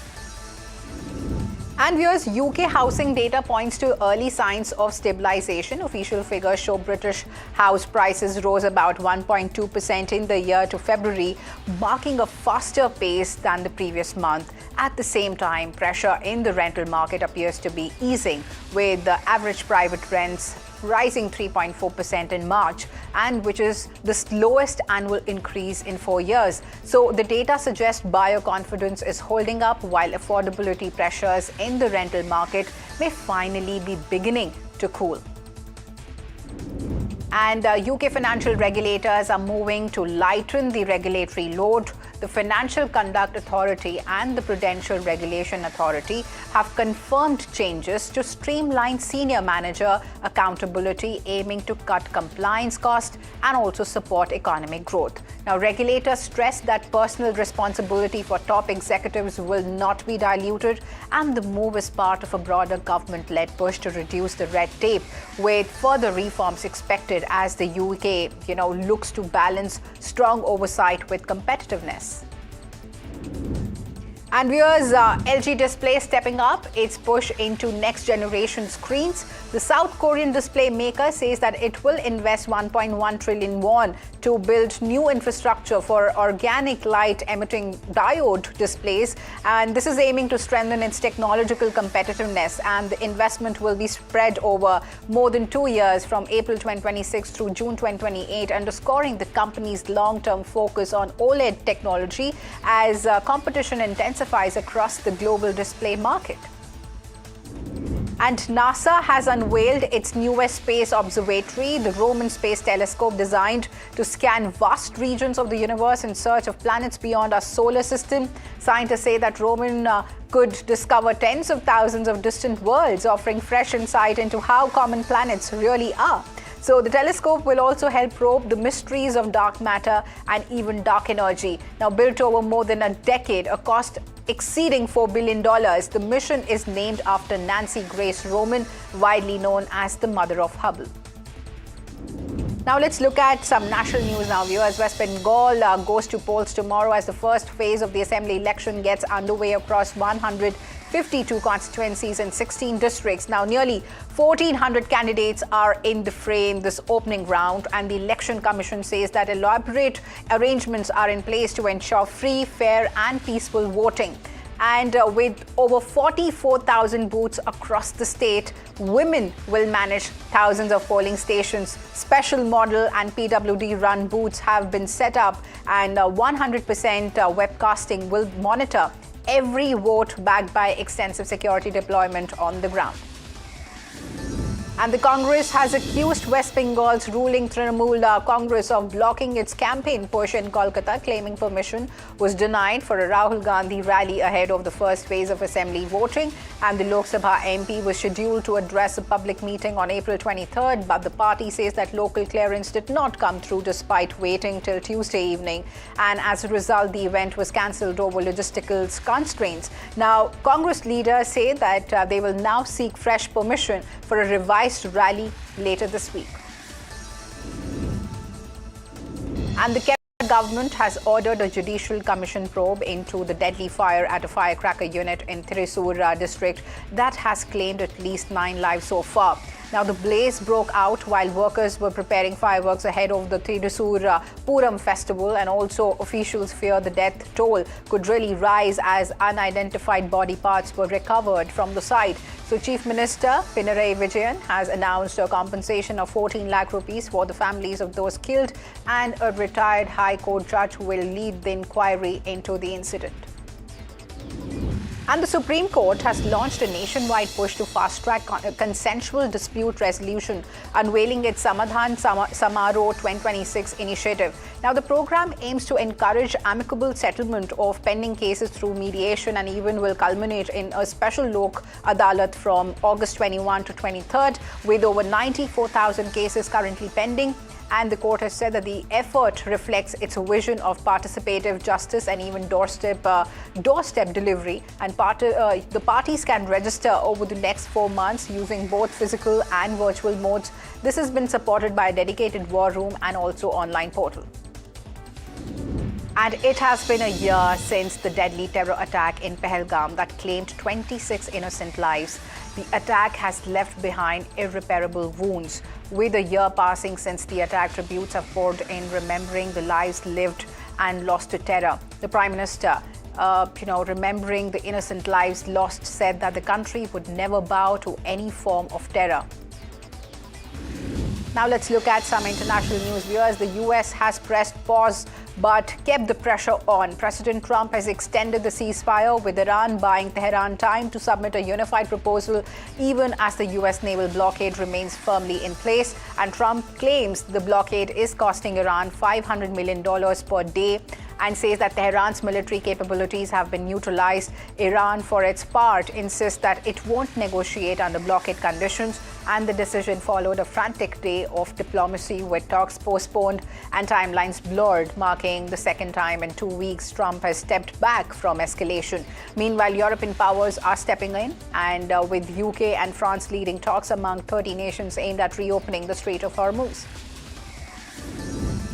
And viewers, UK housing data points to early signs of stabilization. Official figures show British house prices rose about 1.2% in the year to February, marking a faster pace than the previous month. At the same time, pressure in the rental market appears to be easing, with the average private rents rising 3.4% in March, and which is the slowest annual increase in 4 years. So the data suggests buyer confidence is holding up, while affordability pressures in the rental market may finally be beginning to cool. And UK financial regulators are moving to lighten the regulatory load. The Financial Conduct Authority and the Prudential Regulation Authority have confirmed changes to streamline senior manager accountability, aiming to cut compliance costs and also support economic growth. Now, regulators stress that personal responsibility for top executives will not be diluted, and the move is part of a broader government-led push to reduce the red tape, with further reforms expected as the UK, looks to balance strong oversight with competitiveness. And viewers, LG Display stepping up its push into next generation screens. The South Korean display maker says that it will invest 1.1 trillion won to build new infrastructure for organic light emitting diode displays. And this is aiming to strengthen its technological competitiveness. And the investment will be spread over more than 2 years, from April 2026 through June 2028, underscoring the company's long-term focus on OLED technology as competition intensifies across the global display market. And NASA has unveiled its newest space observatory, the Roman Space Telescope, designed to scan vast regions of the universe in search of planets beyond our solar system. Scientists say that Roman could discover tens of thousands of distant worlds, offering fresh insight into how common planets really are. So the telescope will also help probe the mysteries of dark matter and even dark energy. Now, built over more than a decade, a cost exceeding $4 billion, the mission is named after Nancy Grace Roman, widely known as the mother of Hubble. Now let's look at some national news now, viewers. West Bengal goes to polls tomorrow as the first phase of the assembly election gets underway across 152 constituencies and 16 districts. Now, nearly 1,400 candidates are in the fray in this opening round, and the Election Commission says that elaborate arrangements are in place to ensure free, fair, and peaceful voting. And with over 44,000 booths across the state, women will manage thousands of polling stations. Special model and PWD-run booths have been set up, and 100% webcasting will monitor every vote, backed by extensive security deployment on the ground. And the Congress has accused West Bengal's ruling Trinamool Congress of blocking its campaign push in Kolkata, claiming permission was denied for a Rahul Gandhi rally ahead of the first phase of assembly voting. And the Lok Sabha MP was scheduled to address a public meeting on April 23rd, but the party says that local clearance did not come through despite waiting till Tuesday evening. And as a result, the event was cancelled over logistical constraints. Now, Congress leaders say that they will now seek fresh permission for a revised rally later this week. And the government has ordered a judicial commission probe into the deadly fire at a firecracker unit in Thrissur district that has claimed at least 9 lives so far. Now, the blaze broke out while workers were preparing fireworks ahead of the Thrissur Puram festival, and also officials fear the death toll could really rise as unidentified body parts were recovered from the site. So, Chief Minister Pinarayi Vijayan has announced a compensation of 14 lakh rupees for the families of those killed, and a retired High Court judge will lead the inquiry into the incident. And the Supreme Court has launched a nationwide push to fast-track consensual dispute resolution, unveiling its Samadhan Samaro 2026 initiative. Now, the program aims to encourage amicable settlement of pending cases through mediation, and even will culminate in a special Lok Adalat from August 21 to 23rd, with over 94,000 cases currently pending. And the court has said that the effort reflects its vision of participative justice and even doorstep delivery. And the parties can register over the next 4 months using both physical and virtual modes. This has been supported by a dedicated war room and also online portal. And it has been a year since the deadly terror attack in Pahalgam that claimed 26 innocent lives. The attack has left behind irreparable wounds. With a year passing since the attack, tributes have poured in, remembering the lives lived and lost to terror. The Prime Minister, remembering the innocent lives lost, said that the country would never bow to any form of terror. Now let's look at some international news, viewers. The US has pressed pause but kept the pressure on. President Trump has extended the ceasefire, with Iran buying Tehran time to submit a unified proposal even as the US naval blockade remains firmly in place. And Trump claims the blockade is costing Iran $500 million per day, and says that Tehran's military capabilities have been neutralized. Iran, for its part, insists that it won't negotiate under blockade conditions, and the decision followed a frantic day of diplomacy, with talks postponed and timelines blurred, marking the second time in 2 weeks Trump has stepped back from escalation. Meanwhile, European powers are stepping in, and with UK and France leading talks among 30 nations aimed at reopening the Strait of Hormuz.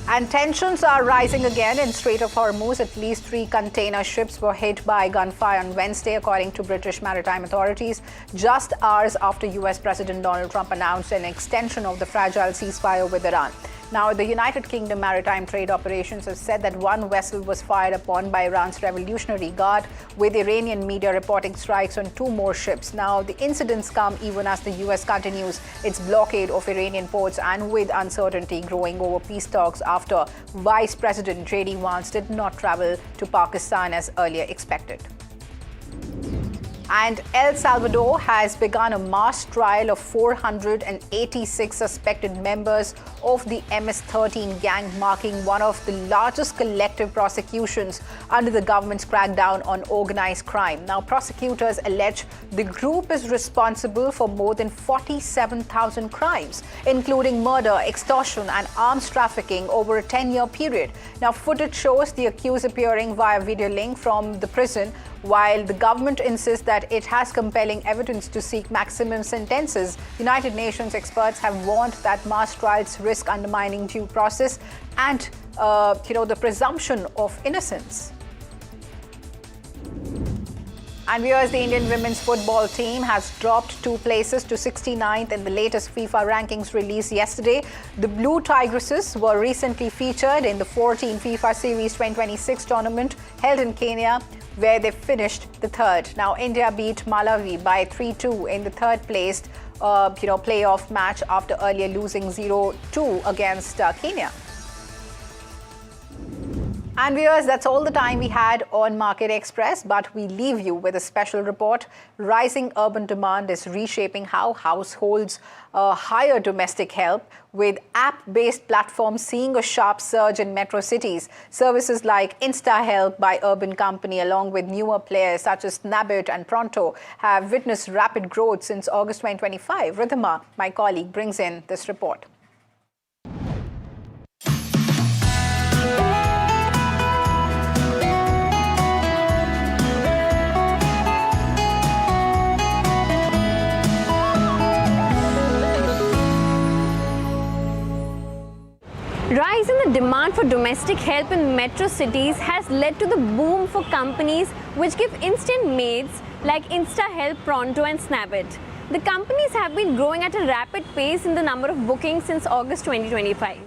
And tensions are rising again in Strait of Hormuz. At least 3 container ships were hit by gunfire on Wednesday, according to British maritime authorities, just hours after US President Donald Trump announced an extension of the fragile ceasefire with Iran. Now, the United Kingdom Maritime Trade Operations has said that 1 vessel was fired upon by Iran's Revolutionary Guard, with Iranian media reporting strikes on 2 more ships. Now, the incidents come even as the US continues its blockade of Iranian ports, and with uncertainty growing over peace talks after Vice President J.D. Vance did not travel to Pakistan as earlier expected. And El Salvador has begun a mass trial of 486 suspected members of the MS-13 gang, marking one of the largest collective prosecutions under the government's crackdown on organized crime. Now, prosecutors allege the group is responsible for more than 47,000 crimes, including murder, extortion, and arms trafficking over a 10-year period. Now, footage shows the accused appearing via video link from the prison, while the government insists that it has compelling evidence to seek maximum sentences. United Nations experts have warned that mass trials risk undermining due process and, the presumption of innocence. And viewers, the Indian women's football team has dropped 2 places to 69th in the latest FIFA rankings released yesterday. The Blue Tigresses were recently featured in the 14 FIFA Series 2026 tournament held in Kenya, where they finished the 3rd. Now, India beat Malawi by 3-2 in the 3rd placed playoff match after earlier losing 0-2 against Kenya. And viewers, that's all the time we had on Market Express, but we leave you with a special report. Rising urban demand is reshaping how households hire domestic help, with app-based platforms seeing a sharp surge in metro cities. Services like InstaHelp by Urban Company, along with newer players such as Nabbit and Pronto, have witnessed rapid growth since August 2025. Ridhima, my colleague, brings in this report. Rise in the Rising demand for domestic help in metro cities has led to the boom for companies which give instant maids like InstaHelp, Pronto and Snabit. The companies have been growing at a rapid pace in the number of bookings since August 2025.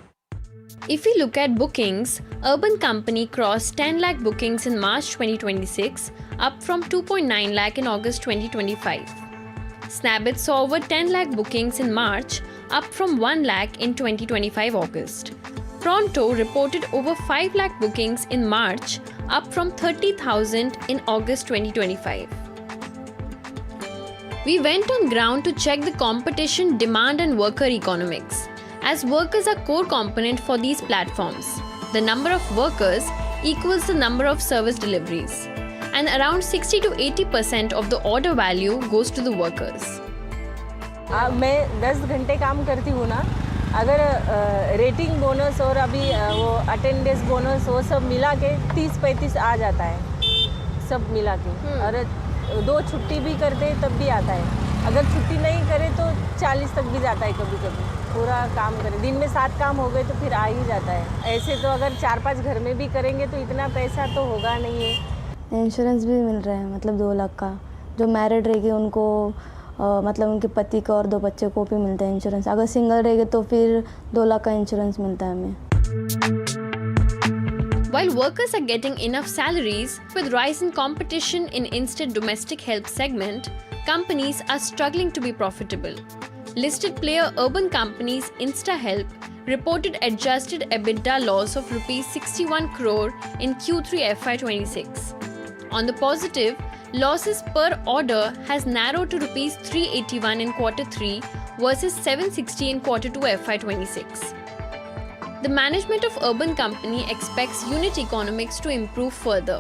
If we look at bookings, Urban Company crossed 10 lakh bookings in March 2026, up from 2.9 lakh in August 2025. Snabit saw over 10 lakh bookings in March, up from 1 lakh in 2025 August. Pronto reported over 5 lakh bookings in March, up from 30,000 in August 2025. We went on ground to check the competition, demand and worker economics, as workers are core component for these platforms. The number of workers equals the number of service deliveries, and around 60 to 80% of the order value goes to the workers. मैं 10 घंटे काम करती हूँ ना, अगर rating bonus और अभी वो अटेंडेंस बोनस वो सब मिला के 30-35 आ जाता है, सब मिला के। और 2 छुट्टी भी करते तब भी आता है, अगर छुट्टी नहीं करे तो 40 तक भी जाता है कभी कभी। पूरा काम करें, दिन में 7 काम हो गए तो फिर आ ही जाता है। ऐसे तो अगर 4-5 घर में भी करेंगे तो इतना पैसा तो होगा नहीं है। इंश्योरेंस भी मिल रहा है, मतलब 2 लाख का। जो मैरिड रहेगी उनको मतलब उनके पति का और 2 बच्चे को भी मिलता है इंश्योरेंस। अगर सिंगल रहेगी तो फिर 2 लाख का इंश्योरेंस मिलता है हमें। While workers are getting enough salaries, with rise in competition in instant domestic help segment, companies are struggling to be profitable. Listed player Urban Company's InstaHelp reported adjusted EBITDA loss of Rs 61 crore in Q3 FY26. On the positive, losses per order has narrowed to Rs 381 in Q3 versus 760 in Q2 FY26. The management of Urban Company expects unit economics to improve further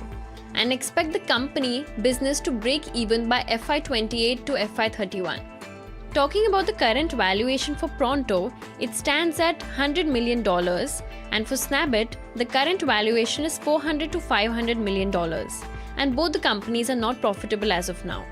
and expect the company business to break even by FY28 to FY31. Talking about the current valuation for Pronto, it stands at $100 million, and for Snabit, the current valuation is $400 to $500 million, and both the companies are not profitable as of now.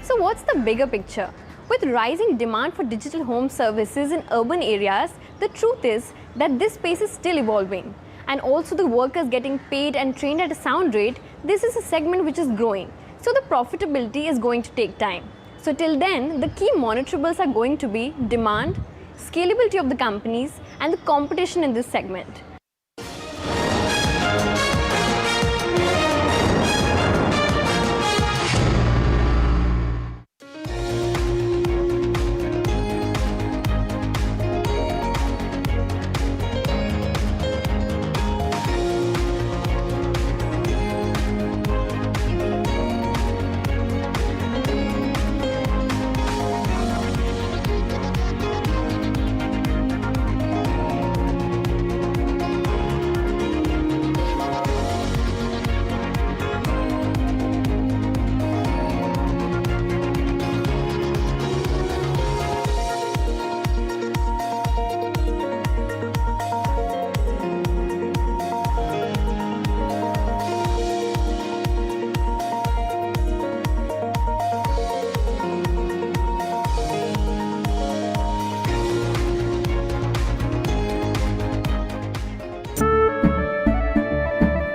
So what's the bigger picture? With rising demand for digital home services in urban areas, the truth is that this space is still evolving, and also the workers getting paid and trained at a sound rate. This is a segment which is growing, so the profitability is going to take time. So till then, the key monitorables are going to be demand, scalability of the companies and the competition in this segment.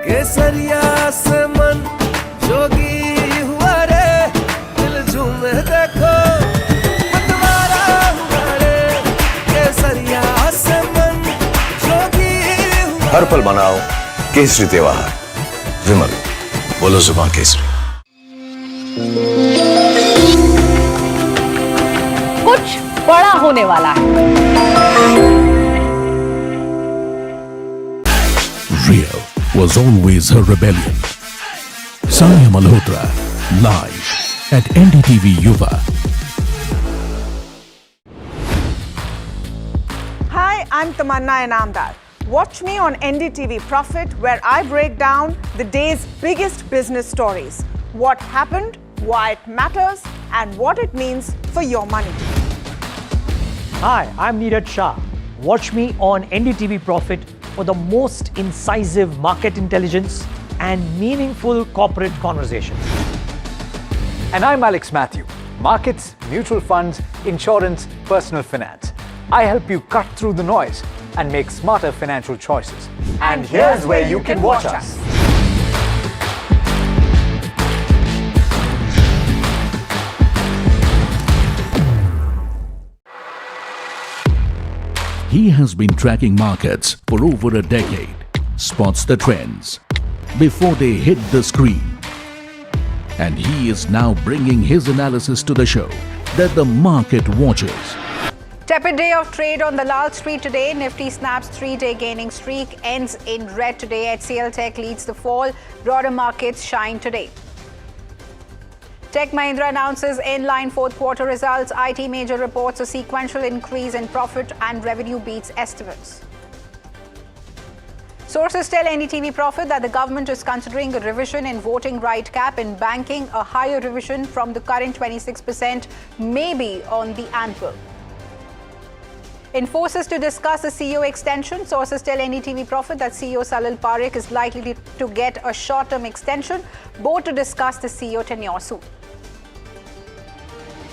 केसरिया से मन जोगी हुआ रे, दिल झूमे देखो मतवारा हुआ रे। केसरिया से मन जोगी हुआ। हर पल मनाओ केसरी त्योहार। विमल, बोलो जुबान केसरी। कुछ बड़ा होने वाला है। Real was always her rebellion. Sanya Malhotra, live at NDTV Yuva. Hi, I'm Tamanna Inamdar. Watch me on NDTV Profit, where I break down the day's biggest business stories. What happened, why it matters, and what it means for your money. Hi, I'm Neeraj Shah. Watch me on NDTV Profit for the most incisive market intelligence and meaningful corporate conversations. And I'm Alex Matthew. Markets, mutual funds, insurance, personal finance. I help you cut through the noise and make smarter financial choices. And here's where you can watch us. He has been tracking markets for over a decade, spots the trends before they hit the screen. And he is now bringing his analysis to the show that the market watches. Tepid day of trade on the Lal Street today. Nifty snaps 3-day gaining streak, ends in red today. HCL Tech leads the fall. Broader markets shine today. Tech Mahindra announces in-line fourth quarter results. IT major reports a sequential increase in profit and revenue beats estimates. Sources tell NDTV Profit that the government is considering a revision in voting right cap in banking. A higher revision from the current 26% may be on the anvil. Infosys to discuss the CEO extension. Sources tell NDTV Profit that CEO Salil Parekh is likely to get a short-term extension, both to discuss the CEO tenure soon.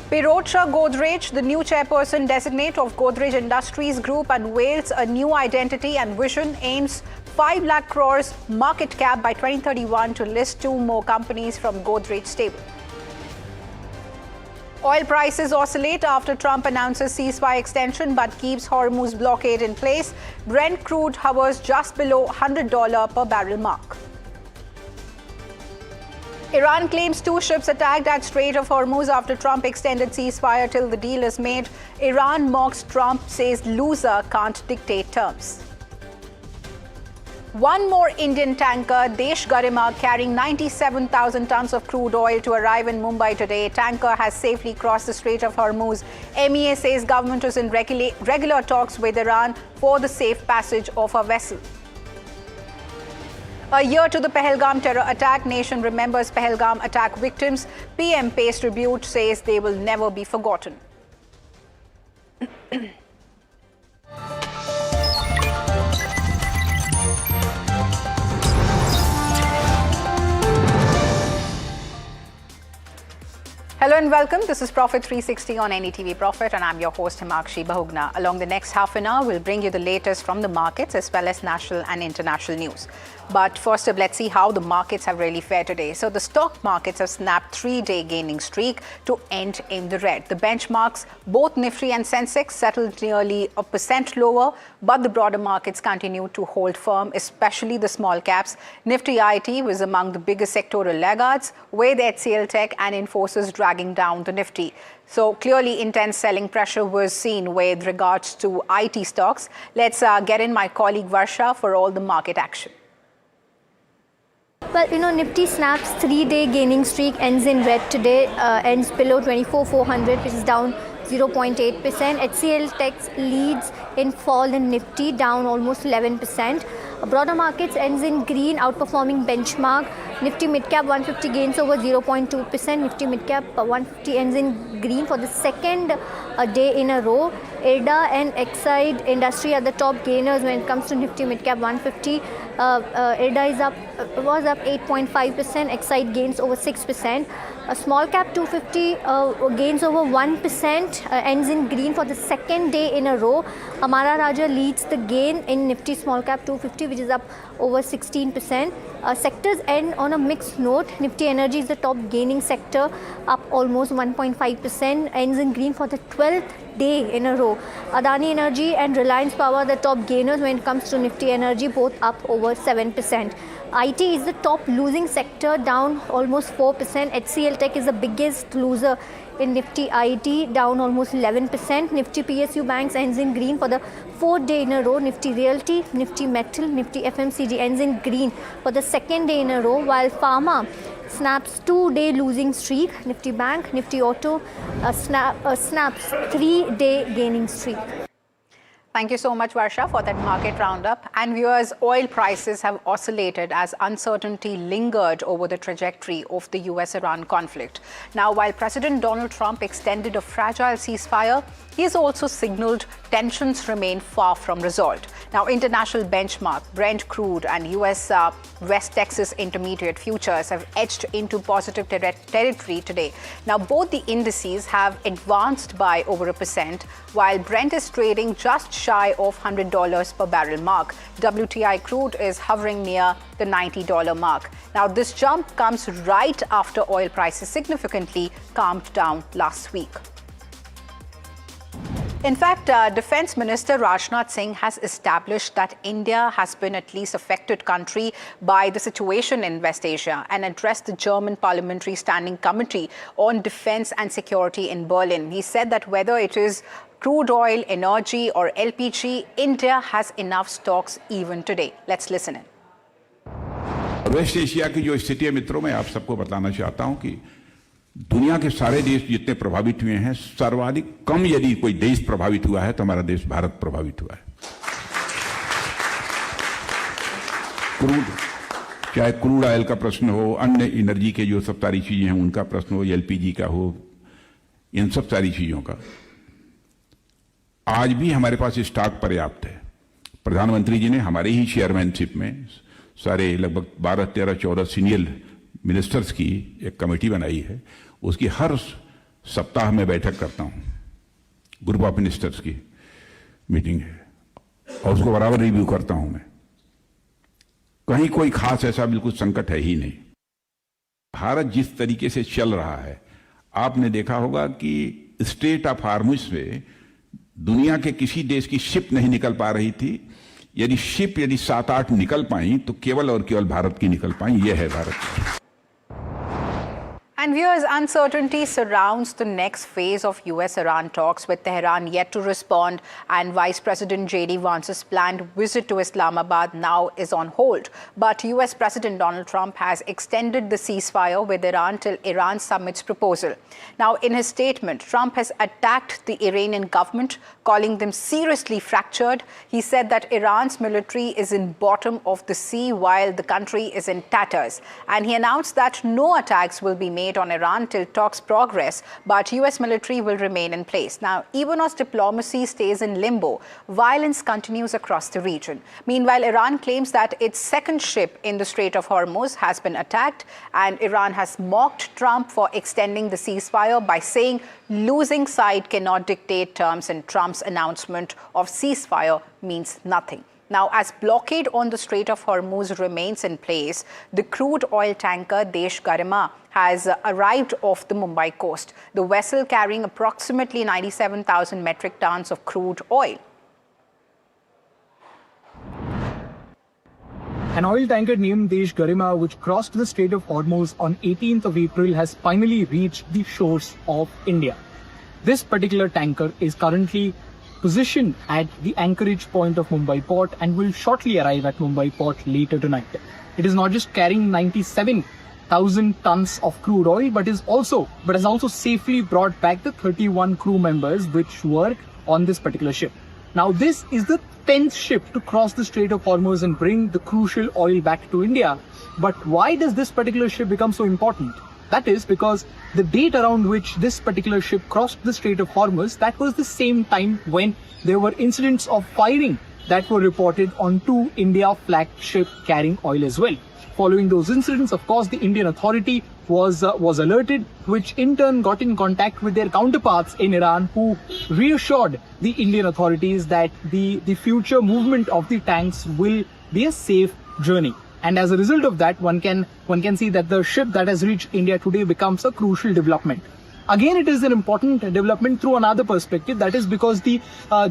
Pirojsha Godrej, the new chairperson designate of Godrej Industries Group, unveils a new identity and vision, aims 5 lakh crores market cap by 2031 to list 2 more companies from Godrej stable. Oil prices oscillate after Trump announces ceasefire extension but keeps Hormuz blockade in place. Brent crude hovers just below $100 per barrel mark. Iran claims 2 ships attacked at Strait of Hormuz after Trump extended ceasefire till the deal is made. Iran mocks Trump, says loser can't dictate terms. One more Indian tanker, Desh Garima, carrying 97,000 tons of crude oil to arrive in Mumbai today. Tanker has safely crossed the Strait of Hormuz. MEA says government is in regular talks with Iran for the safe passage of a vessel. A year to the Pahalgam terror attack, nation remembers Pahalgam attack victims. PM pays tribute, says they will never be forgotten. Hello and welcome. This is Profit 360 on NDTV Profit, and I'm your host Himakshi Bahugna. Along the next half an hour, we'll bring you the latest from the markets as well as national and international news. But first up, let's see how the markets have really fared today. So the stock markets have snapped 3-day gaining streak to end in the red. The benchmarks, both Nifty and Sensex, settled nearly 1% lower, but the broader markets continue to hold firm, especially the small caps. Nifty IT was among the biggest sectoral laggards, with HCL Tech and Infosys dragging down the Nifty. So clearly intense selling pressure was seen with regards to IT stocks. Let's get in my colleague Varsha for all the market action. Well, Nifty snaps 3-day gaining streak, ends in red today, ends below 24,400, which is down 0.8%. HCL Tech leads in fall in Nifty, down almost 11%. Broader markets ends in green, outperforming benchmark. Nifty Midcap 150 gains over 0.2%. Nifty Midcap 150 ends in green for the second day in a row. IRDA and Exide Industry are the top gainers when it comes to Nifty Midcap 150. IRDA was up 8.5%. Exide gains over 6%. Small cap 250 gains over 1%, ends in green for the second day in a row. Amara Raja leads the gain in Nifty Small Cap 250, which is up over 16%. Sectors end on a mixed note. Nifty Energy is the top gaining sector, up almost 1.5%, ends in green for the 12th day in a row. Adani Energy and Reliance Power the top gainers when it comes to Nifty Energy, both up over 7%. IT is the top losing sector, down almost 4%. HCL Tech is the biggest loser in Nifty IT, down almost 11%. Nifty PSU Banks ends in green for the 4th day in a row. Nifty Realty, Nifty Metal, Nifty FMCG ends in green for the 2nd day in a row, while Pharma snaps 2-day losing streak. Nifty Bank, Nifty Auto snaps 3-day gaining streak. Thank you so much, Varsha, for that market roundup. And viewers, oil prices have oscillated as uncertainty lingered over the trajectory of the US-Iran conflict. Now, while President Donald Trump extended a fragile ceasefire, He has also signaled tensions remain far from resolved. Now, international benchmark, Brent crude and US West Texas Intermediate futures have edged into positive territory today. Now, both the indices have advanced by over 1%, while Brent is trading just shy of $100 per barrel mark. WTI crude is hovering near the $90 mark. Now, this jump comes right after oil prices significantly calmed down last week. In fact, Defence Minister Rajnath Singh has established that India has been at least affected country by the situation in West Asia and addressed the German Parliamentary Standing Committee on Defence and Security in Berlin. He said that whether it is crude oil, energy or LPG, India has enough stocks even today. Let's listen in. West Asia की जो स्थिति है मित्रों, मैं आप सबको बताना चाहता हूं कि दुनिया के सारे देश जितने प्रभावित हुए हैं, सर्वाधिक कम यदि कोई देश प्रभावित हुआ है तो हमारा देश भारत प्रभावित हुआ है। चाहे क्रूड ऑयल का प्रश्न हो, अन्य एनर्जी के जो सब सारी चीजें हैं उनका प्रश्न हो, एलपीजी का हो, इन सब सारी चीजों का आज भी हमारे पास स्टॉक पर्याप्त है। प्रधानमंत्री जी ने हमारे ही चेयरमैनशिप में सारे लगभग 12, 13, 14 सीनियर मिनिस्टर्स की एक कमेटी बनाई है। उसकी हर सप्ताह में बैठक करता हूं, ग्रुप ऑफ मिनिस्टर्स की मीटिंग है और उसको बराबर रिव्यू करता हूं मैं। कहीं कोई खास ऐसा बिल्कुल संकट है ही नहीं। भारत जिस तरीके से चल रहा है, आपने देखा होगा कि स्ट्रेट ऑफ हार्मुज में दुनिया के किसी देश की शिप नहीं निकल पा रही थी। यदि शिप 7-8 निकल पाई तो केवल और केवल भारत की निकल पाई। यह है Bharat. And viewers, uncertainty surrounds the next phase of US-Iran talks, with Tehran yet to respond, and Vice President J.D. Vance's planned visit to Islamabad now is on hold. But US President Donald Trump has extended the ceasefire with Iran till Iran submits proposal. Now, in his statement, Trump has attacked the Iranian government, calling them seriously fractured. He said that Iran's military is in bottom of the sea while the country is in tatters. And he announced that no attacks will be made on Iran till talks progress, but US military will remain in place. Now, even as diplomacy stays in limbo, violence continues across the region. Meanwhile, Iran claims that its second ship in the Strait of Hormuz has been attacked, and Iran has mocked Trump for extending the ceasefire by saying losing side cannot dictate terms, and Trump's announcement of ceasefire means nothing. Now, as blockade on the Strait of Hormuz remains in place, the crude oil tanker Desh Garima has arrived off the Mumbai coast, the vessel carrying approximately 97,000 metric tons of crude oil. An oil tanker named Desh Garima, which crossed the Strait of Hormuz on 18th of April, has finally reached the shores of India. This particular tanker is currently positioned at the anchorage point of Mumbai port and will shortly arrive at Mumbai port later tonight. It is not just carrying 97,000 tons of crude oil, but has also safely brought back the 31 crew members which work on this particular ship. Now, this is the 10th ship to cross the Strait of Hormuz and bring the crucial oil back to India. But why does this particular ship become so important? That is because the date around which this particular ship crossed the Strait of Hormuz, that was the same time when there were incidents of firing that were reported on 2 India-flagged ships carrying oil as well. Following those incidents, of course, the Indian authority was alerted, which in turn got in contact with their counterparts in Iran, who reassured the Indian authorities that the future movement of the tanks will be a safe journey. And as a result of that, one can see that the ship that has reached India today becomes a crucial development. Again, it is an important development through another perspective. That is because the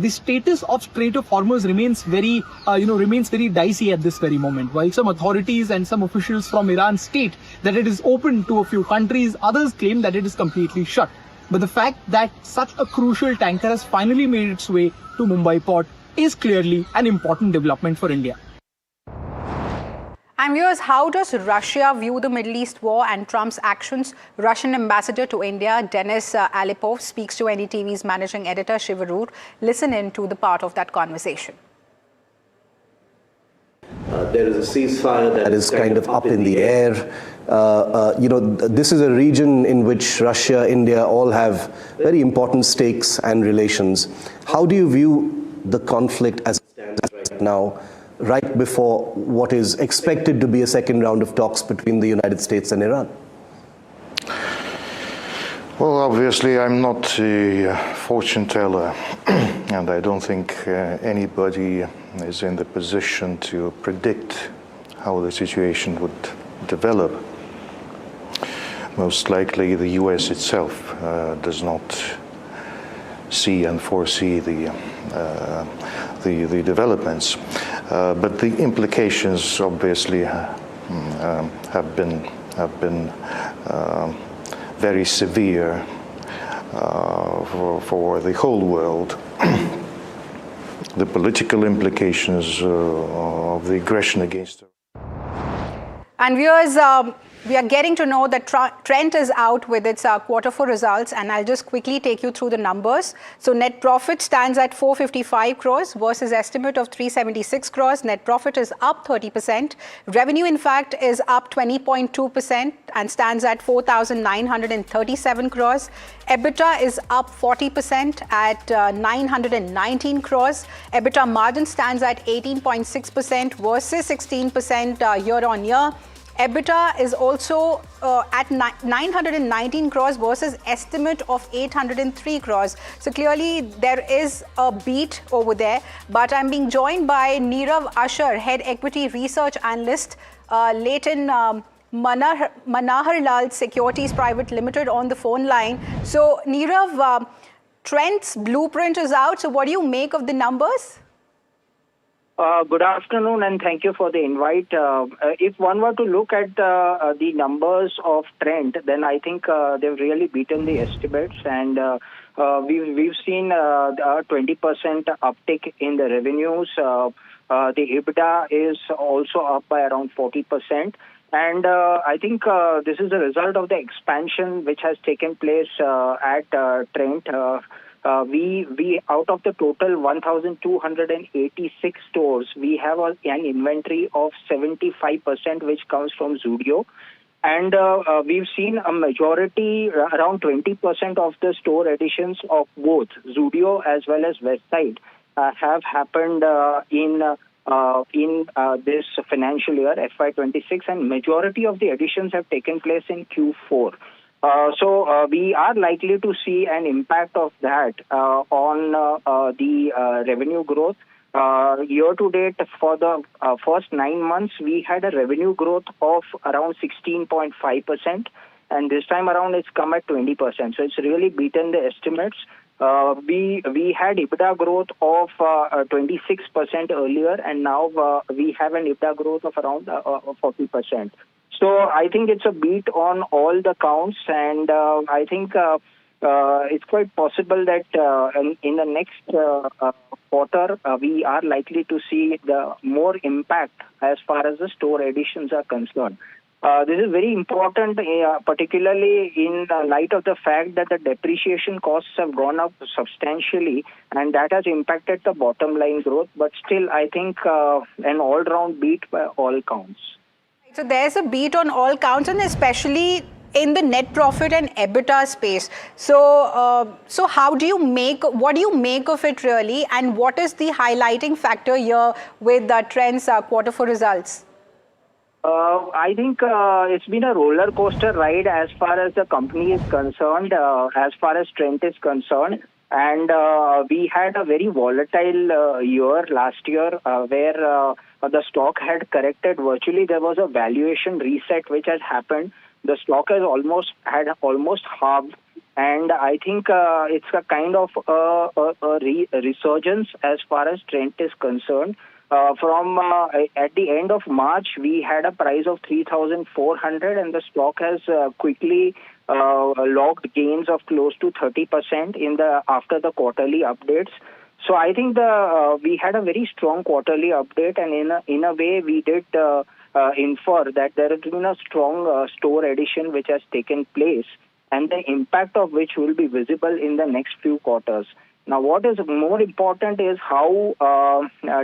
status of Strait of Hormuz remains very dicey at this very moment. While some authorities and some officials from Iran state that it is open to a few countries, others claim that it is completely shut. But the fact that such a crucial tanker has finally made its way to Mumbai port is clearly an important development for India. And viewers, how does Russia view the Middle East war and Trump's actions? Russian ambassador to India, Denis Alipov, speaks to NDTV's managing editor, Shivarur. Listen in to the part of that conversation. There is a ceasefire that is kind of up in the air. This is a region in which Russia, India all have very important stakes and relations. How do you view the conflict as it stands right now, right before what is expected to be a second round of talks between the United States and Iran? Well, obviously, I'm not a fortune teller, and I don't think anybody is in the position to predict how the situation would develop. Most likely, the US itself does not see and foresee the developments, but the implications obviously have been very severe for the whole world. The political implications of the aggression against. And viewers, we are getting to know that Trent is out with its Q4 results, and I'll just quickly take you through the numbers. So net profit stands at 455 crores versus estimate of 376 crores. Net profit is up 30%. Revenue, in fact, is up 20.2% and stands at 4,937 crores. EBITDA is up 40% at 919 crores. EBITDA margin stands at 18.6% versus 16% year on year. EBITDA is also at 919 crores versus estimate of 803 crores. So clearly there is a beat over there. But I'm being joined by Nirav Asher, Head Equity Research Analyst, Leighton Manoharlal Securities Private Limited on the phone line. So Nirav, Trent's blueprint is out. So what do you make of the numbers? Good afternoon, and thank you for the invite. If one were to look at the numbers of Trent, then I think they've really beaten the estimates, and we've seen a 20% uptick in the revenues. The EBITDA is also up by around 40%. And I think this is a result of the expansion which has taken place at Trent. We out of the total 1,286 stores, we have an inventory of 75%, which comes from Zudio. And we've seen a majority, around 20% of the store additions of both Zudio as well as Westside have happened in this financial year, FY26, and majority of the additions have taken place in Q4. So we are likely to see an impact of that on the revenue growth. Year to date, for the first 9 months, we had a revenue growth of around 16.5%, and this time around it's come at 20%. So it's really beaten the estimates. We had EBITDA growth of 26% earlier, and now we have an EBITDA growth of around 40%. So I think it's a beat on all the counts, and I think it's quite possible that in the next quarter, we are likely to see the more impact as far as the store additions are concerned. This is very important, particularly in light of the fact that the depreciation costs have gone up substantially, and that has impacted the bottom line growth. But still, I think an all-round beat by all counts. So there's a beat on all counts, and especially in the net profit and EBITDA space. So, what do you make of it really, and what is the highlighting factor here with Trent's Q4 results? I think it's been a roller coaster ride as far as the company is concerned, as far as Trent is concerned. And we had a very volatile year last year where the stock had corrected. Virtually, there was a valuation reset which has happened. The stock has almost halved. And I think it's a kind of a resurgence as far as Trent is concerned. From at the end of March, we had a price of 3,400, and the stock has quickly logged gains of close to 30% after the quarterly updates. So I think we had a very strong quarterly update, and in a way we did infer that there has been a strong store addition which has taken place, and the impact of which will be visible in the next few quarters. Now, what is more important is how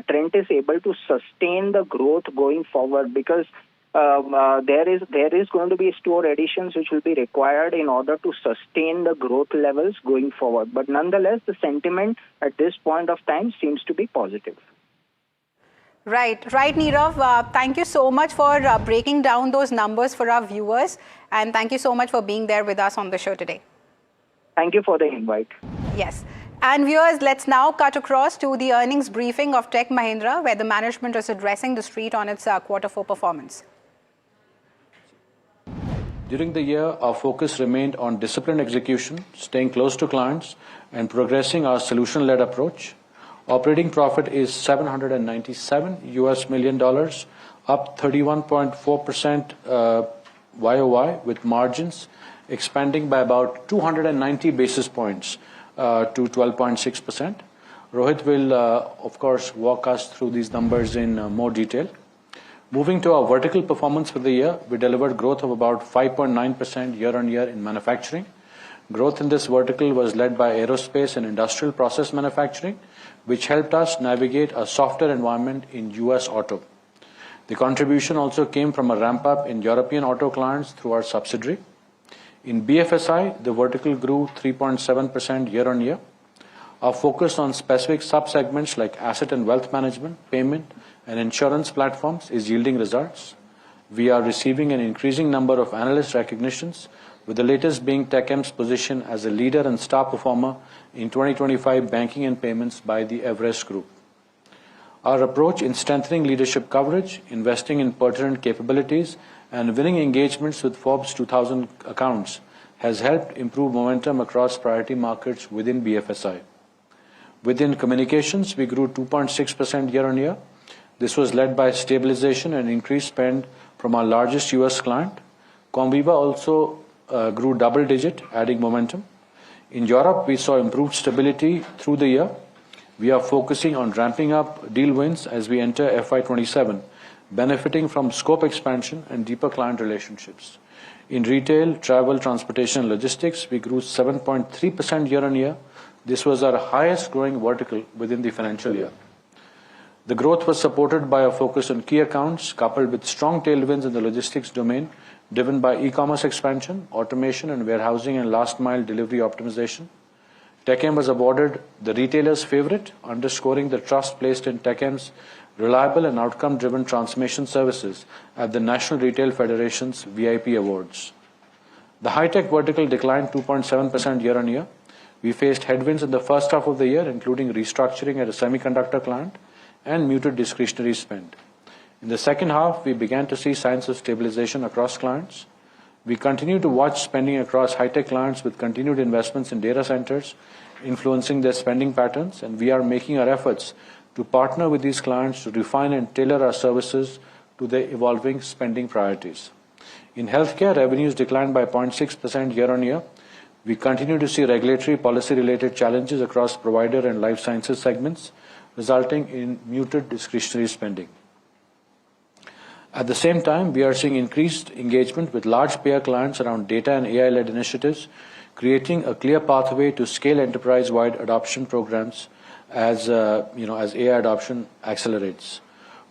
Trent is able to sustain the growth going forward, because there is going to be store additions which will be required in order to sustain the growth levels going forward. But nonetheless, the sentiment at this point of time seems to be positive. Right, Nirav. Thank you so much for breaking down those numbers for our viewers, and thank you so much for being there with us on the show today. Thank you for the invite. Yes. And viewers, let's now cut across to the earnings briefing of Tech Mahindra, where the management is addressing the street on its Q4 performance. During the year, our focus remained on disciplined execution, staying close to clients, and progressing our solution-led approach. Operating profit is $797 million, up 31.4% YOY, with margins expanding by about 290 basis points to 12.6%. Rohit will, of course, walk us through these numbers in more detail. Moving to our vertical performance for the year, we delivered growth of about 5.9% year-on-year in manufacturing. Growth in this vertical was led by aerospace and industrial process manufacturing, which helped us navigate a softer environment in US auto. The contribution also came from a ramp-up in European auto clients through our subsidiary. In BFSI, the vertical grew 3.7% year-on-year. Our focus on specific sub-segments like asset and wealth management, payment, and insurance platforms is yielding results. We are receiving an increasing number of analyst recognitions, with the latest being TechM's position as a leader and star performer in 2025 banking and payments by the Everest Group. Our approach in strengthening leadership coverage, investing in pertinent capabilities, and winning engagements with Forbes 2000 accounts has helped improve momentum across priority markets within BFSI. Within communications, we grew 2.6% year-on-year. This was led by stabilization and increased spend from our largest US client. Comviva also grew double-digit, adding momentum. In Europe, we saw improved stability through the year. We are focusing on ramping up deal wins as we enter FY27, benefiting from scope expansion and deeper client relationships. In retail, travel, transportation, and logistics, we grew 7.3% year-on-year. This was our highest growing vertical within the financial year. The growth was supported by a focus on key accounts, coupled with strong tailwinds in the logistics domain, driven by e-commerce expansion, automation, and warehousing and last-mile delivery optimization. TechM was awarded the retailer's favorite, underscoring the trust placed in TechM's reliable and outcome-driven transformation services at the National Retail Federation's VIP Awards. The high-tech vertical declined 2.7% year-on-year. We faced headwinds in the first half of the year, including restructuring at a semiconductor client and muted discretionary spend. In the second half, we began to see signs of stabilization across clients. We continue to watch spending across high-tech clients with continued investments in data centers, influencing their spending patterns, and we are making our efforts to partner with these clients to refine and tailor our services to their evolving spending priorities. In healthcare, revenues declined by 0.6% year-on-year. We continue to see regulatory policy-related challenges across provider and life sciences segments, resulting in muted discretionary spending. At the same time, we are seeing increased engagement with large payer clients around data and AI-led initiatives, creating a clear pathway to scale enterprise-wide adoption programs as AI adoption accelerates.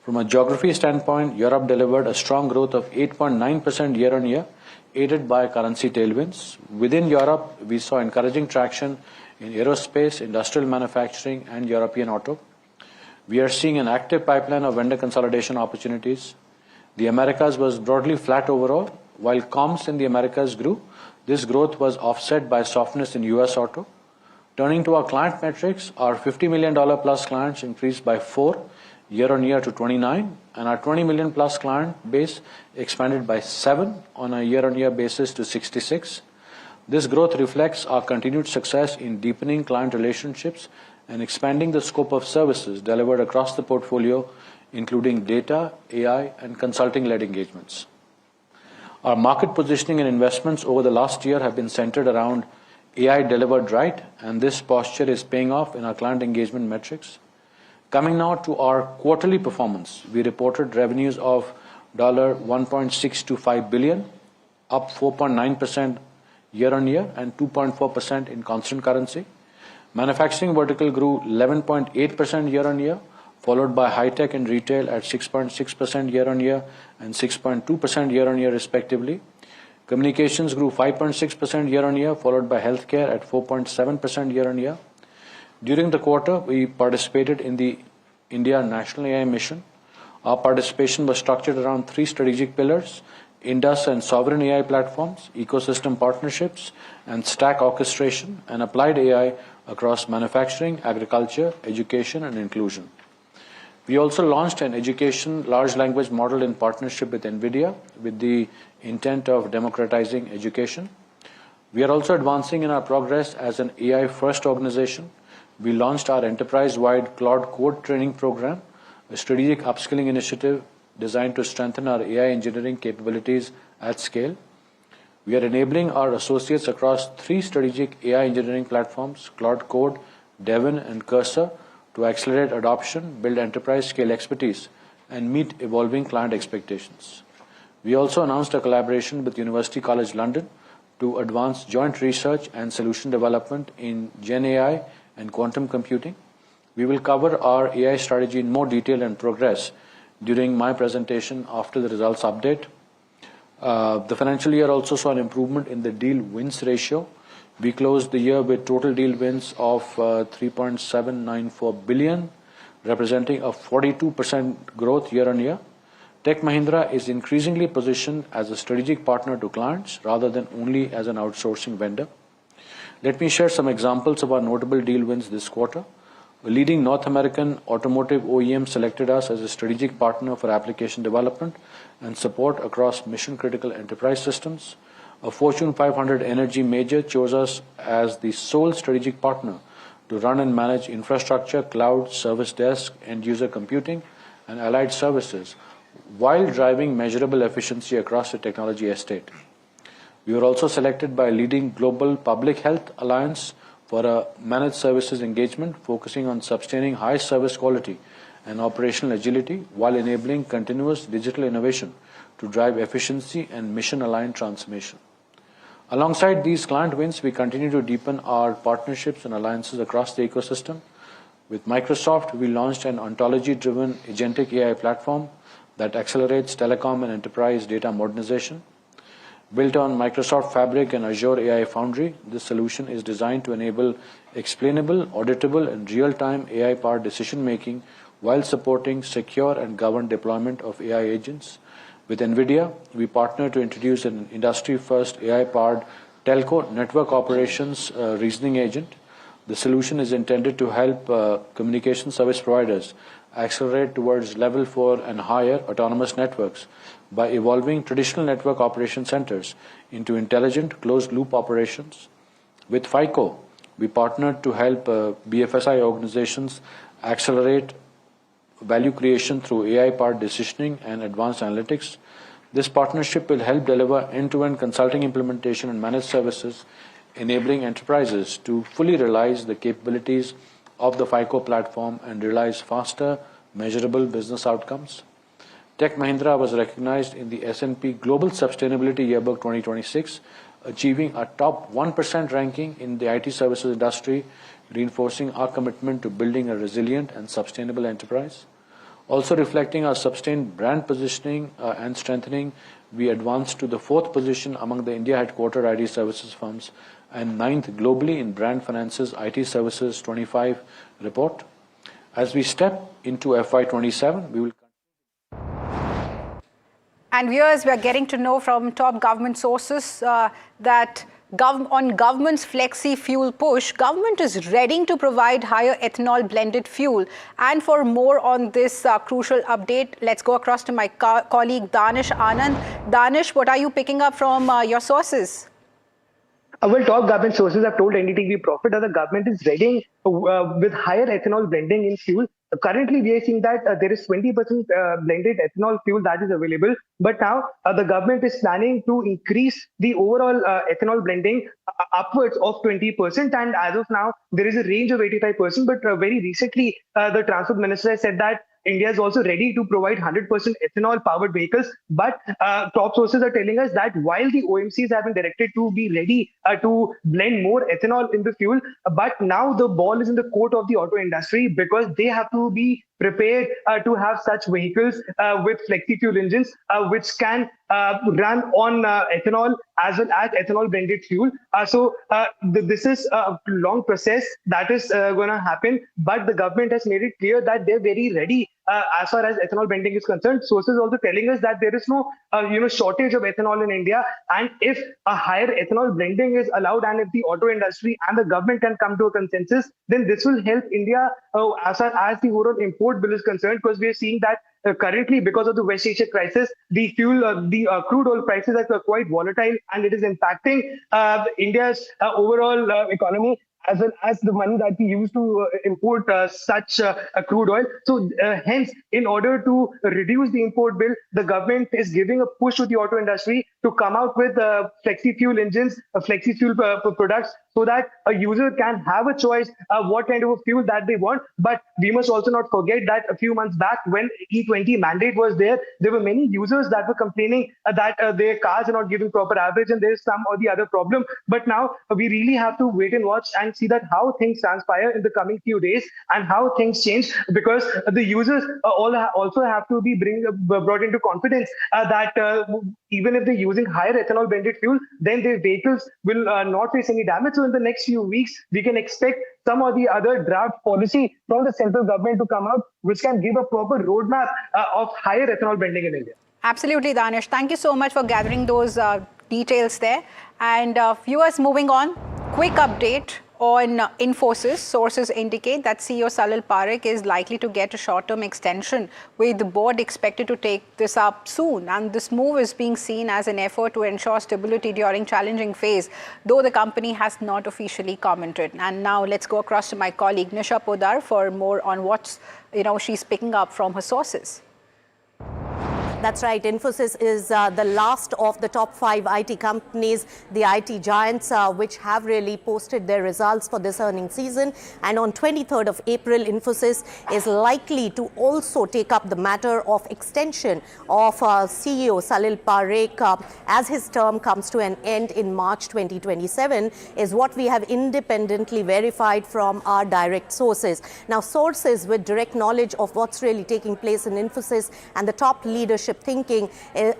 From a geography standpoint, Europe delivered a strong growth of 8.9% year-on-year, aided by currency tailwinds. Within Europe, we saw encouraging traction in aerospace, industrial manufacturing, and European auto. We are seeing an active pipeline of vendor consolidation opportunities. The Americas was broadly flat overall. While comms in the Americas grew, this growth was offset by softness in US auto. Turning to our client metrics, our $50 million plus clients increased by 4 year-on-year to 29, and our 20 million plus client base expanded by 7 on a year-on-year basis to 66. This growth reflects our continued success in deepening client relationships and expanding the scope of services delivered across the portfolio, including data, AI, and consulting-led engagements. Our market positioning and investments over the last year have been centered around AI delivered right, and this posture is paying off in our client engagement metrics. Coming now to our quarterly performance, we reported revenues of $1.625 billion, up 4.9% year-on-year and 2.4% in constant currency. Manufacturing vertical grew 11.8% year-on-year, followed by high-tech and retail at 6.6% year-on-year and 6.2% year-on-year respectively. Communications grew 5.6% year-on-year, followed by healthcare at 4.7% year-on-year. During the quarter, we participated in the India National AI Mission. Our participation was structured around three strategic pillars: Indus and sovereign AI platforms, ecosystem partnerships, and stack orchestration, and applied AI across manufacturing, agriculture, education, and inclusion. We also launched an education large language model in partnership with NVIDIA with the intent of democratizing education. We are also advancing in our progress as an AI-first organization. We launched our enterprise-wide Cloud Code training program, a strategic upskilling initiative designed to strengthen our AI engineering capabilities at scale. We are enabling our associates across three strategic AI engineering platforms, Cloud Code, Devon, and Cursor, to accelerate adoption, build enterprise-scale expertise, and meet evolving client expectations. We also announced a collaboration with University College London to advance joint research and solution development in Gen AI and quantum computing. We will cover our AI strategy in more detail and progress during my presentation after the results update. The financial year also saw an improvement in the deal wins ratio. We closed the year with total deal wins of 3.794 billion, representing a 42% growth year-on-year. Tech Mahindra is increasingly positioned as a strategic partner to clients rather than only as an outsourcing vendor. Let me share some examples of our notable deal wins this quarter. A leading North American automotive OEM selected us as a strategic partner for application development and support across mission-critical enterprise systems. A Fortune 500 energy major chose us as the sole strategic partner to run and manage infrastructure, cloud, service desk, end-user computing, and allied services, while driving measurable efficiency across the technology estate. We were also selected by a leading global public health alliance for a managed services engagement focusing on sustaining high service quality and operational agility while enabling continuous digital innovation to drive efficiency and mission-aligned transformation. Alongside these client wins, we continue to deepen our partnerships and alliances across the ecosystem. With Microsoft, we launched an ontology-driven agentic AI platform that accelerates telecom and enterprise data modernization. Built on Microsoft Fabric and Azure AI Foundry, this solution is designed to enable explainable, auditable, and real-time AI-powered decision-making while supporting secure and governed deployment of AI agents. With NVIDIA, we partnered to introduce an industry-first AI-powered telco network operations reasoning agent. The solution is intended to help communication service providers accelerate towards level 4 and higher autonomous networks by evolving traditional network operation centers into intelligent closed-loop operations. With FICO, we partnered to help BFSI organizations accelerate value creation through AI-powered decisioning and advanced analytics. This partnership will help deliver end-to-end consulting implementation and managed services, enabling enterprises to fully realize the capabilities of the FICO platform and realize faster, measurable business outcomes. Tech Mahindra was recognized in the S&P Global Sustainability Yearbook 2026, achieving a top 1% ranking in the IT services industry, reinforcing our commitment to building a resilient and sustainable enterprise. Also reflecting our sustained brand positioning and strengthening, we advanced to the 4th position among the India-headquartered IT services firms and 9th globally in Brand Finance's IT Services 25 report. As we step into FY27, we will... And viewers, we are getting to know from top government sources that on government's flexi fuel push, government is ready to provide higher ethanol blended fuel. And for more on this crucial update, let's go across to my colleague Danish Anand. Danish, what are you picking up from your sources? Well, top government sources have told NDTV Profit that the government is ready with higher ethanol blending in fuel. Currently, we are seeing that there is 20% blended ethanol fuel that is available. But now the government is planning to increase the overall ethanol blending upwards of 20%. And as of now, there is a range of 85%. But very recently, the transport minister said that India is also ready to provide 100% ethanol powered vehicles. But top sources are telling us that while the OMCs have been directed to be ready to blend more ethanol in the fuel, but now the ball is in the court of the auto industry, because they have to be prepared to have such vehicles with flexi fuel engines which can run on ethanol as well as ethanol blended fuel. This is a long process that is going to happen, but the government has made it clear that they're very ready as far as ethanol blending is concerned. Sources also telling us that there is no shortage of ethanol in India, and if a higher ethanol blending is allowed, and if the auto industry and the government can come to a consensus, then this will help India as far as the overall import bill is concerned, because we are seeing that currently, because of the West Asia crisis, the crude oil prices are quite volatile, and it is impacting India's overall economy, as well as the money that we use to import such crude oil. So hence, in order to reduce the import bill, the government is giving a push to the auto industry to come out with flexi fuel engines, flexi fuel products, so that a user can have a choice what kind of a fuel that they want. But we must also not forget that a few months back, when E20 mandate was there were many users that were complaining that their cars are not giving proper average, and there is some or the other problem. But now we really have to wait and watch and see that how things transpire in the coming few days and how things change, because the users also have to be brought into confidence that even if they're using higher ethanol blended fuel, then their vehicles will not face any damage. So in the next few weeks, we can expect some or the other draft policy from the central government to come out, which can give a proper roadmap of higher ethanol blending in India. Absolutely, Danish. Thank you so much for gathering those details there. And viewers, moving on, quick update on Infosys. Sources indicate that CEO Salil Parekh is likely to get a short-term extension, with the board expected to take this up soon. And this move is being seen as an effort to ensure stability during challenging phase, though the company has not officially commented. And now let's go across to my colleague Nisha Podar for more on what's she's picking up from her sources. That's right. Infosys is the last of the top 5 IT companies, the IT giants, which have really posted their results for this earnings season. And on 23rd of April, Infosys is likely to also take up the matter of extension of CEO Salil Parekh as his term comes to an end in March 2027, is what we have independently verified from our direct sources. Now, sources with direct knowledge of what's really taking place in Infosys and the top leadership thinking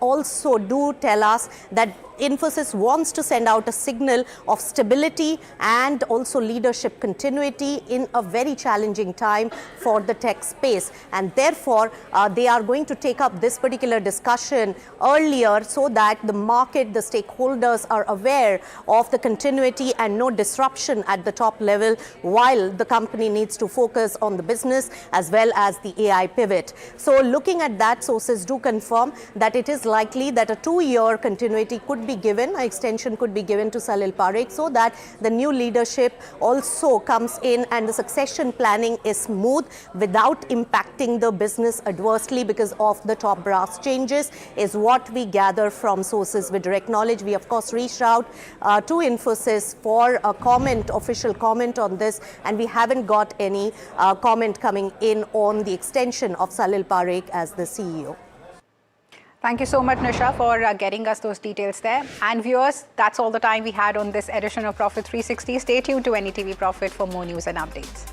also do tell us that Infosys wants to send out a signal of stability and also leadership continuity in a very challenging time for the tech space. And therefore, they are going to take up this particular discussion earlier so that the market, the stakeholders are aware of the continuity and no disruption at the top level, while the company needs to focus on the business as well as the AI pivot. So looking at that, sources do confirm that it is likely that a 2-year continuity could be given, an extension could be given to Salil Parekh, so that the new leadership also comes in and the succession planning is smooth without impacting the business adversely because of the top brass changes, is what we gather from sources with direct knowledge. We of course reached out to Infosys for a comment, official comment on this, and we haven't got any comment coming in on the extension of Salil Parekh as the CEO. Thank you so much, Nisha, for getting us those details there. And viewers, that's all the time we had on this edition of Profit 360. Stay tuned to NDTV Profit for more news and updates.